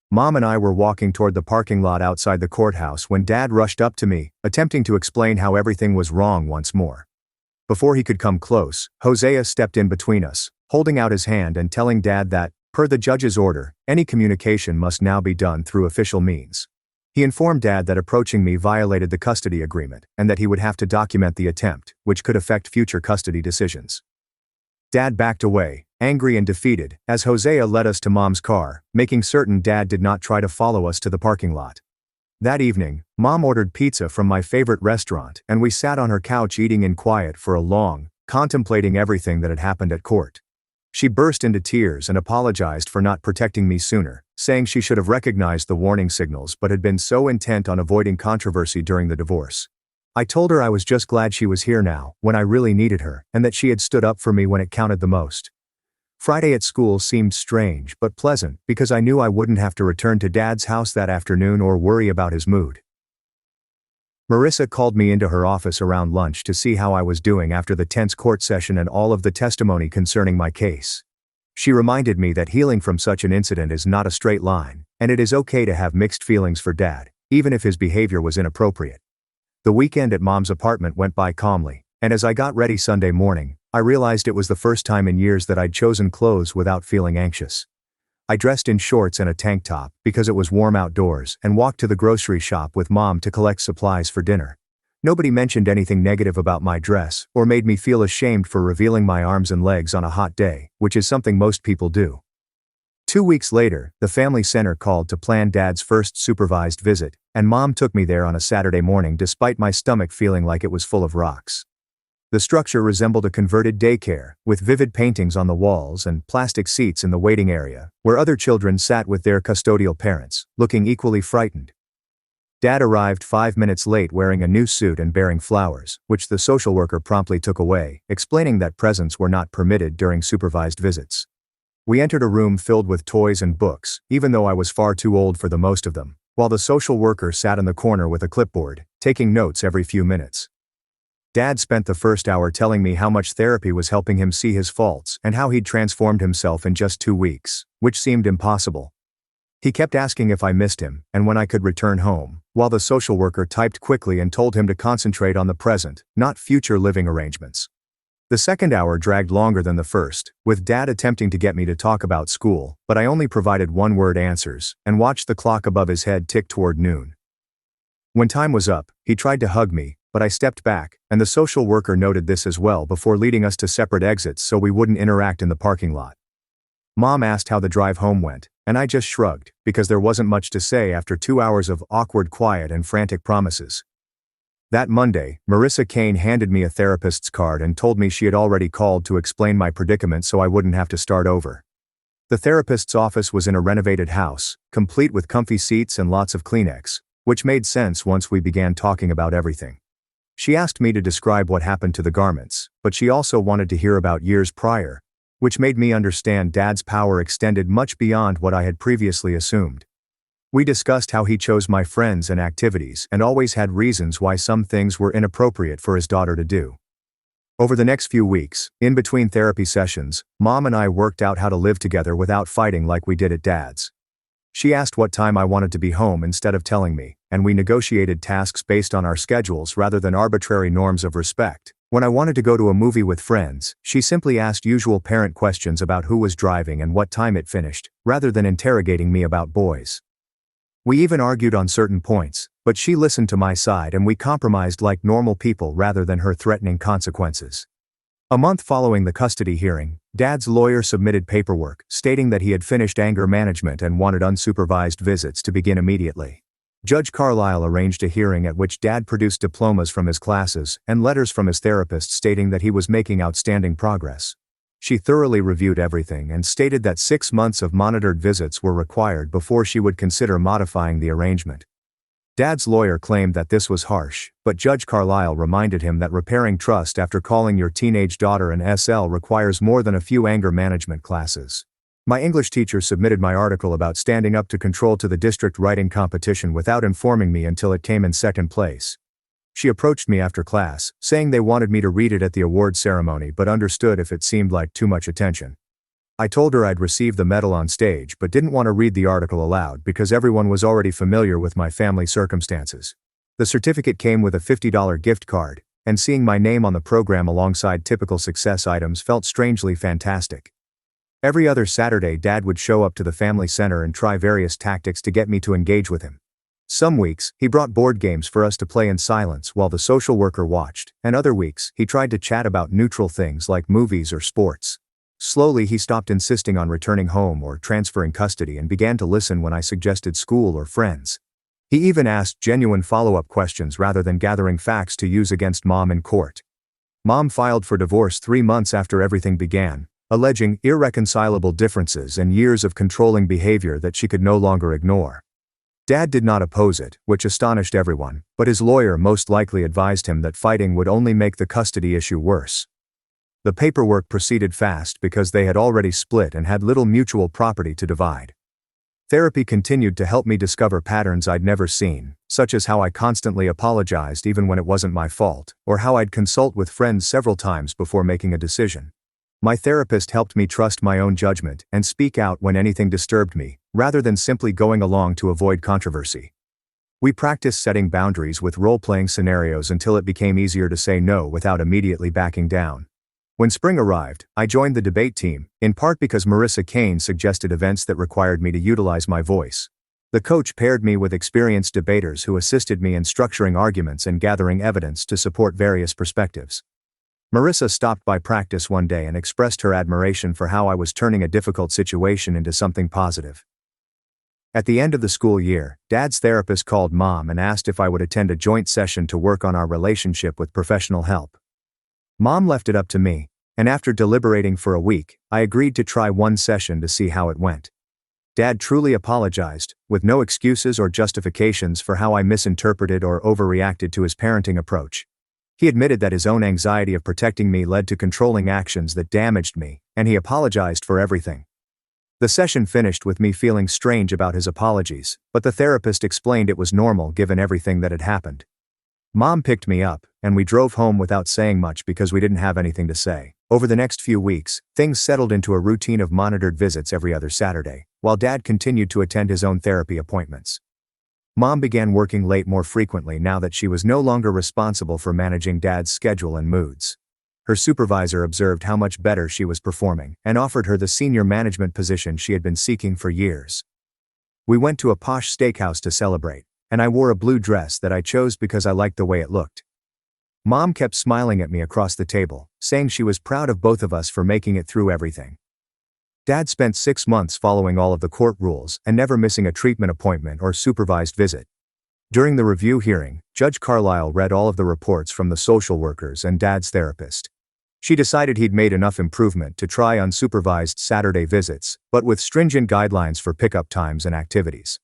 Mom and I were walking toward the parking lot outside the courthouse when Dad rushed up to me, attempting to explain how everything was wrong once more. Before he could come close, Hosea stepped in between us, holding out his hand and telling Dad that, per the judge's order, any communication must now be done through official means. He informed Dad that approaching me violated the custody agreement and that he would have to document the attempt, which could affect future custody decisions. Dad backed away, angry and defeated, as Hosea led us to Mom's car, making certain Dad did not try to follow us to the parking lot. That evening, Mom ordered pizza from my favorite restaurant and we sat on her couch eating in quiet for a long, contemplating everything that had happened at court. She burst into tears and apologized for not protecting me sooner, saying she should have recognized the warning signals but had been so intent on avoiding controversy during the divorce. I told her I was just glad she was here now, when I really needed her, and that she had stood up for me when it counted the most. Friday at school seemed strange but pleasant because I knew I wouldn't have to return to Dad's house that afternoon or worry about his mood. Marissa called me into her office around lunch to see how I was doing after the tense court session and all of the testimony concerning my case. She reminded me that healing from such an incident is not a straight line, and it is okay to have mixed feelings for Dad, even if his behavior was inappropriate. The weekend at Mom's apartment went by calmly, and as I got ready Sunday morning, I realized it was the first time in years that I'd chosen clothes without feeling anxious. I dressed in shorts and a tank top because it was warm outdoors and walked to the grocery shop with Mom to collect supplies for dinner. Nobody mentioned anything negative about my dress or made me feel ashamed for revealing my arms and legs on a hot day, which is something most people do. 2 weeks later, the family center called to plan Dad's first supervised visit, and Mom took me there on a Saturday morning despite my stomach feeling like it was full of rocks. The structure resembled a converted daycare, with vivid paintings on the walls and plastic seats in the waiting area, where other children sat with their custodial parents, looking equally frightened. Dad arrived 5 minutes late wearing a new suit and bearing flowers, which the social worker promptly took away, explaining that presents were not permitted during supervised visits. We entered a room filled with toys and books, even though I was far too old for the most of them, while the social worker sat in the corner with a clipboard, taking notes every few minutes. Dad spent the first hour telling me how much therapy was helping him see his faults and how he'd transformed himself in just 2 weeks, which seemed impossible. He kept asking if I missed him and when I could return home, while the social worker typed quickly and told him to concentrate on the present, not future living arrangements. The second hour dragged longer than the first, with Dad attempting to get me to talk about school, but I only provided one-word answers and watched the clock above his head tick toward noon. When time was up, he tried to hug me, but I stepped back, and the social worker noted this as well before leading us to separate exits so we wouldn't interact in the parking lot. Mom asked how the drive home went, and I just shrugged, because there wasn't much to say after 2 hours of awkward quiet and frantic promises. That Monday, Marissa Kane handed me a therapist's card and told me she had already called to explain my predicament so I wouldn't have to start over. The therapist's office was in a renovated house, complete with comfy seats and lots of Kleenex, which made sense once we began talking about everything. She asked me to describe what happened to the garments, but she also wanted to hear about years prior, which made me understand Dad's power extended much beyond what I had previously assumed. We discussed how he chose my friends and activities and always had reasons why some things were inappropriate for his daughter to do. Over the next few weeks, in between therapy sessions, Mom and I worked out how to live together without fighting like we did at Dad's. She asked what time I wanted to be home instead of telling me, and we negotiated tasks based on our schedules rather than arbitrary norms of respect. When I wanted to go to a movie with friends, she simply asked usual parent questions about who was driving and what time it finished, rather than interrogating me about boys. We even argued on certain points, but she listened to my side and we compromised like normal people rather than her threatening consequences. A month following the custody hearing, Dad's lawyer submitted paperwork stating that he had finished anger management and wanted unsupervised visits to begin immediately. Judge Carlisle arranged a hearing at which Dad produced diplomas from his classes and letters from his therapist stating that he was making outstanding progress. She thoroughly reviewed everything and stated that 6 months of monitored visits were required before she would consider modifying the arrangement. Dad's lawyer claimed that this was harsh, but Judge Carlisle reminded him that repairing trust after calling your teenage daughter an SL requires more than a few anger management classes. My English teacher submitted my article about standing up to control to the district writing competition without informing me until it came in second place. She approached me after class, saying they wanted me to read it at the award ceremony but understood if it seemed like too much attention. I told her I'd received the medal on stage but didn't want to read the article aloud because everyone was already familiar with my family circumstances. The certificate came with a $50 gift card, and seeing my name on the program alongside typical success items felt strangely fantastic. Every other Saturday Dad would show up to the family center and try various tactics to get me to engage with him. Some weeks, he brought board games for us to play in silence while the social worker watched, and other weeks, he tried to chat about neutral things like movies or sports. Slowly he stopped insisting on returning home or transferring custody and began to listen when I suggested school or friends. He even asked genuine follow-up questions rather than gathering facts to use against Mom in court. Mom filed for divorce 3 months after everything began, alleging irreconcilable differences and years of controlling behavior that she could no longer ignore. Dad did not oppose it, which astonished everyone, but his lawyer most likely advised him that fighting would only make the custody issue worse. The paperwork proceeded fast because they had already split and had little mutual property to divide. Therapy continued to help me discover patterns I'd never seen, such as how I constantly apologized even when it wasn't my fault, or how I'd consult with friends several times before making a decision. My therapist helped me trust my own judgment and speak out when anything disturbed me, rather than simply going along to avoid controversy. We practiced setting boundaries with role-playing scenarios until it became easier to say no without immediately backing down. When spring arrived, I joined the debate team, in part because Marissa Kane suggested events that required me to utilize my voice. The coach paired me with experienced debaters who assisted me in structuring arguments and gathering evidence to support various perspectives. Marissa stopped by practice one day and expressed her admiration for how I was turning a difficult situation into something positive. At the end of the school year, Dad's therapist called Mom and asked if I would attend a joint session to work on our relationship with professional help. Mom left it up to me, and after deliberating for a week, I agreed to try one session to see how it went. Dad truly apologized, with no excuses or justifications for how I misinterpreted or overreacted to his parenting approach. He admitted that his own anxiety of protecting me led to controlling actions that damaged me, and he apologized for everything. The session finished with me feeling strange about his apologies, but the therapist explained it was normal given everything that had happened. Mom picked me up, and we drove home without saying much because we didn't have anything to say. Over the next few weeks, things settled into a routine of monitored visits every other Saturday, while Dad continued to attend his own therapy appointments. Mom began working late more frequently now that she was no longer responsible for managing Dad's schedule and moods. Her supervisor observed how much better she was performing and offered her the senior management position she had been seeking for years. We went to a posh steakhouse to celebrate, and I wore a blue dress that I chose because I liked the way it looked. Mom kept smiling at me across the table, saying she was proud of both of us for making it through everything. Dad spent 6 months following all of the court rules and never missing a treatment appointment or supervised visit. During the review hearing, Judge Carlisle read all of the reports from the social workers and Dad's therapist. She decided he'd made enough improvement to try unsupervised Saturday visits, but with stringent guidelines for pickup times and activities.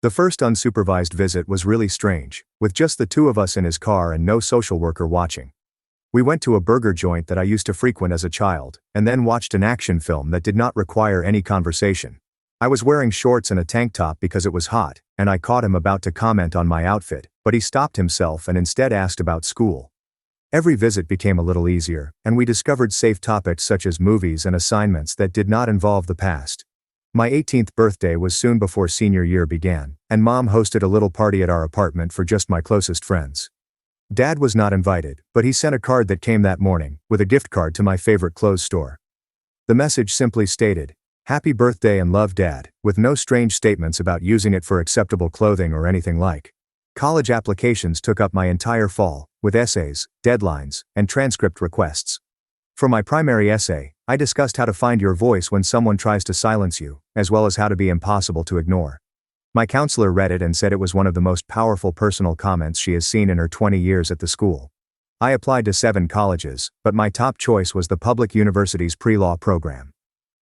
The first unsupervised visit was really strange, with just the two of us in his car and no social worker watching. We went to a burger joint that I used to frequent as a child, and then watched an action film that did not require any conversation. I was wearing shorts and a tank top because it was hot, and I caught him about to comment on my outfit, but he stopped himself and instead asked about school. Every visit became a little easier, and we discovered safe topics such as movies and assignments that did not involve the past. My 18th birthday was soon before senior year began, and Mom hosted a little party at our apartment for just my closest friends. Dad was not invited, but he sent a card that came that morning, with a gift card to my favorite clothes store. The message simply stated, "Happy birthday and love, Dad," with no strange statements about using it for acceptable clothing or anything like. College applications took up my entire fall, with essays, deadlines, and transcript requests. For my primary essay, I discussed how to find your voice when someone tries to silence you, as well as how to be impossible to ignore. My counselor read it and said it was one of the most powerful personal comments she has seen in her 20 years at the school. I applied to 7 colleges, but my top choice was the public university's pre-law program.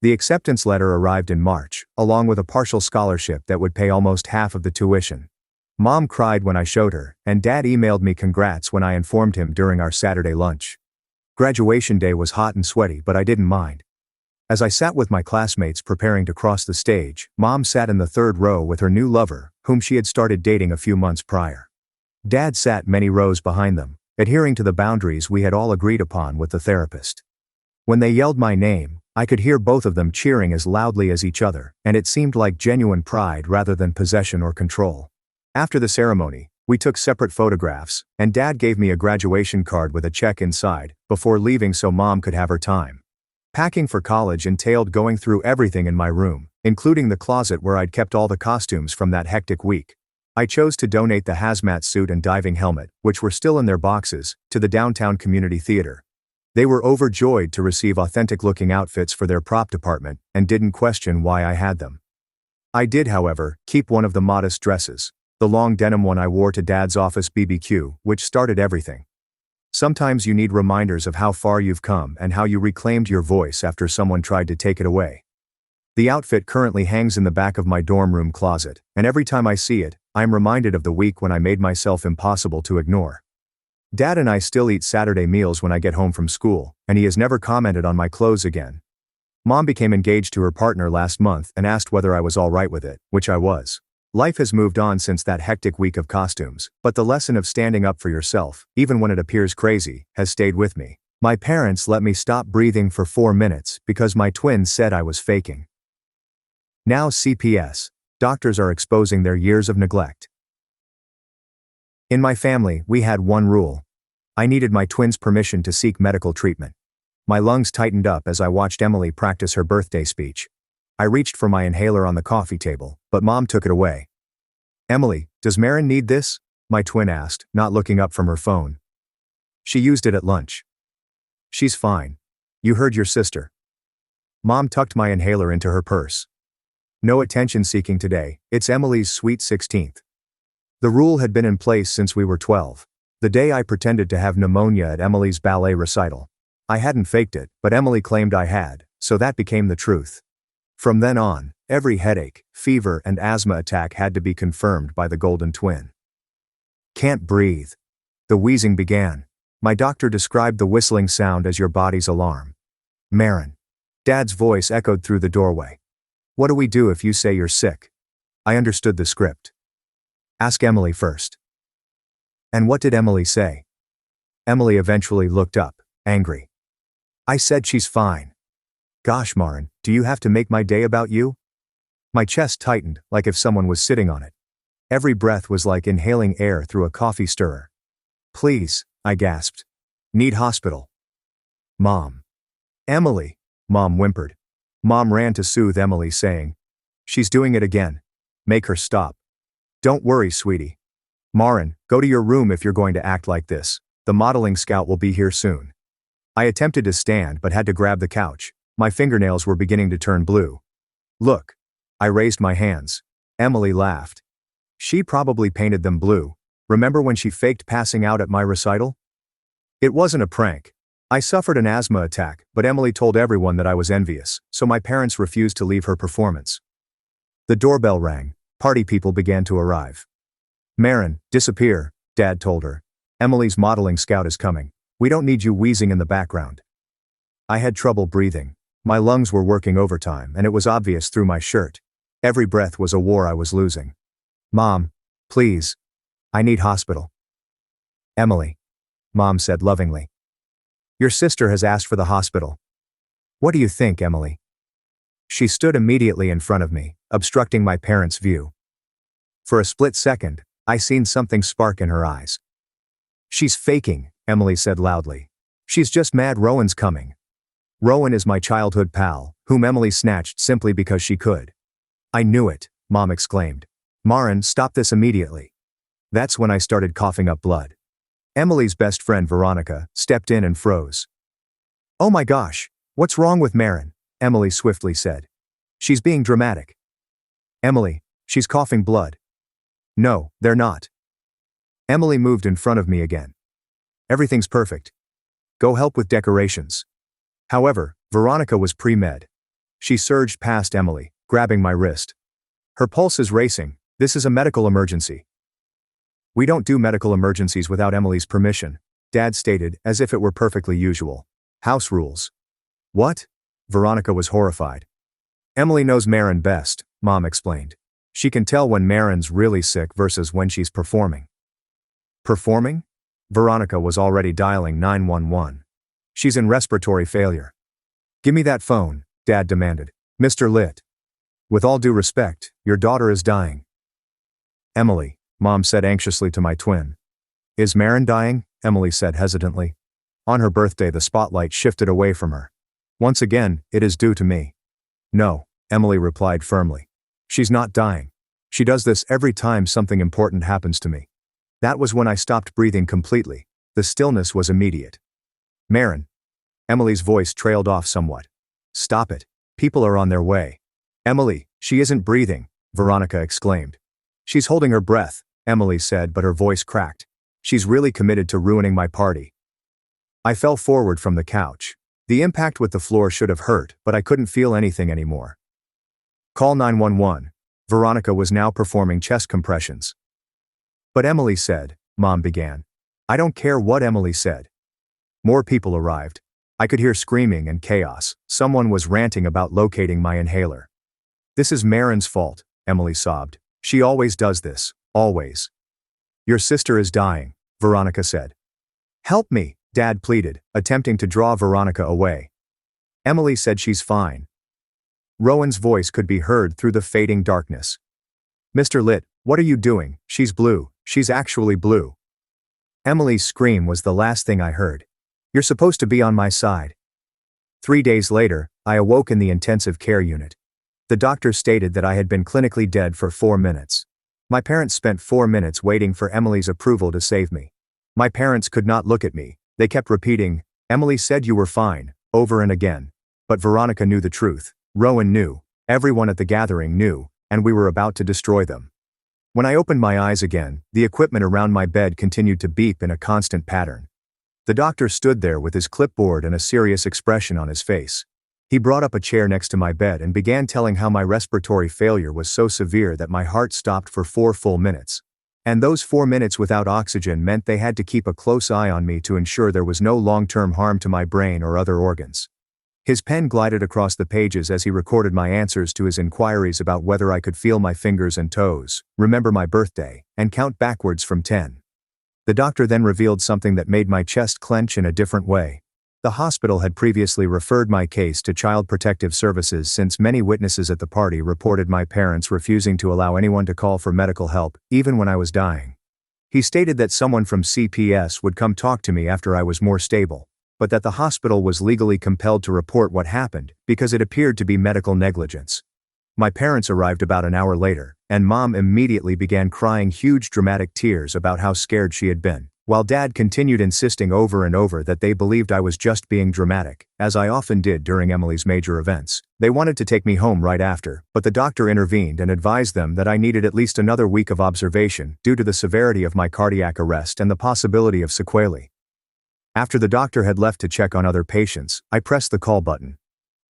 The acceptance letter arrived in March, along with a partial scholarship that would pay almost half of the tuition. Mom cried when I showed her, and Dad emailed me congrats when I informed him during our Saturday lunch. Graduation day was hot and sweaty, but I didn't mind. As I sat with my classmates preparing to cross the stage, Mom sat in the third row with her new lover, whom she had started dating a few months prior. Dad sat many rows behind them, adhering to the boundaries we had all agreed upon with the therapist. When they yelled my name, I could hear both of them cheering as loudly as each other, and it seemed like genuine pride rather than possession or control. After the ceremony, we took separate photographs, and Dad gave me a graduation card with a check inside, before leaving so Mom could have her time. Packing for college entailed going through everything in my room, including the closet where I'd kept all the costumes from that hectic week. I chose to donate the hazmat suit and diving helmet, which were still in their boxes, to the downtown community theater. They were overjoyed to receive authentic-looking outfits for their prop department, and didn't question why I had them. I did, however, keep one of the modest dresses, the long denim one I wore to Dad's office BBQ, which started everything. Sometimes you need reminders of how far you've come and how you reclaimed your voice after someone tried to take it away. The outfit currently hangs in the back of my dorm room closet, and every time I see it, I'm reminded of the week when I made myself impossible to ignore. Dad and I still eat Saturday meals when I get home from school, and he has never commented on my clothes again. Mom became engaged to her partner last month and asked whether I was all right with it, which I was. Life has moved on since that hectic week of costumes, but the lesson of standing up for yourself, even when it appears crazy, has stayed with me. My parents let me stop breathing for 4 minutes because my twins said I was faking. Now CPS. Doctors are exposing their years of neglect. In my family, we had one rule. I needed my twins' permission to seek medical treatment. My lungs tightened up as I watched Emily practice her birthday speech. I reached for my inhaler on the coffee table, but Mom took it away. "Emily, does Marin need this?" my twin asked, not looking up from her phone. "She used it at lunch." "She's fine. You heard your sister." Mom tucked my inhaler into her purse. "No attention seeking today, it's Emily's sweet 16th. The rule had been in place since we were 12. The day I pretended to have pneumonia at Emily's ballet recital. I hadn't faked it, but Emily claimed I had, so that became the truth. From then on, every headache, fever, and asthma attack had to be confirmed by the golden twin. "Can't breathe." The wheezing began. My doctor described the whistling sound as your body's alarm. "Marin." Dad's voice echoed through the doorway. "What do we do if you say you're sick?" I understood the script. "Ask Emily first." And what did Emily say? Emily eventually looked up, angry. "I said she's fine." "Gosh, Marin, do you have to make my day about you?" My chest tightened, like if someone was sitting on it. Every breath was like inhaling air through a coffee stirrer. "Please," I gasped. "Need hospital." "Mom." "Emily," Mom whimpered. Mom ran to soothe Emily, saying, "She's doing it again. Make her stop." "Don't worry, sweetie. Marin, go to your room if you're going to act like this. The modeling scout will be here soon." I attempted to stand but had to grab the couch. My fingernails were beginning to turn blue. "Look." I raised my hands. Emily laughed. "She probably painted them blue. Remember when she faked passing out at my recital?" "It wasn't a prank. I suffered an asthma attack, but Emily told everyone that I was envious, so my parents refused to leave her performance. The doorbell rang. Party people began to arrive. Marin, disappear, Dad told her. Emily's modeling scout is coming. We don't need you wheezing in the background. I had trouble breathing. My lungs were working overtime, and it was obvious through my shirt. Every breath was a war I was losing. Mom, please. I need hospital. Emily. Mom said lovingly. Your sister has asked for the hospital. What do you think, Emily? She stood immediately in front of me, obstructing my parents' view. For a split second, I seen something spark in her eyes. She's faking, Emily said loudly. She's just mad Rowan's coming. Rowan is my childhood pal, whom Emily snatched simply because she could. I knew it, Mom exclaimed. Marin, stop this immediately. That's when I started coughing up blood. Emily's best friend Veronica stepped in and froze. Oh my gosh, what's wrong with Marin? Emily swiftly said. She's being dramatic. Emily, she's coughing blood. No, they're not. Emily moved in front of me again. Everything's perfect. Go help with decorations. However, Veronica was pre-med. She surged past Emily, grabbing my wrist. Her pulse is racing. This is a medical emergency. We don't do medical emergencies without Emily's permission, Dad stated, as if it were perfectly usual. House rules. What? Veronica was horrified. Emily knows Marin best, Mom explained. She can tell when Marin's really sick versus when she's performing. Performing? Veronica was already dialing 911. She's in respiratory failure. Give me that phone, Dad demanded. Mr. Litt. With all due respect, your daughter is dying. Emily, Mom said anxiously to my twin. Is Marin dying? Emily said hesitantly. On her birthday the spotlight shifted away from her. Once again, it is due to me. No, Emily replied firmly. She's not dying. She does this every time something important happens to me. That was when I stopped breathing completely. The stillness was immediate. Marin. Emily's voice trailed off somewhat. Stop it. People are on their way. Emily, she isn't breathing, Veronica exclaimed. She's holding her breath, Emily said, but her voice cracked. She's really committed to ruining my party. I fell forward from the couch. The impact with the floor should have hurt, but I couldn't feel anything anymore. Call 911. Veronica was now performing chest compressions. But Emily said, Mom began. I don't care what Emily said. More people arrived. I could hear screaming and chaos. Someone was ranting about locating my inhaler. This is Marin's fault, Emily sobbed. She always does this, always. Your sister is dying, Veronica said. Help me, Dad pleaded, attempting to draw Veronica away. Emily said she's fine. Rowan's voice could be heard through the fading darkness. Mr. Litt, what are you doing? She's blue. She's actually blue. Emily's scream was the last thing I heard. You're supposed to be on my side. 3 days later, I awoke in the intensive care unit. The doctor stated that I had been clinically dead for 4 minutes. My parents spent 4 minutes waiting for Emily's approval to save me. My parents could not look at me. They kept repeating, Emily said you were fine, over and again. But Veronica knew the truth. Rowan knew. Everyone at the gathering knew, and we were about to destroy them. When I opened my eyes again, the equipment around my bed continued to beep in a constant pattern. The doctor stood there with his clipboard and a serious expression on his face. He brought up a chair next to my bed and began telling how my respiratory failure was so severe that my heart stopped for 4 full minutes. And those 4 minutes without oxygen meant they had to keep a close eye on me to ensure there was no long-term harm to my brain or other organs. His pen glided across the pages as he recorded my answers to his inquiries about whether I could feel my fingers and toes, remember my birthday, and count backwards from 10. The doctor then revealed something that made my chest clench in a different way. The hospital had previously referred my case to Child Protective Services since many witnesses at the party reported my parents refusing to allow anyone to call for medical help, even when I was dying. He stated that someone from CPS would come talk to me after I was more stable, but that the hospital was legally compelled to report what happened because it appeared to be medical negligence. My parents arrived about an hour later, and Mom immediately began crying huge dramatic tears about how scared she had been, while Dad continued insisting over and over that they believed I was just being dramatic, as I often did during Emily's major events. They wanted to take me home right after, but the doctor intervened and advised them that I needed at least another week of observation due to the severity of my cardiac arrest and the possibility of sequelae. After the doctor had left to check on other patients, I pressed the call button.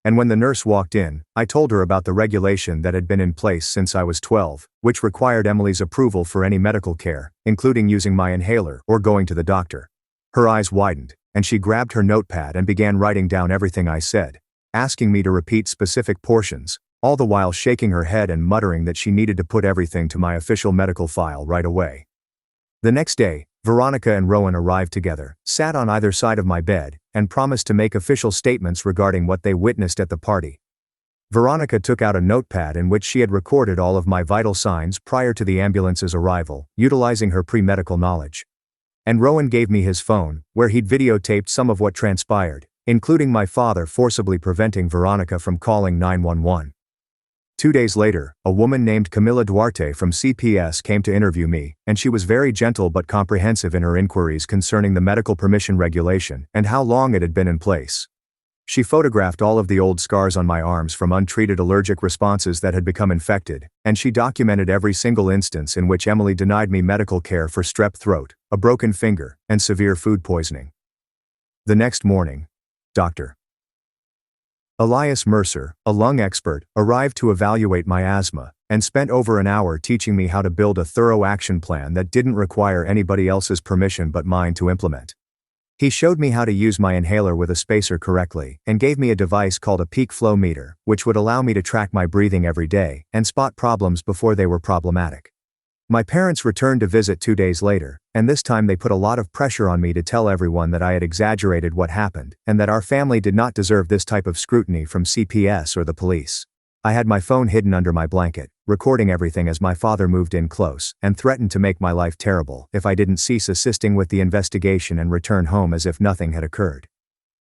And when the nurse walked in, I told her about the regulation that had been in place since I was 12, which required Emily's approval for any medical care, including using my inhaler or going to the doctor. Her eyes widened, and she grabbed her notepad and began writing down everything I said, asking me to repeat specific portions, all the while shaking her head and muttering that she needed to put everything to my official medical file right away. The next day, Veronica and Rowan arrived together, sat on either side of my bed, and promised to make official statements regarding what they witnessed at the party. Veronica took out a notepad in which she had recorded all of my vital signs prior to the ambulance's arrival, utilizing her pre-medical knowledge. And Rowan gave me his phone, where he'd videotaped some of what transpired, including my father forcibly preventing Veronica from calling 911. 2 days later, a woman named Camila Duarte from CPS came to interview me, and she was very gentle but comprehensive in her inquiries concerning the medical permission regulation and how long it had been in place. She photographed all of the old scars on my arms from untreated allergic responses that had become infected, and she documented every single instance in which Emily denied me medical care for strep throat, a broken finger, and severe food poisoning. The next morning, Dr. Elias Mercer, a lung expert, arrived to evaluate my asthma, and spent over an hour teaching me how to build a thorough action plan that didn't require anybody else's permission but mine to implement. He showed me how to use my inhaler with a spacer correctly, and gave me a device called a peak flow meter, which would allow me to track my breathing every day, and spot problems before they were problematic. My parents returned to visit 2 days later, and this time they put a lot of pressure on me to tell everyone that I had exaggerated what happened, and that our family did not deserve this type of scrutiny from CPS or the police. I had my phone hidden under my blanket, recording everything as my father moved in close, and threatened to make my life terrible if I didn't cease assisting with the investigation and return home as if nothing had occurred.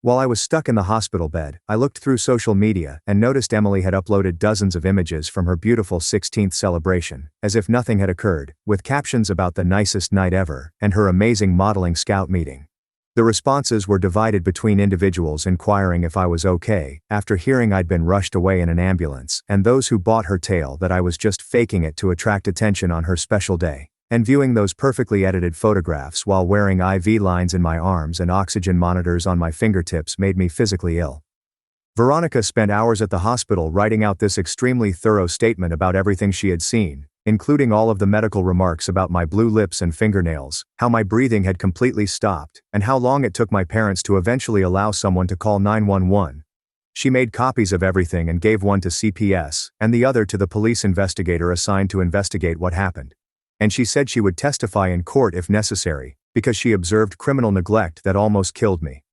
While I was stuck in the hospital bed, I looked through social media and noticed Emily had uploaded dozens of images from her beautiful 16th celebration, as if nothing had occurred, with captions about the nicest night ever and her amazing modeling scout meeting. The responses were divided between individuals inquiring if I was okay after hearing I'd been rushed away in an ambulance, and those who bought her tale that I was just faking it to attract attention on her special day. And viewing those perfectly edited photographs while wearing IV lines in my arms and oxygen monitors on my fingertips made me physically ill. Veronica spent hours at the hospital writing out this extremely thorough statement about everything she had seen, including all of the medical remarks about my blue lips and fingernails, how my breathing had completely stopped, and how long it took my parents to eventually allow someone to call 911. She made copies of everything and gave one to CPS, and the other to the police investigator assigned to investigate what happened. And she said she would testify in court if necessary, because she observed criminal neglect that almost killed me.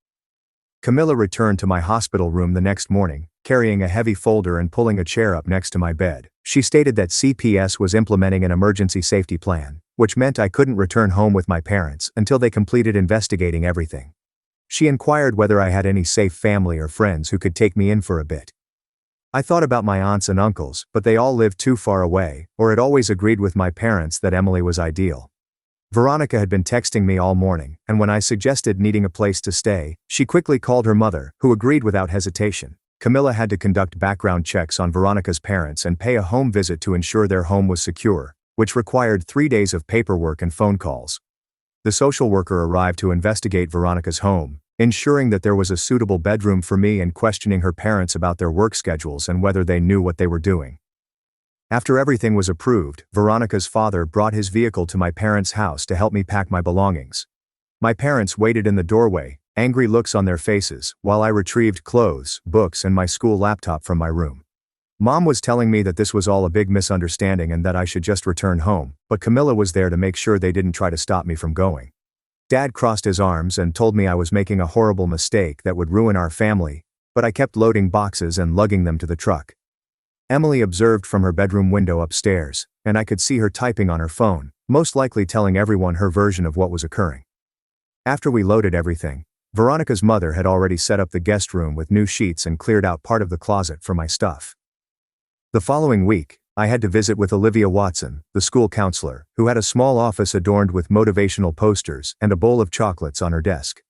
Camilla returned to my hospital room the next morning, carrying a heavy folder and pulling a chair up next to my bed. She stated that CPS was implementing an emergency safety plan, which meant I couldn't return home with my parents until they completed investigating everything. She inquired whether I had any safe family or friends who could take me in for a bit. I thought about my aunts and uncles, but they all lived too far away, or had always agreed with my parents that Emily was ideal. Veronica had been texting me all morning, and when I suggested needing a place to stay, she quickly called her mother, who agreed without hesitation. Camilla had to conduct background checks on Veronica's parents and pay a home visit to ensure their home was secure, which required 3 days of paperwork and phone calls. The social worker arrived to investigate Veronica's home, ensuring that there was a suitable bedroom for me and questioning her parents about their work schedules and whether they knew what they were doing. After everything was approved, Veronica's father brought his vehicle to my parents' house to help me pack my belongings. My parents waited in the doorway, angry looks on their faces, while I retrieved clothes, books, and my school laptop from my room. Mom was telling me that this was all a big misunderstanding and that I should just return home, but Camilla was there to make sure they didn't try to stop me from going. Dad crossed his arms and told me I was making a horrible mistake that would ruin our family, but I kept loading boxes and lugging them to the truck. Emily observed from her bedroom window upstairs, and I could see her typing on her phone, most likely telling everyone her version of what was occurring. After we loaded everything, Veronica's mother had already set up the guest room with new sheets and cleared out part of the closet for my stuff. The following week, I had to visit with Olivia Watson, the school counselor, who had a small office adorned with motivational posters and a bowl of chocolates on her desk.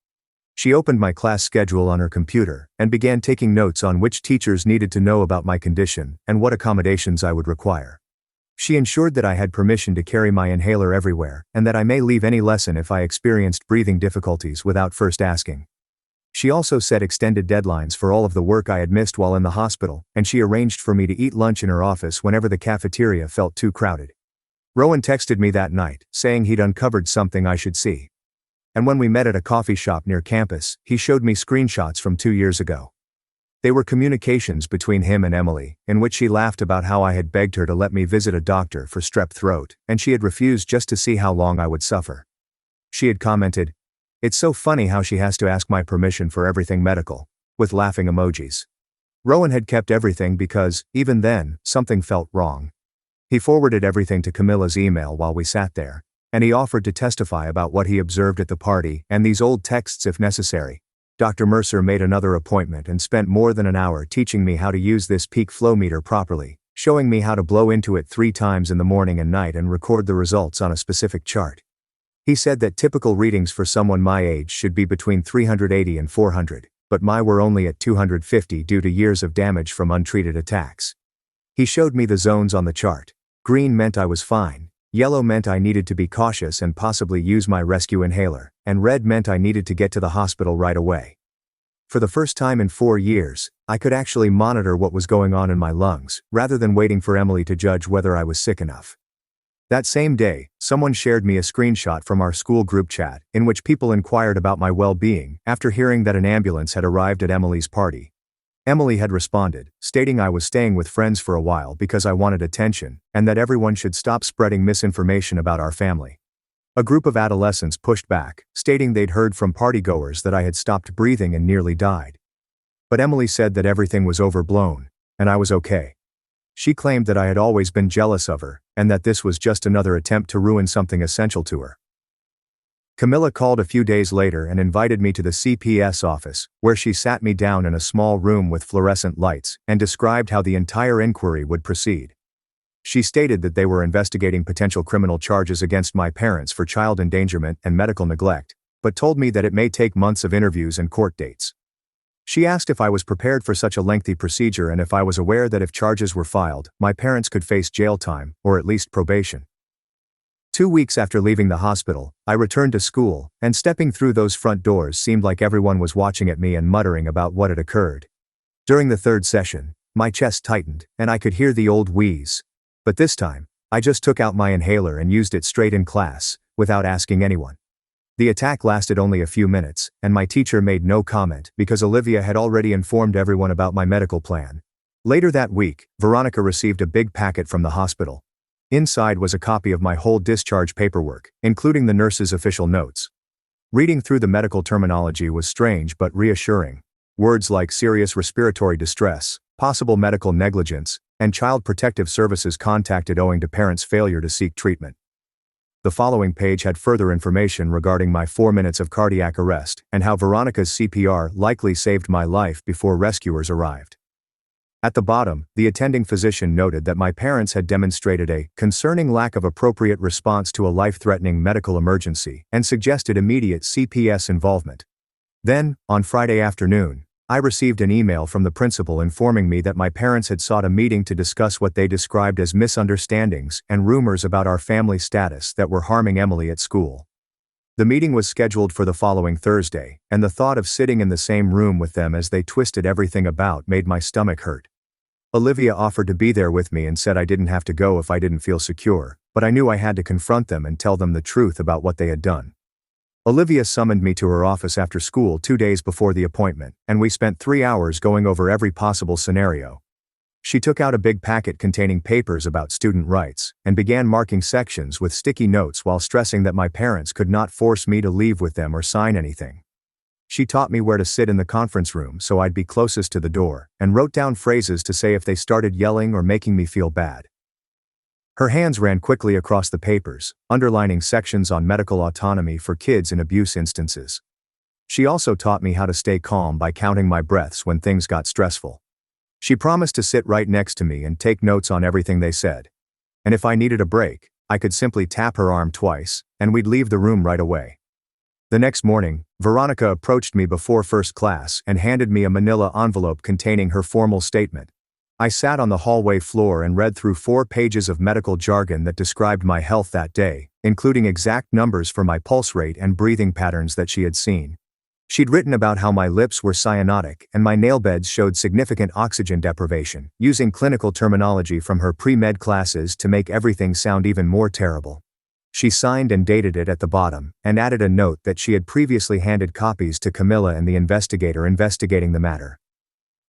She opened my class schedule on her computer and began taking notes on which teachers needed to know about my condition and what accommodations I would require. She ensured that I had permission to carry my inhaler everywhere, and that I may leave any lesson if I experienced breathing difficulties without first asking. She also set extended deadlines for all of the work I had missed while in the hospital, and she arranged for me to eat lunch in her office whenever the cafeteria felt too crowded. Rowan texted me that night, saying he'd uncovered something I should see. And when we met at a coffee shop near campus, he showed me screenshots from 2 years ago. They were communications between him and Emily, in which she laughed about how I had begged her to let me visit a doctor for strep throat, and she had refused just to see how long I would suffer. She had commented, "It's so funny how she has to ask my permission for everything medical," with laughing emojis. Rowan had kept everything because, even then, something felt wrong. He forwarded everything to Camilla's email while we sat there, and he offered to testify about what he observed at the party and these old texts if necessary. Dr. Mercer made another appointment and spent more than an hour teaching me how to use this peak flow meter properly, showing me how to blow into it 3 times in the morning and night and record the results on a specific chart. He said that typical readings for someone my age should be between 380 and 400, but my were only at 250 due to years of damage from untreated attacks. He showed me the zones on the chart. Green meant I was fine, yellow meant I needed to be cautious and possibly use my rescue inhaler, and red meant I needed to get to the hospital right away. For the first time in 4 years, I could actually monitor what was going on in my lungs, rather than waiting for Emily to judge whether I was sick enough. That same day, someone shared me a screenshot from our school group chat, in which people inquired about my well-being after hearing that an ambulance had arrived at Emily's party. Emily had responded, stating I was staying with friends for a while because I wanted attention, and that everyone should stop spreading misinformation about our family. A group of adolescents pushed back, stating they'd heard from partygoers that I had stopped breathing and nearly died. But Emily said that everything was overblown, and I was okay. She claimed that I had always been jealous of her, and that this was just another attempt to ruin something essential to her. Camilla called a few days later and invited me to the CPS office, where she sat me down in a small room with fluorescent lights and described how the entire inquiry would proceed. She stated that they were investigating potential criminal charges against my parents for child endangerment and medical neglect, but told me that it may take months of interviews and court dates. She asked if I was prepared for such a lengthy procedure and if I was aware that if charges were filed, my parents could face jail time, or at least probation. 2 weeks after leaving the hospital, I returned to school, and stepping through those front doors seemed like everyone was watching at me and muttering about what had occurred. During the 3rd session, my chest tightened, and I could hear the old wheeze. But this time, I just took out my inhaler and used it straight in class, without asking anyone. The attack lasted only a few minutes, and my teacher made no comment because Olivia had already informed everyone about my medical plan. Later that week, Veronica received a big packet from the hospital. Inside was a copy of my whole discharge paperwork, including the nurse's official notes. Reading through the medical terminology was strange but reassuring. Words like serious respiratory distress, possible medical negligence, and child protective services contacted owing to parents' failure to seek treatment. The following page had further information regarding my 4 minutes of cardiac arrest and how Veronica's CPR likely saved my life before rescuers arrived. At the bottom, the attending physician noted that my parents had demonstrated a concerning lack of appropriate response to a life-threatening medical emergency and suggested immediate CPS involvement. Then, on Friday afternoon, I received an email from the principal informing me that my parents had sought a meeting to discuss what they described as misunderstandings and rumors about our family status that were harming Emily at school. The meeting was scheduled for the following Thursday, and the thought of sitting in the same room with them as they twisted everything about made my stomach hurt. Olivia offered to be there with me and said I didn't have to go if I didn't feel secure, but I knew I had to confront them and tell them the truth about what they had done. Olivia summoned me to her office after school 2 days before the appointment, and we spent 3 hours going over every possible scenario. She took out a big packet containing papers about student rights, and began marking sections with sticky notes while stressing that my parents could not force me to leave with them or sign anything. She taught me where to sit in the conference room so I'd be closest to the door, and wrote down phrases to say if they started yelling or making me feel bad. Her hands ran quickly across the papers, underlining sections on medical autonomy for kids in abuse instances. She also taught me how to stay calm by counting my breaths when things got stressful. She promised to sit right next to me and take notes on everything they said. And if I needed a break, I could simply tap her arm twice, and we'd leave the room right away. The next morning, Veronica approached me before first class and handed me a manila envelope containing her formal statement. I sat on the hallway floor and read through 4 pages of medical jargon that described my health that day, including exact numbers for my pulse rate and breathing patterns that she had seen. She'd written about how my lips were cyanotic and my nail beds showed significant oxygen deprivation, using clinical terminology from her pre-med classes to make everything sound even more terrible. She signed and dated it at the bottom, and added a note that she had previously handed copies to Camilla and the investigator investigating the matter.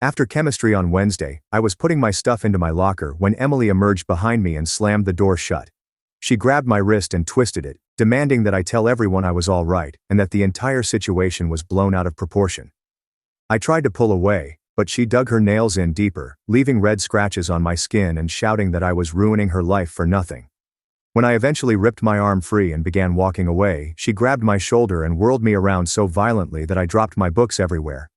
After chemistry on Wednesday, I was putting my stuff into my locker when Emily emerged behind me and slammed the door shut. She grabbed my wrist and twisted it, demanding that I tell everyone I was all right and that the entire situation was blown out of proportion. I tried to pull away, but she dug her nails in deeper, leaving red scratches on my skin and shouting that I was ruining her life for nothing. When I eventually ripped my arm free and began walking away, she grabbed my shoulder and whirled me around so violently that I dropped my books everywhere.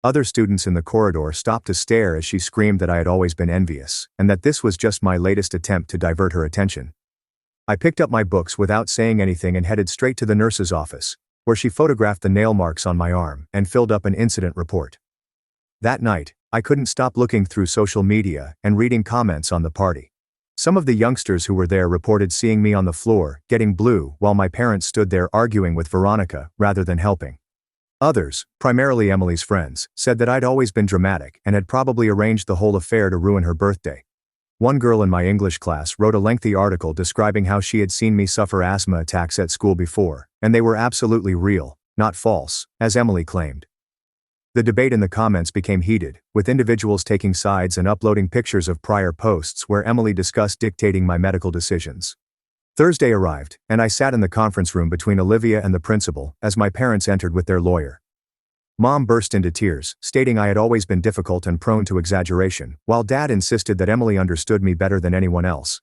Other students in the corridor stopped to stare as she screamed that I had always been envious, and that this was just my latest attempt to divert her attention. I picked up my books without saying anything and headed straight to the nurse's office, where she photographed the nail marks on my arm and filled up an incident report. That night, I couldn't stop looking through social media and reading comments on the party. Some of the youngsters who were there reported seeing me on the floor, getting blue, while my parents stood there arguing with Veronica, rather than helping. Others, primarily Emily's friends, said that I'd always been dramatic and had probably arranged the whole affair to ruin her birthday. One girl in my English class wrote a lengthy article describing how she had seen me suffer asthma attacks at school before, and they were absolutely real, not false, as Emily claimed. The debate in the comments became heated, with individuals taking sides and uploading pictures of prior posts where Emily discussed dictating my medical decisions. Thursday arrived, and I sat in the conference room between Olivia and the principal as my parents entered with their lawyer. Mom burst into tears, stating I had always been difficult and prone to exaggeration, while Dad insisted that Emily understood me better than anyone else.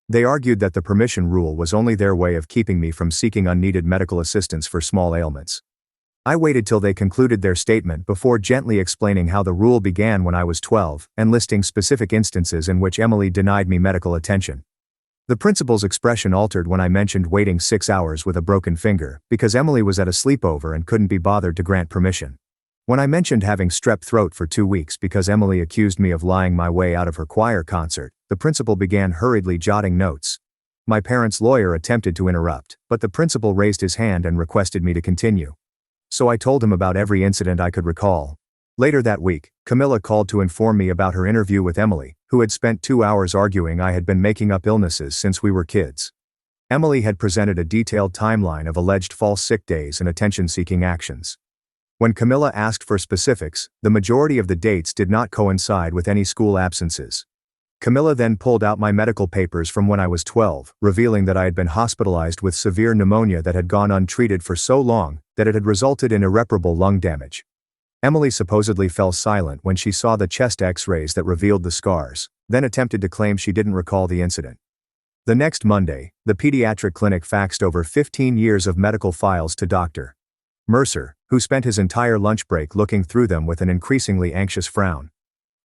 They argued that the permission rule was only their way of keeping me from seeking unneeded medical assistance for small ailments. I waited till they concluded their statement before gently explaining how the rule began when I was 12, and listing specific instances in which Emily denied me medical attention. The principal's expression altered when I mentioned waiting 6 hours with a broken finger, because Emily was at a sleepover and couldn't be bothered to grant permission. When I mentioned having strep throat for 2 weeks because Emily accused me of lying my way out of her choir concert, the principal began hurriedly jotting notes. My parents' lawyer attempted to interrupt, but the principal raised his hand and requested me to continue. So I told him about every incident I could recall. Later that week, Camilla called to inform me about her interview with Emily, who had spent 2 hours arguing I had been making up illnesses since we were kids. Emily had presented a detailed timeline of alleged false sick days and attention-seeking actions. When Camilla asked for specifics, the majority of the dates did not coincide with any school absences. Camilla then pulled out my medical papers from when I was 12, revealing that I had been hospitalized with severe pneumonia that had gone untreated for so long that it had resulted in irreparable lung damage. Emily supposedly fell silent when she saw the chest X-rays that revealed the scars, then attempted to claim she didn't recall the incident. The next Monday, the pediatric clinic faxed over 15 years of medical files to Dr. Mercer, who spent his entire lunch break looking through them with an increasingly anxious frown.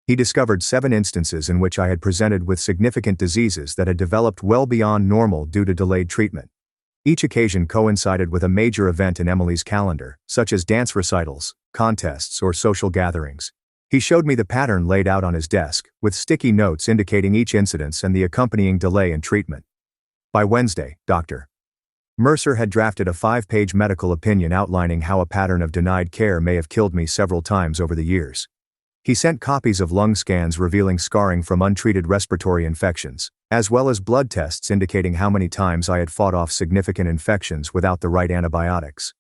He discovered 7 instances in which I had presented with significant diseases that had developed well beyond normal due to delayed treatment. Each occasion coincided with a major event in Emily's calendar, such as dance recitals, contests, or social gatherings. He showed me the pattern laid out on his desk, with sticky notes indicating each incidence and the accompanying delay in treatment. By Wednesday, Dr. Mercer had drafted a 5-page medical opinion outlining how a pattern of denied care may have killed me several times over the years. He sent copies of lung scans revealing scarring from untreated respiratory infections, as well as blood tests indicating how many times I had fought off significant infections without the right antibiotics.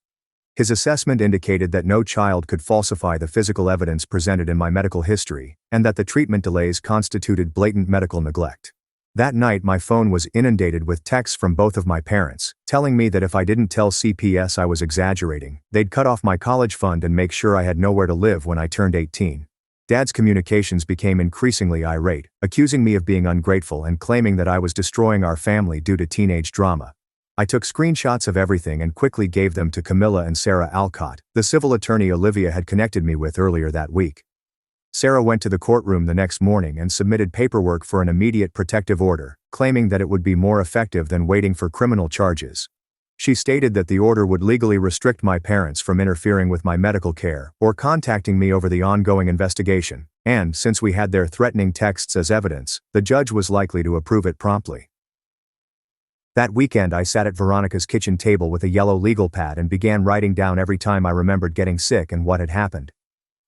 His assessment indicated that no child could falsify the physical evidence presented in my medical history, and that the treatment delays constituted blatant medical neglect. That night my phone was inundated with texts from both of my parents, telling me that if I didn't tell CPS I was exaggerating, they'd cut off my college fund and make sure I had nowhere to live when I turned 18. Dad's communications became increasingly irate, accusing me of being ungrateful and claiming that I was destroying our family due to teenage drama. I took screenshots of everything and quickly gave them to Camilla and Sarah Alcott, the civil attorney Olivia had connected me with earlier that week. Sarah went to the courtroom the next morning and submitted paperwork for an immediate protective order, claiming that it would be more effective than waiting for criminal charges. She stated that the order would legally restrict my parents from interfering with my medical care or contacting me over the ongoing investigation, and since we had their threatening texts as evidence, the judge was likely to approve it promptly. That weekend I sat at Veronica's kitchen table with a yellow legal pad and began writing down every time I remembered getting sick and what had happened.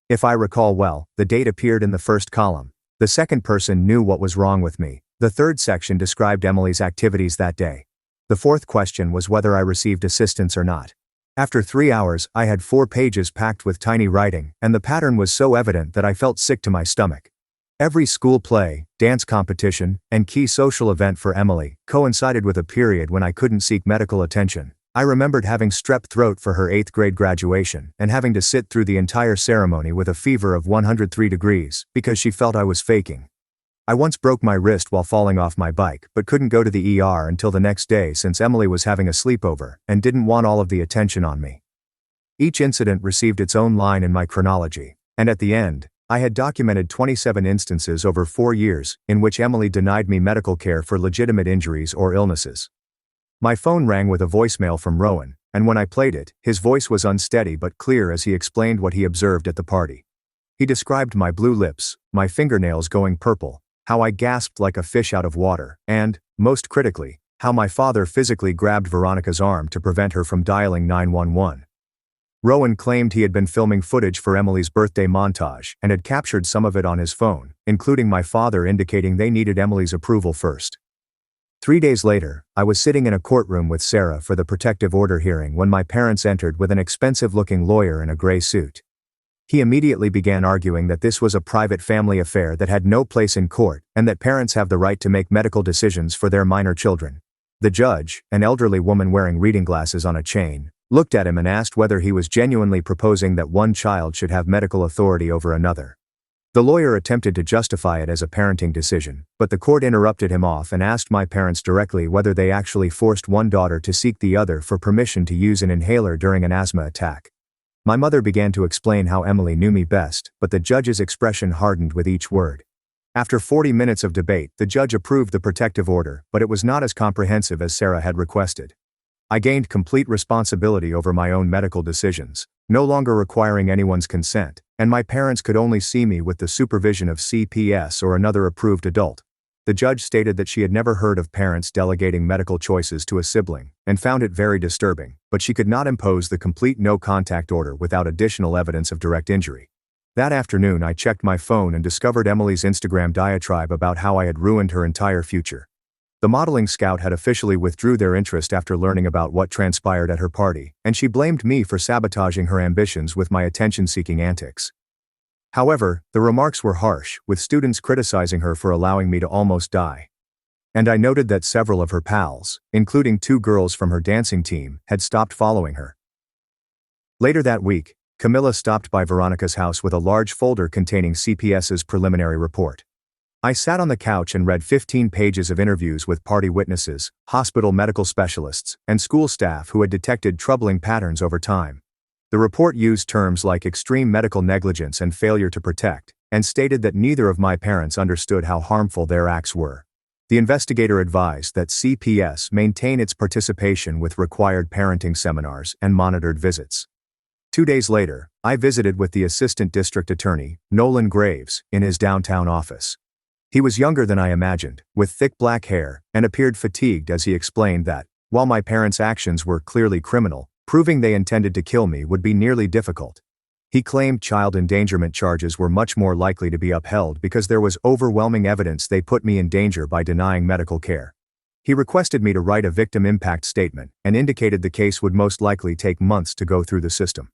If I recall well, the date appeared in the first column. The second person knew what was wrong with me. The third section described Emily's activities that day. The fourth question was whether I received assistance or not. After 3 hours, I had 4 pages packed with tiny writing, and the pattern was so evident that I felt sick to my stomach. Every school play, dance competition, and key social event for Emily coincided with a period when I couldn't seek medical attention. I remembered having strep throat for her 8th grade graduation and having to sit through the entire ceremony with a fever of 103 degrees because she felt I was faking. I once broke my wrist while falling off my bike but couldn't go to the ER until the next day since Emily was having a sleepover and didn't want all of the attention on me. Each incident received its own line in my chronology, and at the end, I had documented 27 instances over 4 years in which Emily denied me medical care for legitimate injuries or illnesses. My phone rang with a voicemail from Rowan, and when I played it, his voice was unsteady but clear as he explained what he observed at the party. He described my blue lips, my fingernails going purple, how I gasped like a fish out of water, and, most critically, how my father physically grabbed Veronica's arm to prevent her from dialing 911. Rowan claimed he had been filming footage for Emily's birthday montage and had captured some of it on his phone, including my father indicating they needed Emily's approval first. 3 days later, I was sitting in a courtroom with Sarah for the protective order hearing when my parents entered with an expensive-looking lawyer in a gray suit. He immediately began arguing that this was a private family affair that had no place in court and that parents have the right to make medical decisions for their minor children. The judge, an elderly woman wearing reading glasses on a chain, looked at him and asked whether he was genuinely proposing that one child should have medical authority over another. The lawyer attempted to justify it as a parenting decision, but the court interrupted him off and asked my parents directly whether they actually forced one daughter to seek the other for permission to use an inhaler during an asthma attack. My mother began to explain how Emily knew me best, but the judge's expression hardened with each word. After 40 minutes of debate, the judge approved the protective order, but it was not as comprehensive as Sarah had requested. I gained complete responsibility over my own medical decisions, no longer requiring anyone's consent, and my parents could only see me with the supervision of CPS or another approved adult. The judge stated that she had never heard of parents delegating medical choices to a sibling, and found it very disturbing, but she could not impose the complete no-contact order without additional evidence of direct injury. That afternoon I checked my phone and discovered Emily's Instagram diatribe about how I had ruined her entire future. The modeling scout had officially withdrew their interest after learning about what transpired at her party, and she blamed me for sabotaging her ambitions with my attention-seeking antics. However, the remarks were harsh, with students criticizing her for allowing me to almost die. And I noted that several of her pals, including 2 girls from her dancing team, had stopped following her. Later that week, Camilla stopped by Veronica's house with a large folder containing CPS's preliminary report. I sat on the couch and read 15 pages of interviews with party witnesses, hospital medical specialists, and school staff who had detected troubling patterns over time. The report used terms like extreme medical negligence and failure to protect, and stated that neither of my parents understood how harmful their acts were. The investigator advised that CPS maintain its participation with required parenting seminars and monitored visits. 2 days later, I visited with the assistant district attorney, Nolan Graves, in his downtown office. He was younger than I imagined, with thick black hair, and appeared fatigued as he explained that, while my parents' actions were clearly criminal, proving they intended to kill me would be nearly difficult. He claimed child endangerment charges were much more likely to be upheld because there was overwhelming evidence they put me in danger by denying medical care. He requested me to write a victim impact statement and indicated the case would most likely take months to go through the system.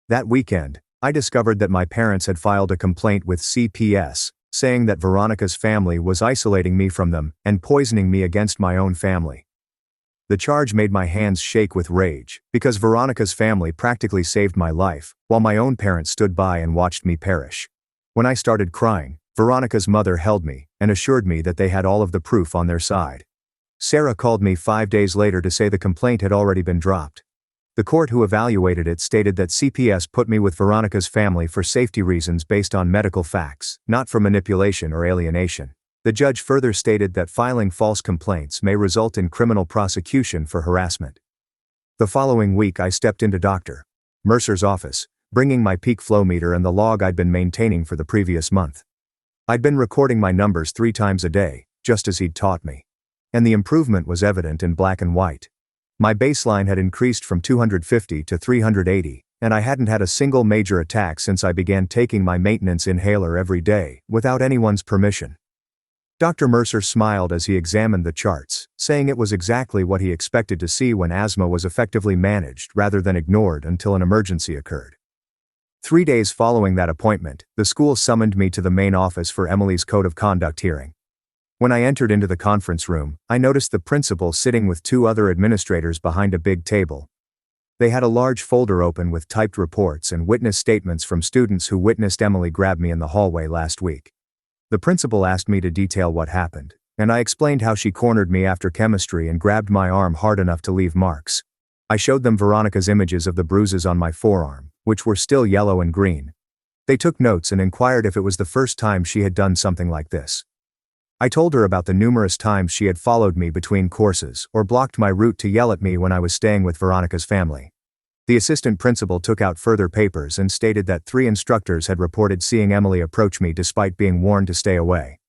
That weekend, I discovered that my parents had filed a complaint with CPS, saying that Veronica's family was isolating me from them and poisoning me against my own family. The charge made my hands shake with rage, because Veronica's family practically saved my life, while my own parents stood by and watched me perish. When I started crying, Veronica's mother held me and assured me that they had all of the proof on their side. Sarah called me 5 days later to say the complaint had already been dropped. The court who evaluated it stated that CPS put me with Veronica's family for safety reasons based on medical facts, not for manipulation or alienation. The judge further stated that filing false complaints may result in criminal prosecution for harassment. The following week I stepped into Dr. Mercer's office, bringing my peak flow meter and the log I'd been maintaining for the previous month. I'd been recording my numbers 3 times a day, just as he'd taught me. And the improvement was evident in black and white. My baseline had increased from 250 to 380, and I hadn't had a single major attack since I began taking my maintenance inhaler every day, without anyone's permission. Dr. Mercer smiled as he examined the charts, saying it was exactly what he expected to see when asthma was effectively managed rather than ignored until an emergency occurred. 3 days following that appointment, the school summoned me to the main office for Emily's Code of Conduct hearing. When I entered into the conference room, I noticed the principal sitting with 2 other administrators behind a big table. They had a large folder open with typed reports and witness statements from students who witnessed Emily grab me in the hallway last week. The principal asked me to detail what happened, and I explained how she cornered me after chemistry and grabbed my arm hard enough to leave marks. I showed them Veronica's images of the bruises on my forearm, which were still yellow and green. They took notes and inquired if it was the first time she had done something like this. I told her about the numerous times she had followed me between courses or blocked my route to yell at me when I was staying with Veronica's family. The assistant principal took out further papers and stated that 3 instructors had reported seeing Emily approach me despite being warned to stay away.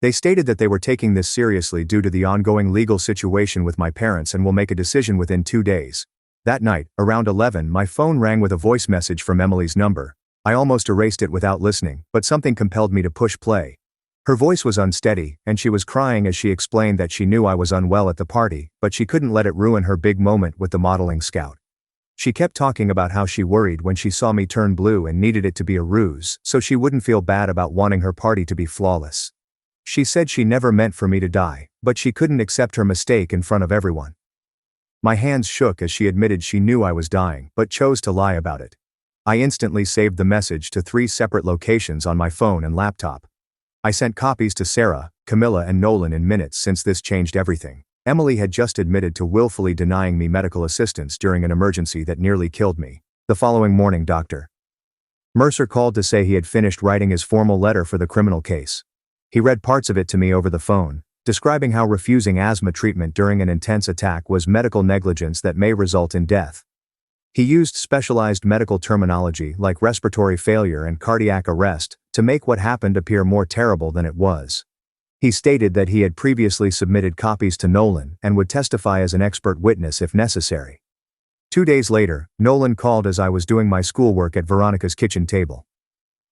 They stated that they were taking this seriously due to the ongoing legal situation with my parents and will make a decision within 2 days. That night, around 11, my phone rang with a voice message from Emily's number. I almost erased it without listening, but something compelled me to push play. Her voice was unsteady, and she was crying as she explained that she knew I was unwell at the party, but she couldn't let it ruin her big moment with the modeling scout. She kept talking about how she worried when she saw me turn blue and needed it to be a ruse so she wouldn't feel bad about wanting her party to be flawless. She said she never meant for me to die, but she couldn't accept her mistake in front of everyone. My hands shook as she admitted she knew I was dying but chose to lie about it. I instantly saved the message to 3 separate locations on my phone and laptop. I sent copies to Sarah, Camilla and Nolan in minutes since this changed everything. Emily had just admitted to willfully denying me medical assistance during an emergency that nearly killed me. The following morning, Dr. Mercer called to say he had finished writing his formal letter for the criminal case. He read parts of it to me over the phone, describing how refusing asthma treatment during an intense attack was medical negligence that may result in death. He used specialized medical terminology like respiratory failure and cardiac arrest to make what happened appear more terrible than it was. He stated that he had previously submitted copies to Nolan and would testify as an expert witness if necessary. 2 days later, Nolan called as I was doing my schoolwork at Veronica's kitchen table.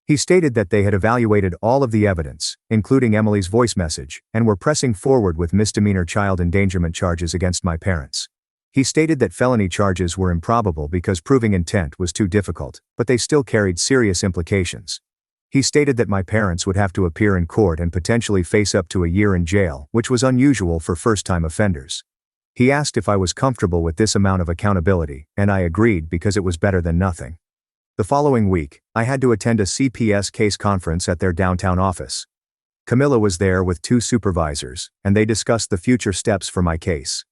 He stated that they had evaluated all of the evidence, including Emily's voice message, and were pressing forward with misdemeanor child endangerment charges against my parents. He stated that felony charges were improbable because proving intent was too difficult, but they still carried serious implications. He stated that my parents would have to appear in court and potentially face up to a year in jail, which was unusual for first-time offenders. He asked if I was comfortable with this amount of accountability, and I agreed because it was better than nothing. The following week, I had to attend a CPS case conference at their downtown office. Camilla was there with 2 supervisors, and they discussed the future steps for my case.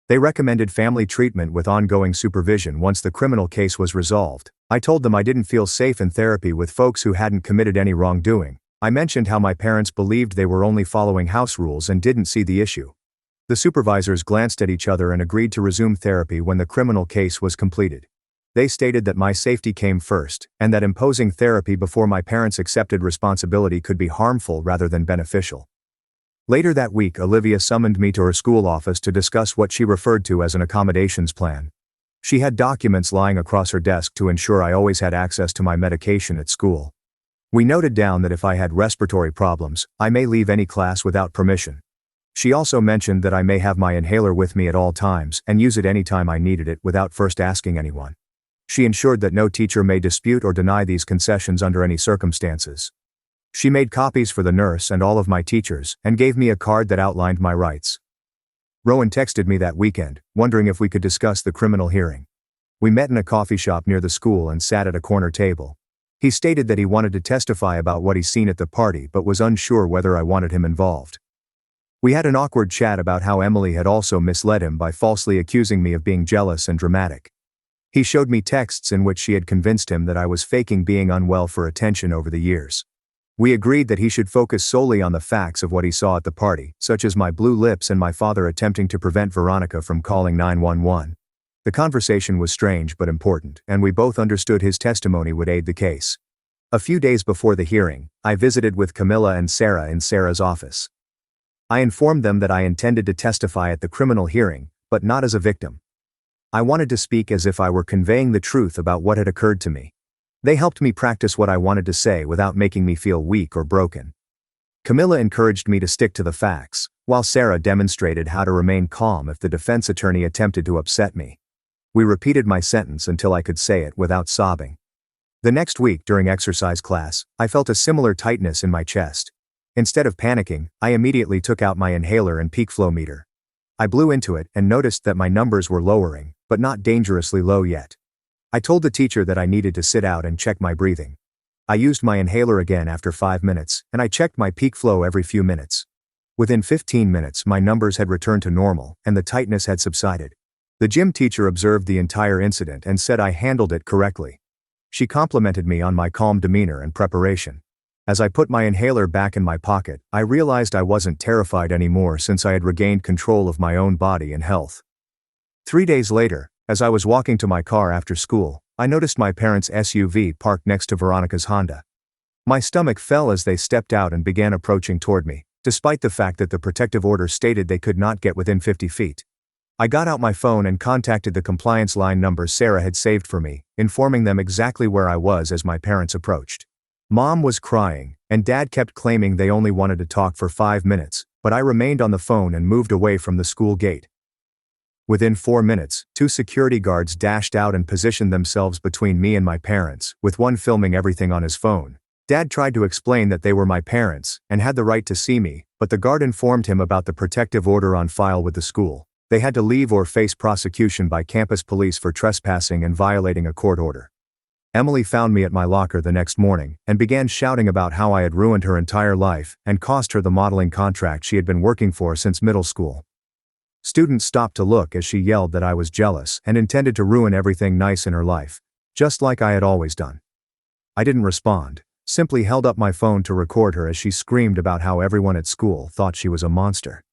They recommended family treatment with ongoing supervision once the criminal case was resolved. I told them I didn't feel safe in therapy with folks who hadn't committed any wrongdoing. I mentioned how my parents believed they were only following house rules and didn't see the issue. The supervisors glanced at each other and agreed to resume therapy when the criminal case was completed. They stated that my safety came first, and that imposing therapy before my parents accepted responsibility could be harmful rather than beneficial. Later that week, Olivia summoned me to her school office to discuss what she referred to as an accommodations plan. She had documents lying across her desk to ensure I always had access to my medication at school. We noted down that if I had respiratory problems, I may leave any class without permission. She also mentioned that I may have my inhaler with me at all times and use it anytime I needed it without first asking anyone. She ensured that no teacher may dispute or deny these concessions under any circumstances. She made copies for the nurse and all of my teachers and gave me a card that outlined my rights. Rowan texted me that weekend, wondering if we could discuss the criminal hearing. We met in a coffee shop near the school and sat at a corner table. He stated that he wanted to testify about what he'd seen at the party but was unsure whether I wanted him involved. We had an awkward chat about how Emily had also misled him by falsely accusing me of being jealous and dramatic. He showed me texts in which she had convinced him that I was faking being unwell for attention over the years. We agreed that he should focus solely on the facts of what he saw at the party, such as my blue lips and my father attempting to prevent Veronica from calling 911. The conversation was strange but important, and we both understood his testimony would aid the case. A few days before the hearing, I visited with Camilla and Sarah in Sarah's office. I informed them that I intended to testify at the criminal hearing, but not as a victim. I wanted to speak as if I were conveying the truth about what had occurred to me. They helped me practice what I wanted to say without making me feel weak or broken. Camilla encouraged me to stick to the facts, while Sarah demonstrated how to remain calm if the defense attorney attempted to upset me. We repeated my sentence until I could say it without sobbing. The next week during exercise class, I felt a similar tightness in my chest. Instead of panicking, I immediately took out my inhaler and peak flow meter. I blew into it and noticed that my numbers were lowering, but not dangerously low yet. I told the teacher that I needed to sit out and check my breathing. I used my inhaler again after 5 minutes, and I checked my peak flow every few minutes. Within 15 minutes, my numbers had returned to normal, and the tightness had subsided. The gym teacher observed the entire incident and said I handled it correctly. She complimented me on my calm demeanor and preparation. As I put my inhaler back in my pocket, I realized I wasn't terrified anymore since I had regained control of my own body and health. 3 days later, as I was walking to my car after school, I noticed my parents' SUV parked next to Veronica's Honda. My stomach fell as they stepped out and began approaching toward me, despite the fact that the protective order stated they could not get within 50 feet. I got out my phone and contacted the compliance line number Sarah had saved for me, informing them exactly where I was as my parents approached. Mom was crying, and Dad kept claiming they only wanted to talk for 5 minutes, but I remained on the phone and moved away from the school gate. Within 4 minutes, 2 security guards dashed out and positioned themselves between me and my parents, with one filming everything on his phone. Dad tried to explain that they were my parents and had the right to see me, but the guard informed him about the protective order on file with the school. They had to leave or face prosecution by campus police for trespassing and violating a court order. Emily found me at my locker the next morning and began shouting about how I had ruined her entire life and cost her the modeling contract she had been working for since middle school. Students stopped to look as she yelled that I was jealous and intended to ruin everything nice in her life, just like I had always done. I didn't respond, simply held up my phone to record her as she screamed about how everyone at school thought she was a monster.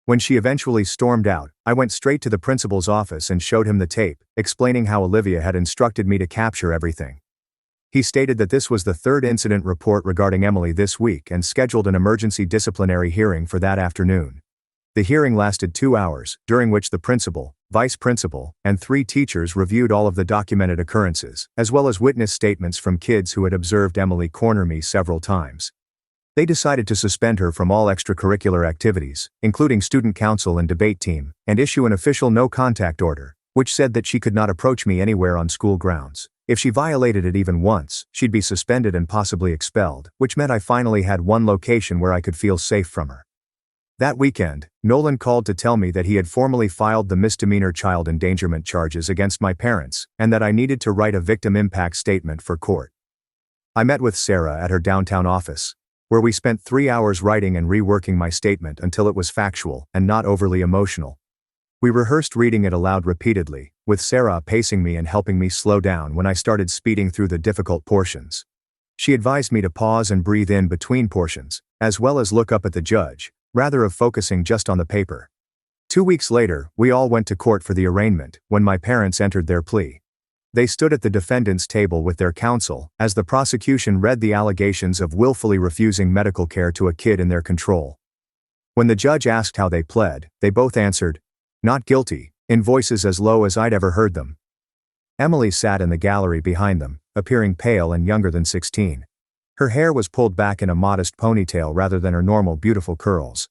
When she eventually stormed out, I went straight to the principal's office and showed him the tape, explaining how Olivia had instructed me to capture everything. He stated that this was the 3rd incident report regarding Emily this week and scheduled an emergency disciplinary hearing for that afternoon. The hearing lasted 2 hours, during which the principal, vice principal, and 3 teachers reviewed all of the documented occurrences, as well as witness statements from kids who had observed Emily corner me several times. They decided to suspend her from all extracurricular activities, including student council and debate team, and issue an official no-contact order, which said that she could not approach me anywhere on school grounds. If she violated it even once, she'd be suspended and possibly expelled, which meant I finally had one location where I could feel safe from her. That weekend, Nolan called to tell me that he had formally filed the misdemeanor child endangerment charges against my parents, and that I needed to write a victim impact statement for court. I met with Sarah at her downtown office, where we spent 3 hours writing and reworking my statement until it was factual and not overly emotional. We rehearsed reading it aloud repeatedly, with Sarah pacing me and helping me slow down when I started speeding through the difficult portions. She advised me to pause and breathe in between portions, as well as look up at the judge, rather than focusing just on the paper. 2 weeks later, we all went to court for the arraignment, when my parents entered their plea. They stood at the defendant's table with their counsel, as the prosecution read the allegations of willfully refusing medical care to a kid in their control. When the judge asked how they pled, they both answered, "Not guilty," in voices as low as I'd ever heard them. Emily sat in the gallery behind them, appearing pale and younger than 16. Her hair was pulled back in a modest ponytail rather than her normal beautiful curls.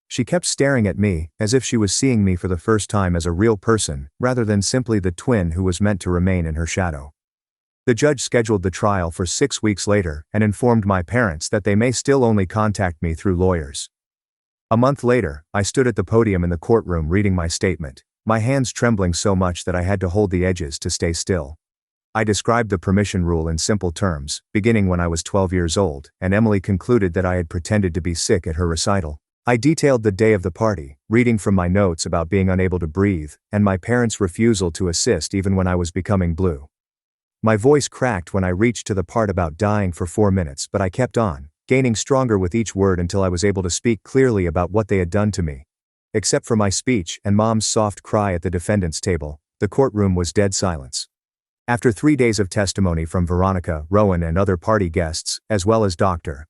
She kept staring at me, as if she was seeing me for the first time as a real person, rather than simply the twin who was meant to remain in her shadow. The judge scheduled the trial for 6 weeks later and informed my parents that they may still only contact me through lawyers. A month later, I stood at the podium in the courtroom reading my statement, my hands trembling so much that I had to hold the edges to stay still. I described the permission rule in simple terms, beginning when I was 12 years old, and Emily concluded that I had pretended to be sick at her recital. I detailed the day of the party, reading from my notes about being unable to breathe, and my parents' refusal to assist even when I was becoming blue. My voice cracked when I reached to the part about dying for 4 minutes, but I kept on, gaining stronger with each word until I was able to speak clearly about what they had done to me. Except for my speech and Mom's soft cry at the defendant's table, the courtroom was dead silence. After 3 days of testimony from Veronica, Rowan and other party guests, as well as Dr.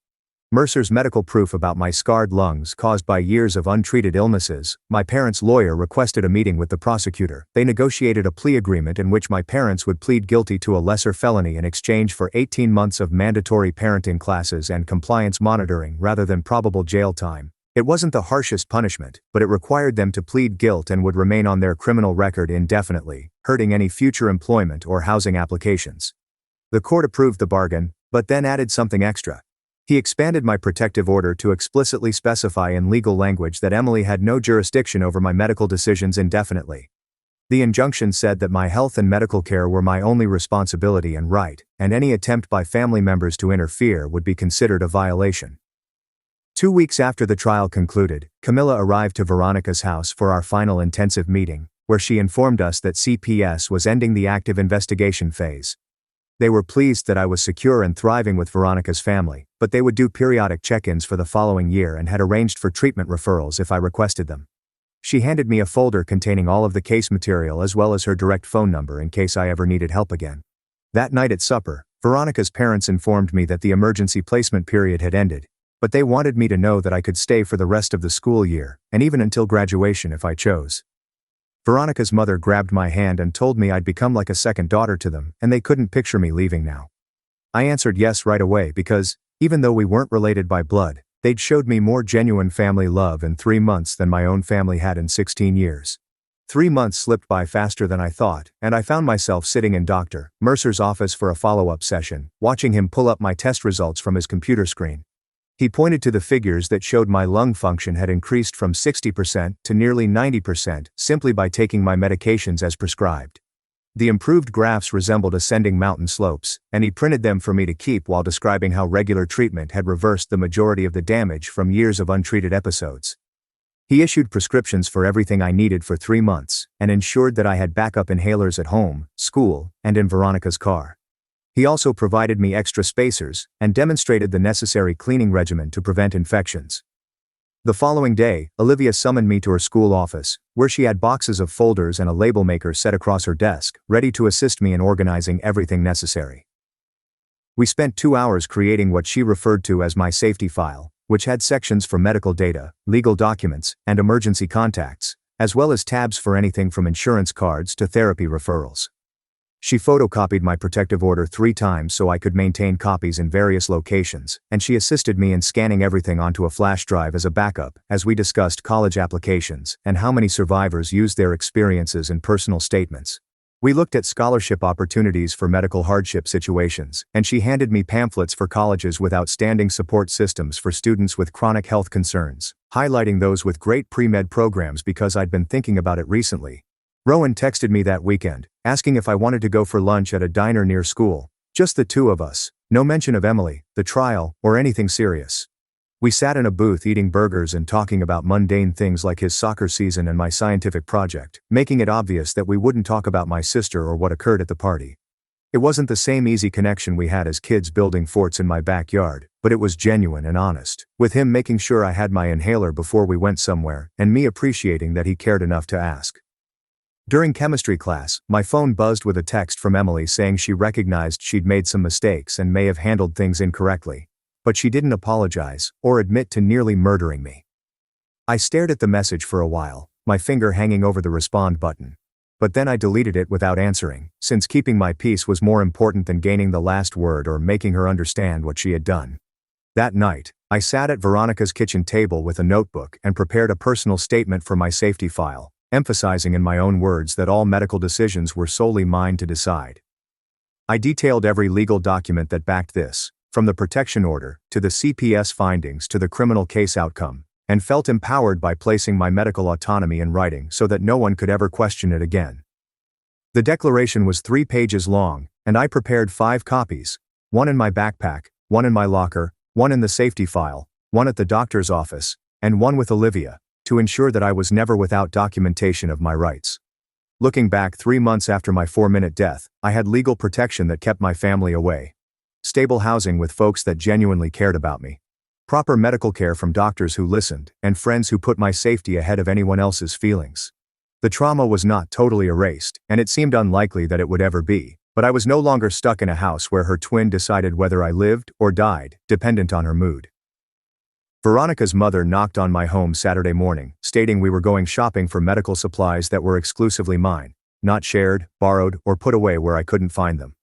Mercer's medical proof about my scarred lungs caused by years of untreated illnesses, my parents' lawyer requested a meeting with the prosecutor. They negotiated a plea agreement in which my parents would plead guilty to a lesser felony in exchange for 18 months of mandatory parenting classes and compliance monitoring rather than probable jail time. It wasn't the harshest punishment, but it required them to plead guilt and would remain on their criminal record indefinitely, hurting any future employment or housing applications. The court approved the bargain, but then added something extra. He expanded my protective order to explicitly specify in legal language that Emily had no jurisdiction over my medical decisions indefinitely. The injunction said that my health and medical care were my only responsibility and right, and any attempt by family members to interfere would be considered a violation. 2 weeks after the trial concluded, Camilla arrived to Veronica's house for our final intensive meeting, where she informed us that CPS was ending the active investigation phase. They were pleased that I was secure and thriving with Veronica's family, but they would do periodic check-ins for the following year and had arranged for treatment referrals if I requested them. She handed me a folder containing all of the case material as well as her direct phone number in case I ever needed help again. That night at supper, Veronica's parents informed me that the emergency placement period had ended, but they wanted me to know that I could stay for the rest of the school year, and even until graduation if I chose. Veronica's mother grabbed my hand and told me I'd become like a second daughter to them, and they couldn't picture me leaving now. I answered yes right away because, even though we weren't related by blood, they'd showed me more genuine family love in 3 months than my own family had in 16 years. 3 months slipped by faster than I thought, and I found myself sitting in Dr. Mercer's office for a follow-up session, watching him pull up my test results from his computer screen. He pointed to the figures that showed my lung function had increased from 60% to nearly 90% simply by taking my medications as prescribed. The improved graphs resembled ascending mountain slopes, and he printed them for me to keep while describing how regular treatment had reversed the majority of the damage from years of untreated episodes. He issued prescriptions for everything I needed for 3 months, and ensured that I had backup inhalers at home, school, and in Veronica's car. He also provided me extra spacers, and demonstrated the necessary cleaning regimen to prevent infections. The following day, Olivia summoned me to her school office, where she had boxes of folders and a label maker set across her desk, ready to assist me in organizing everything necessary. We spent 2 hours creating what she referred to as my safety file, which had sections for medical data, legal documents, and emergency contacts, as well as tabs for anything from insurance cards to therapy referrals. She photocopied my protective order 3 times so I could maintain copies in various locations, and she assisted me in scanning everything onto a flash drive as a backup, as we discussed college applications and how many survivors used their experiences and personal statements. We looked at scholarship opportunities for medical hardship situations, and she handed me pamphlets for colleges with outstanding support systems for students with chronic health concerns, highlighting those with great pre-med programs because I'd been thinking about it recently. Rowan texted me that weekend, asking if I wanted to go for lunch at a diner near school. Just the 2 of us, no mention of Emily, the trial, or anything serious. We sat in a booth eating burgers and talking about mundane things like his soccer season and my scientific project, making it obvious that we wouldn't talk about my sister or what occurred at the party. It wasn't the same easy connection we had as kids building forts in my backyard, but it was genuine and honest, with him making sure I had my inhaler before we went somewhere, and me appreciating that he cared enough to ask. During chemistry class, my phone buzzed with a text from Emily saying she recognized she'd made some mistakes and may have handled things incorrectly, but she didn't apologize or admit to nearly murdering me. I stared at the message for a while, my finger hanging over the respond button. But then I deleted it without answering, since keeping my peace was more important than gaining the last word or making her understand what she had done. That night, I sat at Veronica's kitchen table with a notebook and prepared a personal statement for my safety file, emphasizing in my own words that all medical decisions were solely mine to decide. I detailed every legal document that backed this, from the protection order, to the CPS findings to the criminal case outcome, and felt empowered by placing my medical autonomy in writing so that no one could ever question it again. The declaration was 3 pages long, and I prepared 5 copies, 1 in my backpack, 1 in my locker, 1 in the safety file, 1 at the doctor's office, and 1 with Olivia, to ensure that I was never without documentation of my rights. Looking back 3 months after my 4-minute death, I had legal protection that kept my family away. Stable housing with folks that genuinely cared about me. Proper medical care from doctors who listened, and friends who put my safety ahead of anyone else's feelings. The trauma was not totally erased, and it seemed unlikely that it would ever be, but I was no longer stuck in a house where her twin decided whether I lived or died, dependent on her mood. Veronica's mother knocked on my home Saturday morning, stating we were going shopping for medical supplies that were exclusively mine, not shared, borrowed, or put away where I couldn't find them.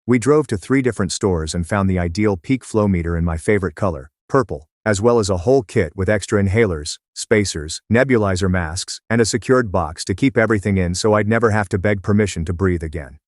We drove to 3 different stores and found the ideal peak flow meter in my favorite color, purple, as well as a whole kit with extra inhalers, spacers, nebulizer masks, and a secured box to keep everything in so I'd never have to beg permission to breathe again.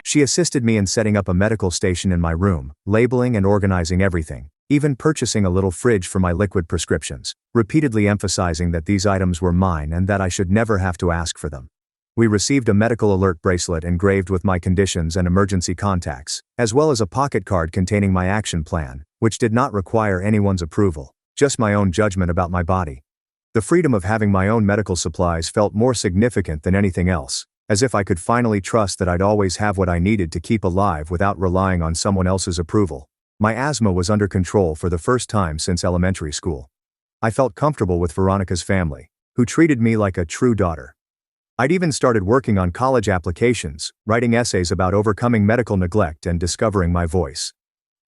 She assisted me in setting up a medical station in my room, labeling and organizing everything, even purchasing a little fridge for my liquid prescriptions, repeatedly emphasizing that these items were mine and that I should never have to ask for them. We received a medical alert bracelet engraved with my conditions and emergency contacts, as well as a pocket card containing my action plan, which did not require anyone's approval, just my own judgment about my body. The freedom of having my own medical supplies felt more significant than anything else, as if I could finally trust that I'd always have what I needed to keep alive without relying on someone else's approval. My asthma was under control for the first time since elementary school. I felt comfortable with Veronica's family, who treated me like a true daughter. I'd even started working on college applications, writing essays about overcoming medical neglect and discovering my voice.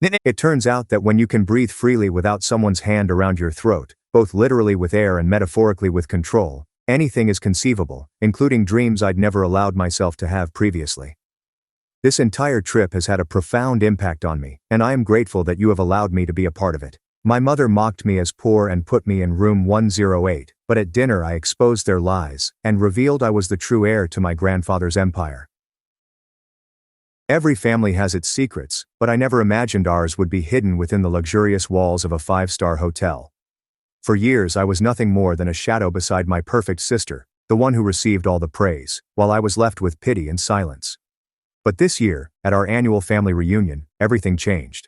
It turns out that when you can breathe freely without someone's hand around your throat, both literally with air and metaphorically with control, anything is conceivable, including dreams I'd never allowed myself to have previously. This entire trip has had a profound impact on me, and I am grateful that you have allowed me to be a part of it. My mother mocked me as poor and put me in room 108, but at dinner I exposed their lies and revealed I was the true heir to my grandfather's empire. Every family has its secrets, but I never imagined ours would be hidden within the luxurious walls of a 5-star hotel. For years I was nothing more than a shadow beside my perfect sister, the one who received all the praise, while I was left with pity and silence. But this year, at our annual family reunion, everything changed.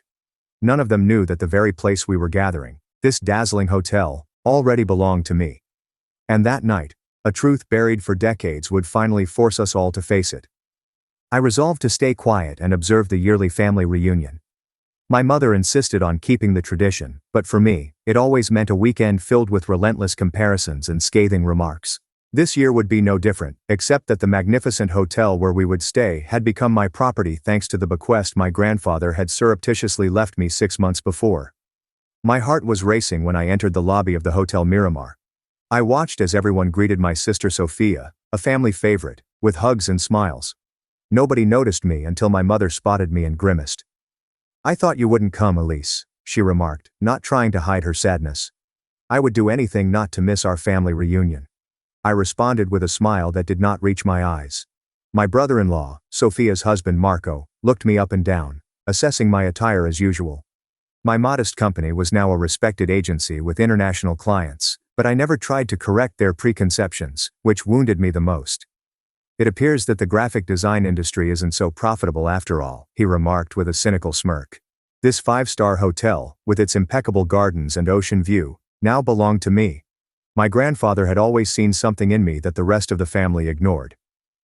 None of them knew that the very place we were gathering, this dazzling hotel, already belonged to me. And that night, a truth buried for decades would finally force us all to face it. I resolved to stay quiet and observe the yearly family reunion. My mother insisted on keeping the tradition, but for me, it always meant a weekend filled with relentless comparisons and scathing remarks. This year would be no different, except that the magnificent hotel where we would stay had become my property thanks to the bequest my grandfather had surreptitiously left me 6 months before. My heart was racing when I entered the lobby of the Hotel Miramar. I watched as everyone greeted my sister Sophia, a family favorite, with hugs and smiles. Nobody noticed me until my mother spotted me and grimaced. "I thought you wouldn't come, Elise," she remarked, not trying to hide her sadness. "I would do anything not to miss our family reunion." I responded with a smile that did not reach my eyes. My brother-in-law, Sophia's husband Marco, looked me up and down, assessing my attire as usual. My modest company was now a respected agency with international clients, but I never tried to correct their preconceptions, which wounded me the most. "It appears that the graphic design industry isn't so profitable after all," he remarked with a cynical smirk. This 5-star hotel, with its impeccable gardens and ocean view, now belonged to me. My grandfather had always seen something in me that the rest of the family ignored.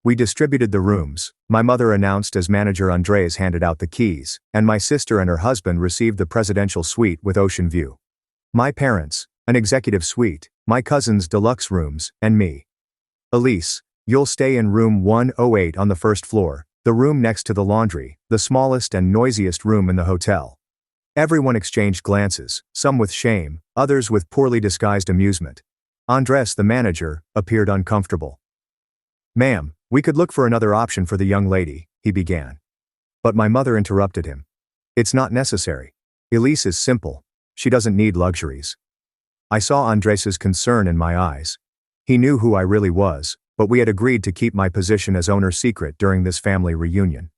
We distributed the rooms. My mother announced as manager Andres handed out the keys, and my sister and her husband received the presidential suite with ocean view. My parents, an executive suite, my cousins deluxe rooms, and me. "Elise, you'll stay in room 108 on the first floor, the room next to the laundry, the smallest and noisiest room in the hotel." Everyone exchanged glances, some with shame, others with poorly disguised amusement. Andres, the manager, appeared uncomfortable. "Ma'am, we could look for another option for the young lady," he began. But my mother interrupted him. "It's not necessary. Elise is simple. She doesn't need luxuries." I saw Andres's concern in my eyes. He knew who I really was, but we had agreed to keep my position as owner secret during this family reunion.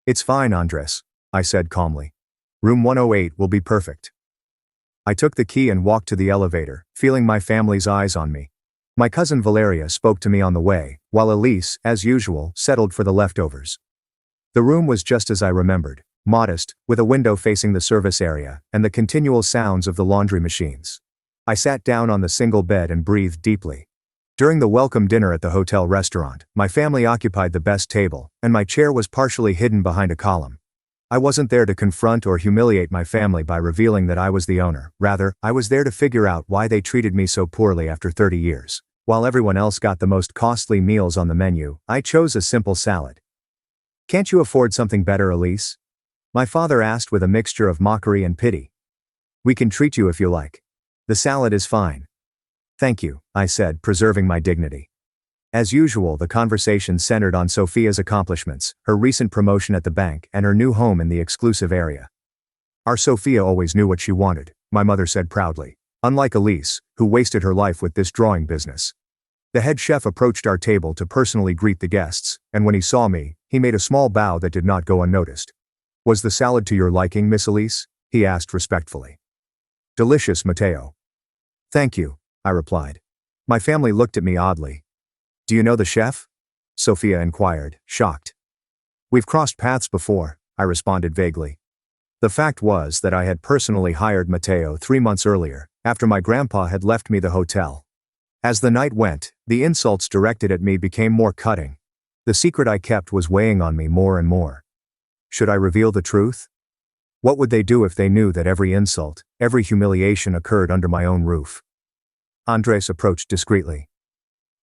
"It's fine, Andres," I said calmly. "Room 108 will be perfect." I took the key and walked to the elevator, feeling my family's eyes on me. My cousin Valeria spoke to me on the way, while Elise, as usual, settled for the leftovers. The room was just as I remembered, modest, with a window facing the service area, and the continual sounds of the laundry machines. I sat down on the single bed and breathed deeply. During the welcome dinner at the hotel restaurant, my family occupied the best table, and my chair was partially hidden behind a column. I wasn't there to confront or humiliate my family by revealing that I was the owner. Rather, I was there to figure out why they treated me so poorly after 30 years. While everyone else got the most costly meals on the menu, I chose a simple salad. Can't you afford something better, Elise? My father asked with a mixture of mockery and pity. We can treat you if you like. The salad is fine. Thank you, I said, preserving my dignity. As usual, the conversation centered on Sophia's accomplishments, her recent promotion at the bank, and her new home in the exclusive area. Our Sophia always knew what she wanted, my mother said proudly, unlike Elise, who wasted her life with this drawing business. The head chef approached our table to personally greet the guests, and when he saw me, he made a small bow that did not go unnoticed. Was the salad to your liking, Miss Elise? He asked respectfully. Delicious, Matteo. Thank you, I replied. My family looked at me oddly. Do you know the chef? Sophia inquired, shocked. We've crossed paths before, I responded vaguely. The fact was that I had personally hired Matteo 3 months earlier, after my grandpa had left me the hotel. As the night went, the insults directed at me became more cutting. The secret I kept was weighing on me more and more. Should I reveal the truth? What would they do if they knew that every insult, every humiliation occurred under my own roof? Andres approached discreetly.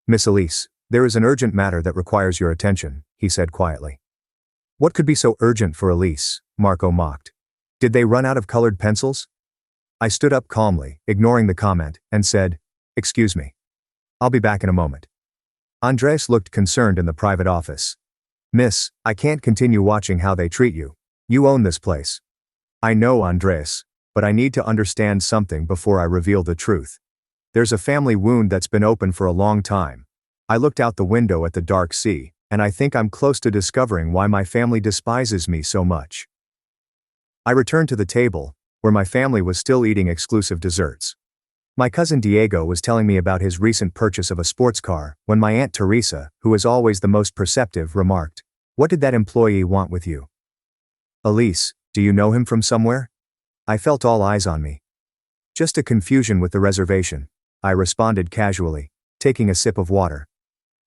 Miss Elise, there is an urgent matter that requires your attention, he said quietly. What could be so urgent for Elise? Marco mocked. Did they run out of colored pencils? I stood up calmly, ignoring the comment, and said, Excuse me. I'll be back in a moment. Andres looked concerned in the private office. Miss, I can't continue watching how they treat you. You own this place. I know, Andres, but I need to understand something before I reveal the truth. There's a family wound that's been open for a long time. I looked out the window at the dark sea, and I think I'm close to discovering why my family despises me so much. I returned to the table, where my family was still eating exclusive desserts. My cousin Diego was telling me about his recent purchase of a sports car, when my Aunt Teresa, who is always the most perceptive, remarked, What did that employee want with you? Elise, do you know him from somewhere? I felt all eyes on me. Just a confusion with the reservation, I responded casually, taking a sip of water.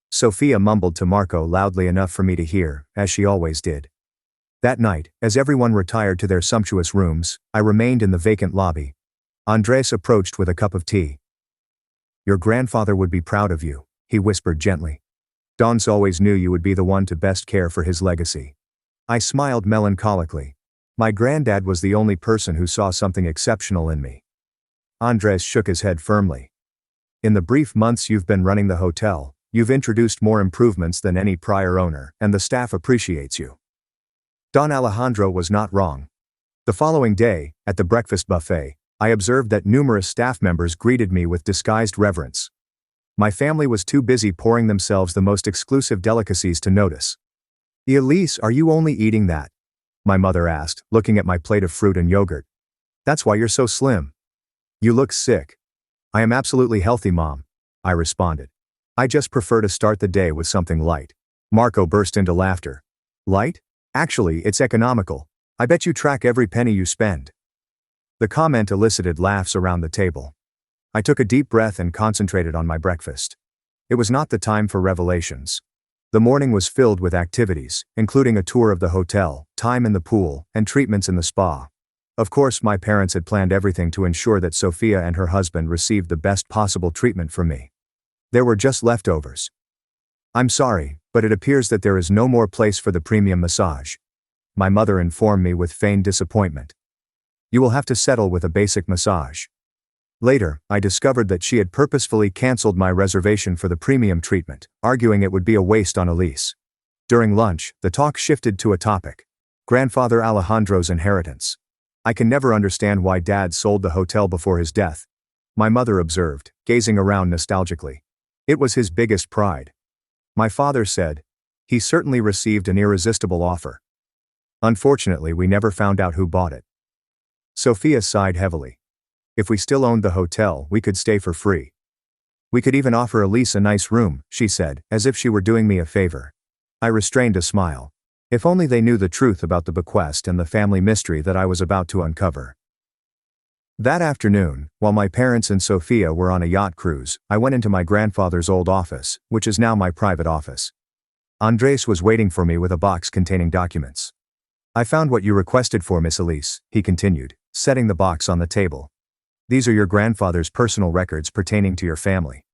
Sophia mumbled to Marco loudly enough for me to hear, as she always did. That night, as everyone retired to their sumptuous rooms, I remained in the vacant lobby. Andres approached with a cup of tea. Your grandfather would be proud of you, he whispered gently. Dons always knew you would be the one to best care for his legacy. I smiled melancholically. My granddad was the only person who saw something exceptional in me. Andres shook his head firmly. In the brief months you've been running the hotel, you've introduced more improvements than any prior owner, and the staff appreciates you. Don Alejandro was not wrong. The following day, at the breakfast buffet, I observed that numerous staff members greeted me with disguised reverence. My family was too busy pouring themselves the most exclusive delicacies to notice. Elise, are you only eating that? My mother asked, looking at my plate of fruit and yogurt. That's why you're so slim. You look sick. I am absolutely healthy, Mom, I responded. I just prefer to start the day with something light. Marco burst into laughter. Light? Actually, it's economical. I bet you track every penny you spend. The comment elicited laughs around the table. I took a deep breath and concentrated on my breakfast. It was not the time for revelations. The morning was filled with activities, including a tour of the hotel, time in the pool, and treatments in the spa. Of course, my parents had planned everything to ensure that Sophia and her husband received the best possible treatment from me. There were just leftovers. I'm sorry, but it appears that there is no more place for the premium massage. My mother informed me with feigned disappointment. You will have to settle with a basic massage. Later, I discovered that she had purposefully canceled my reservation for the premium treatment, arguing it would be a waste on Elise. During lunch, the talk shifted to a topic: Grandfather Alejandro's inheritance. I can never understand why Dad sold the hotel before his death, my mother observed, gazing around nostalgically. It was his biggest pride. My father said, he certainly received an irresistible offer. Unfortunately, we never found out who bought it. Sophia sighed heavily. If we still owned the hotel, we could stay for free. We could even offer Elise a nice room, she said, as if she were doing me a favor. I restrained a smile. If only they knew the truth about the bequest and the family mystery that I was about to uncover. That afternoon, while my parents and Sophia were on a yacht cruise, I went into my grandfather's old office, which is now my private office. Andres was waiting for me with a box containing documents. I found what you requested for, Miss Elise, he continued, setting the box on the table. These are your grandfather's personal records pertaining to your family.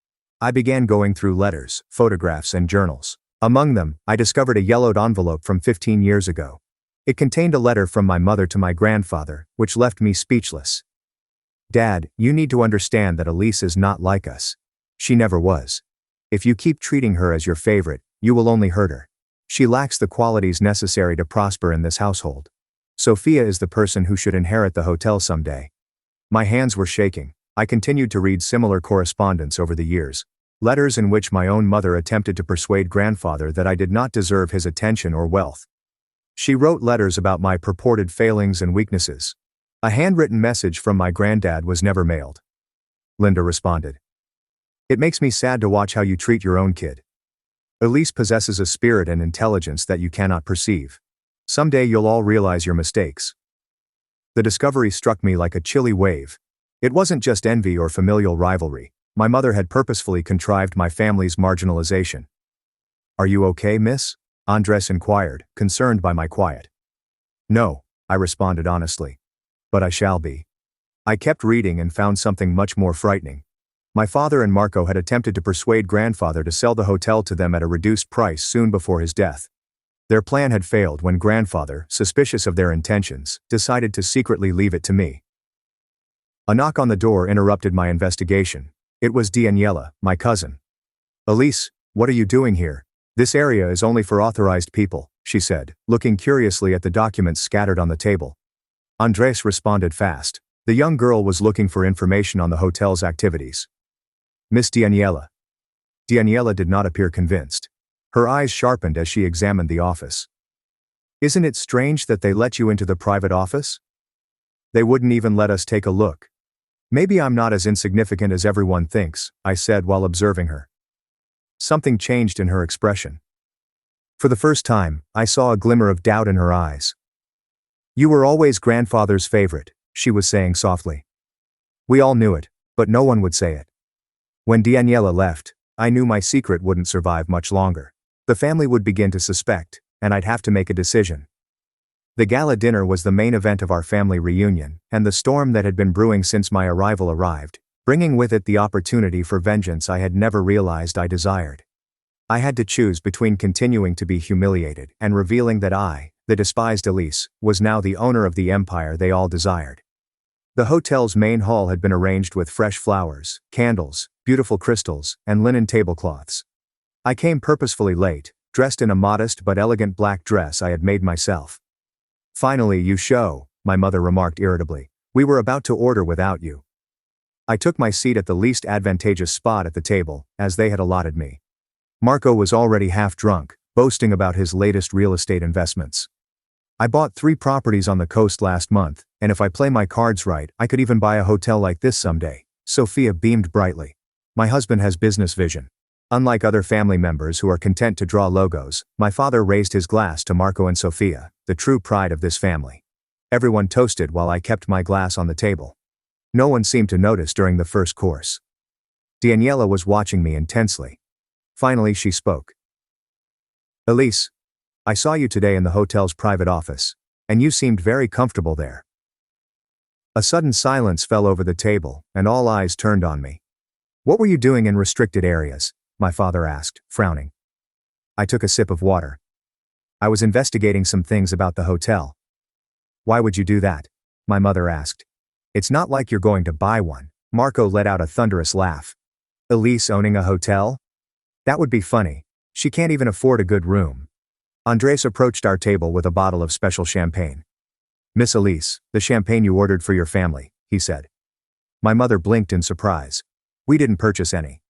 I began going through letters, photographs, and journals. Among them, I discovered a yellowed envelope from 15 years ago. It contained a letter from my mother to my grandfather, which left me speechless. Dad, you need to understand that Elise is not like us. She never was. If you keep treating her as your favorite, you will only hurt her. She lacks the qualities necessary to prosper in this household. Sophia is the person who should inherit the hotel someday. My hands were shaking. I continued to read similar correspondence over the years. Letters in which my own mother attempted to persuade grandfather that I did not deserve his attention or wealth. She wrote letters about my purported failings and weaknesses. A handwritten message from my granddad was never mailed. Linda responded. It makes me sad to watch how you treat your own kid. Elise possesses a spirit and intelligence that you cannot perceive. Someday you'll all realize your mistakes. The discovery struck me like a chilly wave. It wasn't just envy or familial rivalry. My mother had purposefully contrived my family's marginalization. Are you okay, miss? Andres inquired, concerned by my quiet. No, I responded honestly. But I shall be. I kept reading and found something much more frightening. My father and Marco had attempted to persuade grandfather to sell the hotel to them at a reduced price soon before his death. Their plan had failed when grandfather, suspicious of their intentions, decided to secretly leave it to me. A knock on the door interrupted my investigation. It was Daniela, my cousin. Elise, what are you doing here? This area is only for authorized people, she said, looking curiously at the documents scattered on the table. Andres responded fast. The young girl was looking for information on the hotel's activities. Miss Daniela. Daniela did not appear convinced. Her eyes sharpened as she examined the office. Isn't it strange that they let you into the private office? They wouldn't even let us take a look. Maybe I'm not as insignificant as everyone thinks, I said while observing her. Something changed in her expression. For the first time, I saw a glimmer of doubt in her eyes. You were always grandfather's favorite, she was saying softly. We all knew it, but no one would say it. When Daniela left, I knew my secret wouldn't survive much longer. The family would begin to suspect, and I'd have to make a decision. The gala dinner was the main event of our family reunion, and the storm that had been brewing since my arrival arrived, bringing with it the opportunity for vengeance I had never realized I desired. I had to choose between continuing to be humiliated and revealing that I, the despised Elise, was now the owner of the empire they all desired. The hotel's main hall had been arranged with fresh flowers, candles, beautiful crystals, and linen tablecloths. I came purposefully late, dressed in a modest but elegant black dress I had made myself. Finally, you show, my mother remarked irritably. We were about to order without you. I took my seat at the least advantageous spot at the table, as they had allotted me. Marco was already half drunk, boasting about his latest real estate investments. I bought 3 properties on the coast last month, and if I play my cards right, I could even buy a hotel like this someday. Sophia beamed brightly. My husband has business vision. Unlike other family members who are content to draw logos, my father raised his glass to Marco and Sophia, the true pride of this family. Everyone toasted while I kept my glass on the table. No one seemed to notice during the first course. Daniela was watching me intensely. Finally she spoke. Elise, I saw you today in the hotel's private office, and you seemed very comfortable there. A sudden silence fell over the table, and all eyes turned on me. What were you doing in restricted areas? My father asked, frowning. I took a sip of water. I was investigating some things about the hotel. Why would you do that? My mother asked. It's not like you're going to buy one. Marco let out a thunderous laugh. Elise owning a hotel? That would be funny. She can't even afford a good room. Andres approached our table with a bottle of special champagne. Miss Elise, the champagne you ordered for your family, he said. My mother blinked in surprise. We didn't purchase any.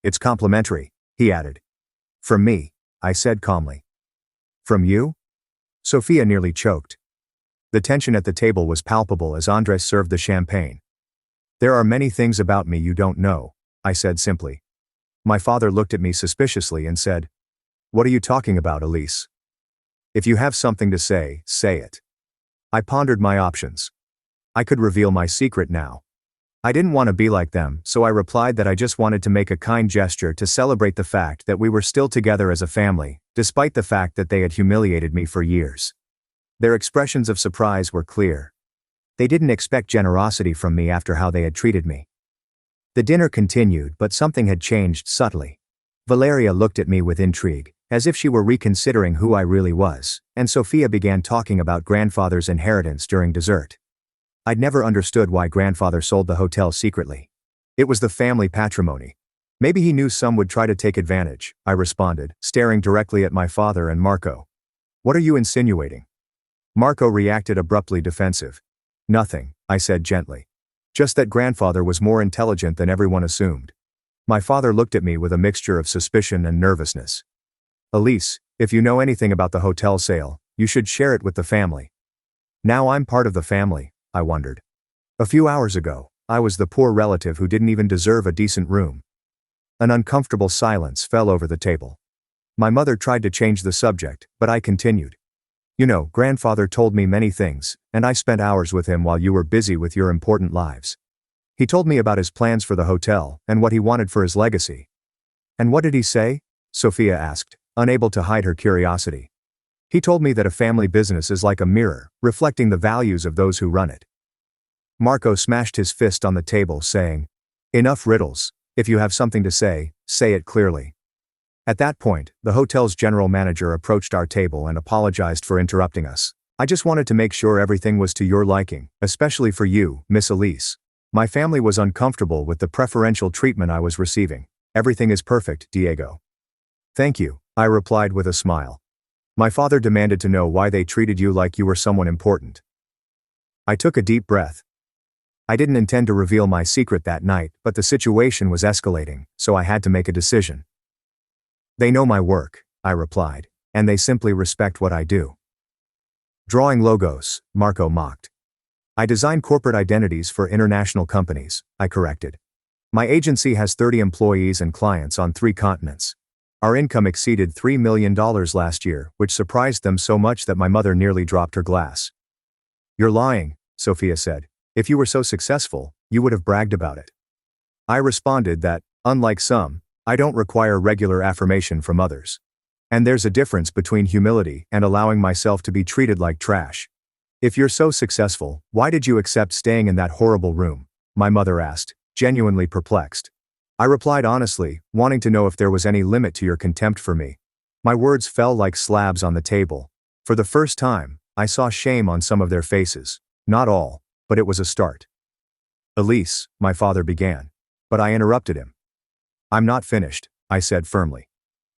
It's complimentary, he added. From me, I said calmly. From you? Sophia nearly choked. The tension at the table was palpable as Andres served the champagne. There are many things about me you don't know, I said simply. My father looked at me suspiciously and said, What are you talking about, Elise? If you have something to say, say it. I pondered my options. I could reveal my secret now. I didn't want to be like them, so I replied that I just wanted to make a kind gesture to celebrate the fact that we were still together as a family, despite the fact that they had humiliated me for years. Their expressions of surprise were clear. They didn't expect generosity from me after how they had treated me. The dinner continued, but something had changed subtly. Valeria looked at me with intrigue, as if she were reconsidering who I really was, and Sophia began talking about grandfather's inheritance during dessert. I'd never understood why grandfather sold the hotel secretly. It was the family patrimony. Maybe he knew some would try to take advantage, I responded, staring directly at my father and Marco. What are you insinuating? Marco reacted abruptly defensive. Nothing, I said gently. Just that grandfather was more intelligent than everyone assumed. My father looked at me with a mixture of suspicion and nervousness. Elise, if you know anything about the hotel sale, you should share it with the family. Now I'm part of the family, I wondered. A few hours ago, I was the poor relative who didn't even deserve a decent room. An uncomfortable silence fell over the table. My mother tried to change the subject, but I continued. You know, grandfather told me many things, and I spent hours with him while you were busy with your important lives. He told me about his plans for the hotel, and what he wanted for his legacy. And what did he say? Sophia asked, unable to hide her curiosity. He told me that a family business is like a mirror, reflecting the values of those who run it. Marco smashed his fist on the table, saying, Enough riddles. If you have something to say it clearly. At that point, the hotel's general manager approached our table and apologized for interrupting us. I just wanted to make sure everything was to your liking, especially for you, Miss Elise. My family was uncomfortable with the preferential treatment I was receiving. Everything is perfect, Diego. Thank you, I replied with a smile. My father demanded to know why they treated you like you were someone important. I took a deep breath. I didn't intend to reveal my secret that night, but the situation was escalating, so I had to make a decision. They know my work, I replied, and they simply respect what I do. Drawing logos, Marco mocked. I design corporate identities for international companies, I corrected. My agency has 30 employees and clients on 3 continents. Our income exceeded $3 million last year, which surprised them so much that my mother nearly dropped her glass. You're lying, Sophia said. If you were so successful, you would have bragged about it. I responded that, unlike some, I don't require regular affirmation from others. And there's a difference between humility and allowing myself to be treated like trash. If you're so successful, why did you accept staying in that horrible room? My mother asked, genuinely perplexed. I replied honestly, wanting to know if there was any limit to your contempt for me. My words fell like slabs on the table. For the first time, I saw shame on some of their faces. Not all, but it was a start. Elise, my father began. But I interrupted him. I'm not finished, I said firmly.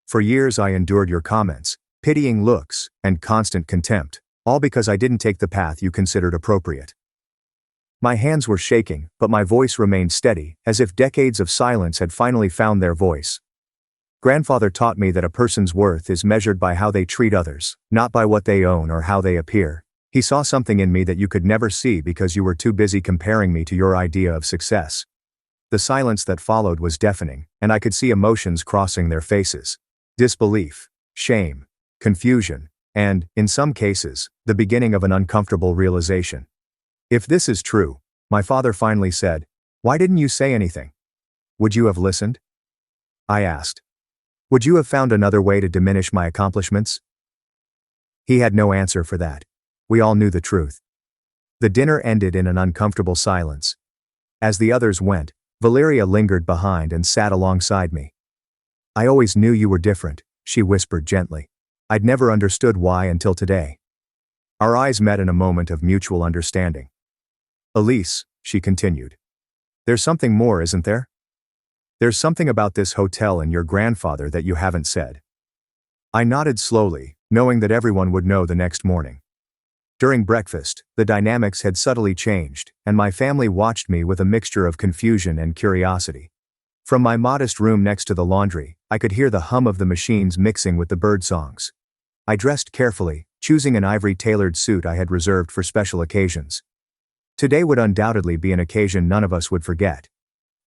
For years I endured your comments, pitying looks, and constant contempt, all because I didn't take the path you considered appropriate. My hands were shaking, but my voice remained steady, as if decades of silence had finally found their voice. Grandfather taught me that a person's worth is measured by how they treat others, not by what they own or how they appear. He saw something in me that you could never see because you were too busy comparing me to your idea of success. The silence that followed was deafening, and I could see emotions crossing their faces. Disbelief, shame, confusion, and, in some cases, the beginning of an uncomfortable realization. If this is true, my father finally said, why didn't you say anything? Would you have listened? I asked. Would you have found another way to diminish my accomplishments? He had no answer for that. We all knew the truth. The dinner ended in an uncomfortable silence. As the others went, Valeria lingered behind and sat alongside me. I always knew you were different, she whispered gently. I'd never understood why until today. Our eyes met in a moment of mutual understanding. Elise, she continued. There's something more, isn't there? There's something about this hotel and your grandfather that you haven't said. I nodded slowly, knowing that everyone would know the next morning. During breakfast, the dynamics had subtly changed, and my family watched me with a mixture of confusion and curiosity. From my modest room next to the laundry, I could hear the hum of the machines mixing with the bird songs. I dressed carefully, choosing an ivory-tailored suit I had reserved for special occasions. Today would undoubtedly be an occasion none of us would forget.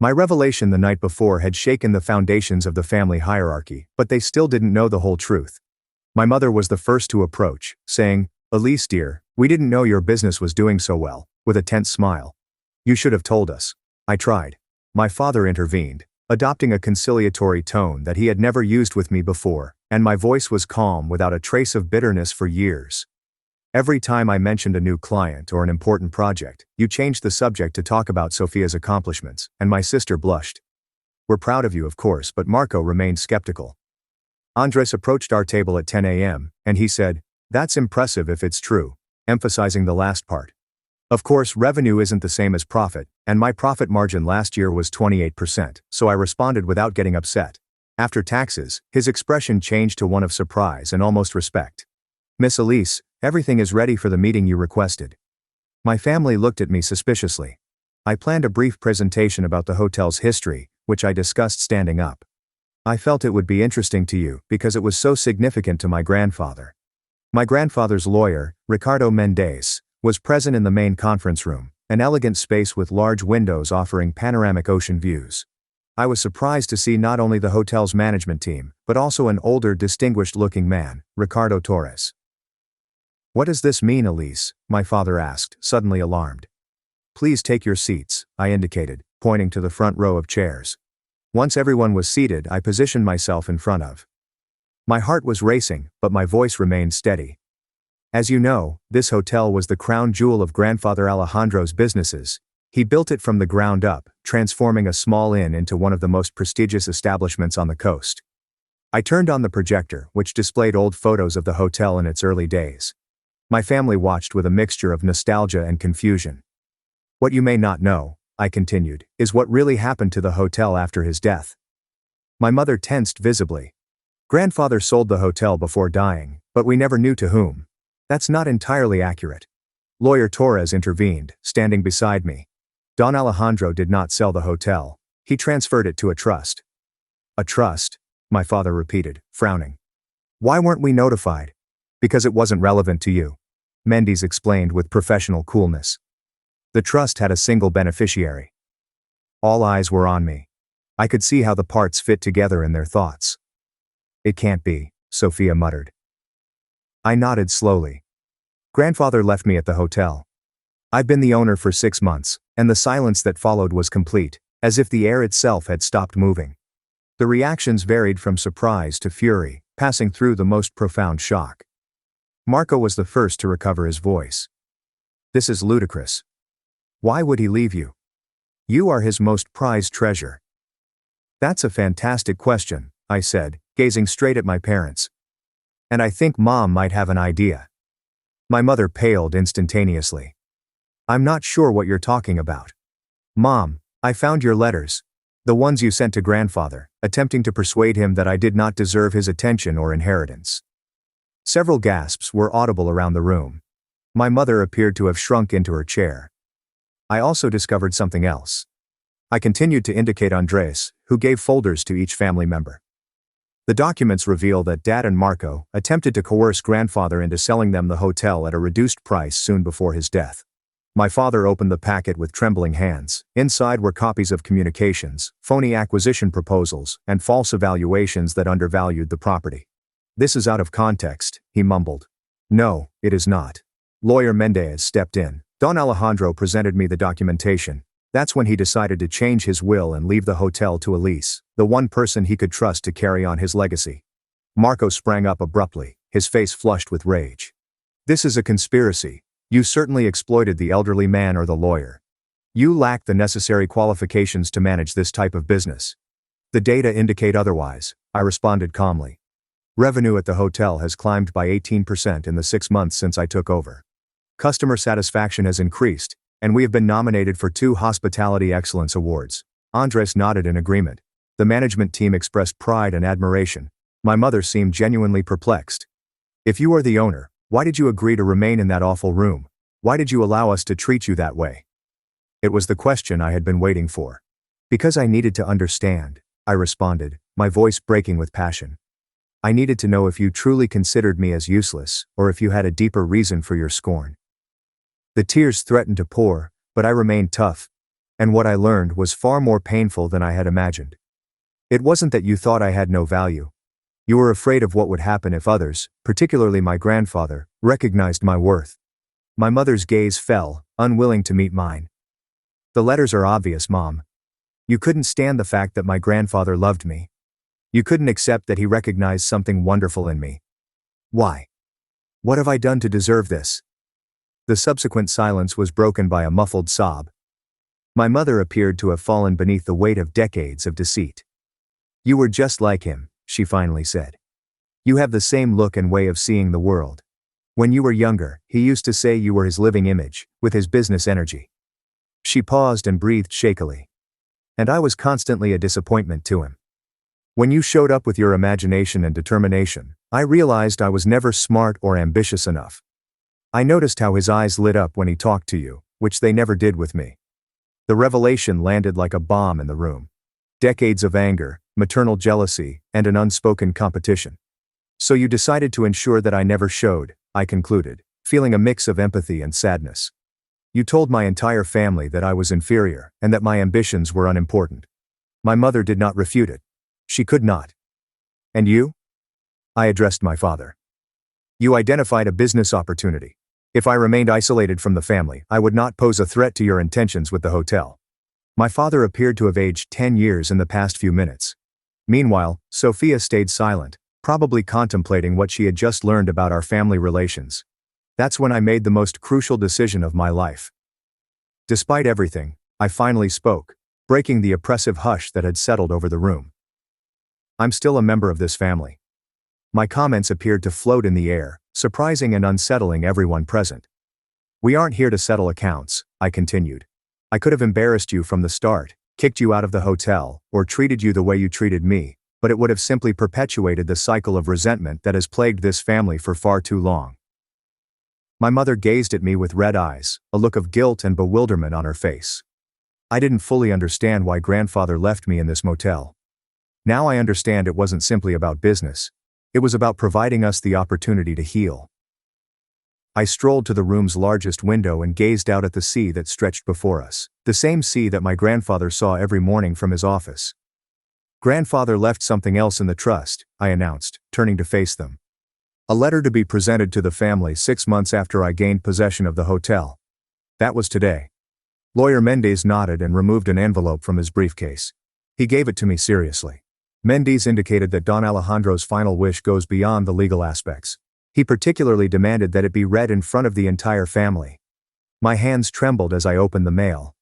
My revelation the night before had shaken the foundations of the family hierarchy, but they still didn't know the whole truth. My mother was the first to approach, saying, Elise dear, we didn't know your business was doing so well, with a tense smile. You should have told us. I tried. My father intervened, adopting a conciliatory tone that he had never used with me before, and my voice was calm without a trace of bitterness for years. Every time I mentioned a new client or an important project, you changed the subject to talk about Sophia's accomplishments, and my sister blushed. We're proud of you, of course, but Marco remained skeptical. Andres approached our table at 10 a.m., and he said, "That's impressive if it's true," emphasizing the last part. Of course, revenue isn't the same as profit, and my profit margin last year was 28%, so I responded without getting upset. After taxes, his expression changed to one of surprise and almost respect. "Miss Elise, everything is ready for the meeting you requested." My family looked at me suspiciously. I planned a brief presentation about the hotel's history, which I discussed standing up. I felt it would be interesting to you because it was so significant to my grandfather. My grandfather's lawyer, Ricardo Mendez, was present in the main conference room, an elegant space with large windows offering panoramic ocean views. I was surprised to see not only the hotel's management team, but also an older, distinguished-looking man, Ricardo Torres. "What does this mean, Elise?" my father asked, suddenly alarmed. "Please take your seats," I indicated, pointing to the front row of chairs. Once everyone was seated, I positioned myself in front of. My heart was racing, but my voice remained steady. "As you know, this hotel was the crown jewel of Grandfather Alejandro's businesses. He built it from the ground up, transforming a small inn into one of the most prestigious establishments on the coast." I turned on the projector, which displayed old photos of the hotel in its early days. My family watched with a mixture of nostalgia and confusion. "What you may not know," I continued, "is what really happened to the hotel after his death." My mother tensed visibly. "Grandfather sold the hotel before dying, but we never knew to whom." "That's not entirely accurate." Lawyer Torres intervened, standing beside me. "Don Alejandro did not sell the hotel. He transferred it to a trust." "A trust?" my father repeated, frowning. "Why weren't we notified?" "Because it wasn't relevant to you," Mendes explained with professional coolness. "The trust had a single beneficiary." All eyes were on me. I could see how the parts fit together in their thoughts. "It can't be," Sophia muttered. I nodded slowly. "Grandfather left me at the hotel. I've been the owner for 6 months, and the silence that followed was complete, as if the air itself had stopped moving. The reactions varied from surprise to fury, passing through the most profound shock. Marco was the first to recover his voice. "This is ludicrous. Why would he leave you? You are his most prized treasure." "That's a fantastic question," I said, gazing straight at my parents. "And I think Mom might have an idea." My mother paled instantaneously. "I'm not sure what you're talking about." "Mom, I found your letters. The ones you sent to Grandfather, attempting to persuade him that I did not deserve his attention or inheritance." Several gasps were audible around the room. My mother appeared to have shrunk into her chair. I also discovered something else. I continued to indicate Andres, who gave folders to each family member. The documents reveal that Dad and Marco attempted to coerce Grandfather into selling them the hotel at a reduced price soon before his death. My father opened the packet with trembling hands. Inside were copies of communications, phony acquisition proposals, and false evaluations that undervalued the property. "This is out of context," he mumbled. "No, it is not." Lawyer Mendez stepped in. "Don Alejandro presented me the documentation. That's when he decided to change his will and leave the hotel to Elise, the one person he could trust to carry on his legacy." Marco sprang up abruptly, his face flushed with rage. "This is a conspiracy. You certainly exploited the elderly man or the lawyer. You lack the necessary qualifications to manage this type of business." "The data indicate otherwise," I responded calmly. "Revenue at the hotel has climbed by 18% in the 6 months since I took over. Customer satisfaction has increased, and we have been nominated for 2 Hospitality Excellence Awards." Andres nodded in agreement. The management team expressed pride and admiration. My mother seemed genuinely perplexed. "If you are the owner, why did you agree to remain in that awful room? Why did you allow us to treat you that way?" It was the question I had been waiting for. "Because I needed to understand," I responded, my voice breaking with passion. "I needed to know if you truly considered me as useless, or if you had a deeper reason for your scorn." The tears threatened to pour, but I remained tough. And what I learned was far more painful than I had imagined. It wasn't that you thought I had no value. You were afraid of what would happen if others, particularly my grandfather, recognized my worth. My mother's gaze fell, unwilling to meet mine. "The letters are obvious, Mom. You couldn't stand the fact that my grandfather loved me. You couldn't accept that he recognized something wonderful in me. Why?" What have I done to deserve this? The subsequent silence was broken by a muffled sob. My mother appeared to have fallen beneath the weight of decades of deceit. You were just like him, she finally said. You have the same look and way of seeing the world. When you were younger, he used to say you were his living image, with his business energy. She paused and breathed shakily. And I was constantly a disappointment to him. When you showed up with your imagination and determination, I realized I was never smart or ambitious enough. I noticed how his eyes lit up when he talked to you, which they never did with me. The revelation landed like a bomb in the room. Decades of anger, maternal jealousy, and an unspoken competition. So you decided to ensure that I never showed, I concluded, feeling a mix of empathy and sadness. You told my entire family that I was inferior, and that my ambitions were unimportant. My mother did not refute it. She could not. And you? I addressed my father. You identified a business opportunity. If I remained isolated from the family, I would not pose a threat to your intentions with the hotel. My father appeared to have aged 10 years in the past few minutes. Meanwhile, Sophia stayed silent, probably contemplating what she had just learned about our family relations. That's when I made the most crucial decision of my life. Despite everything, I finally spoke, breaking the oppressive hush that had settled over the room. I'm still a member of this family. My comments appeared to float in the air, surprising and unsettling everyone present. We aren't here to settle accounts, I continued. I could have embarrassed you from the start, kicked you out of the hotel, or treated you the way you treated me, but it would have simply perpetuated the cycle of resentment that has plagued this family for far too long. My mother gazed at me with red eyes, a look of guilt and bewilderment on her face. I didn't fully understand why grandfather left me in this motel. Now I understand it wasn't simply about business. It was about providing us the opportunity to heal. I strolled to the room's largest window and gazed out at the sea that stretched before us, the same sea that my grandfather saw every morning from his office. Grandfather left something else in the trust, I announced, turning to face them. A letter to be presented to the family 6 months after I gained possession of the hotel. That was today. Lawyer Mendez nodded and removed an envelope from his briefcase. He gave it to me seriously. Mendez indicated that Don Alejandro's final wish goes beyond the legal aspects. He particularly demanded that it be read in front of the entire family. My hands trembled as I opened the mail.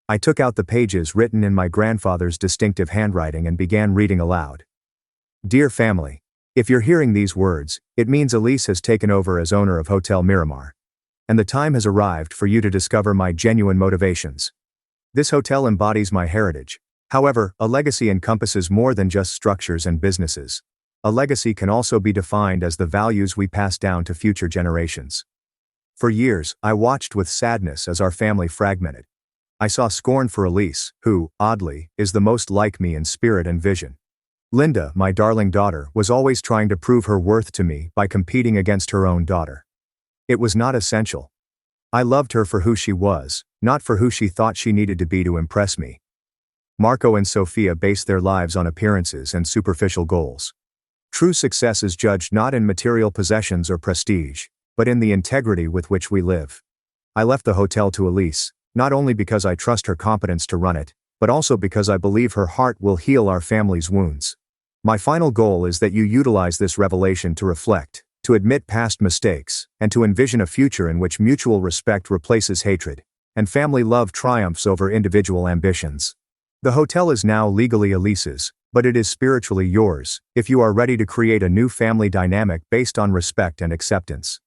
I took out the pages written in my grandfather's distinctive handwriting and began reading aloud. Dear family, if you're hearing these words, it means Elise has taken over as owner of Hotel Miramar. And the time has arrived for you to discover my genuine motivations. This hotel embodies my heritage. However, a legacy encompasses more than just structures and businesses. A legacy can also be defined as the values we pass down to future generations. For years, I watched with sadness as our family fragmented. I saw scorn for Elise, who, oddly, is the most like me in spirit and vision. Linda, my darling daughter, was always trying to prove her worth to me by competing against her own daughter. It was not essential. I loved her for who she was, not for who she thought she needed to be to impress me. Marco and Sophia based their lives on appearances and superficial goals. True success is judged not in material possessions or prestige, but in the integrity with which we live. I left the hotel to Elise, not only because I trust her competence to run it, but also because I believe her heart will heal our family's wounds. My final goal is that you utilize this revelation to reflect, to admit past mistakes, and to envision a future in which mutual respect replaces hatred, and family love triumphs over individual ambitions. The hotel is now legally Elise's, but it is spiritually yours, if you are ready to create a new family dynamic based on respect and acceptance.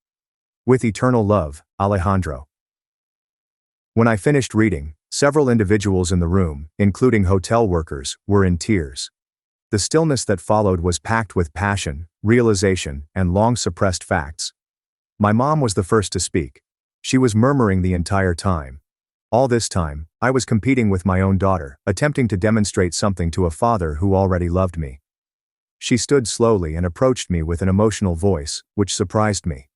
With eternal love, Alejandro. When I finished reading, several individuals in the room, including hotel workers, were in tears. The stillness that followed was packed with passion, realization, and long-suppressed facts. My mom was the first to speak. She was murmuring the entire time. All this time, I was competing with my own daughter, attempting to demonstrate something to a father who already loved me. She stood slowly and approached me with an emotional voice, which surprised me.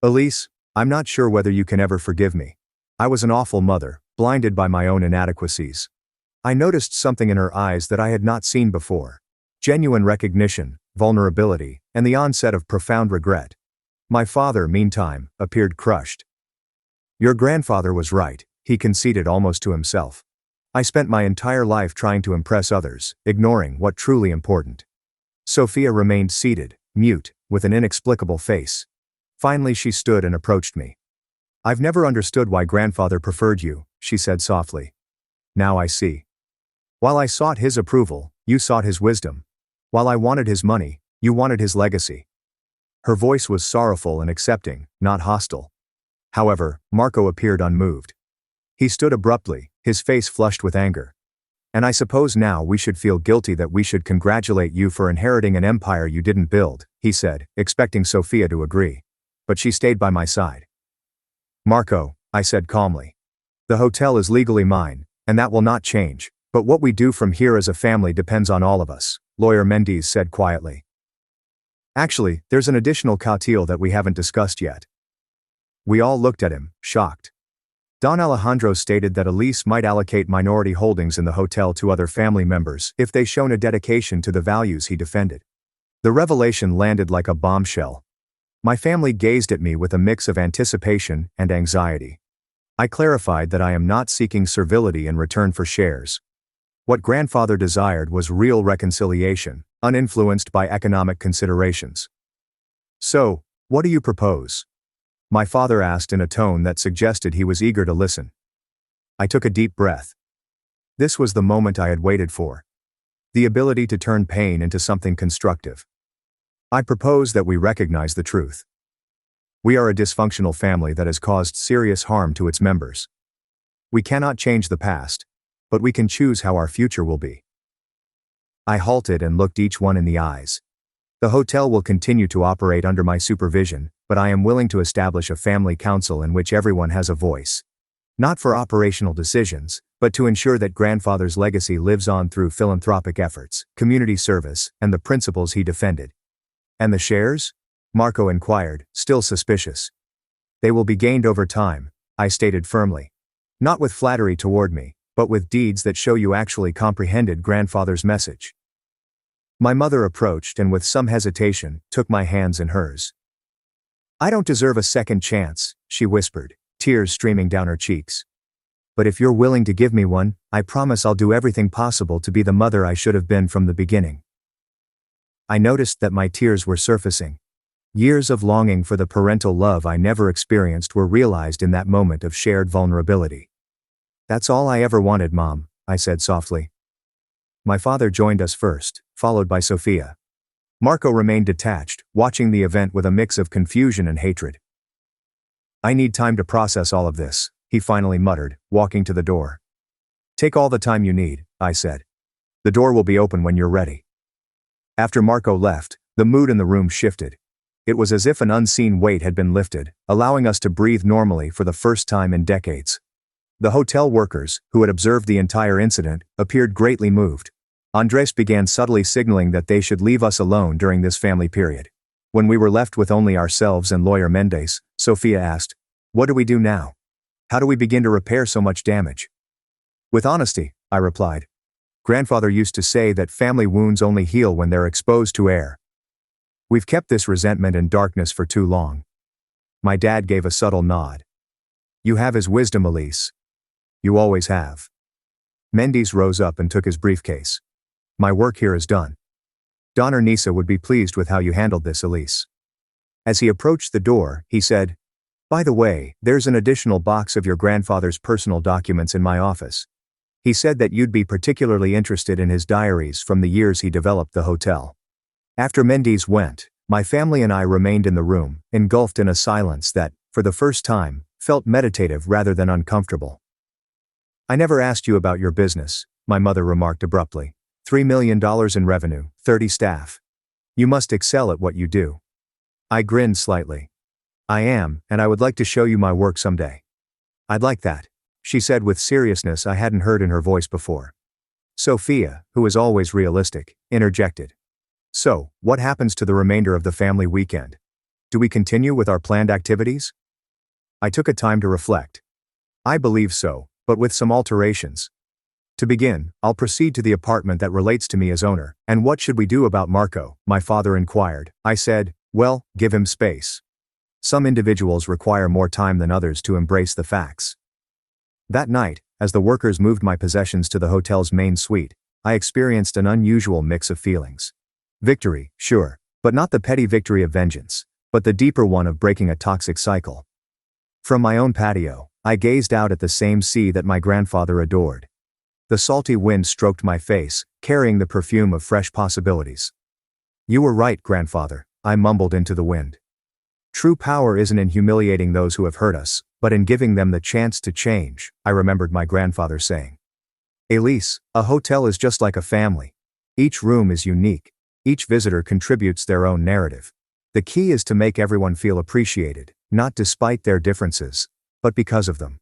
Elise, I'm not sure whether you can ever forgive me. I was an awful mother, blinded by my own inadequacies. I noticed something in her eyes that I had not seen before. Genuine recognition, vulnerability, and the onset of profound regret. My father, meantime, appeared crushed. Your grandfather was right, he conceded almost to himself. I spent my entire life trying to impress others, ignoring what truly important. Sophia remained seated, mute, with an inexplicable face. Finally she stood and approached me. "I've never understood why grandfather preferred you," she said softly. "Now I see. While I sought his approval, you sought his wisdom. While I wanted his money, you wanted his legacy." Her voice was sorrowful and accepting, not hostile. However, Marco appeared unmoved. He stood abruptly, his face flushed with anger. "And I suppose now we should feel guilty that we should congratulate you for inheriting an empire you didn't build," he said, expecting Sophia to agree. But she stayed by my side. "Marco," I said calmly. "The hotel is legally mine, and that will not change, but what we do from here as a family depends on all of us," Lawyer Mendes said quietly. "Actually, there's an additional cautiel that we haven't discussed yet." We all looked at him, shocked. Don Alejandro stated that Elise might allocate minority holdings in the hotel to other family members if they shown a dedication to the values he defended. The revelation landed like a bombshell. My family gazed at me with a mix of anticipation and anxiety. I clarified that I am not seeking servility in return for shares. What grandfather desired was real reconciliation, uninfluenced by economic considerations. "So, what do you propose?" my father asked in a tone that suggested he was eager to listen. I took a deep breath. This was the moment I had waited for. The ability to turn pain into something constructive. I propose that we recognize the truth. We are a dysfunctional family that has caused serious harm to its members. We cannot change the past, but we can choose how our future will be. I halted and looked each one in the eyes. The hotel will continue to operate under my supervision, but I am willing to establish a family council in which everyone has a voice. Not for operational decisions, but to ensure that grandfather's legacy lives on through philanthropic efforts, community service, and the principles he defended. "And the shares?" Marco inquired, still suspicious. "They will be gained over time," I stated firmly. "Not with flattery toward me, but with deeds that show you actually comprehended grandfather's message." My mother approached and with some hesitation, took my hands in hers. "I don't deserve a second chance," she whispered, tears streaming down her cheeks. "But if you're willing to give me one, I promise I'll do everything possible to be the mother I should have been from the beginning." I noticed that my tears were surfacing. Years of longing for the parental love I never experienced were realized in that moment of shared vulnerability. "That's all I ever wanted, Mom," I said softly. My father joined us first, followed by Sophia. Marco remained detached, watching the event with a mix of confusion and hatred. "I need time to process all of this," he finally muttered, walking to the door. "Take all the time you need," I said. "The door will be open when you're ready." After Marco left, the mood in the room shifted. It was as if an unseen weight had been lifted, allowing us to breathe normally for the first time in decades. The hotel workers, who had observed the entire incident, appeared greatly moved. Andres began subtly signaling that they should leave us alone during this family period. When we were left with only ourselves and Lawyer Mendes, Sophia asked, "What do we do now? How do we begin to repair so much damage?" "With honesty," I replied. "Grandfather used to say that family wounds only heal when they're exposed to air. We've kept this resentment in darkness for too long." My dad gave a subtle nod. "You have his wisdom, Elise. You always have." Mendes rose up and took his briefcase. "My work here is done. Don or Nisa would be pleased with how you handled this, Elise." As he approached the door, he said, "By the way, there's an additional box of your grandfather's personal documents in my office. He said that you'd be particularly interested in his diaries from the years he developed the hotel." After Mendes went, my family and I remained in the room, engulfed in a silence that, for the first time, felt meditative rather than uncomfortable. "I never asked you about your business," my mother remarked abruptly. $3 million in revenue, 30 staff. You must excel at what you do." I grinned slightly. "I am, and I would like to show you my work someday." "I'd like that," she said with seriousness I hadn't heard in her voice before. Sophia, who is always realistic, interjected. "So, what happens to the remainder of the family weekend? Do we continue with our planned activities?" I took a time to reflect. "I believe so, but with some alterations. To begin, I'll proceed to the apartment that relates to me as owner." "And what should we do about Marco?" my father inquired. I said, "Well, give him space. Some individuals require more time than others to embrace the facts." That night, as the workers moved my possessions to the hotel's main suite, I experienced an unusual mix of feelings. Victory, sure, but not the petty victory of vengeance. but the deeper one of breaking a toxic cycle. From my own patio, I gazed out at the same sea that my grandfather adored. The salty wind stroked my face, carrying the perfume of fresh possibilities. "You were right, grandfather," I mumbled into the wind. "True power isn't in humiliating those who have hurt us, but in giving them the chance to change," I remembered my grandfather saying. "Elise, a hotel is just like a family. Each room is unique. Each visitor contributes their own narrative. The key is to make everyone feel appreciated, not despite their differences, but because of them."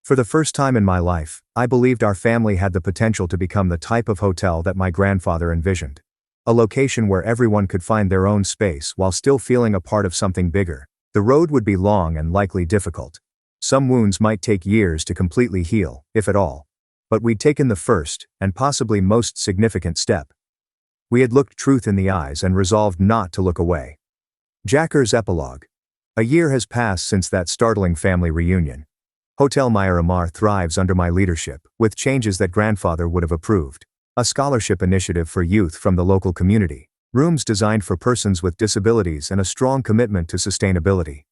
For the first time in my life, I believed our family had the potential to become the type of hotel that my grandfather envisioned. A location where everyone could find their own space while still feeling a part of something bigger. The road would be long and likely difficult. Some wounds might take years to completely heal, if at all. But we'd taken the first, and possibly most significant step. We had looked truth in the eyes and resolved not to look away. Jacker's epilogue. A year has passed since that startling family reunion. Hotel Miramar thrives under my leadership, with changes that grandfather would have approved. A scholarship initiative for youth from the local community, rooms designed for persons with disabilities, and a strong commitment to sustainability.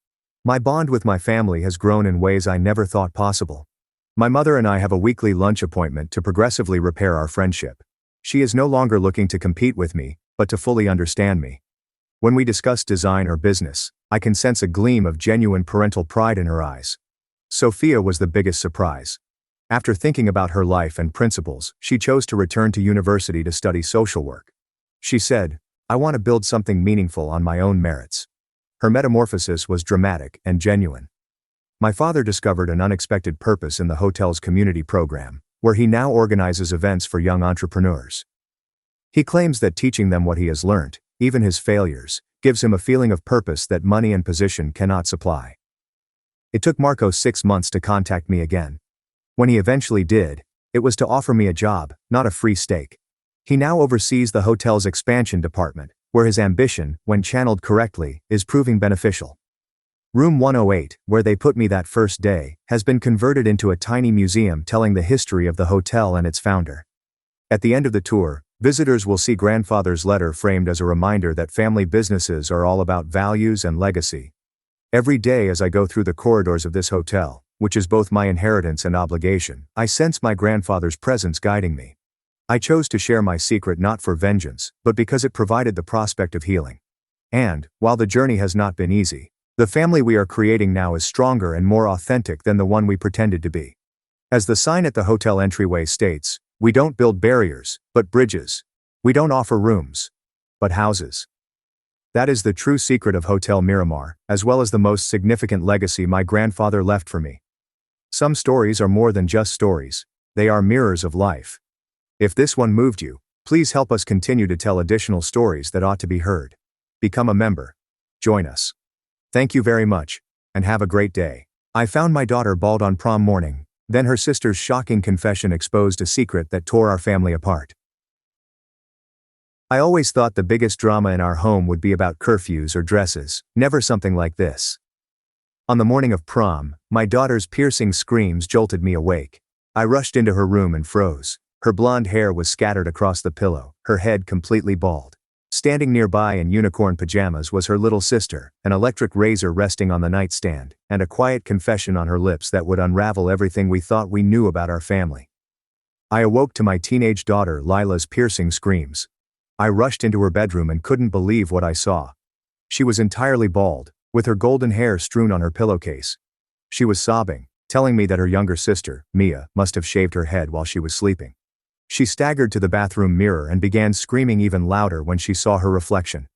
My bond with my family has grown in ways I never thought possible. My mother and I have a weekly lunch appointment to progressively repair our friendship. She is no longer looking to compete with me, but to fully understand me. When we discuss design or business, I can sense a gleam of genuine parental pride in her eyes. Sophia was the biggest surprise. After thinking about her life and principles, she chose to return to university to study social work. She said, "I want to build something meaningful on my own merits." Her metamorphosis was dramatic and genuine. My father discovered an unexpected purpose in the hotel's community program, where he now organizes events for young entrepreneurs. He claims that teaching them what he has learned, even his failures, gives him a feeling of purpose that money and position cannot supply. It took Marco 6 months to contact me again. When he eventually did, it was to offer me a job, not a free steak. He now oversees the hotel's expansion department, where his ambition, when channeled correctly, is proving beneficial. Room 108, where they put me that first day, has been converted into a tiny museum telling the history of the hotel and its founder. At the end of the tour, visitors will see grandfather's letter framed as a reminder that family businesses are all about values and legacy. Every day as I go through the corridors of this hotel, which is both my inheritance and obligation, I sense my grandfather's presence guiding me. I chose to share my secret not for vengeance, but because it provided the prospect of healing. And, while the journey has not been easy, the family we are creating now is stronger and more authentic than the one we pretended to be. As the sign at the hotel entryway states, we don't build barriers, but bridges. We don't offer rooms, but houses. That is the true secret of Hotel Miramar, as well as the most significant legacy my grandfather left for me. Some stories are more than just stories. They are mirrors of life. If this one moved you, please help us continue to tell additional stories that ought to be heard. Become a member. Join us. Thank you very much, and have a great day. I found my daughter bald on prom morning, then her sister's shocking confession exposed a secret that tore our family apart. I always thought the biggest drama in our home would be about curfews or dresses, never something like this. On the morning of prom, my daughter's piercing screams jolted me awake. I rushed into her room and froze. Her blonde hair was scattered across the pillow, her head completely bald. Standing nearby in unicorn pajamas was her little sister, an electric razor resting on the nightstand, and a quiet confession on her lips that would unravel everything we thought we knew about our family. I awoke to my teenage daughter Lila's piercing screams. I rushed into her bedroom and couldn't believe what I saw. She was entirely bald, with her golden hair strewn on her pillowcase. She was sobbing, telling me that her younger sister, Mia, must have shaved her head while she was sleeping. She staggered to the bathroom mirror and began screaming even louder when she saw her reflection.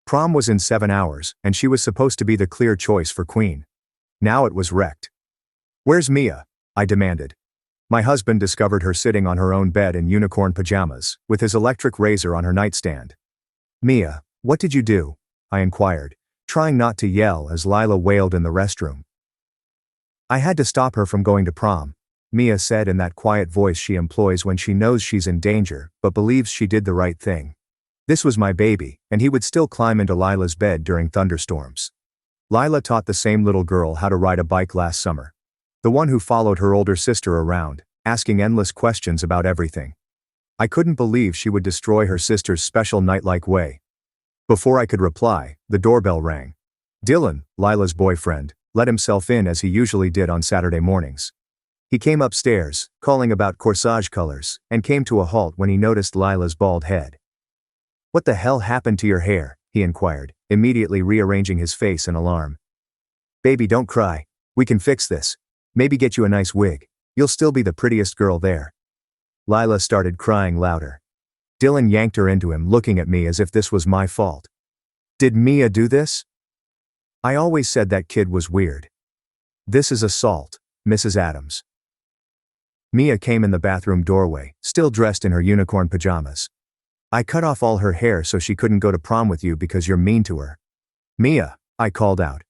Prom was in 7 hours, and she was supposed to be the clear choice for queen. Now it was wrecked. "Where's Mia?" I demanded. My husband discovered her sitting on her own bed in unicorn pajamas, with his electric razor on her nightstand. "Mia, what did you do?" I inquired, trying not to yell as Lila wailed in the restroom. "I had to stop her from going to prom," Mia said in that quiet voice she employs when she knows she's in danger, but believes she did the right thing. This was my baby, and he would still climb into Lila's bed during thunderstorms. Lila taught the same little girl how to ride a bike last summer. The one who followed her older sister around, asking endless questions about everything. I couldn't believe she would destroy her sister's special knight-like way. Before I could reply, the doorbell rang. Dylan, Lila's boyfriend, let himself in as he usually did on Saturday mornings. He came upstairs, calling about corsage colors, and came to a halt when he noticed Lila's bald head. "What the hell happened to your hair?" he inquired, immediately rearranging his face in alarm. "Baby, don't cry. We can fix this. Maybe get you a nice wig. You'll still be the prettiest girl there." Lila started crying louder. Dylan yanked her into him, looking at me as if this was my fault. "Did Mia do this?" "I always said that kid was weird." "This is assault, Mrs. Adams." Mia came in the bathroom doorway, still dressed in her unicorn pajamas. "I cut off all her hair so she couldn't go to prom with you because you're mean to her." "Mia," I called out.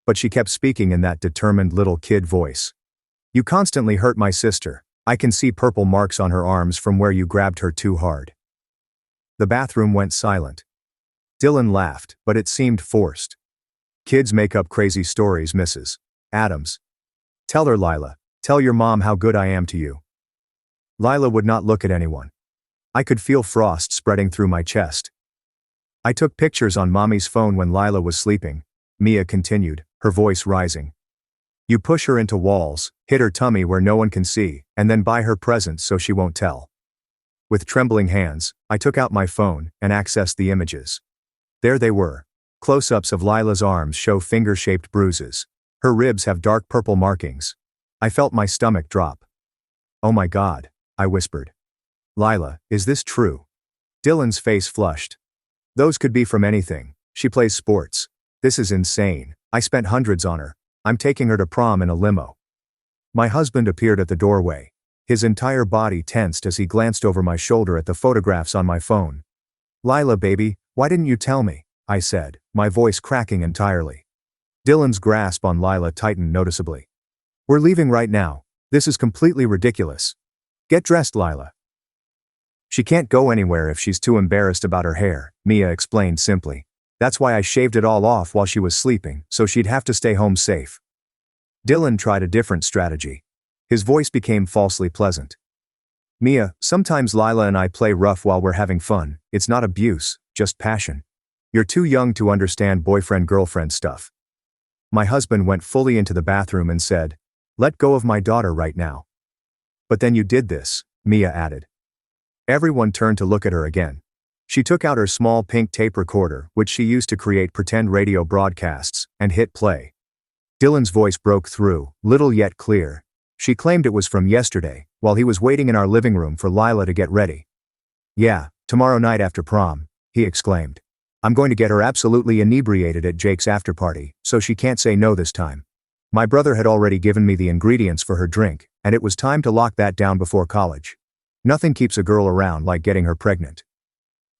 But she kept speaking in that determined little kid voice. "You constantly hurt my sister. I can see purple marks on her arms from where you grabbed her too hard." The bathroom went silent. Dylan laughed, but it seemed forced. "Kids make up crazy stories, Mrs. Adams. Tell her, Lila. Tell your mom how good I am to you." Lila would not look at anyone. I could feel frost spreading through my chest. "I took pictures on Mommy's phone when Lila was sleeping," Mia continued, her voice rising. "You push her into walls, hit her tummy where no one can see, and then buy her presents so she won't tell." With trembling hands, I took out my phone and accessed the images. There they were. Close-ups of Lila's arms show finger-shaped bruises. Her ribs have dark purple markings. I felt my stomach drop. "Oh my God," I whispered. "Lila, is this true?" Dylan's face flushed. "Those could be from anything. She plays sports. This is insane. I spent hundreds on her. I'm taking her to prom in a limo." My husband appeared at the doorway. His entire body tensed as he glanced over my shoulder at the photographs on my phone. "Lila, baby, why didn't you tell me?" I said, my voice cracking entirely. Dylan's grasp on Lila tightened noticeably. "We're leaving right now. This is completely ridiculous. Get dressed, Lila." "She can't go anywhere if she's too embarrassed about her hair," Mia explained simply. "That's why I shaved it all off while she was sleeping, so she'd have to stay home safe." Dylan tried a different strategy. His voice became falsely pleasant. "Mia, sometimes Lila and I play rough while we're having fun. It's not abuse, just passion. You're too young to understand boyfriend-girlfriend stuff." My husband went fully into the bathroom and said, "Let go of my daughter right now." "But then you did this," Mia added. Everyone turned to look at her again. She took out her small pink tape recorder, which she used to create pretend radio broadcasts, and hit play. Dylan's voice broke through, little yet clear. She claimed it was from yesterday, while he was waiting in our living room for Lila to get ready. "Yeah, tomorrow night after prom," he exclaimed. "I'm going to get her absolutely inebriated at Jake's after-party, so she can't say no this time. My brother had already given me the ingredients for her drink, and it was time to lock that down before college. Nothing keeps a girl around like getting her pregnant."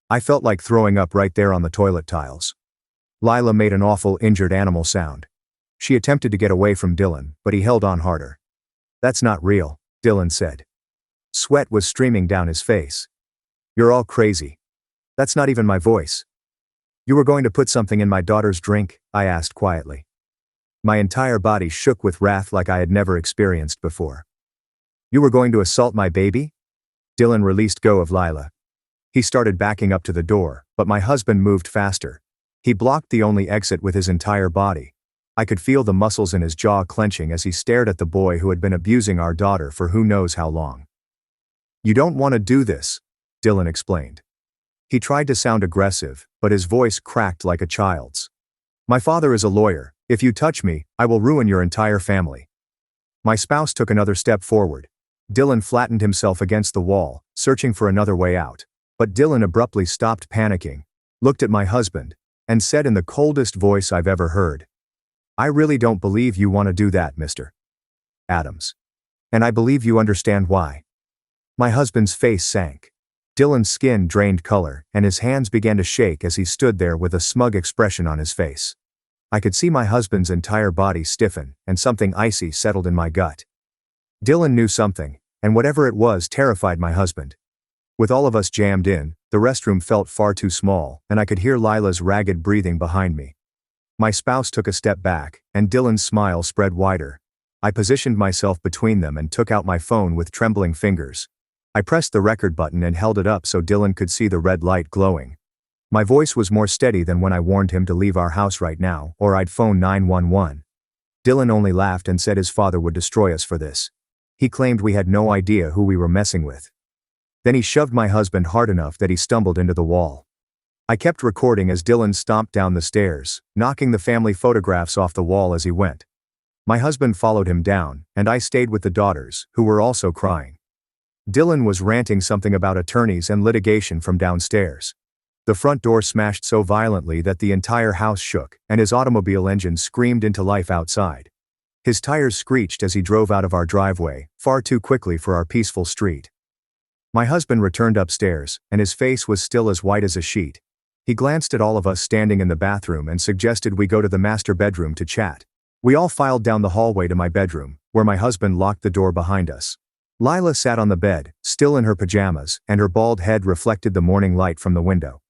I felt like throwing up right there on the toilet tiles. Lila made an awful injured animal sound. She attempted to get away from Dylan, but he held on harder. "That's not real," Dylan said. Sweat was streaming down his face. "You're all crazy. That's not even my voice." "You were going to put something in my daughter's drink?" I asked quietly. My entire body shook with wrath like I had never experienced before. "You were going to assault my baby?" Dylan released go of Lila. He started backing up to the door, but my husband moved faster. He blocked the only exit with his entire body. I could feel the muscles in his jaw clenching as he stared at the boy who had been abusing our daughter for who knows how long. "You don't want to do this," Dylan explained. He tried to sound aggressive, but his voice cracked like a child's. "My father is a lawyer. If you touch me, I will ruin your entire family." My spouse took another step forward. Dylan flattened himself against the wall, searching for another way out. But Dylan abruptly stopped panicking, looked at my husband, and said in the coldest voice I've ever heard, "I really don't believe you want to do that, Mr. Adams. And I believe you understand why." My husband's face sank. Dylan's skin drained color, and his hands began to shake as he stood there with a smug expression on his face. I could see my husband's entire body stiffen, and something icy settled in my gut. Dylan knew something, and whatever it was terrified my husband. With all of us jammed in, the restroom felt far too small, and I could hear Lila's ragged breathing behind me. My spouse took a step back, and Dylan's smile spread wider. I positioned myself between them and took out my phone with trembling fingers. I pressed the record button and held it up so Dylan could see the red light glowing. My voice was more steady than when I warned him to leave our house right now, or I'd phone 911. Dylan only laughed and said his father would destroy us for this. He claimed we had no idea who we were messing with. Then he shoved my husband hard enough that he stumbled into the wall. I kept recording as Dylan stomped down the stairs, knocking the family photographs off the wall as he went. My husband followed him down, and I stayed with the daughters, who were also crying. Dylan was ranting something about attorneys and litigation from downstairs. The front door smashed so violently that the entire house shook, and his automobile engine screamed into life outside. His tires screeched as he drove out of our driveway, far too quickly for our peaceful street. My husband returned upstairs, and his face was still as white as a sheet. He glanced at all of us standing in the bathroom and suggested we go to the master bedroom to chat. We all filed down the hallway to my bedroom, where my husband locked the door behind us. Lila sat on the bed, still in her pajamas, and her bald head reflected the morning light from the window.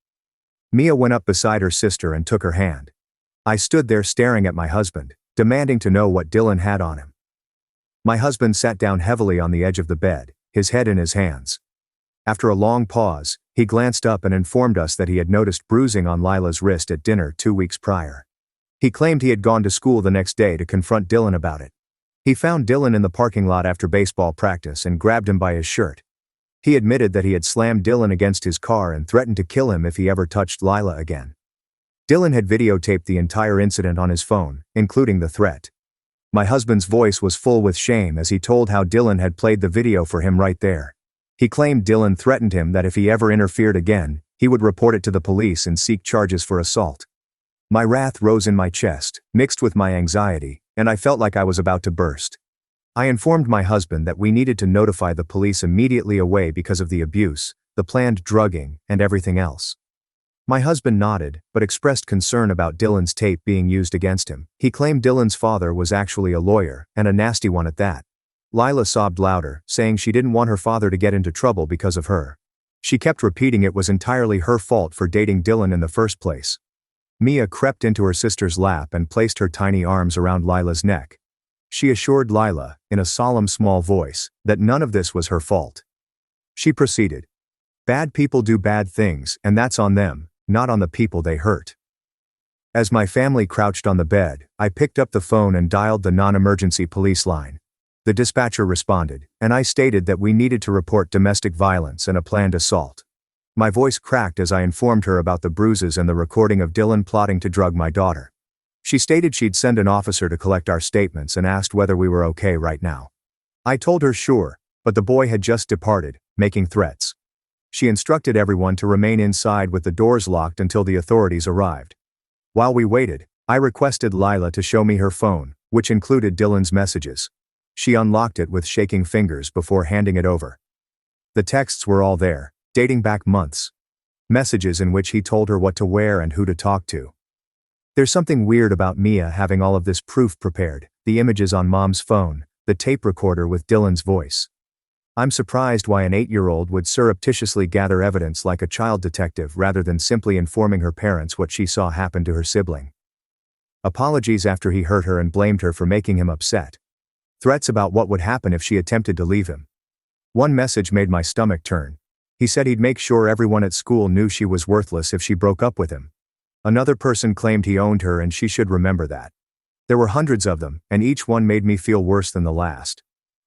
Mia went up beside her sister and took her hand. I stood there staring at my husband, demanding to know what Dylan had on him. My husband sat down heavily on the edge of the bed, his head in his hands. After a long pause, he glanced up and informed us that he had noticed bruising on Lila's wrist at dinner 2 weeks prior. He claimed he had gone to school the next day to confront Dylan about it. He found Dylan in the parking lot after baseball practice and grabbed him by his shirt. He admitted that he had slammed Dylan against his car and threatened to kill him if he ever touched Lila again. Dylan had videotaped the entire incident on his phone, including the threat. My husband's voice was full with shame as he told how Dylan had played the video for him right there. He claimed Dylan threatened him that if he ever interfered again, he would report it to the police and seek charges for assault. My wrath rose in my chest, mixed with my anxiety, and I felt like I was about to burst. I informed my husband that we needed to notify the police immediately away because of the abuse, the planned drugging, and everything else. My husband nodded, but expressed concern about Dylan's tape being used against him. He claimed Dylan's father was actually a lawyer, and a nasty one at that. Lila sobbed louder, saying she didn't want her father to get into trouble because of her. She kept repeating it was entirely her fault for dating Dylan in the first place. Mia crept into her sister's lap and placed her tiny arms around Lila's neck. She assured Lila, in a solemn small voice, that none of this was her fault. She proceeded. Bad people do bad things, and that's on them, not on the people they hurt. As my family crouched on the bed, I picked up the phone and dialed the non-emergency police line. The dispatcher responded, and I stated that we needed to report domestic violence and a planned assault. My voice cracked as I informed her about the bruises and the recording of Dylan plotting to drug my daughter. She stated she'd send an officer to collect our statements and asked whether we were okay right now. I told her sure, but the boy had just departed, making threats. She instructed everyone to remain inside with the doors locked until the authorities arrived. While we waited, I requested Lila to show me her phone, which included Dylan's messages. She unlocked it with shaking fingers before handing it over. The texts were all there, dating back months. Messages in which he told her what to wear and who to talk to. There's something weird about Mia having all of this proof prepared, the images on Mom's phone, the tape recorder with Dylan's voice. I'm surprised why an 8-year-old would surreptitiously gather evidence like a child detective rather than simply informing her parents what she saw happen to her sibling. Apologies after he hurt her and blamed her for making him upset. Threats about what would happen if she attempted to leave him. One message made my stomach turn. He said he'd make sure everyone at school knew she was worthless if she broke up with him. Another person claimed he owned her and she should remember that. There were hundreds of them, and each one made me feel worse than the last.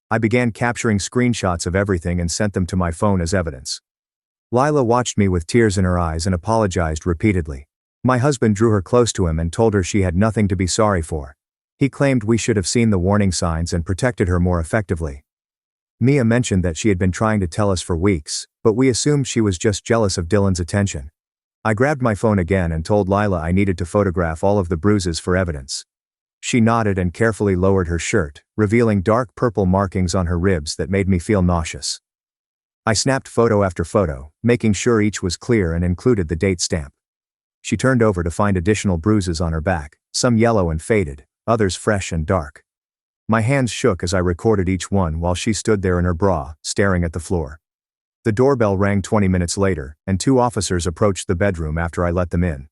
I began capturing screenshots of everything and sent them to my phone as evidence. Lila watched me with tears in her eyes and apologized repeatedly. My husband drew her close to him and told her she had nothing to be sorry for. He claimed we should have seen the warning signs and protected her more effectively. Mia mentioned that she had been trying to tell us for weeks, but we assumed she was just jealous of Dylan's attention. I grabbed my phone again and told Lila I needed to photograph all of the bruises for evidence. She nodded and carefully lowered her shirt, revealing dark purple markings on her ribs that made me feel nauseous. I snapped photo after photo, making sure each was clear and included the date stamp. She turned over to find additional bruises on her back, some yellow and faded, others fresh and dark. My hands shook as I recorded each one while she stood there in her bra, staring at the floor. The doorbell rang 20 minutes later, and 2 officers approached the bedroom after I let them in.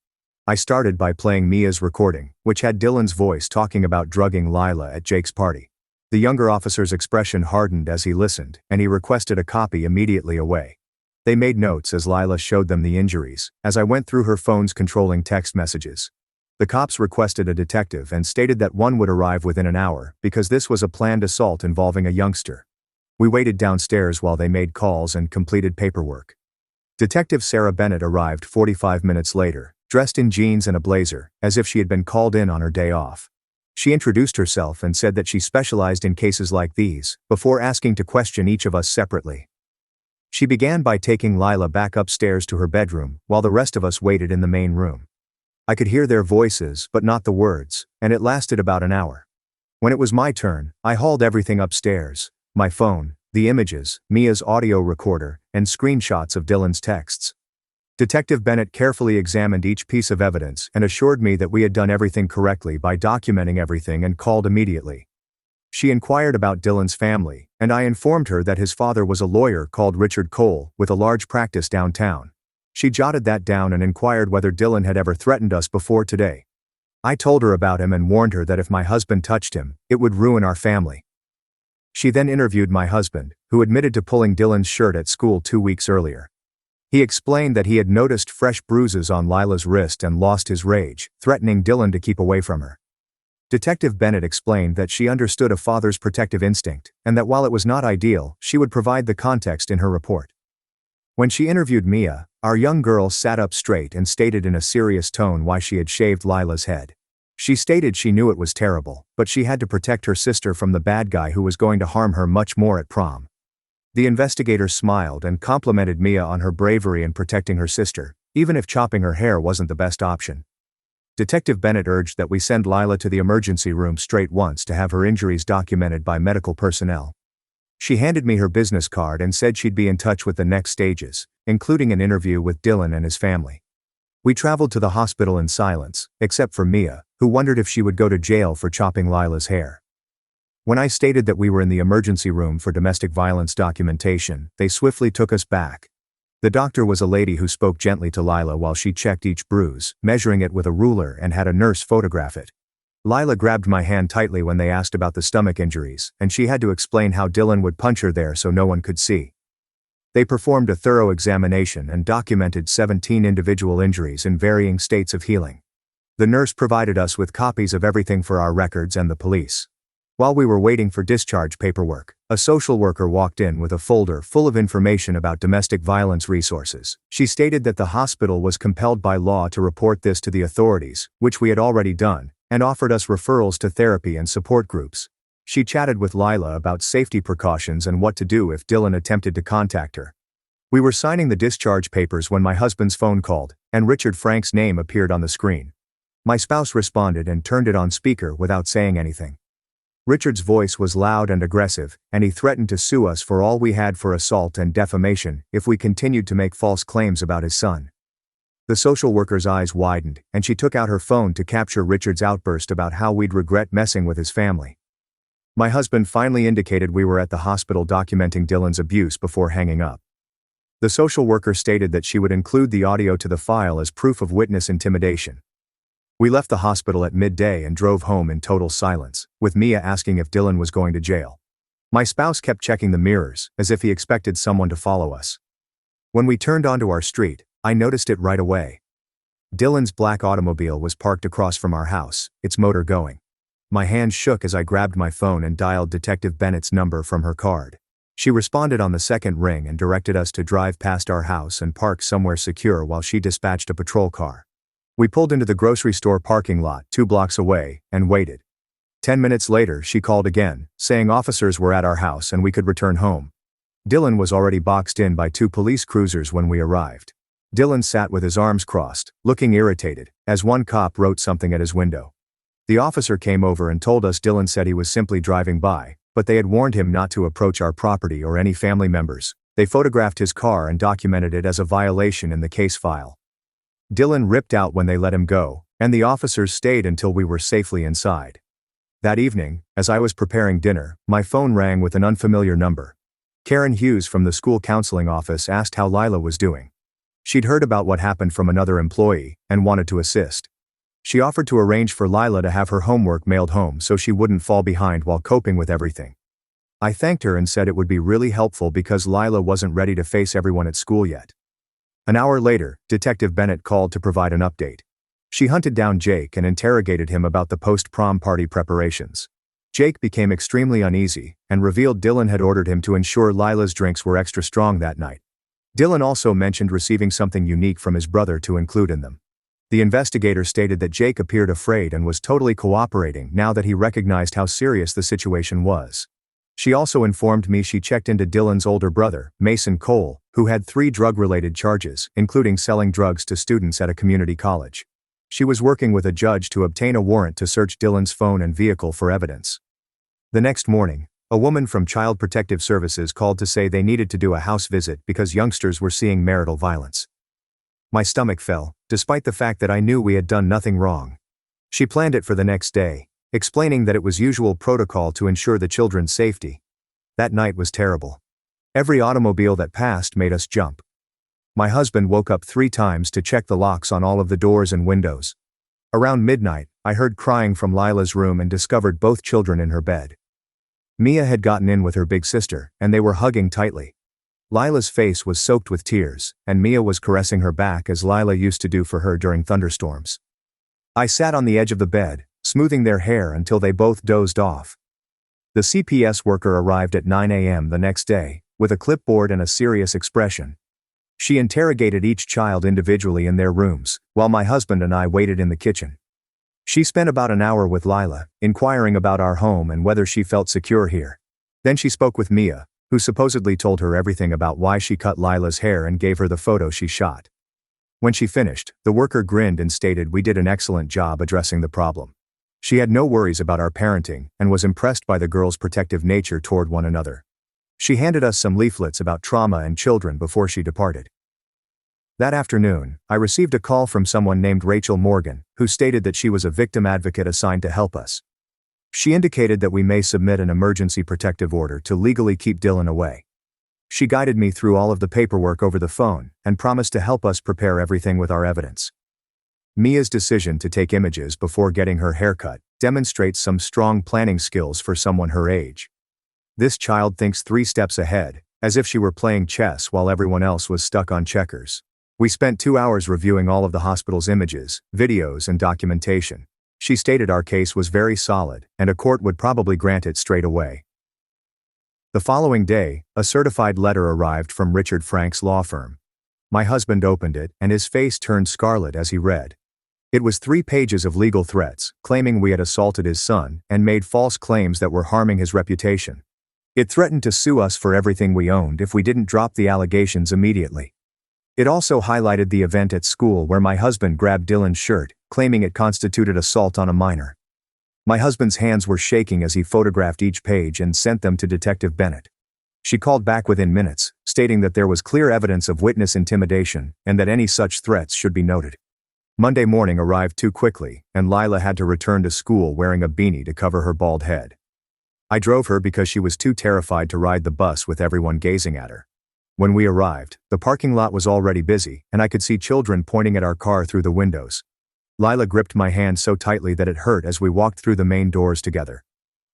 I started by playing Mia's recording, which had Dylan's voice talking about drugging Lila at Jake's party. The younger officer's expression hardened as he listened, and he requested a copy immediately away. They made notes as Lila showed them the injuries, as I went through her phone's controlling text messages. The cops requested a detective and stated that one would arrive within an hour because this was a planned assault involving a youngster. We waited downstairs while they made calls and completed paperwork. Detective Sarah Bennett arrived 45 minutes later, dressed in jeans and a blazer, as if she had been called in on her day off. She introduced herself and said that she specialized in cases like these, before asking to question each of us separately. She began by taking Lila back upstairs to her bedroom, while the rest of us waited in the main room. I could hear their voices but not the words, and it lasted about an hour. When it was my turn, I hauled everything upstairs: my phone, the images, Mia's audio recorder, and screenshots of Dylan's texts. Detective Bennett carefully examined each piece of evidence and assured me that we had done everything correctly by documenting everything and called immediately. She inquired about Dylan's family, and I informed her that his father was a lawyer called Richard Cole, with a large practice downtown. She jotted that down and inquired whether Dylan had ever threatened us before today. I told her about him and warned her that if my husband touched him, it would ruin our family. She then interviewed my husband, who admitted to pulling Dylan's shirt at school 2 weeks earlier. He explained that he had noticed fresh bruises on Lila's wrist and lost his rage, threatening Dylan to keep away from her. Detective Bennett explained that she understood a father's protective instinct, and that while it was not ideal, she would provide the context in her report. When she interviewed Mia, our young girl sat up straight and stated in a serious tone why she had shaved Lila's head. She stated she knew it was terrible, but she had to protect her sister from the bad guy who was going to harm her much more at prom. The investigator smiled and complimented Mia on her bravery in protecting her sister, even if chopping her hair wasn't the best option. Detective Bennett urged that we send Lila to the emergency room straight once to have her injuries documented by medical personnel. She handed me her business card and said she'd be in touch with the next stages, including an interview with Dylan and his family. We traveled to the hospital in silence, except for Mia, who wondered if she would go to jail for chopping Lila's hair. When I stated that we were in the emergency room for domestic violence documentation, they swiftly took us back. The doctor was a lady who spoke gently to Lila while she checked each bruise, measuring it with a ruler, and had a nurse photograph it. Lila grabbed my hand tightly when they asked about the stomach injuries, and she had to explain how Dylan would punch her there so no one could see. They performed a thorough examination and documented 17 individual injuries in varying states of healing. The nurse provided us with copies of everything for our records and the police. While we were waiting for discharge paperwork, a social worker walked in with a folder full of information about domestic violence resources. She stated that the hospital was compelled by law to report this to the authorities, which we had already done, and offered us referrals to therapy and support groups. She chatted with Lila about safety precautions and what to do if Dylan attempted to contact her. We were signing the discharge papers when my husband's phone called, and Richard Frank's name appeared on the screen. My spouse responded and turned it on speaker without saying anything. Richard's voice was loud and aggressive, and he threatened to sue us for all we had for assault and defamation if we continued to make false claims about his son. The social worker's eyes widened, and she took out her phone to capture Richard's outburst about how we'd regret messing with his family. My husband finally indicated we were at the hospital documenting Dylan's abuse before hanging up. The social worker stated that she would include the audio to the file as proof of witness intimidation. We left the hospital at midday and drove home in total silence, with Mia asking if Dylan was going to jail. My spouse kept checking the mirrors, as if he expected someone to follow us. When we turned onto our street, I noticed it right away. Dylan's black automobile was parked across from our house, its motor going. My hand shook as I grabbed my phone and dialed Detective Bennett's number from her card. She responded on the second ring and directed us to drive past our house and park somewhere secure while she dispatched a patrol car. We pulled into the grocery store parking lot 2 blocks away and waited. 10 minutes later, she called again, saying officers were at our house and we could return home. Dylan was already boxed in by 2 police cruisers when we arrived. Dylan sat with his arms crossed, looking irritated, as one cop wrote something at his window. The officer came over and told us Dylan said he was simply driving by, but they had warned him not to approach our property or any family members. They photographed his car and documented it as a violation in the case file. Dylan ripped out when they let him go, and the officers stayed until we were safely inside. That evening, as I was preparing dinner, my phone rang with an unfamiliar number. Karen Hughes from the school counseling office asked how Lila was doing. She'd heard about what happened from another employee and wanted to assist. She offered to arrange for Lila to have her homework mailed home so she wouldn't fall behind while coping with everything. I thanked her and said it would be really helpful because Lila wasn't ready to face everyone at school yet. An hour later, Detective Bennett called to provide an update. She hunted down Jake and interrogated him about the post-prom party preparations. Jake became extremely uneasy and revealed Dylan had ordered him to ensure Lila's drinks were extra strong that night. Dylan also mentioned receiving something unique from his brother to include in them. The investigator stated that Jake appeared afraid and was totally cooperating now that he recognized how serious the situation was. She also informed me she checked into Dylan's older brother, Mason Cole, who had 3 drug-related charges, including selling drugs to students at a community college. She was working with a judge to obtain a warrant to search Dylan's phone and vehicle for evidence. The next morning, a woman from Child Protective Services called to say they needed to do a house visit because youngsters were seeing marital violence. My stomach fell, despite the fact that I knew we had done nothing wrong. She planned it for the next day, explaining that it was usual protocol to ensure the children's safety. That night was terrible. Every automobile that passed made us jump. My husband woke up 3 times to check the locks on all of the doors and windows. Around midnight, I heard crying from Lila's room and discovered both children in her bed. Mia had gotten in with her big sister, and they were hugging tightly. Lila's face was soaked with tears, and Mia was caressing her back as Lila used to do for her during thunderstorms. I sat on the edge of the bed, smoothing their hair until they both dozed off. The CPS worker arrived at 9 a.m. the next day, with a clipboard and a serious expression. She interrogated each child individually in their rooms, while my husband and I waited in the kitchen. She spent about an hour with Lila, inquiring about our home and whether she felt secure here. Then she spoke with Mia, who supposedly told her everything about why she cut Lila's hair and gave her the photo she shot. When she finished, the worker grinned and stated we did an excellent job addressing the problem. She had no worries about our parenting and was impressed by the girls' protective nature toward one another. She handed us some leaflets about trauma and children before she departed. That afternoon, I received a call from someone named Rachel Morgan, who stated that she was a victim advocate assigned to help us. She indicated that we may submit an emergency protective order to legally keep Dylan away. She guided me through all of the paperwork over the phone and promised to help us prepare everything with our evidence. Mia's decision to take images before getting her haircut demonstrates some strong planning skills for someone her age. This child thinks 3 steps ahead, as if she were playing chess while everyone else was stuck on checkers. We spent 2 hours reviewing all of the hospital's images, videos, and documentation. She stated our case was very solid, and a court would probably grant it straight away. The following day, a certified letter arrived from Richard Frank's law firm. My husband opened it, and his face turned scarlet as he read. It was 3 pages of legal threats, claiming we had assaulted his son and made false claims that were harming his reputation. It threatened to sue us for everything we owned if we didn't drop the allegations immediately. It also highlighted the event at school where my husband grabbed Dylan's shirt, claiming it constituted assault on a minor. My husband's hands were shaking as he photographed each page and sent them to Detective Bennett. She called back within minutes, stating that there was clear evidence of witness intimidation and that any such threats should be noted. Monday morning arrived too quickly, and Lila had to return to school wearing a beanie to cover her bald head. I drove her because she was too terrified to ride the bus with everyone gazing at her. When we arrived, the parking lot was already busy, and I could see children pointing at our car through the windows. Lila gripped my hand so tightly that it hurt as we walked through the main doors together.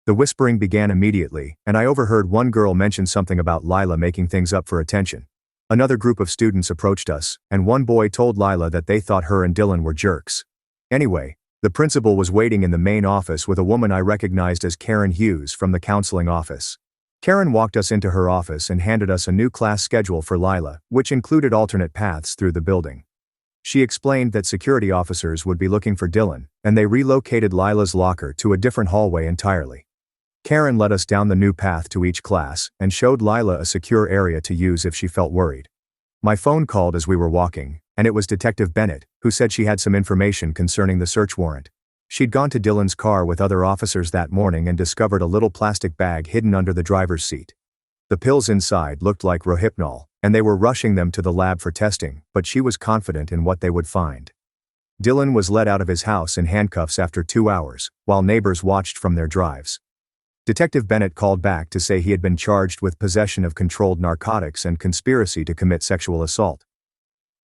The whispering began immediately, and I overheard one girl mention something about Lila making things up for attention. Another group of students approached us, and one boy told Lila that they thought her and Dylan were jerks. Anyway, the principal was waiting in the main office with a woman I recognized as Karen Hughes from the counseling office. Karen walked us into her office and handed us a new class schedule for Lila, which included alternate paths through the building. She explained that security officers would be looking for Dylan, and they relocated Lila's locker to a different hallway entirely. Karen led us down the new path to each class and showed Lila a secure area to use if she felt worried. My phone called as we were walking, and it was Detective Bennett, who said she had some information concerning the search warrant. She'd gone to Dylan's car with other officers that morning and discovered a little plastic bag hidden under the driver's seat. The pills inside looked like Rohypnol, and they were rushing them to the lab for testing, but she was confident in what they would find. Dylan was let out of his house in handcuffs after 2 hours, while neighbors watched from their drives. Detective Bennett called back to say he had been charged with possession of controlled narcotics and conspiracy to commit sexual assault.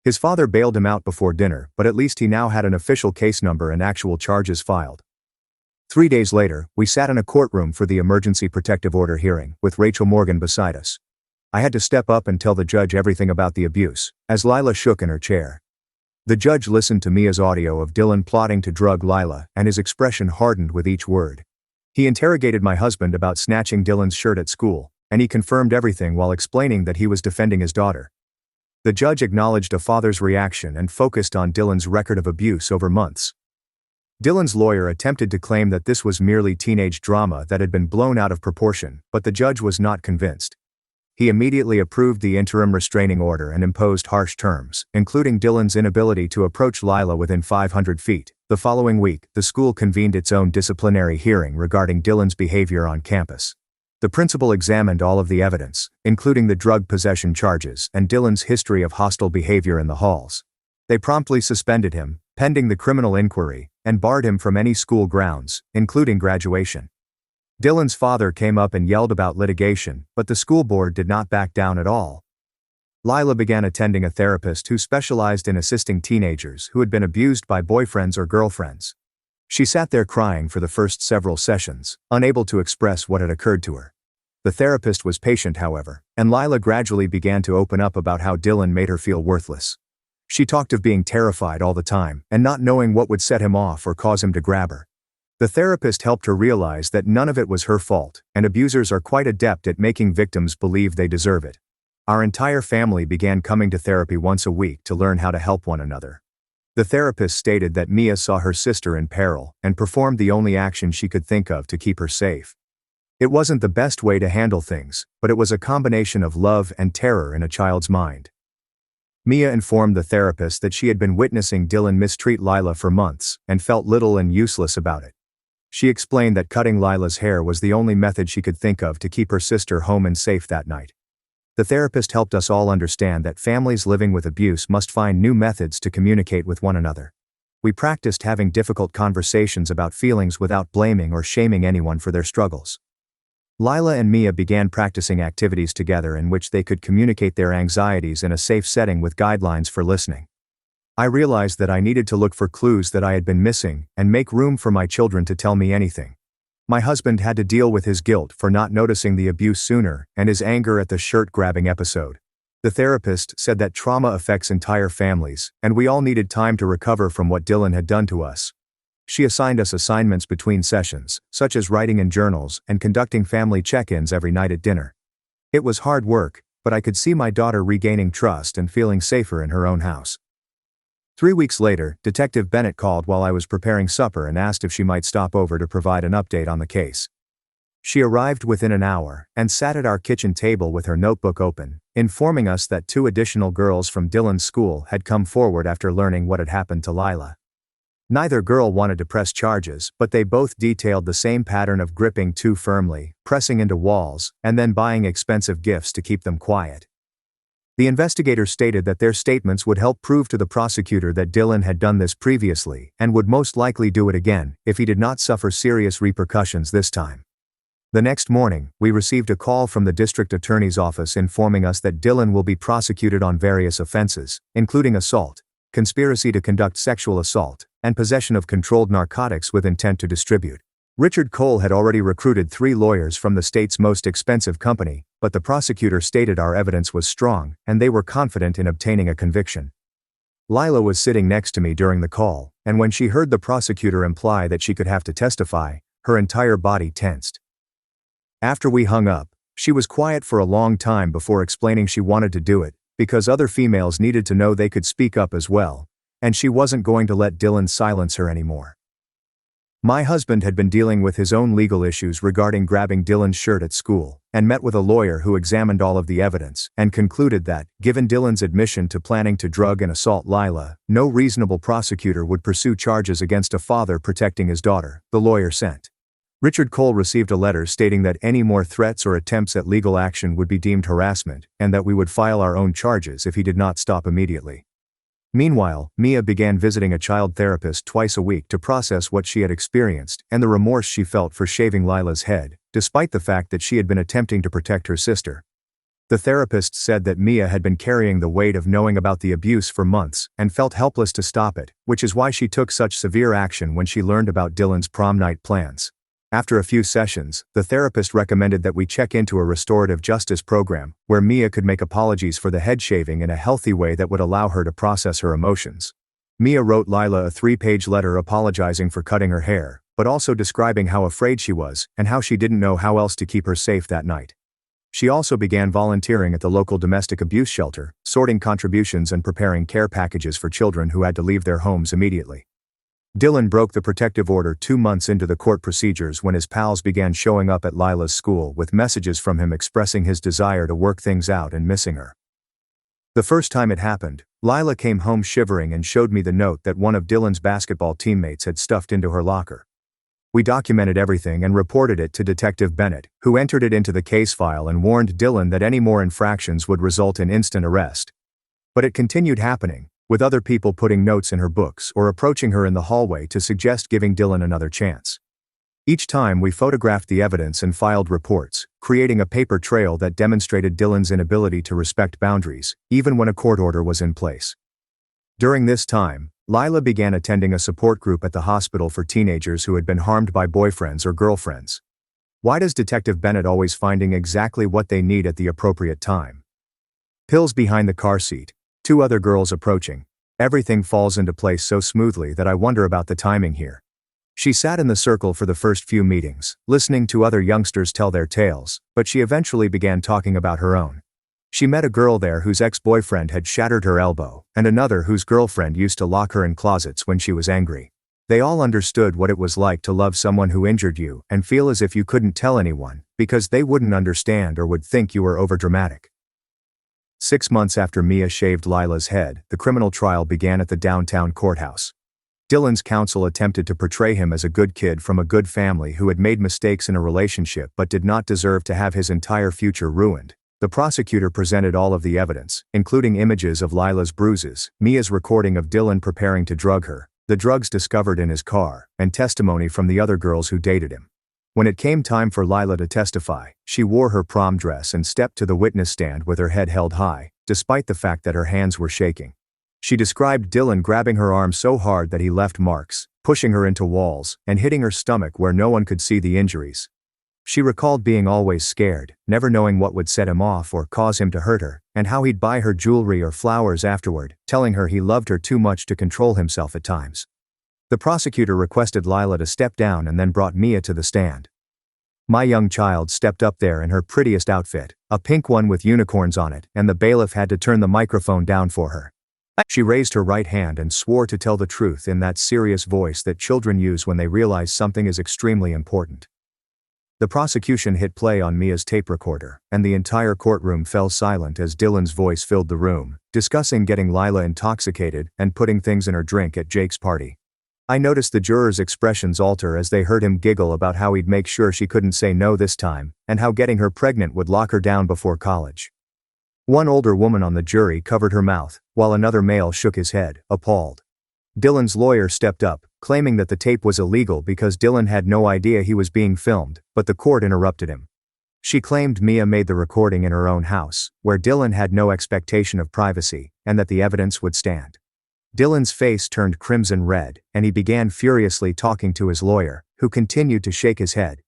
His father bailed him out before dinner, but at least he now had an official case number and actual charges filed. 3 days later, we sat in a courtroom for the emergency protective order hearing, with Rachel Morgan beside us. I had to step up and tell the judge everything about the abuse, as Lila shook in her chair. The judge listened to Mia's audio of Dylan plotting to drug Lila, and his expression hardened with each word. He interrogated my husband about snatching Dylan's shirt at school, and he confirmed everything while explaining that he was defending his daughter. The judge acknowledged a father's reaction and focused on Dylan's record of abuse over months. Dylan's lawyer attempted to claim that this was merely teenage drama that had been blown out of proportion, but the judge was not convinced. He immediately approved the interim restraining order and imposed harsh terms, including Dylan's inability to approach Lila within 500 feet. The following week, the school convened its own disciplinary hearing regarding Dylan's behavior on campus. The principal examined all of the evidence, including the drug possession charges and Dylan's history of hostile behavior in the halls. They promptly suspended him, pending the criminal inquiry, and barred him from any school grounds, including graduation. Dylan's father came up and yelled about litigation, but the school board did not back down at all. Lila began attending a therapist who specialized in assisting teenagers who had been abused by boyfriends or girlfriends. She sat there crying for the first several sessions, unable to express what had occurred to her. The therapist was patient, however, and Lila gradually began to open up about how Dylan made her feel worthless. She talked of being terrified all the time and not knowing what would set him off or cause him to grab her. The therapist helped her realize that none of it was her fault, and abusers are quite adept at making victims believe they deserve it. Our entire family began coming to therapy once a week to learn how to help one another. The therapist stated that Mia saw her sister in peril and performed the only action she could think of to keep her safe. It wasn't the best way to handle things, but it was a combination of love and terror in a child's mind. Mia informed the therapist that she had been witnessing Dylan mistreat Lila for months and felt little and useless about it. She explained that cutting Lila's hair was the only method she could think of to keep her sister home and safe that night. The therapist helped us all understand that families living with abuse must find new methods to communicate with one another. We practiced having difficult conversations about feelings without blaming or shaming anyone for their struggles. Lila and Mia began practicing activities together in which they could communicate their anxieties in a safe setting with guidelines for listening. I realized that I needed to look for clues that I had been missing and make room for my children to tell me anything. My husband had to deal with his guilt for not noticing the abuse sooner and his anger at the shirt-grabbing episode. The therapist said that trauma affects entire families, and we all needed time to recover from what Dylan had done to us. She assigned us assignments between sessions, such as writing in journals and conducting family check-ins every night at dinner. It was hard work, but I could see my daughter regaining trust and feeling safer in her own house. 3 weeks later, Detective Bennett called while I was preparing supper and asked if she might stop over to provide an update on the case. She arrived within an hour and sat at our kitchen table with her notebook open, informing us that 2 additional girls from Dylan's school had come forward after learning what had happened to Lila. Neither girl wanted to press charges, but they both detailed the same pattern of gripping too firmly, pressing into walls, and then buying expensive gifts to keep them quiet. The investigator stated that their statements would help prove to the prosecutor that Dylan had done this previously and would most likely do it again if he did not suffer serious repercussions this time. The next morning, we received a call from the district attorney's office informing us that Dylan will be prosecuted on various offenses, including assault, conspiracy to conduct sexual assault, and possession of controlled narcotics with intent to distribute. Richard Cole had already recruited 3 lawyers from the state's most expensive company, but the prosecutor stated our evidence was strong, and they were confident in obtaining a conviction. Lila was sitting next to me during the call, and when she heard the prosecutor imply that she could have to testify, her entire body tensed. After we hung up, she was quiet for a long time before explaining she wanted to do it, because other females needed to know they could speak up as well, and she wasn't going to let Dylan silence her anymore. My husband had been dealing with his own legal issues regarding grabbing Dylan's shirt at school, and met with a lawyer who examined all of the evidence and concluded that, given Dylan's admission to planning to drug and assault Lila, no reasonable prosecutor would pursue charges against a father protecting his daughter, the lawyer sent. Richard Cole received a letter stating that any more threats or attempts at legal action would be deemed harassment, and that we would file our own charges if he did not stop immediately. Meanwhile, Mia began visiting a child therapist twice a week to process what she had experienced and the remorse she felt for shaving Lila's head, despite the fact that she had been attempting to protect her sister. The therapist said that Mia had been carrying the weight of knowing about the abuse for months and felt helpless to stop it, which is why she took such severe action when she learned about Dylan's prom night plans. After a few sessions, the therapist recommended that we check into a restorative justice program, where Mia could make apologies for the head shaving in a healthy way that would allow her to process her emotions. Mia wrote Lila a 3-page letter apologizing for cutting her hair, but also describing how afraid she was and how she didn't know how else to keep her safe that night. She also began volunteering at the local domestic abuse shelter, sorting contributions and preparing care packages for children who had to leave their homes immediately. Dylan broke the protective order 2 months into the court procedures when his pals began showing up at Lila's school with messages from him expressing his desire to work things out and missing her. The first time it happened, Lila came home shivering and showed me the note that one of Dylan's basketball teammates had stuffed into her locker. We documented everything and reported it to Detective Bennett, who entered it into the case file and warned Dylan that any more infractions would result in instant arrest. But it continued happening, with other people putting notes in her books or approaching her in the hallway to suggest giving Dylan another chance. Each time we photographed the evidence and filed reports, creating a paper trail that demonstrated Dylan's inability to respect boundaries, even when a court order was in place. During this time, Lila began attending a support group at the hospital for teenagers who had been harmed by boyfriends or girlfriends. Why does Detective Bennett always finding exactly what they need at the appropriate time? Pills behind the car seat, 2 other girls approaching. Everything falls into place so smoothly that I wonder about the timing here. She sat in the circle for the first few meetings, listening to other youngsters tell their tales, but she eventually began talking about her own. She met a girl there whose ex-boyfriend had shattered her elbow, and another whose girlfriend used to lock her in closets when she was angry. They all understood what it was like to love someone who injured you and feel as if you couldn't tell anyone, because they wouldn't understand or would think you were overdramatic. 6 months after Mia shaved Lila's head, the criminal trial began at the downtown courthouse. Dylan's counsel attempted to portray him as a good kid from a good family who had made mistakes in a relationship but did not deserve to have his entire future ruined. The prosecutor presented all of the evidence, including images of Lila's bruises, Mia's recording of Dylan preparing to drug her, the drugs discovered in his car, and testimony from the other girls who dated him. When it came time for Lila to testify, she wore her prom dress and stepped to the witness stand with her head held high, despite the fact that her hands were shaking. She described Dylan grabbing her arm so hard that he left marks, pushing her into walls, and hitting her stomach where no one could see the injuries. She recalled being always scared, never knowing what would set him off or cause him to hurt her, and how he'd buy her jewelry or flowers afterward, telling her he loved her too much to control himself at times. The prosecutor requested Lila to step down and then brought Mia to the stand. My young child stepped up there in her prettiest outfit, a pink one with unicorns on it, and the bailiff had to turn the microphone down for her. She raised her right hand and swore to tell the truth in that serious voice that children use when they realize something is extremely important. The prosecution hit play on Mia's tape recorder, and the entire courtroom fell silent as Dylan's voice filled the room, discussing getting Lila intoxicated and putting things in her drink at Jake's party. I noticed the jurors' expressions alter as they heard him giggle about how he'd make sure she couldn't say no this time, and how getting her pregnant would lock her down before college. One older woman on the jury covered her mouth, while another male shook his head, appalled. Dylan's lawyer stepped up, claiming that the tape was illegal because Dylan had no idea he was being filmed, but the court interrupted him. She claimed Mia made the recording in her own house, where Dylan had no expectation of privacy, and that the evidence would stand. Dylan's face turned crimson red, and he began furiously talking to his lawyer, who continued to shake his head.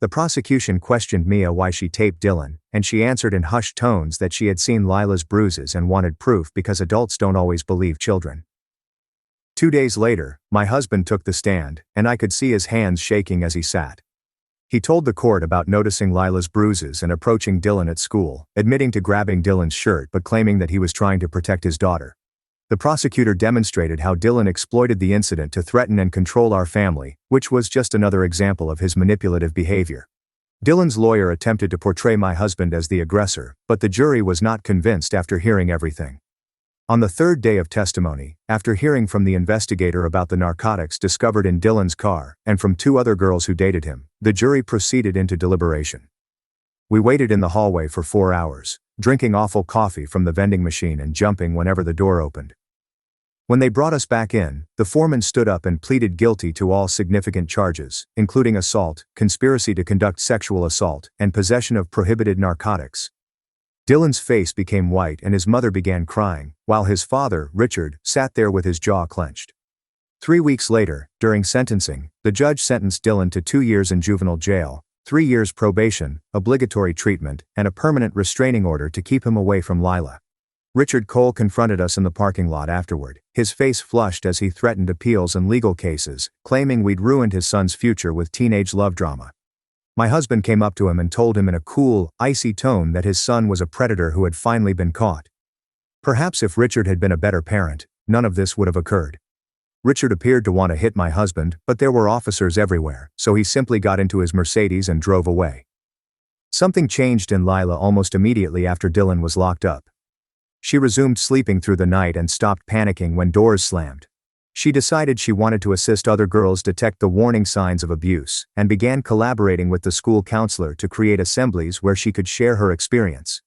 The prosecution questioned Mia why she taped Dylan, and she answered in hushed tones that she had seen Lila's bruises and wanted proof because adults don't always believe children. 2 days later, my husband took the stand, and I could see his hands shaking as he sat. He told the court about noticing Lila's bruises and approaching Dylan at school, admitting to grabbing Dylan's shirt but claiming that he was trying to protect his daughter. The prosecutor demonstrated how Dylan exploited the incident to threaten and control our family, which was just another example of his manipulative behavior. Dylan's lawyer attempted to portray my husband as the aggressor, but the jury was not convinced after hearing everything. On the 3rd day of testimony, after hearing from the investigator about the narcotics discovered in Dylan's car, and from 2 other girls who dated him, the jury proceeded into deliberation. We waited in the hallway for 4 hours, drinking awful coffee from the vending machine and jumping whenever the door opened. When they brought us back in, the foreman stood up and pleaded guilty to all significant charges, including assault, conspiracy to conduct sexual assault, and possession of prohibited narcotics. Dylan's face became white and his mother began crying, while his father, Richard, sat there with his jaw clenched. 3 weeks later, during sentencing, the judge sentenced Dylan to 2 years in juvenile jail, 3 years probation, obligatory treatment, and a permanent restraining order to keep him away from Lila. Richard Cole confronted us in the parking lot afterward, his face flushed as he threatened appeals and legal cases, claiming we'd ruined his son's future with teenage love drama. My husband came up to him and told him in a cool, icy tone that his son was a predator who had finally been caught. Perhaps if Richard had been a better parent, none of this would have occurred. Richard appeared to want to hit my husband, but there were officers everywhere, so he simply got into his Mercedes and drove away. Something changed in Lila almost immediately after Dylan was locked up. She resumed sleeping through the night and stopped panicking when doors slammed. She decided she wanted to assist other girls detect the warning signs of abuse, and began collaborating with the school counselor to create assemblies where she could share her experience.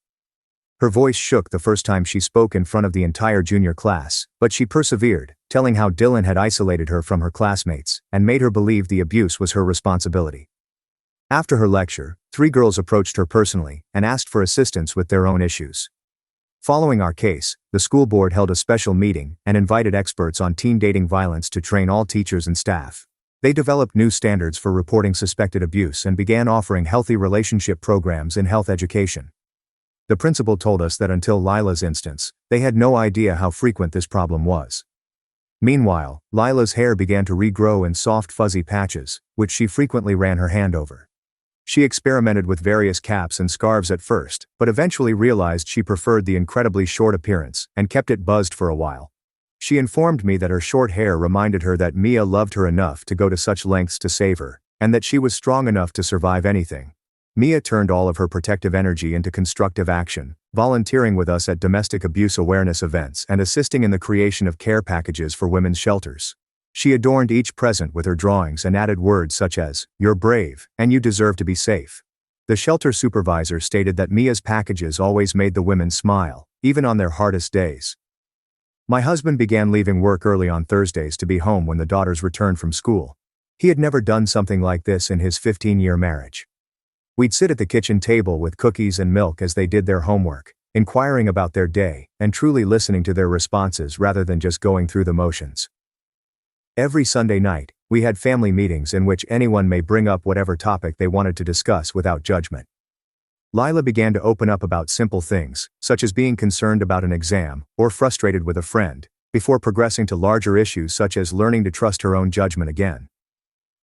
Her voice shook the first time she spoke in front of the entire junior class, but she persevered, telling how Dylan had isolated her from her classmates, and made her believe the abuse was her responsibility. After her lecture, 3 girls approached her personally, and asked for assistance with their own issues. Following our case, the school board held a special meeting and invited experts on teen dating violence to train all teachers and staff. They developed new standards for reporting suspected abuse and began offering healthy relationship programs in health education. The principal told us that until Lila's instance, they had no idea how frequent this problem was. Meanwhile, Lila's hair began to regrow in soft fuzzy patches, which she frequently ran her hand over. She experimented with various caps and scarves at first, but eventually realized she preferred the incredibly short appearance, and kept it buzzed for a while. She informed me that her short hair reminded her that Mia loved her enough to go to such lengths to save her, and that she was strong enough to survive anything. Mia turned all of her protective energy into constructive action, volunteering with us at domestic abuse awareness events and assisting in the creation of care packages for women's shelters. She adorned each present with her drawings and added words such as, "You're brave, and you deserve to be safe." The shelter supervisor stated that Mia's packages always made the women smile, even on their hardest days. My husband began leaving work early on Thursdays to be home when the daughters returned from school. He had never done something like this in his 15-year marriage. We'd sit at the kitchen table with cookies and milk as they did their homework, inquiring about their day, and truly listening to their responses rather than just going through the motions. Every Sunday night, we had family meetings in which anyone may bring up whatever topic they wanted to discuss without judgment. Lila began to open up about simple things, such as being concerned about an exam, or frustrated with a friend, before progressing to larger issues such as learning to trust her own judgment again.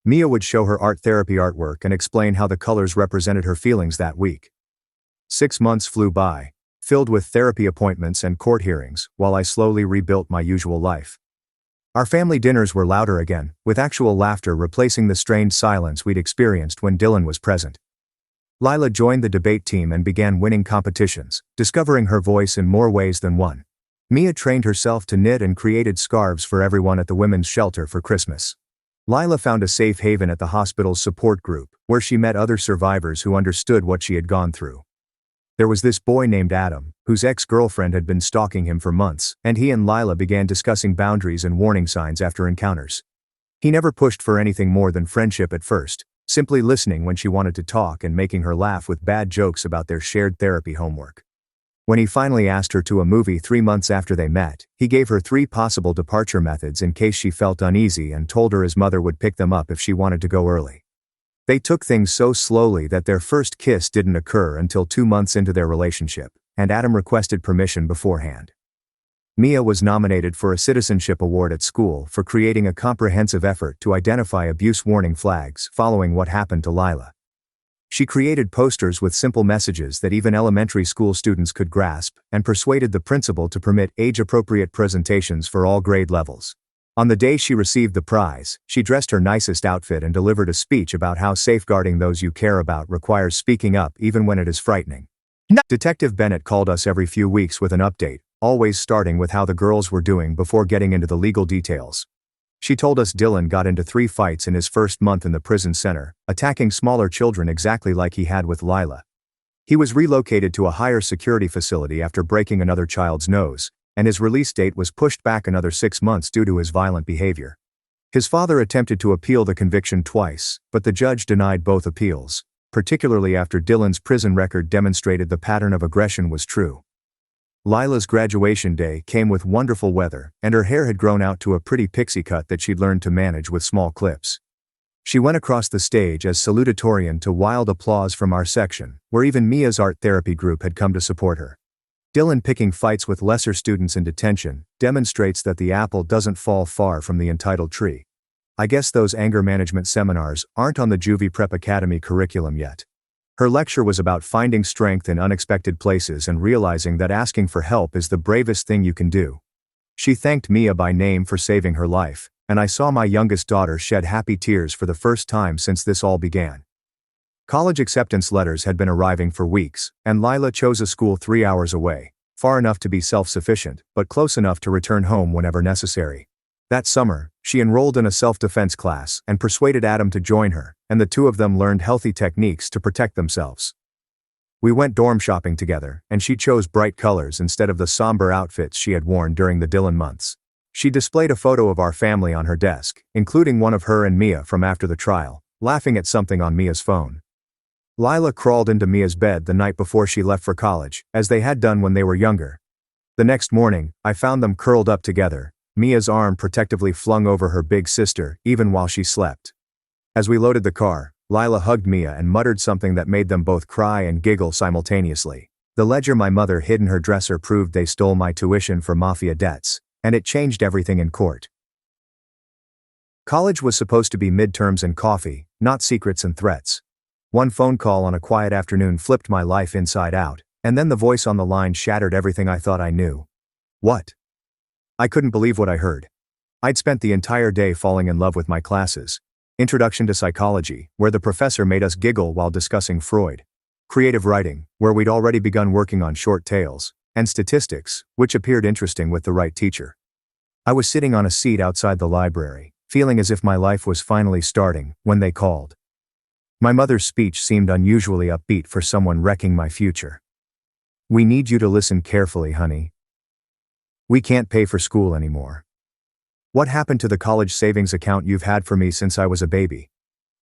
Mia would show her art therapy artwork and explain how the colors represented her feelings that week. 6 months flew by, filled with therapy appointments and court hearings, while I slowly rebuilt my usual life. Our family dinners were louder again, with actual laughter replacing the strained silence we'd experienced when Dylan was present. Lila joined the debate team and began winning competitions, discovering her voice in more ways than one. Mia trained herself to knit and created scarves for everyone at the women's shelter for Christmas. Lila found a safe haven at the hospital's support group, where she met other survivors who understood what she had gone through. There was this boy named Adam, whose ex-girlfriend had been stalking him for months, and he and Lila began discussing boundaries and warning signs after encounters. He never pushed for anything more than friendship at first, simply listening when she wanted to talk and making her laugh with bad jokes about their shared therapy homework. When he finally asked her to a movie 3 months after they met, he gave her 3 possible departure methods in case she felt uneasy and told her his mother would pick them up if she wanted to go early. They took things so slowly that their first kiss didn't occur until 2 months into their relationship, and Adam requested permission beforehand. Mia was nominated for a citizenship award at school for creating a comprehensive effort to identify abuse warning flags following what happened to Lila. She created posters with simple messages that even elementary school students could grasp, and persuaded the principal to permit age-appropriate presentations for all grade levels. On the day she received the prize, she dressed her nicest outfit and delivered a speech about how safeguarding those you care about requires speaking up even when it is frightening. Detective Bennett called us every few weeks with an update, always starting with how the girls were doing before getting into the legal details. She told us Dylan got into 3 fights in his first month in the prison center, attacking smaller children exactly like he had with Lila. He was relocated to a higher security facility after breaking another child's nose, and his release date was pushed back another 6 months due to his violent behavior. His father attempted to appeal the conviction twice, but the judge denied both appeals. particularly after Dylan's prison record demonstrated the pattern of aggression was true. Lila's graduation day came with wonderful weather, and her hair had grown out to a pretty pixie cut that she'd learned to manage with small clips. She went across the stage as salutatorian to wild applause from our section, where even Mia's art therapy group had come to support her. Dylan picking fights with lesser students in detention demonstrates that the apple doesn't fall far from the entitled tree. I guess those anger management seminars aren't on the Juvie Prep Academy curriculum yet. Her lecture was about finding strength in unexpected places and realizing that asking for help is the bravest thing you can do. She thanked Mia by name for saving her life, and I saw my youngest daughter shed happy tears for the first time since this all began. College acceptance letters had been arriving for weeks, and Lila chose a school 3 hours away, far enough to be self-sufficient, but close enough to return home whenever necessary. That summer, she enrolled in a self-defense class and persuaded Adam to join her, and the two of them learned healthy techniques to protect themselves. We went dorm shopping together, and she chose bright colors instead of the somber outfits she had worn during the Dylan months. She displayed a photo of our family on her desk, including one of her and Mia from after the trial, laughing at something on Mia's phone. Lila crawled into Mia's bed the night before she left for college, as they had done when they were younger. The next morning, I found them curled up together, Mia's arm protectively flung over her big sister, even while she slept. As we loaded the car, Lila hugged Mia and muttered something that made them both cry and giggle simultaneously. The ledger my mother hid in her dresser proved they stole my tuition for mafia debts, and it changed everything in court. College was supposed to be midterms and coffee, not secrets and threats. One phone call on a quiet afternoon flipped my life inside out, and then the voice on the line shattered everything I thought I knew. What? I couldn't believe what I heard. I'd spent the entire day falling in love with my classes. Introduction to Psychology, where the professor made us giggle while discussing Freud. Creative Writing, where we'd already begun working on short tales. And Statistics, which appeared interesting with the right teacher. I was sitting on a seat outside the library, feeling as if my life was finally starting, when they called. My mother's speech seemed unusually upbeat for someone wrecking my future. "We need you to listen carefully, honey. We can't pay for school anymore. What happened to the college savings account you've had for me since I was a baby?"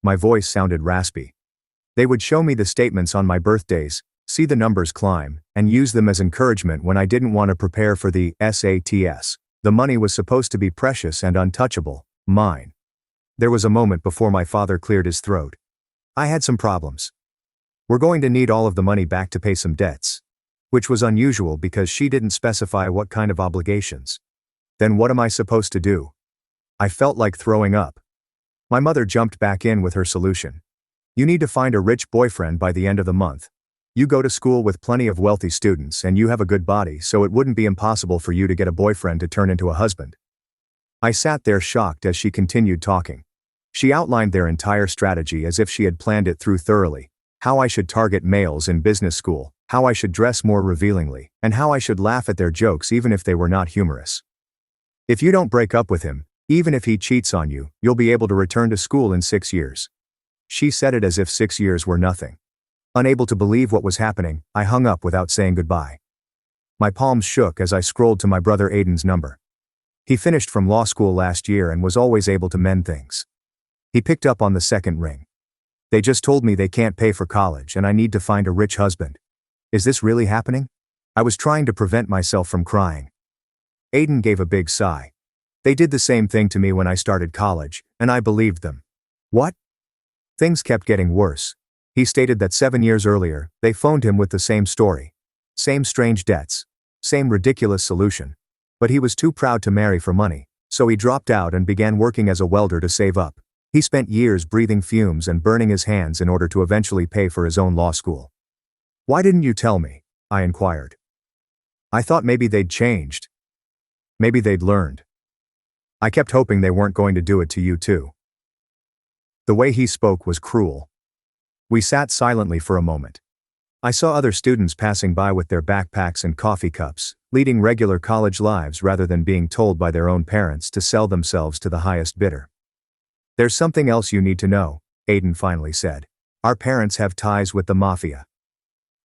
My voice sounded raspy. They would show me the statements on my birthdays, see the numbers climb, and use them as encouragement when I didn't want to prepare for the SATs. The money was supposed to be precious and untouchable, mine. There was a moment before my father cleared his throat. "I had some problems. We're going to need all of the money back to pay some debts." Which was unusual because she didn't specify what kind of obligations. Then what am I supposed to do? I felt like throwing up. My mother jumped back in with her solution. "You need to find a rich boyfriend by the end of the month. You go to school with plenty of wealthy students and you have a good body, so it wouldn't be impossible for you to get a boyfriend to turn into a husband." I sat there shocked as she continued talking. She outlined their entire strategy as if she had planned it through thoroughly. How I should target males in business school, how I should dress more revealingly, and how I should laugh at their jokes even if they were not humorous. "If you don't break up with him, even if he cheats on you, you'll be able to return to school in 6 years." She said it as if 6 years were nothing. Unable to believe what was happening, I hung up without saying goodbye. My palms shook as I scrolled to my brother Aiden's number. He finished from law school last year and was always able to mend things. He picked up on the second ring. "They just told me they can't pay for college and I need to find a rich husband. Is this really happening?" I was trying to prevent myself from crying. Aiden gave a big sigh. "They did the same thing to me when I started college, and I believed them." "What?" Things kept getting worse. He stated that 7 years earlier, they phoned him with the same story. Same strange debts. Same ridiculous solution. But he was too proud to marry for money, so he dropped out and began working as a welder to save up. He spent years breathing fumes and burning his hands in order to eventually pay for his own law school. "Why didn't you tell me?" I inquired. "I thought maybe they'd changed. Maybe they'd learned. I kept hoping they weren't going to do it to you too." The way he spoke was cruel. We sat silently for a moment. I saw other students passing by with their backpacks and coffee cups, leading regular college lives rather than being told by their own parents to sell themselves to the highest bidder. "There's something else you need to know," Aiden finally said. "Our parents have ties with the mafia."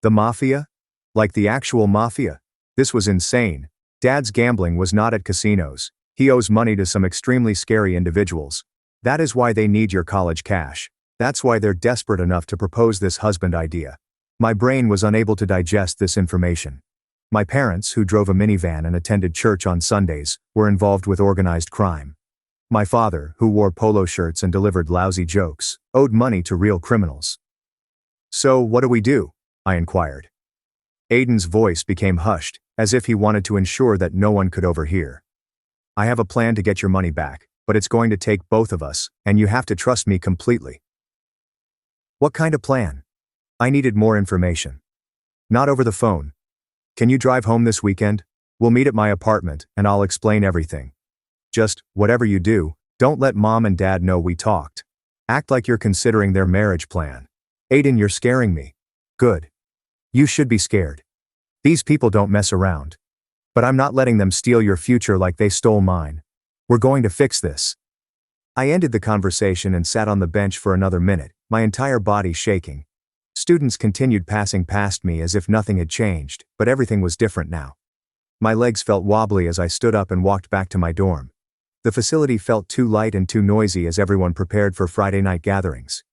"The mafia? Like the actual mafia?" This was insane. Dad's gambling was not at casinos. He owes money to some extremely scary individuals. That is why they need your college cash. That's why they're desperate enough to propose this husband idea. My brain was unable to digest this information. My parents, who drove a minivan and attended church on Sundays, were involved with organized crime. My father, who wore polo shirts and delivered lousy jokes, owed money to real criminals. So, what do we do? I inquired. Aiden's voice became hushed, as if he wanted to ensure that no one could overhear. I have a plan to get your money back, but it's going to take both of us, and you have to trust me completely. What kind of plan? I needed more information. Not over the phone. Can you drive home this weekend? We'll meet at my apartment, and I'll explain everything. Just, whatever you do, don't let mom and dad know we talked. Act like you're considering their marriage plan. Aiden, you're scaring me. Good. You should be scared. These people don't mess around. But I'm not letting them steal your future like they stole mine. We're going to fix this. I ended the conversation and sat on the bench for another minute, my entire body shaking. Students continued passing past me as if nothing had changed, but everything was different now. My legs felt wobbly as I stood up and walked back to my dorm. The facility felt too light and too noisy as everyone prepared for Friday night gatherings.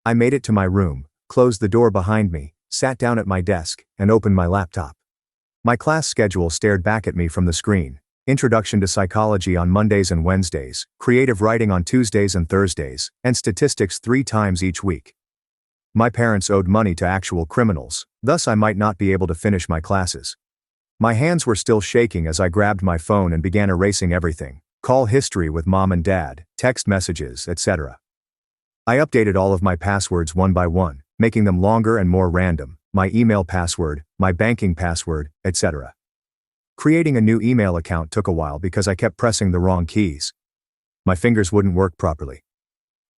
I made it to my room, closed the door behind me, sat down at my desk, and opened my laptop. My class schedule stared back at me from the screen. Introduction to Psychology on Mondays and Wednesdays, Creative Writing on Tuesdays and Thursdays, and Statistics 3 times each week. My parents owed money to actual criminals, thus I might not be able to finish my classes. My hands were still shaking as I grabbed my phone and began erasing everything: call history with mom and dad, text messages, etc. I updated all of my passwords one by one, making them longer and more random: my email password, my banking password, etc. Creating a new email account took a while because I kept pressing the wrong keys. My fingers wouldn't work properly.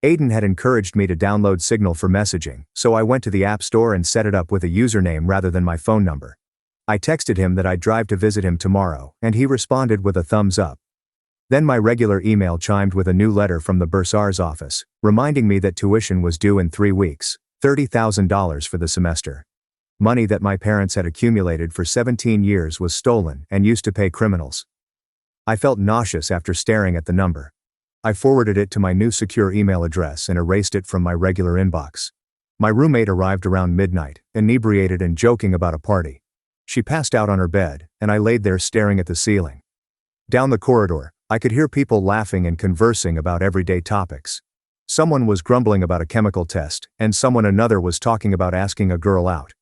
Aiden had encouraged me to download Signal for messaging, so I went to the App Store and set it up with a username rather than my phone number. I texted him that I'd drive to visit him tomorrow, and he responded with a thumbs up. Then my regular email chimed with a new letter from the bursar's office, reminding me that tuition was due in 3 weeks, $30,000 for the semester. Money that my parents had accumulated for 17 years was stolen and used to pay criminals. I felt nauseous after staring at the number. I forwarded it to my new secure email address and erased it from my regular inbox. My roommate arrived around midnight, inebriated and joking about a party. She passed out on her bed, and I laid there staring at the ceiling. Down the corridor, I could hear people laughing and conversing about everyday topics. Someone was grumbling about a chemical test, and another was talking about asking a girl out.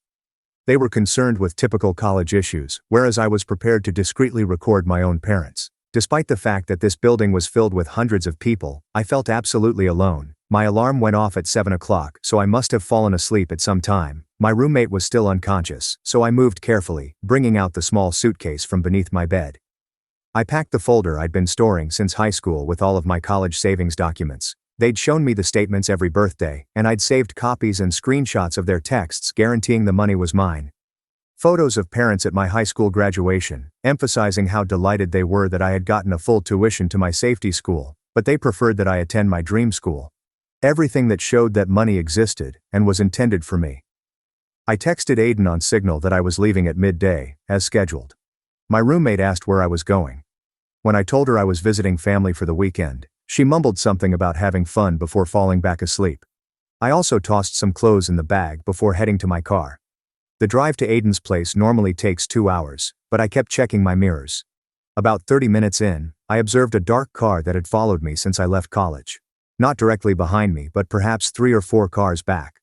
They were concerned with typical college issues, whereas I was prepared to discreetly record my own parents. Despite the fact that this building was filled with hundreds of people, I felt absolutely alone. My alarm went off at 7 o'clock, so I must have fallen asleep at some time. My roommate was still unconscious, so I moved carefully, bringing out the small suitcase from beneath my bed. I packed the folder I'd been storing since high school with all of my college savings documents. They'd shown me the statements every birthday, and I'd saved copies and screenshots of their texts guaranteeing the money was mine. Photos of parents at my high school graduation, emphasizing how delighted they were that I had gotten a full tuition to my safety school, but they preferred that I attend my dream school. Everything that showed that money existed and was intended for me. I texted Aiden on Signal that I was leaving at midday, as scheduled. My roommate asked where I was going. When I told her I was visiting family for the weekend, she mumbled something about having fun before falling back asleep. I also tossed some clothes in the bag before heading to my car. The drive to Aiden's place normally takes 2 hours, but I kept checking my mirrors. About 30 minutes in, I observed a dark car that had followed me since I left college. Not directly behind me, but perhaps 3 or 4 cars back.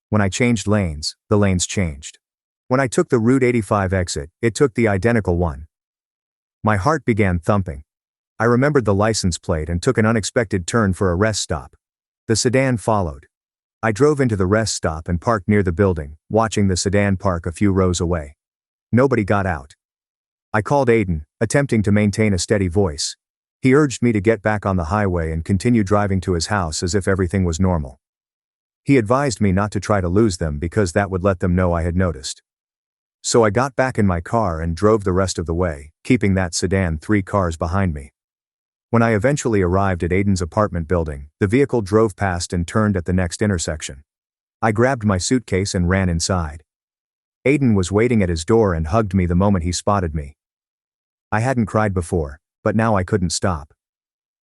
When I changed lanes, the lanes changed. When I took the Route 85 exit, it took the identical one. My heart began thumping. I remembered the license plate and took an unexpected turn for a rest stop. The sedan followed. I drove into the rest stop and parked near the building, watching the sedan park a few rows away. Nobody got out. I called Aiden, attempting to maintain a steady voice. He urged me to get back on the highway and continue driving to his house as if everything was normal. He advised me not to try to lose them because that would let them know I had noticed. So I got back in my car and drove the rest of the way, keeping that sedan 3 cars behind me. When I eventually arrived at Aiden's apartment building, the vehicle drove past and turned at the next intersection. I grabbed my suitcase and ran inside. Aiden was waiting at his door and hugged me the moment he spotted me. I hadn't cried before, but now I couldn't stop.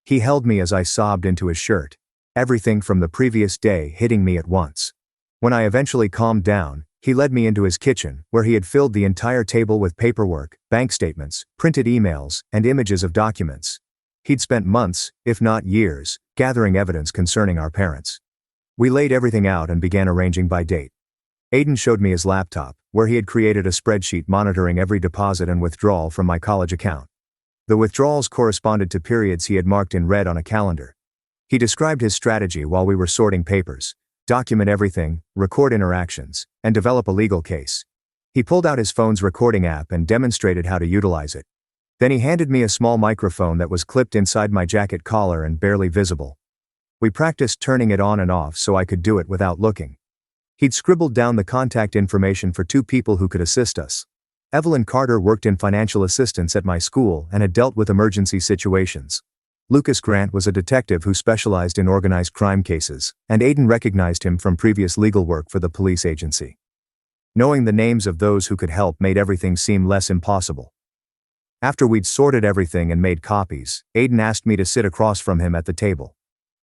He held me as I sobbed into his shirt. everything from the previous day hitting me at once. When I eventually calmed down, he led me into his kitchen, where he had filled the entire table with paperwork, bank statements, printed emails, and images of documents. He'd spent months, if not years, gathering evidence concerning our parents. We laid everything out and began arranging by date. Aiden showed me his laptop, where he had created a spreadsheet monitoring every deposit and withdrawal from my college account. The withdrawals corresponded to periods he had marked in red on a calendar. He described his strategy while we were sorting papers: document everything, record interactions, and develop a legal case. He pulled out his phone's recording app and demonstrated how to utilize it. Then he handed me a small microphone that was clipped inside my jacket collar and barely visible. We practiced turning it on and off so I could do it without looking. He'd scribbled down the contact information for 2 people who could assist us. Evelyn Carter worked in financial assistance at my school and had dealt with emergency situations. Lucas Grant was a detective who specialized in organized crime cases, and Aiden recognized him from previous legal work for the police agency. Knowing the names of those who could help made everything seem less impossible. After we'd sorted everything and made copies, Aiden asked me to sit across from him at the table.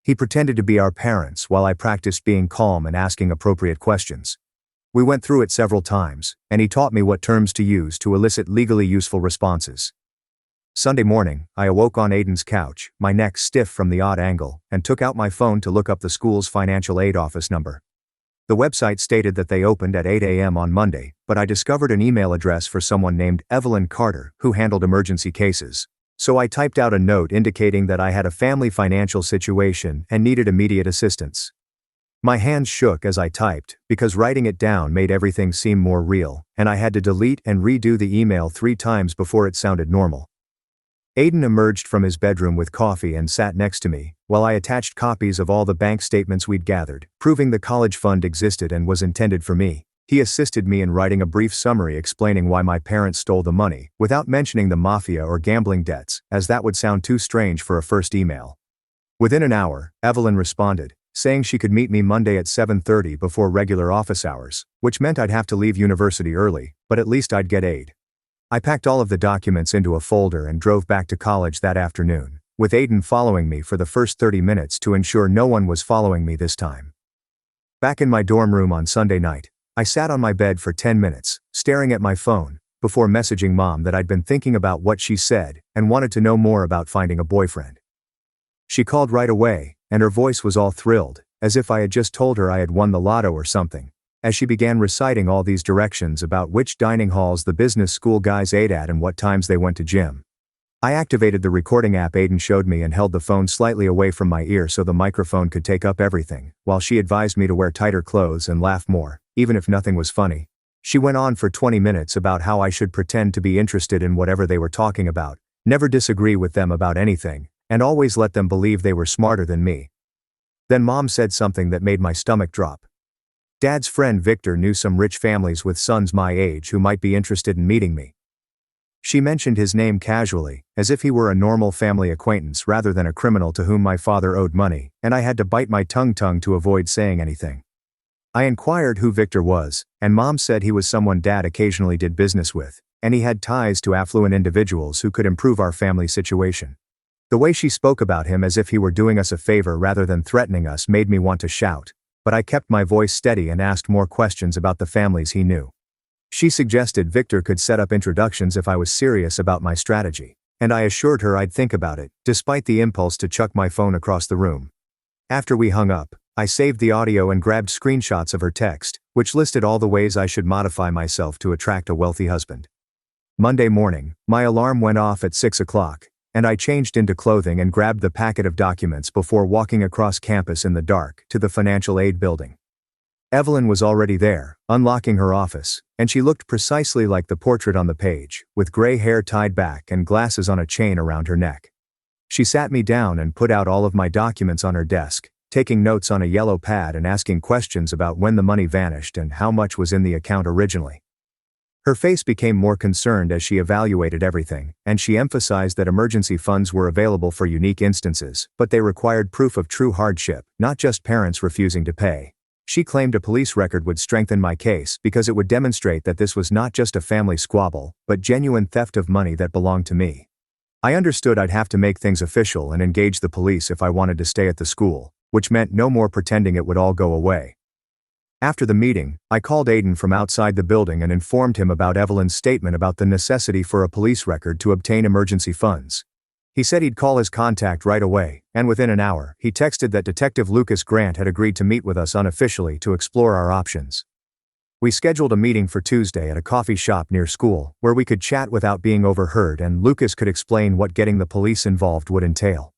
He pretended to be our parents while I practiced being calm and asking appropriate questions. We went through it several times, and he taught me what terms to use to elicit legally useful responses. Sunday morning, I awoke on Aiden's couch, my neck stiff from the odd angle, and took out my phone to look up the school's financial aid office number. The website stated that they opened at 8 a.m. on Monday, but I discovered an email address for someone named Evelyn Carter, who handled emergency cases. So I typed out a note indicating that I had a family financial situation and needed immediate assistance. My hands shook as I typed, because writing it down made everything seem more real, and I had to delete and redo the email 3 times before it sounded normal. Aiden emerged from his bedroom with coffee and sat next to me, while I attached copies of all the bank statements we'd gathered, proving the college fund existed and was intended for me. He assisted me in writing a brief summary explaining why my parents stole the money, without mentioning the mafia or gambling debts, as that would sound too strange for a first email. Within an hour, Evelyn responded, saying she could meet me Monday at 7:30 before regular office hours, which meant I'd have to leave university early, but at least I'd get aid. I packed all of the documents into a folder and drove back to college that afternoon, with Aiden following me for the first 30 minutes to ensure no one was following me this time. Back in my dorm room on Sunday night, I sat on my bed for 10 minutes, staring at my phone, before messaging Mom that I'd been thinking about what she said and wanted to know more about finding a boyfriend. She called right away, and her voice was all thrilled, as if I had just told her I had won the lotto or something, as she began reciting all these directions about which dining halls the business school guys ate at and what times they went to gym. I activated the recording app Aiden showed me and held the phone slightly away from my ear so the microphone could take up everything, while she advised me to wear tighter clothes and laugh more, even if nothing was funny. She went on for 20 minutes about how I should pretend to be interested in whatever they were talking about, never disagree with them about anything, and always let them believe they were smarter than me. Then Mom said something that made my stomach drop. Dad's friend Victor knew some rich families with sons my age who might be interested in meeting me. She mentioned his name casually, as if he were a normal family acquaintance rather than a criminal to whom my father owed money, and I had to bite my tongue to avoid saying anything. I inquired who Victor was, and Mom said he was someone Dad occasionally did business with, and he had ties to affluent individuals who could improve our family situation. The way she spoke about him as if he were doing us a favor rather than threatening us made me want to shout, but I kept my voice steady and asked more questions about the families he knew. She suggested Victor could set up introductions if I was serious about my strategy, and I assured her I'd think about it, despite the impulse to chuck my phone across the room. After we hung up, I saved the audio and grabbed screenshots of her text, which listed all the ways I should modify myself to attract a wealthy husband. Monday morning, my alarm went off at 6 o'clock, and I changed into clothing and grabbed the packet of documents before walking across campus in the dark to the financial aid building. Evelyn was already there, unlocking her office, and she looked precisely like the portrait on the page, with gray hair tied back and glasses on a chain around her neck. She sat me down and put out all of my documents on her desk, taking notes on a yellow pad and asking questions about when the money vanished and how much was in the account originally. Her face became more concerned as she evaluated everything, and she emphasized that emergency funds were available for unique instances, but they required proof of true hardship, not just parents refusing to pay. She claimed a police record would strengthen my case because it would demonstrate that this was not just a family squabble, but genuine theft of money that belonged to me. I understood I'd have to make things official and engage the police if I wanted to stay at the school, which meant no more pretending it would all go away. After the meeting, I called Aiden from outside the building and informed him about Evelyn's statement about the necessity for a police record to obtain emergency funds. He said he'd call his contact right away, and within an hour, he texted that Detective Lucas Grant had agreed to meet with us unofficially to explore our options. We scheduled a meeting for Tuesday at a coffee shop near school, where we could chat without being overheard and Lucas could explain what getting the police involved would entail.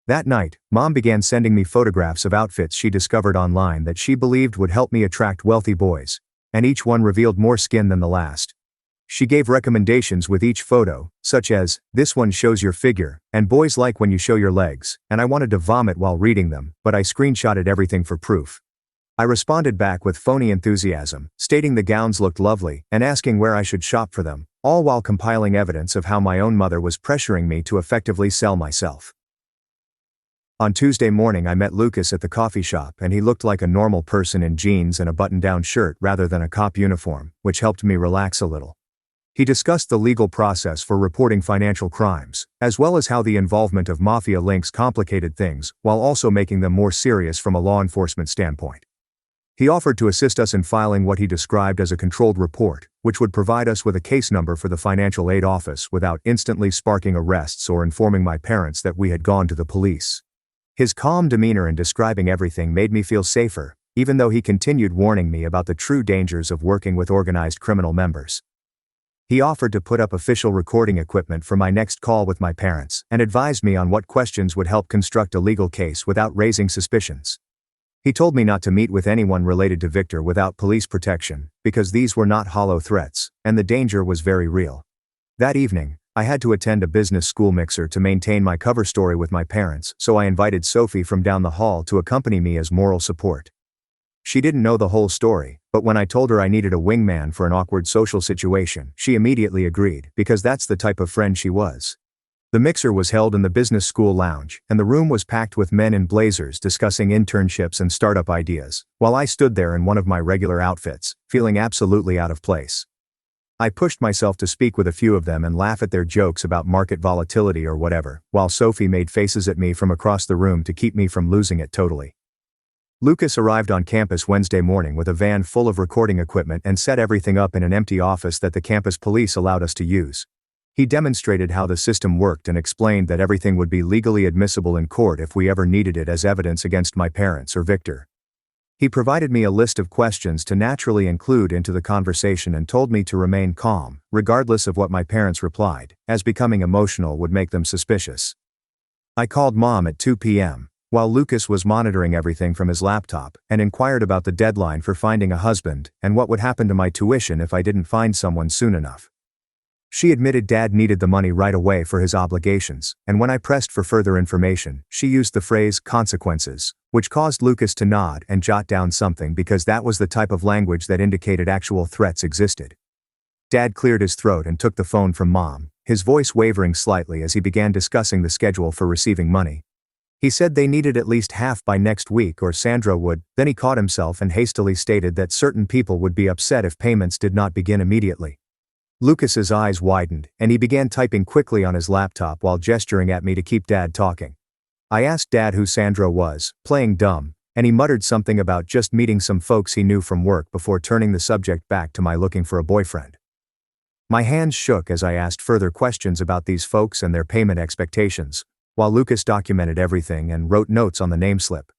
That night, Mom began sending me photographs of outfits she discovered online that she believed would help me attract wealthy boys, and each one revealed more skin than the last. She gave recommendations with each photo, such as, "This one shows your figure, and boys like when you show your legs," and I wanted to vomit while reading them, but I screenshotted everything for proof. I responded back with phony enthusiasm, stating the gowns looked lovely, and asking where I should shop for them, all while compiling evidence of how my own mother was pressuring me to effectively sell myself. On Tuesday morning I met Lucas at the coffee shop and he looked like a normal person in jeans and a button-down shirt rather than a cop uniform, which helped me relax a little. He discussed the legal process for reporting financial crimes, as well as how the involvement of mafia links complicated things, while also making them more serious from a law enforcement standpoint. He offered to assist us in filing what he described as a controlled report, which would provide us with a case number for the financial aid office without instantly sparking arrests or informing my parents that we had gone to the police. His calm demeanor in describing everything made me feel safer, even though he continued warning me about the true dangers of working with organized criminal members. He offered to put up official recording equipment for my next call with my parents and advised me on what questions would help construct a legal case without raising suspicions. He told me not to meet with anyone related to Victor without police protection, because these were not hollow threats, and the danger was very real. That evening, I had to attend a business school mixer to maintain my cover story with my parents, so I invited Sophie from down the hall to accompany me as moral support. She didn't know the whole story, but when I told her I needed a wingman for an awkward social situation, she immediately agreed, because that's the type of friend she was. The mixer was held in the business school lounge, and the room was packed with men in blazers discussing internships and startup ideas, while I stood there in one of my regular outfits, feeling absolutely out of place. I pushed myself to speak with a few of them and laugh at their jokes about market volatility or whatever, while Sophie made faces at me from across the room to keep me from losing it totally. Lucas arrived on campus Wednesday morning with a van full of recording equipment and set everything up in an empty office that the campus police allowed us to use. He demonstrated how the system worked and explained that everything would be legally admissible in court if we ever needed it as evidence against my parents or Victor. He provided me a list of questions to naturally include into the conversation and told me to remain calm, regardless of what my parents replied, as becoming emotional would make them suspicious. I called Mom at 2 p.m., while Lucas was monitoring everything from his laptop, and inquired about the deadline for finding a husband and what would happen to my tuition if I didn't find someone soon enough. She admitted Dad needed the money right away for his obligations, and when I pressed for further information, she used the phrase consequences, which caused Lucas to nod and jot down something because that was the type of language that indicated actual threats existed. Dad cleared his throat and took the phone from Mom, his voice wavering slightly as he began discussing the schedule for receiving money. He said they needed at least half by next week or Sandra would, then he caught himself and hastily stated that certain people would be upset if payments did not begin immediately. Lucas's eyes widened, and he began typing quickly on his laptop while gesturing at me to keep Dad talking. I asked Dad who Sandra was, playing dumb, and he muttered something about just meeting some folks he knew from work before turning the subject back to my looking for a boyfriend. My hands shook as I asked further questions about these folks and their payment expectations, while Lucas documented everything and wrote notes on the name slip.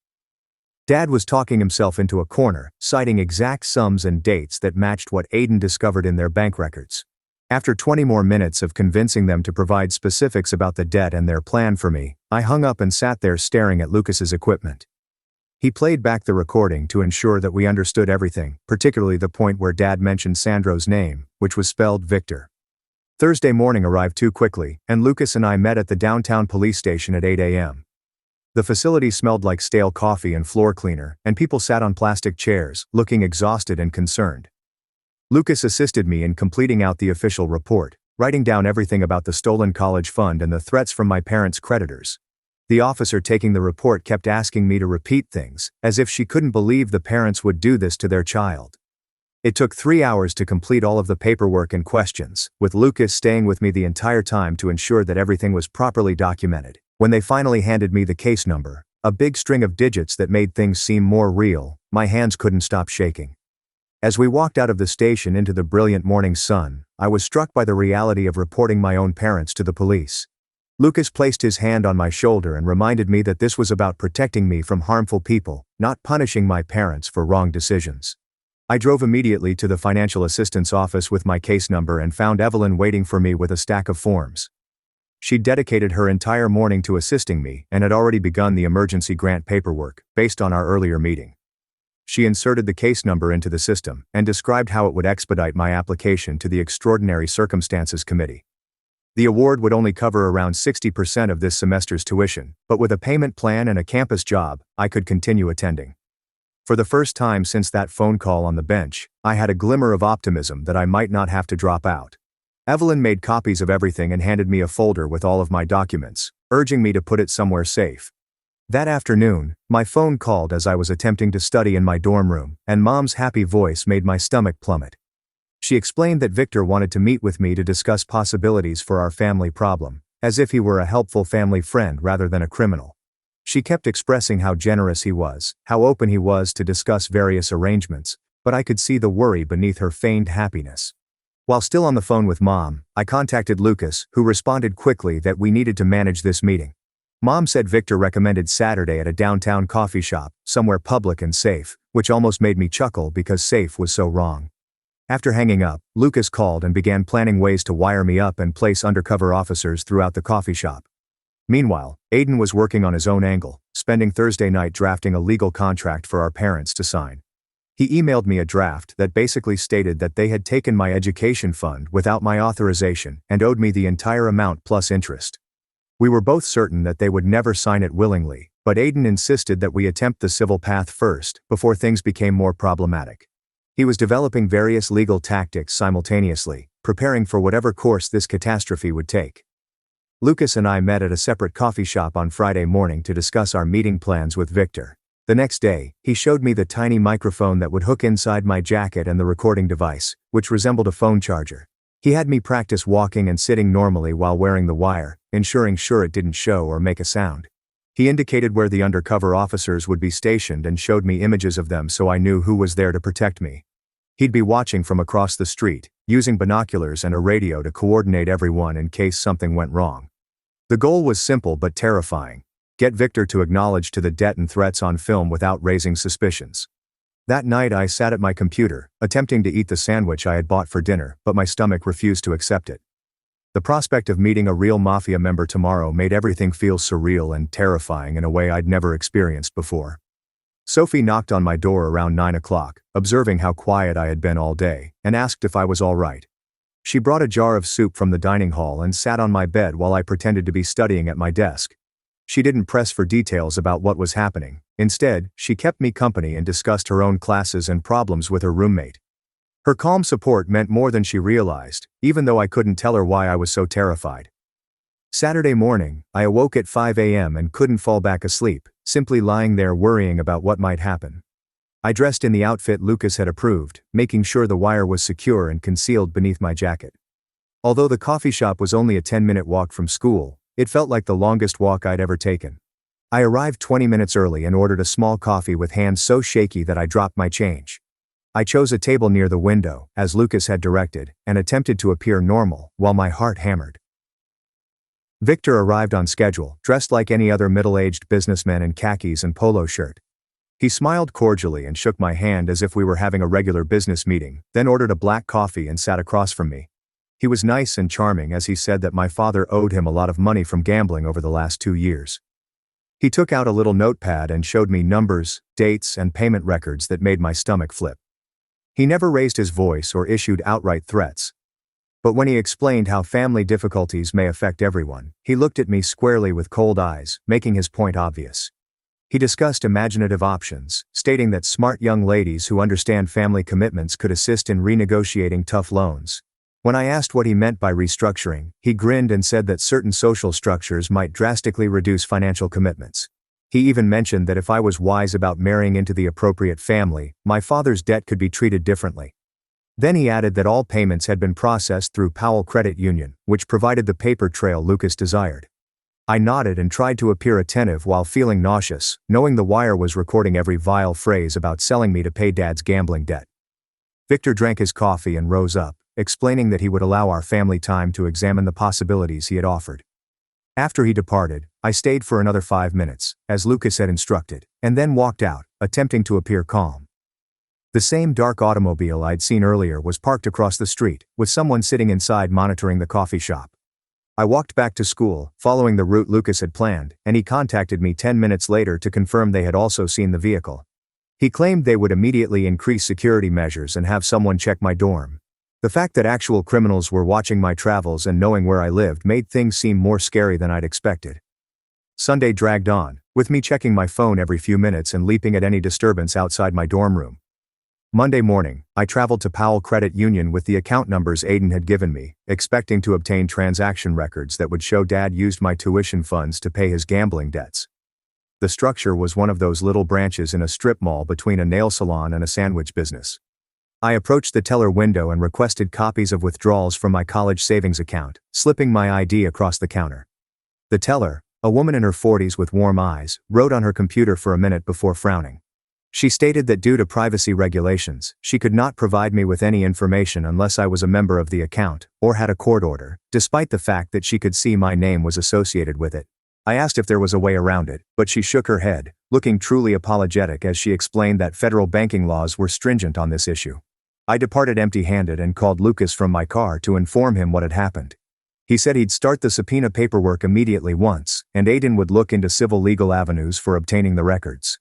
Dad was talking himself into a corner, citing exact sums and dates that matched what Aiden discovered in their bank records. After 20 more minutes of convincing them to provide specifics about the debt and their plan for me, I hung up and sat there staring at Lucas's equipment. He played back the recording to ensure that we understood everything, particularly the point where Dad mentioned Sandro's name, which was spelled Victor. Thursday morning arrived too quickly, and Lucas and I met at the downtown police station at 8 a.m. The facility smelled like stale coffee and floor cleaner, and people sat on plastic chairs, looking exhausted and concerned. Lucas assisted me in completing out the official report, writing down everything about the stolen college fund and the threats from my parents' creditors. The officer taking the report kept asking me to repeat things, as if she couldn't believe the parents would do this to their child. It took 3 hours to complete all of the paperwork and questions, with Lucas staying with me the entire time to ensure that everything was properly documented. When they finally handed me the case number, A big string of digits that made things seem more real. My hands couldn't stop shaking. As we walked out of the station into the brilliant morning sun, I was struck by the reality of reporting my own parents to the police. Lucas placed his hand on my shoulder and reminded me that this was about protecting me from harmful people, not punishing my parents for wrong decisions. I drove immediately to the financial assistance office with my case number and found Evelyn waiting for me with a stack of forms. She'd dedicated her entire morning to assisting me and had already begun the emergency grant paperwork, based on our earlier meeting. She inserted the case number into the system and described how it would expedite my application to the Extraordinary Circumstances Committee. The award would only cover around 60% of this semester's tuition, but with a payment plan and a campus job, I could continue attending. For the first time since that phone call on the bench, I had a glimmer of optimism that I might not have to drop out. Evelyn made copies of everything and handed me a folder with all of my documents, urging me to put it somewhere safe. That afternoon, my phone called as I was attempting to study in my dorm room, and Mom's happy voice made my stomach plummet. She explained that Victor wanted to meet with me to discuss possibilities for our family problem, as if he were a helpful family friend rather than a criminal. She kept expressing how generous he was, how open he was to discuss various arrangements, but I could see the worry beneath her feigned happiness. While still on the phone with Mom, I contacted Lucas, who responded quickly that we needed to manage this meeting. Mom said Victor recommended Saturday at a downtown coffee shop, somewhere public and safe, which almost made me chuckle because safe was so wrong. After hanging up, Lucas called and began planning ways to wire me up and place undercover officers throughout the coffee shop. Meanwhile, Aiden was working on his own angle, spending Thursday night drafting a legal contract for our parents to sign. He emailed me a draft that basically stated that they had taken my education fund without my authorization and owed me the entire amount plus interest. We were both certain that they would never sign it willingly, but Aiden insisted that we attempt the civil path first, before things became more problematic. He was developing various legal tactics simultaneously, preparing for whatever course this catastrophe would take. Lucas and I met at a separate coffee shop on Friday morning to discuss our meeting plans with Victor. The next day, he showed me the tiny microphone that would hook inside my jacket and the recording device, which resembled a phone charger. He had me practice walking and sitting normally while wearing the wire, ensuring sure it didn't show or make a sound. He indicated where the undercover officers would be stationed and showed me images of them so I knew who was there to protect me. He'd be watching from across the street, using binoculars and a radio to coordinate everyone in case something went wrong. The goal was simple but terrifying: get Victor to acknowledge to the debt and threats on film without raising suspicions. That night I sat at my computer, attempting to eat the sandwich I had bought for dinner, but my stomach refused to accept it. The prospect of meeting a real mafia member tomorrow made everything feel surreal and terrifying in a way I'd never experienced before. Sophie knocked on my door around 9 o'clock, observing how quiet I had been all day, and asked if I was all right. She brought a jar of soup from the dining hall and sat on my bed while I pretended to be studying at my desk. She didn't press for details about what was happening. Instead, she kept me company and discussed her own classes and problems with her roommate. Her calm support meant more than she realized, even though I couldn't tell her why I was so terrified. Saturday morning, I awoke at 5 a.m. and couldn't fall back asleep, simply lying there worrying about what might happen. I dressed in the outfit Lucas had approved, making sure the wire was secure and concealed beneath my jacket. Although the coffee shop was only a 10-minute walk from school, it felt like the longest walk I'd ever taken. I arrived 20 minutes early and ordered a small coffee with hands so shaky that I dropped my change. I chose a table near the window, as Lucas had directed, and attempted to appear normal, while my heart hammered. Victor arrived on schedule, dressed like any other middle-aged businessman in khakis and polo shirt. He smiled cordially and shook my hand as if we were having a regular business meeting, then ordered a black coffee and sat across from me. He was nice and charming as he said that my father owed him a lot of money from gambling over the last 2 years. He took out a little notepad and showed me numbers, dates, and payment records that made my stomach flip. He never raised his voice or issued outright threats. But when he explained how family difficulties may affect everyone, he looked at me squarely with cold eyes, making his point obvious. He discussed imaginative options, stating that smart young ladies who understand family commitments could assist in renegotiating tough loans. When I asked what he meant by restructuring, he grinned and said that certain social structures might drastically reduce financial commitments. He even mentioned that if I was wise about marrying into the appropriate family, my father's debt could be treated differently. Then he added that all payments had been processed through Powell Credit Union, which provided the paper trail Lucas desired. I nodded and tried to appear attentive while feeling nauseous, knowing the wire was recording every vile phrase about selling me to pay Dad's gambling debt. Victor drank his coffee and rose up, explaining that he would allow our family time to examine the possibilities he had offered. After he departed, I stayed for another 5 minutes, as Lucas had instructed, and then walked out, attempting to appear calm. The same dark automobile I'd seen earlier was parked across the street, with someone sitting inside monitoring the coffee shop. I walked back to school, following the route Lucas had planned, and he contacted me 10 minutes later to confirm they had also seen the vehicle. He claimed they would immediately increase security measures and have someone check my dorm. The fact that actual criminals were watching my travels and knowing where I lived made things seem more scary than I'd expected. Sunday dragged on, with me checking my phone every few minutes and leaping at any disturbance outside my dorm room. Monday morning, I traveled to Powell Credit Union with the account numbers Aiden had given me, expecting to obtain transaction records that would show Dad used my tuition funds to pay his gambling debts. The structure was one of those little branches in a strip mall between a nail salon and a sandwich business. I approached the teller window and requested copies of withdrawals from my college savings account, slipping my ID across the counter. The teller, a woman in her 40s with warm eyes, wrote on her computer for a minute before frowning. She stated that due to privacy regulations, she could not provide me with any information unless I was a member of the account, or had a court order, despite the fact that she could see my name was associated with it. I asked if there was a way around it, but she shook her head, looking truly apologetic as she explained that federal banking laws were stringent on this issue. I departed empty-handed and called Lucas from my car to inform him what had happened. He said he'd start the subpoena paperwork immediately once, and Aiden would look into civil legal avenues for obtaining the records.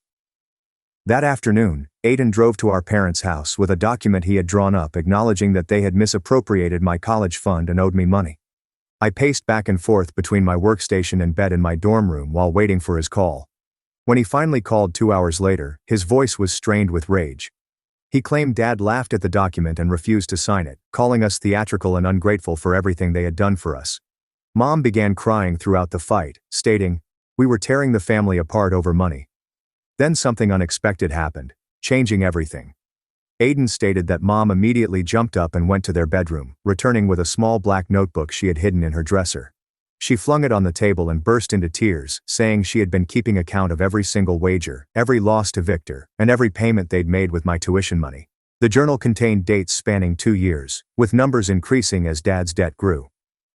That afternoon, Aiden drove to our parents' house with a document he had drawn up acknowledging that they had misappropriated my college fund and owed me money. I paced back and forth between my workstation and bed in my dorm room while waiting for his call. When he finally called 2 hours later, his voice was strained with rage. He claimed Dad laughed at the document and refused to sign it, calling us theatrical and ungrateful for everything they had done for us. Mom began crying throughout the fight, stating, "We were tearing the family apart over money." Then something unexpected happened, changing everything. Aiden stated that Mom immediately jumped up and went to their bedroom, returning with a small black notebook she had hidden in her dresser. She flung it on the table and burst into tears, saying she had been keeping account of every single wager, every loss to Victor, and every payment they'd made with my tuition money. The journal contained dates spanning 2 years, with numbers increasing as Dad's debt grew.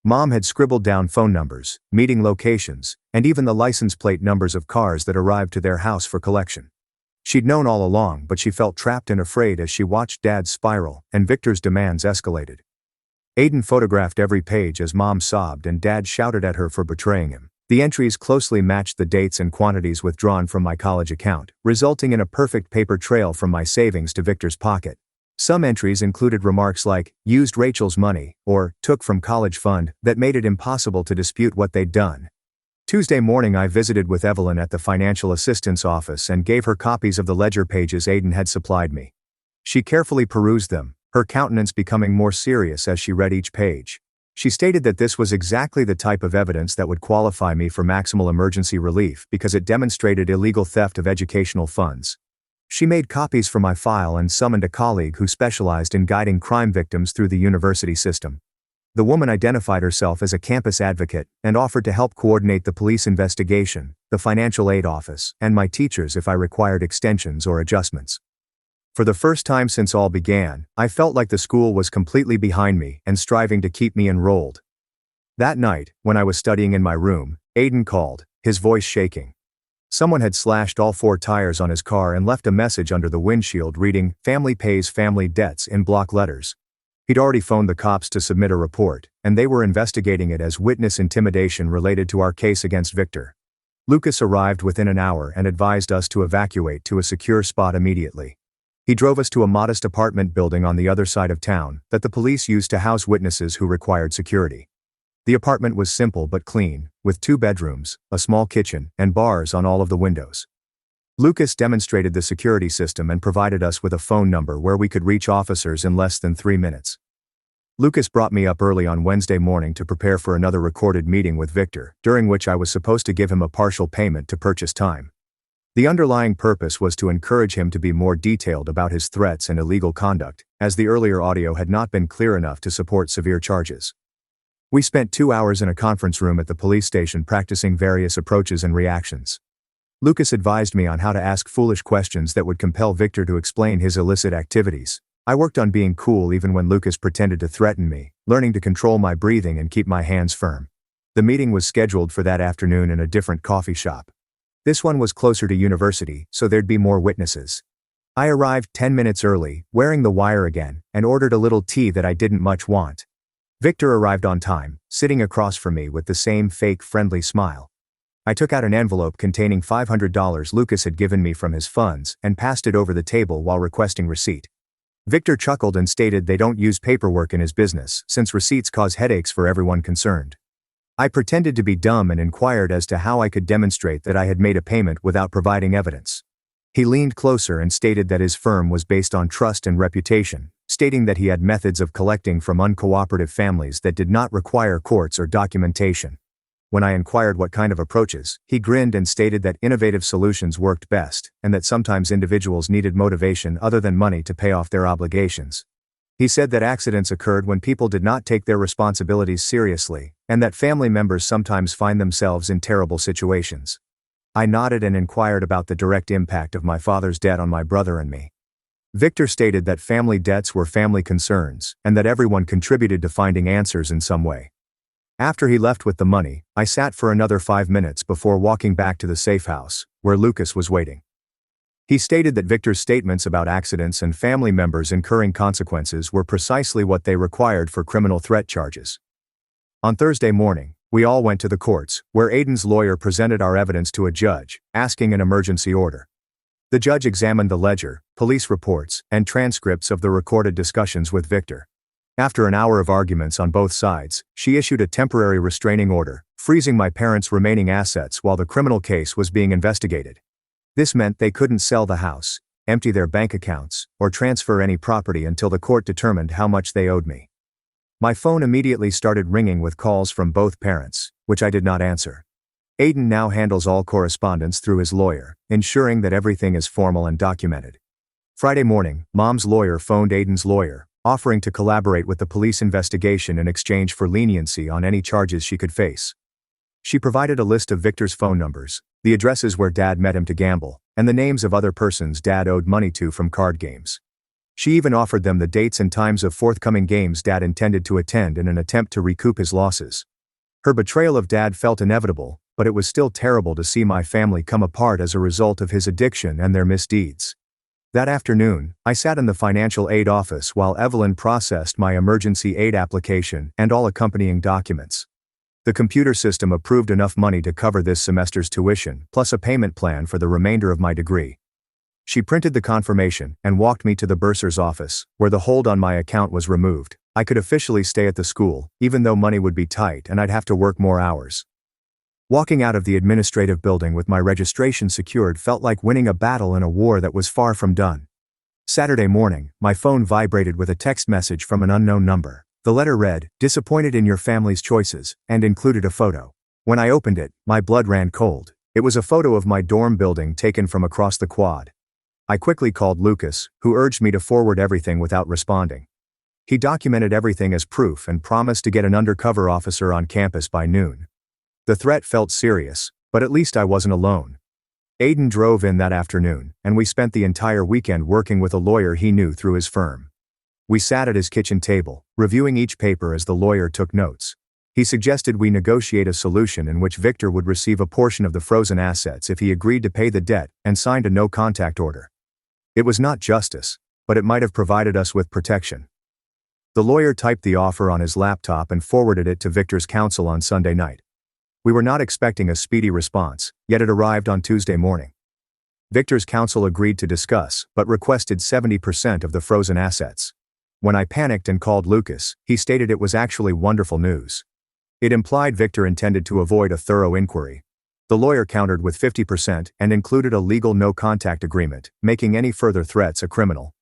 Mom had scribbled down phone numbers, meeting locations, and even the license plate numbers of cars that arrived to their house for collection. She'd known all along, but she felt trapped and afraid as she watched Dad's spiral and Victor's demands escalated. Aiden photographed every page as Mom sobbed and Dad shouted at her for betraying him. The entries closely matched the dates and quantities withdrawn from my college account, resulting in a perfect paper trail from my savings to Victor's pocket. Some entries included remarks like, "used Rachel's money," or "took from college fund," that made it impossible to dispute what they'd done. Tuesday morning I visited with Evelyn at the financial assistance office and gave her copies of the ledger pages Aiden had supplied me. She carefully perused them, her countenance becoming more serious as she read each page. She stated that this was exactly the type of evidence that would qualify me for maximal emergency relief because it demonstrated illegal theft of educational funds. She made copies for my file and summoned a colleague who specialized in guiding crime victims through the university system. The woman identified herself as a campus advocate and offered to help coordinate the police investigation, the financial aid office, and my teachers if I required extensions or adjustments. For the first time since all began, I felt like the school was completely behind me and striving to keep me enrolled. That night, when I was studying in my room, Aiden called, his voice shaking. Someone had slashed all 4 tires on his car and left a message under the windshield reading, "Family pays family debts" in block letters. He'd already phoned the cops to submit a report, and they were investigating it as witness intimidation related to our case against Victor. Lucas arrived within an hour and advised us to evacuate to a secure spot immediately. He drove us to a modest apartment building on the other side of town that the police used to house witnesses who required security. The apartment was simple but clean, with 2 bedrooms, a small kitchen, and bars on all of the windows. Lucas demonstrated the security system and provided us with a phone number where we could reach officers in less than 3 minutes. Lucas brought me up early on Wednesday morning to prepare for another recorded meeting with Victor, during which I was supposed to give him a partial payment to purchase time. The underlying purpose was to encourage him to be more detailed about his threats and illegal conduct, as the earlier audio had not been clear enough to support severe charges. We spent 2 hours in a conference room at the police station practicing various approaches and reactions. Lucas advised me on how to ask foolish questions that would compel Victor to explain his illicit activities. I worked on being cool even when Lucas pretended to threaten me, learning to control my breathing and keep my hands firm. The meeting was scheduled for that afternoon in a different coffee shop. This one was closer to university, so there'd be more witnesses. I arrived 10 minutes early, wearing the wire again, and ordered a little tea that I didn't much want. Victor arrived on time, sitting across from me with the same fake friendly smile. I took out an envelope containing $500 Lucas had given me from his funds and passed it over the table while requesting receipt. Victor chuckled and stated they don't use paperwork in his business since receipts cause headaches for everyone concerned. I pretended to be dumb and inquired as to how I could demonstrate that I had made a payment without providing evidence. He leaned closer and stated that his firm was based on trust and reputation, stating that he had methods of collecting from uncooperative families that did not require courts or documentation. When I inquired what kind of approaches, he grinned and stated that innovative solutions worked best, and that sometimes individuals needed motivation other than money to pay off their obligations. He said that accidents occurred when people did not take their responsibilities seriously, and that family members sometimes find themselves in terrible situations. I nodded and inquired about the direct impact of my father's debt on my brother and me. Victor stated that family debts were family concerns, and that everyone contributed to finding answers in some way. After he left with the money, I sat for another 5 minutes before walking back to the safe house, where Lucas was waiting. He stated that Victor's statements about accidents and family members incurring consequences were precisely what they required for criminal threat charges. On Thursday morning, we all went to the courts, where Aiden's lawyer presented our evidence to a judge, asking an emergency order. The judge examined the ledger, police reports, and transcripts of the recorded discussions with Victor. After an hour of arguments on both sides, she issued a temporary restraining order, freezing my parents' remaining assets while the criminal case was being investigated. This meant they couldn't sell the house, empty their bank accounts, or transfer any property until the court determined how much they owed me. My phone immediately started ringing with calls from both parents, which I did not answer. Aiden now handles all correspondence through his lawyer, ensuring that everything is formal and documented. Friday morning, Mom's lawyer phoned Aiden's lawyer, offering to collaborate with the police investigation in exchange for leniency on any charges she could face. She provided a list of Victor's phone numbers, the addresses where Dad met him to gamble, and the names of other persons Dad owed money to from card games. She even offered them the dates and times of forthcoming games Dad intended to attend in an attempt to recoup his losses. Her betrayal of Dad felt inevitable, but it was still terrible to see my family come apart as a result of his addiction and their misdeeds. That afternoon, I sat in the financial aid office while Evelyn processed my emergency aid application and all accompanying documents. The computer system approved enough money to cover this semester's tuition, plus a payment plan for the remainder of my degree. She printed the confirmation and walked me to the bursar's office, where the hold on my account was removed. I could officially stay at the school, even though money would be tight and I'd have to work more hours. Walking out of the administrative building with my registration secured felt like winning a battle in a war that was far from done. Saturday morning, my phone vibrated with a text message from an unknown number. The letter read, "Disappointed in your family's choices," and included a photo. When I opened it, my blood ran cold. It was a photo of my dorm building taken from across the quad. I quickly called Lucas, who urged me to forward everything without responding. He documented everything as proof and promised to get an undercover officer on campus by noon. The threat felt serious, but at least I wasn't alone. Aiden drove in that afternoon, and we spent the entire weekend working with a lawyer he knew through his firm. We sat at his kitchen table, reviewing each paper as the lawyer took notes. He suggested we negotiate a solution in which Victor would receive a portion of the frozen assets if he agreed to pay the debt and signed a no-contact order. It was not justice, but it might have provided us with protection. The lawyer typed the offer on his laptop and forwarded it to Victor's counsel on Sunday night. We were not expecting a speedy response, yet it arrived on Tuesday morning. Victor's counsel agreed to discuss, but requested 70% of the frozen assets. When I panicked and called Lucas, he stated it was actually wonderful news. It implied Victor intended to avoid a thorough inquiry. The lawyer countered with 50% and included a legal no-contact agreement, making any further threats a criminal.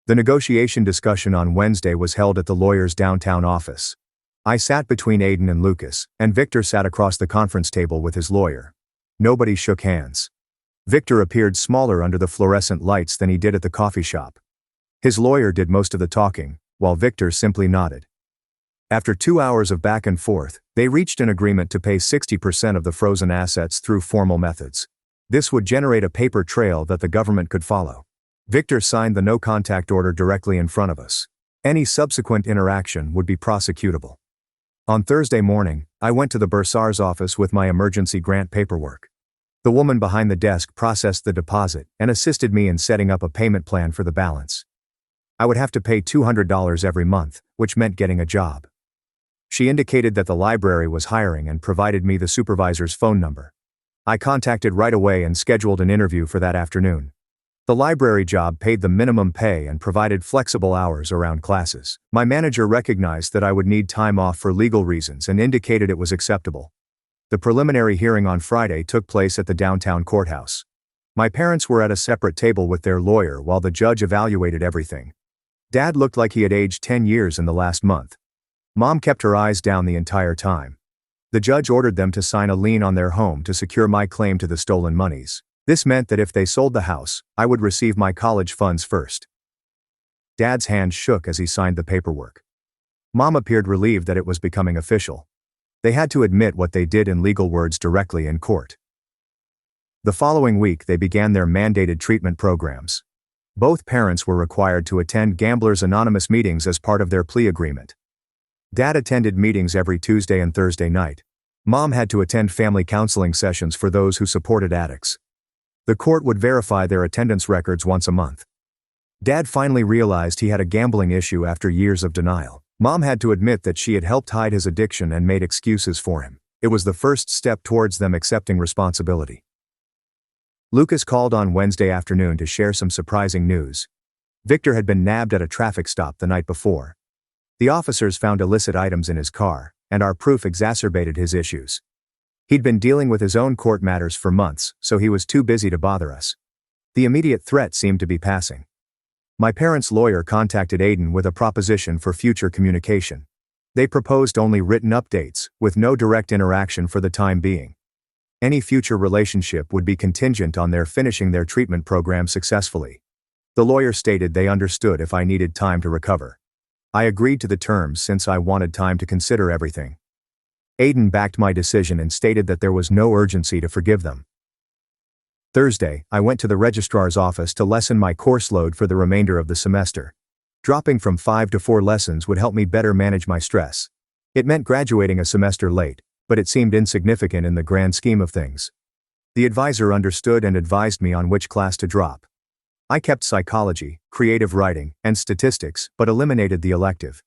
The negotiation discussion on Wednesday was held at the lawyer's downtown office. I sat between Aiden and Lucas, and Victor sat across the conference table with his lawyer. Nobody shook hands. Victor appeared smaller under the fluorescent lights than he did at the coffee shop. His lawyer did most of the talking, while Victor simply nodded. After 2 hours of back and forth, they reached an agreement to pay 60% of the frozen assets through formal methods. This would generate a paper trail that the government could follow. Victor signed the no-contact order directly in front of us. Any subsequent interaction would be prosecutable. On Thursday morning, I went to the bursar's office with my emergency grant paperwork. The woman behind the desk processed the deposit and assisted me in setting up a payment plan for the balance. I would have to pay $200 every month, which meant getting a job. She indicated that the library was hiring and provided me the supervisor's phone number. I contacted right away and scheduled an interview for that afternoon. The library job paid the minimum pay and provided flexible hours around classes. My manager recognized that I would need time off for legal reasons and indicated it was acceptable. The preliminary hearing on Friday took place at the downtown courthouse. My parents were at a separate table with their lawyer while the judge evaluated everything. Dad looked like he had aged 10 years in the last month. Mom kept her eyes down the entire time. The judge ordered them to sign a lien on their home to secure my claim to the stolen monies. This meant that if they sold the house, I would receive my college funds first. Dad's hand shook as he signed the paperwork. Mom appeared relieved that it was becoming official. They had to admit what they did in legal words directly in court. The following week they began their mandated treatment programs. Both parents were required to attend Gamblers Anonymous meetings as part of their plea agreement. Dad attended meetings every Tuesday and Thursday night. Mom had to attend family counseling sessions for those who supported addicts. The court would verify their attendance records once a month. Dad finally realized he had a gambling issue after years of denial. Mom had to admit that she had helped hide his addiction and made excuses for him. It was the first step towards them accepting responsibility. Lucas called on Wednesday afternoon to share some surprising news. Victor had been nabbed at a traffic stop the night before. The officers found illicit items in his car, and our proof exacerbated his issues. He'd been dealing with his own court matters for months, so he was too busy to bother us. The immediate threat seemed to be passing. My parents' lawyer contacted Aiden with a proposition for future communication. They proposed only written updates, with no direct interaction for the time being. Any future relationship would be contingent on their finishing their treatment program successfully. The lawyer stated they understood if I needed time to recover. I agreed to the terms since I wanted time to consider everything. Aiden backed my decision and stated that there was no urgency to forgive them. Thursday, I went to the registrar's office to lessen my course load for the remainder of the semester. Dropping from 5 to 4 lessons would help me better manage my stress. It meant graduating a semester late, but it seemed insignificant in the grand scheme of things. The advisor understood and advised me on which class to drop. I kept psychology, creative writing, and statistics, but eliminated the elective.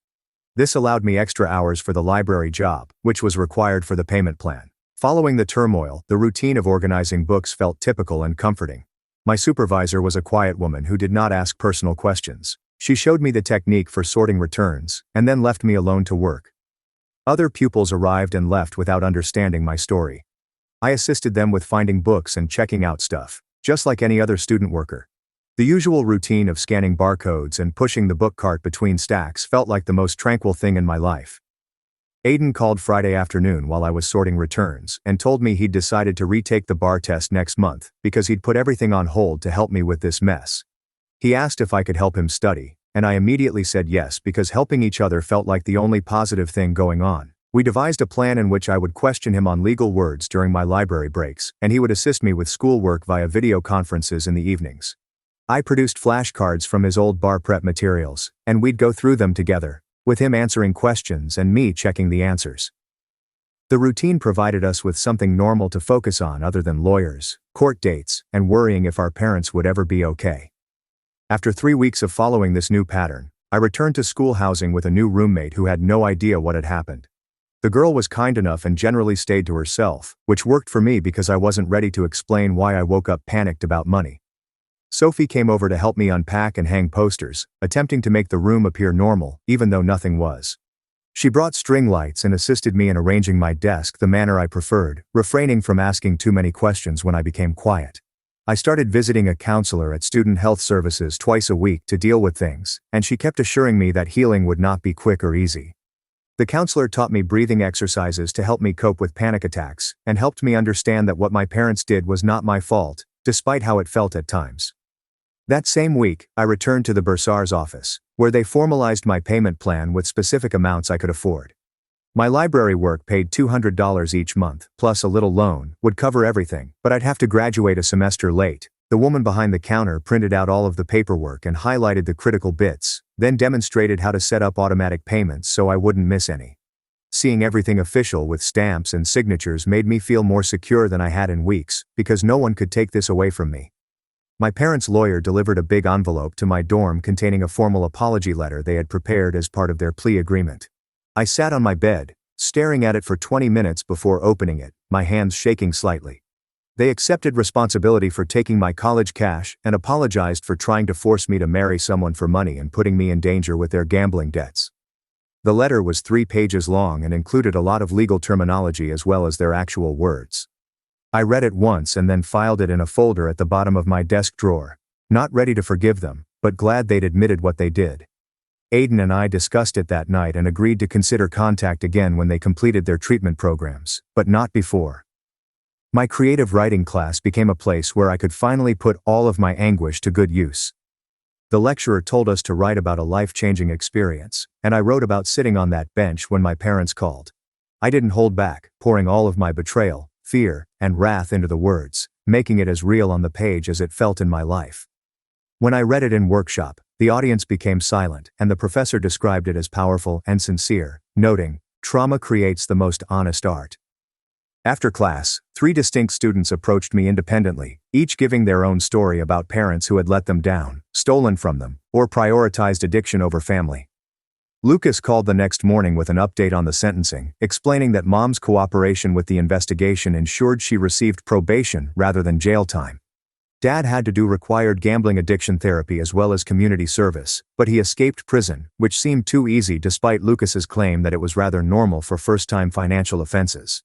This allowed me extra hours for the library job, which was required for the payment plan. Following the turmoil, the routine of organizing books felt typical and comforting. My supervisor was a quiet woman who did not ask personal questions. She showed me the technique for sorting returns, and then left me alone to work. Other pupils arrived and left without understanding my story. I assisted them with finding books and checking out stuff, just like any other student worker. The usual routine of scanning barcodes and pushing the book cart between stacks felt like the most tranquil thing in my life. Aiden called Friday afternoon while I was sorting returns and told me he'd decided to retake the bar test next month because he'd put everything on hold to help me with this mess. He asked if I could help him study, and I immediately said yes because helping each other felt like the only positive thing going on. We devised a plan in which I would question him on legal words during my library breaks, and he would assist me with schoolwork via video conferences in the evenings. I produced flashcards from his old bar prep materials, and we'd go through them together, with him answering questions and me checking the answers. The routine provided us with something normal to focus on other than lawyers, court dates, and worrying if our parents would ever be okay. After 3 weeks of following this new pattern, I returned to school housing with a new roommate who had no idea what had happened. The girl was kind enough and generally stayed to herself, which worked for me because I wasn't ready to explain why I woke up panicked about money. Sophie came over to help me unpack and hang posters, attempting to make the room appear normal, even though nothing was. She brought string lights and assisted me in arranging my desk the manner I preferred, refraining from asking too many questions when I became quiet. I started visiting a counselor at Student Health Services twice a week to deal with things, and she kept assuring me that healing would not be quick or easy. The counselor taught me breathing exercises to help me cope with panic attacks, and helped me understand that what my parents did was not my fault, despite how it felt at times. That same week, I returned to the bursar's office, where they formalized my payment plan with specific amounts I could afford. My library work paid $200 each month, plus a little loan, would cover everything, but I'd have to graduate a semester late. The woman behind the counter printed out all of the paperwork and highlighted the critical bits, then demonstrated how to set up automatic payments so I wouldn't miss any. Seeing everything official with stamps and signatures made me feel more secure than I had in weeks, because no one could take this away from me. My parents' lawyer delivered a big envelope to my dorm containing a formal apology letter they had prepared as part of their plea agreement. I sat on my bed, staring at it for 20 minutes before opening it, my hands shaking slightly. They accepted responsibility for taking my college cash and apologized for trying to force me to marry someone for money and putting me in danger with their gambling debts. The letter was 3 pages long and included a lot of legal terminology as well as their actual words. I read it once and then filed it in a folder at the bottom of my desk drawer, not ready to forgive them, but glad they'd admitted what they did. Aiden and I discussed it that night and agreed to consider contact again when they completed their treatment programs, but not before. My creative writing class became a place where I could finally put all of my anguish to good use. The lecturer told us to write about a life-changing experience, and I wrote about sitting on that bench when my parents called. I didn't hold back, pouring all of my betrayal, fear, and wrath into the words, making it as real on the page as it felt in my life. When I read it in workshop, the audience became silent, and the professor described it as powerful and sincere, noting, "Trauma creates the most honest art." After class, 3 distinct students approached me independently, each giving their own story about parents who had let them down, stolen from them, or prioritized addiction over family. Lucas called the next morning with an update on the sentencing, explaining that Mom's cooperation with the investigation ensured she received probation rather than jail time. Dad had to do required gambling addiction therapy as well as community service, but he escaped prison, which seemed too easy despite Lucas's claim that it was rather normal for first-time financial offenses.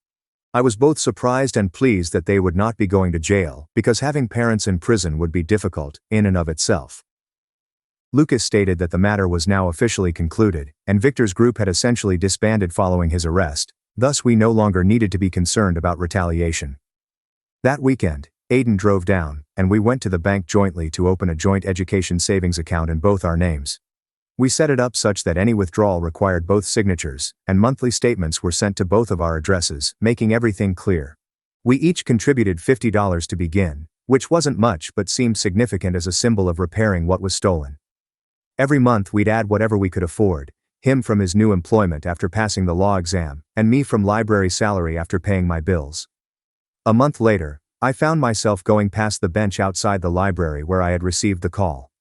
I was both surprised and pleased that they would not be going to jail, because having parents in prison would be difficult, in and of itself. Lucas stated that the matter was now officially concluded, and Victor's group had essentially disbanded following his arrest, thus we no longer needed to be concerned about retaliation. That weekend, Aiden drove down, and we went to the bank jointly to open a joint education savings account in both our names. We set it up such that any withdrawal required both signatures, and monthly statements were sent to both of our addresses, making everything clear. We each contributed $50 to begin, which wasn't much but seemed significant as a symbol of repairing what was stolen. Every month we'd add whatever we could afford, him from his new employment after passing the law exam, and me from library salary after paying my bills. A month later, I found myself going past the bench outside the library where I had received the call.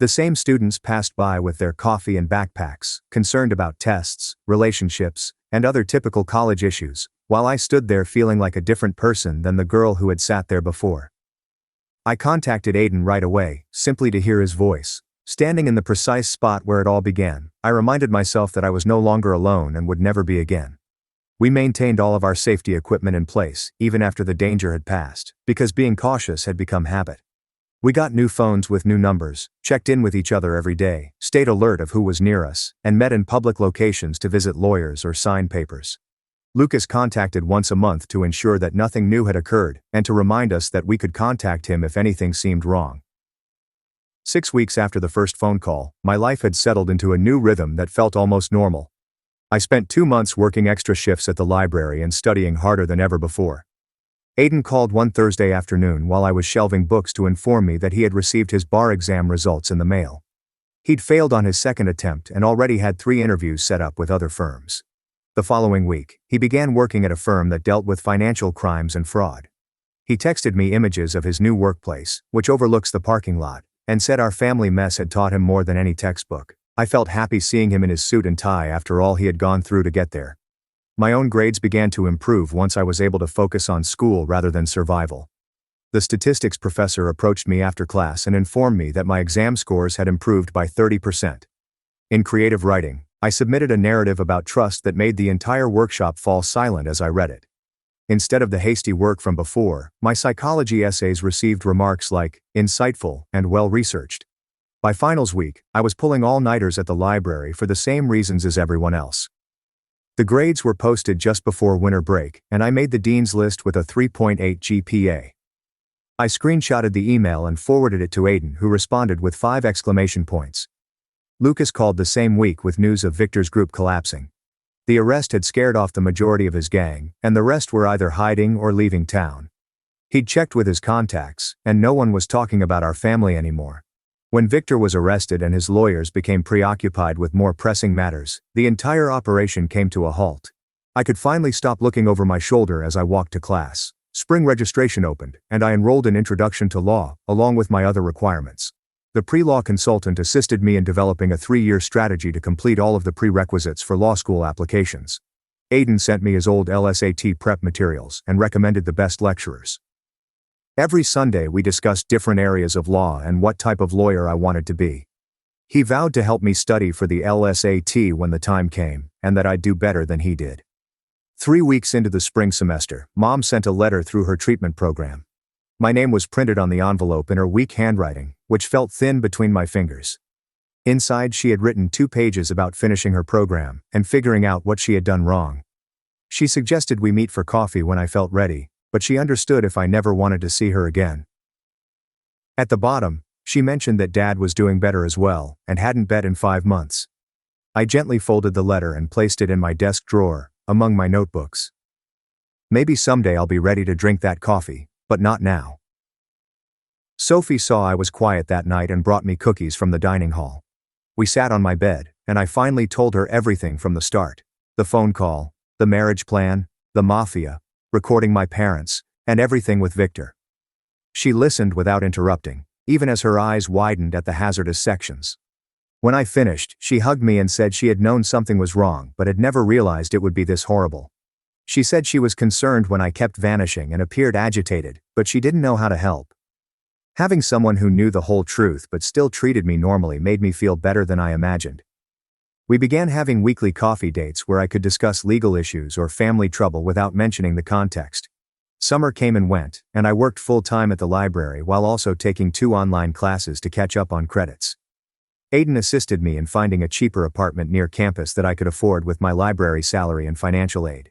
The same students passed by with their coffee and backpacks, concerned about tests, relationships, and other typical college issues, while I stood there feeling like a different person than the girl who had sat there before. I contacted Aiden right away, simply to hear his voice. Standing in the precise spot where it all began, I reminded myself that I was no longer alone and would never be again. We maintained all of our safety equipment in place, even after the danger had passed, because being cautious had become habit. We got new phones with new numbers, checked in with each other every day, stayed alert of who was near us, and met in public locations to visit lawyers or sign papers. Lucas contacted once a month to ensure that nothing new had occurred, and to remind us that we could contact him if anything seemed wrong. 6 weeks after the first phone call, my life had settled into a new rhythm that felt almost normal. I spent 2 months working extra shifts at the library and studying harder than ever before. Aiden called one Thursday afternoon while I was shelving books to inform me that he had received his bar exam results in the mail. He'd failed on his second attempt and already had 3 interviews set up with other firms. The following week, he began working at a firm that dealt with financial crimes and fraud. He texted me images of his new workplace, which overlooks the parking lot, and said our family mess had taught him more than any textbook. I felt happy seeing him in his suit and tie after all he had gone through to get there. My own grades began to improve once I was able to focus on school rather than survival. The statistics professor approached me after class and informed me that my exam scores had improved by 30%. In creative writing, I submitted a narrative about trust that made the entire workshop fall silent as I read it. Instead of the hasty work from before, my psychology essays received remarks like, insightful and well-researched. By finals week, I was pulling all-nighters at the library for the same reasons as everyone else. The grades were posted just before winter break, and I made the dean's list with a 3.8 GPA. I screenshotted the email and forwarded it to Aiden, who responded with 5 exclamation points. Lucas called the same week with news of Victor's group collapsing. The arrest had scared off the majority of his gang, and the rest were either hiding or leaving town. He'd checked with his contacts, and no one was talking about our family anymore. When Victor was arrested and his lawyers became preoccupied with more pressing matters, the entire operation came to a halt. I could finally stop looking over my shoulder as I walked to class. Spring registration opened, and I enrolled in Introduction to Law, along with my other requirements. The pre-law consultant assisted me in developing a 3-year strategy to complete all of the prerequisites for law school applications. Aiden sent me his old LSAT prep materials and recommended the best lecturers. Every Sunday we discussed different areas of law and what type of lawyer I wanted to be. He vowed to help me study for the LSAT when the time came, and that I'd do better than he did. 3 weeks into the spring semester, Mom sent a letter through her treatment program. My name was printed on the envelope in her weak handwriting, which felt thin between my fingers. Inside, she had written 2 pages about finishing her program and figuring out what she had done wrong. She suggested we meet for coffee when I felt ready, but she understood if I never wanted to see her again. At the bottom, she mentioned that Dad was doing better as well and hadn't bet in 5 months. I gently folded the letter and placed it in my desk drawer, among my notebooks. Maybe someday I'll be ready to drink that coffee, but not now. Sophie saw I was quiet that night and brought me cookies from the dining hall. We sat on my bed, and I finally told her everything from the start. The phone call, the marriage plan, the mafia, recording my parents, and everything with Victor. She listened without interrupting, even as her eyes widened at the hazardous sections. When I finished, she hugged me and said she had known something was wrong but had never realized it would be this horrible. She said she was concerned when I kept vanishing and appeared agitated, but she didn't know how to help. Having someone who knew the whole truth but still treated me normally made me feel better than I imagined. We began having weekly coffee dates where I could discuss legal issues or family trouble without mentioning the context. Summer came and went, and I worked full-time at the library while also taking 2 online classes to catch up on credits. Aiden assisted me in finding a cheaper apartment near campus that I could afford with my library salary and financial aid.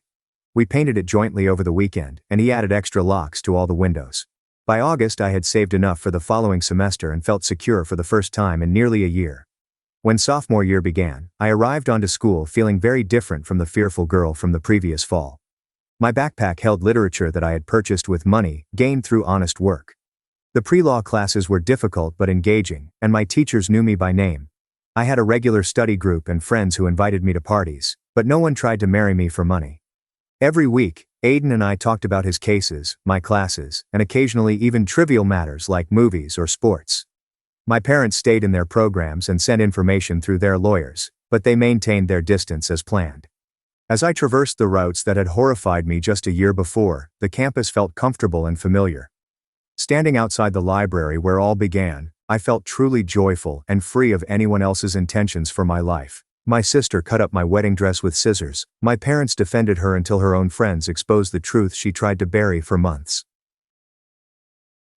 We painted it jointly over the weekend, and he added extra locks to all the windows. By August, I had saved enough for the following semester and felt secure for the first time in nearly a year. When sophomore year began, I arrived onto school feeling very different from the fearful girl from the previous fall. My backpack held literature that I had purchased with money gained through honest work. The pre-law classes were difficult but engaging, and my teachers knew me by name. I had a regular study group and friends who invited me to parties, but no one tried to marry me for money. Every week, Aiden and I talked about his cases, my classes, and occasionally even trivial matters like movies or sports. My parents stayed in their programs and sent information through their lawyers, but they maintained their distance as planned. As I traversed the routes that had horrified me just a year before, the campus felt comfortable and familiar. Standing outside the library where all began, I felt truly joyful and free of anyone else's intentions for my life. My sister cut up my wedding dress with scissors. My parents defended her until her own friends exposed the truth she tried to bury for months.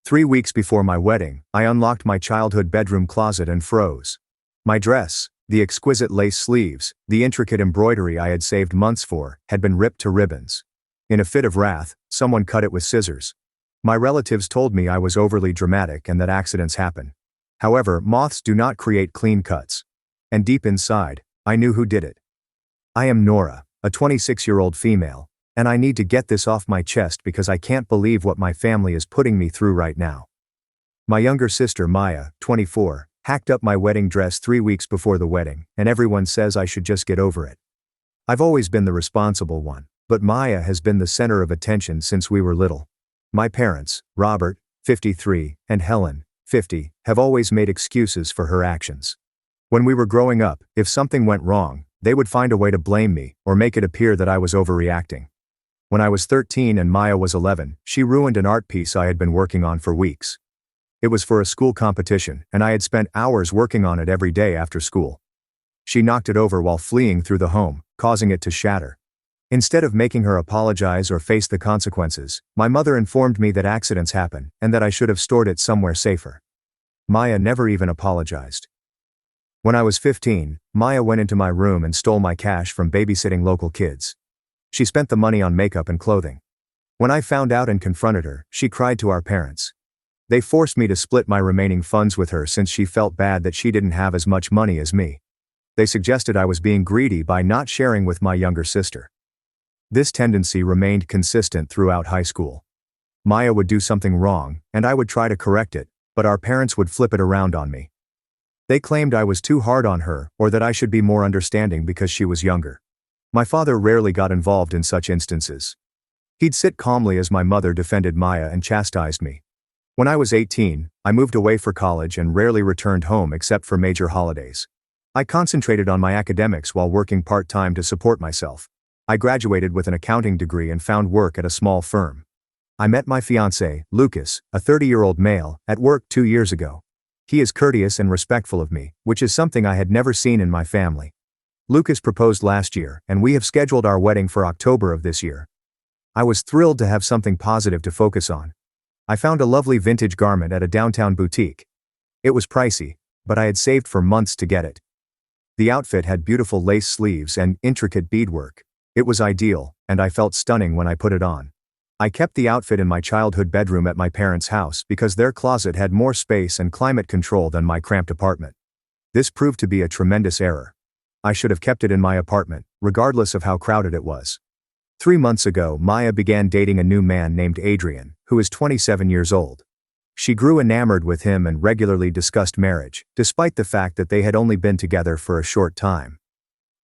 3 weeks before my wedding, I unlocked my childhood bedroom closet and froze. My dress, the exquisite lace sleeves, the intricate embroidery I had saved months for, had been ripped to ribbons. In a fit of wrath, someone cut it with scissors. My relatives told me I was overly dramatic and that accidents happen. However, moths do not create clean cuts. And deep inside, I knew who did it. I am Nora, a 26-year-old female, and I need to get this off my chest because I can't believe what my family is putting me through right now. My younger sister Maya, 24, hacked up my wedding dress 3 weeks before the wedding, and everyone says I should just get over it. I've always been the responsible one, but Maya has been the center of attention since we were little. My parents, Robert, 53, and Helen, 50, have always made excuses for her actions. When we were growing up, if something went wrong, they would find a way to blame me or make it appear that I was overreacting. When I was 13 and Maya was 11, she ruined an art piece I had been working on for weeks. It was for a school competition, and I had spent hours working on it every day after school. She knocked it over while fleeing through the home, causing it to shatter. Instead of making her apologize or face the consequences, my mother informed me that accidents happen and that I should have stored it somewhere safer. Maya never even apologized. When I was 15, Maya went into my room and stole my cash from babysitting local kids. She spent the money on makeup and clothing. When I found out and confronted her, she cried to our parents. They forced me to split my remaining funds with her since she felt bad that she didn't have as much money as me. They suggested I was being greedy by not sharing with my younger sister. This tendency remained consistent throughout high school. Maya would do something wrong, and I would try to correct it, but our parents would flip it around on me. They claimed I was too hard on her, or that I should be more understanding because she was younger. My father rarely got involved in such instances. He'd sit calmly as my mother defended Maya and chastised me. When I was 18, I moved away for college and rarely returned home except for major holidays. I concentrated on my academics while working part-time to support myself. I graduated with an accounting degree and found work at a small firm. I met my fiancé, Lucas, a 30-year-old male, at work 2 years ago. He is courteous and respectful of me, which is something I had never seen in my family. Lucas proposed last year, and we have scheduled our wedding for October of this year. I was thrilled to have something positive to focus on. I found a lovely vintage garment at a downtown boutique. It was pricey, but I had saved for months to get it. The outfit had beautiful lace sleeves and intricate beadwork. It was ideal, and I felt stunning when I put it on. I kept the outfit in my childhood bedroom at my parents' house because their closet had more space and climate control than my cramped apartment. This proved to be a tremendous error. I should have kept it in my apartment, regardless of how crowded it was. 3 months ago, Maya began dating a new man named Adrian, who is 27 years old. She grew enamored with him and regularly discussed marriage, despite the fact that they had only been together for a short time.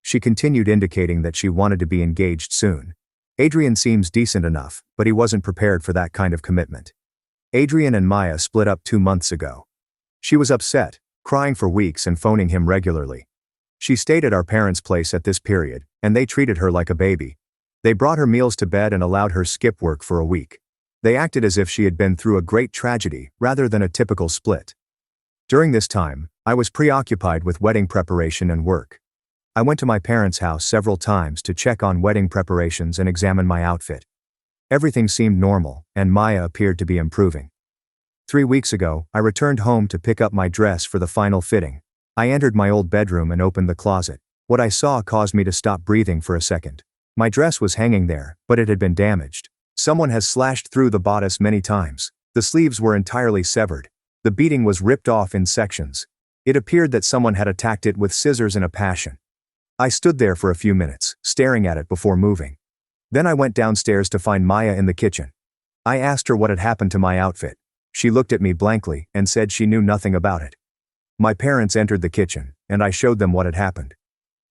She continued indicating that she wanted to be engaged soon. Adrian seems decent enough, but he wasn't prepared for that kind of commitment. Adrian and Maya split up 2 months ago. She was upset, crying for weeks and phoning him regularly. She stayed at our parents' place at this period, and they treated her like a baby. They brought her meals to bed and allowed her skip work for a week. They acted as if she had been through a great tragedy rather than a typical split. During this time, I was preoccupied with wedding preparation and work. I went to my parents' house several times to check on wedding preparations and examine my outfit. Everything seemed normal, and Maya appeared to be improving. 3 weeks ago, I returned home to pick up my dress for the final fitting. I entered my old bedroom and opened the closet. What I saw caused me to stop breathing for a second. My dress was hanging there, but it had been damaged. Someone has slashed through the bodice many times. The sleeves were entirely severed. The beading was ripped off in sections. It appeared that someone had attacked it with scissors in a passion. I stood there for a few minutes, staring at it before moving. Then I went downstairs to find Maya in the kitchen. I asked her what had happened to my outfit. She looked at me blankly and said she knew nothing about it. My parents entered the kitchen, and I showed them what had happened.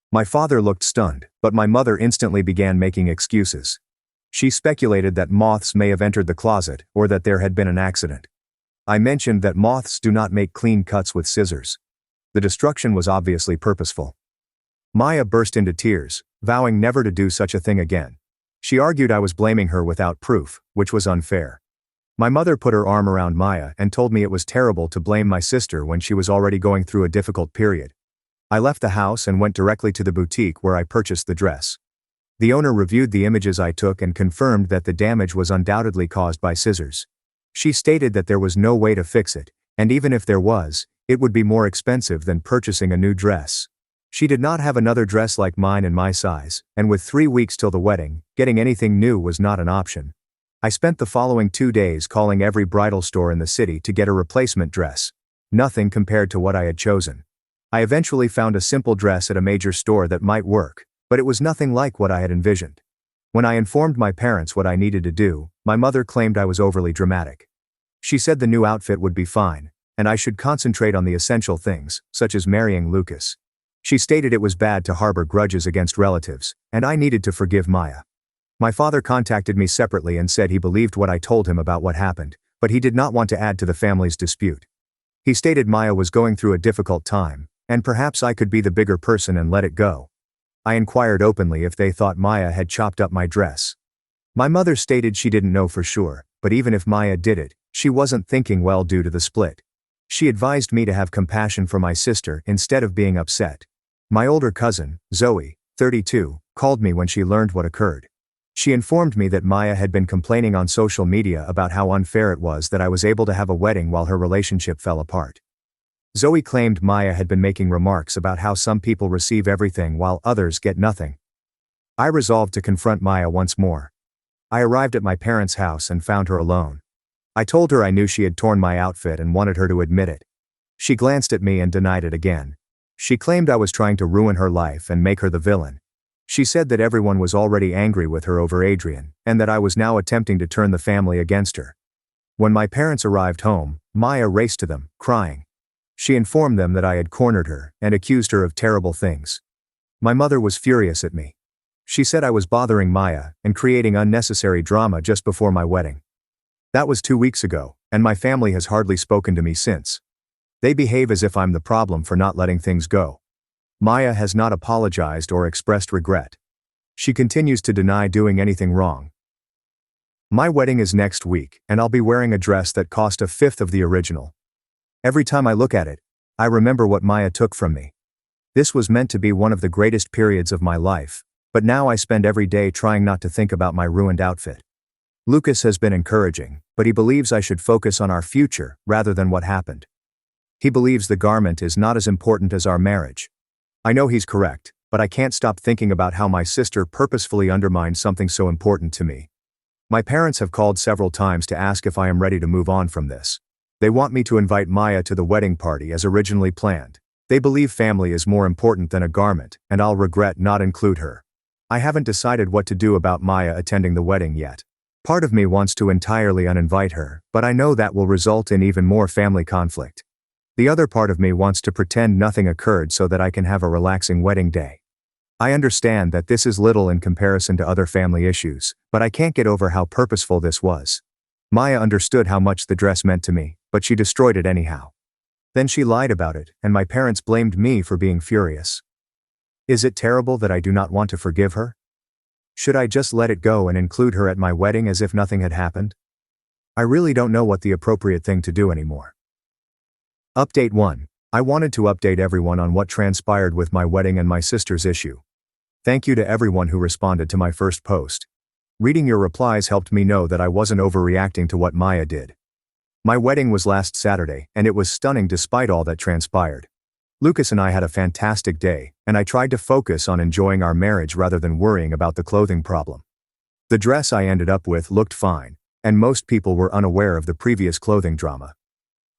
My father looked stunned, but my mother instantly began making excuses. She speculated that moths may have entered the closet or that there had been an accident. I mentioned that moths do not make clean cuts with scissors. The destruction was obviously purposeful. Maya burst into tears, vowing never to do such a thing again. She argued I was blaming her without proof, which was unfair. My mother put her arm around Maya and told me it was terrible to blame my sister when she was already going through a difficult period. I left the house and went directly to the boutique where I purchased the dress. The owner reviewed the images I took and confirmed that the damage was undoubtedly caused by scissors. She stated that there was no way to fix it, and even if there was, it would be more expensive than purchasing a new dress. She did not have another dress like mine in my size, and with 3 weeks till the wedding, getting anything new was not an option. I spent the following 2 days calling every bridal store in the city to get a replacement dress. Nothing compared to what I had chosen. I eventually found a simple dress at a major store that might work, but it was nothing like what I had envisioned. When I informed my parents what I needed to do, my mother claimed I was overly dramatic. She said the new outfit would be fine, and I should concentrate on the essential things, such as marrying Lucas. She stated it was bad to harbor grudges against relatives, and I needed to forgive Maya. My father contacted me separately and said he believed what I told him about what happened, but he did not want to add to the family's dispute. He stated Maya was going through a difficult time, and perhaps I could be the bigger person and let it go. I inquired openly if they thought Maya had chopped up my dress. My mother stated she didn't know for sure, but even if Maya did it, she wasn't thinking well due to the split. She advised me to have compassion for my sister instead of being upset. My older cousin, Zoe, 32, called me when she learned what occurred. She informed me that Maya had been complaining on social media about how unfair it was that I was able to have a wedding while her relationship fell apart. Zoe claimed Maya had been making remarks about how some people receive everything while others get nothing. I resolved to confront Maya once more. I arrived at my parents' house and found her alone. I told her I knew she had torn my outfit and wanted her to admit it. She glanced at me and denied it again. She claimed I was trying to ruin her life and make her the villain. She said that everyone was already angry with her over Adrian, and that I was now attempting to turn the family against her. When my parents arrived home, Maya raced to them, crying. She informed them that I had cornered her and accused her of terrible things. My mother was furious at me. She said I was bothering Maya and creating unnecessary drama just before my wedding. That was 2 weeks ago, and my family has hardly spoken to me since. They behave as if I'm the problem for not letting things go. Maya has not apologized or expressed regret. She continues to deny doing anything wrong. My wedding is next week, and I'll be wearing a dress that cost a fifth of the original. Every time I look at it, I remember what Maya took from me. This was meant to be one of the greatest periods of my life, but now I spend every day trying not to think about my ruined outfit. Lucas has been encouraging, but he believes I should focus on our future rather than what happened. He believes the garment is not as important as our marriage. I know he's correct, but I can't stop thinking about how my sister purposefully undermined something so important to me. My parents have called several times to ask if I am ready to move on from this. They want me to invite Maya to the wedding party as originally planned. They believe family is more important than a garment, and I'll regret not include her. I haven't decided what to do about Maya attending the wedding yet. Part of me wants to entirely uninvite her, but I know that will result in even more family conflict. The other part of me wants to pretend nothing occurred so that I can have a relaxing wedding day. I understand that this is little in comparison to other family issues, but I can't get over how purposeful this was. Maya understood how much the dress meant to me, but she destroyed it anyhow. Then she lied about it, and my parents blamed me for being furious. Is it terrible that I do not want to forgive her? Should I just let it go and include her at my wedding as if nothing had happened? I really don't know what the appropriate thing to do anymore. Update 1. I wanted to update everyone on what transpired with my wedding and my sister's issue. Thank you to everyone who responded to my first post. Reading your replies helped me know that I wasn't overreacting to what Maya did. My wedding was last Saturday, and it was stunning despite all that transpired. Lucas and I had a fantastic day, and I tried to focus on enjoying our marriage rather than worrying about the clothing problem. The dress I ended up with looked fine, and most people were unaware of the previous clothing drama.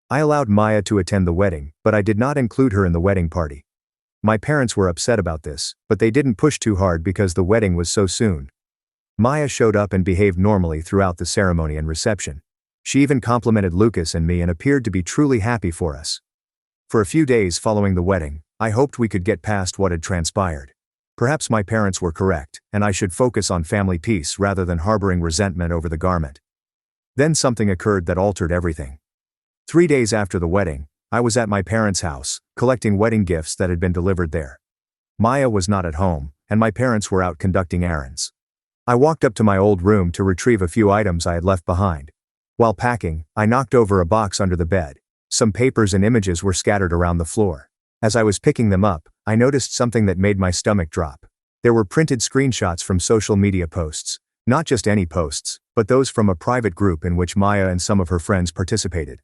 I allowed Maya to attend the wedding, but I did not include her in the wedding party. My parents were upset about this, but they didn't push too hard because the wedding was so soon. Maya showed up and behaved normally throughout the ceremony and reception. She even complimented Lucas and me and appeared to be truly happy for us. For a few days following the wedding, I hoped we could get past what had transpired. Perhaps my parents were correct, and I should focus on family peace rather than harboring resentment over the garment. Then something occurred that altered everything. 3 days after the wedding, I was at my parents' house, collecting wedding gifts that had been delivered there. Maya was not at home, and my parents were out conducting errands. I walked up to my old room to retrieve a few items I had left behind. While packing, I knocked over a box under the bed. Some papers and images were scattered around the floor. As I was picking them up, I noticed something that made my stomach drop. There were printed screenshots from social media posts. Not just any posts, but those from a private group in which Maya and some of her friends participated.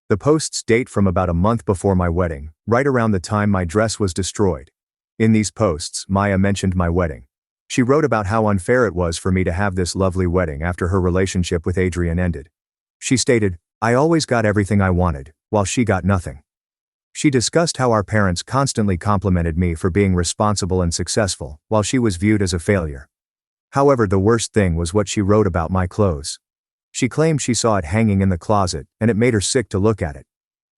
The posts date from about a month before my wedding, right around the time my dress was destroyed. In these posts, Maya mentioned my wedding. She wrote about how unfair it was for me to have this lovely wedding after her relationship with Adrian ended. She stated, "I always got everything I wanted, while she got nothing." She discussed how our parents constantly complimented me for being responsible and successful, while she was viewed as a failure. However, the worst thing was what she wrote about my clothes. She claimed she saw it hanging in the closet, and it made her sick to look at it.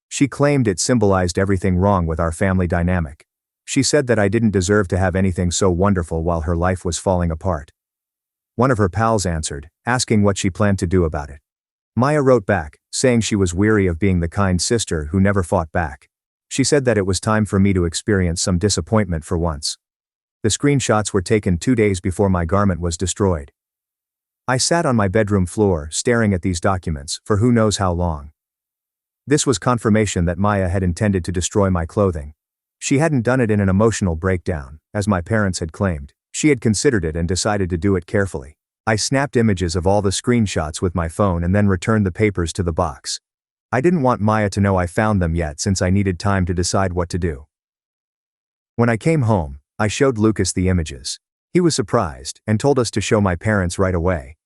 She claimed it symbolized everything wrong with our family dynamic. She said that I didn't deserve to have anything so wonderful while her life was falling apart. One of her pals answered, asking what she planned to do about it. Maya wrote back, saying she was weary of being the kind sister who never fought back. She said that it was time for me to experience some disappointment for once. The screenshots were taken 2 days before my garment was destroyed. I sat on my bedroom floor staring at these documents for who knows how long. This was confirmation that Maya had intended to destroy my clothing. She hadn't done it in an emotional breakdown, as my parents had claimed. She had considered it and decided to do it carefully. I snapped images of all the screenshots with my phone and then returned the papers to the box. I didn't want Maya to know I found them yet since I needed time to decide what to do. When I came home, I showed Lucas the images. He was surprised and told us to show my parents right away.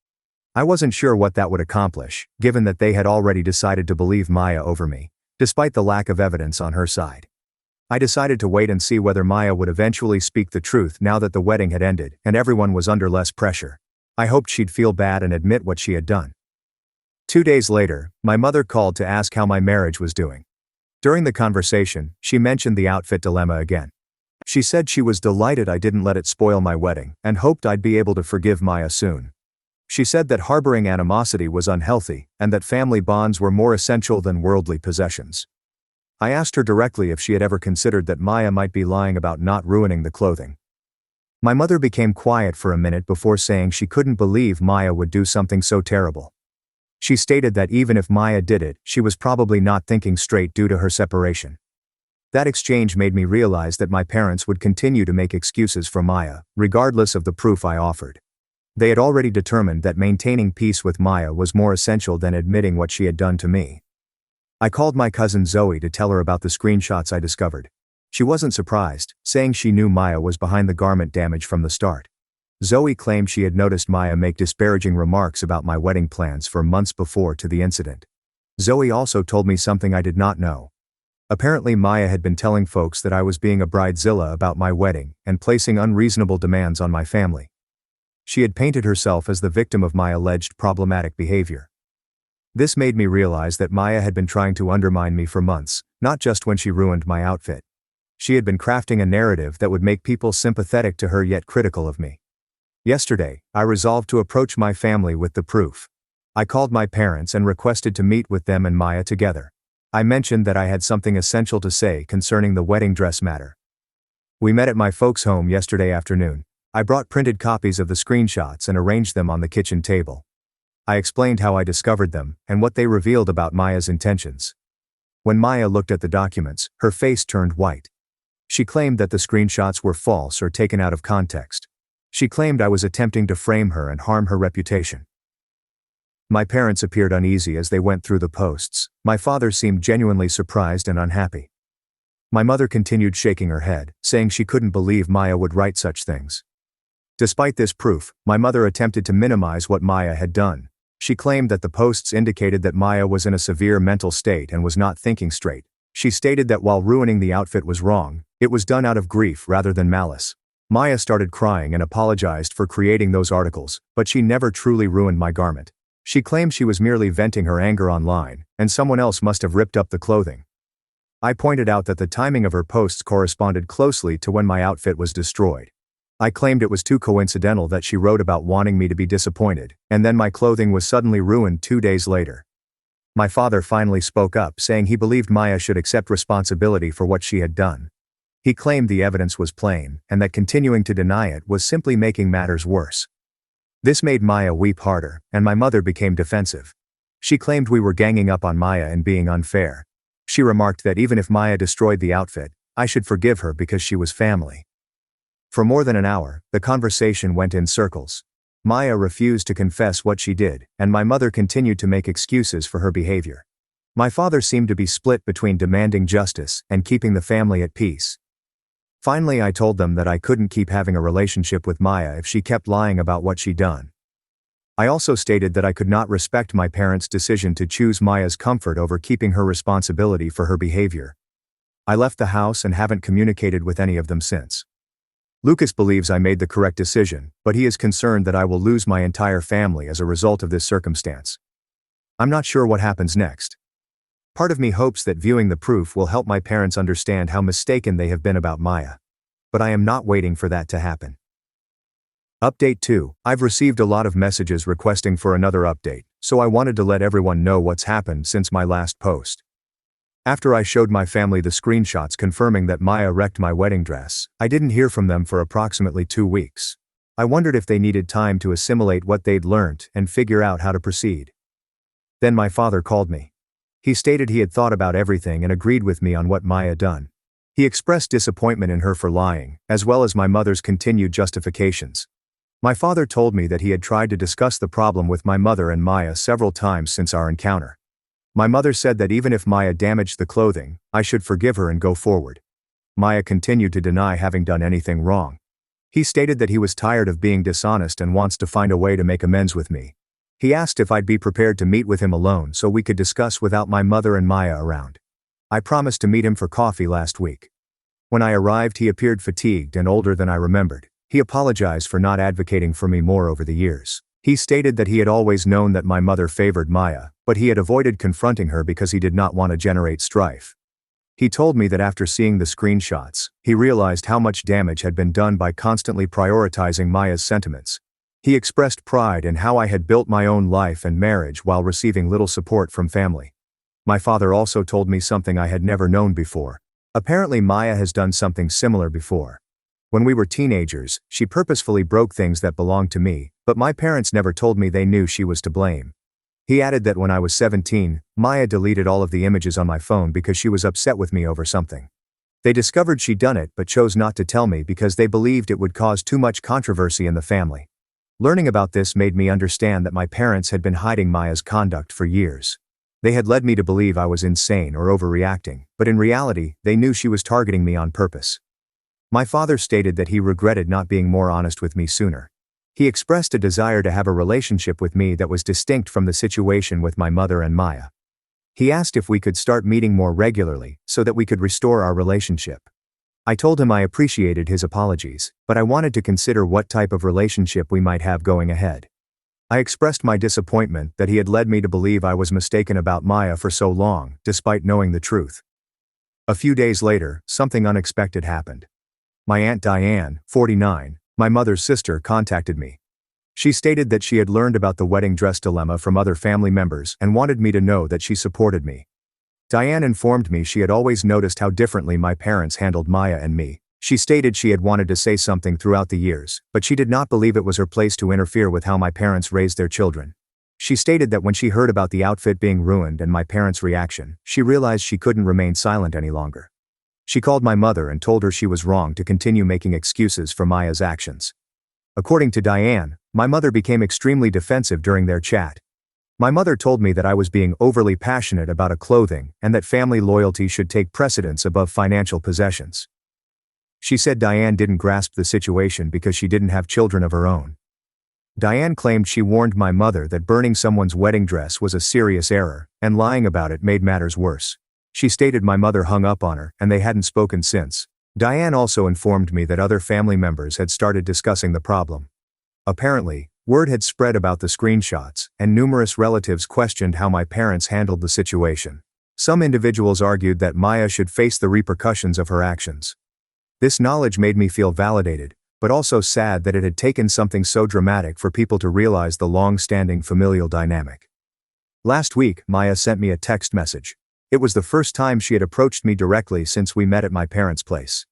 I wasn't sure what that would accomplish, given that they had already decided to believe Maya over me, despite the lack of evidence on her side. I decided to wait and see whether Maya would eventually speak the truth now that the wedding had ended and everyone was under less pressure. I hoped she'd feel bad and admit what she had done. 2 days later, my mother called to ask how my marriage was doing. During the conversation, she mentioned the outfit dilemma again. She said she was delighted I didn't let it spoil my wedding and hoped I'd be able to forgive Maya soon. She said that harboring animosity was unhealthy and that family bonds were more essential than worldly possessions. I asked her directly if she had ever considered that Maya might be lying about not ruining the clothing. My mother became quiet for a minute before saying she couldn't believe Maya would do something so terrible. She stated that even if Maya did it, she was probably not thinking straight due to her separation. That exchange made me realize that my parents would continue to make excuses for Maya, regardless of the proof I offered. They had already determined that maintaining peace with Maya was more essential than admitting what she had done to me. I called my cousin Zoe to tell her about the screenshots I discovered. She wasn't surprised, saying she knew Maya was behind the garment damage from the start. Zoe claimed she had noticed Maya make disparaging remarks about my wedding plans for months before to the incident. Zoe also told me something I did not know. Apparently Maya had been telling folks that I was being a bridezilla about my wedding and placing unreasonable demands on my family. She had painted herself as the victim of my alleged problematic behavior. This made me realize that Maya had been trying to undermine me for months, not just when she ruined my outfit. She had been crafting a narrative that would make people sympathetic to her yet critical of me. Yesterday, I resolved to approach my family with the proof. I called my parents and requested to meet with them and Maya together. I mentioned that I had something essential to say concerning the wedding dress matter. We met at my folks' home yesterday afternoon. I brought printed copies of the screenshots and arranged them on the kitchen table. I explained how I discovered them and what they revealed about Maya's intentions. When Maya looked at the documents, her face turned white. She claimed that the screenshots were false or taken out of context. She claimed I was attempting to frame her and harm her reputation. My parents appeared uneasy as they went through the posts. My father seemed genuinely surprised and unhappy. My mother continued shaking her head, saying she couldn't believe Maya would write such things. Despite this proof, my mother attempted to minimize what Maya had done. She claimed that the posts indicated that Maya was in a severe mental state and was not thinking straight. She stated that while ruining the outfit was wrong, it was done out of grief rather than malice. Maya started crying and apologized for creating those articles, but she never truly ruined my garment. She claimed she was merely venting her anger online, and someone else must have ripped up the clothing. I pointed out that the timing of her posts corresponded closely to when my outfit was destroyed. I claimed it was too coincidental that she wrote about wanting me to be disappointed, and then my clothing was suddenly ruined 2 days later. My father finally spoke up, saying he believed Maya should accept responsibility for what she had done. He claimed the evidence was plain, and that continuing to deny it was simply making matters worse. This made Maya weep harder, and my mother became defensive. She claimed we were ganging up on Maya and being unfair. She remarked that even if Maya destroyed the outfit, I should forgive her because she was family. For more than an hour, the conversation went in circles. Maya refused to confess what she did, and my mother continued to make excuses for her behavior. My father seemed to be split between demanding justice and keeping the family at peace. Finally, I told them that I couldn't keep having a relationship with Maya if she kept lying about what she'd done. I also stated that I could not respect my parents' decision to choose Maya's comfort over keeping her responsibility for her behavior. I left the house and haven't communicated with any of them since. Lucas believes I made the correct decision, but he is concerned that I will lose my entire family as a result of this circumstance. I'm not sure what happens next. Part of me hopes that viewing the proof will help my parents understand how mistaken they have been about Maya. But I am not waiting for that to happen. Update 2. I've received a lot of messages requesting for another update, so I wanted to let everyone know what's happened since my last post. After I showed my family the screenshots confirming that Maya wrecked my wedding dress, I didn't hear from them for approximately 2 weeks. I wondered if they needed time to assimilate what they'd learnt and figure out how to proceed. Then my father called me. He stated he had thought about everything and agreed with me on what Maya done. He expressed disappointment in her for lying, as well as my mother's continued justifications. My father told me that he had tried to discuss the problem with my mother and Maya several times since our encounter. My mother said that even if Maya damaged the clothing, I should forgive her and go forward. Maya continued to deny having done anything wrong. He stated that he was tired of being dishonest and wants to find a way to make amends with me. He asked if I'd be prepared to meet with him alone so we could discuss without my mother and Maya around. I promised to meet him for coffee last week. When I arrived, he appeared fatigued and older than I remembered. He apologized for not advocating for me more over the years. He stated that he had always known that my mother favored Maya, but he had avoided confronting her because he did not want to generate strife. He told me that after seeing the screenshots, he realized how much damage had been done by constantly prioritizing Maya's sentiments. He expressed pride in how I had built my own life and marriage while receiving little support from family. My father also told me something I had never known before. Apparently Maya has done something similar before. When we were teenagers, she purposefully broke things that belonged to me, but my parents never told me they knew she was to blame. He added that when I was 17, Maya deleted all of the images on my phone because she was upset with me over something. They discovered she'd done it but chose not to tell me because they believed it would cause too much controversy in the family. Learning about this made me understand that my parents had been hiding Maya's conduct for years. They had led me to believe I was insane or overreacting, but in reality, they knew she was targeting me on purpose. My father stated that he regretted not being more honest with me sooner. He expressed a desire to have a relationship with me that was distinct from the situation with my mother and Maya. He asked if we could start meeting more regularly so that we could restore our relationship. I told him I appreciated his apologies, but I wanted to consider what type of relationship we might have going ahead. I expressed my disappointment that he had led me to believe I was mistaken about Maya for so long, despite knowing the truth. A few days later, something unexpected happened. My Aunt Diane, 49, my mother's sister, contacted me. She stated that she had learned about the wedding dress dilemma from other family members and wanted me to know that she supported me. Diane informed me she had always noticed how differently my parents handled Maya and me. She stated she had wanted to say something throughout the years, but she did not believe it was her place to interfere with how my parents raised their children. She stated that when she heard about the outfit being ruined and my parents' reaction, she realized she couldn't remain silent any longer. She called my mother and told her she was wrong to continue making excuses for Maya's actions. According to Diane, my mother became extremely defensive during their chat. My mother told me that I was being overly passionate about a clothing and that family loyalty should take precedence above financial possessions. She said Diane didn't grasp the situation because she didn't have children of her own. Diane claimed she warned my mother that burning someone's wedding dress was a serious error, and lying about it made matters worse. She stated my mother hung up on her and they hadn't spoken since. Diane also informed me that other family members had started discussing the problem. Apparently, word had spread about the screenshots, and numerous relatives questioned how my parents handled the situation. Some individuals argued that Maya should face the repercussions of her actions. This knowledge made me feel validated, but also sad that it had taken something so dramatic for people to realize the long-standing familial dynamic. Last week, Maya sent me a text message. It was the first time she had approached me directly since we met at my parents' place.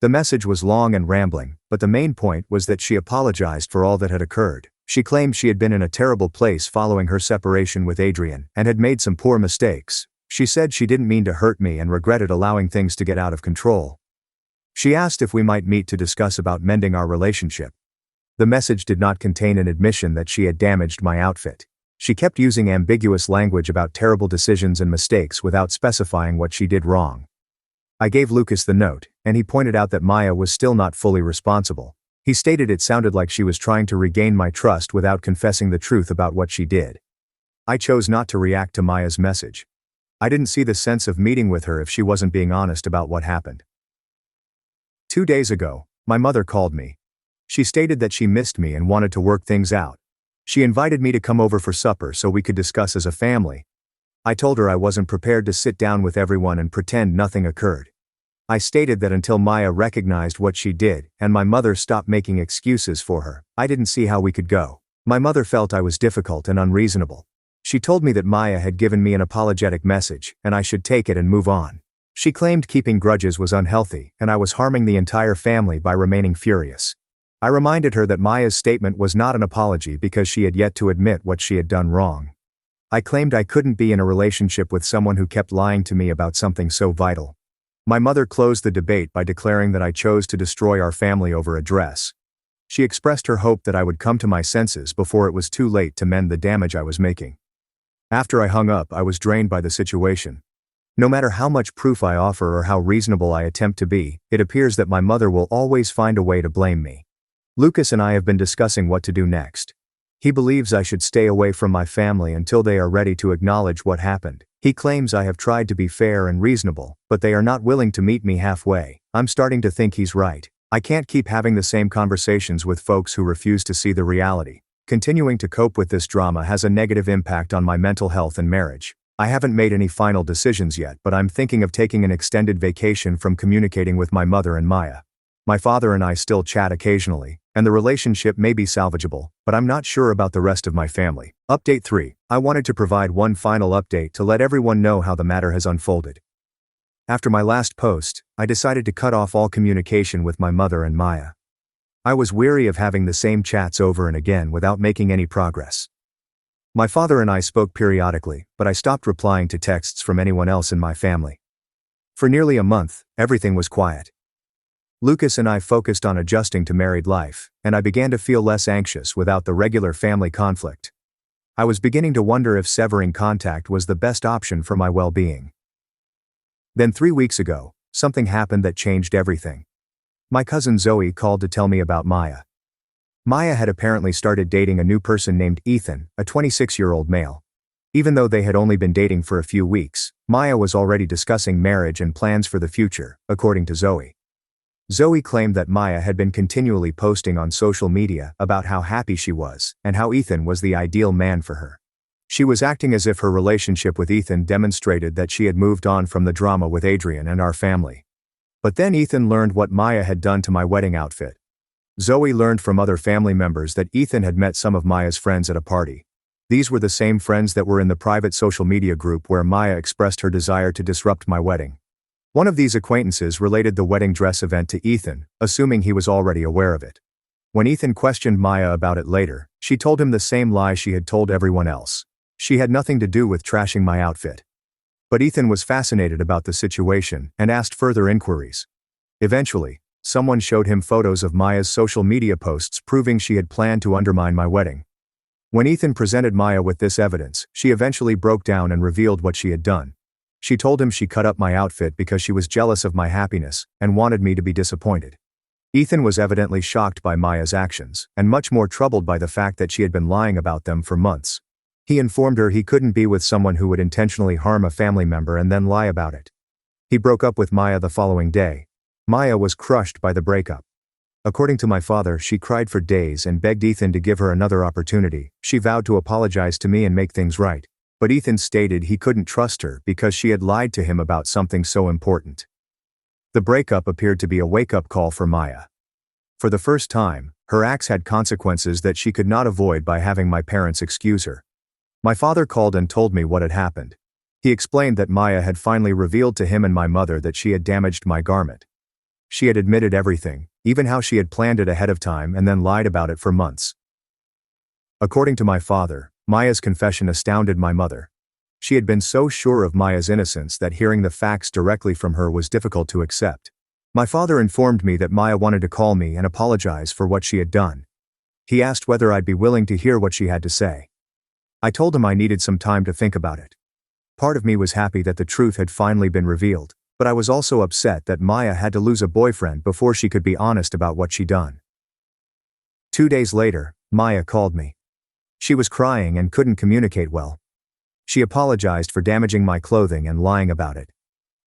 The message was long and rambling, but the main point was that she apologized for all that had occurred. She claimed she had been in a terrible place following her separation with Adrian and had made some poor mistakes. She said she didn't mean to hurt me and regretted allowing things to get out of control. She asked if we might meet to discuss about mending our relationship. The message did not contain an admission that she had damaged my outfit. She kept using ambiguous language about terrible decisions and mistakes without specifying what she did wrong. I gave Lucas the note, and he pointed out that Maya was still not fully responsible. He stated it sounded like she was trying to regain my trust without confessing the truth about what she did. I chose not to react to Maya's message. I didn't see the sense of meeting with her if she wasn't being honest about what happened. 2 days ago, my mother called me. She stated that she missed me and wanted to work things out. She invited me to come over for supper so we could discuss as a family. I told her I wasn't prepared to sit down with everyone and pretend nothing occurred. I stated that until Maya recognized what she did and my mother stopped making excuses for her, I didn't see how we could go. My mother felt I was difficult and unreasonable. She told me that Maya had given me an apologetic message and I should take it and move on. She claimed keeping grudges was unhealthy and I was harming the entire family by remaining furious. I reminded her that Maya's statement was not an apology because she had yet to admit what she had done wrong. I claimed I couldn't be in a relationship with someone who kept lying to me about something so vital. My mother closed the debate by declaring that I chose to destroy our family over a dress. She expressed her hope that I would come to my senses before it was too late to mend the damage I was making. After I hung up, I was drained by the situation. No matter how much proof I offer or how reasonable I attempt to be, it appears that my mother will always find a way to blame me. Lucas and I have been discussing what to do next. He believes I should stay away from my family until they are ready to acknowledge what happened. He claims I have tried to be fair and reasonable, but they are not willing to meet me halfway. I'm starting to think he's right. I can't keep having the same conversations with folks who refuse to see the reality. Continuing to cope with this drama has a negative impact on my mental health and marriage. I haven't made any final decisions yet, but I'm thinking of taking an extended vacation from communicating with my mother and Maya. My father and I still chat occasionally, and the relationship may be salvageable, but I'm not sure about the rest of my family. Update 3. I wanted to provide one final update to let everyone know how the matter has unfolded. After my last post, I decided to cut off all communication with my mother and Maya. I was weary of having the same chats over and again without making any progress. My father and I spoke periodically, but I stopped replying to texts from anyone else in my family. For nearly a month, everything was quiet. Lucas and I focused on adjusting to married life, and I began to feel less anxious without the regular family conflict. I was beginning to wonder if severing contact was the best option for my well-being. Then 3 weeks ago, something happened that changed everything. My cousin Zoe called to tell me about Maya. Maya had apparently started dating a new person named Ethan, a 26-year-old male. Even though they had only been dating for a few weeks, Maya was already discussing marriage and plans for the future, according to Zoe. Zoe claimed that Maya had been continually posting on social media about how happy she was and how Ethan was the ideal man for her. She was acting as if her relationship with Ethan demonstrated that she had moved on from the drama with Adrian and our family. But then Ethan learned what Maya had done to my wedding outfit. Zoe learned from other family members that Ethan had met some of Maya's friends at a party. These were the same friends that were in the private social media group where Maya expressed her desire to disrupt my wedding. One of these acquaintances related the wedding dress event to Ethan, assuming he was already aware of it. When Ethan questioned Maya about it later, she told him the same lie she had told everyone else. She had nothing to do with trashing my outfit. But Ethan was fascinated about the situation and asked further inquiries. Eventually, someone showed him photos of Maya's social media posts proving she had planned to undermine my wedding. When Ethan presented Maya with this evidence, she eventually broke down and revealed what she had done. She told him she cut up my outfit because she was jealous of my happiness and wanted me to be disappointed. Ethan was evidently shocked by Maya's actions and much more troubled by the fact that she had been lying about them for months. He informed her he couldn't be with someone who would intentionally harm a family member and then lie about it. He broke up with Maya the following day. Maya was crushed by the breakup. According to my father, she cried for days and begged Ethan to give her another opportunity. She vowed to apologize to me and make things right. But Ethan stated he couldn't trust her because she had lied to him about something so important. The breakup appeared to be a wake-up call for Maya. For the first time, her acts had consequences that she could not avoid by having my parents excuse her. My father called and told me what had happened. He explained that Maya had finally revealed to him and my mother that she had damaged my garment. She had admitted everything, even how she had planned it ahead of time and then lied about it for months. According to my father, Maya's confession astounded my mother. She had been so sure of Maya's innocence that hearing the facts directly from her was difficult to accept. My father informed me that Maya wanted to call me and apologize for what she had done. He asked whether I'd be willing to hear what she had to say. I told him I needed some time to think about it. Part of me was happy that the truth had finally been revealed, but I was also upset that Maya had to lose a boyfriend before she could be honest about what she'd done. 2 days later, Maya called me. She was crying and couldn't communicate well. She apologized for damaging my clothing and lying about it.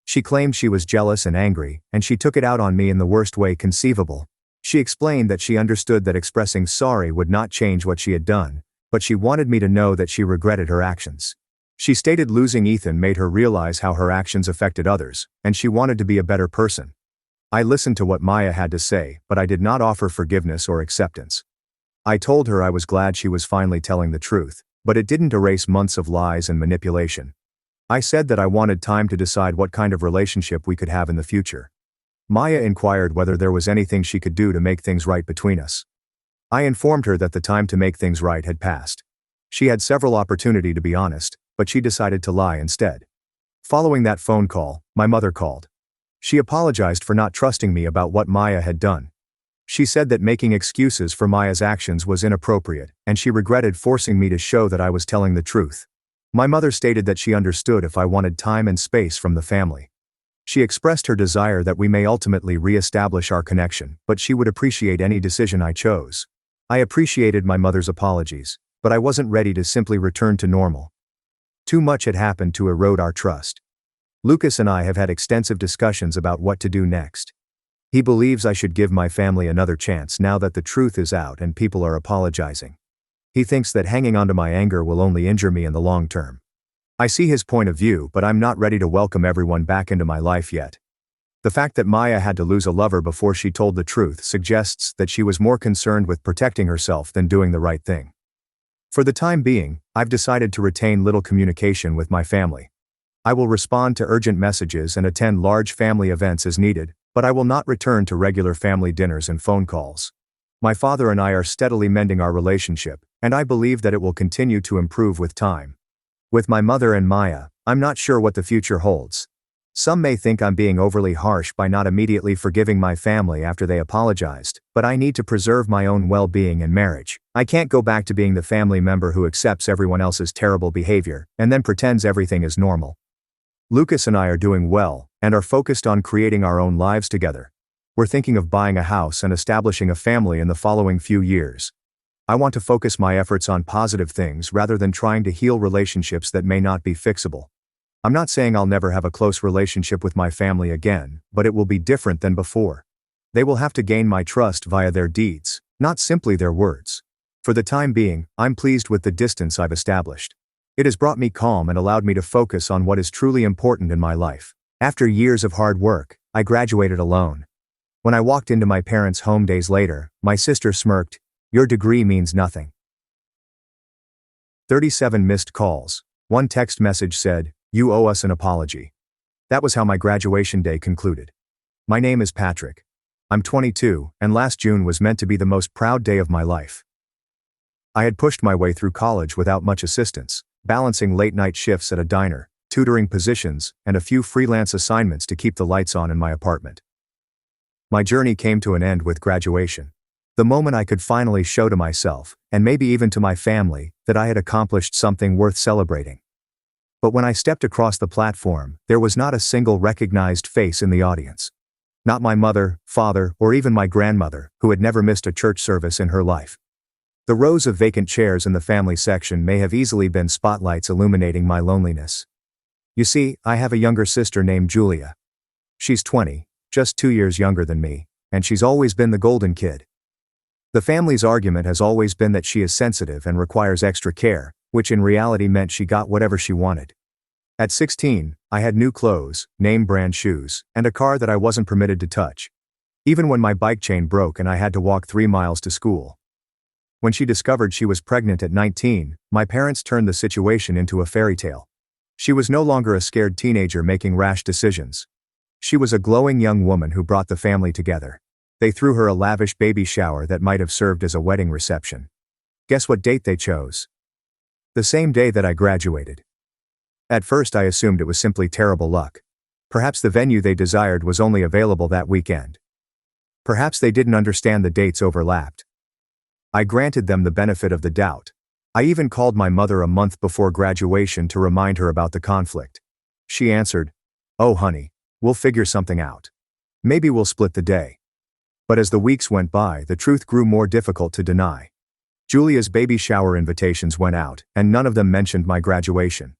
She claimed she was jealous and angry, and she took it out on me in the worst way conceivable. She explained that she understood that expressing sorry would not change what she had done, but she wanted me to know that she regretted her actions. She stated losing Ethan made her realize how her actions affected others, and she wanted to be a better person. I listened to what Maya had to say, but I did not offer forgiveness or acceptance. I told her I was glad she was finally telling the truth, but it didn't erase months of lies and manipulation. I said that I wanted time to decide what kind of relationship we could have in the future. Maya inquired whether there was anything she could do to make things right between us. I informed her that the time to make things right had passed. She had several opportunities to be honest, but she decided to lie instead. Following that phone call, my mother called. She apologized for not trusting me about what Maya had done. She said that making excuses for Maya's actions was inappropriate, and she regretted forcing me to show that I was telling the truth. My mother stated that she understood if I wanted time and space from the family. She expressed her desire that we may ultimately re-establish our connection, but she would appreciate any decision I chose. I appreciated my mother's apologies, but I wasn't ready to simply return to normal. Too much had happened to erode our trust. Lucas and I have had extensive discussions about what to do next. He believes I should give my family another chance now that the truth is out and people are apologizing. He thinks that hanging onto my anger will only injure me in the long term. I see his point of view, but I'm not ready to welcome everyone back into my life yet. The fact that Maya had to lose a lover before she told the truth suggests that she was more concerned with protecting herself than doing the right thing. For the time being, I've decided to retain little communication with my family. I will respond to urgent messages and attend large family events as needed, but I will not return to regular family dinners and phone calls. My father and I are steadily mending our relationship, and I believe that it will continue to improve with time. With my mother and Maya, I'm not sure what the future holds. Some may think I'm being overly harsh by not immediately forgiving my family after they apologized, but I need to preserve my own well-being and marriage. I can't go back to being the family member who accepts everyone else's terrible behavior and then pretends everything is normal. Lucas and I are doing well and are focused on creating our own lives together. We're thinking of buying a house and establishing a family in the following few years. I want to focus my efforts on positive things rather than trying to heal relationships that may not be fixable. I'm not saying I'll never have a close relationship with my family again, but it will be different than before. They will have to gain my trust via their deeds, not simply their words. For the time being, I'm pleased with the distance I've established. It has brought me calm and allowed me to focus on what is truly important in my life. After years of hard work, I graduated alone. When I walked into my parents' home days later, my sister smirked, "Your degree means nothing." 37 missed calls. One text message said, "You owe us an apology." That was how my graduation day concluded. My name is Patrick. I'm 22, and last June was meant to be the most proud day of my life. I had pushed my way through college without much assistance, balancing late-night shifts at a diner, tutoring positions, and a few freelance assignments to keep the lights on in my apartment. My journey came to an end with graduation. The moment I could finally show to myself, and maybe even to my family, that I had accomplished something worth celebrating. But when I stepped across the platform, there was not a single recognized face in the audience. Not my mother, father, or even my grandmother, who had never missed a church service in her life. The rows of vacant chairs in the family section may have easily been spotlights illuminating my loneliness. You see, I have a younger sister named Julia. She's 20, just 2 years younger than me, and she's always been the golden kid. The family's argument has always been that she is sensitive and requires extra care, which in reality meant she got whatever she wanted. At 16, I had new clothes, name-brand shoes, and a car that I wasn't permitted to touch. Even when my bike chain broke and I had to walk 3 miles to school. When she discovered she was pregnant at 19, my parents turned the situation into a fairy tale. She was no longer a scared teenager making rash decisions. She was a glowing young woman who brought the family together. They threw her a lavish baby shower that might have served as a wedding reception. Guess what date they chose? The same day that I graduated. At first I assumed it was simply terrible luck. Perhaps the venue they desired was only available that weekend. Perhaps they didn't understand the dates overlapped. I granted them the benefit of the doubt. I even called my mother a month before graduation to remind her about the conflict. She answered, "Oh honey, we'll figure something out. Maybe we'll split the day." But as the weeks went by, the truth grew more difficult to deny. Julia's baby shower invitations went out, and none of them mentioned my graduation.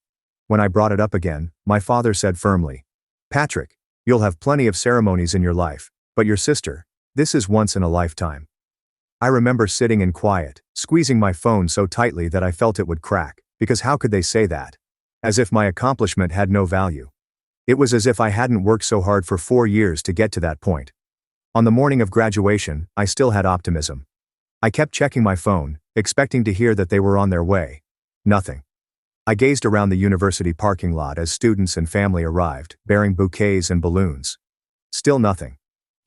When I brought it up again, my father said firmly, "Patrick, you'll have plenty of ceremonies in your life, but your sister, this is once in a lifetime." I remember sitting in quiet, squeezing my phone so tightly that I felt it would crack, because how could they say that? As if my accomplishment had no value. It was as if I hadn't worked so hard for 4 years to get to that point. On the morning of graduation, I still had optimism. I kept checking my phone, expecting to hear that they were on their way. Nothing. I gazed around the university parking lot as students and family arrived, bearing bouquets and balloons. Still nothing.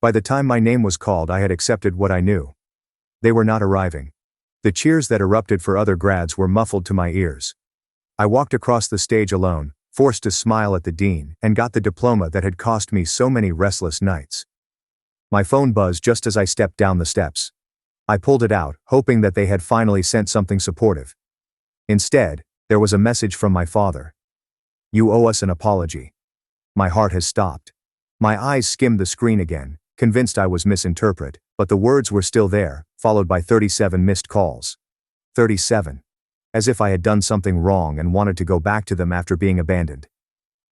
By the time my name was called, I had accepted what I knew. They were not arriving. The cheers that erupted for other grads were muffled to my ears. I walked across the stage alone, forced to smile at the dean, and got the diploma that had cost me so many restless nights. My phone buzzed just as I stepped down the steps. I pulled it out, hoping that they had finally sent something supportive. Instead, there was a message from my father. "You owe us an apology." My heart has stopped. My eyes skimmed the screen again, convinced I was misinterpreted, but the words were still there, followed by 37 missed calls. 37. as if I had done something wrong and wanted to go back to them after being abandoned.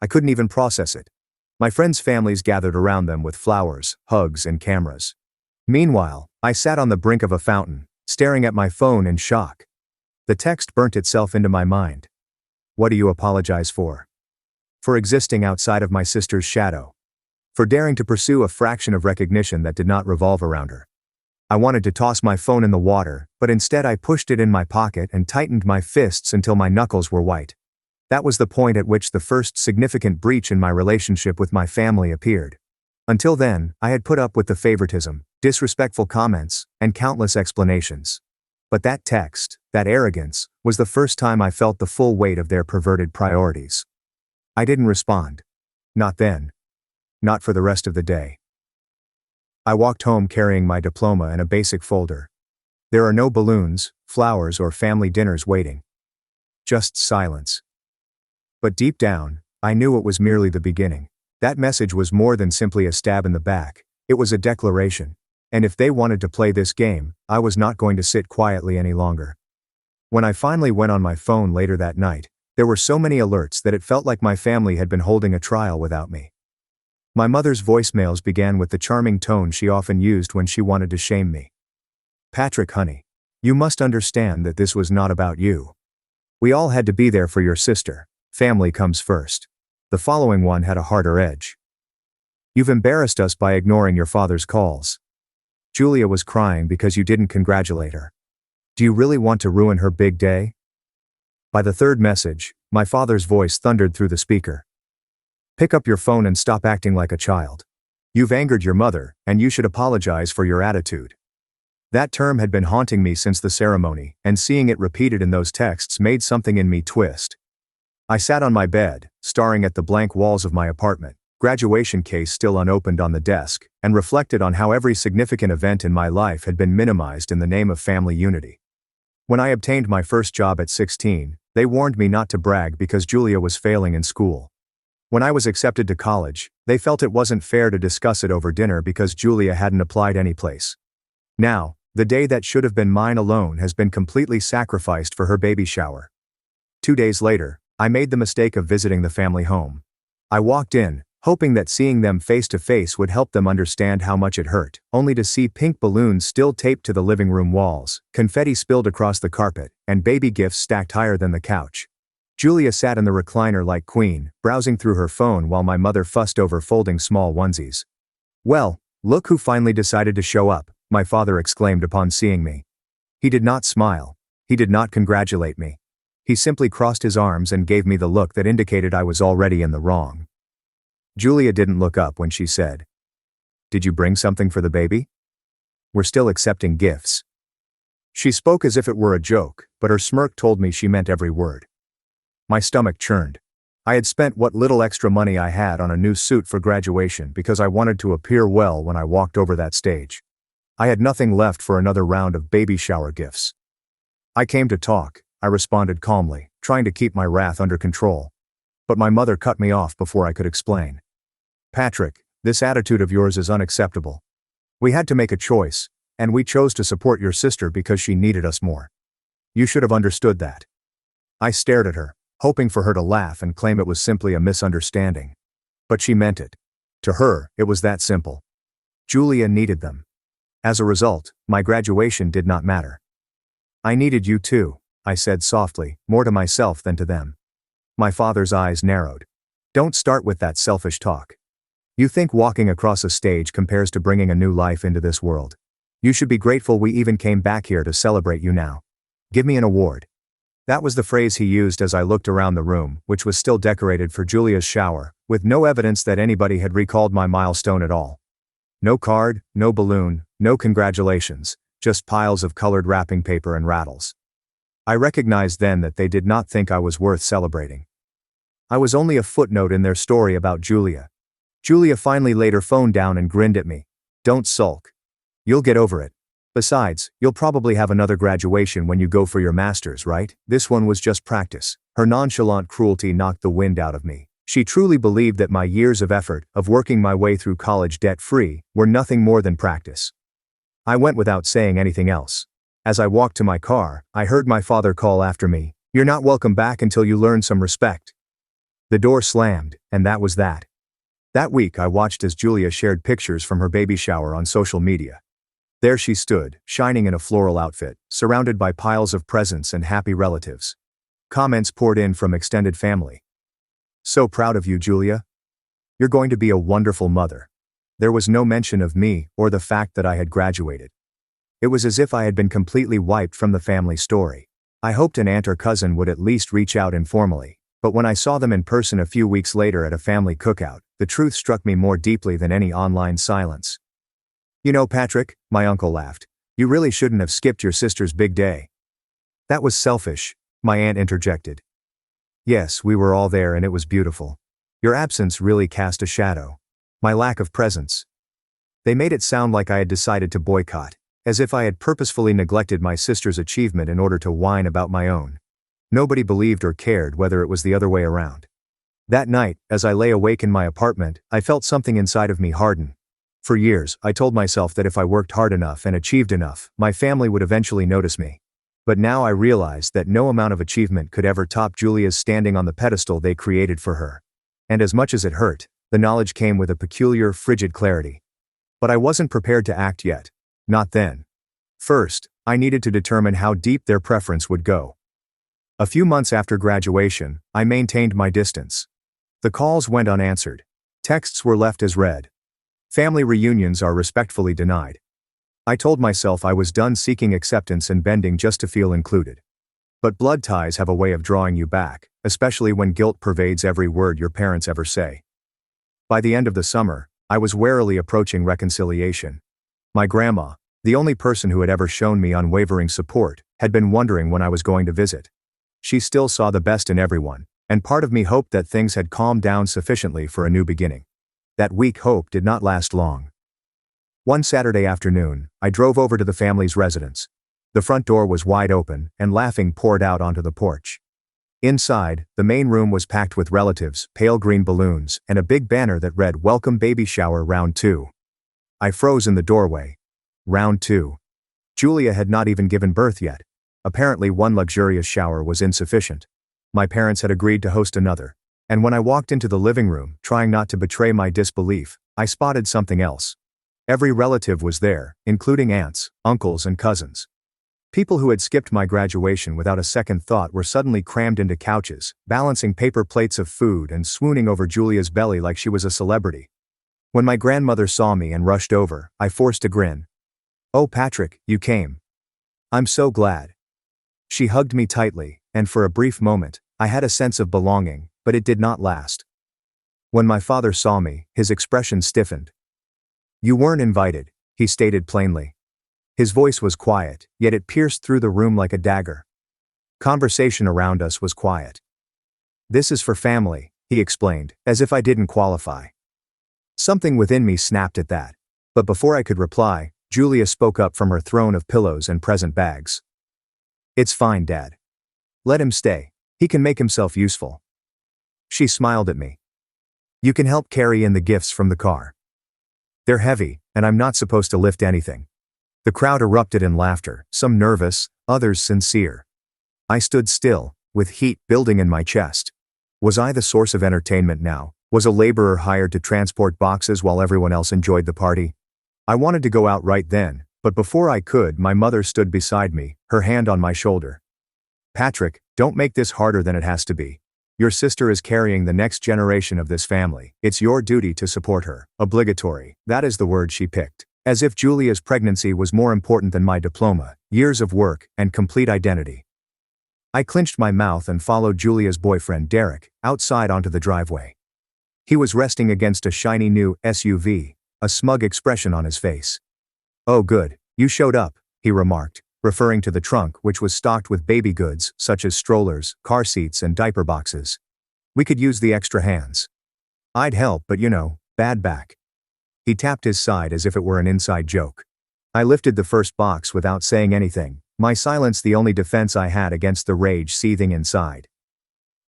I couldn't even process it. My friends' families gathered around them with flowers, hugs, and cameras. Meanwhile, I sat on the brink of a fountain, staring at my phone in shock. The text burnt itself into my mind. What do you apologize for? For existing outside of my sister's shadow. For daring to pursue a fraction of recognition that did not revolve around her. I wanted to toss my phone in the water, but instead I pushed it in my pocket and tightened my fists until my knuckles were white. That was the point at which the first significant breach in my relationship with my family appeared. Until then, I had put up with the favoritism, disrespectful comments, and countless explanations. But that text, that arrogance, was the first time I felt the full weight of their perverted priorities. I didn't respond. Not then. Not for the rest of the day. I walked home carrying my diploma and a basic folder. There are no balloons, flowers, or family dinners waiting. Just silence. But deep down, I knew it was merely the beginning. That message was more than simply a stab in the back. It was a declaration. And if they wanted to play this game, I was not going to sit quietly any longer. When I finally went on my phone later that night, there were so many alerts that it felt like my family had been holding a trial without me. My mother's voicemails began with the charming tone she often used when she wanted to shame me. Patrick, honey, you must understand that this was not about you. We all had to be there for your sister. Family comes first. The following one had a harder edge. You've embarrassed us by ignoring your father's calls. Julia was crying because you didn't congratulate her. Do you really want to ruin her big day? By the third message, my father's voice thundered through the speaker. Pick up your phone and stop acting like a child. You've angered your mother, and you should apologize for your attitude. That term had been haunting me since the ceremony, and seeing it repeated in those texts made something in me twist. I sat on my bed, staring at the blank walls of my apartment, graduation case still unopened on the desk, and reflected on how every significant event in my life had been minimized in the name of family unity. When I obtained my first job at 16, they warned me not to brag because Julia was failing in school. When I was accepted to college, they felt it wasn't fair to discuss it over dinner because Julia hadn't applied anyplace. Now, the day that should have been mine alone has been completely sacrificed for her baby shower. 2 days later, I made the mistake of visiting the family home. I walked in, hoping that seeing them face to face would help them understand how much it hurt, only to see pink balloons still taped to the living room walls, confetti spilled across the carpet, and baby gifts stacked higher than the couch. Julia sat in the recliner like queen, browsing through her phone while my mother fussed over folding small onesies. Well, look who finally decided to show up, my father exclaimed upon seeing me. He did not smile. He did not congratulate me. He simply crossed his arms and gave me the look that indicated I was already in the wrong. Julia didn't look up when she said, "Did you bring something for the baby? We're still accepting gifts." She spoke as if it were a joke, but her smirk told me she meant every word. My stomach churned. I had spent what little extra money I had on a new suit for graduation because I wanted to appear well when I walked over that stage. I had nothing left for another round of baby shower gifts. I came to talk, I responded calmly, trying to keep my wrath under control. But my mother cut me off before I could explain. Patrick, this attitude of yours is unacceptable. We had to make a choice, and we chose to support your sister because she needed us more. You should have understood that. I stared at her, hoping for her to laugh and claim it was simply a misunderstanding. But she meant it. To her, it was that simple. Julia needed them. As a result, my graduation did not matter. I needed you too, I said softly, more to myself than to them. My father's eyes narrowed. Don't start with that selfish talk. You think walking across a stage compares to bringing a new life into this world. You should be grateful we even came back here to celebrate you now. Give me an award. That was the phrase he used as I looked around the room, which was still decorated for Julia's shower, with no evidence that anybody had recalled my milestone at all. No card, no balloon, no congratulations, just piles of colored wrapping paper and rattles. I recognized then that they did not think I was worth celebrating. I was only a footnote in their story about Julia. Julia finally laid her phone down and grinned at me. Don't sulk. You'll get over it. Besides, you'll probably have another graduation when you go for your master's, right? This one was just practice. Her nonchalant cruelty knocked the wind out of me. She truly believed that my years of effort, of working my way through college debt-free, were nothing more than practice. I went without saying anything else. As I walked to my car, I heard my father call after me, You're not welcome back until you learn some respect." The door slammed, and that was that. That week I watched as Julia shared pictures from her baby shower on social media. There she stood, shining in a floral outfit, surrounded by piles of presents and happy relatives. Comments poured in from extended family. "So proud of you, Julia. You're going to be a wonderful mother." There was no mention of me or the fact that I had graduated. It was as if I had been completely wiped from the family story. I hoped an aunt or cousin would at least reach out informally, but when I saw them in person a few weeks later at a family cookout, the truth struck me more deeply than any online silence. "You know, Patrick," my uncle laughed, "you really shouldn't have skipped your sister's big day." "That was selfish," my aunt interjected. "Yes, we were all there and it was beautiful. Your absence really cast a shadow. My lack of presence." They made it sound like I had decided to boycott, as if I had purposefully neglected my sister's achievement in order to whine about my own. Nobody believed or cared whether it was the other way around. That night, as I lay awake in my apartment, I felt something inside of me harden. For years, I told myself that if I worked hard enough and achieved enough, my family would eventually notice me. But now I realized that no amount of achievement could ever top Julia's standing on the pedestal they created for her. And as much as it hurt, the knowledge came with a peculiar, frigid clarity. But I wasn't prepared to act yet. Not then. First, I needed to determine how deep their preference would go. A few months after graduation, I maintained my distance. The calls went unanswered. Texts were left as read. Family reunions are respectfully denied. I told myself I was done seeking acceptance and bending just to feel included. But blood ties have a way of drawing you back, especially when guilt pervades every word your parents ever say. By the end of the summer, I was warily approaching reconciliation. My grandma, the only person who had ever shown me unwavering support, had been wondering when I was going to visit. She still saw the best in everyone, and part of me hoped that things had calmed down sufficiently for a new beginning. That weak hope did not last long. One Saturday afternoon, I drove over to the family's residence. The front door was wide open, and laughing poured out onto the porch. Inside, the main room was packed with relatives, pale green balloons, and a big banner that read, "Welcome Baby Shower Round 2. I froze in the doorway. Round 2. Julia had not even given birth yet. Apparently one luxurious shower was insufficient. My parents had agreed to host another. And when I walked into the living room, trying not to betray my disbelief, I spotted something else. Every relative was there, including aunts, uncles, and cousins. People who had skipped my graduation without a second thought were suddenly crammed into couches, balancing paper plates of food and swooning over Julia's belly like she was a celebrity. When my grandmother saw me and rushed over, I forced a grin. "Oh, Patrick, you came. I'm so glad." She hugged me tightly, and for a brief moment, I had a sense of belonging, but it did not last. When my father saw me, his expression stiffened. "You weren't invited," he stated plainly. His voice was quiet, yet it pierced through the room like a dagger. Conversation around us was quiet. "This is for family," he explained, as if I didn't qualify. Something within me snapped at that. But before I could reply, Julia spoke up from her throne of pillows and present bags. "It's fine, Dad. Let him stay. He can make himself useful." She smiled at me. "You can help carry in the gifts from the car. They're heavy, and I'm not supposed to lift anything." The crowd erupted in laughter, some nervous, others sincere. I stood still, with heat building in my chest. Was I the source of entertainment now? Was a laborer hired to transport boxes while everyone else enjoyed the party? I wanted to go out right then, but before I could, my mother stood beside me, her hand on my shoulder. "Patrick, don't make this harder than it has to be. Your sister is carrying the next generation of this family. It's your duty to support her. Obligatory." That is the word she picked. As if Julia's pregnancy was more important than my diploma, years of work, and complete identity. I clenched my mouth and followed Julia's boyfriend Derek outside onto the driveway. He was resting against a shiny new SUV, a smug expression on his face. "Oh good, you showed up," he remarked, referring to the trunk which was stocked with baby goods such as strollers, car seats, and diaper boxes. "We could use the extra hands." "I'd help, but bad back." He tapped his side as if it were an inside joke. I lifted the first box without saying anything, my silence the only defense I had against the rage seething inside.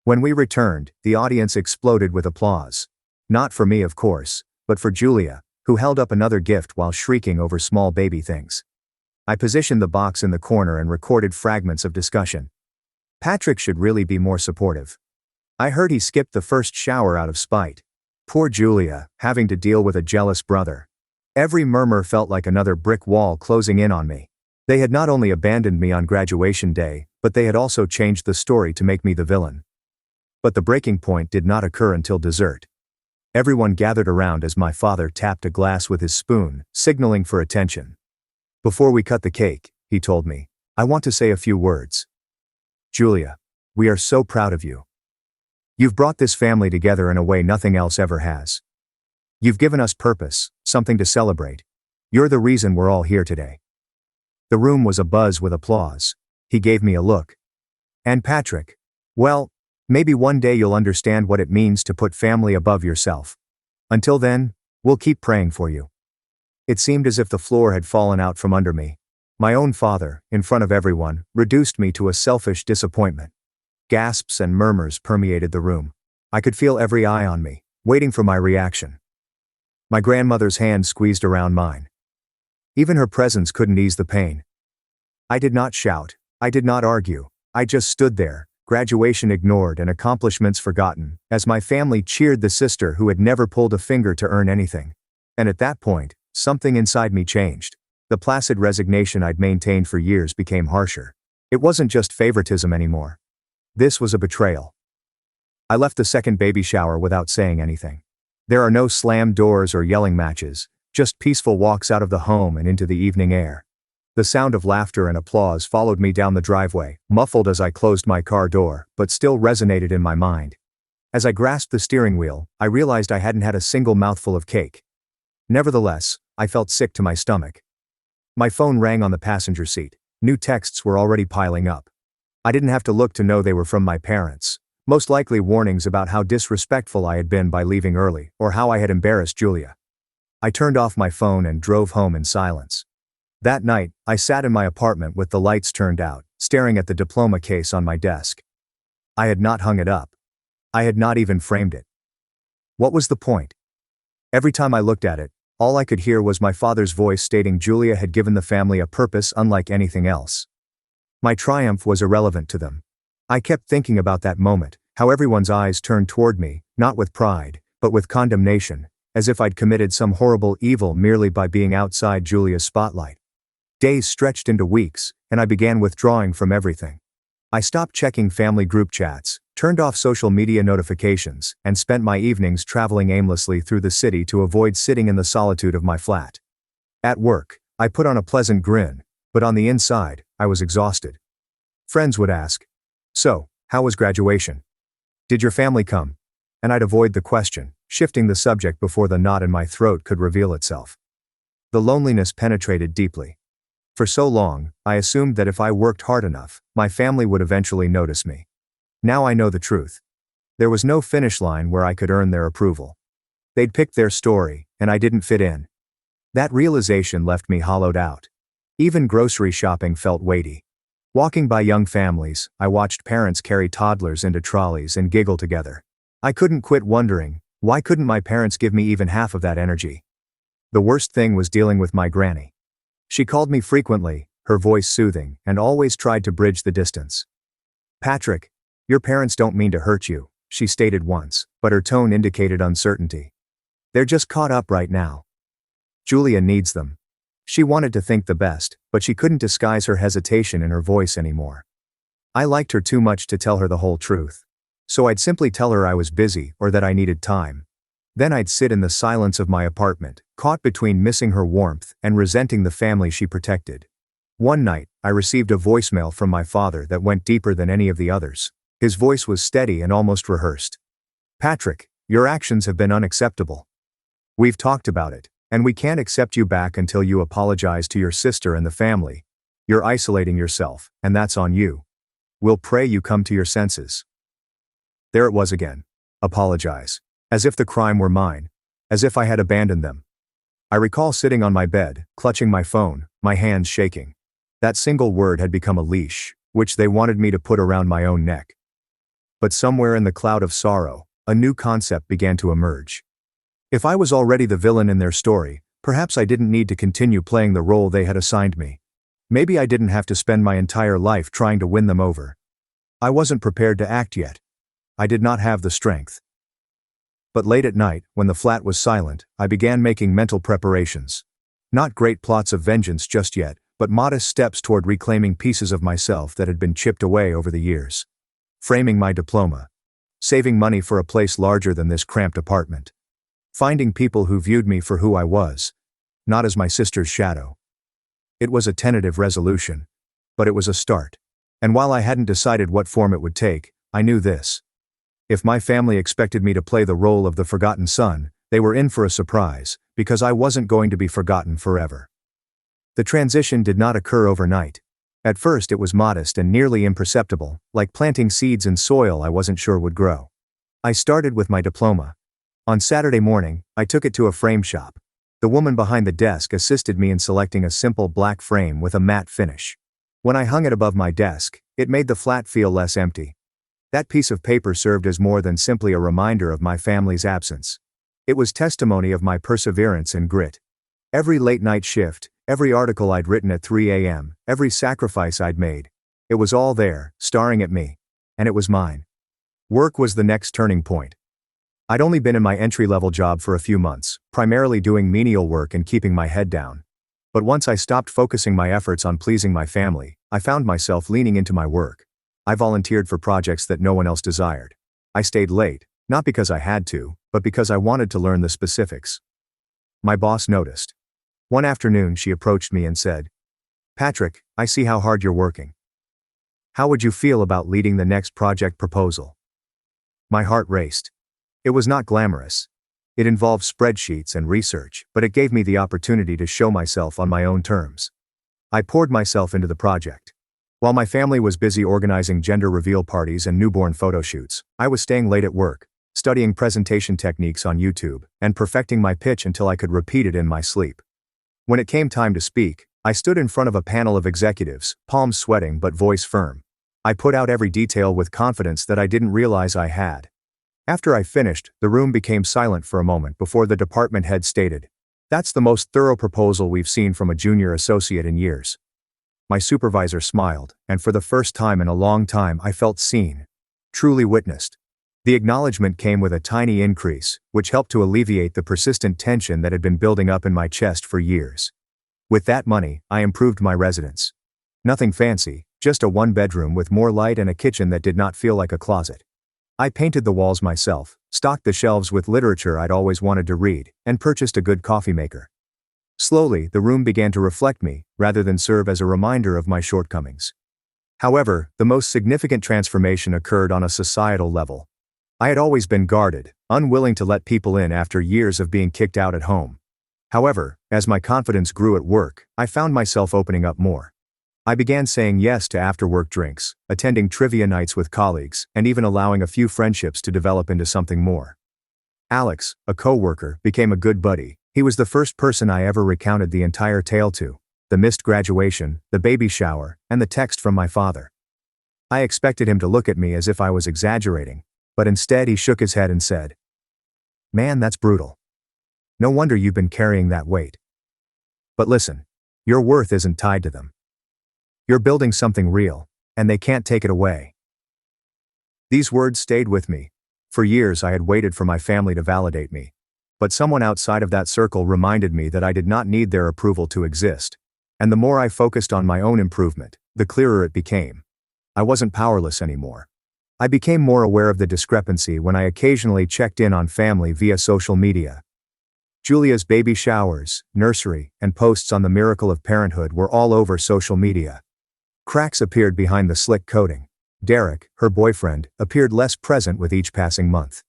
When we returned, the audience exploded with applause. Not for me, of course, but for Julia, who held up another gift while shrieking over small baby things. I positioned the box in the corner and recorded fragments of discussion. Patrick should really be more supportive. I heard he skipped the first shower out of spite. Poor Julia, having to deal with a jealous brother. Every murmur felt like another brick wall closing in on me. They had not only abandoned me on graduation day, but they had also changed the story to make me the villain. But the breaking point did not occur until dessert. Everyone gathered around as my father tapped a glass with his spoon, signaling for attention. Before we cut the cake, he told me, I want to say a few words. Julia, we are so proud of you. You've brought this family together in a way nothing else ever has. You've given us purpose, something to celebrate. You're the reason we're all here today. The room was abuzz with applause. He gave me a look. And Patrick, well, maybe one day you'll understand what it means to put family above yourself. Until then, we'll keep praying for you. It seemed as if the floor had fallen out from under me. My own father, in front of everyone, reduced me to a selfish disappointment. Gasps and murmurs permeated the room. I could feel every eye on me, waiting for my reaction. My grandmother's hand squeezed around mine. Even her presence couldn't ease the pain. I did not shout. I did not argue. I just stood there, graduation ignored and accomplishments forgotten, as my family cheered the sister who had never pulled a finger to earn anything. And at that point, something inside me changed. The placid resignation I'd maintained for years became harsher. It wasn't just favoritism anymore. This was a betrayal. I left the second baby shower without saying anything. There are no slammed doors or yelling matches, just peaceful walks out of the home and into the evening air. The sound of laughter and applause followed me down the driveway, muffled as I closed my car door, but still resonated in my mind. As I grasped the steering wheel, I realized I hadn't had a single mouthful of cake. Nevertheless, I felt sick to my stomach. My phone rang on the passenger seat. New texts were already piling up. I didn't have to look to know they were from my parents. Most likely warnings about how disrespectful I had been by leaving early, or how I had embarrassed Julia. I turned off my phone and drove home in silence. That night, I sat in my apartment with the lights turned out, staring at the diploma case on my desk. I had not hung it up. I had not even framed it. What was the point? Every time I looked at it, all I could hear was my father's voice stating Julia had given the family a purpose unlike anything else. My triumph was irrelevant to them. I kept thinking about that moment, how everyone's eyes turned toward me, not with pride, but with condemnation, as if I'd committed some horrible evil merely by being outside Julia's spotlight. Days stretched into weeks, and I began withdrawing from everything. I stopped checking family group chats, turned off social media notifications, and spent my evenings traveling aimlessly through the city to avoid sitting in the solitude of my flat. At work, I put on a pleasant grin, but on the inside, I was exhausted. Friends would ask, "So, how was graduation? Did your family come?" And I'd avoid the question, shifting the subject before the knot in my throat could reveal itself. The loneliness penetrated deeply. For so long, I assumed that if I worked hard enough, my family would eventually notice me. Now I know the truth. There was no finish line where I could earn their approval. They'd picked their story, and I didn't fit in. That realization left me hollowed out. Even grocery shopping felt weighty. Walking by young families, I watched parents carry toddlers into trolleys and giggle together. I couldn't quit wondering, why couldn't my parents give me even half of that energy? The worst thing was dealing with my granny. She called me frequently, her voice soothing, and always tried to bridge the distance. "Patrick, your parents don't mean to hurt you," she stated once, but her tone indicated uncertainty. "They're just caught up right now. Julia needs them." She wanted to think the best, but she couldn't disguise her hesitation in her voice anymore. I liked her too much to tell her the whole truth. So I'd simply tell her I was busy or that I needed time. Then I'd sit in the silence of my apartment, caught between missing her warmth and resenting the family she protected. One night, I received a voicemail from my father that went deeper than any of the others. His voice was steady and almost rehearsed. "Patrick, your actions have been unacceptable. We've talked about it, and we can't accept you back until you apologize to your sister and the family. You're isolating yourself, and that's on you. We'll pray you come to your senses." There it was again. Apologize. As if the crime were mine. As if I had abandoned them. I recall sitting on my bed, clutching my phone, my hands shaking. That single word had become a leash, which they wanted me to put around my own neck. But somewhere in the cloud of sorrow, a new concept began to emerge. If I was already the villain in their story, perhaps I didn't need to continue playing the role they had assigned me. Maybe I didn't have to spend my entire life trying to win them over. I wasn't prepared to act yet. I did not have the strength. But late at night, when the flat was silent, I began making mental preparations. Not great plots of vengeance just yet, but modest steps toward reclaiming pieces of myself that had been chipped away over the years. Framing my diploma. Saving money for a place larger than this cramped apartment. Finding people who viewed me for who I was, not as my sister's shadow. It was a tentative resolution, but it was a start. And while I hadn't decided what form it would take, I knew this. If my family expected me to play the role of the forgotten son, they were in for a surprise, because I wasn't going to be forgotten forever. The transition did not occur overnight. At first it was modest and nearly imperceptible, like planting seeds in soil I wasn't sure would grow. I started with my diploma. On Saturday morning, I took it to a frame shop. The woman behind the desk assisted me in selecting a simple black frame with a matte finish. When I hung it above my desk, it made the flat feel less empty. That piece of paper served as more than simply a reminder of my family's absence. It was testimony of my perseverance and grit. Every late-night shift, every article I'd written at 3 a.m., every sacrifice I'd made. It was all there, staring at me. And it was mine. Work was the next turning point. I'd only been in my entry-level job for a few months, primarily doing menial work and keeping my head down. But once I stopped focusing my efforts on pleasing my family, I found myself leaning into my work. I volunteered for projects that no one else desired. I stayed late, not because I had to, but because I wanted to learn the specifics. My boss noticed. One afternoon she approached me and said, "Patrick, I see how hard you're working. How would you feel about leading the next project proposal?" My heart raced. It was not glamorous. It involved spreadsheets and research, but it gave me the opportunity to show myself on my own terms. I poured myself into the project. While my family was busy organizing gender reveal parties and newborn photo shoots, I was staying late at work, studying presentation techniques on YouTube, and perfecting my pitch until I could repeat it in my sleep. When it came time to speak, I stood in front of a panel of executives, palms sweating but voice firm. I put out every detail with confidence that I didn't realize I had. After I finished, the room became silent for a moment before the department head stated, "That's the most thorough proposal we've seen from a junior associate in years." My supervisor smiled, and for the first time in a long time I felt seen, truly witnessed. The acknowledgement came with a tiny increase, which helped to alleviate the persistent tension that had been building up in my chest for years. With that money, I improved my residence. Nothing fancy, just a one-bedroom with more light and a kitchen that did not feel like a closet. I painted the walls myself, stocked the shelves with literature I'd always wanted to read, and purchased a good coffee maker. Slowly, the room began to reflect me, rather than serve as a reminder of my shortcomings. However, the most significant transformation occurred on a societal level. I had always been guarded, unwilling to let people in after years of being kicked out at home. However, as my confidence grew at work, I found myself opening up more. I began saying yes to after-work drinks, attending trivia nights with colleagues, and even allowing a few friendships to develop into something more. Alex, a co-worker, became a good buddy. He was the first person I ever recounted the entire tale to. The missed graduation, the baby shower, and the text from my father. I expected him to look at me as if I was exaggerating, but instead he shook his head and said, "Man, that's brutal. No wonder you've been carrying that weight. But listen, your worth isn't tied to them. You're building something real, and they can't take it away." These words stayed with me. For years I had waited for my family to validate me. But someone outside of that circle reminded me that I did not need their approval to exist. And the more I focused on my own improvement, the clearer it became. I wasn't powerless anymore. I became more aware of the discrepancy when I occasionally checked in on family via social media. Julia's baby showers, nursery, and posts on the miracle of parenthood were all over social media. Cracks appeared behind the slick coating. Derek, her boyfriend, appeared less present with each passing month.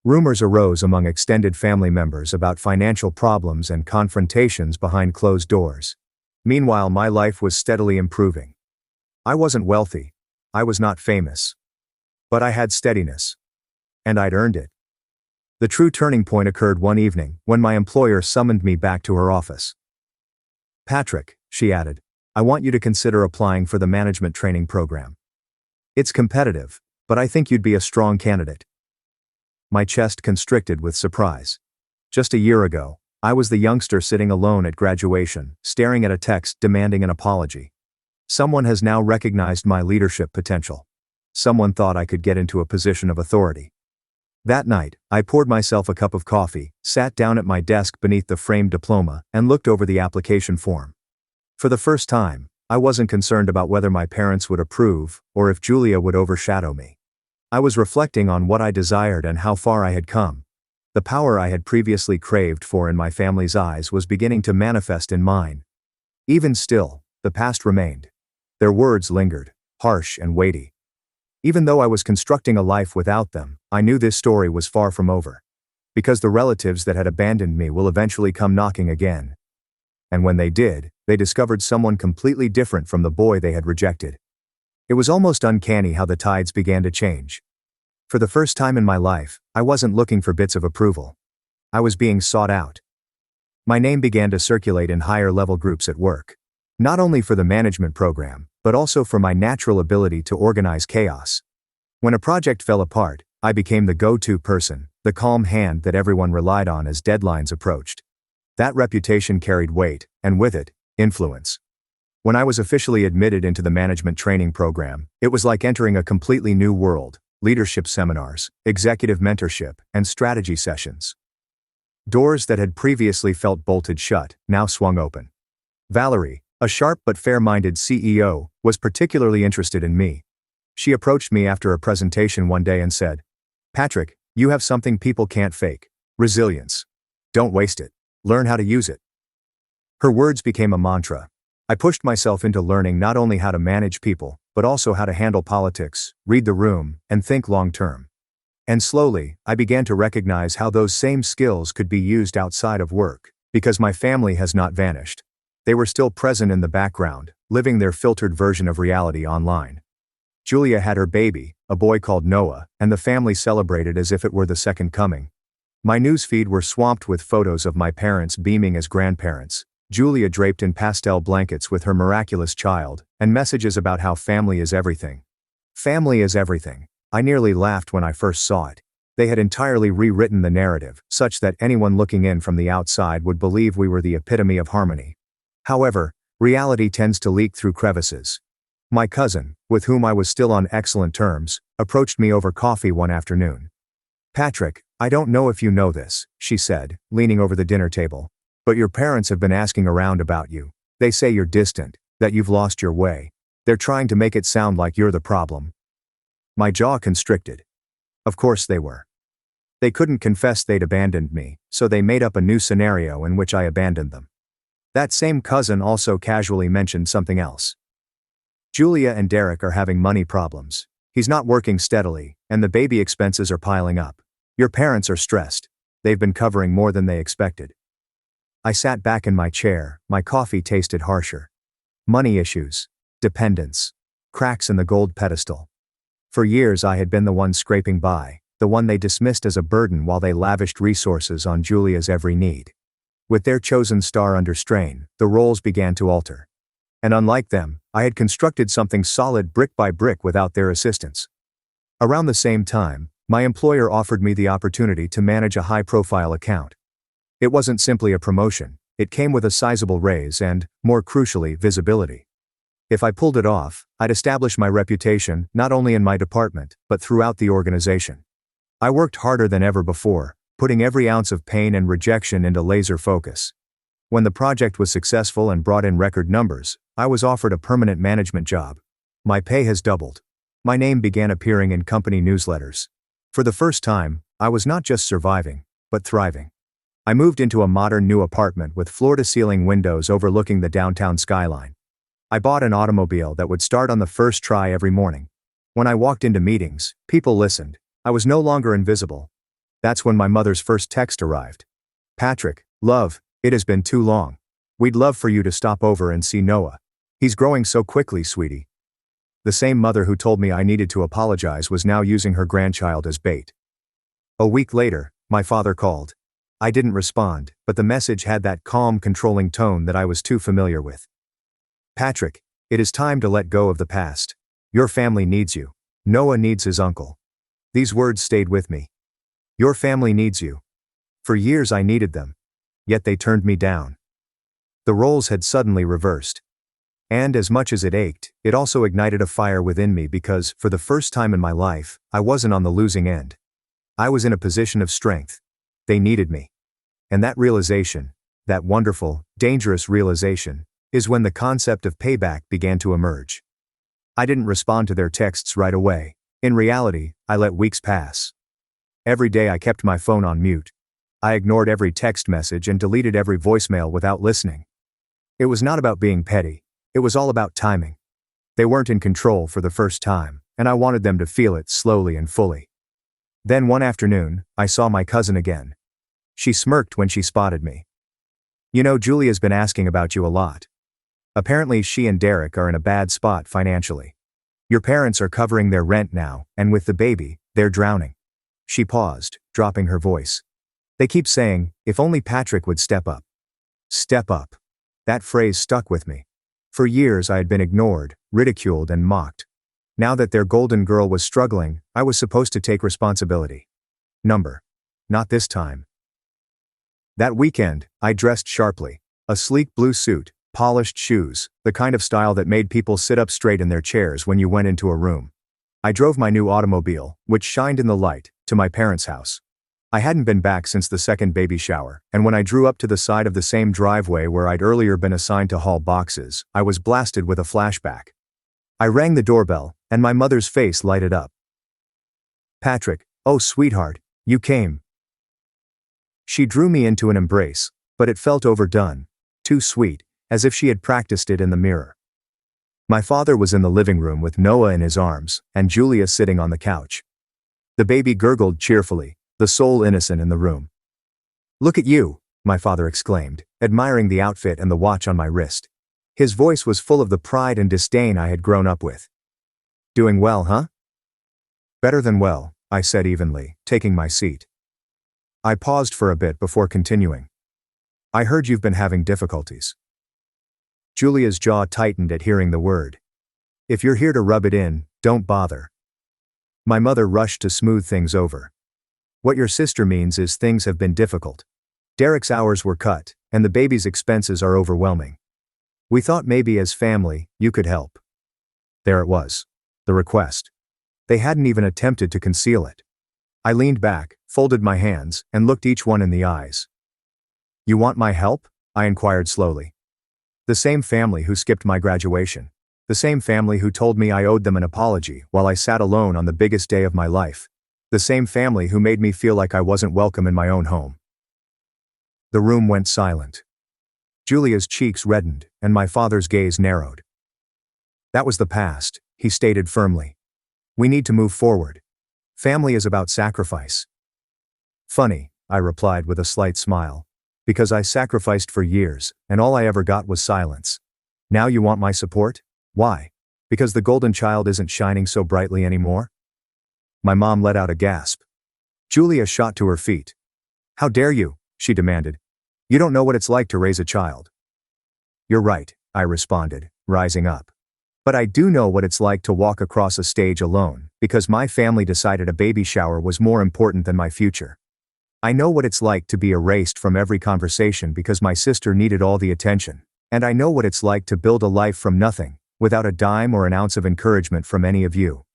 Rumors arose among extended family members about financial problems and confrontations behind closed doors. Meanwhile, my life was steadily improving. I wasn't wealthy. I was not famous. But I had steadiness. And I'd earned it. The true turning point occurred one evening, when my employer summoned me back to her office. "Patrick," she added, "I want you to consider applying for the management training program. It's competitive, but I think you'd be a strong candidate." My chest constricted with surprise. Just a year ago, I was the youngster sitting alone at graduation, staring at a text demanding an apology. Someone has now recognized my leadership potential. someone thought I could get into a position of authority. That night, I poured myself a cup of coffee, sat down at my desk beneath the framed diploma, and looked over the application form. For the first time, I wasn't concerned about whether my parents would approve, or if Julia would overshadow me. I was reflecting on what I desired and how far I had come. The power I had previously craved for in my family's eyes was beginning to manifest in mine. Even still, the past remained. Their words lingered, harsh and weighty. Even though I was constructing a life without them, I knew this story was far from over. Because the relatives that had abandoned me will eventually come knocking again. And when they did, they discovered someone completely different from the boy they had rejected. It was almost uncanny how the tides began to change. For the first time in my life, I wasn't looking for bits of approval. I was being sought out. My name began to circulate in higher-level groups at work. Not only for the management program, but also for my natural ability to organize chaos. When a project fell apart, I became the go-to person, the calm hand that everyone relied on as deadlines approached. That reputation carried weight, and with it, influence. When I was officially admitted into the management training program, it was like entering a completely new world: leadership seminars, executive mentorship, and strategy sessions. Doors that had previously felt bolted shut now swung open. Valerie, a sharp but fair-minded CEO, was particularly interested in me. She approached me after a presentation one day and said, "Patrick, you have something people can't fake: resilience. Don't waste it. Learn how to use it." Her words became a mantra. I pushed myself into learning not only how to manage people, but also how to handle politics, read the room, and think long-term. And slowly, I began to recognize how those same skills could be used outside of work, because my family has not vanished. They were still present in the background, living their filtered version of reality online. Julia had her baby, a boy called Noah, and the family celebrated as if it were the second coming. My newsfeed were swamped with photos of my parents beaming as grandparents, Julia draped in pastel blankets with her miraculous child, and messages about how family is everything. Family is everything. I nearly laughed when I first saw it. They had entirely rewritten the narrative, such that anyone looking in from the outside would believe we were the epitome of harmony. However, reality tends to leak through crevices. My cousin, with whom I was still on excellent terms, approached me over coffee one afternoon. "Patrick, I don't know if you know this," she said, leaning over the dinner table, "but your parents have been asking around about you. They say you're distant, that you've lost your way. They're trying to make it sound like you're the problem." My jaw constricted. Of course they were. They couldn't confess they'd abandoned me, so they made up a new scenario in which I abandoned them. That same cousin also casually mentioned something else. "Julia and Derek are having money problems. He's not working steadily, and the baby expenses are piling up. Your parents are stressed. They've been covering more than they expected." I sat back in my chair, my coffee tasted harsher. Money issues, dependence, cracks in the gold pedestal. For years I had been the one scraping by, the one they dismissed as a burden while they lavished resources on Julia's every need. With their chosen star under strain, the roles began to alter. And unlike them, I had constructed something solid brick by brick without their assistance. Around the same time, my employer offered me the opportunity to manage a high-profile account. It wasn't simply a promotion, it came with a sizable raise and, more crucially, visibility. If I pulled it off, I'd establish my reputation not only in my department, but throughout the organization. I worked harder than ever before, putting every ounce of pain and rejection into laser focus. When the project was successful and brought in record numbers, I was offered a permanent management job. My pay has doubled. My name began appearing in company newsletters. For the first time, I was not just surviving, but thriving. I moved into a modern new apartment with floor-to-ceiling windows overlooking the downtown skyline. I bought an automobile that would start on the first try every morning. When I walked into meetings, people listened. I was no longer invisible. That's when my mother's first text arrived. "Patrick, love, it has been too long. We'd love for you to stop over and see Noah. He's growing so quickly, sweetie." The same mother who told me I needed to apologize was now using her grandchild as bait. A week later, my father called. I didn't respond, but the message had that calm, controlling tone that I was too familiar with. "Patrick, it is time to let go of the past. Your family needs you. Noah needs his uncle." These words stayed with me. Your family needs you. For years I needed them. Yet they turned me down. The roles had suddenly reversed. And as much as it ached, it also ignited a fire within me because, for the first time in my life, I wasn't on the losing end. I was in a position of strength. They needed me. And that realization, that wonderful, dangerous realization, is when the concept of payback began to emerge. I didn't respond to their texts right away. In reality, I let weeks pass. Every day I kept my phone on mute. I ignored every text message and deleted every voicemail without listening. It was not about being petty. It was all about timing. They weren't in control for the first time, and I wanted them to feel it slowly and fully. Then one afternoon, I saw my cousin again. She smirked when she spotted me. "You know, Julia's been asking about you a lot. Apparently she and Derek are in a bad spot financially. Your parents are covering their rent now, and with the baby, they're drowning." She paused, dropping her voice. "They keep saying, if only Patrick would step up." Step up. That phrase stuck with me. For years I had been ignored, ridiculed, and mocked. Now that their golden girl was struggling, I was supposed to take responsibility. Not this time. That weekend, I dressed sharply. A sleek blue suit, polished shoes, the kind of style that made people sit up straight in their chairs when you went into a room. I drove my new automobile, which shined in the light, to my parents' house. I hadn't been back since the second baby shower, and when I drew up to the side of the same driveway where I'd earlier been assigned to haul boxes, I was blasted with a flashback. I rang the doorbell, and my mother's face lighted up. "Patrick, oh sweetheart, you came." She drew me into an embrace, but it felt overdone, too sweet, as if she had practiced it in the mirror. My father was in the living room with Noah in his arms, and Julia sitting on the couch. The baby gurgled cheerfully, the sole innocent in the room. "Look at you," my father exclaimed, admiring the outfit and the watch on my wrist. His voice was full of the pride and disdain I had grown up with. "Doing well, huh?" "Better than well," I said evenly, taking my seat. I paused for a bit before continuing. "I heard you've been having difficulties." Julia's jaw tightened at hearing the word. "If you're here to rub it in, don't bother." My mother rushed to smooth things over. "What your sister means is things have been difficult. Derek's hours were cut, and the baby's expenses are overwhelming. We thought maybe as family, you could help." There it was. The request. They hadn't even attempted to conceal it. I leaned back, folded my hands, and looked each one in the eyes. "You want my help?" I inquired slowly. "The same family who skipped my graduation. The same family who told me I owed them an apology while I sat alone on the biggest day of my life. The same family who made me feel like I wasn't welcome in my own home." The room went silent. Julia's cheeks reddened, and my father's gaze narrowed. "That was the past," he stated firmly. "We need to move forward. Family is about sacrifice." "Funny," I replied with a slight smile. "Because I sacrificed for years, and all I ever got was silence. Now you want my support? Why? Because the golden child isn't shining so brightly anymore?" My mom let out a gasp. Julia shot to her feet. "How dare you?" she demanded. "You don't know what it's like to raise a child." "You're right," I responded, rising up. "But I do know what it's like to walk across a stage alone, because my family decided a baby shower was more important than my future. I know what it's like to be erased from every conversation because my sister needed all the attention, and I know what it's like to build a life from nothing, without a dime or an ounce of encouragement from any of you."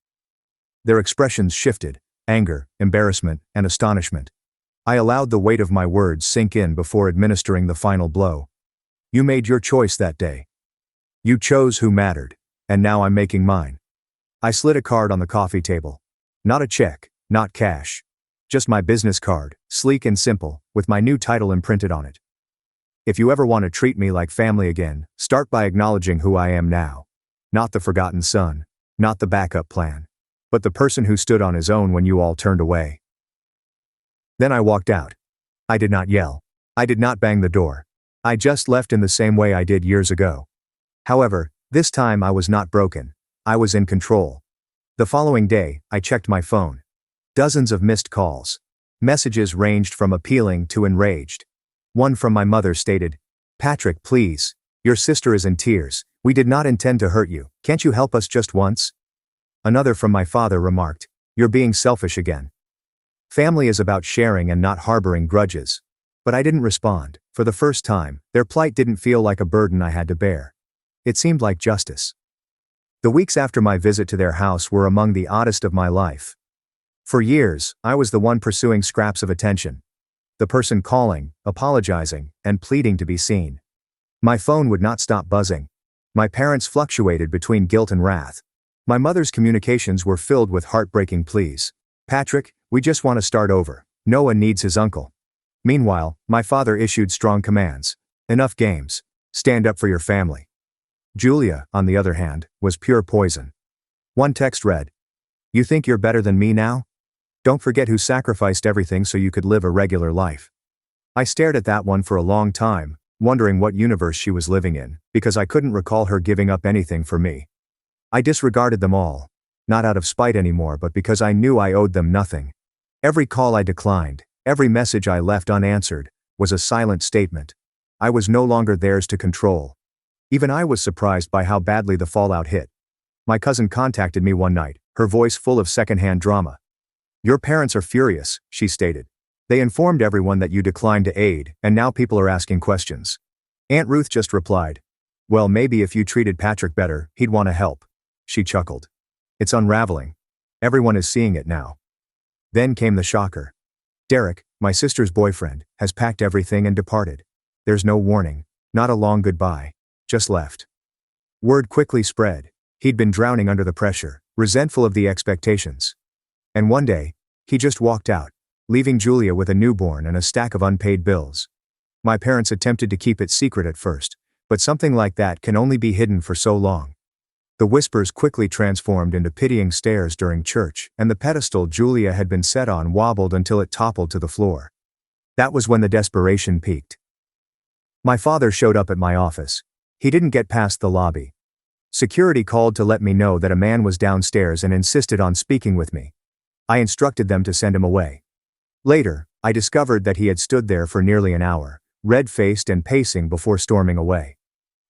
Their expressions shifted: anger, embarrassment, and astonishment. I allowed the weight of my words sink in before administering the final blow. "You made your choice that day. You chose who mattered, and now I'm making mine." I slid a card on the coffee table. Not a check, not cash. Just my business card, sleek and simple, with my new title imprinted on it. "If you ever want to treat me like family again, start by acknowledging who I am now. Not the forgotten son, not the backup plan, but the person who stood on his own when you all turned away." Then I walked out. I did not yell. I did not bang the door. I just left in the same way I did years ago. However, this time I was not broken. I was in control. The following day, I checked my phone. Dozens of missed calls. Messages ranged from appealing to enraged. One from my mother stated, "Patrick, please. Your sister is in tears. We did not intend to hurt you. Can't you help us just once?" Another from my father remarked, "You're being selfish again. Family is about sharing and not harboring grudges." But I didn't respond. For the first time, their plight didn't feel like a burden I had to bear. It seemed like justice. The weeks after my visit to their house were among the oddest of my life. For years, I was the one pursuing scraps of attention. The person calling, apologizing, and pleading to be seen. My phone would not stop buzzing. My parents fluctuated between guilt and wrath. My mother's communications were filled with heartbreaking pleas. "Patrick, we just want to start over. Noah needs his uncle." Meanwhile, my father issued strong commands. "Enough games. Stand up for your family." Julia, on the other hand, was pure poison. One text read, "You think you're better than me now? Don't forget who sacrificed everything so you could live a regular life." I stared at that one for a long time, wondering what universe she was living in, because I couldn't recall her giving up anything for me. I disregarded them all, not out of spite anymore but because I knew I owed them nothing. Every call I declined, every message I left unanswered, was a silent statement. I was no longer theirs to control. Even I was surprised by how badly the fallout hit. My cousin contacted me one night, her voice full of secondhand drama. "Your parents are furious," she stated. "They informed everyone that you declined to aid, and now people are asking questions." Aunt Ruth just replied, "Well, maybe if you treated Patrick better, he'd want to help." She chuckled. "It's unraveling. Everyone is seeing it now." Then came the shocker. Derek, my sister's boyfriend, has packed everything and departed. There's no warning, not a long goodbye, just left. Word quickly spread. He'd been drowning under the pressure, resentful of the expectations. And one day, he just walked out, leaving Julia with a newborn and a stack of unpaid bills. My parents attempted to keep it secret at first, but something like that can only be hidden for so long. The whispers quickly transformed into pitying stares during church, and the pedestal Julia had been set on wobbled until it toppled to the floor. That was when the desperation peaked. My father showed up at my office. He didn't get past the lobby. Security called to let me know that a man was downstairs and insisted on speaking with me. I instructed them to send him away. Later, I discovered that he had stood there for nearly an hour, red-faced and pacing before storming away.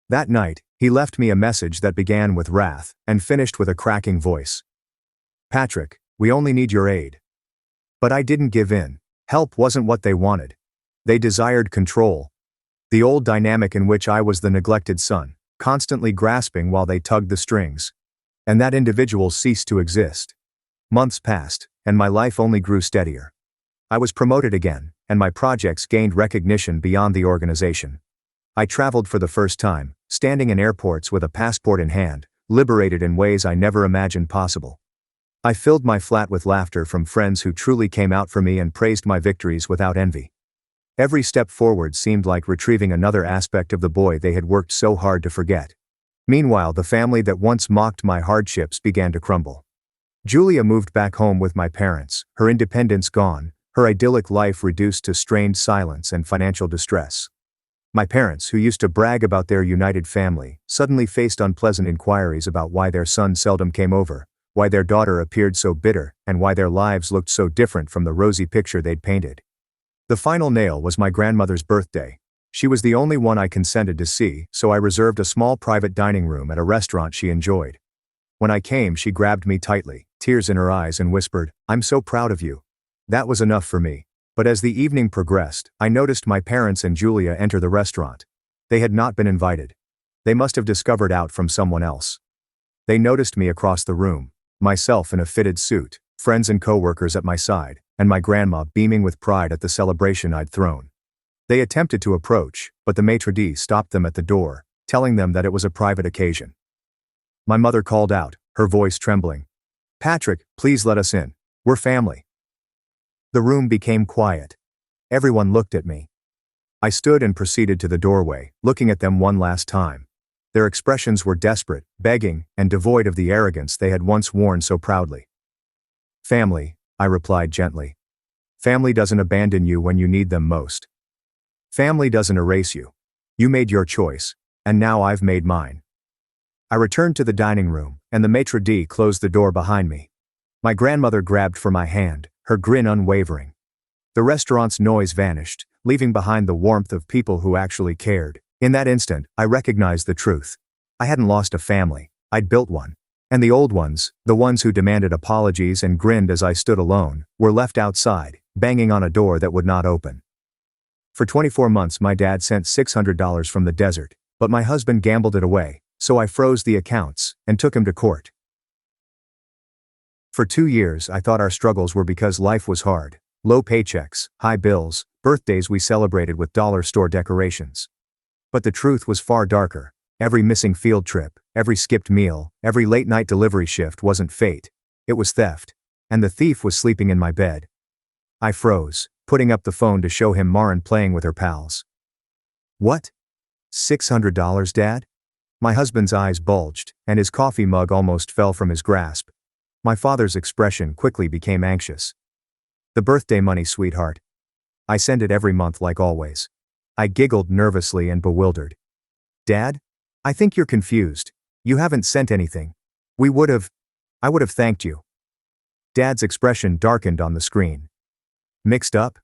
That night, he left me a message that began with wrath and finished with a cracking voice. "Patrick, we only need your aid." But I didn't give in. Help wasn't what they wanted. They desired control. The old dynamic in which I was the neglected son, constantly grasping while they tugged the strings. And that individual ceased to exist. Months passed, and my life only grew steadier. I was promoted again, and my projects gained recognition beyond the organization. I traveled for the first time, standing in airports with a passport in hand, liberated in ways I never imagined possible. I filled my flat with laughter from friends who truly came out for me and praised my victories without envy. Every step forward seemed like retrieving another aspect of the boy they had worked so hard to forget. Meanwhile, the family that once mocked my hardships began to crumble. Julia moved back home with my parents, her independence gone, her idyllic life reduced to strained silence and financial distress. My parents, who used to brag about their united family, suddenly faced unpleasant inquiries about why their son seldom came over, why their daughter appeared so bitter, and why their lives looked so different from the rosy picture they'd painted. The final nail was my grandmother's birthday. She was the only one I consented to see, so I reserved a small private dining room at a restaurant she enjoyed. When I came, she grabbed me tightly, tears in her eyes, and whispered, "I'm so proud of you." That was enough for me. But as the evening progressed, I noticed my parents and Julia enter the restaurant. They had not been invited. They must have discovered out from someone else. They noticed me across the room, myself in a fitted suit, friends and co-workers at my side, and my grandma beaming with pride at the celebration I'd thrown. They attempted to approach, but the maitre d' stopped them at the door, telling them that it was a private occasion. My mother called out, her voice trembling, "Patrick, please let us in. We're family." The room became quiet. Everyone looked at me. I stood and proceeded to the doorway, looking at them one last time. Their expressions were desperate, begging, and devoid of the arrogance they had once worn so proudly. "Family," I replied gently. "Family doesn't abandon you when you need them most. Family doesn't erase you. You made your choice, and now I've made mine." I returned to the dining room, and the maitre d' closed the door behind me. My grandmother grabbed for my hand, her grin unwavering. The restaurant's noise vanished, leaving behind the warmth of people who actually cared. In that instant, I recognized the truth. I hadn't lost a family, I'd built one. And the old ones, the ones who demanded apologies and grinned as I stood alone, were left outside, banging on a door that would not open. For 24 months my dad sent $600 from the desert, but my husband gambled it away, So I froze the accounts and took him to court. For 2 years, I thought our struggles were because life was hard. Low paychecks, high bills, birthdays we celebrated with dollar store decorations. But the truth was far darker. Every missing field trip, every skipped meal, every late-night delivery shift wasn't fate. It was theft. And the thief was sleeping in my bed. I froze, putting up the phone to show him Marin playing with her pals. What? $600, Dad? My husband's eyes bulged, and his coffee mug almost fell from his grasp. My father's expression quickly became anxious. The birthday money, sweetheart. I send it every month like always. I giggled nervously and bewildered. Dad? I think you're confused. You haven't sent anything. I would have thanked you. Dad's expression darkened on the screen. Mixed up?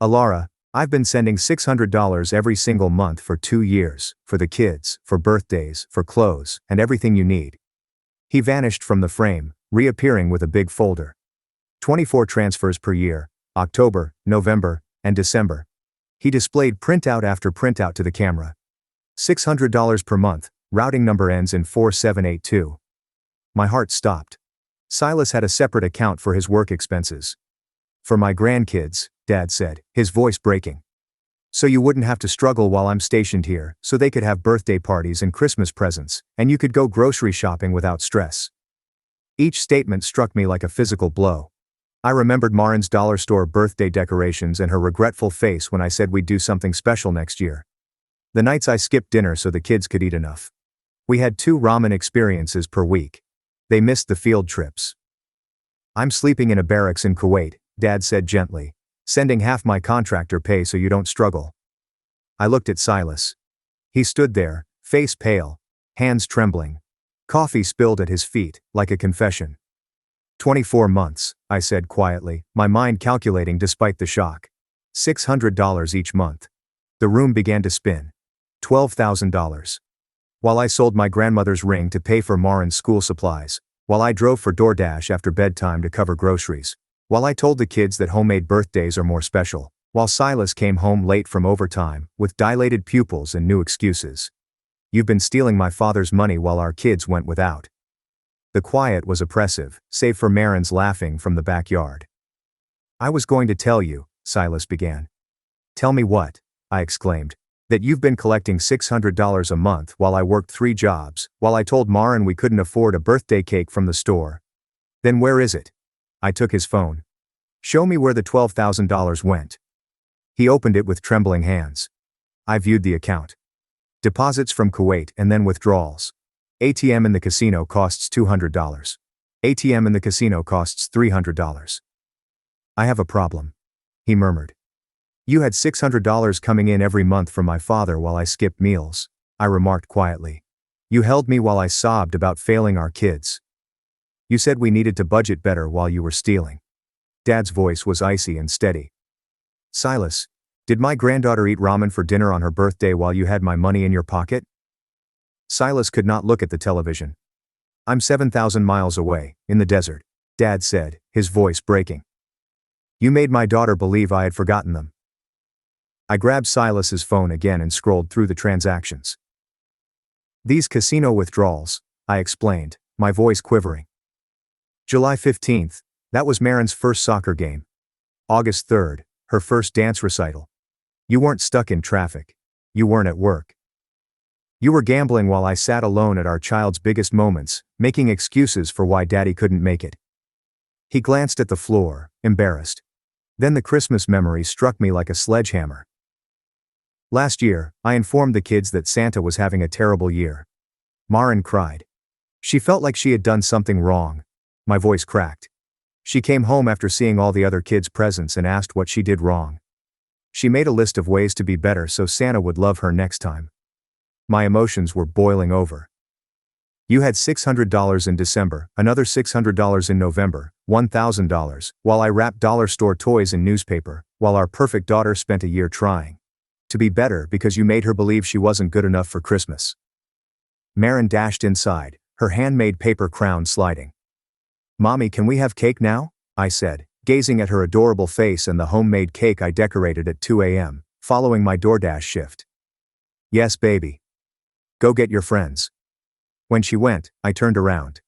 Alara, I've been sending $600 every single month for 2 years, for the kids, for birthdays, for clothes, and everything you need. He vanished from the frame, reappearing with a big folder. 24 transfers per year, October, November, and December. He displayed printout after printout to the camera. $600 per month, routing number ends in 4782. My heart stopped. Silas had a separate account for his work expenses. For my grandkids, Dad said, his voice breaking. So you wouldn't have to struggle while I'm stationed here, so they could have birthday parties and Christmas presents, and you could go grocery shopping without stress. Each statement struck me like a physical blow. I remembered Marin's dollar store birthday decorations and her regretful face when I said we'd do something special next year. The nights I skipped dinner so the kids could eat enough. We had 2 ramen experiences per week. They missed the field trips. I'm sleeping in a barracks in Kuwait, Dad said gently, sending half my contractor pay so you don't struggle. I looked at Silas. He stood there, face pale, hands trembling. Coffee spilled at his feet, like a confession. 24 months, I said quietly, my mind calculating despite the shock. $600 each month. The room began to spin. $12,000. While I sold my grandmother's ring to pay for Marin's school supplies, while I drove for DoorDash after bedtime to cover groceries, while I told the kids that homemade birthdays are more special, while Silas came home late from overtime, with dilated pupils and new excuses. You've been stealing my father's money while our kids went without. The quiet was oppressive, save for Marin's laughing from the backyard. I was going to tell you, Silas began. Tell me what? I exclaimed. That you've been collecting $600 a month while I worked 3 jobs, while I told Marin we couldn't afford a birthday cake from the store. Then where is it? I took his phone. Show me where the $12,000 went. He opened it with trembling hands. I viewed the account. Deposits from Kuwait and then withdrawals. ATM in the casino costs $200. ATM in the casino costs $300. I have a problem. He murmured. You had $600 coming in every month from my father while I skipped meals, I remarked quietly. You held me while I sobbed about failing our kids. You said we needed to budget better while you were stealing. Dad's voice was icy and steady. Silas, did my granddaughter eat ramen for dinner on her birthday while you had my money in your pocket? Silas could not look at the television. I'm 7,000 miles away, in the desert, Dad said, his voice breaking. You made my daughter believe I had forgotten them. I grabbed Silas's phone again and scrolled through the transactions. These casino withdrawals, I explained, my voice quivering. July 15th, that was Marin's first soccer game. August 3rd, her first dance recital. You weren't stuck in traffic. You weren't at work. You were gambling while I sat alone at our child's biggest moments, making excuses for why Daddy couldn't make it. He glanced at the floor, embarrassed. Then the Christmas memory struck me like a sledgehammer. Last year, I informed the kids that Santa was having a terrible year. Marin cried. She felt like she had done something wrong. My voice cracked. She came home after seeing all the other kids' presents and asked what she did wrong. She made a list of ways to be better so Santa would love her next time. My emotions were boiling over. You had $600 in December, another $600 in November, $1,000, while I wrapped dollar store toys in newspaper, while our perfect daughter spent a year trying to be better because you made her believe she wasn't good enough for Christmas. Marin dashed inside, her handmade paper crown sliding. Mommy, can we have cake now? I said, gazing at her adorable face and the homemade cake I decorated at 2 a.m., following my DoorDash shift. Yes, baby. Go get your friends. When she went, I turned around.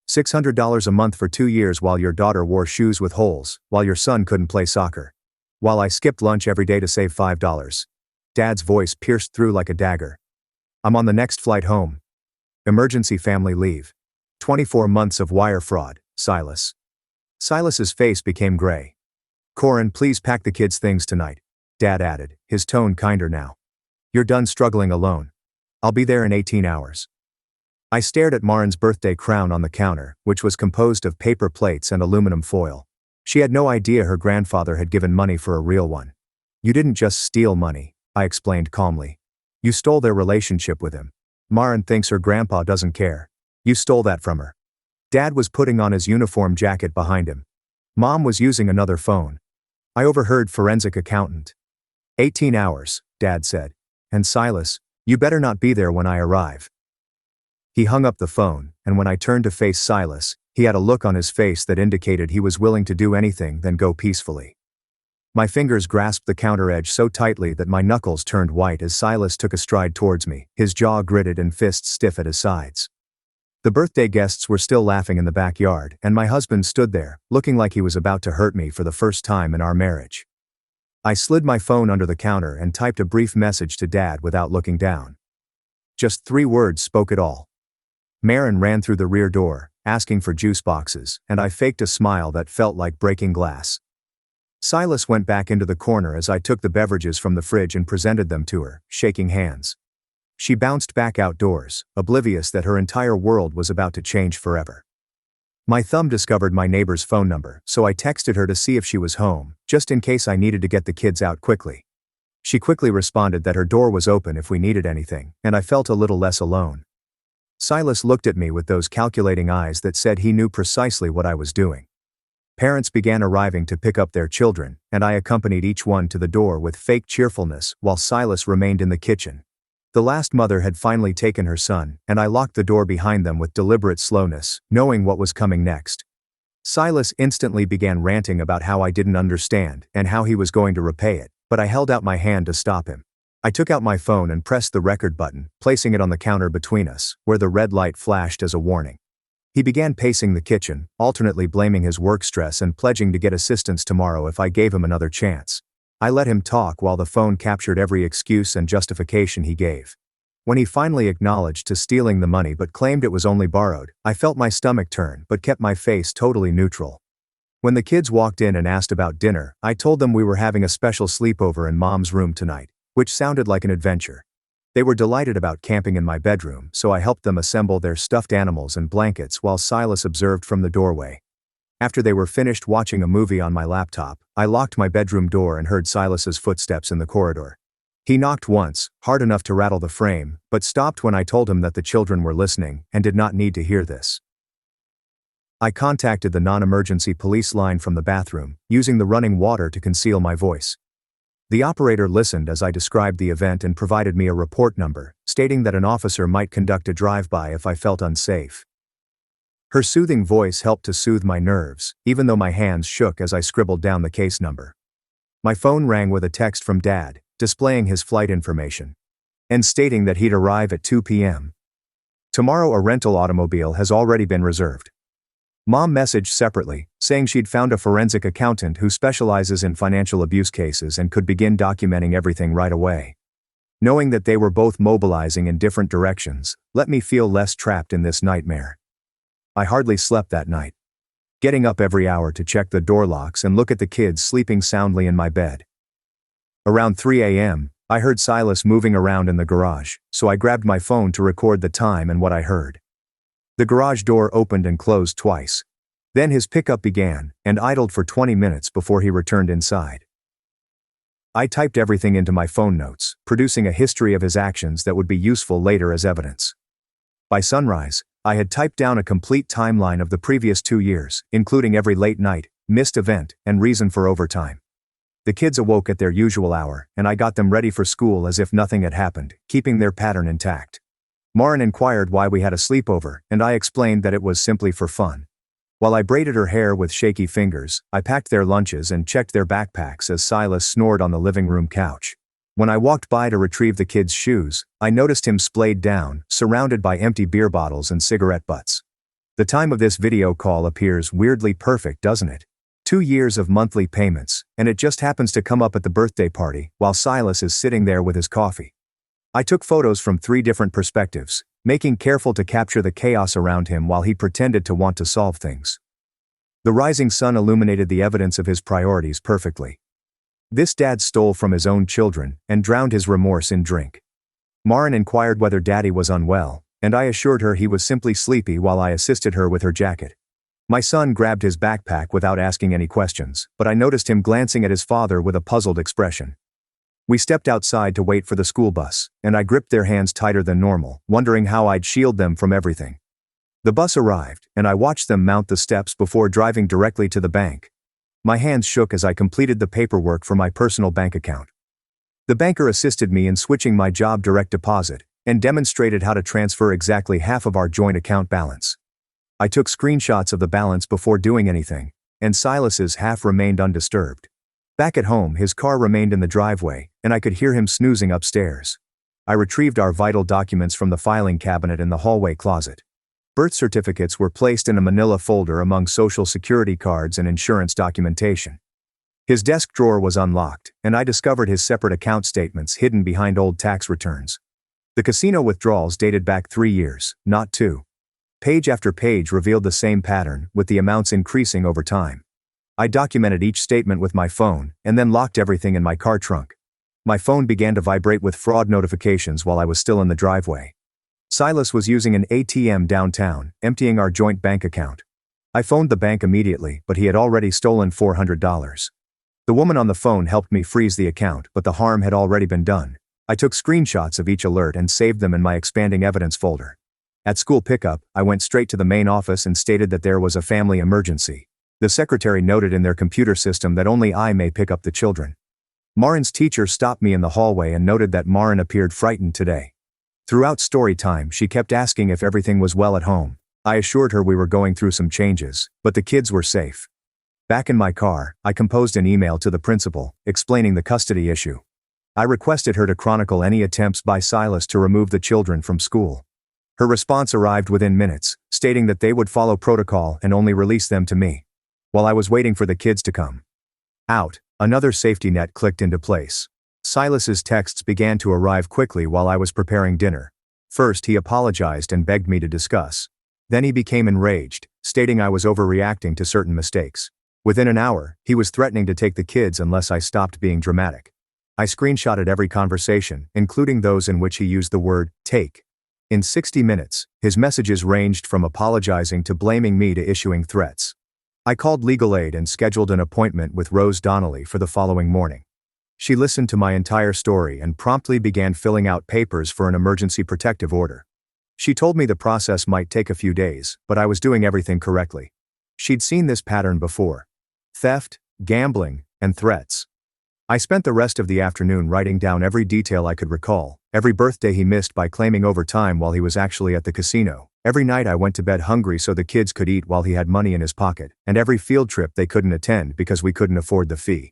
$600 a month for 2 years while your daughter wore shoes with holes, while your son couldn't play soccer. While I skipped lunch every day to save $5. Dad's voice pierced through like a dagger. I'm on the next flight home. Emergency family leave. 24 months of wire fraud, Silas. Silas's face became gray. Corin, please pack the kids' things tonight, Dad added, his tone kinder now. You're done struggling alone. I'll be there in 18 hours. I stared at Marin's birthday crown on the counter, which was composed of paper plates and aluminum foil. She had no idea her grandfather had given money for a real one. You didn't just steal money, I explained calmly. You stole their relationship with him. Marin thinks her grandpa doesn't care. You stole that from her. Dad was putting on his uniform jacket behind him. Mom was using another phone. I overheard forensic accountant. 18 hours, Dad said. And Silas, you better not be there when I arrive. He hung up the phone, and when I turned to face Silas, he had a look on his face that indicated he was willing to do anything than go peacefully. My fingers grasped the counter edge so tightly that my knuckles turned white as Silas took a stride towards me, his jaw gritted and fists stiff at his sides. The birthday guests were still laughing in the backyard, and my husband stood there, looking like he was about to hurt me for the first time in our marriage. I slid my phone under the counter and typed a brief message to Dad without looking down. Just 3 words spoke it all. Marin ran through the rear door, asking for juice boxes, and I faked a smile that felt like breaking glass. Silas went back into the corner as I took the beverages from the fridge and presented them to her, shaking hands. She bounced back outdoors, oblivious that her entire world was about to change forever. My thumb discovered my neighbor's phone number, so I texted her to see if she was home, just in case I needed to get the kids out quickly. She quickly responded that her door was open if we needed anything, and I felt a little less alone. Silas looked at me with those calculating eyes that said he knew precisely what I was doing. Parents began arriving to pick up their children, and I accompanied each one to the door with fake cheerfulness while Silas remained in the kitchen. The last mother had finally taken her son, and I locked the door behind them with deliberate slowness, knowing what was coming next. Silas instantly began ranting about how I didn't understand and how he was going to repay it, but I held out my hand to stop him. I took out my phone and pressed the record button, placing it on the counter between us, where the red light flashed as a warning. He began pacing the kitchen, alternately blaming his work stress and pledging to get assistance tomorrow if I gave him another chance. I let him talk while the phone captured every excuse and justification he gave. When he finally acknowledged to stealing the money but claimed it was only borrowed, I felt my stomach turn but kept my face totally neutral. When the kids walked in and asked about dinner, I told them we were having a special sleepover in Mom's room tonight, which sounded like an adventure. They were delighted about camping in my bedroom, so I helped them assemble their stuffed animals and blankets while Silas observed from the doorway. After they were finished watching a movie on my laptop, I locked my bedroom door and heard Silas's footsteps in the corridor. He knocked once, hard enough to rattle the frame, but stopped when I told him that the children were listening and did not need to hear this. I contacted the non-emergency police line from the bathroom, using the running water to conceal my voice. The operator listened as I described the event and provided me a report number, stating that an officer might conduct a drive-by if I felt unsafe. Her soothing voice helped to soothe my nerves, even though my hands shook as I scribbled down the case number. My phone rang with a text from Dad, displaying his flight information, and stating that he'd arrive at 2 p.m. Tomorrow a rental automobile has already been reserved. Mom messaged separately, saying she'd found a forensic accountant who specializes in financial abuse cases and could begin documenting everything right away. Knowing that they were both mobilizing in different directions, let me feel less trapped in this nightmare. I hardly slept that night, getting up every hour to check the door locks and look at the kids sleeping soundly in my bed. Around 3 a.m., I heard Silas moving around in the garage, so I grabbed my phone to record the time and what I heard. The garage door opened and closed twice. Then his pickup began, and idled for 20 minutes before he returned inside. I typed everything into my phone notes, producing a history of his actions that would be useful later as evidence. By sunrise, I had typed down a complete timeline of the previous 2 years, including every late night, missed event, and reason for overtime. The kids awoke at their usual hour, and I got them ready for school as if nothing had happened, keeping their pattern intact. Marin inquired why we had a sleepover, and I explained that it was simply for fun. While I braided her hair with shaky fingers, I packed their lunches and checked their backpacks as Silas snored on the living room couch. When I walked by to retrieve the kid's shoes, I noticed him splayed down, surrounded by empty beer bottles and cigarette butts. The time of this video call appears weirdly perfect, doesn't it? 2 years of monthly payments, and it just happens to come up at the birthday party, while Silas is sitting there with his coffee. I took photos from 3 different perspectives, making careful to capture the chaos around him while he pretended to want to solve things. The rising sun illuminated the evidence of his priorities perfectly. This dad stole from his own children and drowned his remorse in drink. Marin inquired whether Daddy was unwell, and I assured her he was simply sleepy while I assisted her with her jacket. My son grabbed his backpack without asking any questions, but I noticed him glancing at his father with a puzzled expression. We stepped outside to wait for the school bus, and I gripped their hands tighter than normal, wondering how I'd shield them from everything. The bus arrived, and I watched them mount the steps before driving directly to the bank. My hands shook as I completed the paperwork for my personal bank account. The banker assisted me in switching my job direct deposit, and demonstrated how to transfer exactly half of our joint account balance. I took screenshots of the balance before doing anything, and Silas's half remained undisturbed. Back at home, his car remained in the driveway, and I could hear him snoozing upstairs. I retrieved our vital documents from the filing cabinet in the hallway closet. Birth certificates were placed in a manila folder among social security cards and insurance documentation. His desk drawer was unlocked, and I discovered his separate account statements hidden behind old tax returns. The casino withdrawals dated back 3 years, not 2. Page after page revealed the same pattern, with the amounts increasing over time. I documented each statement with my phone, and then locked everything in my car trunk. My phone began to vibrate with fraud notifications while I was still in the driveway. Silas was using an ATM downtown, emptying our joint bank account. I phoned the bank immediately, but he had already stolen $400. The woman on the phone helped me freeze the account, but the harm had already been done. I took screenshots of each alert and saved them in my expanding evidence folder. At school pickup, I went straight to the main office and stated that there was a family emergency. The secretary noted in their computer system that only I may pick up the children. Marin's teacher stopped me in the hallway and noted that Marin appeared frightened today. Throughout story time, she kept asking if everything was well at home. I assured her we were going through some changes, but the kids were safe. Back in my car, I composed an email to the principal, explaining the custody issue. I requested her to chronicle any attempts by Silas to remove the children from school. Her response arrived within minutes, stating that they would follow protocol and only release them to me. While I was waiting for the kids to come out, another safety net clicked into place. Silas's texts began to arrive quickly while I was preparing dinner. First, he apologized and begged me to discuss. Then he became enraged, stating I was overreacting to certain mistakes. Within an hour, he was threatening to take the kids unless I stopped being dramatic. I screenshotted every conversation, including those in which he used the word take. In 60 minutes, his messages ranged from apologizing to blaming me to issuing threats. I called legal aid and scheduled an appointment with Rose Donnelly for the following morning. She listened to my entire story and promptly began filling out papers for an emergency protective order. She told me the process might take a few days, but I was doing everything correctly. She'd seen this pattern before: theft, gambling, and threats. I spent the rest of the afternoon writing down every detail I could recall, every birthday he missed by claiming overtime while he was actually at the casino, every night I went to bed hungry so the kids could eat while he had money in his pocket, and every field trip they couldn't attend because we couldn't afford the fee.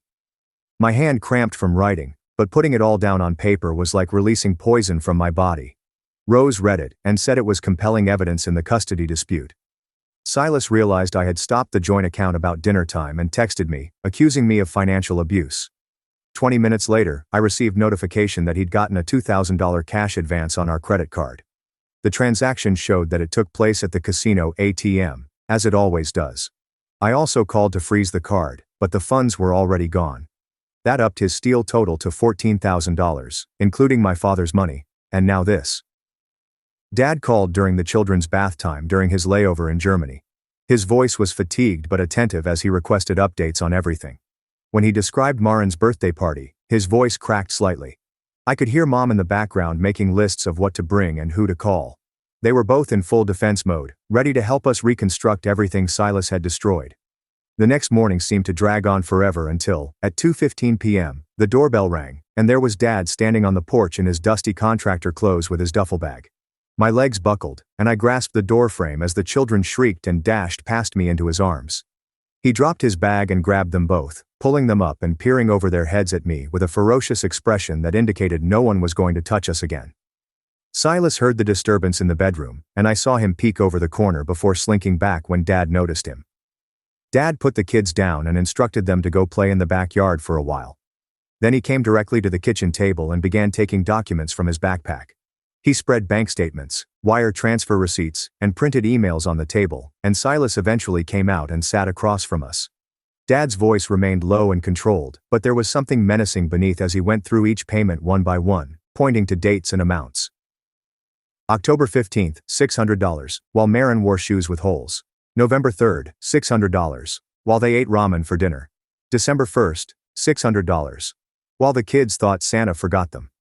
My hand cramped from writing, but putting it all down on paper was like releasing poison from my body. Rose read it and said it was compelling evidence in the custody dispute. Silas realized I had stopped the joint account about dinner time and texted me, accusing me of financial abuse. 20 minutes later, I received notification that he'd gotten a $2,000 cash advance on our credit card. The transaction showed that it took place at the casino ATM, as it always does. I also called to freeze the card, but the funds were already gone. That upped his steal total to $14,000, including my father's money, and now this. Dad called during the children's bath time during his layover in Germany. His voice was fatigued but attentive as he requested updates on everything. When he described Marin's birthday party, his voice cracked slightly. I could hear Mom in the background making lists of what to bring and who to call. They were both in full defense mode, ready to help us reconstruct everything Silas had destroyed. The next morning seemed to drag on forever until, at 2:15 p.m., the doorbell rang, and there was Dad standing on the porch in his dusty contractor clothes with his duffel bag. My legs buckled, and I grasped the doorframe as the children shrieked and dashed past me into his arms. He dropped his bag and grabbed them both, pulling them up and peering over their heads at me with a ferocious expression that indicated no one was going to touch us again. Silas heard the disturbance in the bedroom, and I saw him peek over the corner before slinking back when Dad noticed him. Dad put the kids down and instructed them to go play in the backyard for a while. Then he came directly to the kitchen table and began taking documents from his backpack. He spread bank statements, wire transfer receipts, and printed emails on the table, and Silas eventually came out and sat across from us. Dad's voice remained low and controlled, but there was something menacing beneath as he went through each payment one by one, pointing to dates and amounts. October 15th, $600, while Marin wore shoes with holes. November 3rd, $600, while they ate ramen for dinner. December 1st, $600, while the kids thought Santa forgot them.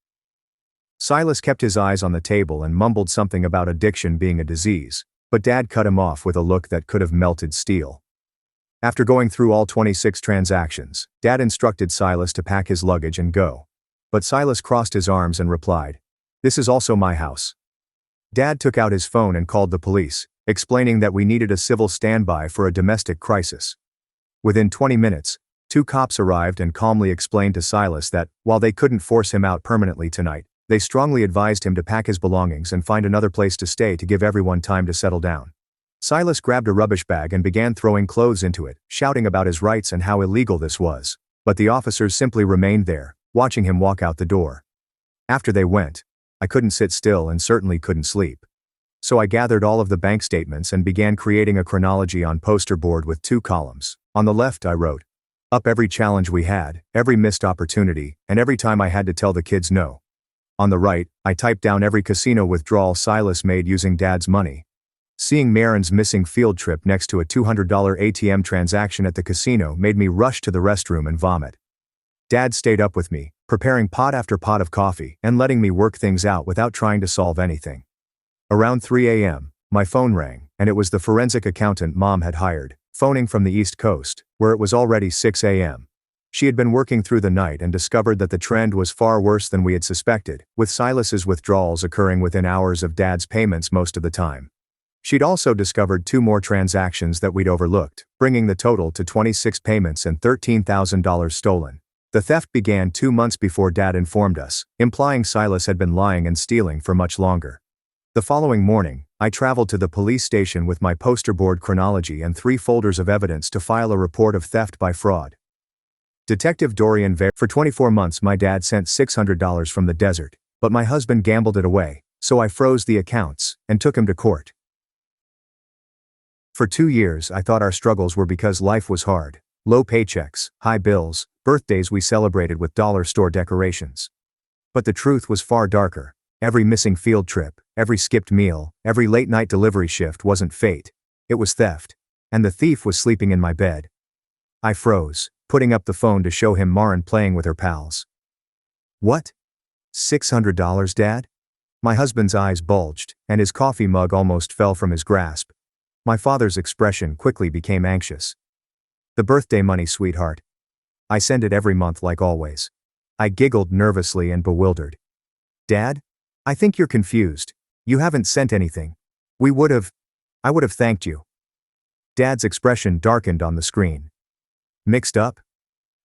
Silas kept his eyes on the table and mumbled something about addiction being a disease, but Dad cut him off with a look that could have melted steel. After going through all 26 transactions, Dad instructed Silas to pack his luggage and go. But Silas crossed his arms and replied, "This is also my house." Dad took out his phone and called the police, explaining that we needed a civil standby for a domestic crisis. Within 20 minutes, 2 cops arrived and calmly explained to Silas that, while they couldn't force him out permanently tonight, they strongly advised him to pack his belongings and find another place to stay to give everyone time to settle down. Silas grabbed a rubbish bag and began throwing clothes into it, shouting about his rights and how illegal this was, but the officers simply remained there, watching him walk out the door. After they went, I couldn't sit still and certainly couldn't sleep. So I gathered all of the bank statements and began creating a chronology on poster board with 2 columns. On the left I wrote, up every challenge we had, every missed opportunity, and every time I had to tell the kids no. On the right, I typed down every casino withdrawal Silas made using Dad's money. Seeing Marin's missing field trip next to a $200 ATM transaction at the casino made me rush to the restroom and vomit. Dad stayed up with me, preparing pot after pot of coffee and letting me work things out without trying to solve anything. Around 3 a.m., my phone rang, and it was the forensic accountant Mom had hired, phoning from the East Coast, where it was already 6 a.m. She had been working through the night and discovered that the trend was far worse than we had suspected, with Silas's withdrawals occurring within hours of Dad's payments most of the time. She'd also discovered 2 more transactions that we'd overlooked, bringing the total to 26 payments and $13,000 stolen. The theft began 2 months before Dad informed us, implying Silas had been lying and stealing for much longer. The following morning, I traveled to the police station with my poster board chronology and 3 folders of evidence to file a report of theft by fraud. Detective Dorian For 24 months my dad sent $600 from the desert, but my husband gambled it away, so I froze the accounts and took him to court. For 2 years I thought our struggles were because life was hard, low paychecks, high bills, birthdays we celebrated with dollar store decorations. But the truth was far darker. Every missing field trip, every skipped meal, every late-night delivery shift wasn't fate. It was theft. And the thief was sleeping in my bed. I froze, putting up the phone to show him Marin playing with her pals. "What? $600, Dad?" My husband's eyes bulged, and his coffee mug almost fell from his grasp. My father's expression quickly became anxious. "The birthday money, sweetheart. I send it every month like always." I giggled nervously and bewildered. "Dad? I think you're confused. You haven't sent anything. I would have thanked you." Dad's expression darkened on the screen. "Mixed up?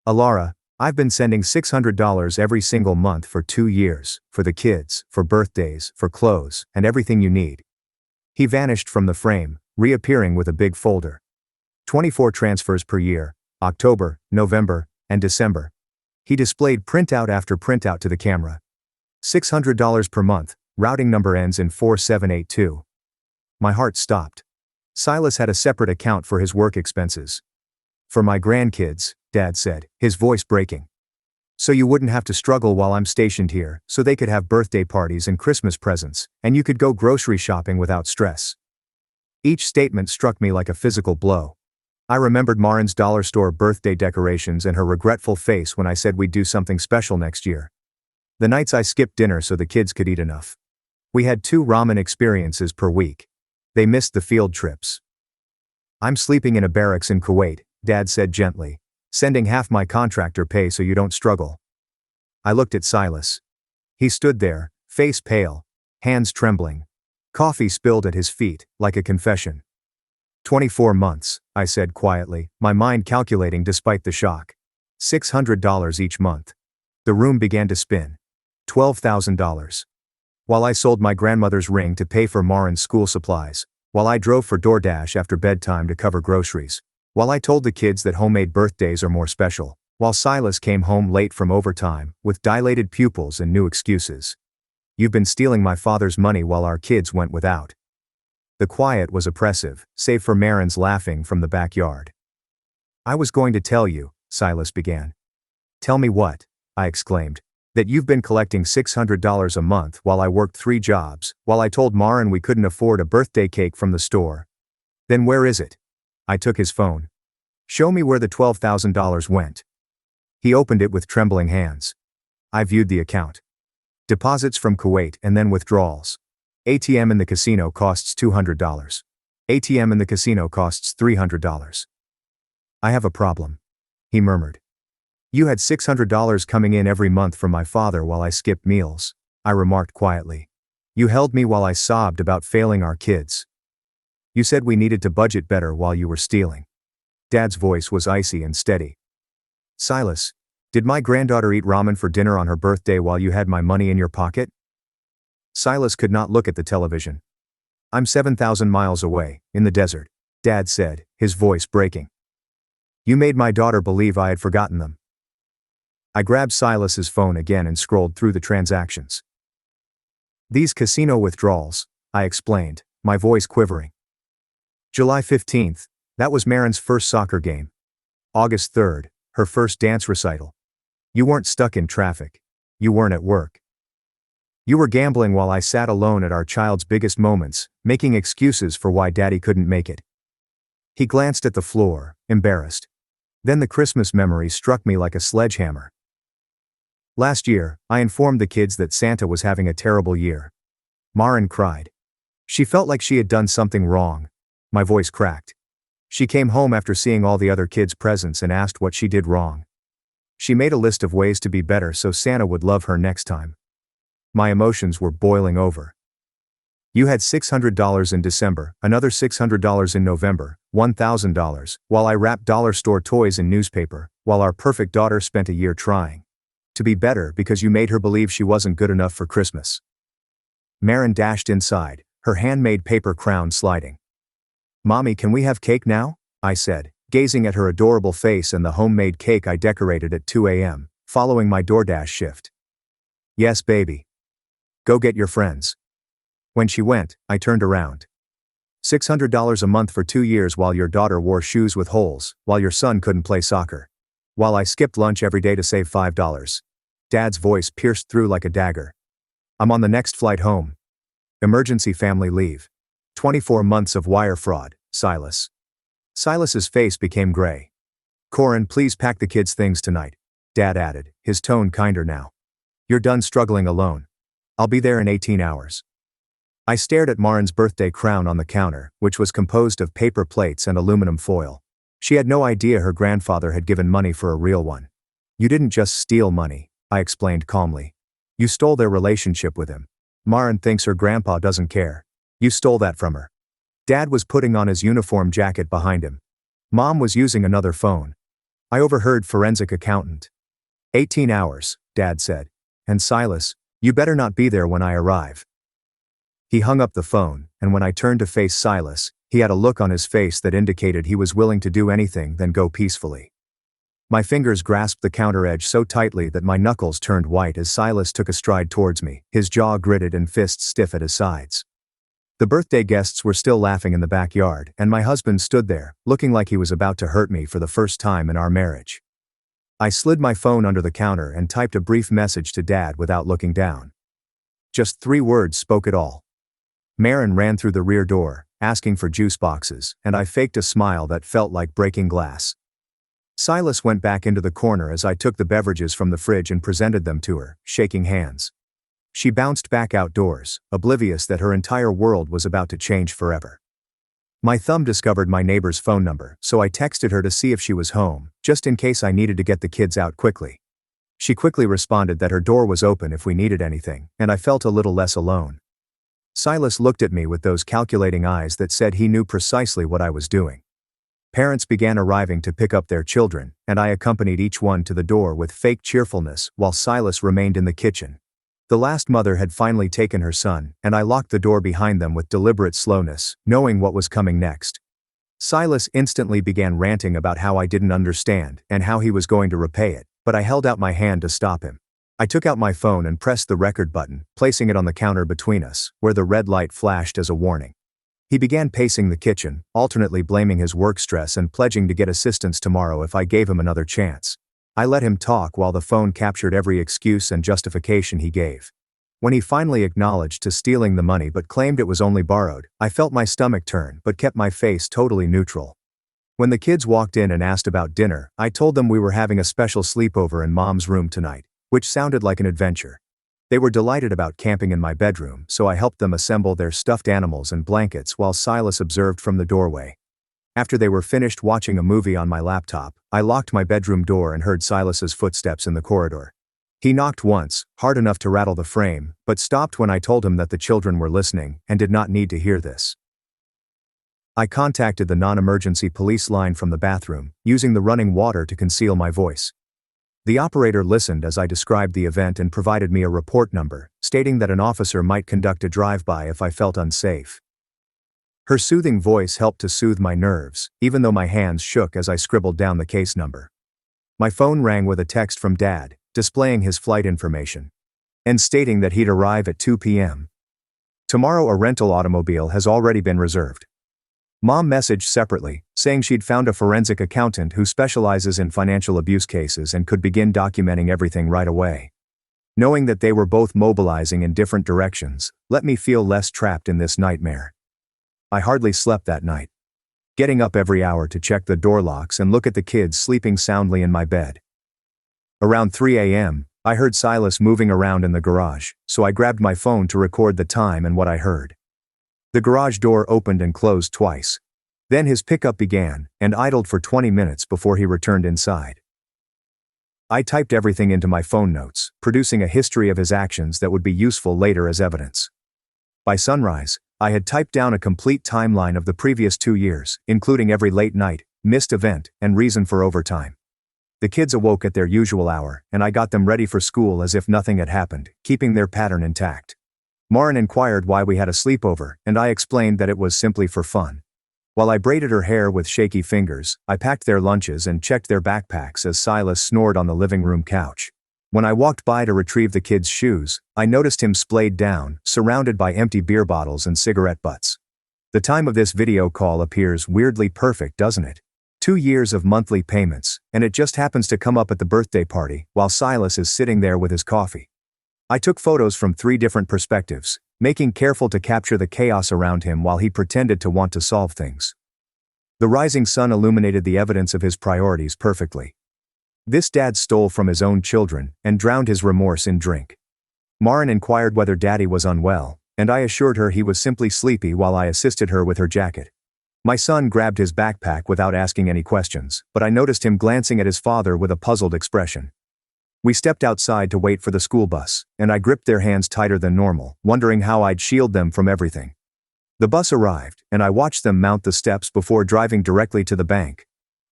Alara, I've been sending $600 every single month for 2 years, for the kids, for birthdays, for clothes, and everything you need." He vanished from the frame, reappearing with a big folder. 24 transfers per year, October, November, and December. He displayed printout after printout to the camera. $600 per month, routing number ends in 4782. My heart stopped. Silas had a separate account for his work expenses. "For my grandkids," Dad said, his voice breaking. "So you wouldn't have to struggle while I'm stationed here, so they could have birthday parties and Christmas presents, and you could go grocery shopping without stress." Each statement struck me like a physical blow. I remembered Marin's dollar store birthday decorations and her regretful face when I said we'd do something special next year. The nights I skipped dinner so the kids could eat enough. We had 2 ramen experiences per week. They missed the field trips. "I'm sleeping in a barracks in Kuwait," Dad said gently, "sending half my contractor pay so you don't struggle." I looked at Silas. He stood there, face pale, hands trembling. Coffee spilled at his feet, like a confession. 24 months, I said quietly, my mind calculating despite the shock. $600 each month. The room began to spin. $12,000. While I sold my grandmother's ring to pay for Marin's school supplies, while I drove for DoorDash after bedtime to cover groceries, while I told the kids that homemade birthdays are more special, while Silas came home late from overtime, with dilated pupils and new excuses. You've been stealing my father's money while our kids went without. The quiet was oppressive, save for Marin's laughing from the backyard. I was going to tell you, Silas began. Tell me what? I exclaimed. That you've been collecting $600 a month while I worked 3 jobs, while I told Marin we couldn't afford a birthday cake from the store. Then where is it? I took his phone. Show me where the $12,000 went. He opened it with trembling hands. I viewed the account. Deposits from Kuwait and then withdrawals. ATM in the casino costs $200. ATM in the casino costs $300. I have a problem, he murmured. You had $600 coming in every month from my father while I skipped meals, I remarked quietly. You held me while I sobbed about failing our kids. You said we needed to budget better while you were stealing. Dad's voice was icy and steady. Silas, did my granddaughter eat ramen for dinner on her birthday while you had my money in your pocket? Silas could not look at the television. I'm 7,000 miles away, in the desert, Dad said, his voice breaking. You made my daughter believe I had forgotten them. I grabbed Silas's phone again and scrolled through the transactions. These casino withdrawals, I explained, my voice quivering. July 15th, that was Marin's first soccer game. August 3rd, her first dance recital. You weren't stuck in traffic. You weren't at work. You were gambling while I sat alone at our child's biggest moments, making excuses for why Daddy couldn't make it. He glanced at the floor, embarrassed. Then the Christmas memory struck me like a sledgehammer. Last year, I informed the kids that Santa was having a terrible year. Marin cried. She felt like she had done something wrong. My voice cracked. She came home after seeing all the other kids' presents and asked what she did wrong. She made a list of ways to be better so Santa would love her next time. My emotions were boiling over. You had $600 in December, another $600 in November, $1,000, while I wrapped dollar store toys in newspaper, while our perfect daughter spent a year trying to be better because you made her believe she wasn't good enough for Christmas. Marin dashed inside, her handmade paper crown sliding. Mommy, can we have cake now? I said, gazing at her adorable face and the homemade cake I decorated at 2 a.m., following my DoorDash shift. Yes, baby. Go get your friends. When she went, I turned around. $600 a month for 2 years while your daughter wore shoes with holes, while your son couldn't play soccer. While I skipped lunch every day to save $5. Dad's voice pierced through like a dagger. I'm on the next flight home. Emergency family leave. 24 months of wire fraud, Silas. Silas's face became gray. Corin, please pack the kids' things tonight, Dad added, his tone kinder now. You're done struggling alone. I'll be there in 18 hours. I stared at Marin's birthday crown on the counter, which was composed of paper plates and aluminum foil. She had no idea her grandfather had given money for a real one. You didn't just steal money, I explained calmly. You stole their relationship with him. Marin thinks her grandpa doesn't care. You stole that from her. Dad was putting on his uniform jacket behind him. Mom was using another phone. I overheard forensic accountant. 18 hours, Dad said. And Silas, you better not be there when I arrive. He hung up the phone, and when I turned to face Silas, he had a look on his face that indicated he was willing to do anything than go peacefully. My fingers grasped the counter edge so tightly that my knuckles turned white as Silas took a stride towards me, his jaw gritted and fists stiff at his sides. The birthday guests were still laughing in the backyard, and my husband stood there, looking like he was about to hurt me for the first time in our marriage. I slid my phone under the counter and typed a brief message to Dad without looking down. Just 3 words spoke it all. Marin ran through the rear door, asking for juice boxes, and I faked a smile that felt like breaking glass. Silas went back into the corner as I took the beverages from the fridge and presented them to her, shaking hands. She bounced back outdoors, oblivious that her entire world was about to change forever. My thumb discovered my neighbor's phone number, so I texted her to see if she was home, just in case I needed to get the kids out quickly. She quickly responded that her door was open if we needed anything, and I felt a little less alone. Silas looked at me with those calculating eyes that said he knew precisely what I was doing. Parents began arriving to pick up their children, and I accompanied each one to the door with fake cheerfulness while Silas remained in the kitchen. The last mother had finally taken her son, and I locked the door behind them with deliberate slowness, knowing what was coming next. Silas instantly began ranting about how I didn't understand and how he was going to repay it, but I held out my hand to stop him. I took out my phone and pressed the record button, placing it on the counter between us, where the red light flashed as a warning. He began pacing the kitchen, alternately blaming his work stress and pledging to get assistance tomorrow if I gave him another chance. I let him talk while the phone captured every excuse and justification he gave. When he finally acknowledged to stealing the money but claimed it was only borrowed, I felt my stomach turn but kept my face totally neutral. When the kids walked in and asked about dinner, I told them we were having a special sleepover in Mom's room tonight, which sounded like an adventure. They were delighted about camping in my bedroom, so I helped them assemble their stuffed animals and blankets while Silas observed from the doorway. After they were finished watching a movie on my laptop, I locked my bedroom door and heard Silas's footsteps in the corridor. He knocked once, hard enough to rattle the frame, but stopped when I told him that the children were listening and did not need to hear this. I contacted the non-emergency police line from the bathroom, using the running water to conceal my voice. The operator listened as I described the event and provided me a report number, stating that an officer might conduct a drive-by if I felt unsafe. Her soothing voice helped to soothe my nerves, even though my hands shook as I scribbled down the case number. My phone rang with a text from Dad, displaying his flight information, and stating that he'd arrive at 2 p.m. Tomorrow a rental automobile has already been reserved. Mom messaged separately, saying she'd found a forensic accountant who specializes in financial abuse cases and could begin documenting everything right away. Knowing that they were both mobilizing in different directions, let me feel less trapped in this nightmare. I hardly slept that night, getting up every hour to check the door locks and look at the kids sleeping soundly in my bed. Around 3 a.m., I heard Silas moving around in the garage, so I grabbed my phone to record the time and what I heard. The garage door opened and closed twice. Then his pickup began, and idled for 20 minutes before he returned inside. I typed everything into my phone notes, producing a history of his actions that would be useful later as evidence. By sunrise, I had typed down a complete timeline of the previous 2 years, including every late night, missed event, and reason for overtime. The kids awoke at their usual hour, and I got them ready for school as if nothing had happened, keeping their pattern intact. Marin inquired why we had a sleepover, and I explained that it was simply for fun. While I braided her hair with shaky fingers, I packed their lunches and checked their backpacks as Silas snored on the living room couch. When I walked by to retrieve the kids' shoes, I noticed him splayed down, surrounded by empty beer bottles and cigarette butts. The time of this video call appears weirdly perfect, doesn't it? 2 years of monthly payments, and it just happens to come up at the birthday party, while Silas is sitting there with his coffee. I took photos from 3 different perspectives, making careful to capture the chaos around him while he pretended to want to solve things. The rising sun illuminated the evidence of his priorities perfectly. This dad stole from his own children and drowned his remorse in drink. Marin inquired whether Daddy was unwell, and I assured her he was simply sleepy while I assisted her with her jacket. My son grabbed his backpack without asking any questions, but I noticed him glancing at his father with a puzzled expression. We stepped outside to wait for the school bus, and I gripped their hands tighter than normal, wondering how I'd shield them from everything. The bus arrived, and I watched them mount the steps before driving directly to the bank.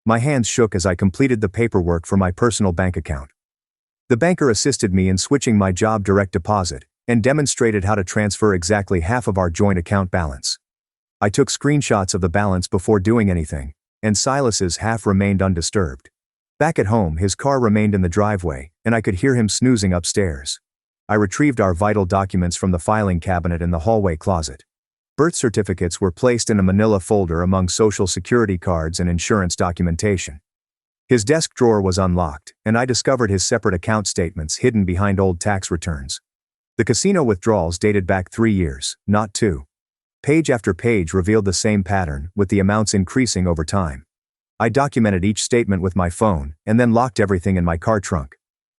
My hands shook as I completed the paperwork for my personal bank account. The banker assisted me in switching my job direct deposit, and demonstrated how to transfer exactly half of our joint account balance. I took screenshots of the balance before doing anything, and Silas's half remained undisturbed. Back at home, his car remained in the driveway, and I could hear him snoozing upstairs. I retrieved our vital documents from the filing cabinet in the hallway closet. Birth certificates were placed in a manila folder among social security cards and insurance documentation. His desk drawer was unlocked, and I discovered his separate account statements hidden behind old tax returns. The casino withdrawals dated back 3 years, not 2. Page after page revealed the same pattern, with the amounts increasing over time. I documented each statement with my phone, and then locked everything in my car trunk.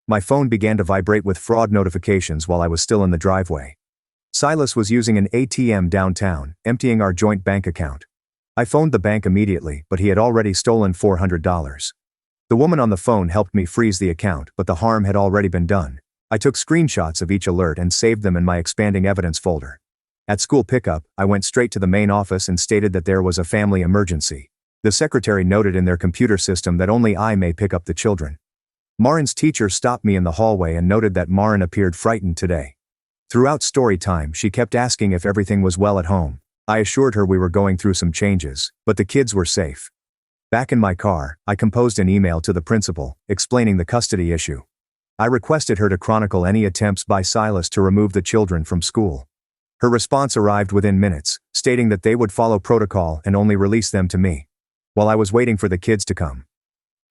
My phone began to vibrate with fraud notifications while I was still in the driveway. Silas was using an ATM downtown, emptying our joint bank account. I phoned the bank immediately, but he had already stolen $400. The woman on the phone helped me freeze the account, but the harm had already been done. I took screenshots of each alert and saved them in my expanding evidence folder. At school pickup, I went straight to the main office and stated that there was a family emergency. The secretary noted in their computer system that only I may pick up the children. Marin's teacher stopped me in the hallway and noted that Marin appeared frightened today. Throughout story time, she kept asking if everything was well at home. I assured her we were going through some changes, but the kids were safe. Back in my car, I composed an email to the principal, explaining the custody issue. I requested her to chronicle any attempts by Silas to remove the children from school. Her response arrived within minutes, stating that they would follow protocol and only release them to me. While I was waiting for the kids to come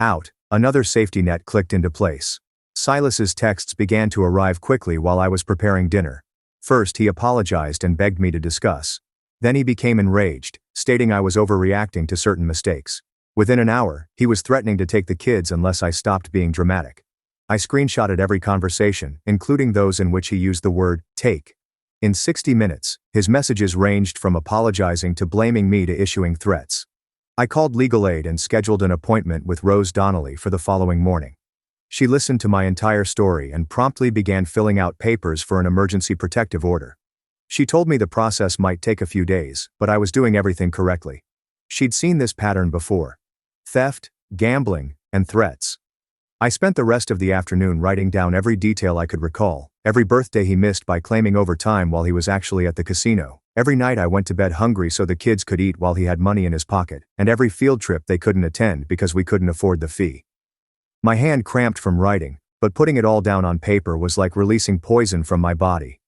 out, another safety net clicked into place. Silas's texts began to arrive quickly while I was preparing dinner. First, he apologized and begged me to discuss. Then he became enraged, stating I was overreacting to certain mistakes. Within an hour, he was threatening to take the kids unless I stopped being dramatic. I screenshotted every conversation, including those in which he used the word take. In 60 minutes, his messages ranged from apologizing to blaming me to issuing threats. I called legal aid and scheduled an appointment with Rose Donnelly for the following morning. She listened to my entire story and promptly began filling out papers for an emergency protective order. She told me the process might take a few days, but I was doing everything correctly. She'd seen this pattern before: theft, gambling, and threats. I spent the rest of the afternoon writing down every detail I could recall, every birthday he missed by claiming overtime while he was actually at the casino, every night I went to bed hungry so the kids could eat while he had money in his pocket, and every field trip they couldn't attend because we couldn't afford the fee. My hand cramped from writing, but putting it all down on paper was like releasing poison from my body.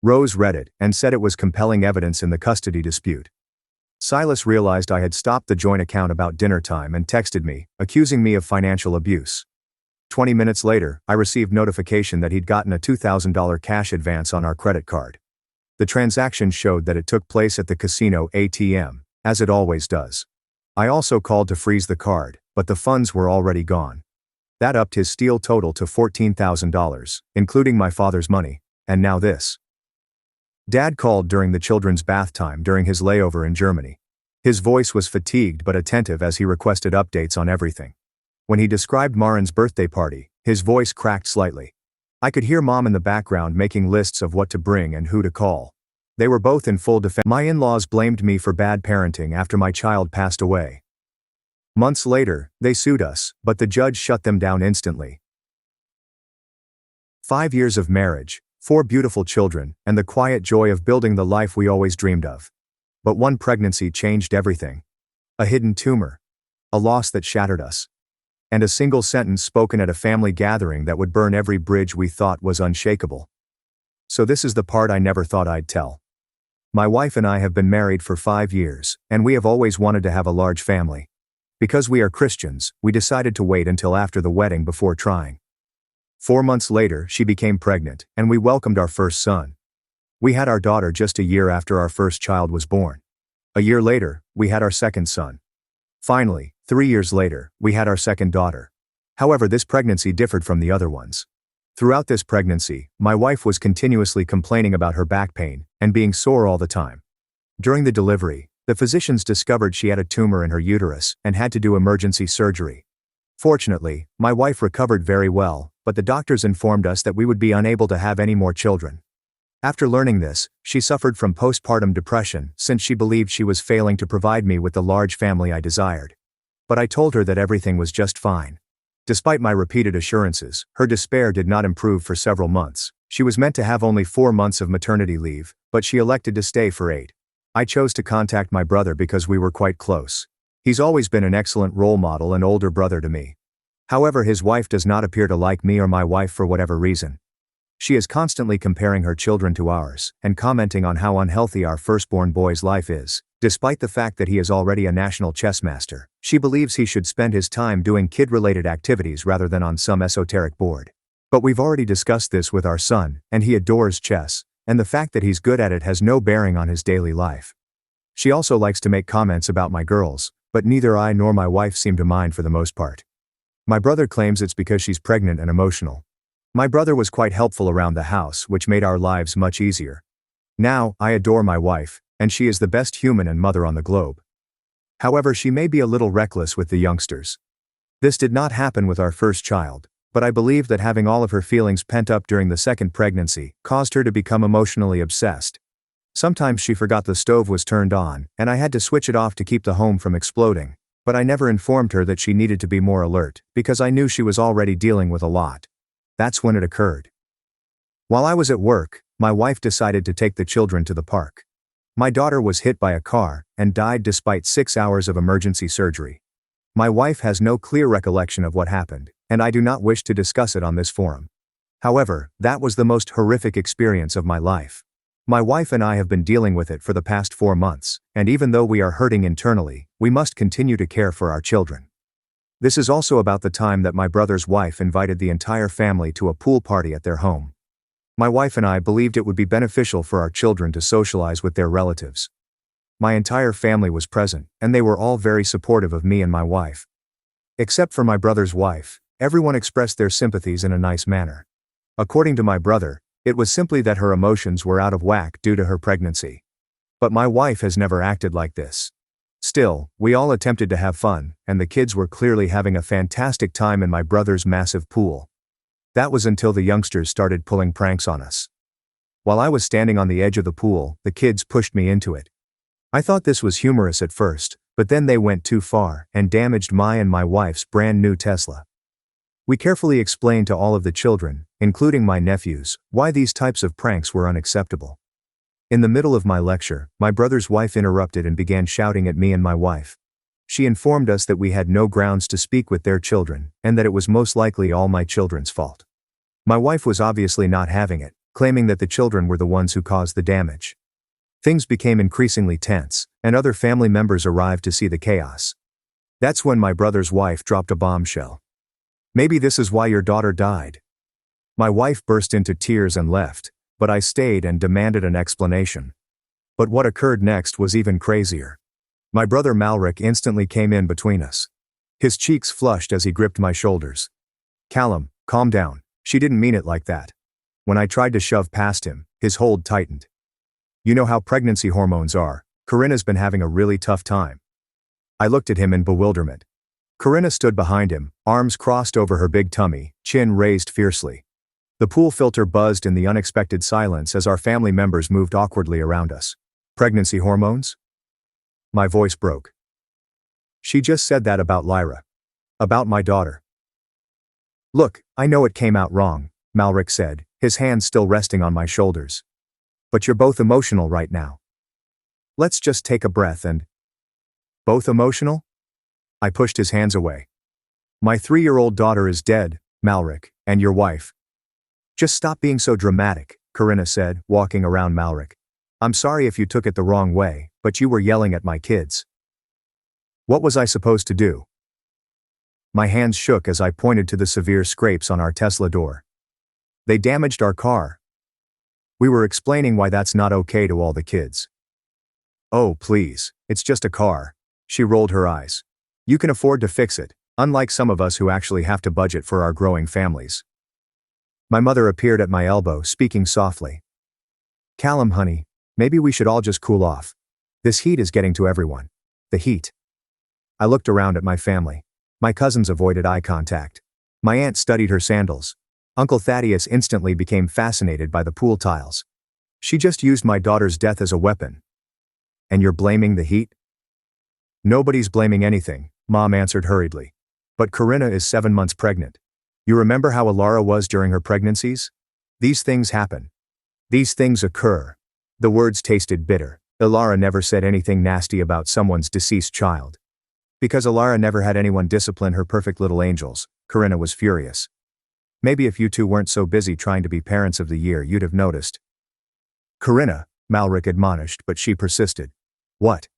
Rose read it and said it was compelling evidence in the custody dispute. Silas realized I had stopped the joint account about dinner time and texted me, accusing me of financial abuse. 20 minutes later, I received notification that he'd gotten a $2,000 cash advance on our credit card. The transaction showed that it took place at the casino ATM, as it always does. I also called to freeze the card, but the funds were already gone. That upped his steal total to $14,000, including my father's money, and now this. Dad called during the children's bath time during his layover in Germany. His voice was fatigued but attentive as he requested updates on everything. When he described Marin's birthday party, his voice cracked slightly. I could hear Mom in the background making lists of what to bring and who to call. They were both in full defense. My in-laws blamed me for bad parenting after my child passed away. Months later, they sued us, but the judge shut them down instantly. 5 years of marriage, 4 beautiful children, and the quiet joy of building the life we always dreamed of. But one pregnancy changed everything. A hidden tumor. A loss that shattered us. And a single sentence spoken at a family gathering that would burn every bridge we thought was unshakable. So this is the part I never thought I'd tell. My wife and I have been married for 5 years, and we have always wanted to have a large family. Because we are Christians, we decided to wait until after the wedding before trying. 4 months later, she became pregnant, and we welcomed our first son. We had our daughter just a year after our first child was born. A year later, we had our second son. Finally, 3 years later, we had our second daughter. However, this pregnancy differed from the other ones. Throughout this pregnancy, my wife was continuously complaining about her back pain and being sore all the time. During the delivery, the physicians discovered she had a tumor in her uterus and had to do emergency surgery. Fortunately, my wife recovered very well, but the doctors informed us that we would be unable to have any more children. After learning this, she suffered from postpartum depression since she believed she was failing to provide me with the large family I desired. But I told her that everything was just fine. Despite my repeated assurances, her despair did not improve for several months. She was meant to have only 4 months of maternity leave, but she elected to stay for 8. I chose to contact my brother because we were quite close. He's always been an excellent role model and older brother to me. However, his wife does not appear to like me or my wife for whatever reason. She is constantly comparing her children to ours and commenting on how unhealthy our firstborn boy's life is. Despite the fact that he is already a national chess master, she believes he should spend his time doing kid-related activities rather than on some esoteric board. But we've already discussed this with our son, and he adores chess, and the fact that he's good at it has no bearing on his daily life. She also likes to make comments about my girls, but neither I nor my wife seem to mind for the most part. My brother claims it's because she's pregnant and emotional. My brother was quite helpful around the house, which made our lives much easier. Now, I adore my wife, and she is the best human and mother on the globe. However, she may be a little reckless with the youngsters. This did not happen with our first child, but I believe that having all of her feelings pent up during the second pregnancy caused her to become emotionally obsessed. Sometimes she forgot the stove was turned on, and I had to switch it off to keep the home from exploding, but I never informed her that she needed to be more alert, because I knew she was already dealing with a lot. That's when it occurred. While I was at work, my wife decided to take the children to the park. My daughter was hit by a car and died despite 6 hours of emergency surgery. My wife has no clear recollection of what happened, and I do not wish to discuss it on this forum. However, that was the most horrific experience of my life. My wife and I have been dealing with it for the past 4 months, and even though we are hurting internally, we must continue to care for our children. This is also about the time that my brother's wife invited the entire family to a pool party at their home. My wife and I believed it would be beneficial for our children to socialize with their relatives. My entire family was present, and they were all very supportive of me and my wife. Except for my brother's wife, everyone expressed their sympathies in a nice manner. According to my brother, it was simply that her emotions were out of whack due to her pregnancy. But my wife has never acted like this. Still, we all attempted to have fun, and the kids were clearly having a fantastic time in my brother's massive pool. That was until the youngsters started pulling pranks on us. While I was standing on the edge of the pool, the kids pushed me into it. I thought this was humorous at first, but then they went too far and damaged my and my wife's brand new Tesla. We carefully explained to all of the children, including my nephews, why these types of pranks were unacceptable. In the middle of my lecture, my brother's wife interrupted and began shouting at me and my wife. She informed us that we had no grounds to speak with their children, and that it was most likely all my children's fault. My wife was obviously not having it, claiming that the children were the ones who caused the damage. Things became increasingly tense, and other family members arrived to see the chaos. That's when my brother's wife dropped a bombshell. "Maybe this is why your daughter died." My wife burst into tears and left, but I stayed and demanded an explanation. But what occurred next was even crazier. My brother Malric instantly came in between us. His cheeks flushed as he gripped my shoulders. "Callum, calm down. She didn't mean it like that." When I tried to shove past him, his hold tightened. "You know how pregnancy hormones are. Corinna's been having a really tough time." I looked at him in bewilderment. Corinna stood behind him, arms crossed over her big tummy, chin raised fiercely. The pool filter buzzed in the unexpected silence as our family members moved awkwardly around us. "Pregnancy hormones?" My voice broke. "She just said that about Lyra. About my daughter." "Look, I know it came out wrong," Malric said, his hands still resting on my shoulders. "But you're both emotional right now. Let's just take a breath and—" "Both emotional?" I pushed his hands away. "My 3-year-old daughter is dead, Malric, and your wife." "Just stop being so dramatic," Corinna said, walking around Malric. "I'm sorry if you took it the wrong way, but you were yelling at my kids." What was I supposed to do? My hands shook as I pointed to the severe scrapes on our Tesla door. "They damaged our car." We were explaining why that's not okay to all the kids. "Oh, please, it's just a car." She rolled her eyes. "You can afford to fix it, unlike some of us who actually have to budget for our growing families." My mother appeared at my elbow, speaking softly. "Callum, honey, maybe we should all just cool off. This heat is getting to everyone." The heat. I looked around at my family. My cousins avoided eye contact. My aunt studied her sandals. Uncle Thaddeus instantly became fascinated by the pool tiles. "She just used my daughter's death as a weapon." "And you're blaming the heat?" "Nobody's blaming anything," Mom answered hurriedly. "But Corinna is 7 months pregnant. You remember how Alara was during her pregnancies? These things happen. These things occur." The words tasted bitter. Alara never said anything nasty about someone's deceased child. Because Alara never had anyone discipline her perfect little angels, Corinna was furious. "Maybe if you two weren't so busy trying to be parents of the year you'd have noticed." "Corinna," Malric admonished, but she persisted. "What?"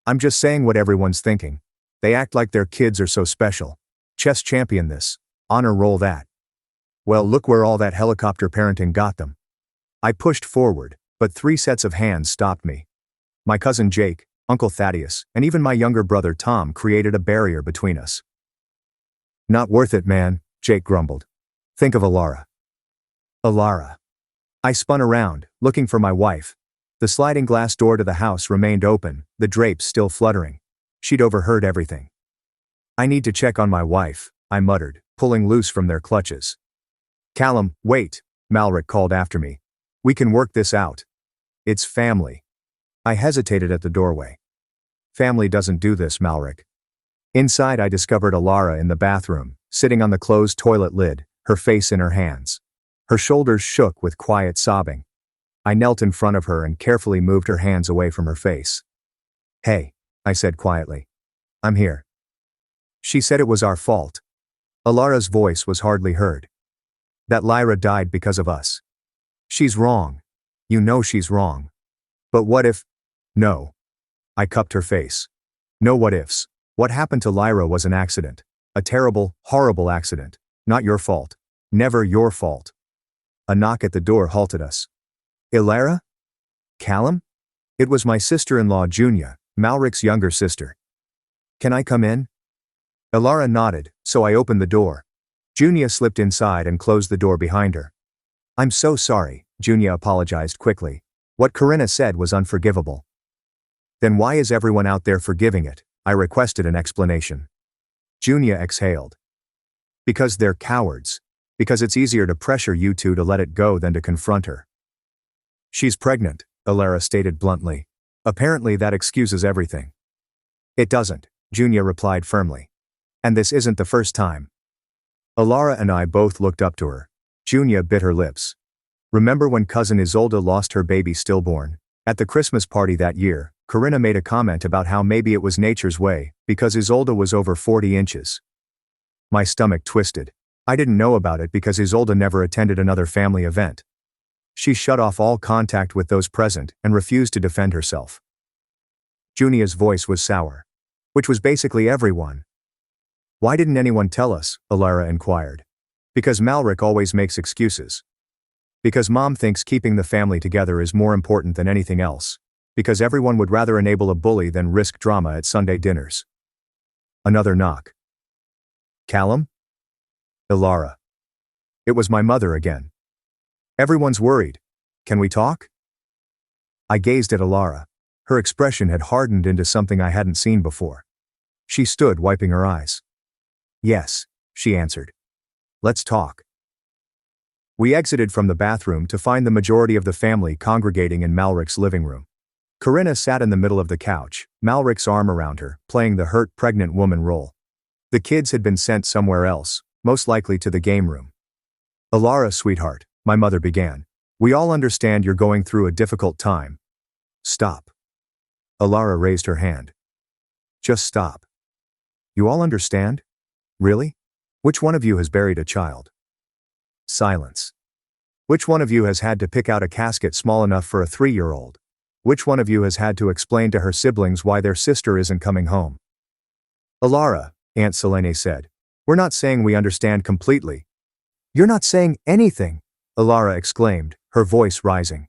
"I'm just saying what everyone's thinking. They act like their kids are so special. Chess champion this. Honor roll that. Well, look where all that helicopter parenting got them." I pushed forward, but 3 sets of hands stopped me. My cousin Jake, Uncle Thaddeus, and even my younger brother Tom created a barrier between us. "Not worth it, man," Jake grumbled. "Think of Alara." Alara. I spun around, looking for my wife. The sliding glass door to the house remained open, the drapes still fluttering. She'd overheard everything. "I need to check on my wife," I muttered, pulling loose from their clutches. "Callum, wait," Malric called after me. "We can work this out." It's family. I hesitated at the doorway. Family doesn't do this, Malric. Inside I discovered Alara in the bathroom, sitting on the closed toilet lid, her face in her hands. Her shoulders shook with quiet sobbing. I knelt in front of her and carefully moved her hands away from her face. "Hey," I said quietly. "I'm here." She said it was our fault. Alara's voice was hardly heard. "That Lyra died because of us. She's wrong. You know she's wrong. But what if—" "No." I cupped her face. "No what ifs. What happened to Lyra was an accident. A terrible, horrible accident. Not your fault. Never your fault." A knock at the door halted us. "Ilara? Callum?" It was my sister-in-law Junia, Malric's younger sister. "Can I come in?" Ilara nodded, so I opened the door. Junia slipped inside and closed the door behind her. "I'm so sorry," Junia apologized quickly. "What Corinna said was unforgivable." "Then why is everyone out there forgiving it?" I requested an explanation. Junia exhaled. "Because they're cowards. Because it's easier to pressure you two to let it go than to confront her." "She's pregnant," Ilara stated bluntly. "Apparently that excuses everything." "It doesn't," Junia replied firmly. "And this isn't the first time." Ilara and I both looked up to her. Junia bit her lips. "Remember when cousin Isolde lost her baby stillborn? At the Christmas party that year, Corinna made a comment about how maybe it was nature's way, because Isolde was over 40 inches. My stomach twisted. I didn't know about it because Isolde never attended another family event. She shut off all contact with those present and refused to defend herself. Junia's voice was sour. Which was basically everyone. "Why didn't anyone tell us?" Ilara inquired. "Because Malric always makes excuses. Because Mom thinks keeping the family together is more important than anything else. Because everyone would rather enable a bully than risk drama at Sunday dinners." Another knock. "Callum?" "Ilara." It was my mother again. "Everyone's worried. Can we talk?" I gazed at Ilara. Her expression had hardened into something I hadn't seen before. She stood wiping her eyes. "Yes," she answered. "Let's talk." We exited from the bathroom to find the majority of the family congregating in Malric's living room. Corinna sat in the middle of the couch, Malric's arm around her, playing the hurt pregnant woman role. The kids had been sent somewhere else, most likely to the game room. "Ilara, sweetheart," my mother began. "We all understand you're going through a difficult time." "Stop." Ilara raised her hand. "Just stop." "You all understand? Really? Which one of you has buried a child?" Silence. "Which one of you has had to pick out a casket small enough for a 3-year-old? Which one of you has had to explain to her siblings why their sister isn't coming home?" "Ilara," Aunt Selene said, "we're not saying we understand completely." "You're not saying anything," Ilara exclaimed, her voice rising.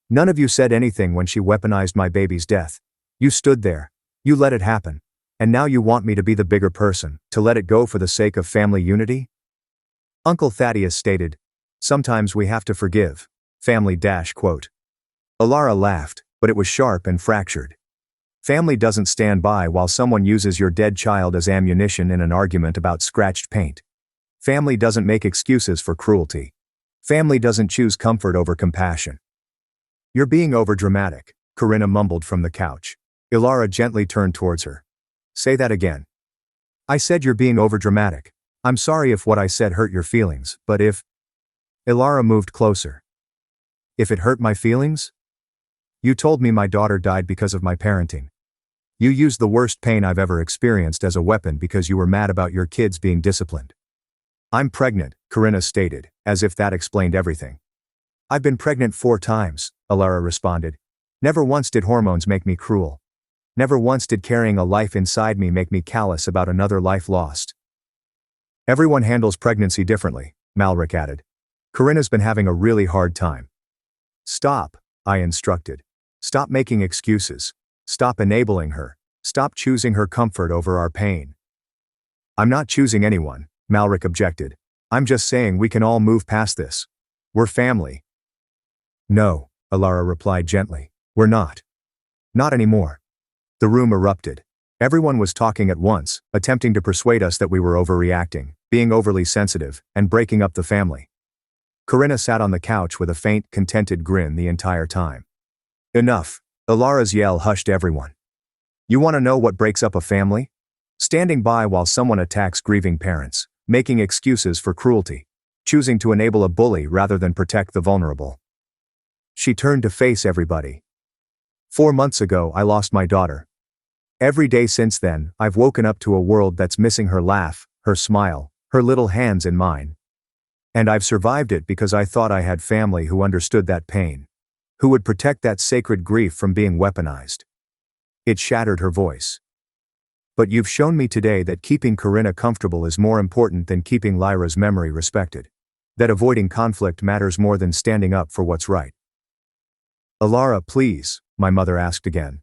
"None of you said anything when she weaponized my baby's death. You stood there. You let it happen. And now you want me to be the bigger person, to let it go for the sake of family unity?" Uncle Thaddeus stated, "Sometimes we have to forgive." Family quote. Ilara laughed, but it was sharp and fractured. Family doesn't stand by while someone uses your dead child as ammunition in an argument about scratched paint. Family doesn't make excuses for cruelty. Family doesn't choose comfort over compassion. "You're being overdramatic," Corinna mumbled from the couch. Ilara gently turned towards her. "Say that again." "I said you're being overdramatic. I'm sorry if what I said hurt your feelings, but if—" Ilara moved closer. "If it hurt my feelings? You told me my daughter died because of my parenting. You used the worst pain I've ever experienced as a weapon because you were mad about your kids being disciplined." "I'm pregnant," Corinna stated, as if that explained everything. "I've been pregnant 4 times, Ilara responded. "Never once did hormones make me cruel. Never once did carrying a life inside me make me callous about another life lost." "Everyone handles pregnancy differently," Malric added. "Corinna's been having a really hard time." "Stop," I instructed. "Stop making excuses. Stop enabling her. Stop choosing her comfort over our pain." "I'm not choosing anyone," Malric objected. "I'm just saying we can all move past this. We're family." "No," Ilara replied gently. "We're not. Not anymore." The room erupted. Everyone was talking at once, attempting to persuade us that we were overreacting, being overly sensitive, and breaking up the family. Corinna sat on the couch with a faint, contented grin the entire time. Enough. Ilara's yell hushed everyone. You want to know what breaks up a family? Standing by while someone attacks grieving parents, making excuses for cruelty, choosing to enable a bully rather than protect the vulnerable. She turned to face everybody. 4 months ago, I lost my daughter. Every day since then, I've woken up to a world that's missing her laugh, her smile, her little hands in mine. And I've survived it because I thought I had family who understood that pain, who would protect that sacred grief from being weaponized. It shattered her voice. But you've shown me today that keeping Corinna comfortable is more important than keeping Lyra's memory respected. That avoiding conflict matters more than standing up for what's right. Ilara, please, my mother asked again.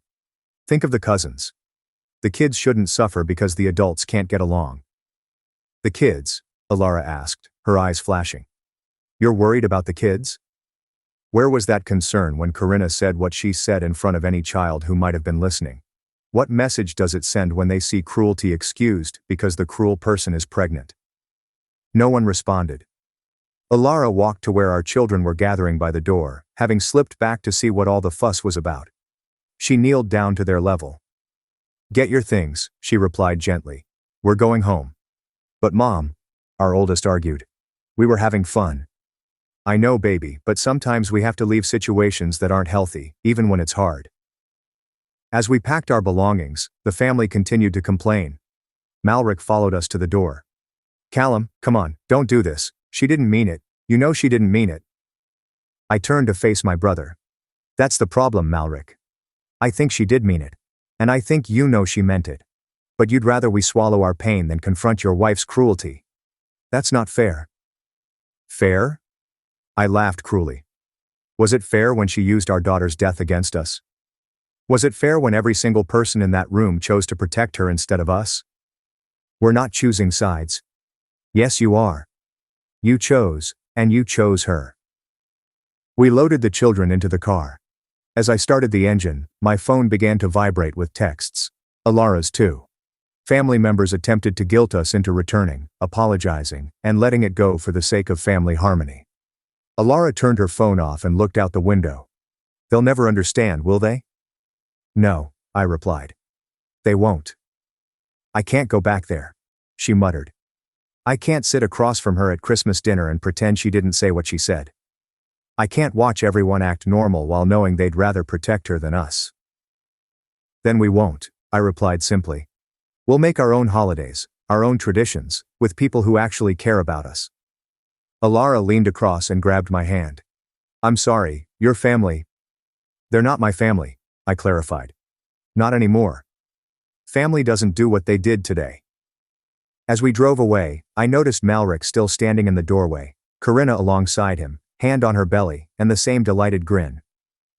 Think of the cousins. The kids shouldn't suffer because the adults can't get along. The kids? Ilara asked, her eyes flashing. You're worried about the kids? Where was that concern when Corinna said what she said in front of any child who might have been listening? What message does it send when they see cruelty excused because the cruel person is pregnant? No one responded. Ilara walked to where our children were gathering by the door, having slipped back to see what all the fuss was about. She kneeled down to their level. Get your things, she replied gently. We're going home. But Mom, our oldest argued. We were having fun. I know, baby, but sometimes we have to leave situations that aren't healthy, even when it's hard. As we packed our belongings, the family continued to complain. Malric followed us to the door. Callum, come on, don't do this. She didn't mean it. You know she didn't mean it. I turned to face my brother. That's the problem, Malric. I think she did mean it. And I think you know she meant it. But you'd rather we swallow our pain than confront your wife's cruelty. That's not fair. Fair? I laughed cruelly. Was it fair when she used our daughter's death against us? Was it fair when every single person in that room chose to protect her instead of us? We're not choosing sides. Yes, you are. You chose, and you chose her. We loaded the children into the car. As I started the engine, my phone began to vibrate with texts. Ilara's too. Family members attempted to guilt us into returning, apologizing, and letting it go for the sake of family harmony. Ilara turned her phone off and looked out the window. They'll never understand, will they? No, I replied. They won't. I can't go back there, she muttered. I can't sit across from her at Christmas dinner and pretend she didn't say what she said. I can't watch everyone act normal while knowing they'd rather protect her than us. Then we won't, I replied simply. We'll make our own holidays, our own traditions, with people who actually care about us. Ilara leaned across and grabbed my hand. I'm sorry, your family. They're not my family, I clarified. Not anymore. Family doesn't do what they did today. As we drove away, I noticed Malric still standing in the doorway, Corinna alongside him, hand on her belly, and the same delighted grin.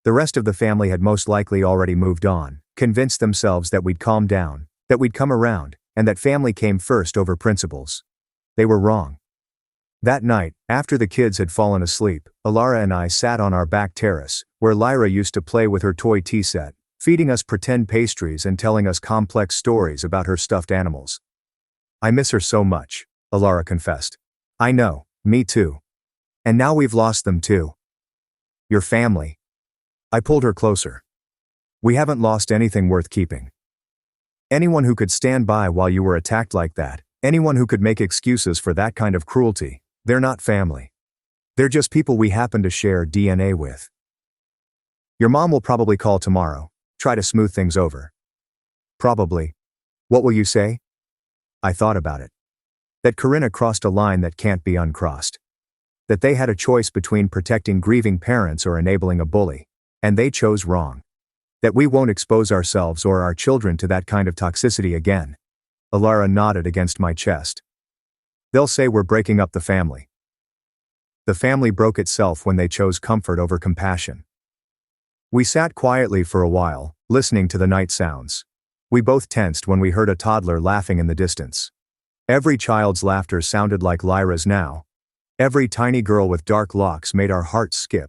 The rest of the family had most likely already moved on, convinced themselves that we'd calm down, that we'd come around, and that family came first over principles. They were wrong. That night, after the kids had fallen asleep, Ilara and I sat on our back terrace, where Lyra used to play with her toy tea set, feeding us pretend pastries and telling us complex stories about her stuffed animals. I miss her so much, Ilara confessed. I know, me too. And now we've lost them too. Your family. I pulled her closer. We haven't lost anything worth keeping. Anyone who could stand by while you were attacked like that, anyone who could make excuses for that kind of cruelty, they're not family. They're just people we happen to share DNA with. Your mom will probably call tomorrow, try to smooth things over. Probably. What will you say? I thought about it. That Corinna crossed a line that can't be uncrossed. That they had a choice between protecting grieving parents or enabling a bully, and they chose wrong. That we won't expose ourselves or our children to that kind of toxicity again. Ilara nodded against my chest. They'll say we're breaking up the family. The family broke itself when they chose comfort over compassion. We sat quietly for a while, listening to the night sounds. We both tensed when we heard a toddler laughing in the distance. Every child's laughter sounded like Lyra's now. Every tiny girl with dark locks made our hearts skip.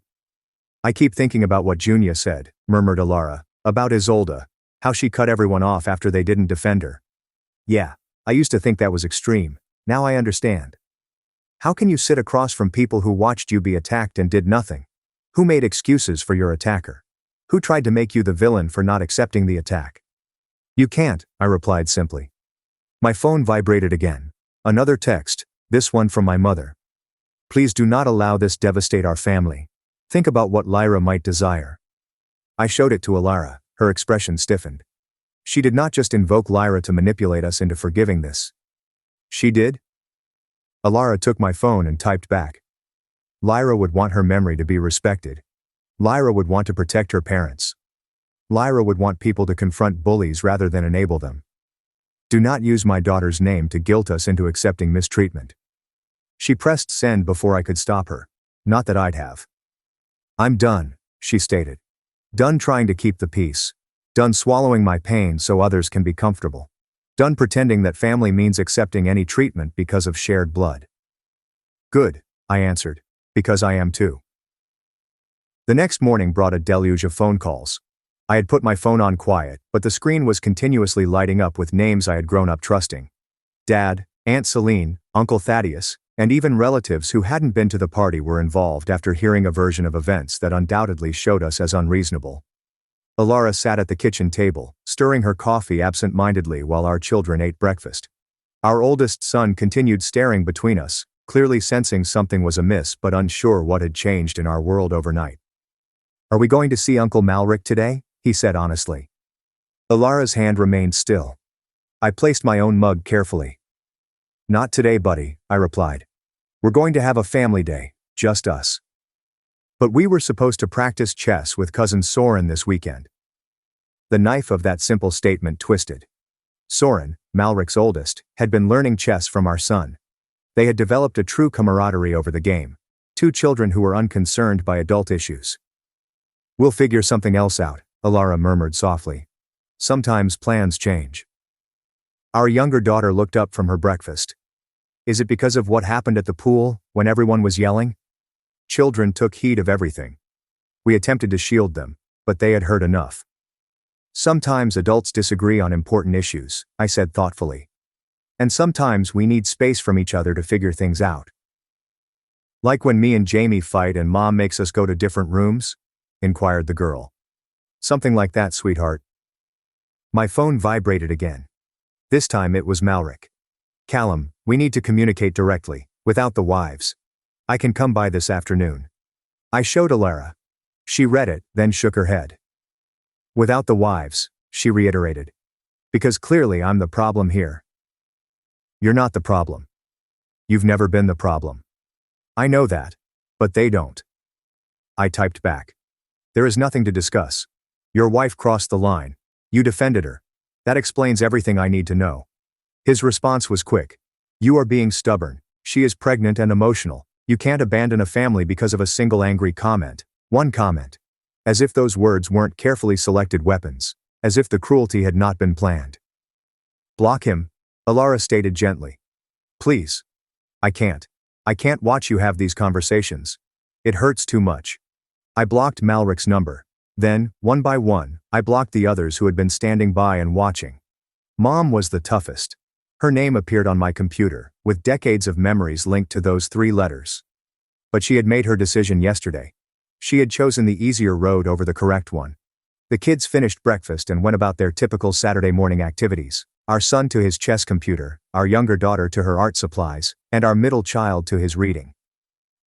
I keep thinking about what Junia said, murmured Ilara, about Isolde, how she cut everyone off after they didn't defend her. Yeah, I used to think that was extreme. Now I understand. How can you sit across from people who watched you be attacked and did nothing? Who made excuses for your attacker? Who tried to make you the villain for not accepting the attack? You can't, I replied simply. My phone vibrated again. Another text, this one from my mother. Please do not allow this devastate our family. Think about what Lyra might desire. I showed it to Alara, her expression stiffened. She did not just invoke Lyra to manipulate us into forgiving this. She did? Alara took my phone and typed back. Lyra would want her memory to be respected. Lyra would want to protect her parents. Lyra would want people to confront bullies rather than enable them. Do not use my daughter's name to guilt us into accepting mistreatment. She pressed send before I could stop her. Not that I'd have. I'm done, she stated. Done trying to keep the peace. Done swallowing my pain so others can be comfortable. Done pretending that family means accepting any treatment because of shared blood. Good, I answered, because I am too. The next morning brought a deluge of phone calls. I had put my phone on quiet, but the screen was continuously lighting up with names I had grown up trusting. Dad, Aunt Celine, Uncle Thaddeus, and even relatives who hadn't been to the party were involved after hearing a version of events that undoubtedly showed us as unreasonable. Alara sat at the kitchen table, stirring her coffee absent-mindedly while our children ate breakfast. Our oldest son continued staring between us, clearly sensing something was amiss but unsure what had changed in our world overnight. Are we going to see Uncle Malric today? He said honestly. Alara's hand remained still. I placed my own mug carefully. Not today, buddy, I replied. We're going to have a family day, just us. But we were supposed to practice chess with cousin Soren this weekend. The knife of that simple statement twisted. Soren, Malric's oldest, had been learning chess from our son. They had developed a true camaraderie over the game, two children who were unconcerned by adult issues. We'll figure something else out, Alara murmured softly. Sometimes plans change. Our younger daughter looked up from her breakfast. Is it because of what happened at the pool, when everyone was yelling? Children took heed of everything. We attempted to shield them, but they had heard enough. Sometimes adults disagree on important issues, I said thoughtfully. And sometimes we need space from each other to figure things out. Like when me and Jamie fight and Mom makes us go to different rooms? Inquired the girl. Something like that, sweetheart. My phone vibrated again. This time it was Malric. Callum, we need to communicate directly, without the wives. I can come by this afternoon. I showed Alara. She read it, then shook her head. Without the wives, she reiterated. Because clearly I'm the problem here. You're not the problem. You've never been the problem. I know that, but they don't. I typed back. There is nothing to discuss. Your wife crossed the line. You defended her. That explains everything I need to know. His response was quick. You are being stubborn. She is pregnant and emotional. You can't abandon a family because of a single angry comment. One comment. As if those words weren't carefully selected weapons. As if the cruelty had not been planned. Block him, Alara stated gently. Please. I can't. I can't watch you have these conversations. It hurts too much. I blocked Malric's number. Then, one by one, I blocked the others who had been standing by and watching. Mom was the toughest. Her name appeared on my computer, with decades of memories linked to those 3 letters. But she had made her decision yesterday. She had chosen the easier road over the correct one. The kids finished breakfast and went about their typical Saturday morning activities. Our son to his chess computer, our younger daughter to her art supplies, and our middle child to his reading.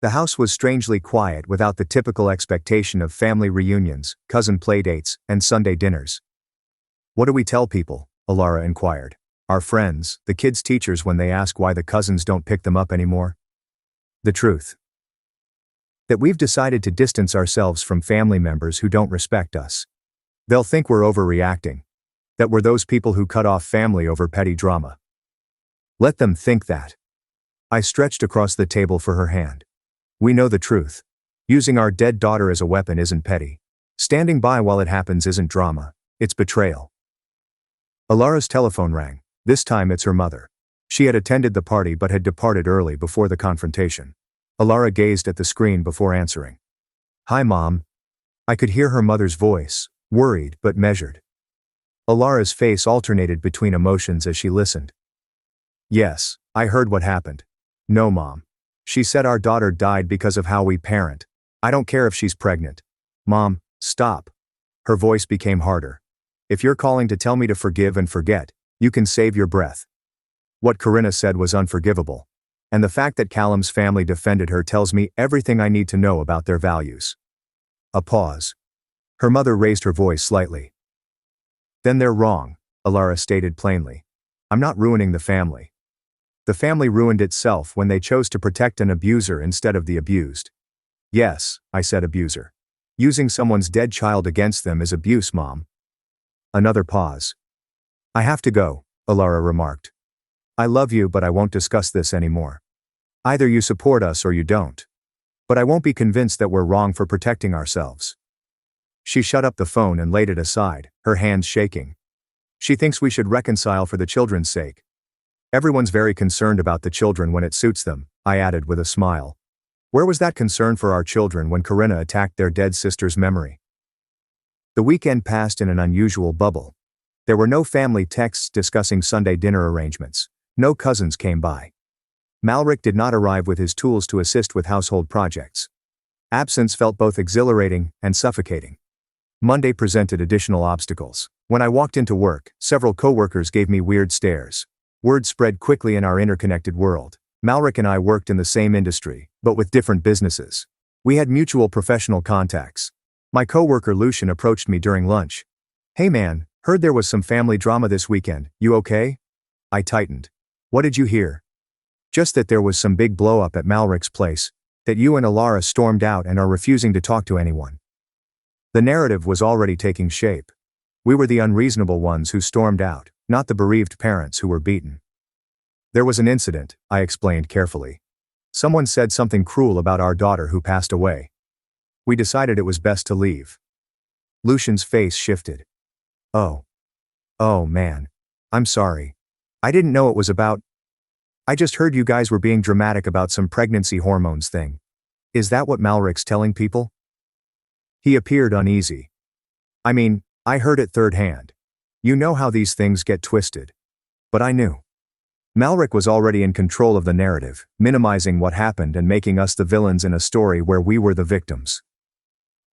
The house was strangely quiet without the typical expectation of family reunions, cousin playdates, and Sunday dinners. What do we tell people? Alara inquired. Our friends, the kids' teachers when they ask why the cousins don't pick them up anymore? The truth. That we've decided to distance ourselves from family members who don't respect us. They'll think we're overreacting. That we're those people who cut off family over petty drama. Let them think that. I stretched across the table for her hand. We know the truth. Using our dead daughter as a weapon isn't petty. Standing by while it happens isn't drama. It's betrayal. Alara's telephone rang. This time it's her mother. She had attended the party but had departed early before the confrontation. Alara gazed at the screen before answering. Hi, Mom. I could hear her mother's voice, worried but measured. Alara's face alternated between emotions as she listened. Yes, I heard what happened. No, Mom. She said our daughter died because of how we parent. I don't care if she's pregnant. Mom, stop. Her voice became harder. If you're calling to tell me to forgive and forget, you can save your breath. What Corinna said was unforgivable. And the fact that Callum's family defended her tells me everything I need to know about their values. A pause. Her mother raised her voice slightly. Then they're wrong, Alara stated plainly. I'm not ruining the family. The family ruined itself when they chose to protect an abuser instead of the abused. Yes, I said abuser. Using someone's dead child against them is abuse, Mom. Another pause. I have to go, Alara remarked. I love you, but I won't discuss this anymore. Either you support us or you don't. But I won't be convinced that we're wrong for protecting ourselves. She shut up the phone and laid it aside, her hands shaking. She thinks we should reconcile for the children's sake. Everyone's very concerned about the children when it suits them, I added with a smile. Where was that concern for our children when Corinna attacked their dead sister's memory? The weekend passed in an unusual bubble. There were no family texts discussing Sunday dinner arrangements. No cousins came by. Malric did not arrive with his tools to assist with household projects. Absence felt both exhilarating and suffocating. Monday presented additional obstacles. When I walked into work, several coworkers gave me weird stares. Word spread quickly in our interconnected world. Malric and I worked in the same industry, but with different businesses. We had mutual professional contacts. My coworker Lucian approached me during lunch. Hey man, heard there was some family drama this weekend, you okay? I tightened. What did you hear? Just that there was some big blow-up at Malric's place, that you and Alara stormed out and are refusing to talk to anyone. The narrative was already taking shape. We were the unreasonable ones who stormed out, not the bereaved parents who were beaten. There was an incident, I explained carefully. Someone said something cruel about our daughter who passed away. We decided it was best to leave. Lucian's face shifted. Oh, man. I'm sorry. I didn't know it was about. I just heard you guys were being dramatic about some pregnancy hormones thing. Is that what Malric's telling people? He appeared uneasy. I mean, I heard it third hand. You know how these things get twisted. But I knew. Malric was already in control of the narrative, minimizing what happened and making us the villains in a story where we were the victims.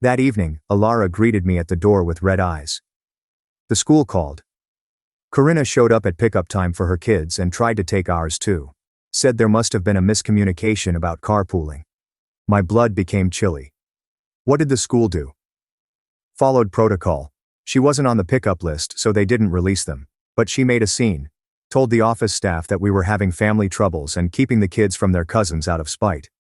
That evening, Alara greeted me at the door with red eyes. The school called. Corinna showed up at pickup time for her kids and tried to take ours too. Said there must have been a miscommunication about carpooling. My blood became chilly. What did the school do? Followed protocol. She wasn't on the pickup list, so they didn't release them. But she made a scene. Told the office staff that we were having family troubles and keeping the kids from their cousins out of spite.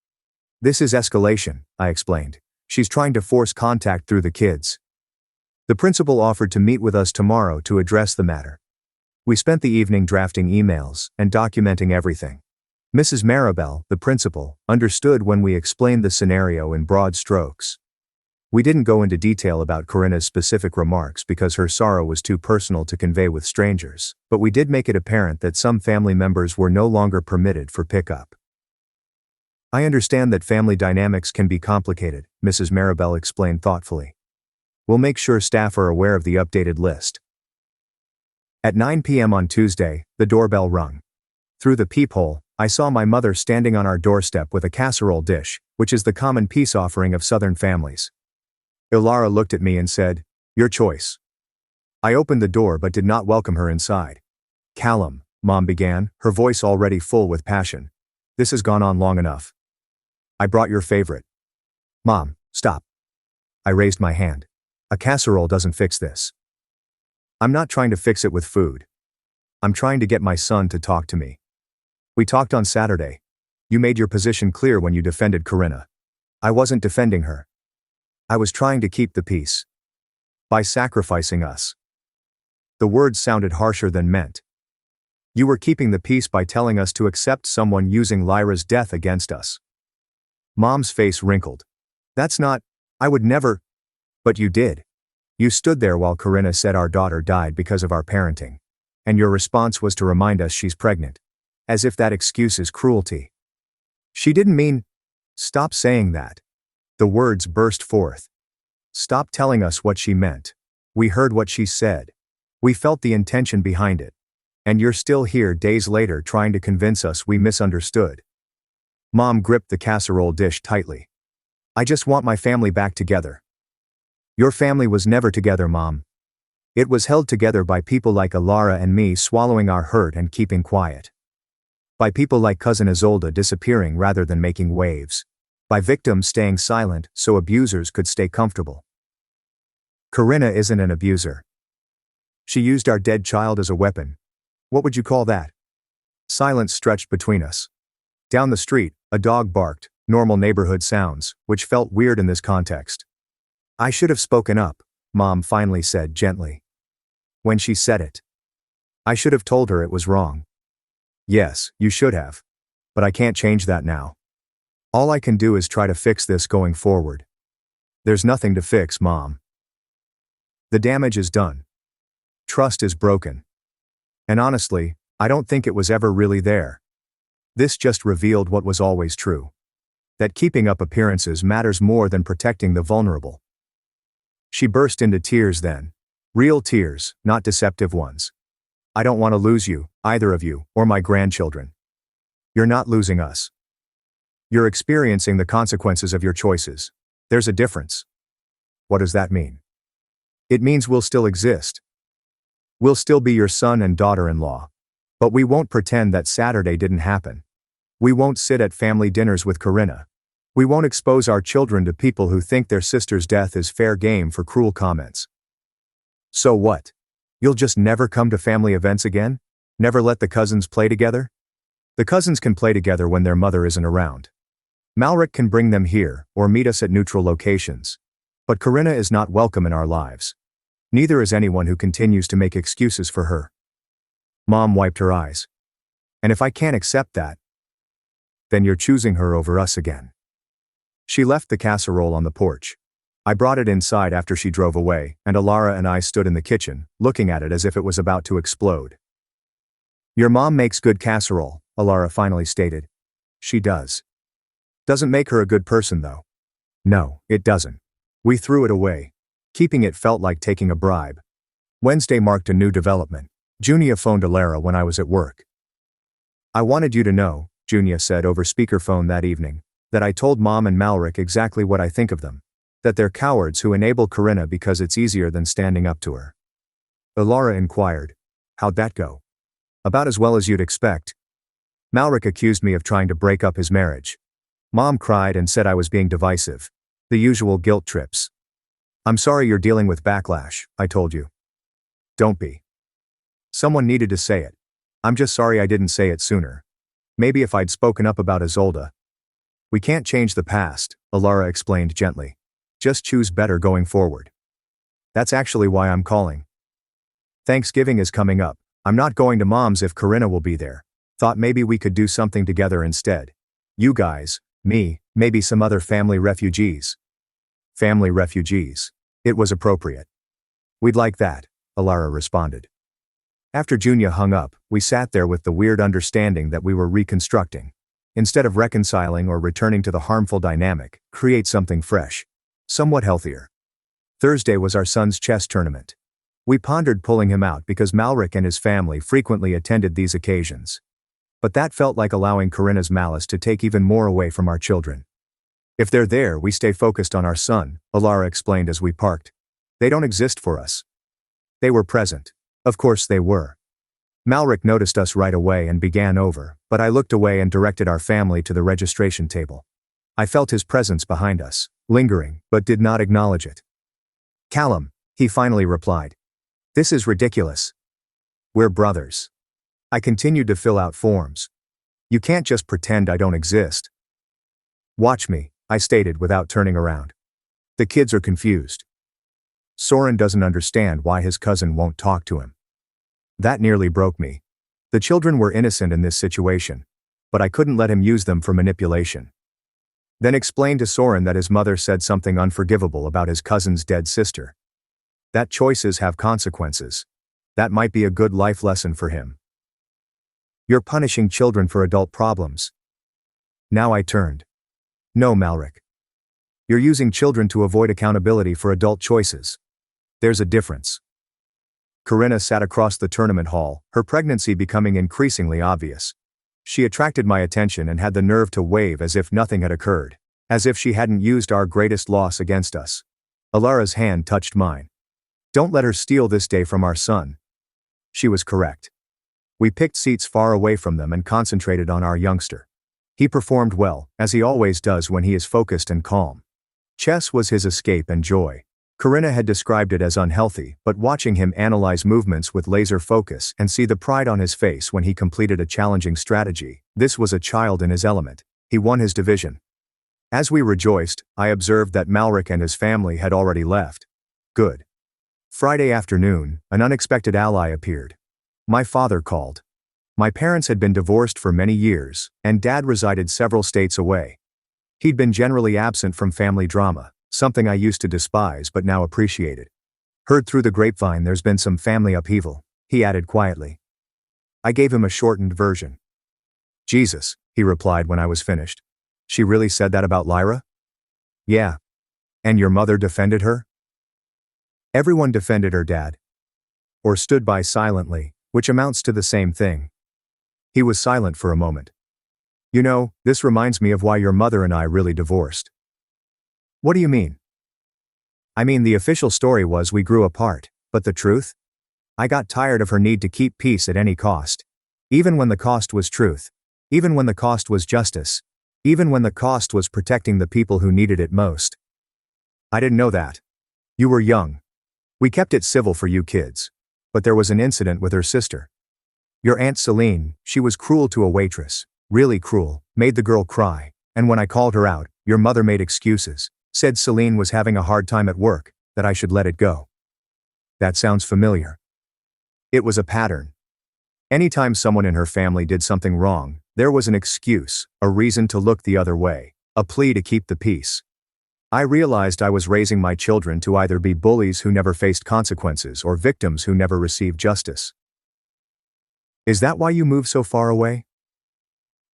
This is escalation, I explained. She's trying to force contact through the kids. The principal offered to meet with us tomorrow to address the matter. We spent the evening drafting emails and documenting everything. Mrs. Maribel, the principal, understood when we explained the scenario in broad strokes. We didn't go into detail about Corinna's specific remarks because her sorrow was too personal to convey with strangers, but we did make it apparent that some family members were no longer permitted for pickup. I understand that family dynamics can be complicated, Mrs. Maribel explained thoughtfully. We'll make sure staff are aware of the updated list. At 9 p.m. on Tuesday, the doorbell rung. Through the peephole, I saw my mother standing on our doorstep with a casserole dish, which is the common peace offering of Southern families. Ilara looked at me and said, "Your choice." I opened the door but did not welcome her inside. "Callum," Mom began, her voice already full with passion. "This has gone on long enough. I brought your favorite." "Mom, stop." I raised my hand. "A casserole doesn't fix this. I'm not trying to fix it with food. I'm trying to get my son to talk to me. We talked on Saturday. You made your position clear when you defended Corinna. I wasn't defending her. I was trying to keep the peace. By sacrificing us." The words sounded harsher than meant. "You were keeping the peace by telling us to accept someone using Lyra's death against us." Mom's face wrinkled. "That's not, I would never." "But you did. You stood there while Corinna said our daughter died because of our parenting. And your response was to remind us she's pregnant. As if that excuse is cruelty. She didn't mean." "Stop saying that." The words burst forth. "Stop telling us what she meant. We heard what she said. We felt the intention behind it. And you're still here days later trying to convince us we misunderstood." Mom gripped the casserole dish tightly. "I just want my family back together." Your family was never together, Mom. It was held together by people like Alara and me swallowing our hurt and keeping quiet. By people like Cousin Isolde disappearing rather than making waves. By victims staying silent so abusers could stay comfortable. Corinna isn't an abuser. She used our dead child as a weapon. What would you call that? Silence stretched between us. Down the street, a dog barked, normal neighborhood sounds, which felt weird in this context. I should have spoken up, Mom finally said gently. When she said it, I should have told her it was wrong. Yes, you should have. But I can't change that now. All I can do is try to fix this going forward. There's nothing to fix, Mom. The damage is done. Trust is broken. And honestly, I don't think it was ever really there. This just revealed what was always true. That keeping up appearances matters more than protecting the vulnerable. She burst into tears then. Real tears, not deceptive ones. I don't want to lose you, either of you, or my grandchildren. You're not losing us. You're experiencing the consequences of your choices. There's a difference. What does that mean? It means we'll still exist. We'll still be your son and daughter-in-law. But we won't pretend that Saturday didn't happen. We won't sit at family dinners with Corinna. We won't expose our children to people who think their sister's death is fair game for cruel comments. So what? You'll just never come to family events again? Never let the cousins play together? The cousins can play together when their mother isn't around. Malric can bring them here, or meet us at neutral locations. But Corinna is not welcome in our lives. Neither is anyone who continues to make excuses for her. Mom wiped her eyes. And if I can't accept that, then you're choosing her over us again. She left the casserole on the porch. I brought it inside after she drove away, and Alara and I stood in the kitchen, looking at it as if it was about to explode. Your mom makes good casserole, Alara finally stated. She does. Doesn't make her a good person though. No, it doesn't. We threw it away. Keeping it felt like taking a bribe. Wednesday marked a new development. Junia phoned Alara when I was at work. I wanted you to know, Junia said over speakerphone that evening, that I told Mom and Malric exactly what I think of them. That they're cowards who enable Corinna because it's easier than standing up to her. Alara inquired. How'd that go? About as well as you'd expect. Malric accused me of trying to break up his marriage. Mom cried and said I was being divisive. The usual guilt trips. I'm sorry you're dealing with backlash, I told you. Don't be. Someone needed to say it. I'm just sorry I didn't say it sooner. Maybe if I'd spoken up about Isolde. We can't change the past, Alara explained gently. Just choose better going forward. That's actually why I'm calling. Thanksgiving is coming up. I'm not going to Mom's if Corinna will be there. Thought maybe we could do something together instead. You guys, me, maybe some other family refugees. Family refugees. It was appropriate. We'd like that, Alara responded. After Junia hung up, we sat there with the weird understanding that we were reconstructing. Instead of reconciling or returning to the harmful dynamic, create something fresh. Somewhat healthier. Thursday was our son's chess tournament. We pondered pulling him out because Malric and his family frequently attended these occasions. But that felt like allowing Corinna's malice to take even more away from our children. If they're there, we stay focused on our son, Alara explained as we parked. They don't exist for us. They were present. Of course they were. Malric noticed us right away and began over, but I looked away and directed our family to the registration table. I felt his presence behind us, lingering, but did not acknowledge it. Callum, he finally replied. This is ridiculous. We're brothers. I continued to fill out forms. You can't just pretend I don't exist. Watch me, I stated without turning around. The kids are confused. Soren doesn't understand why his cousin won't talk to him. That nearly broke me. The children were innocent in this situation, but I couldn't let him use them for manipulation. Then explained to Soren that his mother said something unforgivable about his cousin's dead sister. That choices have consequences. That might be a good life lesson for him. You're punishing children for adult problems. Now I turned. No, Malric. You're using children to avoid accountability for adult choices. There's a difference. Corinna sat across the tournament hall, her pregnancy becoming increasingly obvious. She attracted my attention and had the nerve to wave as if nothing had occurred, as if she hadn't used our greatest loss against us. Alara's hand touched mine. Don't let her steal this day from our son. She was correct. We picked seats far away from them and concentrated on our youngster. He performed well, as he always does when he is focused and calm. Chess was his escape and joy. Corinna had described it as unhealthy, but watching him analyze movements with laser focus and see the pride on his face when he completed a challenging strategy, this was a child in his element. He won his division. As we rejoiced, I observed that Malric and his family had already left. Good. Friday afternoon, an unexpected ally appeared. My father called. My parents had been divorced for many years, and Dad resided several states away. He'd been generally absent from family drama, something I used to despise but now appreciated. Heard through the grapevine there's been some family upheaval, he added quietly. I gave him a shortened version. Jesus, he replied when I was finished. She really said that about Lyra? Yeah. And your mother defended her? Everyone defended her, Dad. Or stood by silently, which amounts to the same thing. He was silent for a moment. You know, this reminds me of why your mother and I really divorced. What do you mean? I mean, the official story was we grew apart, but the truth? I got tired of her need to keep peace at any cost. Even when the cost was truth. Even when the cost was justice. Even when the cost was protecting the people who needed it most. I didn't know that. You were young. We kept it civil for you kids. But there was an incident with her sister. Your Aunt Celine, she was cruel to a waitress. Really cruel, made the girl cry, and when I called her out, your mother made excuses, said Celine was having a hard time at work, that I should let it go. That sounds familiar. It was a pattern. Anytime someone in her family did something wrong, there was an excuse, a reason to look the other way, a plea to keep the peace. I realized I was raising my children to either be bullies who never faced consequences or victims who never received justice. Is that why you moved so far away?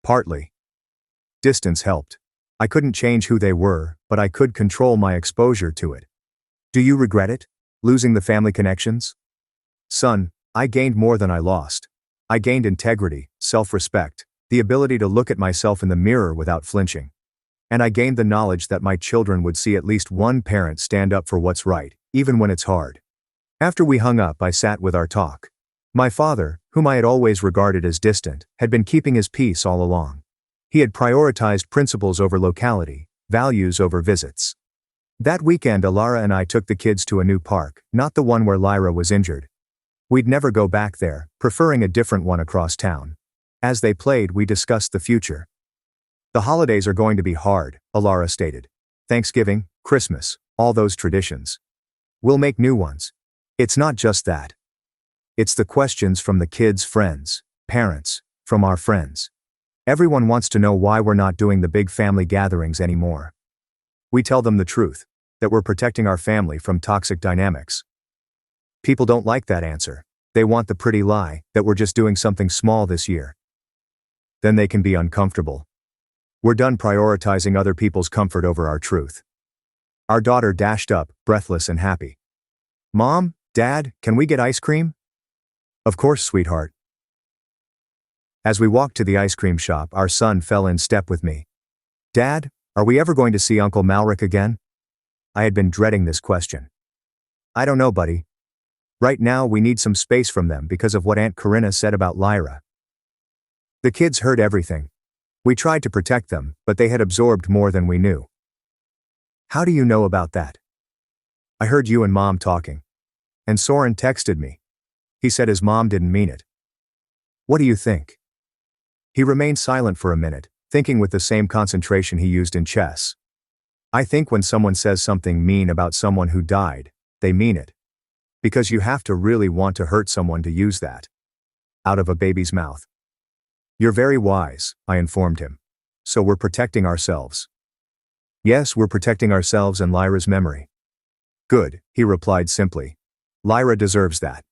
Partly. Distance helped. I couldn't change who they were, but I could control my exposure to it. Do you regret it? Losing the family connections? Son, I gained more than I lost. I gained integrity, self-respect, the ability to look at myself in the mirror without flinching. And I gained the knowledge that my children would see at least one parent stand up for what's right, even when it's hard. After we hung up, I sat with our talk. My father, whom I had always regarded as distant, had been keeping his peace all along. He had prioritized principles over locality, values over visits. That weekend, Alara and I took the kids to a new park, not the one where Lyra was injured. We'd never go back there, preferring a different one across town. As they played, we discussed the future. The holidays are going to be hard, Alara stated. Thanksgiving, Christmas, all those traditions. We'll make new ones. It's not just that. It's the questions from the kids' friends, parents, from our friends. Everyone wants to know why we're not doing the big family gatherings anymore. We tell them the truth, that we're protecting our family from toxic dynamics. People don't like that answer. They want the pretty lie, that we're just doing something small this year. Then they can be uncomfortable. We're done prioritizing other people's comfort over our truth. Our daughter dashed up, breathless and happy. Mom, Dad, can we get ice cream? Of course, sweetheart. As we walked to the ice cream shop, our son fell in step with me. Dad, are we ever going to see Uncle Malric again? I had been dreading this question. I don't know, buddy. Right now we need some space from them because of what Aunt Corinna said about Lyra. The kids heard everything. We tried to protect them, but they had absorbed more than we knew. How do you know about that? I heard you and Mom talking. And Soren texted me. He said his mom didn't mean it. What do you think? He remained silent for a minute, thinking with the same concentration he used in chess. I think when someone says something mean about someone who died, they mean it. Because you have to really want to hurt someone to use that. Out of a baby's mouth. You're very wise, I informed him. So we're protecting ourselves. Yes, we're protecting ourselves and Lyra's memory. Good, he replied simply. Lyra deserves that.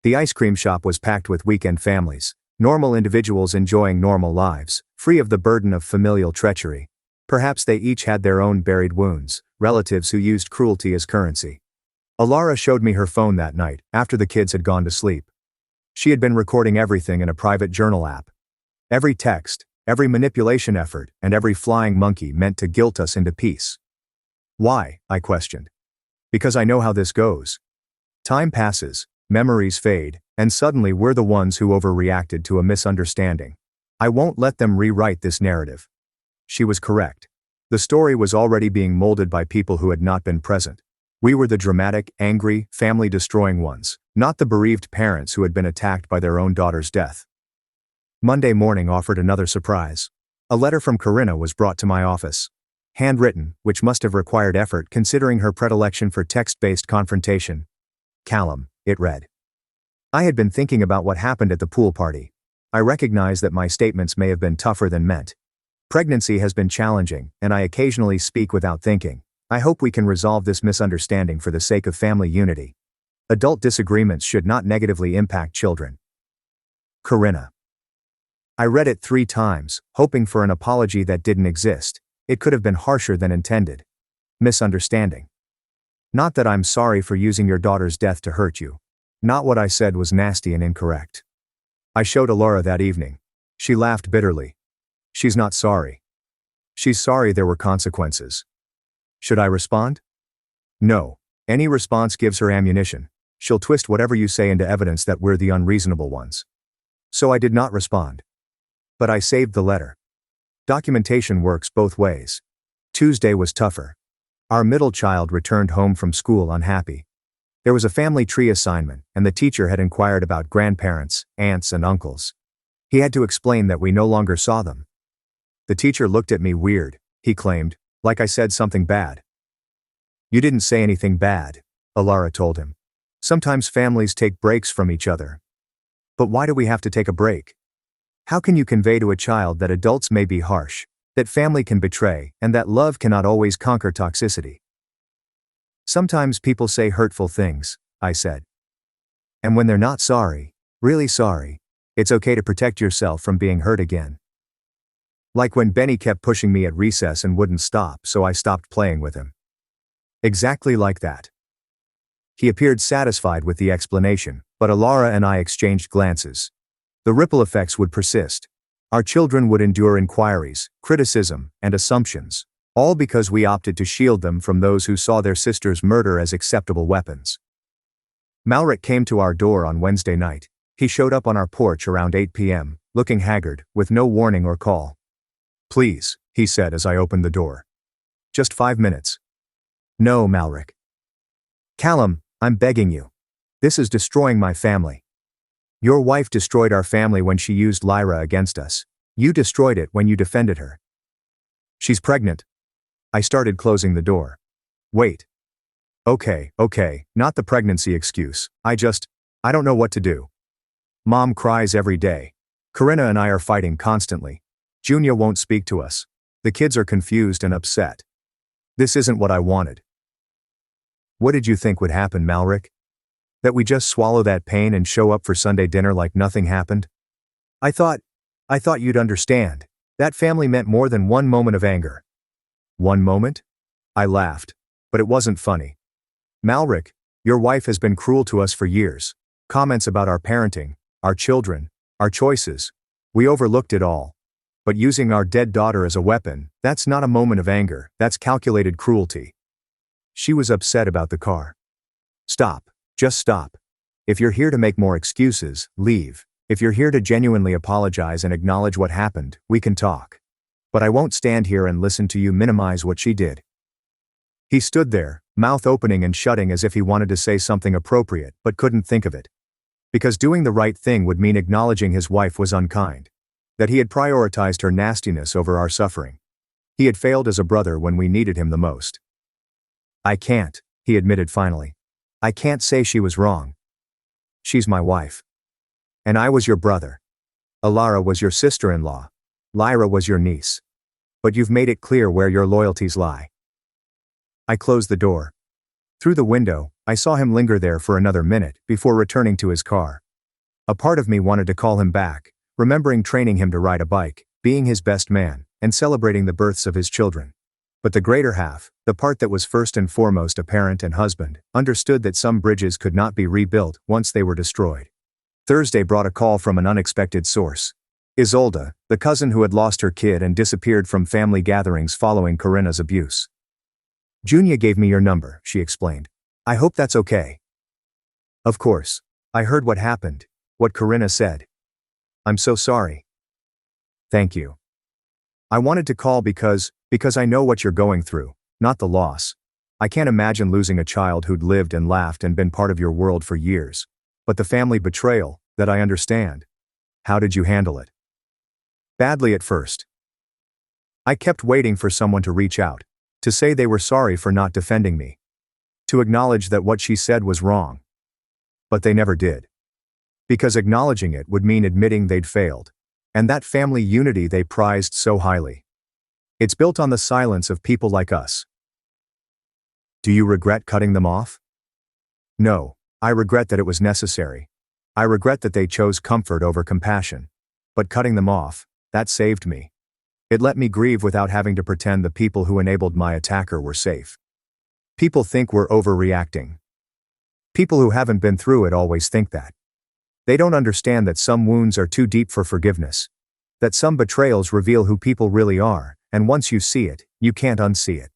The ice cream shop was packed with weekend families, normal individuals enjoying normal lives, free of the burden of familial treachery. Perhaps they each had their own buried wounds, relatives who used cruelty as currency. Alara showed me her phone that night, after the kids had gone to sleep. She had been recording everything in a private journal app. Every text, every manipulation effort, and every flying monkey meant to guilt us into peace. Why? I questioned. Because I know how this goes. Time passes, memories fade, and suddenly we're the ones who overreacted to a misunderstanding. I won't let them rewrite this narrative. She was correct. The story was already being molded by people who had not been present. We were the dramatic, angry, family-destroying ones, not the bereaved parents who had been attacked by their own daughter's death. Monday morning offered another surprise. A letter from Corinna was brought to my office. Handwritten, which must have required effort considering her predilection for text-based confrontation. Callum, it read. I had been thinking about what happened at the pool party. I recognize that my statements may have been tougher than meant. Pregnancy has been challenging, and I occasionally speak without thinking. I hope we can resolve this misunderstanding for the sake of family unity. Adult disagreements should not negatively impact children. Corinna. I read it 3 times, hoping for an apology that didn't exist. It could have been harsher than intended. Misunderstanding. Not that I'm sorry for using your daughter's death to hurt you. Not what I said was nasty and incorrect. I showed Alara that evening. She laughed bitterly. She's not sorry. She's sorry there were consequences. Should I respond? No. Any response gives her ammunition. She'll twist whatever you say into evidence that we're the unreasonable ones. So I did not respond. But I saved the letter. Documentation works both ways. Tuesday was tougher. Our middle child returned home from school unhappy. There was a family tree assignment, and the teacher had inquired about grandparents, aunts, and uncles. He had to explain that we no longer saw them. The teacher looked at me weird, he claimed, like I said something bad. You didn't say anything bad, Alara told him. Sometimes families take breaks from each other. But why do we have to take a break? How can you convey to a child that adults may be harsh, that family can betray, and that love cannot always conquer toxicity? Sometimes people say hurtful things, I said. And when they're not sorry, really sorry, it's okay to protect yourself from being hurt again. Like when Benny kept pushing me at recess and wouldn't stop, so I stopped playing with him. Exactly like that. He appeared satisfied with the explanation, but Alara and I exchanged glances. The ripple effects would persist. Our children would endure inquiries, criticism, and assumptions, all because we opted to shield them from those who saw their sister's murder as acceptable weapons. Malric came to our door on Wednesday night. He showed up on our porch around 8 p.m., looking haggard, with no warning or call. Please, he said as I opened the door. Just 5 minutes. No, Malric. Callum, I'm begging you. This is destroying my family. Your wife destroyed our family when she used Lyra against us. You destroyed it when you defended her. She's pregnant. I started closing the door. Wait. Okay, not the pregnancy excuse. I don't know what to do. Mom cries every day. Corinna and I are fighting constantly. Junia won't speak to us. The kids are confused and upset. This isn't what I wanted. What did you think would happen, Malric? That we just swallow that pain and show up for Sunday dinner like nothing happened? I thought you'd understand. That family meant more than one moment of anger. One moment? I laughed. But it wasn't funny. Malric, your wife has been cruel to us for years. Comments about our parenting, our children, our choices. We overlooked it all. But using our dead daughter as a weapon, that's not a moment of anger, that's calculated cruelty. She was upset about the car. Stop. Just stop. If you're here to make more excuses, leave. If you're here to genuinely apologize and acknowledge what happened, we can talk. But I won't stand here and listen to you minimize what she did. He stood there, mouth opening and shutting as if he wanted to say something appropriate, but couldn't think of it. Because doing the right thing would mean acknowledging his wife was unkind. That he had prioritized her nastiness over our suffering. He had failed as a brother when we needed him the most. I can't, he admitted finally. I can't say she was wrong. She's my wife. And I was your brother. Alara was your sister-in-law. Lyra was your niece. But you've made it clear where your loyalties lie. I closed the door. Through the window, I saw him linger there for another minute before returning to his car. A part of me wanted to call him back, remembering training him to ride a bike, being his best man, and celebrating the births of his children. But the greater half, the part that was first and foremost a parent and husband, understood that some bridges could not be rebuilt once they were destroyed. Thursday brought a call from an unexpected source. Isolde, the cousin who had lost her kid and disappeared from family gatherings following Corinna's abuse. Junia gave me your number, she explained. I hope that's okay. Of course. I heard what happened, what Corinna said. I'm so sorry. Thank you. I wanted to call because I know what you're going through, not the loss. I can't imagine losing a child who'd lived and laughed and been part of your world for years. But the family betrayal, that I understand. How did you handle it? Badly at first. I kept waiting for someone to reach out, to say they were sorry for not defending me, to acknowledge that what she said was wrong. But they never did. Because acknowledging it would mean admitting they'd failed, and that family unity they prized so highly. It's built on the silence of people like us. Do you regret cutting them off? No, I regret that it was necessary. I regret that they chose comfort over compassion. But cutting them off, that saved me. It let me grieve without having to pretend the people who enabled my attacker were safe. People think we're overreacting. People who haven't been through it always think that. They don't understand that some wounds are too deep for forgiveness. That some betrayals reveal who people really are, and once you see it, you can't unsee it.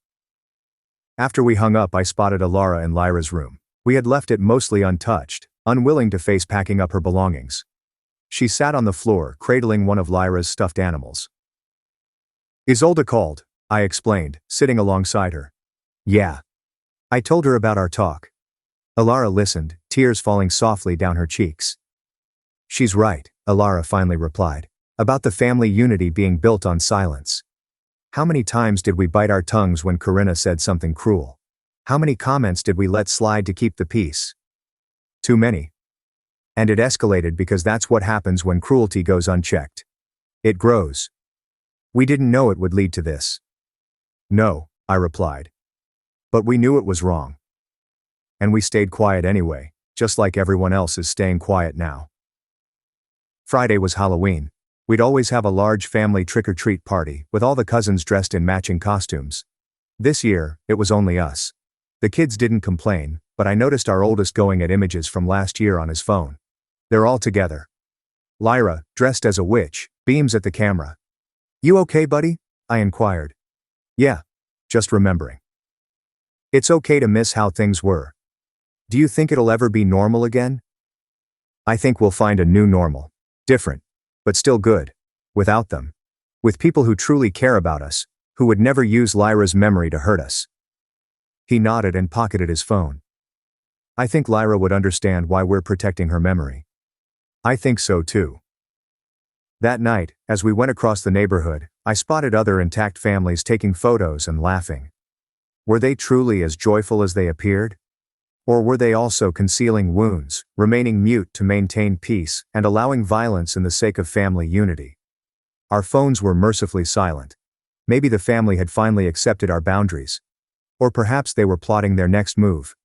After we hung up, I spotted Alara in Lyra's room. We had left it mostly untouched, unwilling to face packing up her belongings. She sat on the floor, cradling one of Lyra's stuffed animals. Isolde called, I explained, sitting alongside her. Yeah. I told her about our talk. Alara listened, tears falling softly down her cheeks. She's right, Alara finally replied. About the family unity being built on silence. How many times did we bite our tongues when Corinna said something cruel? How many comments did we let slide to keep the peace? Too many. And it escalated because that's what happens when cruelty goes unchecked. It grows. We didn't know it would lead to this. No, I replied. But we knew it was wrong. And we stayed quiet anyway, just like everyone else is staying quiet now. Friday was Halloween. We'd always have a large family trick-or-treat party, with all the cousins dressed in matching costumes. This year, it was only us. The kids didn't complain, but I noticed our oldest going at images from last year on his phone. They're all together. Lyra, dressed as a witch, beams at the camera. You okay, buddy? I inquired. Yeah. Just remembering. It's okay to miss how things were. Do you think it'll ever be normal again? I think we'll find a new normal. Different. But still good. Without them. With people who truly care about us, who would never use Lyra's memory to hurt us. He nodded and pocketed his phone. I think Lyra would understand why we're protecting her memory. I think so too. That night, as we went across the neighborhood, I spotted other intact families taking photos and laughing. Were they truly as joyful as they appeared? Or were they also concealing wounds, remaining mute to maintain peace, and allowing violence in the sake of family unity? Our phones were mercifully silent. Maybe the family had finally accepted our boundaries. Or perhaps they were plotting their next move.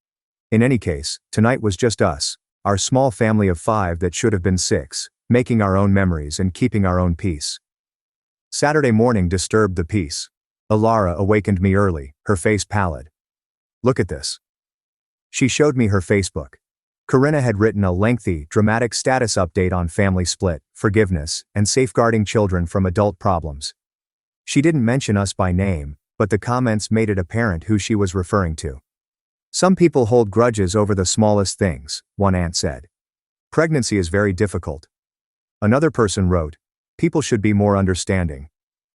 In any case, tonight was just us, our small family of 5 that should have been 6, making our own memories and keeping our own peace. Saturday morning disturbed the peace. Alara awakened me early, her face pallid. Look at this. She showed me her Facebook. Corinna had written a lengthy, dramatic status update on family split, forgiveness, and safeguarding children from adult problems. She didn't mention us by name, but the comments made it apparent who she was referring to. Some people hold grudges over the smallest things, one aunt said. Pregnancy is very difficult. Another person wrote, people should be more understanding.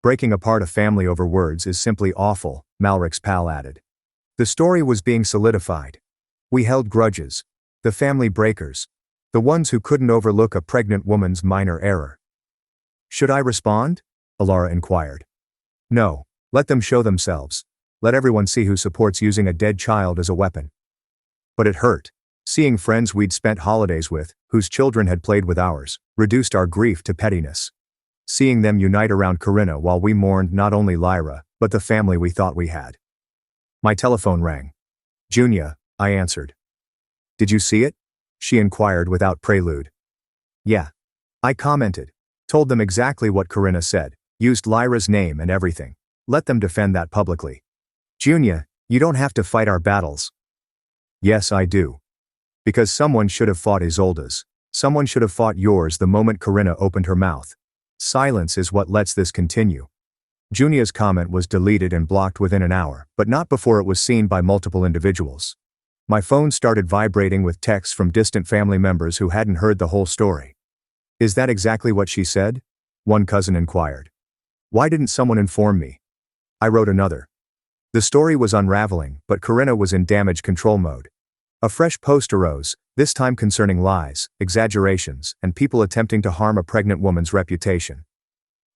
Breaking apart a family over words is simply awful, Malrick's pal added. The story was being solidified. We held grudges. The family breakers. The ones who couldn't overlook a pregnant woman's minor error. Should I respond? Alara inquired. No, let them show themselves. Let everyone see who supports using a dead child as a weapon. But it hurt. Seeing friends we'd spent holidays with, whose children had played with ours, reduced our grief to pettiness. Seeing them unite around Corinna while we mourned not only Lyra, but the family we thought we had. My telephone rang. Junia, I answered. Did you see it? She inquired without prelude. Yeah. I commented. Told them exactly what Corinna said, used Lyra's name and everything. Let them defend that publicly. Junia, you don't have to fight our battles. Yes, I do. Because someone should have fought Isolde's. Someone should have fought yours the moment Corinna opened her mouth. Silence is what lets this continue. Junia's comment was deleted and blocked within an hour, but not before it was seen by multiple individuals. My phone started vibrating with texts from distant family members who hadn't heard the whole story. "Is that exactly what she said?" one cousin inquired. "Why didn't someone inform me?" I wrote another. The story was unraveling, but Corinna was in damage control mode. A fresh post arose, this time concerning lies, exaggerations, and people attempting to harm a pregnant woman's reputation.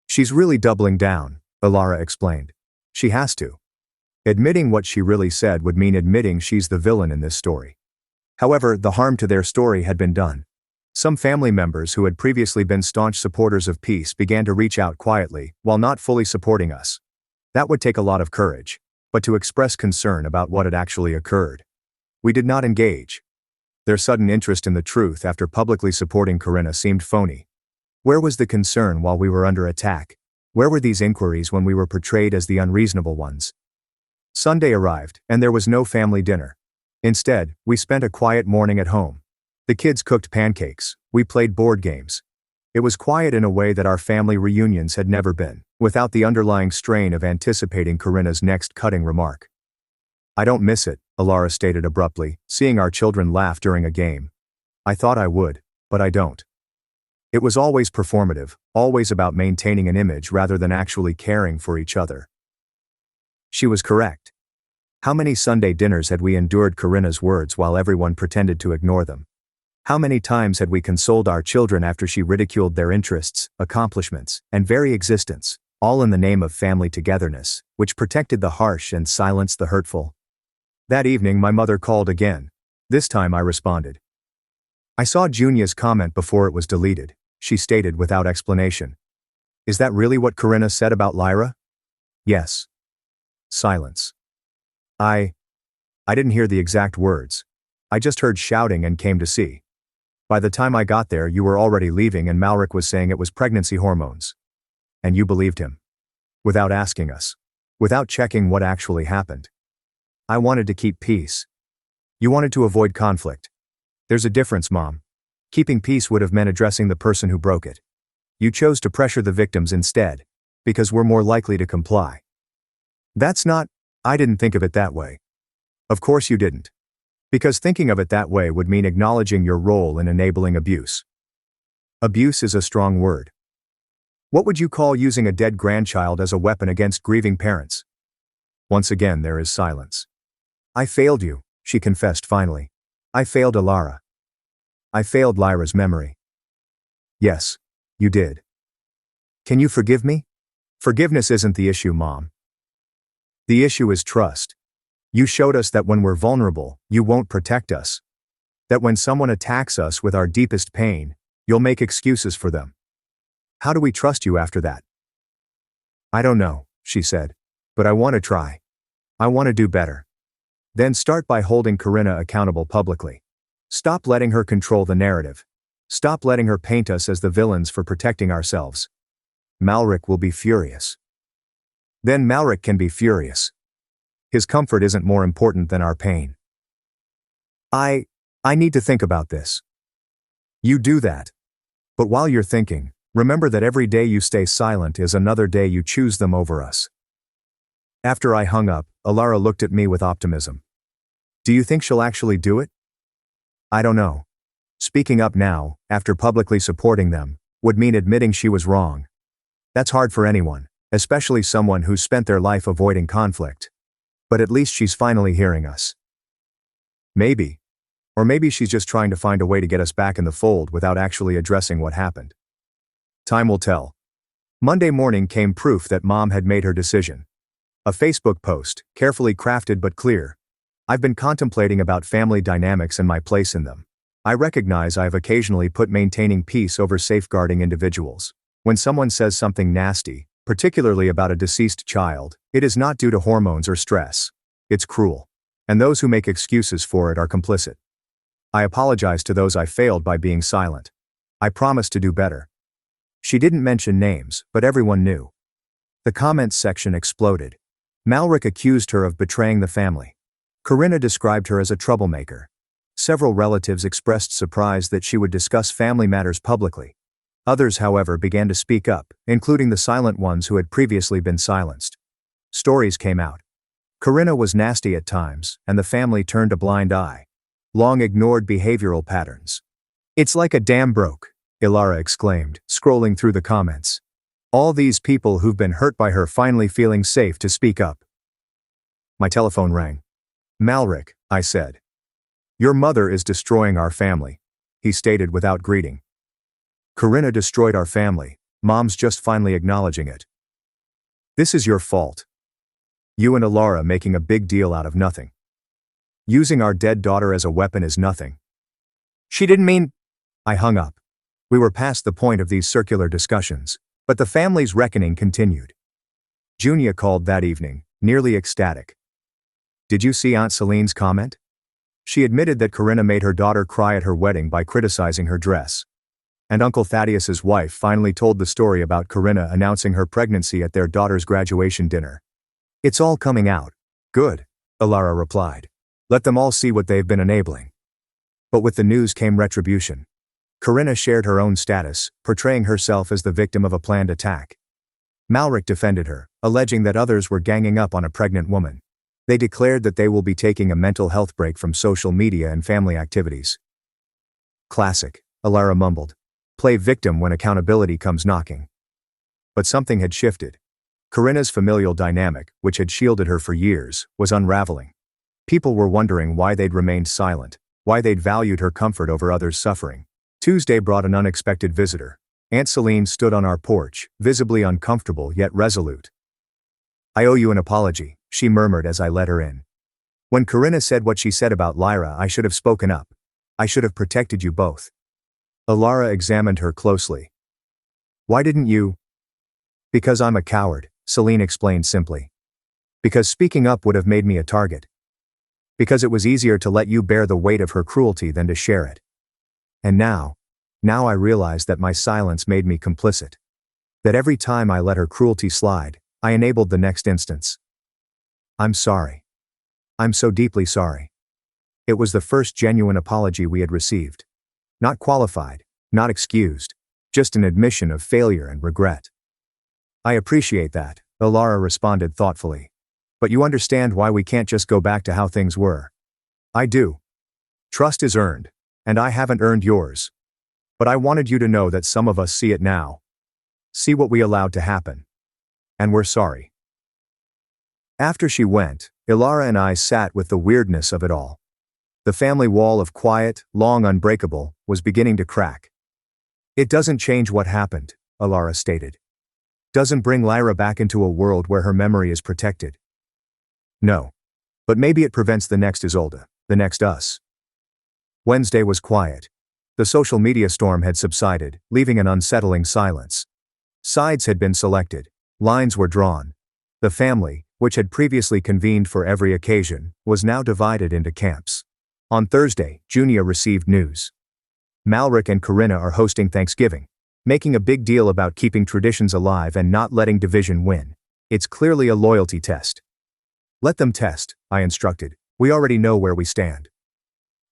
"She's really doubling down," Alara explained. "She has to. Admitting what she really said would mean admitting she's the villain in this story." However, the harm to their story had been done. Some family members who had previously been staunch supporters of peace began to reach out quietly, while not fully supporting us. That would take a lot of courage, but to express concern about what had actually occurred. We did not engage. Their sudden interest in the truth after publicly supporting Corinna seemed phony. Where was the concern while we were under attack? Where were these inquiries when we were portrayed as the unreasonable ones? Sunday arrived, and there was no family dinner. Instead, we spent a quiet morning at home. The kids cooked pancakes, we played board games. It was quiet in a way that our family reunions had never been, without the underlying strain of anticipating Corinna's next cutting remark. "I don't miss it," Alara stated abruptly, seeing our children laugh during a game. "I thought I would, but I don't." It was always performative, always about maintaining an image rather than actually caring for each other. She was correct. How many Sunday dinners had we endured Corinna's words while everyone pretended to ignore them? How many times had we consoled our children after she ridiculed their interests, accomplishments, and very existence, all in the name of family togetherness, which protected the harsh and silenced the hurtful? That evening my mother called again. This time I responded. "I saw Junia's comment before it was deleted," she stated without explanation. "Is that really what Corinna said about Lyra?" "Yes." Silence. I didn't hear the exact words. I just heard shouting and came to see. By the time I got there, you were already leaving and Malric was saying it was pregnancy hormones. And you believed him. Without asking us. Without checking what actually happened. I wanted to keep peace. You wanted to avoid conflict. There's a difference, Mom. Keeping peace would have meant addressing the person who broke it. You chose to pressure the victims instead, because we're more likely to comply. I didn't think of it that way. Of course you didn't. Because thinking of it that way would mean acknowledging your role in enabling abuse. Abuse is a strong word. What would you call using a dead grandchild as a weapon against grieving parents? Once again there is silence. "I failed you," she confessed finally. "I failed Alara. I failed Lyra's memory." "Yes, you did. Can you forgive me?" "Forgiveness isn't the issue, Mom. The issue is trust. You showed us that when we're vulnerable, you won't protect us. That when someone attacks us with our deepest pain, you'll make excuses for them. How do we trust you after that?" "I don't know," she said. "But I want to try. I want to do better." Then start by holding Corinna accountable publicly. Stop letting her control the narrative. Stop letting her paint us as the villains for protecting ourselves. Malric will be furious. Then Malric can be furious. His comfort isn't more important than our pain. I need to think about this." You do that. But while you're thinking, remember that every day you stay silent is another day you choose them over us. After I hung up, Alara looked at me with optimism. "Do you think she'll actually do it?" "I don't know. Speaking up now, after publicly supporting them, would mean admitting she was wrong. That's hard for anyone, especially someone who's spent their life avoiding conflict. But at least she's finally hearing us. Maybe. Or maybe she's just trying to find a way to get us back in the fold without actually addressing what happened. Time will tell." Monday morning came proof that Mom had made her decision. A Facebook post, carefully crafted but clear. "I've been contemplating about family dynamics and my place in them. I recognize I've occasionally put maintaining peace over safeguarding individuals. When someone says something nasty, particularly about a deceased child, it is not due to hormones or stress. It's cruel. And those who make excuses for it are complicit. I apologize to those I failed by being silent. I promise to do better." She didn't mention names, but everyone knew. The comments section exploded. Malric accused her of betraying the family. Corinna described her as a troublemaker. Several relatives expressed surprise that she would discuss family matters publicly. Others, however, began to speak up, including the silent ones who had previously been silenced. Stories came out. Corinna was nasty at times, and the family turned a blind eye. Long ignored behavioral patterns. It's like a dam broke, Ilara exclaimed, scrolling through the comments. All these people who've been hurt by her finally feeling safe to speak up. My telephone rang. Malric, I said. Your mother is destroying our family, he stated without greeting. Corinna destroyed our family. Mom's just finally acknowledging it. This is your fault. You and Ilara making a big deal out of nothing. Using our dead daughter as a weapon is nothing. She didn't mean... I hung up. We were past the point of these circular discussions, but the family's reckoning continued. Junia called that evening, nearly ecstatic. Did you see Aunt Celine's comment? She admitted that Corinna made her daughter cry at her wedding by criticizing her dress. And Uncle Thaddeus's wife finally told the story about Corinna announcing her pregnancy at their daughter's graduation dinner. It's all coming out. Good, Ilara replied. Let them all see what they've been enabling. But with the news came retribution. Corinna shared her own status, portraying herself as the victim of a planned attack. Malric defended her, alleging that others were ganging up on a pregnant woman. They declared that they will be taking a mental health break from social media and family activities. Classic, Ilara mumbled. Play victim when accountability comes knocking. But something had shifted. Corinna's familial dynamic, which had shielded her for years, was unraveling. People were wondering why they'd remained silent, why they'd valued her comfort over others' suffering. Tuesday brought an unexpected visitor. Aunt Celine stood on our porch, visibly uncomfortable yet resolute. I owe you an apology, she murmured as I let her in. When Corinna said what she said about Lyra, I should have spoken up. I should have protected you both. Ilara examined her closely. Why didn't you? Because I'm a coward, Celine explained simply. Because speaking up would have made me a target. Because it was easier to let you bear the weight of her cruelty than to share it. And now I realize that my silence made me complicit. That every time I let her cruelty slide, I enabled the next instance. I'm sorry. I'm so deeply sorry. It was the first genuine apology we had received. Not qualified, not excused, just an admission of failure and regret. I appreciate that, Ilara responded thoughtfully. But you understand why we can't just go back to how things were. I do. Trust is earned, and I haven't earned yours. But I wanted you to know that some of us see it now. See what we allowed to happen. And we're sorry. After she went, Ilara and I sat with the weirdness of it all. The family wall of quiet, long unbreakable, was beginning to crack. It doesn't change what happened, Ilara stated. Doesn't bring Lyra back into a world where her memory is protected. No. But maybe it prevents the next Isolde, the next us. Wednesday was quiet. The social media storm had subsided, leaving an unsettling silence. Sides had been selected. Lines were drawn. The family, which had previously convened for every occasion, was now divided into camps. On Thursday, Junia received news. Malric and Corinna are hosting Thanksgiving, making a big deal about keeping traditions alive and not letting division win. It's clearly a loyalty test. Let them test, I instructed. We already know where we stand.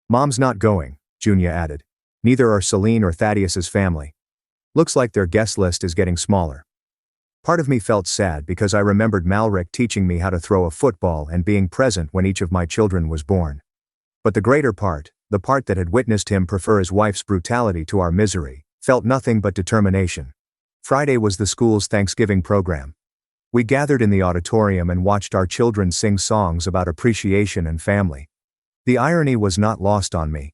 Mom's not going, Junia added. Neither are Celine or Thaddeus's family. Looks like their guest list is getting smaller. Part of me felt sad because I remembered Malric teaching me how to throw a football and being present when each of my children was born. But the greater part, the part that had witnessed him prefer his wife's brutality to our misery, felt nothing but determination. Friday was the school's Thanksgiving program. We gathered in the auditorium and watched our children sing songs about appreciation and family. The irony was not lost on me.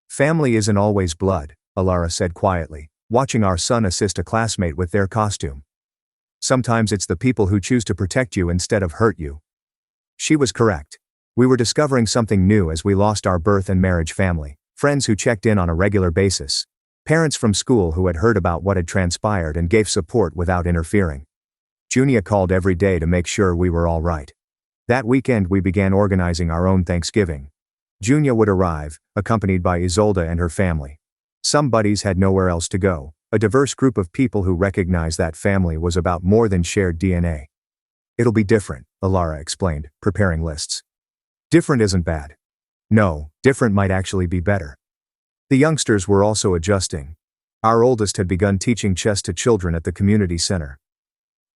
Family isn't always blood, Ilara said quietly, watching our son assist a classmate with their costume. Sometimes it's the people who choose to protect you instead of hurt you. She was correct. We were discovering something new as we lost our birth and marriage family, friends who checked in on a regular basis, parents from school who had heard about what had transpired and gave support without interfering. Junia called every day to make sure we were all right. That weekend we began organizing our own Thanksgiving. Junia would arrive, accompanied by Isolde and her family. Some buddies had nowhere else to go, a diverse group of people who recognized that family was about more than shared DNA. It'll be different, Ilara explained, preparing lists. Different isn't bad. No, different might actually be better. The youngsters were also adjusting. Our oldest had begun teaching chess to children at the community center.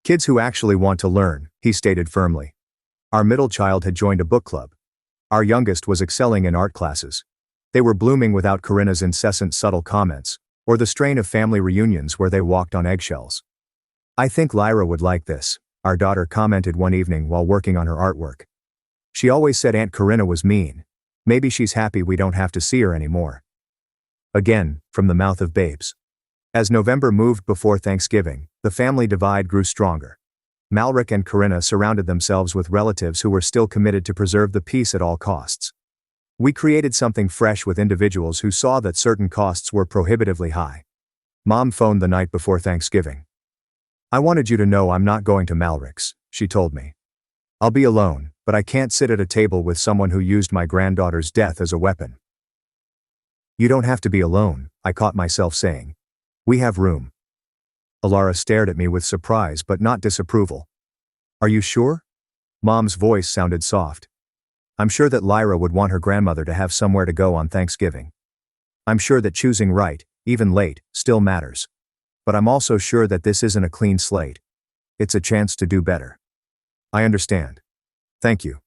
Kids who actually want to learn, he stated firmly. Our middle child had joined a book club. Our youngest was excelling in art classes. They were blooming without Corinna's incessant subtle comments, or the strain of family reunions where they walked on eggshells. "I think Lyra would like this," our daughter commented one evening while working on her artwork. "She always said Aunt Corinna was mean. Maybe she's happy we don't have to see her anymore." Again, from the mouth of babes. As November moved before Thanksgiving, the family divide grew stronger. Malric and Corinna surrounded themselves with relatives who were still committed to preserve the peace at all costs. We created something fresh with individuals who saw that certain costs were prohibitively high. Mom phoned the night before Thanksgiving. "I wanted you to know I'm not going to Malric's," she told me. "I'll be alone, but I can't sit at a table with someone who used my granddaughter's death as a weapon." "You don't have to be alone," I caught myself saying. "We have room." Alara stared at me with surprise but not disapproval. "Are you sure?" Mom's voice sounded soft. "I'm sure that Lyra would want her grandmother to have somewhere to go on Thanksgiving. I'm sure that choosing right, even late, still matters. But I'm also sure that this isn't a clean slate. It's a chance to do better." "I understand. Thank you."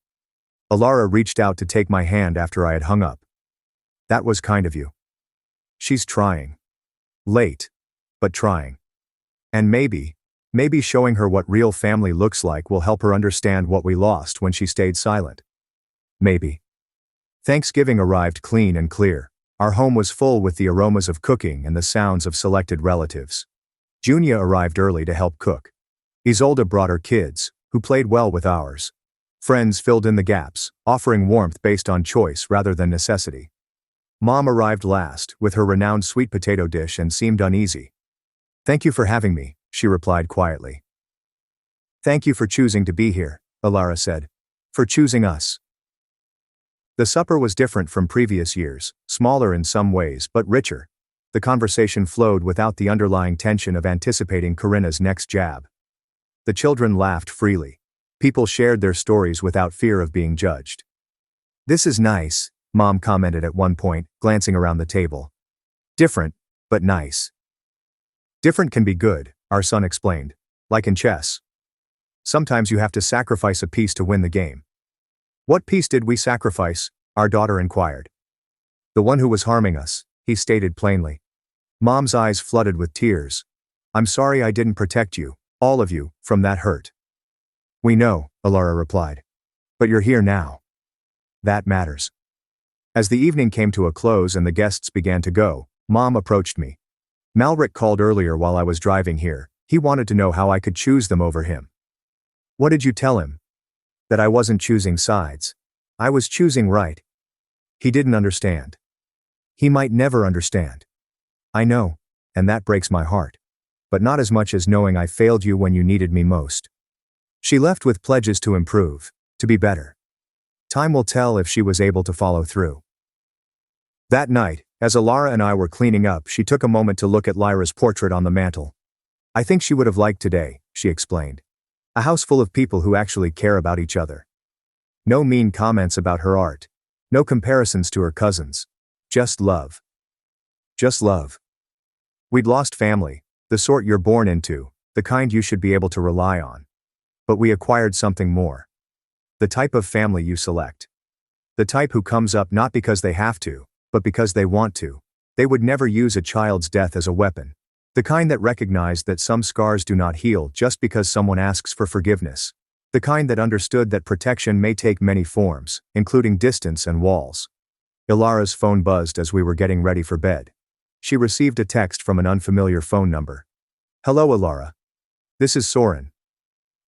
Alara reached out to take my hand after I had hung up. "That was kind of you." She's trying. Late, but trying. And maybe showing her what real family looks like will help her understand what we lost when she stayed silent. Maybe. Thanksgiving arrived clean and clear. Our home was full with the aromas of cooking and the sounds of selected relatives. Junia arrived early to help cook. Isolde brought her kids, who played well with ours. Friends filled in the gaps, offering warmth based on choice rather than necessity. Mom arrived last, with her renowned sweet potato dish, and seemed uneasy. "Thank you for having me," she replied quietly. "Thank you for choosing to be here," Alara said. "For choosing us." The supper was different from previous years, smaller in some ways but richer. The conversation flowed without the underlying tension of anticipating Corinna's next jab. The children laughed freely. People shared their stories without fear of being judged. "This is nice," Mom commented at one point, glancing around the table. "Different, but nice." "Different can be good," our son explained. "Like in chess. Sometimes you have to sacrifice a piece to win the game." "What piece did we sacrifice?" our daughter inquired. "The one who was harming us," he stated plainly. Mom's eyes flooded with tears. "I'm sorry I didn't protect you, all of you, from that hurt." "We know," Alara replied. "But you're here now. That matters." As the evening came to a close and the guests began to go, Mom approached me. "Malric called earlier while I was driving here. He wanted to know how I could choose them over him." "What did you tell him?" "That I wasn't choosing sides. I was choosing right." "He didn't understand." "He might never understand." "I know, and that breaks my heart. But not as much as knowing I failed you when you needed me most." She left with pledges to improve, to be better. Time will tell if she was able to follow through. That night, as Alara and I were cleaning up, she took a moment to look at Lyra's portrait on the mantel. "I think she would have liked today," she explained. "A house full of people who actually care about each other. No mean comments about her art. No comparisons to her cousins. Just love. Just love." We'd lost family, the sort you're born into, the kind you should be able to rely on. But we acquired something more. The type of family you select. The type who comes up not because they have to, but because they want to. They would never use a child's death as a weapon. The kind that recognized that some scars do not heal just because someone asks for forgiveness. The kind that understood that protection may take many forms, including distance and walls. Ilara's phone buzzed as we were getting ready for bed. She received a text from an unfamiliar phone number. "Hello, Ilara. This is Soren.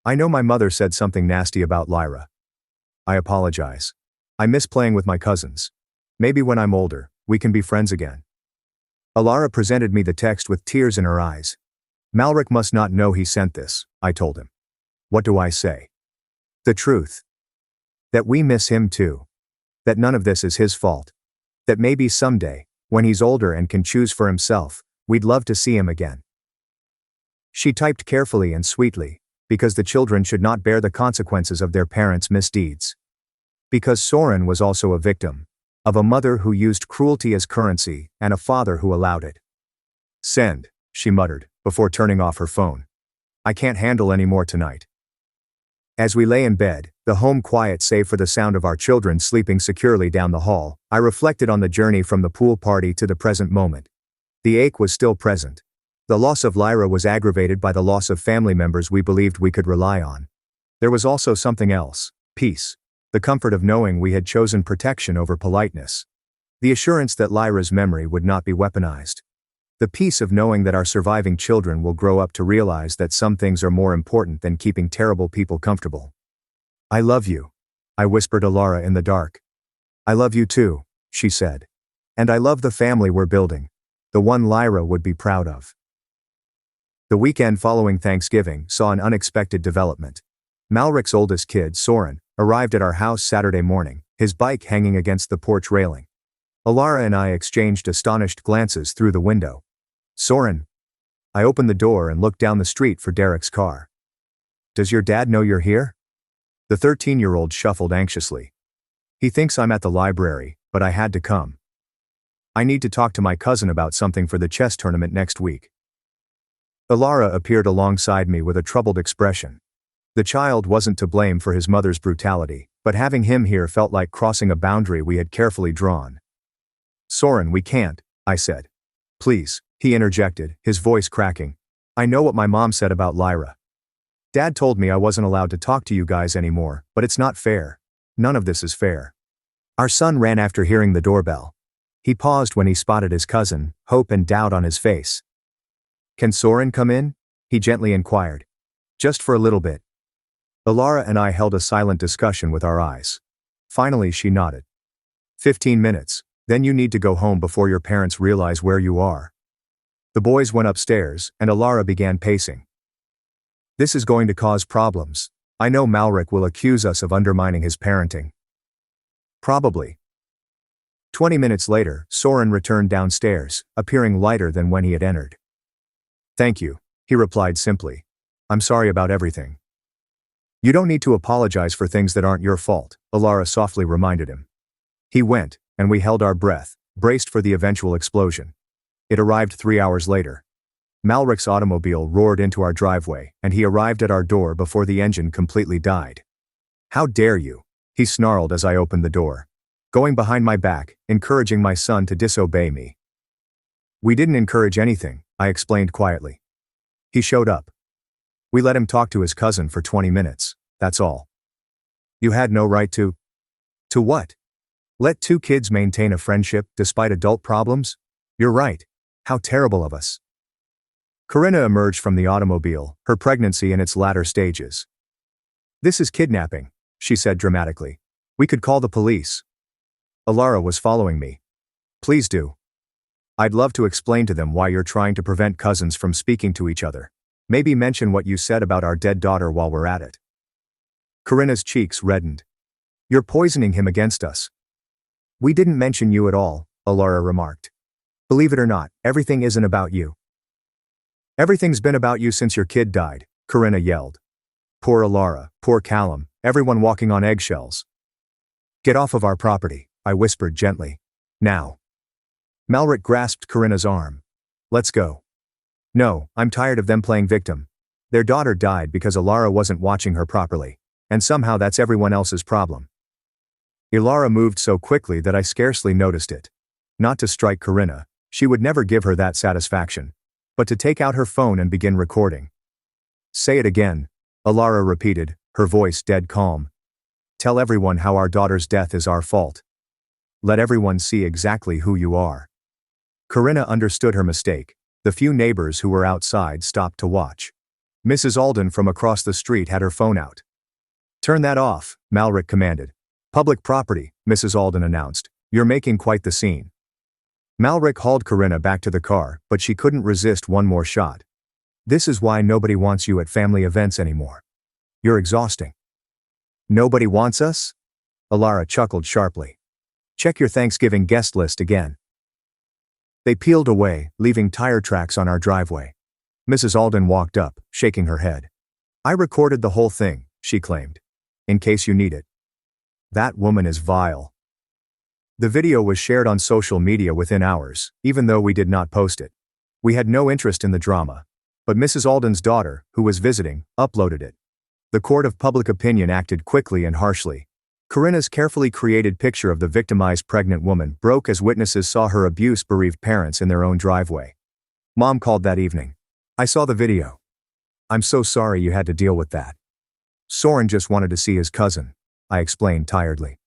I know my mother said something nasty about Lyra. I apologize. I miss playing with my cousins. Maybe when I'm older, we can be friends again." Alara presented me the text with tears in her eyes. "Malric must not know he sent this," I told him. "What do I say?" "The truth. That we miss him too. That none of this is his fault. That maybe someday, when he's older and can choose for himself, we'd love to see him again." She typed carefully and sweetly, because the children should not bear the consequences of their parents' misdeeds. Because Soren was also a victim. Of a mother who used cruelty as currency, and a father who allowed it. "Send," she muttered, before turning off her phone. "I can't handle any more tonight." As we lay in bed, the home quiet save for the sound of our children sleeping securely down the hall, I reflected on the journey from the pool party to the present moment. The ache was still present. The loss of Lyra was aggravated by the loss of family members we believed we could rely on. There was also something else: peace. The comfort of knowing we had chosen protection over politeness. The assurance that Lyra's memory would not be weaponized. The peace of knowing that our surviving children will grow up to realize that some things are more important than keeping terrible people comfortable. "I love you," I whispered to Lara in the dark. "I love you too," she said. "And I love the family we're building. The one Lyra would be proud of." The weekend following Thanksgiving saw an unexpected development. Malrik's oldest kid, Soren, arrived at our house Saturday morning, his bike hanging against the porch railing. Alara and I exchanged astonished glances through the window. "Soren." I opened the door and looked down the street for Derek's car. "Does your dad know you're here?" The 13-year-old shuffled anxiously. "He thinks I'm at the library, but I had to come. I need to talk to my cousin about something for the chess tournament next week." Alara appeared alongside me with a troubled expression. The child wasn't to blame for his mother's brutality, but having him here felt like crossing a boundary we had carefully drawn. "Soren, we can't," I said. "Please," he interjected, his voice cracking. "I know what my mom said about Lyra. Dad told me I wasn't allowed to talk to you guys anymore, but it's not fair. None of this is fair." Our son ran after hearing the doorbell. He paused when he spotted his cousin, hope and doubt on his face. "Can Soren come in?" he gently inquired. "Just for a little bit." Alara and I held a silent discussion with our eyes. Finally she nodded. 15 minutes. Then you need to go home before your parents realize where you are." The boys went upstairs, and Alara began pacing. "This is going to cause problems. I know Malrik will accuse us of undermining his parenting." "Probably." 20 minutes later, Soren returned downstairs, appearing lighter than when he had entered. "Thank you," he replied simply. "I'm sorry about everything." "You don't need to apologize for things that aren't your fault," Alara softly reminded him. He went, and we held our breath, braced for the eventual explosion. It arrived 3 hours later. Malrik's automobile roared into our driveway, and he arrived at our door before the engine completely died. "How dare you?" he snarled as I opened the door, going behind my back, encouraging my son to disobey me. "We didn't encourage anything," I explained quietly. He showed up. We let him talk to his cousin for 20 minutes, that's all. "You had no right to..." "To what? Let two kids maintain a friendship despite adult problems? You're right. How terrible of us." Corinna emerged from the automobile, her pregnancy in its latter stages. "This is kidnapping," she said dramatically. "We could call the police." Alara was following me. "Please do. I'd love to explain to them why you're trying to prevent cousins from speaking to each other. Maybe mention what you said about our dead daughter while we're at it." Corinna's cheeks reddened. "You're poisoning him against us." "We didn't mention you at all," Alara remarked. "Believe it or not, everything isn't about you." "Everything's been about you since your kid died," Corinna yelled. "Poor Alara, poor Callum, everyone walking on eggshells." "Get off of our property," I whispered gently. "Now." Malrik grasped Corinna's arm. "Let's go." "No, I'm tired of them playing victim. Their daughter died because Alara wasn't watching her properly, and somehow that's everyone else's problem." Alara moved so quickly that I scarcely noticed it. Not to strike Corinna, she would never give her that satisfaction, but to take out her phone and begin recording. "Say it again," Alara repeated, her voice dead calm. "Tell everyone how our daughter's death is our fault. Let everyone see exactly who you are." Corinna understood her mistake. The few neighbors who were outside stopped to watch. Mrs. Alden from across the street had her phone out. "Turn that off," Malrik commanded. "Public property," Mrs. Alden announced. "You're making quite the scene." Malrik hauled Corinna back to the car, but she couldn't resist one more shot. "This is why nobody wants you at family events anymore. You're exhausting." "Nobody wants us?" Alara chuckled sharply. "Check your Thanksgiving guest list again." They peeled away, leaving tire tracks on our driveway. Mrs. Alden walked up, shaking her head. "I recorded the whole thing," she claimed. "In case you need it." That woman is vile. The video was shared on social media within hours, even though we did not post it. We had no interest in the drama. But Mrs. Alden's daughter, who was visiting, uploaded it. The court of public opinion acted quickly and harshly. Corinna's carefully created picture of the victimized pregnant woman broke as witnesses saw her abuse bereaved parents in their own driveway. Mom called that evening. I saw the video. I'm so sorry you had to deal with that. Soren just wanted to see his cousin, I explained tiredly.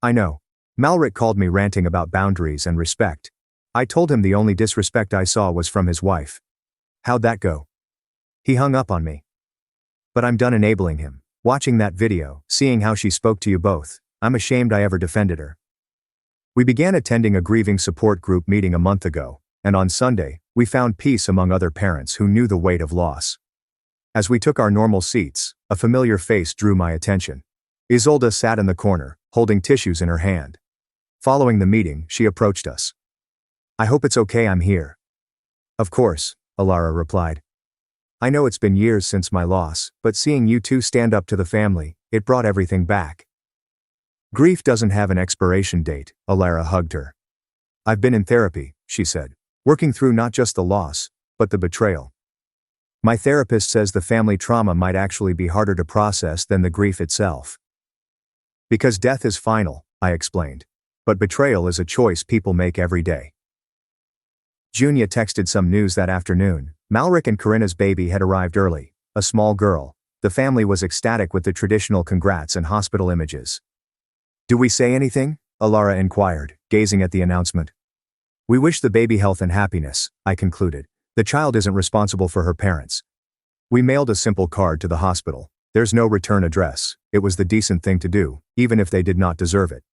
I know. Malric called me ranting about boundaries and respect. I told him the only disrespect I saw was from his wife. How'd that go? He hung up on me. But I'm done enabling him. Watching that video, seeing how she spoke to you both, I'm ashamed I ever defended her. We began attending a grieving support group meeting a month ago, and on Sunday, we found peace among other parents who knew the weight of loss. As we took our normal seats, a familiar face drew my attention. Isolde sat in the corner, holding tissues in her hand. Following the meeting, she approached us. I hope it's okay I'm here. Of course, Alara replied. I know it's been years since my loss, but seeing you two stand up to the family, it brought everything back. Grief doesn't have an expiration date, Alara hugged her. I've been in therapy, she said, working through not just the loss, but the betrayal. My therapist says the family trauma might actually be harder to process than the grief itself. Because death is final, I explained. But betrayal is a choice people make every day. Junia texted some news that afternoon. Malric and Corinna's baby had arrived early, a small girl. The family was ecstatic with the traditional congrats and hospital images. Do we say anything? Alara inquired, gazing at the announcement. We wish the baby health and happiness, I concluded. The child isn't responsible for her parents. We mailed a simple card to the hospital. There's no return address. It was the decent thing to do, even if they did not deserve it.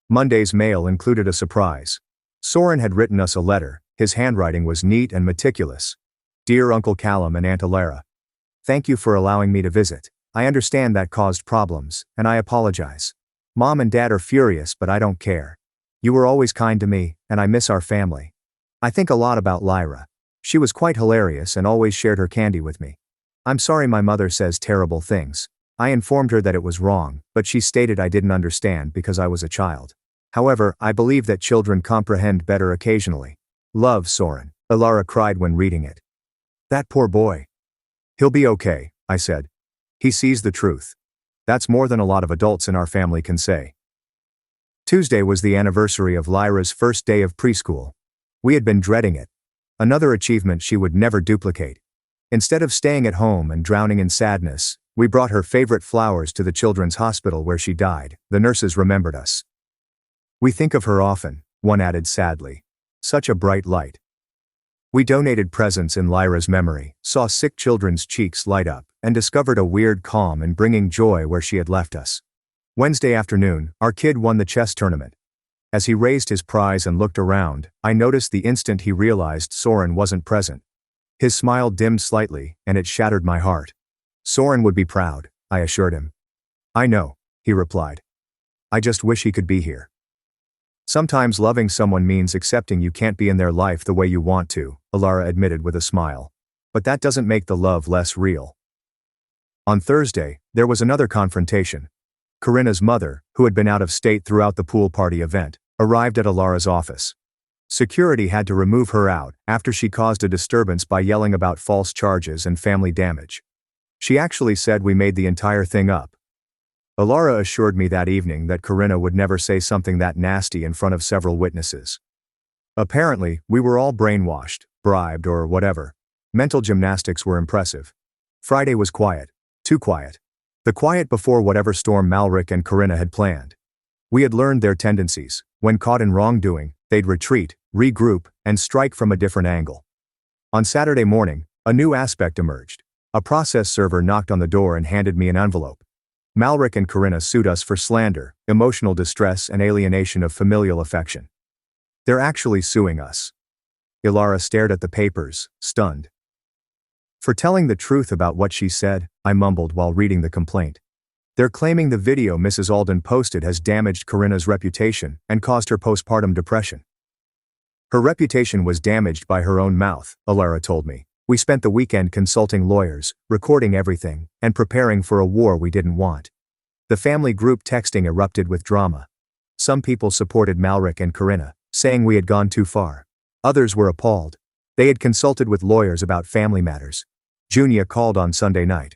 Monday's mail included a surprise. Soren had written us a letter. His handwriting was neat and meticulous. Dear Uncle Callum and Aunt Alara. Thank you for allowing me to visit. I understand that caused problems, and I apologize. Mom and Dad are furious, but I don't care. You were always kind to me, and I miss our family. I think a lot about Lyra. She was quite hilarious and always shared her candy with me. I'm sorry my mother says terrible things. I informed her that it was wrong, but she stated I didn't understand because I was a child. However, I believe that children comprehend better occasionally. Love, Soren. Alara cried when reading it. That poor boy. He'll be okay, I said. He sees the truth. That's more than a lot of adults in our family can say. Tuesday was the anniversary of Lyra's first day of preschool. We had been dreading it. Another achievement she would never duplicate. Instead of staying at home and drowning in sadness, we brought her favorite flowers to the children's hospital where she died. The nurses remembered us. We think of her often, one added sadly. Such a bright light. We donated presents in Lyra's memory, saw sick children's cheeks light up, and discovered a weird calm in bringing joy where she had left us. Wednesday afternoon, our kid won the chess tournament. As he raised his prize and looked around, I noticed the instant he realized Soren wasn't present. His smile dimmed slightly, and it shattered my heart. Soren would be proud, I assured him. I know, he replied. I just wish he could be here. Sometimes loving someone means accepting you can't be in their life the way you want to, Alara admitted with a smile. But that doesn't make the love less real. On Thursday, there was another confrontation. Corinna's mother, who had been out of state throughout the pool party event, arrived at Alara's office. Security had to remove her out after she caused a disturbance by yelling about false charges and family damage. She actually said we made the entire thing up. Alara assured me that evening that Corinna would never say something that nasty in front of several witnesses. Apparently, we were all brainwashed, bribed, or whatever. Mental gymnastics were impressive. Friday was quiet. Too quiet. The quiet before whatever storm Malric and Corinna had planned. We had learned their tendencies. When caught in wrongdoing, they'd retreat, regroup, and strike from a different angle. On Saturday morning, a new aspect emerged. A process server knocked on the door and handed me an envelope. Malric and Corinna sued us for slander, emotional distress, and alienation of familial affection. They're actually suing us. Alara stared at the papers, stunned. For telling the truth about what she said, I mumbled while reading the complaint. They're claiming the video Mrs. Alden posted has damaged Corinna's reputation and caused her postpartum depression. Her reputation was damaged by her own mouth, Alara told me. We spent the weekend consulting lawyers, recording everything, and preparing for a war we didn't want. The family group texting erupted with drama. Some people supported Malric and Corinna, saying we had gone too far. Others were appalled. They had consulted with lawyers about family matters. Junia called on Sunday night.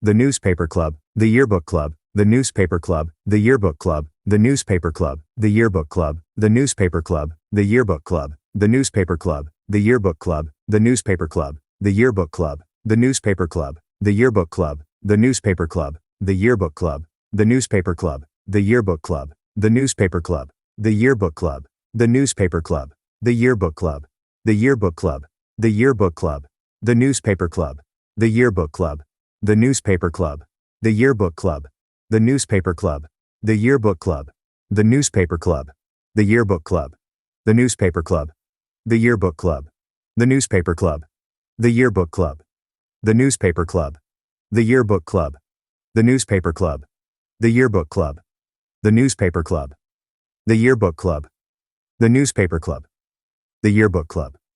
the newspaper club, the yearbook club, the newspaper club, the yearbook club, the newspaper club, the yearbook club, the newspaper club, the yearbook club, the newspaper club, the yearbook club, the newspaper club, the yearbook club, the newspaper club, the yearbook club, the newspaper club, the yearbook club, the newspaper club, the yearbook club, the newspaper club, the yearbook club, the newspaper club, the yearbook club, the yearbook club, the yearbook club, the newspaper club, the yearbook club, the newspaper club, the yearbook club, the newspaper club, the yearbook club, the newspaper club, the yearbook club, the newspaper club, the yearbook club, the newspaper club, the yearbook club, the newspaper club, the yearbook club, the newspaper club, the yearbook club, the newspaper club, the yearbook club, the newspaper club, the yearbook club,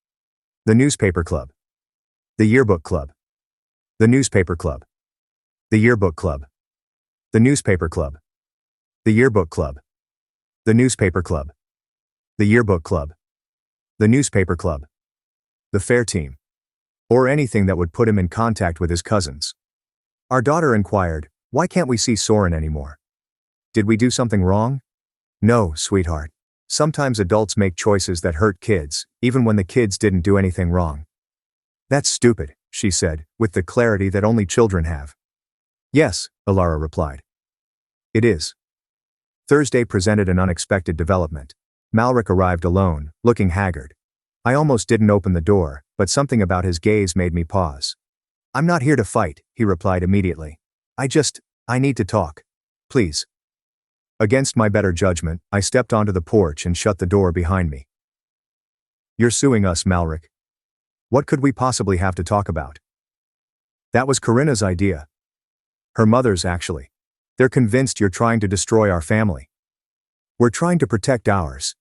the newspaper club, the yearbook club, the newspaper club, the yearbook club, the newspaper club, the yearbook club, the newspaper club, the yearbook club, the newspaper club, the fair team, or anything that would put him in contact with his cousins. Our daughter inquired, "Why can't we see Soren anymore? Did we do something wrong?" "No, sweetheart. Sometimes adults make choices that hurt kids, even when the kids didn't do anything wrong." "That's stupid," she said, with the clarity that only children have. "Yes," Alara replied. "It is." Thursday presented an unexpected development. Malric arrived alone, looking haggard. I almost didn't open the door, but something about his gaze made me pause. "I'm not here to fight," he replied immediately. I need to talk. Please." Against my better judgment, I stepped onto the porch and shut the door behind me. "You're suing us, Malric. What could we possibly have to talk about?" "That was Corinna's idea. Her mother's, actually. They're convinced you're trying to destroy our family. We're trying to protect ours."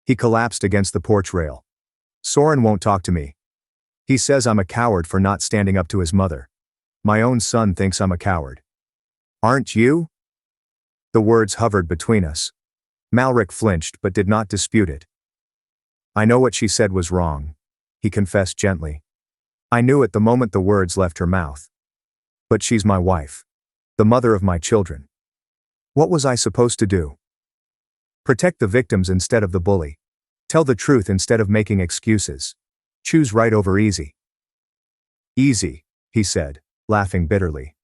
He collapsed against the porch rail. "Soren won't talk to me. He says I'm a coward for not standing up to his mother. My own son thinks I'm a coward. Aren't you?" The words hovered between us. Malric flinched but did not dispute it. "I know what she said was wrong," he confessed gently. "I knew it the moment the words left her mouth. But she's my wife. The mother of my children. What was I supposed to do? Protect the victims instead of the bully. Tell the truth instead of making excuses. Choose right over easy." "Easy," he said, laughing bitterly.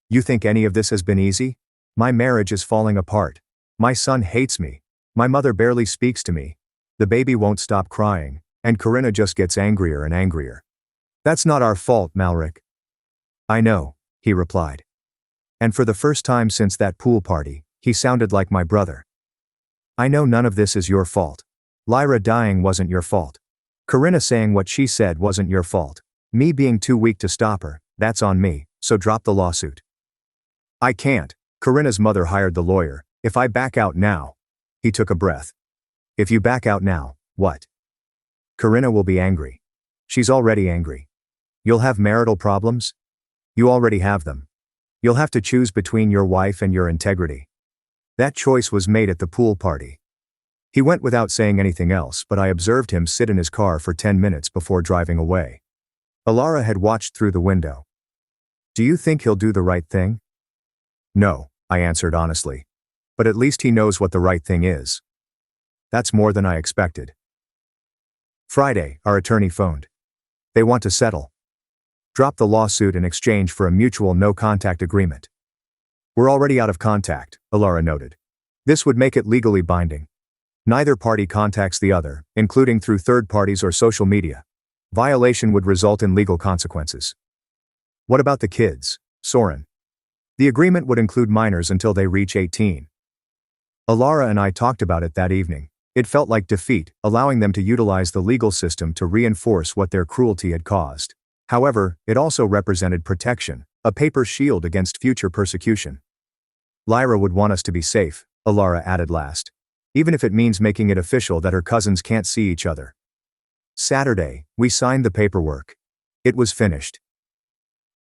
"You think any of this has been easy? My marriage is falling apart. My son hates me. My mother barely speaks to me. The baby won't stop crying, and Corinna just gets angrier and angrier. That's not our fault, Malric." "I know," he replied. And for the first time since that pool party, he sounded like my brother. "I know none of this is your fault. Lyra dying wasn't your fault. Corinna saying what she said wasn't your fault. Me being too weak to stop her, that's on me, so drop the lawsuit." "I can't. Corinna's mother hired the lawyer. If I back out now..." He took a breath. "If you back out now, what?" "Corinna will be angry. She's already angry. You'll have marital problems? You already have them. You'll have to choose between your wife and your integrity." That choice was made at the pool party. He went without saying anything else, but I observed him sit in his car for 10 minutes before driving away. Alara had watched through the window. "Do you think he'll do the right thing?" "No," I answered honestly. "But at least he knows what the right thing is." That's more than I expected. Friday, our attorney phoned. They want to settle. Drop the lawsuit in exchange for a mutual no-contact agreement. "We're already out of contact," Alara noted. "This would make it legally binding. Neither party contacts the other, including through third parties or social media. Violation would result in legal consequences." "What about the kids, Soren?" "The agreement would include minors until they reach 18. Alara and I talked about it that evening. It felt like defeat, allowing them to utilize the legal system to reinforce what their cruelty had caused. However, it also represented protection, a paper shield against future persecution. "Lyra would want us to be safe," Alara added last. "Even if it means making it official that her cousins can't see each other." Saturday, we signed the paperwork. It was finished.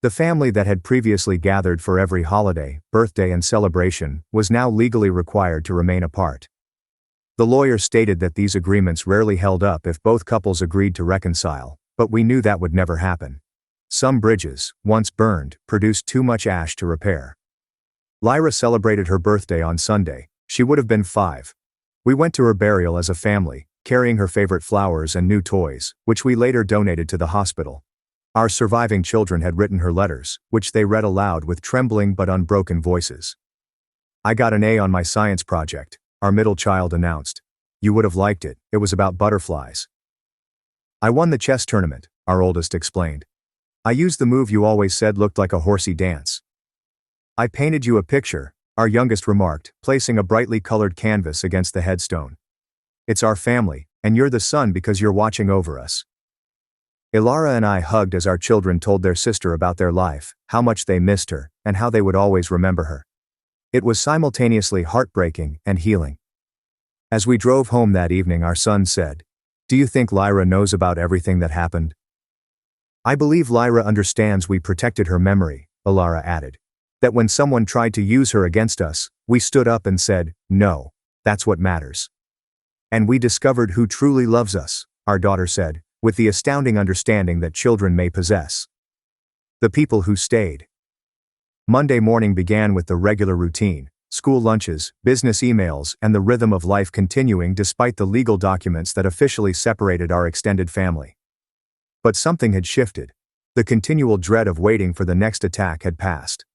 The family that had previously gathered for every holiday, birthday and celebration was now legally required to remain apart. The lawyer stated that these agreements rarely held up if both couples agreed to reconcile, but we knew that would never happen. Some bridges, once burned, produced too much ash to repair. Lyra celebrated her birthday on Sunday. She would have been 5. We went to her burial as a family, carrying her favorite flowers and new toys, which we later donated to the hospital. Our surviving children had written her letters, which they read aloud with trembling but unbroken voices. "I got an A on my science project," our middle child announced. "You would have liked it, it was about butterflies." "I won the chess tournament," our oldest explained. "I used the move you always said looked like a horsey dance." "I painted you a picture," our youngest remarked, placing a brightly colored canvas against the headstone. "It's our family, and you're the sun because you're watching over us." Ilara and I hugged as our children told their sister about their life, how much they missed her, and how they would always remember her. It was simultaneously heartbreaking and healing. As we drove home that evening, our son said, "Do you think Lyra knows about everything that happened?" "I believe Lyra understands we protected her memory," Ilara added. "That when someone tried to use her against us, we stood up and said, 'No, that's what matters.' And we discovered who truly loves us," our daughter said, with the astounding understanding that children may possess. The people who stayed. Monday morning began with the regular routine, school lunches, business emails, and the rhythm of life continuing despite the legal documents that officially separated our extended family. But something had shifted. The continual dread of waiting for the next attack had passed.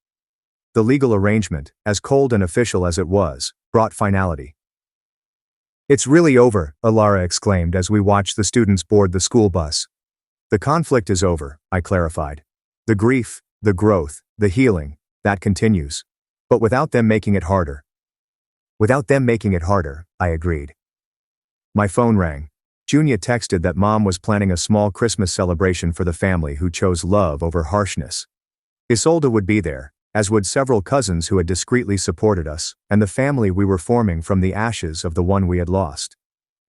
The legal arrangement, as cold and official as it was, brought finality. "It's really over," Ilara exclaimed as we watched the students board the school bus. "The conflict is over," I clarified. "The grief, the growth, the healing, that continues. But without them making it harder." "Without them making it harder," I agreed. My phone rang. Junia texted that Mom was planning a small Christmas celebration for the family who chose love over harshness. Isolde would be there, as would several cousins who had discreetly supported us, and the family we were forming from the ashes of the one we had lost.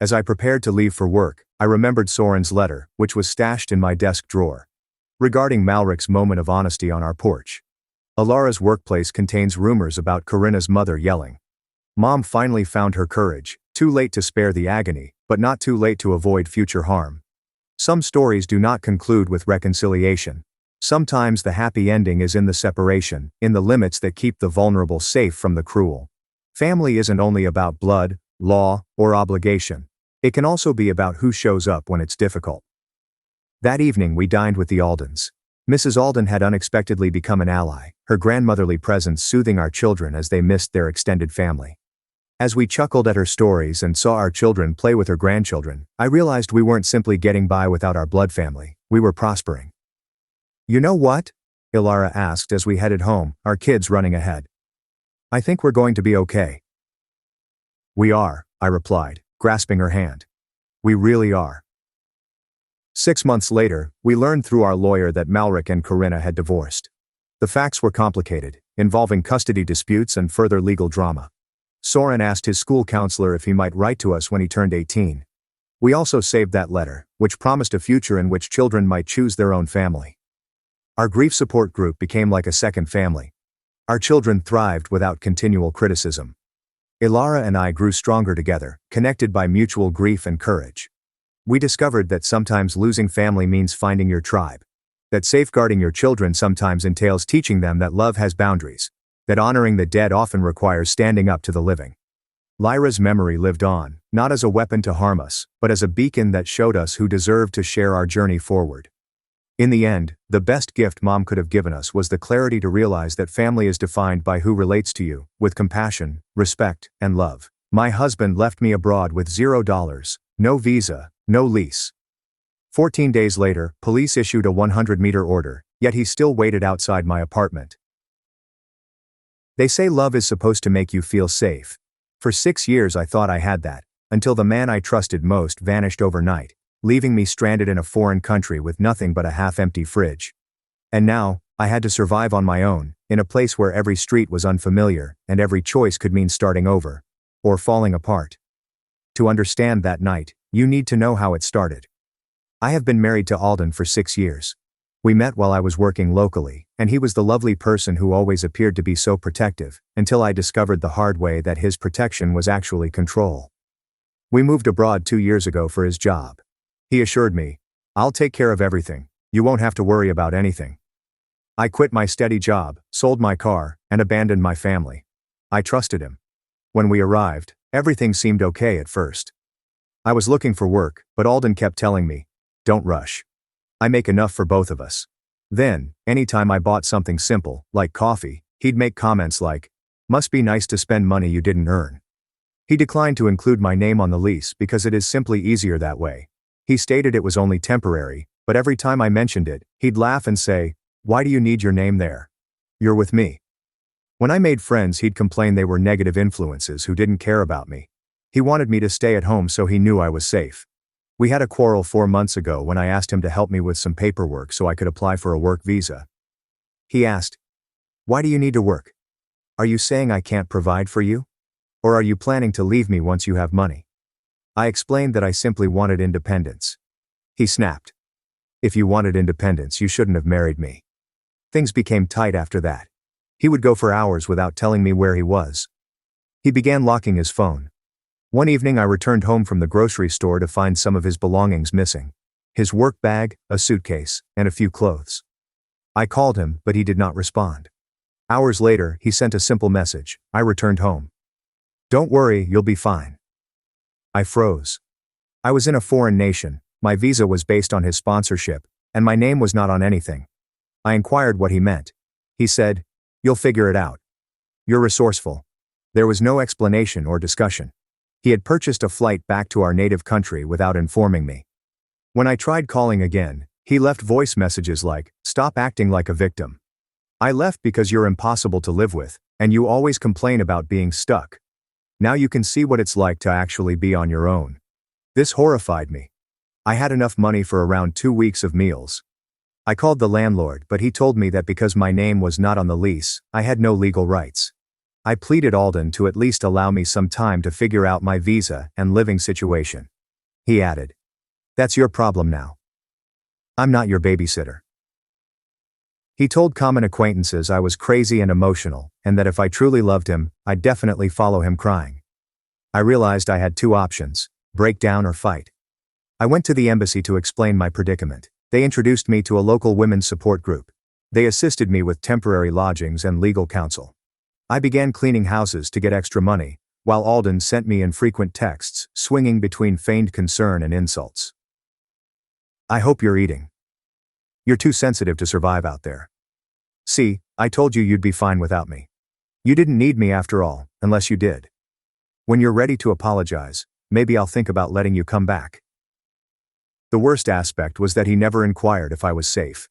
As I prepared to leave for work, I remembered Soren's letter, which was stashed in my desk drawer. Regarding Malric's moment of honesty on our porch. Ilara's workplace contains rumors about Corinna's mother yelling. Mom finally found her courage, too late to spare the agony, but not too late to avoid future harm. Some stories do not conclude with reconciliation. Sometimes the happy ending is in the separation, in the limits that keep the vulnerable safe from the cruel. Family isn't only about blood, law, or obligation. It can also be about who shows up when it's difficult. That evening we dined with the Aldens. Mrs. Alden had unexpectedly become an ally, her grandmotherly presence soothing our children as they missed their extended family. As we chuckled at her stories and saw our children play with her grandchildren, I realized we weren't simply getting by without our blood family, we were prospering. "You know what?" Ilara asked as we headed home, our kids running ahead. "I think we're going to be okay." "We are," I replied, grasping her hand. "We really are." 6 months later, we learned through our lawyer that Malric and Corinna had divorced. The facts were complicated, involving custody disputes and further legal drama. Soren asked his school counselor if he might write to us when he turned 18. We also saved that letter, which promised a future in which children might choose their own family. Our grief support group became like a second family. Our children thrived without continual criticism. Ilara and I grew stronger together, connected by mutual grief and courage. We discovered that sometimes losing family means finding your tribe. That safeguarding your children sometimes entails teaching them that love has boundaries. That honoring the dead often requires standing up to the living. Lyra's memory lived on, not as a weapon to harm us, but as a beacon that showed us who deserved to share our journey forward. In the end, the best gift Mom could have given us was the clarity to realize that family is defined by who relates to you, with compassion, respect, and love. My husband left me abroad with $0, no visa, no lease. 14 days later, police issued a 100-meter order, yet he still waited outside my apartment. They say love is supposed to make you feel safe. For 6 years I thought I had that, until the man I trusted most vanished overnight, leaving me stranded in a foreign country with nothing but a half-empty fridge. And now, I had to survive on my own, in a place where every street was unfamiliar, and every choice could mean starting over. Or falling apart. To understand that night, you need to know how it started. I have been married to Alden for 6 years. We met while I was working locally, and he was the lovely person who always appeared to be so protective, until I discovered the hard way that his protection was actually control. We moved abroad 2 years ago for his job. He assured me, "I'll take care of everything. You won't have to worry about anything. I quit my steady job, sold my car, and abandoned my family. I trusted him. When we arrived, everything seemed okay at first. I was looking for work, but Alden kept telling me, "Don't rush. I make enough for both of us." Then, anytime I bought something simple, like coffee, he'd make comments like, "Must be nice to spend money you didn't earn." He declined to include my name on the lease because it is simply easier that way. He stated it was only temporary, but every time I mentioned it, he'd laugh and say, "Why do you need your name there? You're with me." When I made friends, he'd complain they were negative influences who didn't care about me. He wanted me to stay at home so he knew I was safe. We had a quarrel 4 months ago when I asked him to help me with some paperwork so I could apply for a work visa. He asked, "Why do you need to work? Are you saying I can't provide for you? Or are you planning to leave me once you have money?" I explained that I simply wanted independence. He snapped, "If you wanted independence, you shouldn't have married me." Things became tight after that. He would go for hours without telling me where he was. He began locking his phone. One evening I returned home from the grocery store to find some of his belongings missing. His work bag, a suitcase, and a few clothes. I called him, but he did not respond. Hours later, he sent a simple message, "I returned home. Don't worry, you'll be fine." I froze. I was in a foreign nation, my visa was based on his sponsorship, and my name was not on anything. I inquired what he meant. He said, "You'll figure it out. You're resourceful." There was no explanation or discussion. He had purchased a flight back to our native country without informing me. When I tried calling again, he left voice messages like, "Stop acting like a victim. I left because you're impossible to live with, and you always complain about being stuck. Now you can see what it's like to actually be on your own." This horrified me. I had enough money for around 2 weeks of meals. I called the landlord, but he told me that because my name was not on the lease, I had no legal rights. I pleaded Alden to at least allow me some time to figure out my visa and living situation. He added, "That's your problem now. I'm not your babysitter." He told common acquaintances I was crazy and emotional, and that if I truly loved him, I'd definitely follow him crying. I realized I had 2 options, break down or fight. I went to the embassy to explain my predicament. They introduced me to a local women's support group. They assisted me with temporary lodgings and legal counsel. I began cleaning houses to get extra money, while Alden sent me infrequent texts, swinging between feigned concern and insults. "I hope you're eating. You're too sensitive to survive out there. See, I told you you'd be fine without me. You didn't need me after all, unless you did. When you're ready to apologize, maybe I'll think about letting you come back." The worst aspect was that he never inquired if I was safe.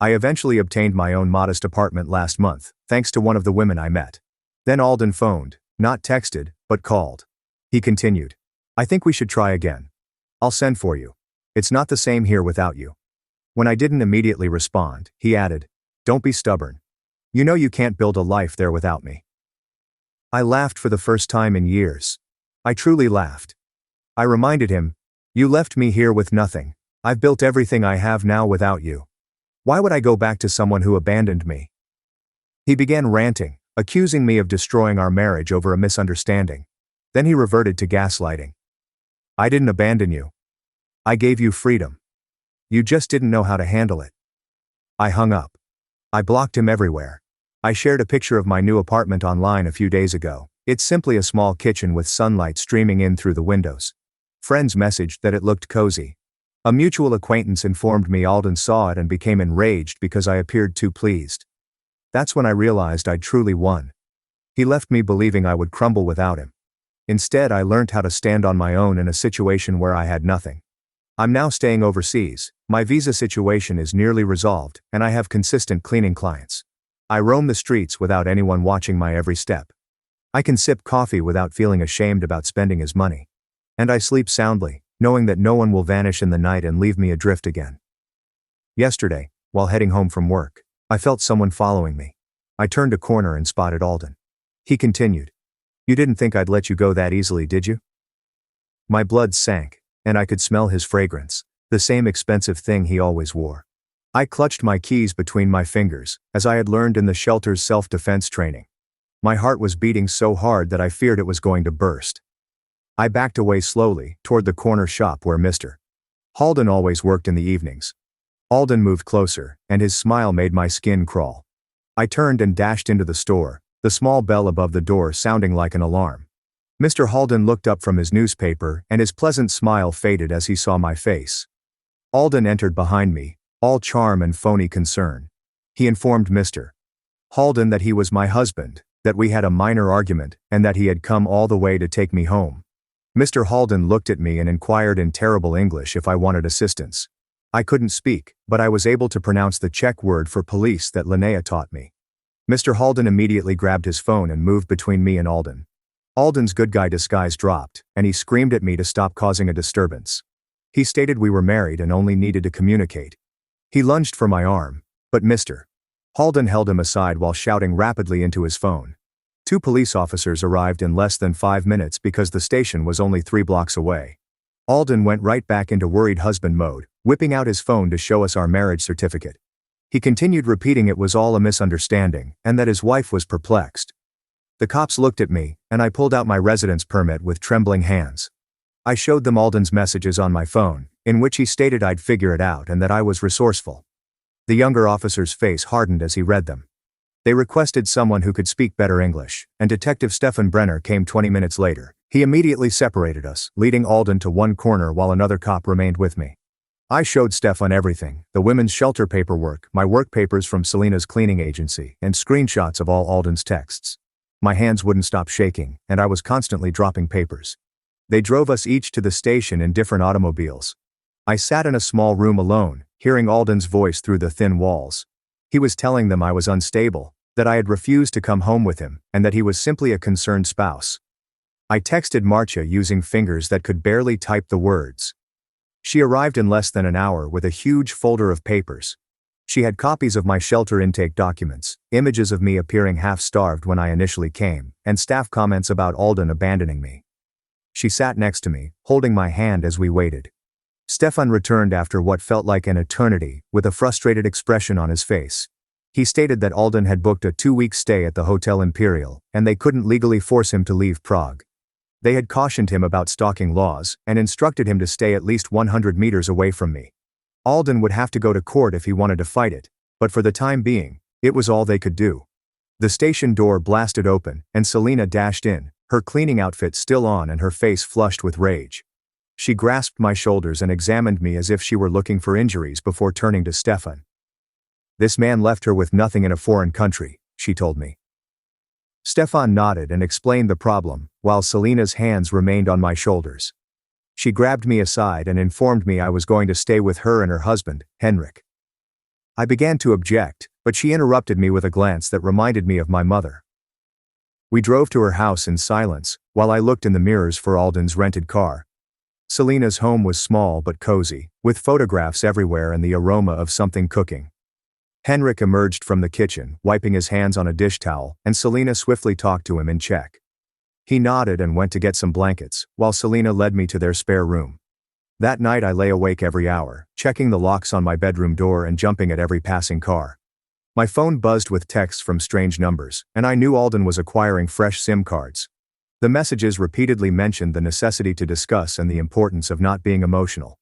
I eventually obtained my own modest apartment last month, thanks to one of the women I met. Then Alden phoned, not texted, but called. He continued, "I think we should try again. I'll send for you. It's not the same here without you." When I didn't immediately respond, he added, "Don't be stubborn. You know you can't build a life there without me." I laughed for the first time in years. I truly laughed. I reminded him, "You left me here with nothing. I've built everything I have now without you. Why would I go back to someone who abandoned me?" He began ranting, accusing me of destroying our marriage over a misunderstanding. Then he reverted to gaslighting. "I didn't abandon you. I gave you freedom. You just didn't know how to handle it." I hung up. I blocked him everywhere. I shared a picture of my new apartment online a few days ago. It's simply a small kitchen with sunlight streaming in through the windows. Friends messaged that it looked cozy. A mutual acquaintance informed me Alden saw it and became enraged because I appeared too pleased. That's when I realized I'd truly won. He left me believing I would crumble without him. Instead, I learned how to stand on my own in a situation where I had nothing. I'm now staying overseas, my visa situation is nearly resolved, and I have consistent cleaning clients. I roam the streets without anyone watching my every step. I can sip coffee without feeling ashamed about spending his money. And I sleep soundly, knowing that no one will vanish in the night and leave me adrift again. Yesterday, while heading home from work, I felt someone following me. I turned a corner and spotted Alden. He continued, "You didn't think I'd let you go that easily, did you?" My blood sank, and I could smell his fragrance, the same expensive thing he always wore. I clutched my keys between my fingers, as I had learned in the shelter's self-defense training. My heart was beating so hard that I feared it was going to burst. I backed away slowly, toward the corner shop where Mr. Halden always worked in the evenings. Alden moved closer, and his smile made my skin crawl. I turned and dashed into the store, the small bell above the door sounding like an alarm. Mr. Halden looked up from his newspaper, and his pleasant smile faded as he saw my face. Alden entered behind me, all charm and phony concern. He informed Mr. Halden that he was my husband, that we had a minor argument, and that he had come all the way to take me home. Mr. Halden looked at me and inquired in terrible English if I wanted assistance. I couldn't speak, but I was able to pronounce the Czech word for police that Linnea taught me. Mr. Halden immediately grabbed his phone and moved between me and Alden. Alden's good guy disguise dropped, and he screamed at me to stop causing a disturbance. He stated we were married and only needed to communicate. He lunged for my arm, but Mr. Halden held him aside while shouting rapidly into his phone. 2 police officers arrived in less than 5 minutes because the station was only 3 blocks away. Alden went right back into worried husband mode, whipping out his phone to show us our marriage certificate. He continued repeating it was all a misunderstanding, and that his wife was perplexed. The cops looked at me, and I pulled out my residence permit with trembling hands. I showed them Alden's messages on my phone, in which he stated I'd figure it out and that I was resourceful. The younger officer's face hardened as he read them. They requested someone who could speak better English, and Detective Stefan Brenner came 20 minutes later. He immediately separated us, leading Alden to one corner while another cop remained with me. I showed Stefan everything, the women's shelter paperwork, my work papers from Selena's cleaning agency, and screenshots of all Alden's texts. My hands wouldn't stop shaking, and I was constantly dropping papers. They drove us each to the station in different automobiles. I sat in a small room alone, hearing Alden's voice through the thin walls. He was telling them I was unstable, that I had refused to come home with him, and that he was simply a concerned spouse. I texted Marcia using fingers that could barely type the words. She arrived in less than an hour with a huge folder of papers. She had copies of my shelter intake documents, images of me appearing half-starved when I initially came, and staff comments about Alden abandoning me. She sat next to me, holding my hand as we waited. Stefan returned after what felt like an eternity, with a frustrated expression on his face. He stated that Alden had booked a 2-week stay at the Hotel Imperial, and they couldn't legally force him to leave Prague. They had cautioned him about stalking laws, and instructed him to stay at least 100 meters away from me. Alden would have to go to court if he wanted to fight it, but for the time being, it was all they could do. The station door blasted open, and Selena dashed in, her cleaning outfit still on and her face flushed with rage. She grasped my shoulders and examined me as if she were looking for injuries before turning to Stefan. "This man left her with nothing in a foreign country," she told me. Stefan nodded and explained the problem, while Selena's hands remained on my shoulders. She grabbed me aside and informed me I was going to stay with her and her husband, Henrik. I began to object, but she interrupted me with a glance that reminded me of my mother. We drove to her house in silence, while I looked in the mirrors for Alden's rented car. Selena's home was small but cozy, with photographs everywhere and the aroma of something cooking. Henrik emerged from the kitchen, wiping his hands on a dish towel, and Selena swiftly talked to him in Czech. He nodded and went to get some blankets, while Selena led me to their spare room. That night I lay awake every hour, checking the locks on my bedroom door and jumping at every passing car. My phone buzzed with texts from strange numbers, and I knew Alden was acquiring fresh SIM cards. The messages repeatedly mentioned the necessity to discuss and the importance of not being emotional.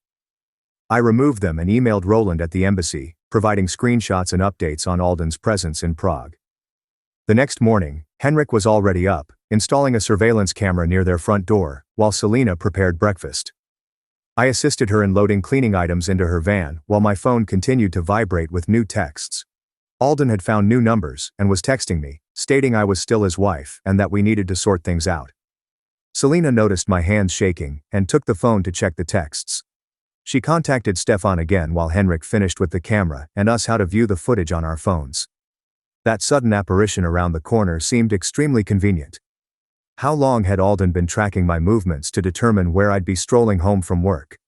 I removed them and emailed Roland at the embassy, providing screenshots and updates on Alden's presence in Prague. The next morning, Henrik was already up, installing a surveillance camera near their front door, while Selena prepared breakfast. I assisted her in loading cleaning items into her van, while my phone continued to vibrate with new texts. Alden had found new numbers, and was texting me, stating I was still his wife, and that we needed to sort things out. Selena noticed my hands shaking, and took the phone to check the texts. She contacted Stefan again while Henrik finished with the camera and us how to view the footage on our phones. That sudden apparition around the corner seemed extremely convenient. How long had Alden been tracking my movements to determine where I'd be strolling home from work?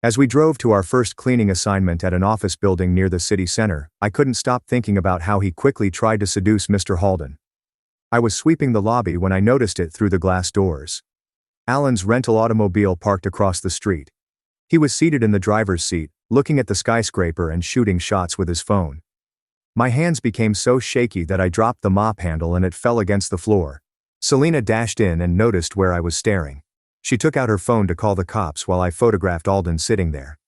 As we drove to our first cleaning assignment at an office building near the city center, I couldn't stop thinking about how he quickly tried to seduce Mr. Halden. I was sweeping the lobby when I noticed it through the glass doors. Alan's rental automobile parked across the street. He was seated in the driver's seat, looking at the skyscraper and shooting shots with his phone. My hands became so shaky that I dropped the mop handle and it fell against the floor. Selena dashed in and noticed where I was staring. She took out her phone to call the cops while I photographed Alden sitting there.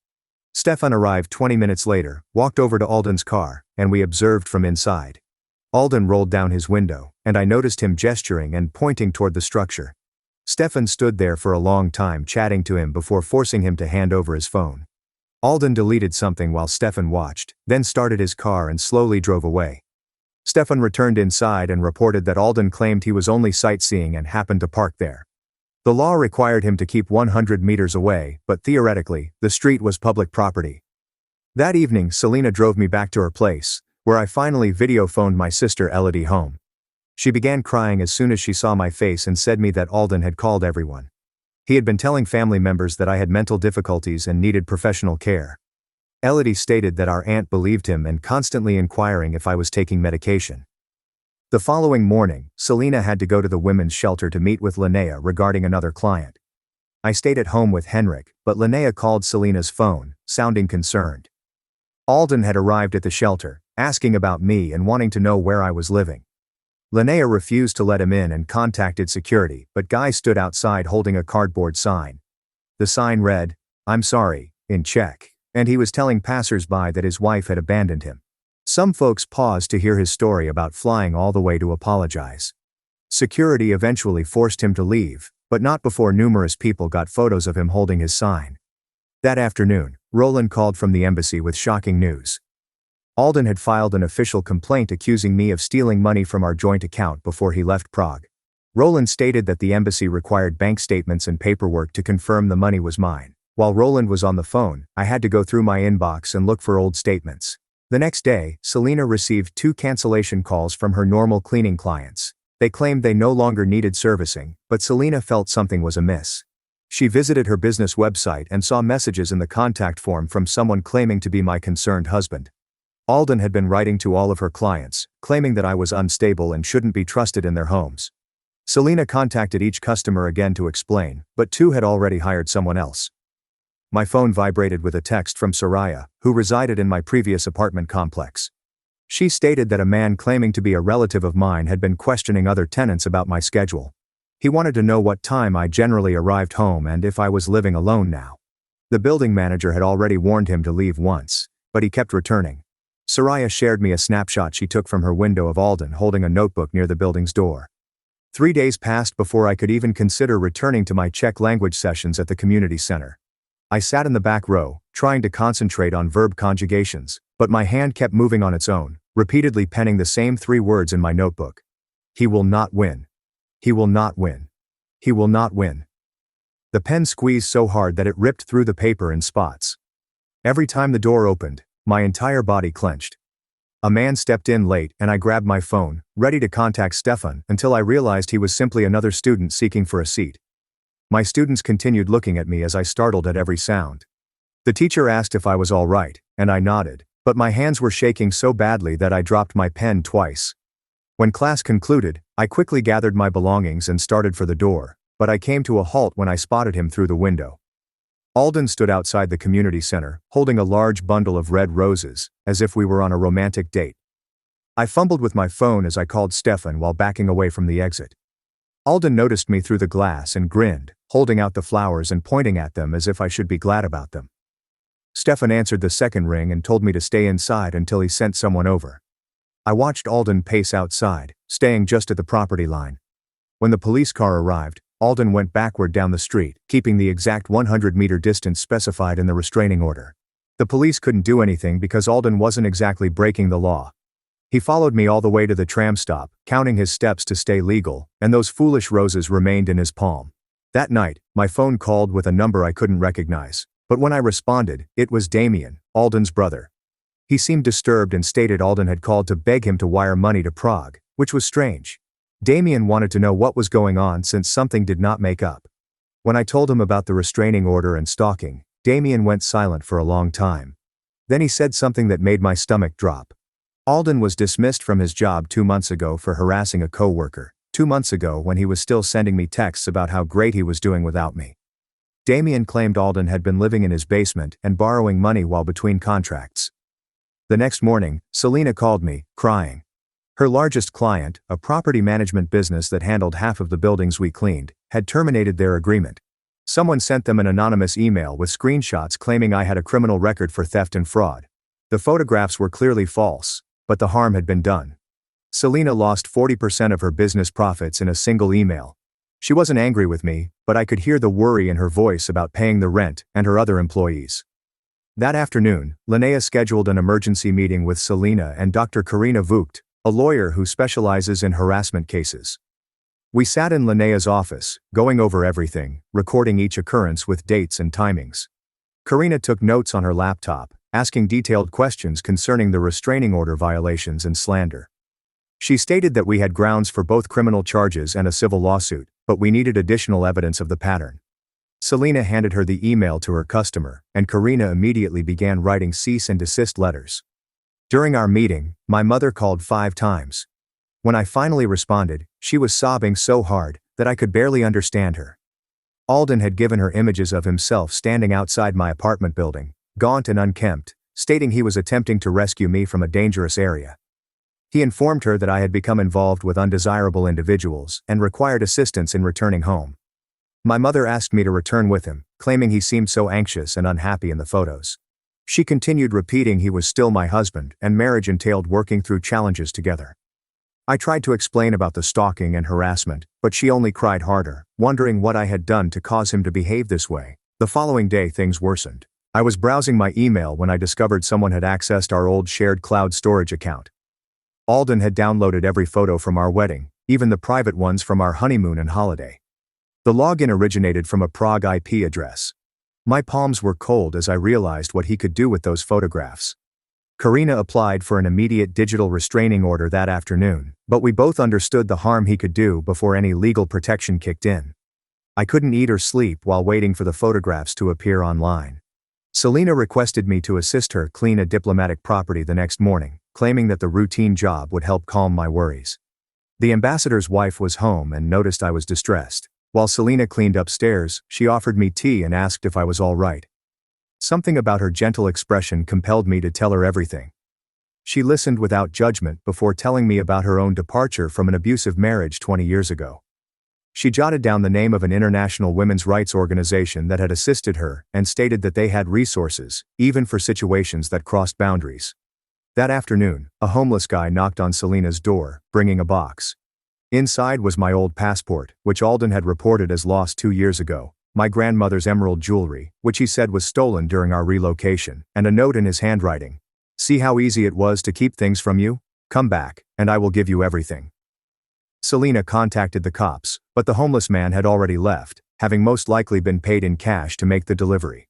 Stefan arrived 20 minutes later, walked over to Alden's car, and we observed from inside. Alden rolled down his window, and I noticed him gesturing and pointing toward the structure. Stefan stood there for a long time chatting to him before forcing him to hand over his phone. Alden deleted something while Stefan watched, then started his car and slowly drove away. Stefan returned inside and reported that Alden claimed he was only sightseeing and happened to park there. The law required him to keep 100 meters away, but theoretically, the street was public property. That evening, Selena drove me back to her place, where I finally video phoned my sister Elodie home. She began crying as soon as she saw my face and said me that Alden had called everyone. He had been telling family members that I had mental difficulties and needed professional care. Elodie stated that our aunt believed him and constantly inquiring if I was taking medication. The following morning, Selena had to go to the women's shelter to meet with Linnea regarding another client. I stayed at home with Henrik, but Linnea called Selena's phone, sounding concerned. Alden had arrived at the shelter, asking about me and wanting to know where I was living. Linnea refused to let him in and contacted security, but Guy stood outside holding a cardboard sign. The sign read, "I'm sorry," in Czech, and he was telling passers-by that his wife had abandoned him. Some folks paused to hear his story about flying all the way to apologize. Security eventually forced him to leave, but not before numerous people got photos of him holding his sign. That afternoon, Roland called from the embassy with shocking news. Alden had filed an official complaint accusing me of stealing money from our joint account before he left Prague. Roland stated that the embassy required bank statements and paperwork to confirm the money was mine. While Roland was on the phone, I had to go through my inbox and look for old statements. The next day, Selena received 2 cancellation calls from her normal cleaning clients. They claimed they no longer needed servicing, but Selena felt something was amiss. She visited her business website and saw messages in the contact form from someone claiming to be my concerned husband. Alden had been writing to all of her clients, claiming that I was unstable and shouldn't be trusted in their homes. Selena contacted each customer again to explain, but 2 had already hired someone else. My phone vibrated with a text from Soraya, who resided in my previous apartment complex. She stated that a man claiming to be a relative of mine had been questioning other tenants about my schedule. He wanted to know what time I generally arrived home and if I was living alone now. The building manager had already warned him to leave once, but he kept returning. Soraya shared me a snapshot she took from her window of Alden holding a notebook near the building's door. 3 days passed before I could even consider returning to my Czech language sessions at the community center. I sat in the back row, trying to concentrate on verb conjugations, but my hand kept moving on its own, repeatedly penning the same 3 words in my notebook. He will not win. He will not win. He will not win. The pen squeezed so hard that it ripped through the paper in spots. Every time the door opened, my entire body clenched. A man stepped in late and I grabbed my phone, ready to contact Stefan, until I realized he was simply another student seeking for a seat. My students continued looking at me as I startled at every sound. The teacher asked if I was all right, and I nodded, but my hands were shaking so badly that I dropped my pen twice. When class concluded, I quickly gathered my belongings and started for the door, but I came to a halt when I spotted him through the window. Alden stood outside the community center, holding a large bundle of red roses, as if we were on a romantic date. I fumbled with my phone as I called Stefan while backing away from the exit. Alden noticed me through the glass and grinned, holding out the flowers and pointing at them as if I should be glad about them. Stefan answered the second ring and told me to stay inside until he sent someone over. I watched Alden pace outside, staying just at the property line. When the police car arrived, Alden went backward down the street, keeping the exact 100-meter distance specified in the restraining order. The police couldn't do anything because Alden wasn't exactly breaking the law. He followed me all the way to the tram stop, counting his steps to stay legal, and those foolish roses remained in his palm. That night, my phone called with a number I couldn't recognize, but when I responded, it was Damien, Alden's brother. He seemed disturbed and stated Alden had called to beg him to wire money to Prague, which was strange. Damien wanted to know what was going on since something did not make up. When I told him about the restraining order and stalking, Damien went silent for a long time. Then he said something that made my stomach drop. Alden was dismissed from his job 2 months ago for harassing a co-worker, 2 months ago when he was still sending me texts about how great he was doing without me. Damien claimed Alden had been living in his basement and borrowing money while between contracts. The next morning, Selena called me, crying. Her largest client, a property management business that handled half of the buildings we cleaned, had terminated their agreement. Someone sent them an anonymous email with screenshots claiming I had a criminal record for theft and fraud. The photographs were clearly false, but the harm had been done. Selena lost 40% of her business profits in a single email. She wasn't angry with me, but I could hear the worry in her voice about paying the rent and her other employees. That afternoon, Linnea scheduled an emergency meeting with Selena and Dr. Karina Vogt, a lawyer who specializes in harassment cases. We sat in Linnea's office, going over everything, recording each occurrence with dates and timings. Karina took notes on her laptop, asking detailed questions concerning the restraining order violations and slander. She stated that we had grounds for both criminal charges and a civil lawsuit, but we needed additional evidence of the pattern. Selena handed her the email to her customer, and Karina immediately began writing cease and desist letters. During our meeting, my mother called 5 times. When I finally responded, she was sobbing so hard that I could barely understand her. Alden had given her images of himself standing outside my apartment building, gaunt and unkempt, stating he was attempting to rescue me from a dangerous area. He informed her that I had become involved with undesirable individuals and required assistance in returning home. My mother asked me to return with him, claiming he seemed so anxious and unhappy in the photos. She continued repeating he was still my husband and marriage entailed working through challenges together. I tried to explain about the stalking and harassment, but she only cried harder, wondering what I had done to cause him to behave this way. The following day things worsened. I was browsing my email when I discovered someone had accessed our old shared cloud storage account. Alden had downloaded every photo from our wedding, even the private ones from our honeymoon and holiday. The login originated from a Prague IP address. My palms were cold as I realized what he could do with those photographs. Karina applied for an immediate digital restraining order that afternoon, but we both understood the harm he could do before any legal protection kicked in. I couldn't eat or sleep while waiting for the photographs to appear online. Selena requested me to assist her clean a diplomatic property the next morning, claiming that the routine job would help calm my worries. The ambassador's wife was home and noticed I was distressed. While Selena cleaned upstairs, she offered me tea and asked if I was all right. Something about her gentle expression compelled me to tell her everything. She listened without judgment before telling me about her own departure from an abusive marriage 20 years ago. She jotted down the name of an international women's rights organization that had assisted her and stated that they had resources, even for situations that crossed boundaries. That afternoon, a homeless guy knocked on Selena's door, bringing a box. Inside was my old passport, which Alden had reported as lost 2 years ago, my grandmother's emerald jewelry, which he said was stolen during our relocation, and a note in his handwriting. See how easy it was to keep things from you? Come back, and I will give you everything. Selena contacted the cops, but the homeless man had already left, having most likely been paid in cash to make the delivery.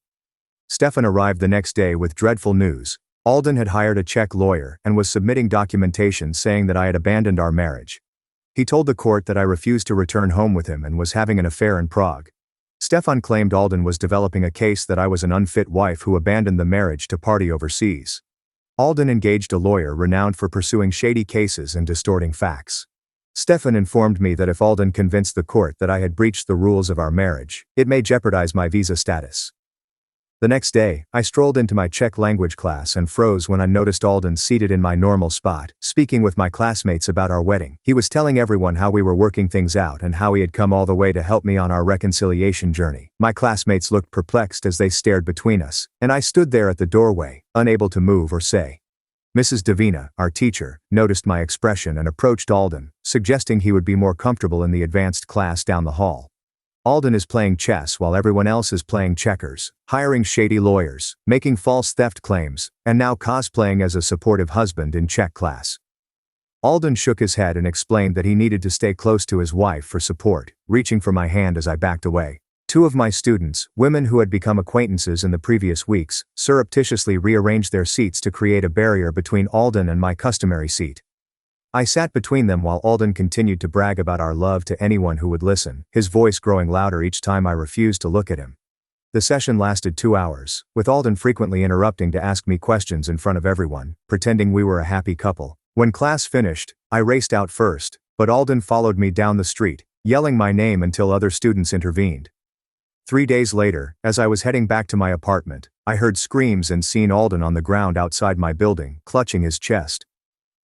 Stefan arrived the next day with dreadful news. Alden had hired a Czech lawyer and was submitting documentation saying that I had abandoned our marriage. He told the court that I refused to return home with him and was having an affair in Prague. Stefan claimed Alden was developing a case that I was an unfit wife who abandoned the marriage to party overseas. Alden engaged a lawyer renowned for pursuing shady cases and distorting facts. Stefan informed me that if Alden convinced the court that I had breached the rules of our marriage, it may jeopardize my visa status. The next day, I strolled into my Czech language class and froze when I noticed Alden seated in my normal spot, speaking with my classmates about our wedding. He was telling everyone how we were working things out and how he had come all the way to help me on our reconciliation journey. My classmates looked perplexed as they stared between us, and I stood there at the doorway, unable to move or say. Mrs. Davina, our teacher, noticed my expression and approached Alden, suggesting he would be more comfortable in the advanced class down the hall. Alden is playing chess while everyone else is playing checkers, hiring shady lawyers, making false theft claims, and now cosplaying as a supportive husband in Czech class. Alden shook his head and explained that he needed to stay close to his wife for support, reaching for my hand as I backed away. 2 of my students, women who had become acquaintances in the previous weeks, surreptitiously rearranged their seats to create a barrier between Alden and my customary seat. I sat between them while Alden continued to brag about our love to anyone who would listen, his voice growing louder each time I refused to look at him. The session lasted 2 hours, with Alden frequently interrupting to ask me questions in front of everyone, pretending we were a happy couple. When class finished, I raced out first, but Alden followed me down the street, yelling my name until other students intervened. 3 days later, as I was heading back to my apartment, I heard screams and seen Alden on the ground outside my building, clutching his chest.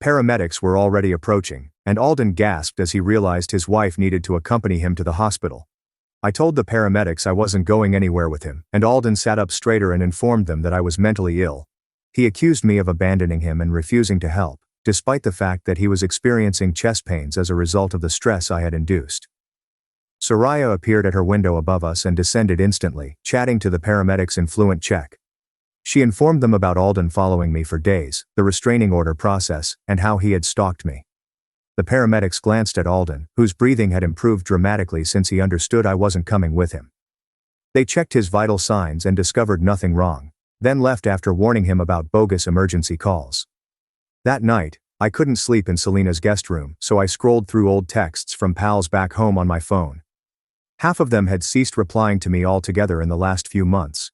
Paramedics were already approaching, and Alden gasped as he realized his wife needed to accompany him to the hospital. I told the paramedics I wasn't going anywhere with him, and Alden sat up straighter and informed them that I was mentally ill. He accused me of abandoning him and refusing to help, despite the fact that he was experiencing chest pains as a result of the stress I had induced. Soraya appeared at her window above us and descended instantly, chatting to the paramedics in fluent Czech. She informed them about Alden following me for days, the restraining order process, and how he had stalked me. The paramedics glanced at Alden, whose breathing had improved dramatically since he understood I wasn't coming with him. They checked his vital signs and discovered nothing wrong, then left after warning him about bogus emergency calls. That night, I couldn't sleep in Selena's guest room, so I scrolled through old texts from pals back home on my phone. Half of them had ceased replying to me altogether in the last few months.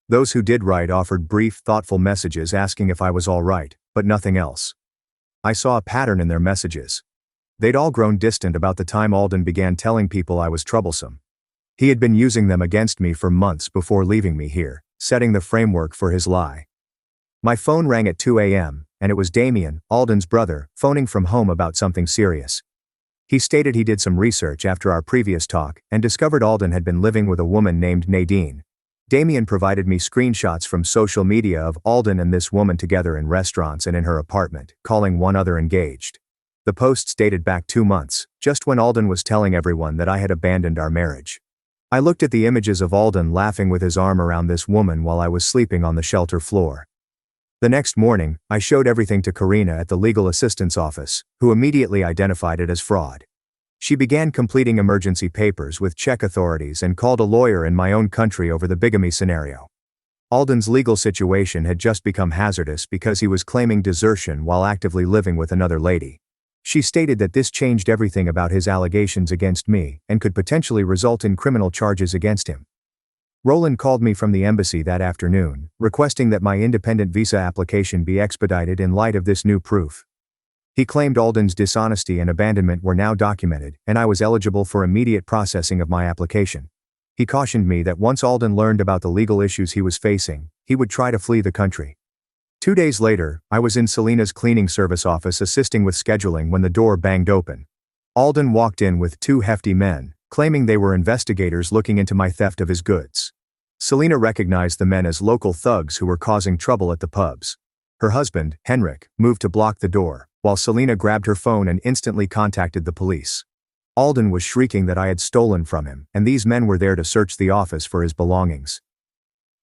Those who did write offered brief, thoughtful messages asking if I was all right, but nothing else. I saw a pattern in their messages. They'd all grown distant about the time Alden began telling people I was troublesome. He had been using them against me for months before leaving me here, setting the framework for his lie. My phone rang at 2 a.m., and it was Damien, Alden's brother, phoning from home about something serious. He stated he did some research after our previous talk and discovered Alden had been living with a woman named Nadine. Damien provided me screenshots from social media of Alden and this woman together in restaurants and in her apartment, calling one other engaged. The posts dated back 2 months, just when Alden was telling everyone that I had abandoned our marriage. I looked at the images of Alden laughing with his arm around this woman while I was sleeping on the shelter floor. The next morning, I showed everything to Karina at the legal assistance office, who immediately identified it as fraud. She began completing emergency papers with Czech authorities and called a lawyer in my own country over the bigamy scenario. Alden's legal situation had just become hazardous because he was claiming desertion while actively living with another lady. She stated that this changed everything about his allegations against me and could potentially result in criminal charges against him. Roland called me from the embassy that afternoon, requesting that my independent visa application be expedited in light of this new proof. He claimed Alden's dishonesty and abandonment were now documented, and I was eligible for immediate processing of my application. He cautioned me that once Alden learned about the legal issues he was facing, he would try to flee the country. 2 days later, I was in Selena's cleaning service office assisting with scheduling when the door banged open. Alden walked in with 2 hefty men, claiming they were investigators looking into my theft of his goods. Selena recognized the men as local thugs who were causing trouble at the pubs. Her husband, Henrik, moved to block the door, while Selena grabbed her phone and instantly contacted the police. Alden was shrieking that I had stolen from him, and these men were there to search the office for his belongings.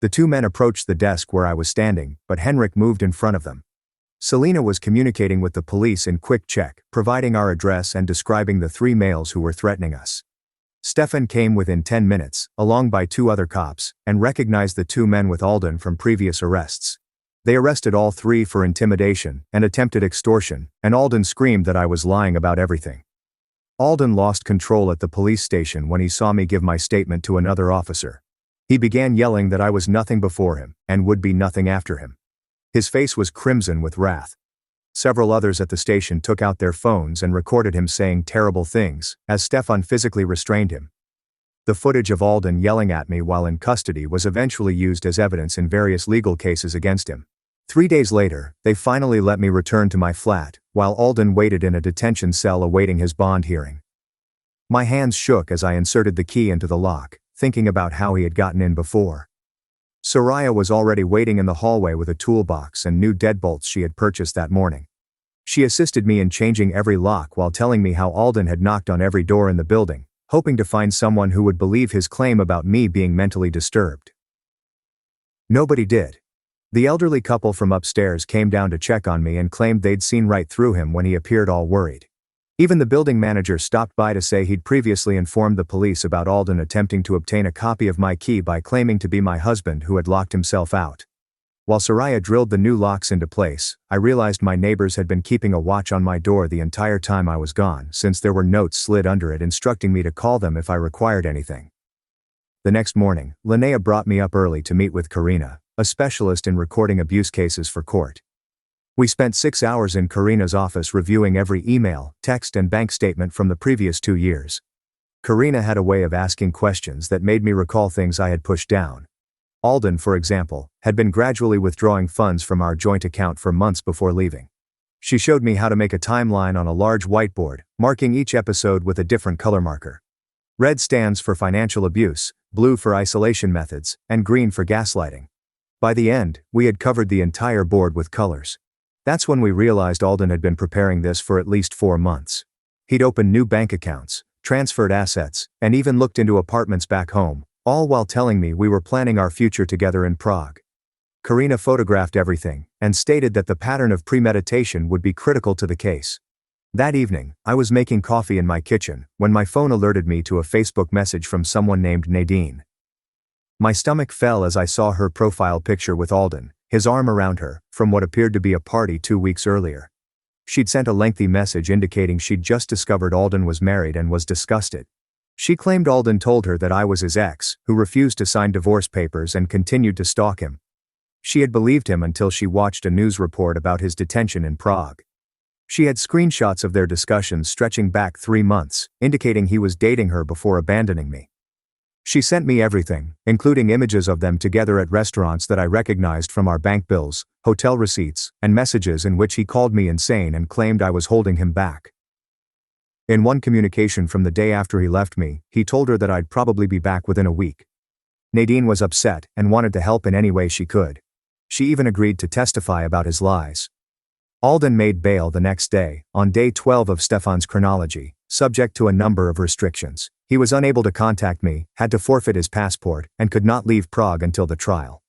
The 2 men approached the desk where I was standing, but Henrik moved in front of them. Selena was communicating with the police in quick Czech, providing our address and describing the 3 males who were threatening us. Stefan came within 10 minutes, along by 2 other cops, and recognized the 2 men with Alden from previous arrests. They arrested all 3 for intimidation and attempted extortion, and Alden screamed that I was lying about everything. Alden lost control at the police station when he saw me give my statement to another officer. He began yelling that I was nothing before him, and would be nothing after him. His face was crimson with wrath. Several others at the station took out their phones and recorded him saying terrible things, as Stefan physically restrained him. The footage of Alden yelling at me while in custody was eventually used as evidence in various legal cases against him. 3 days later, they finally let me return to my flat, while Alden waited in a detention cell awaiting his bond hearing. My hands shook as I inserted the key into the lock, thinking about how he had gotten in before. Soraya was already waiting in the hallway with a toolbox and new deadbolts she had purchased that morning. She assisted me in changing every lock while telling me how Alden had knocked on every door in the building, hoping to find someone who would believe his claim about me being mentally disturbed. Nobody did. The elderly couple from upstairs came down to check on me and claimed they'd seen right through him when he appeared all worried. Even the building manager stopped by to say he'd previously informed the police about Alden attempting to obtain a copy of my key by claiming to be my husband who had locked himself out. While Soraya drilled the new locks into place, I realized my neighbors had been keeping a watch on my door the entire time I was gone, since there were notes slid under it instructing me to call them if I required anything. The next morning, Linnea brought me up early to meet with Karina, a specialist in recording abuse cases for court. We spent 6 hours in Karina's office reviewing every email, text and bank statement from the previous 2 years. Karina had a way of asking questions that made me recall things I had pushed down. Alden, for example, had been gradually withdrawing funds from our joint account for months before leaving. She showed me how to make a timeline on a large whiteboard, marking each episode with a different color marker. Red stands for financial abuse, blue for isolation methods, and green for gaslighting. By the end, we had covered the entire board with colors. That's when we realized Alden had been preparing this for at least 4 months. He'd opened new bank accounts, transferred assets, and even looked into apartments back home, all while telling me we were planning our future together in Prague. Karina photographed everything, and stated that the pattern of premeditation would be critical to the case. That evening, I was making coffee in my kitchen, when my phone alerted me to a Facebook message from someone named Nadine. My stomach fell as I saw her profile picture with Alden, his arm around her, from what appeared to be a party 2 weeks earlier. She'd sent a lengthy message indicating she'd just discovered Alden was married and was disgusted. She claimed Alden told her that I was his ex, who refused to sign divorce papers and continued to stalk him. She had believed him until she watched a news report about his detention in Prague. She had screenshots of their discussions stretching back 3 months, indicating he was dating her before abandoning me. She sent me everything, including images of them together at restaurants that I recognized from our bank bills, hotel receipts, and messages in which he called me insane and claimed I was holding him back. In one communication from the day after he left me, he told her that I'd probably be back within a week. Nadine was upset and wanted to help in any way she could. She even agreed to testify about his lies. Alden made bail the next day, on day 12 of Stefan's chronology, subject to a number of restrictions. He was unable to contact me, had to forfeit his passport, and could not leave Prague until the trial.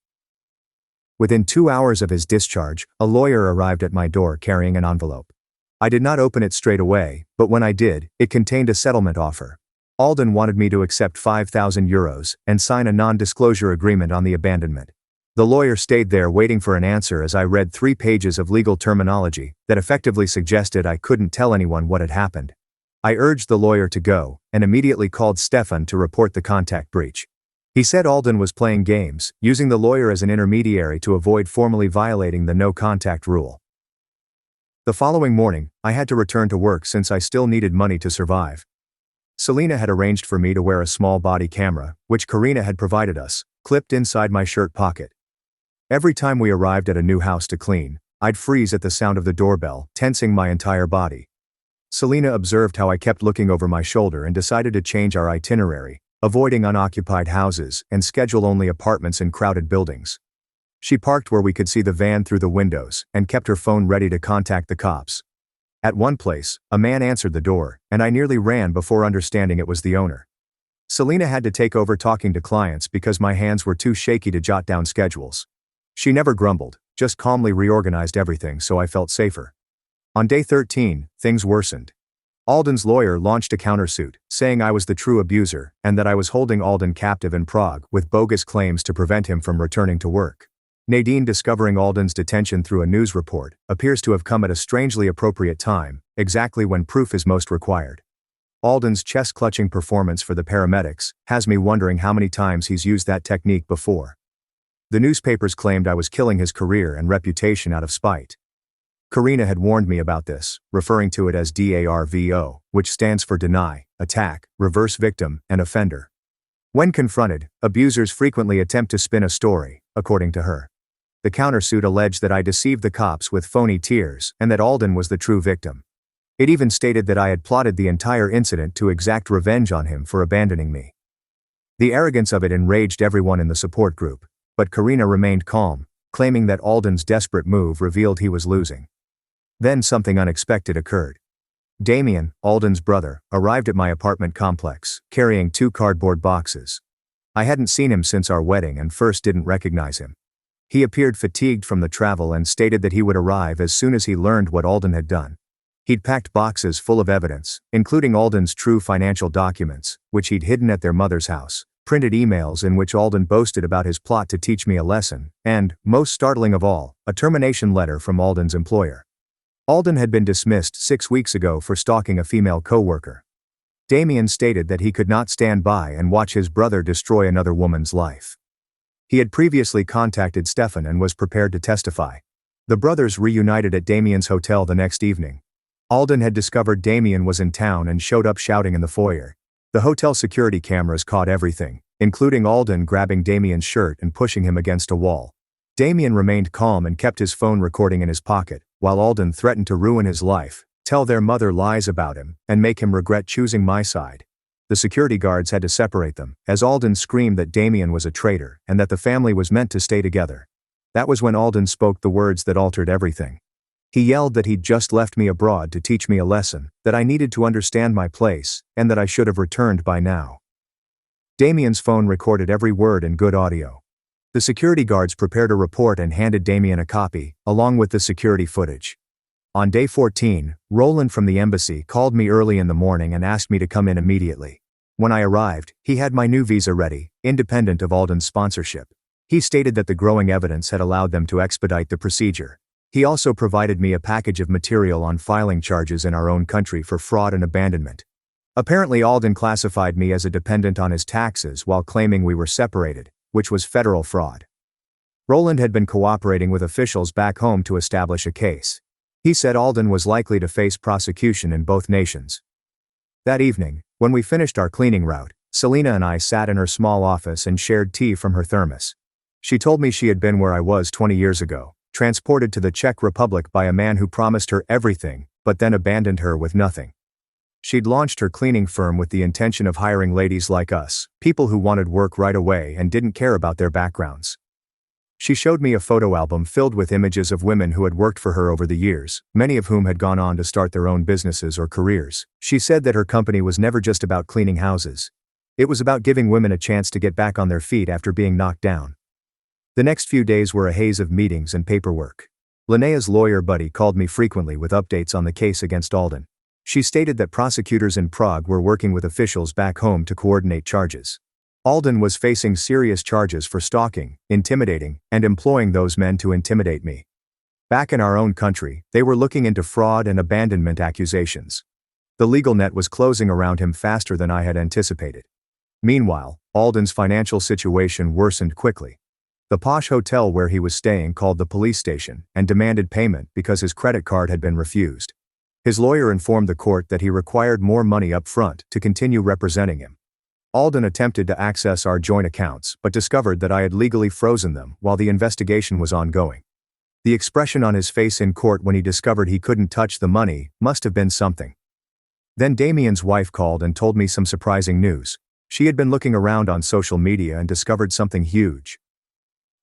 Within 2 hours of his discharge, a lawyer arrived at my door carrying an envelope. I did not open it straight away, but when I did, it contained a settlement offer. Alden wanted me to accept €5,000 and sign a non-disclosure agreement on the abandonment. The lawyer stayed there waiting for an answer as I read 3 pages of legal terminology that effectively suggested I couldn't tell anyone what had happened. I urged the lawyer to go, and immediately called Stefan to report the contact breach. He said Alden was playing games, using the lawyer as an intermediary to avoid formally violating the no-contact rule. The following morning, I had to return to work since I still needed money to survive. Selena had arranged for me to wear a small body camera, which Karina had provided us, clipped inside my shirt pocket. Every time we arrived at a new house to clean, I'd freeze at the sound of the doorbell, tensing my entire body. Selena observed how I kept looking over my shoulder and decided to change our itinerary, avoiding unoccupied houses and schedule only apartments in crowded buildings. She parked where we could see the van through the windows and kept her phone ready to contact the cops. At one place, a man answered the door, and I nearly ran before understanding it was the owner. Selena had to take over talking to clients because my hands were too shaky to jot down schedules. She never grumbled, just calmly reorganized everything so I felt safer. On day 13, things worsened. Alden's lawyer launched a countersuit, saying I was the true abuser and that I was holding Alden captive in Prague with bogus claims to prevent him from returning to work. Nadine discovering Alden's detention through a news report appears to have come at a strangely appropriate time, exactly when proof is most required. Alden's chest-clutching performance for the paramedics has me wondering how many times he's used that technique before. The newspapers claimed I was killing his career and reputation out of spite. Karina had warned me about this, referring to it as DARVO, which stands for deny, attack, reverse victim, and offender. When confronted, abusers frequently attempt to spin a story, according to her. The countersuit alleged that I deceived the cops with phony tears and that Alden was the true victim. It even stated that I had plotted the entire incident to exact revenge on him for abandoning me. The arrogance of it enraged everyone in the support group, but Karina remained calm, claiming that Alden's desperate move revealed he was losing. Then something unexpected occurred. Damien, Alden's brother, arrived at my apartment complex, carrying 2 cardboard boxes. I hadn't seen him since our wedding and first didn't recognize him. He appeared fatigued from the travel and stated that he would arrive as soon as he learned what Alden had done. He'd packed boxes full of evidence, including Alden's true financial documents, which he'd hidden at their mother's house, printed emails in which Alden boasted about his plot to teach me a lesson, and, most startling of all, a termination letter from Alden's employer. Alden had been dismissed 6 weeks ago for stalking a female co-worker. Damien stated that he could not stand by and watch his brother destroy another woman's life. He had previously contacted Stefan and was prepared to testify. The brothers reunited at Damien's hotel the next evening. Alden had discovered Damien was in town and showed up shouting in the foyer. The hotel security cameras caught everything, including Alden grabbing Damien's shirt and pushing him against a wall. Damien remained calm and kept his phone recording in his pocket, while Alden threatened to ruin his life, tell their mother lies about him, and make him regret choosing my side. The security guards had to separate them, as Alden screamed that Damien was a traitor and that the family was meant to stay together. That was when Alden spoke the words that altered everything. He yelled that he'd just left me abroad to teach me a lesson, that I needed to understand my place, and that I should have returned by now. Damien's phone recorded every word in good audio. The security guards prepared a report and handed Damien a copy, along with the security footage. On day 14, Roland from the embassy called me early in the morning and asked me to come in immediately. When I arrived, he had my new visa ready, independent of Alden's sponsorship. He stated that the growing evidence had allowed them to expedite the procedure. He also provided me a package of material on filing charges in our own country for fraud and abandonment. Apparently Alden classified me as a dependent on his taxes while claiming we were separated, which was federal fraud. Roland had been cooperating with officials back home to establish a case. He said Alden was likely to face prosecution in both nations. That evening, when we finished our cleaning route, Selena and I sat in her small office and shared tea from her thermos. She told me she had been where I was 20 years ago, transported to the Czech Republic by a man who promised her everything, but then abandoned her with nothing. She'd launched her cleaning firm with the intention of hiring ladies like us, people who wanted work right away and didn't care about their backgrounds. She showed me a photo album filled with images of women who had worked for her over the years, many of whom had gone on to start their own businesses or careers. She said that her company was never just about cleaning houses. It was about giving women a chance to get back on their feet after being knocked down. The next few days were a haze of meetings and paperwork. Linnea's lawyer buddy called me frequently with updates on the case against Alden. She stated that prosecutors in Prague were working with officials back home to coordinate charges. Alden was facing serious charges for stalking, intimidating, and employing those men to intimidate me. Back in our own country, they were looking into fraud and abandonment accusations. The legal net was closing around him faster than I had anticipated. Meanwhile, Alden's financial situation worsened quickly. The posh hotel where he was staying called the police station and demanded payment because his credit card had been refused. His lawyer informed the court that he required more money up front to continue representing him. Alden attempted to access our joint accounts but discovered that I had legally frozen them while the investigation was ongoing. The expression on his face in court when he discovered he couldn't touch the money must have been something. Then Damien's wife called and told me some surprising news. She had been looking around on social media and discovered something huge.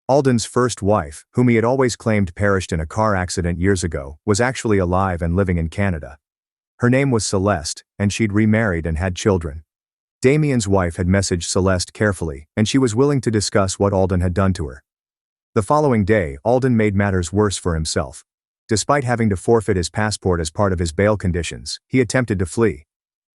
Alden's first wife, whom he had always claimed perished in a car accident years ago, was actually alive and living in Canada. Her name was Celeste, and she'd remarried and had children. Damien's wife had messaged Celeste carefully, and she was willing to discuss what Alden had done to her. The following day, Alden made matters worse for himself. Despite having to forfeit his passport as part of his bail conditions, he attempted to flee.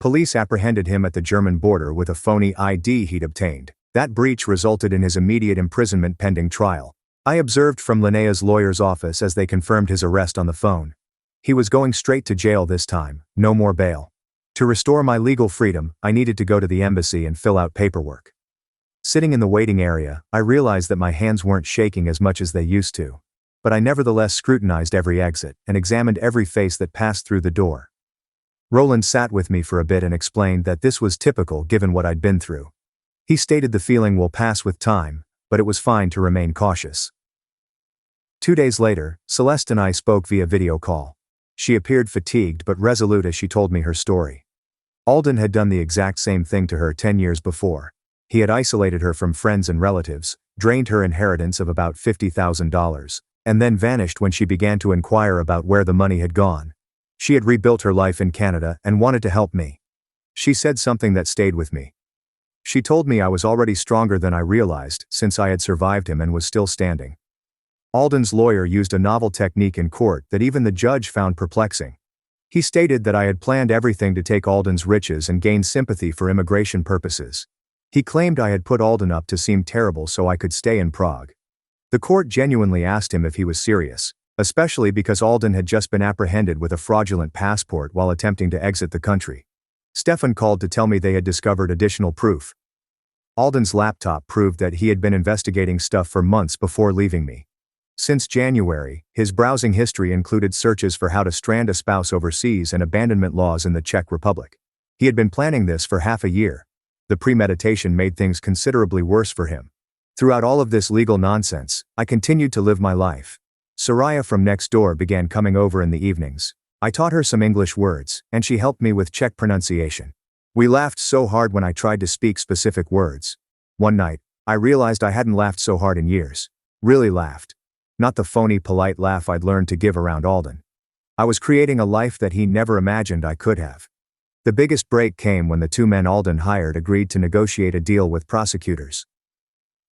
Police apprehended him at the German border with a phony ID he'd obtained. That breach resulted in his immediate imprisonment pending trial. I observed from Linnea's lawyer's office as they confirmed his arrest on the phone. He was going straight to jail this time, no more bail. To restore my legal freedom, I needed to go to the embassy and fill out paperwork. Sitting in the waiting area, I realized that my hands weren't shaking as much as they used to. But I nevertheless scrutinized every exit and examined every face that passed through the door. Roland sat with me for a bit and explained that this was typical given what I'd been through. He stated the feeling will pass with time, but it was fine to remain cautious. 2 days later, Celeste and I spoke via video call. She appeared fatigued but resolute as she told me her story. Alden had done the exact same thing to her 10 years before. He had isolated her from friends and relatives, drained her inheritance of about $50,000, and then vanished when she began to inquire about where the money had gone. She had rebuilt her life in Canada and wanted to help me. She said something that stayed with me. She told me I was already stronger than I realized since I had survived him and was still standing. Alden's lawyer used a novel technique in court that even the judge found perplexing. He stated that I had planned everything to take Alden's riches and gain sympathy for immigration purposes. He claimed I had put Alden up to seem terrible so I could stay in Prague. The court genuinely asked him if he was serious, especially because Alden had just been apprehended with a fraudulent passport while attempting to exit the country. Stefan called to tell me they had discovered additional proof. Alden's laptop proved that he had been investigating stuff for months before leaving me. Since January, his browsing history included searches for how to strand a spouse overseas and abandonment laws in the Czech Republic. He had been planning this for half a year. The premeditation made things considerably worse for him. Throughout all of this legal nonsense, I continued to live my life. Soraya from next door began coming over in the evenings. I taught her some English words, and she helped me with Czech pronunciation. We laughed so hard when I tried to speak specific words. One night, I realized I hadn't laughed so hard in years. Really laughed. Not the phony, polite laugh I'd learned to give around Alden. I was creating a life that he never imagined I could have. The biggest break came when the two men Alden hired agreed to negotiate a deal with prosecutors.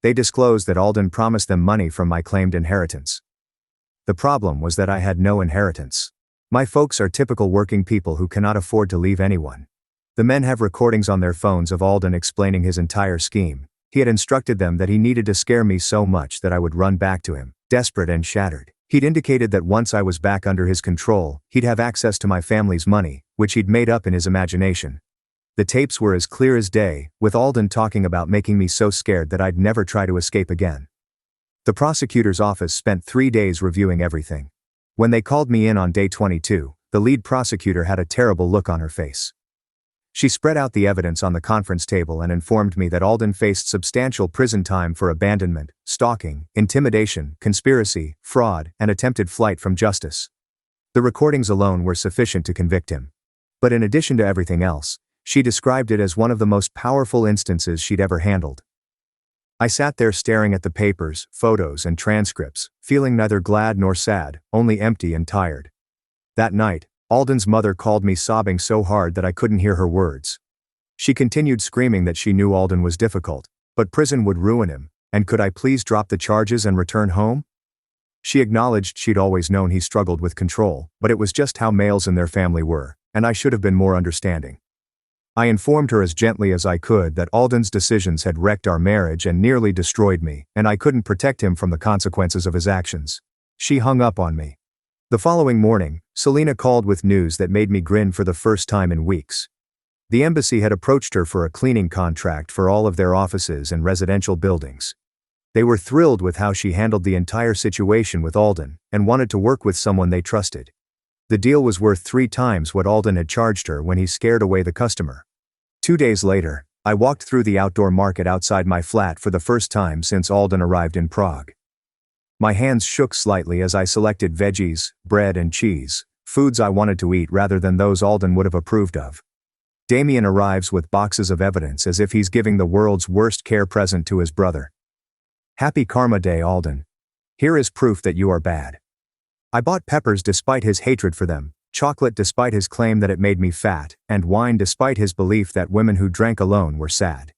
They disclosed that Alden promised them money from my claimed inheritance. The problem was that I had no inheritance. My folks are typical working people who cannot afford to leave anyone. The men have recordings on their phones of Alden explaining his entire scheme. He had instructed them that he needed to scare me so much that I would run back to him, desperate and shattered. He'd indicated that once I was back under his control, he'd have access to my family's money, which he'd made up in his imagination. The tapes were as clear as day, with Alden talking about making me so scared that I'd never try to escape again. The prosecutor's office spent 3 days reviewing everything. When they called me in on day 22, the lead prosecutor had a terrible look on her face. She spread out the evidence on the conference table and informed me that Alden faced substantial prison time for abandonment, stalking, intimidation, conspiracy, fraud, and attempted flight from justice. The recordings alone were sufficient to convict him. But in addition to everything else, she described it as one of the most powerful instances she'd ever handled. I sat there staring at the papers, photos, and transcripts, feeling neither glad nor sad, only empty and tired. That night, Alden's mother called me sobbing so hard that I couldn't hear her words. She continued screaming that she knew Alden was difficult, but prison would ruin him, and could I please drop the charges and return home? She acknowledged she'd always known he struggled with control, but it was just how males in their family were, and I should have been more understanding. I informed her as gently as I could that Alden's decisions had wrecked our marriage and nearly destroyed me, and I couldn't protect him from the consequences of his actions. She hung up on me. The following morning, Selena called with news that made me grin for the first time in weeks. The embassy had approached her for a cleaning contract for all of their offices and residential buildings. They were thrilled with how she handled the entire situation with Alden, and wanted to work with someone they trusted. The deal was worth 3 times what Alden had charged her when he scared away the customer. 2 days later, I walked through the outdoor market outside my flat for the first time since Alden arrived in Prague. My hands shook slightly as I selected veggies, bread and cheese, foods I wanted to eat rather than those Alden would have approved of. Damien arrives with boxes of evidence as if he's giving the world's worst care present to his brother. Happy Karma Day, Alden. Here is proof that you are bad. I bought peppers despite his hatred for them, chocolate despite his claim that it made me fat, and wine despite his belief that women who drank alone were sad.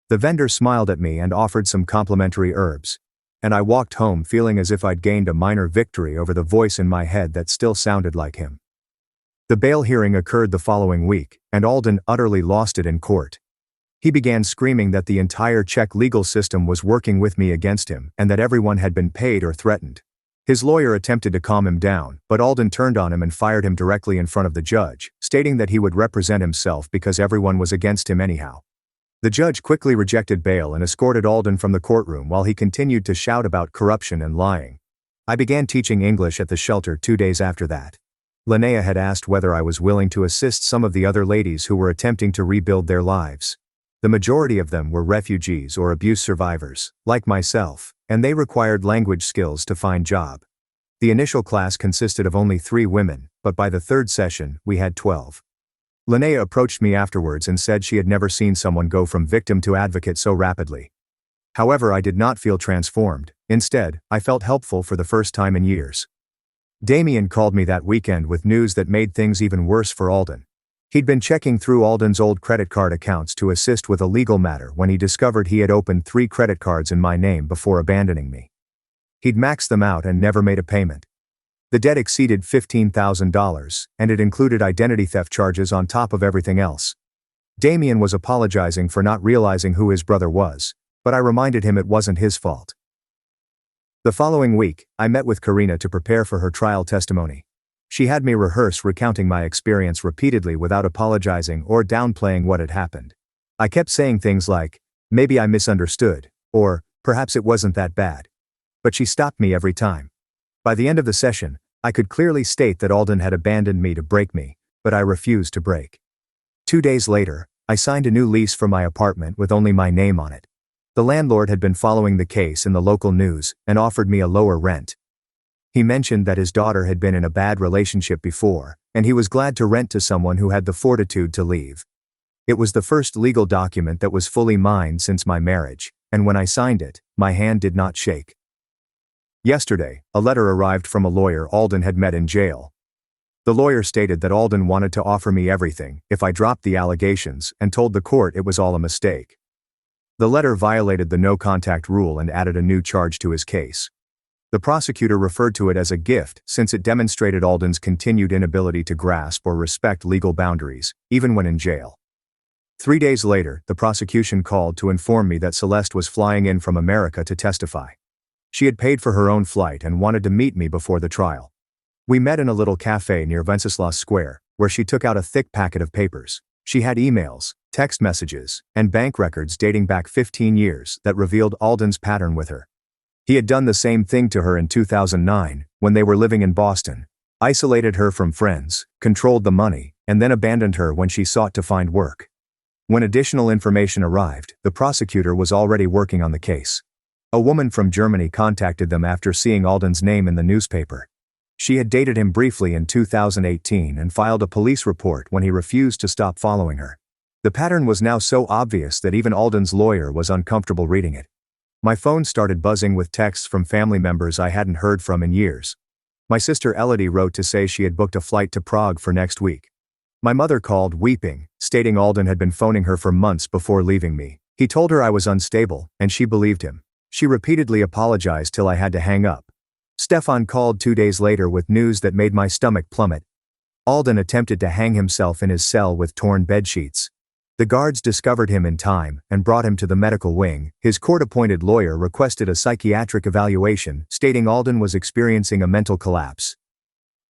The vendor smiled at me and offered some complimentary herbs. And I walked home feeling as if I'd gained a minor victory over the voice in my head that still sounded like him. The bail hearing occurred the following week, and Alden utterly lost it in court. He began screaming that the entire Czech legal system was working with me against him and that everyone had been paid or threatened. His lawyer attempted to calm him down, but Alden turned on him and fired him directly in front of the judge, stating that he would represent himself because everyone was against him anyhow. The judge quickly rejected bail and escorted Alden from the courtroom while he continued to shout about corruption and lying. I began teaching English at the shelter 2 days after that. Linnea had asked whether I was willing to assist some of the other ladies who were attempting to rebuild their lives. The majority of them were refugees or abuse survivors, like myself, and they required language skills to find job. The initial class consisted of only 3 women, but by the 3rd session, we had 12. Linnea approached me afterwards and said she had never seen someone go from victim to advocate so rapidly. However, I did not feel transformed. Instead, I felt helpful for the first time in years. Damien called me that weekend with news that made things even worse for Alden. He'd been checking through Alden's old credit card accounts to assist with a legal matter when he discovered he had opened 3 credit cards in my name before abandoning me. He'd maxed them out and never made a payment. The debt exceeded $15,000, and it included identity theft charges on top of everything else. Damien was apologizing for not realizing who his brother was, but I reminded him it wasn't his fault. The following week, I met with Karina to prepare for her trial testimony. She had me rehearse recounting my experience repeatedly without apologizing or downplaying what had happened. I kept saying things like, maybe I misunderstood, or perhaps it wasn't that bad. But she stopped me every time. By the end of the session, I could clearly state that Alden had abandoned me to break me, but I refused to break. 2 days later, I signed a new lease for my apartment with only my name on it. The landlord had been following the case in the local news and offered me a lower rent. He mentioned that his daughter had been in a bad relationship before, and he was glad to rent to someone who had the fortitude to leave. It was the first legal document that was fully mine since my marriage, and when I signed it, my hand did not shake. Yesterday, a letter arrived from a lawyer Alden had met in jail. The lawyer stated that Alden wanted to offer me everything if I dropped the allegations and told the court it was all a mistake. The letter violated the no-contact rule and added a new charge to his case. The prosecutor referred to it as a gift since it demonstrated Alden's continued inability to grasp or respect legal boundaries, even when in jail. 3 days later, the prosecution called to inform me that Celeste was flying in from America to testify. She had paid for her own flight and wanted to meet me before the trial. We met in a little cafe near Wenceslas Square, where she took out a thick packet of papers. She had emails, text messages, and bank records dating back 15 years that revealed Alden's pattern with her. He had done the same thing to her in 2009, when they were living in Boston, isolated her from friends, controlled the money, and then abandoned her when she sought to find work. When additional information arrived, the prosecutor was already working on the case. A woman from Germany contacted them after seeing Alden's name in the newspaper. She had dated him briefly in 2018 and filed a police report when he refused to stop following her. The pattern was now so obvious that even Alden's lawyer was uncomfortable reading it. My phone started buzzing with texts from family members I hadn't heard from in years. My sister Elodie wrote to say she had booked a flight to Prague for next week. My mother called, weeping, stating Alden had been phoning her for months before leaving me. He told her I was unstable, and she believed him. She repeatedly apologized till I had to hang up. Stefan called 2 days later with news that made my stomach plummet. Alden attempted to hang himself in his cell with torn bedsheets. The guards discovered him in time and brought him to the medical wing. His court-appointed lawyer requested a psychiatric evaluation, stating Alden was experiencing a mental collapse.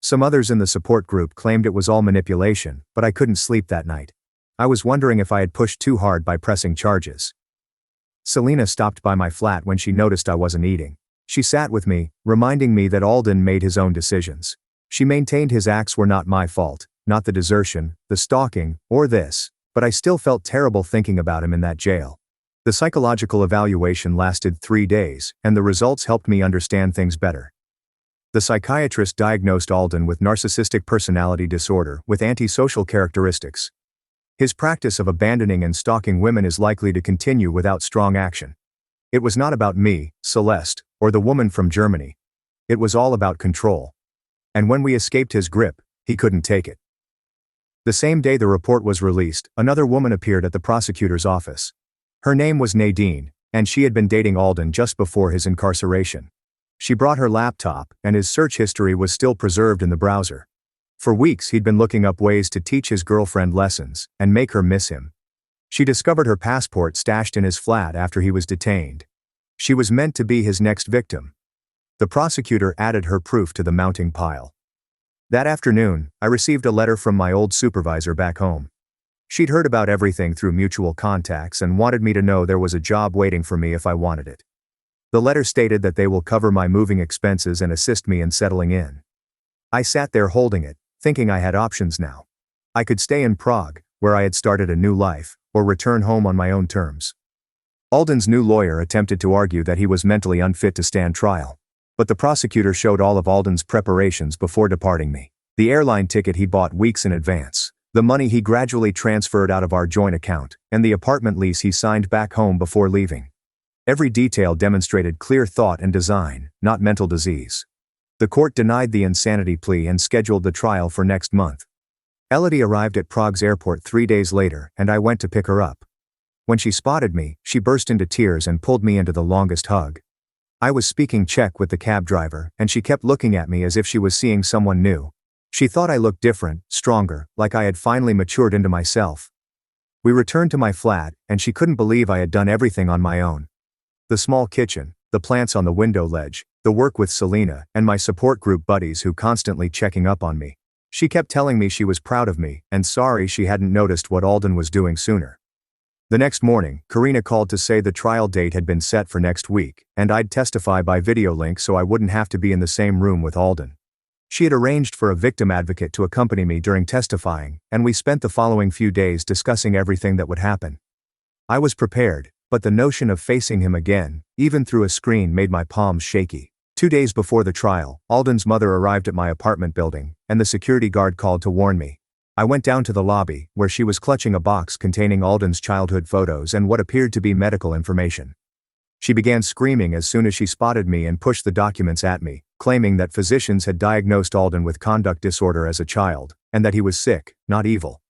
Some others in the support group claimed it was all manipulation, but I couldn't sleep that night. I was wondering if I had pushed too hard by pressing charges. Selena stopped by my flat when she noticed I wasn't eating. She sat with me, reminding me that Alden made his own decisions. She maintained his acts were not my fault, not the desertion, the stalking, or this, but I still felt terrible thinking about him in that jail. The psychological evaluation lasted 3 days, and the results helped me understand things better. The psychiatrist diagnosed Alden with narcissistic personality disorder with antisocial characteristics. His practice of abandoning and stalking women is likely to continue without strong action. It was not about me, Celeste, or the woman from Germany. It was all about control. And when we escaped his grip, he couldn't take it. The same day the report was released, another woman appeared at the prosecutor's office. Her name was Nadine, and she had been dating Alden just before his incarceration. She brought her laptop, and his search history was still preserved in the browser. For weeks he'd been looking up ways to teach his girlfriend lessons and make her miss him. She discovered her passport stashed in his flat after he was detained. She was meant to be his next victim. The prosecutor added her proof to the mounting pile. That afternoon, I received a letter from my old supervisor back home. She'd heard about everything through mutual contacts and wanted me to know there was a job waiting for me if I wanted it. The letter stated that they will cover my moving expenses and assist me in settling in. I sat there holding it, thinking I had options now. I could stay in Prague, where I had started a new life, or return home on my own terms. Alden's new lawyer attempted to argue that he was mentally unfit to stand trial. But the prosecutor showed all of Alden's preparations before departing me. The airline ticket he bought weeks in advance, the money he gradually transferred out of our joint account, and the apartment lease he signed back home before leaving. Every detail demonstrated clear thought and design, not mental disease. The court denied the insanity plea and scheduled the trial for next month. Elodie arrived at Prague's airport 3 days later, and I went to pick her up. When she spotted me, she burst into tears and pulled me into the longest hug. I was speaking Czech with the cab driver, and she kept looking at me as if she was seeing someone new. She thought I looked different, stronger, like I had finally matured into myself. We returned to my flat, and she couldn't believe I had done everything on my own. The small kitchen, the plants on the window ledge, the work with Selena, and my support group buddies who constantly checking up on me. She kept telling me she was proud of me and sorry she hadn't noticed what Alden was doing sooner. The next morning, Karina called to say the trial date had been set for next week, and I'd testify by video link so I wouldn't have to be in the same room with Alden. She had arranged for a victim advocate to accompany me during testifying, and we spent the following few days discussing everything that would happen. I was prepared, but the notion of facing him again, even through a screen, made my palms shaky. 2 days before the trial, Alden's mother arrived at my apartment building, and the security guard called to warn me. I went down to the lobby, where she was clutching a box containing Alden's childhood photos and what appeared to be medical information. She began screaming as soon as she spotted me and pushed the documents at me, claiming that physicians had diagnosed Alden with conduct disorder as a child, and that he was sick, not evil.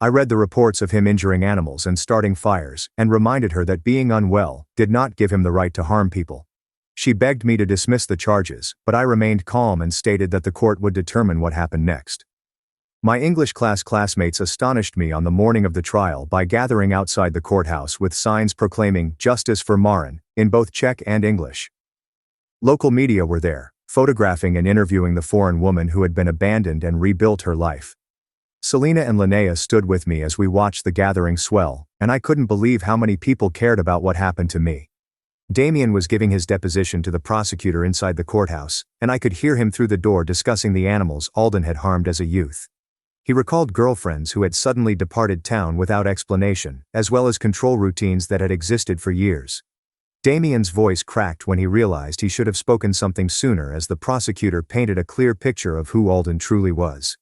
I read the reports of him injuring animals and starting fires, and reminded her that being unwell did not give him the right to harm people. She begged me to dismiss the charges, but I remained calm and stated that the court would determine what happened next. My English class classmates astonished me on the morning of the trial by gathering outside the courthouse with signs proclaiming "Justice for Marin" in both Czech and English. Local media were there, photographing and interviewing the foreign woman who had been abandoned and rebuilt her life. Selena and Linnea stood with me as we watched the gathering swell, and I couldn't believe how many people cared about what happened to me. Damien was giving his deposition to the prosecutor inside the courthouse, and I could hear him through the door discussing the animals Alden had harmed as a youth. He recalled girlfriends who had suddenly departed town without explanation, as well as control routines that had existed for years. Damien's voice cracked when he realized he should have spoken something sooner as the prosecutor painted a clear picture of who Alden truly was.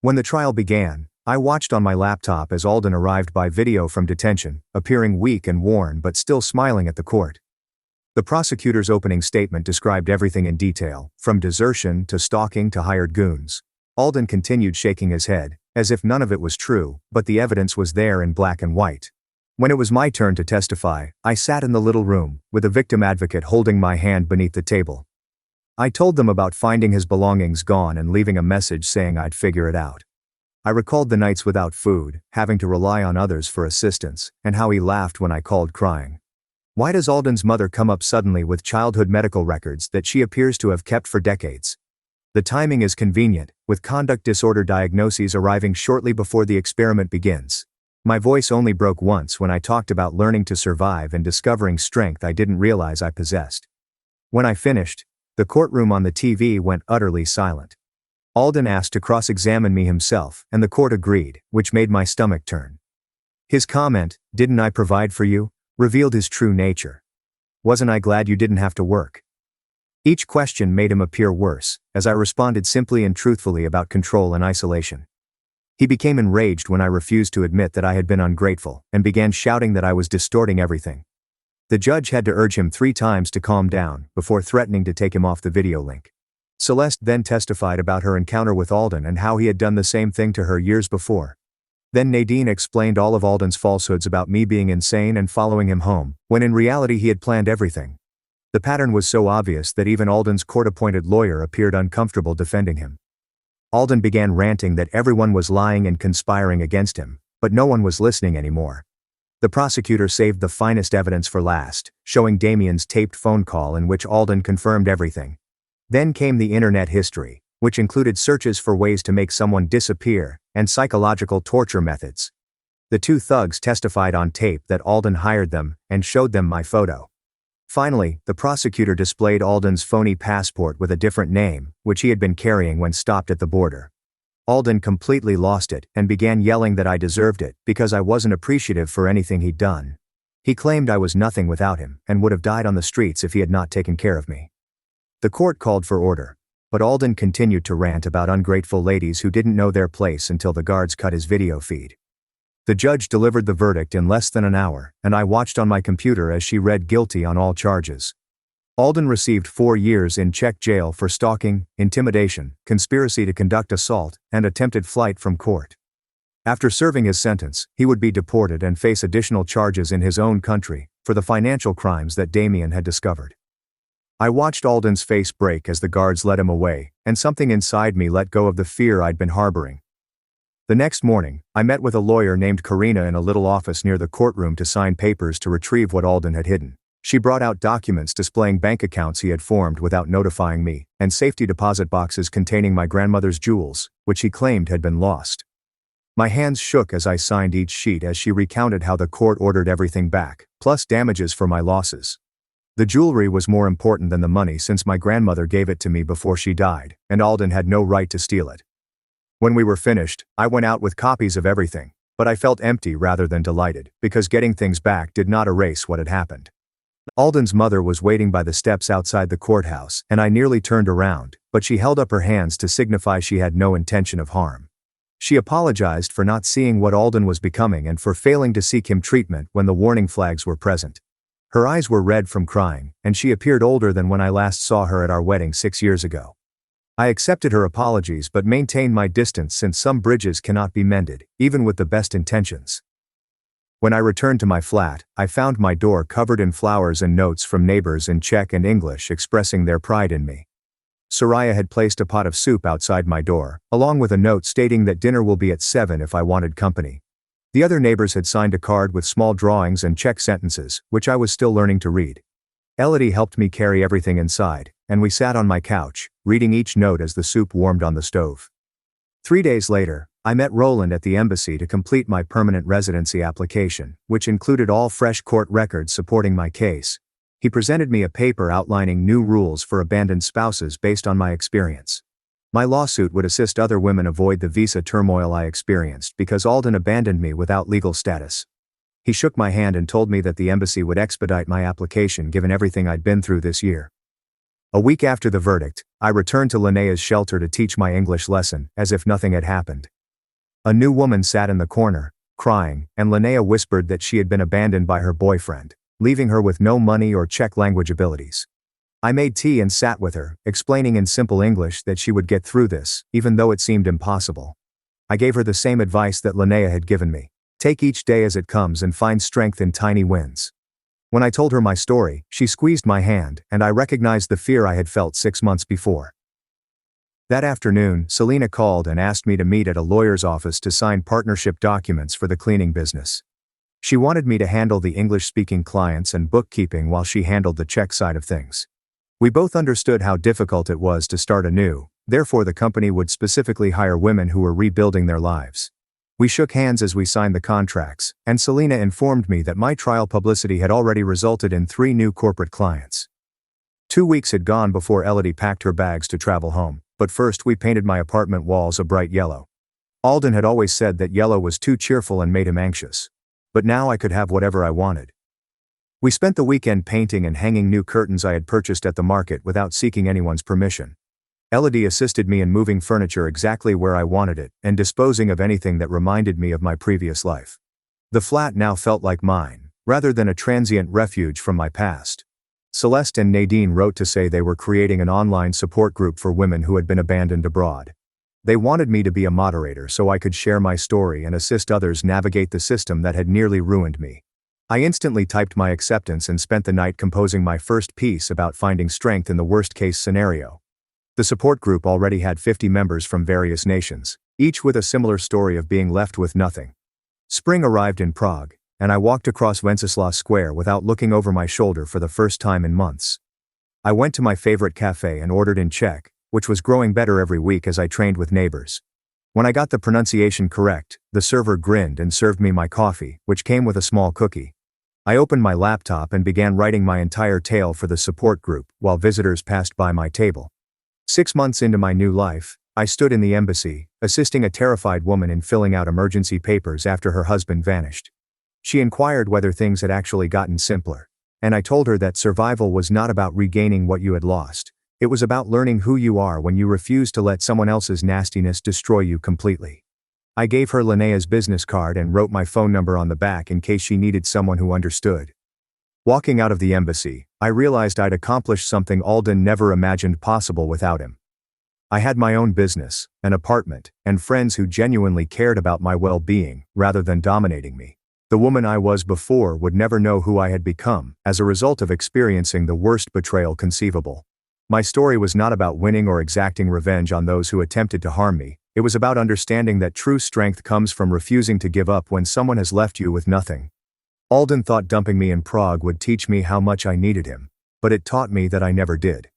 When the trial began, I watched on my laptop as Alden arrived by video from detention, appearing weak and worn but still smiling at the court. The prosecutor's opening statement described everything in detail, from desertion to stalking to hired goons. Alden continued shaking his head, as if none of it was true, but the evidence was there in black and white. When it was my turn to testify, I sat in the little room, with a victim advocate holding my hand beneath the table. I told them about finding his belongings gone and leaving a message saying I'd figure it out. I recalled the nights without food, having to rely on others for assistance, and how he laughed when I called crying. Why does Alden's mother come up suddenly with childhood medical records that she appears to have kept for decades? The timing is convenient, with conduct disorder diagnoses arriving shortly before the experiment begins. My voice only broke once when I talked about learning to survive and discovering strength I didn't realize I possessed. When I finished, the courtroom on the TV went utterly silent. Alden asked to cross-examine me himself, and the court agreed, which made my stomach turn. His comment, "Didn't I provide for you?" revealed his true nature. "Wasn't I glad you didn't have to work?" Each question made him appear worse, as I responded simply and truthfully about control and isolation. He became enraged when I refused to admit that I had been ungrateful, and began shouting that I was distorting everything. The judge had to urge him 3 times to calm down, before threatening to take him off the video link. Celeste then testified about her encounter with Alden and how he had done the same thing to her years before. Then Nadine explained all of Alden's falsehoods about me being insane and following him home, when in reality he had planned everything. The pattern was so obvious that even Alden's court-appointed lawyer appeared uncomfortable defending him. Alden began ranting that everyone was lying and conspiring against him, but no one was listening anymore. The prosecutor saved the finest evidence for last, showing Damien's taped phone call in which Alden confirmed everything. Then came the internet history, which included searches for ways to make someone disappear, and psychological torture methods. The 2 thugs testified on tape that Alden hired them, and showed them my photo. Finally, the prosecutor displayed Alden's phony passport with a different name, which he had been carrying when stopped at the border. Alden completely lost it, and began yelling that I deserved it, because I wasn't appreciative for anything he'd done. He claimed I was nothing without him, and would have died on the streets if he had not taken care of me. The court called for order, but Alden continued to rant about ungrateful ladies who didn't know their place until the guards cut his video feed. The judge delivered the verdict in less than an hour, and I watched on my computer as she read guilty on all charges. Alden received 4 years in Czech jail for stalking, intimidation, conspiracy to conduct assault, and attempted flight from court. After serving his sentence, he would be deported and face additional charges in his own country, for the financial crimes that Damien had discovered. I watched Alden's face break as the guards led him away, and something inside me let go of the fear I'd been harboring. The next morning, I met with a lawyer named Karina in a little office near the courtroom to sign papers to retrieve what Alden had hidden. She brought out documents displaying bank accounts he had formed without notifying me, and safety deposit boxes containing my grandmother's jewels, which he claimed had been lost. My hands shook as I signed each sheet as she recounted how the court ordered everything back, plus damages for my losses. The jewelry was more important than the money since my grandmother gave it to me before she died, and Alden had no right to steal it. When we were finished, I went out with copies of everything, but I felt empty rather than delighted, because getting things back did not erase what had happened. Alden's mother was waiting by the steps outside the courthouse, and I nearly turned around, but she held up her hands to signify she had no intention of harm. She apologized for not seeing what Alden was becoming and for failing to seek him treatment when the warning flags were present. Her eyes were red from crying, and she appeared older than when I last saw her at our wedding 6 years ago. I accepted her apologies but maintained my distance since some bridges cannot be mended, even with the best intentions. When I returned to my flat, I found my door covered in flowers and notes from neighbors in Czech and English expressing their pride in me. Soraya had placed a pot of soup outside my door, along with a note stating that dinner will be at 7 if I wanted company. The other neighbors had signed a card with small drawings and Czech sentences, which I was still learning to read. Elodie helped me carry everything inside, and we sat on my couch, reading each note as the soup warmed on the stove. 3 days later, I met Roland at the embassy to complete my permanent residency application, which included all fresh court records supporting my case. He presented me a paper outlining new rules for abandoned spouses based on my experience. My lawsuit would assist other women avoid the visa turmoil I experienced because Alden abandoned me without legal status. He shook my hand and told me that the embassy would expedite my application given everything I'd been through this year. A week after the verdict, I returned to Linnea's shelter to teach my English lesson, as if nothing had happened. A new woman sat in the corner, crying, and Linnea whispered that she had been abandoned by her boyfriend, leaving her with no money or Czech language abilities. I made tea and sat with her, explaining in simple English that she would get through this, even though it seemed impossible. I gave her the same advice that Linnea had given me. Take each day as it comes and find strength in tiny wins. When I told her my story, she squeezed my hand, and I recognized the fear I had felt 6 months before. That afternoon, Selena called and asked me to meet at a lawyer's office to sign partnership documents for the cleaning business. She wanted me to handle the English-speaking clients and bookkeeping while she handled the Czech side of things. We both understood how difficult it was to start anew, therefore the company would specifically hire women who were rebuilding their lives. We shook hands as we signed the contracts, and Selena informed me that my trial publicity had already resulted in 3 new corporate clients. 2 weeks had gone before Elodie packed her bags to travel home, but first we painted my apartment walls a bright yellow. Alden had always said that yellow was too cheerful and made him anxious. But now I could have whatever I wanted. We spent the weekend painting and hanging new curtains I had purchased at the market without seeking anyone's permission. Elodie assisted me in moving furniture exactly where I wanted it and disposing of anything that reminded me of my previous life. The flat now felt like mine, rather than a transient refuge from my past. Celeste and Nadine wrote to say they were creating an online support group for women who had been abandoned abroad. They wanted me to be a moderator so I could share my story and assist others navigate the system that had nearly ruined me. I instantly typed my acceptance and spent the night composing my first piece about finding strength in the worst-case scenario. The support group already had 50 members from various nations, each with a similar story of being left with nothing. Spring arrived in Prague, and I walked across Wenceslas Square without looking over my shoulder for the first time in months. I went to my favorite cafe and ordered in Czech, which was growing better every week as I trained with neighbors. When I got the pronunciation correct, the server grinned and served me my coffee, which came with a small cookie. I opened my laptop and began writing my entire tale for the support group while visitors passed by my table. 6 months into my new life, I stood in the embassy, assisting a terrified woman in filling out emergency papers after her husband vanished. She inquired whether things had actually gotten simpler, and I told her that survival was not about regaining what you had lost. It was about learning who you are when you refuse to let someone else's nastiness destroy you completely. I gave her Linnea's business card and wrote my phone number on the back in case she needed someone who understood. Walking out of the embassy, I realized I'd accomplished something Alden never imagined possible without him. I had my own business, an apartment, and friends who genuinely cared about my well-being, rather than dominating me. The woman I was before would never know who I had become, as a result of experiencing the worst betrayal conceivable. My story was not about winning or exacting revenge on those who attempted to harm me. It was about understanding that true strength comes from refusing to give up when someone has left you with nothing. Alden thought dumping me in Prague would teach me how much I needed him, but it taught me that I never did.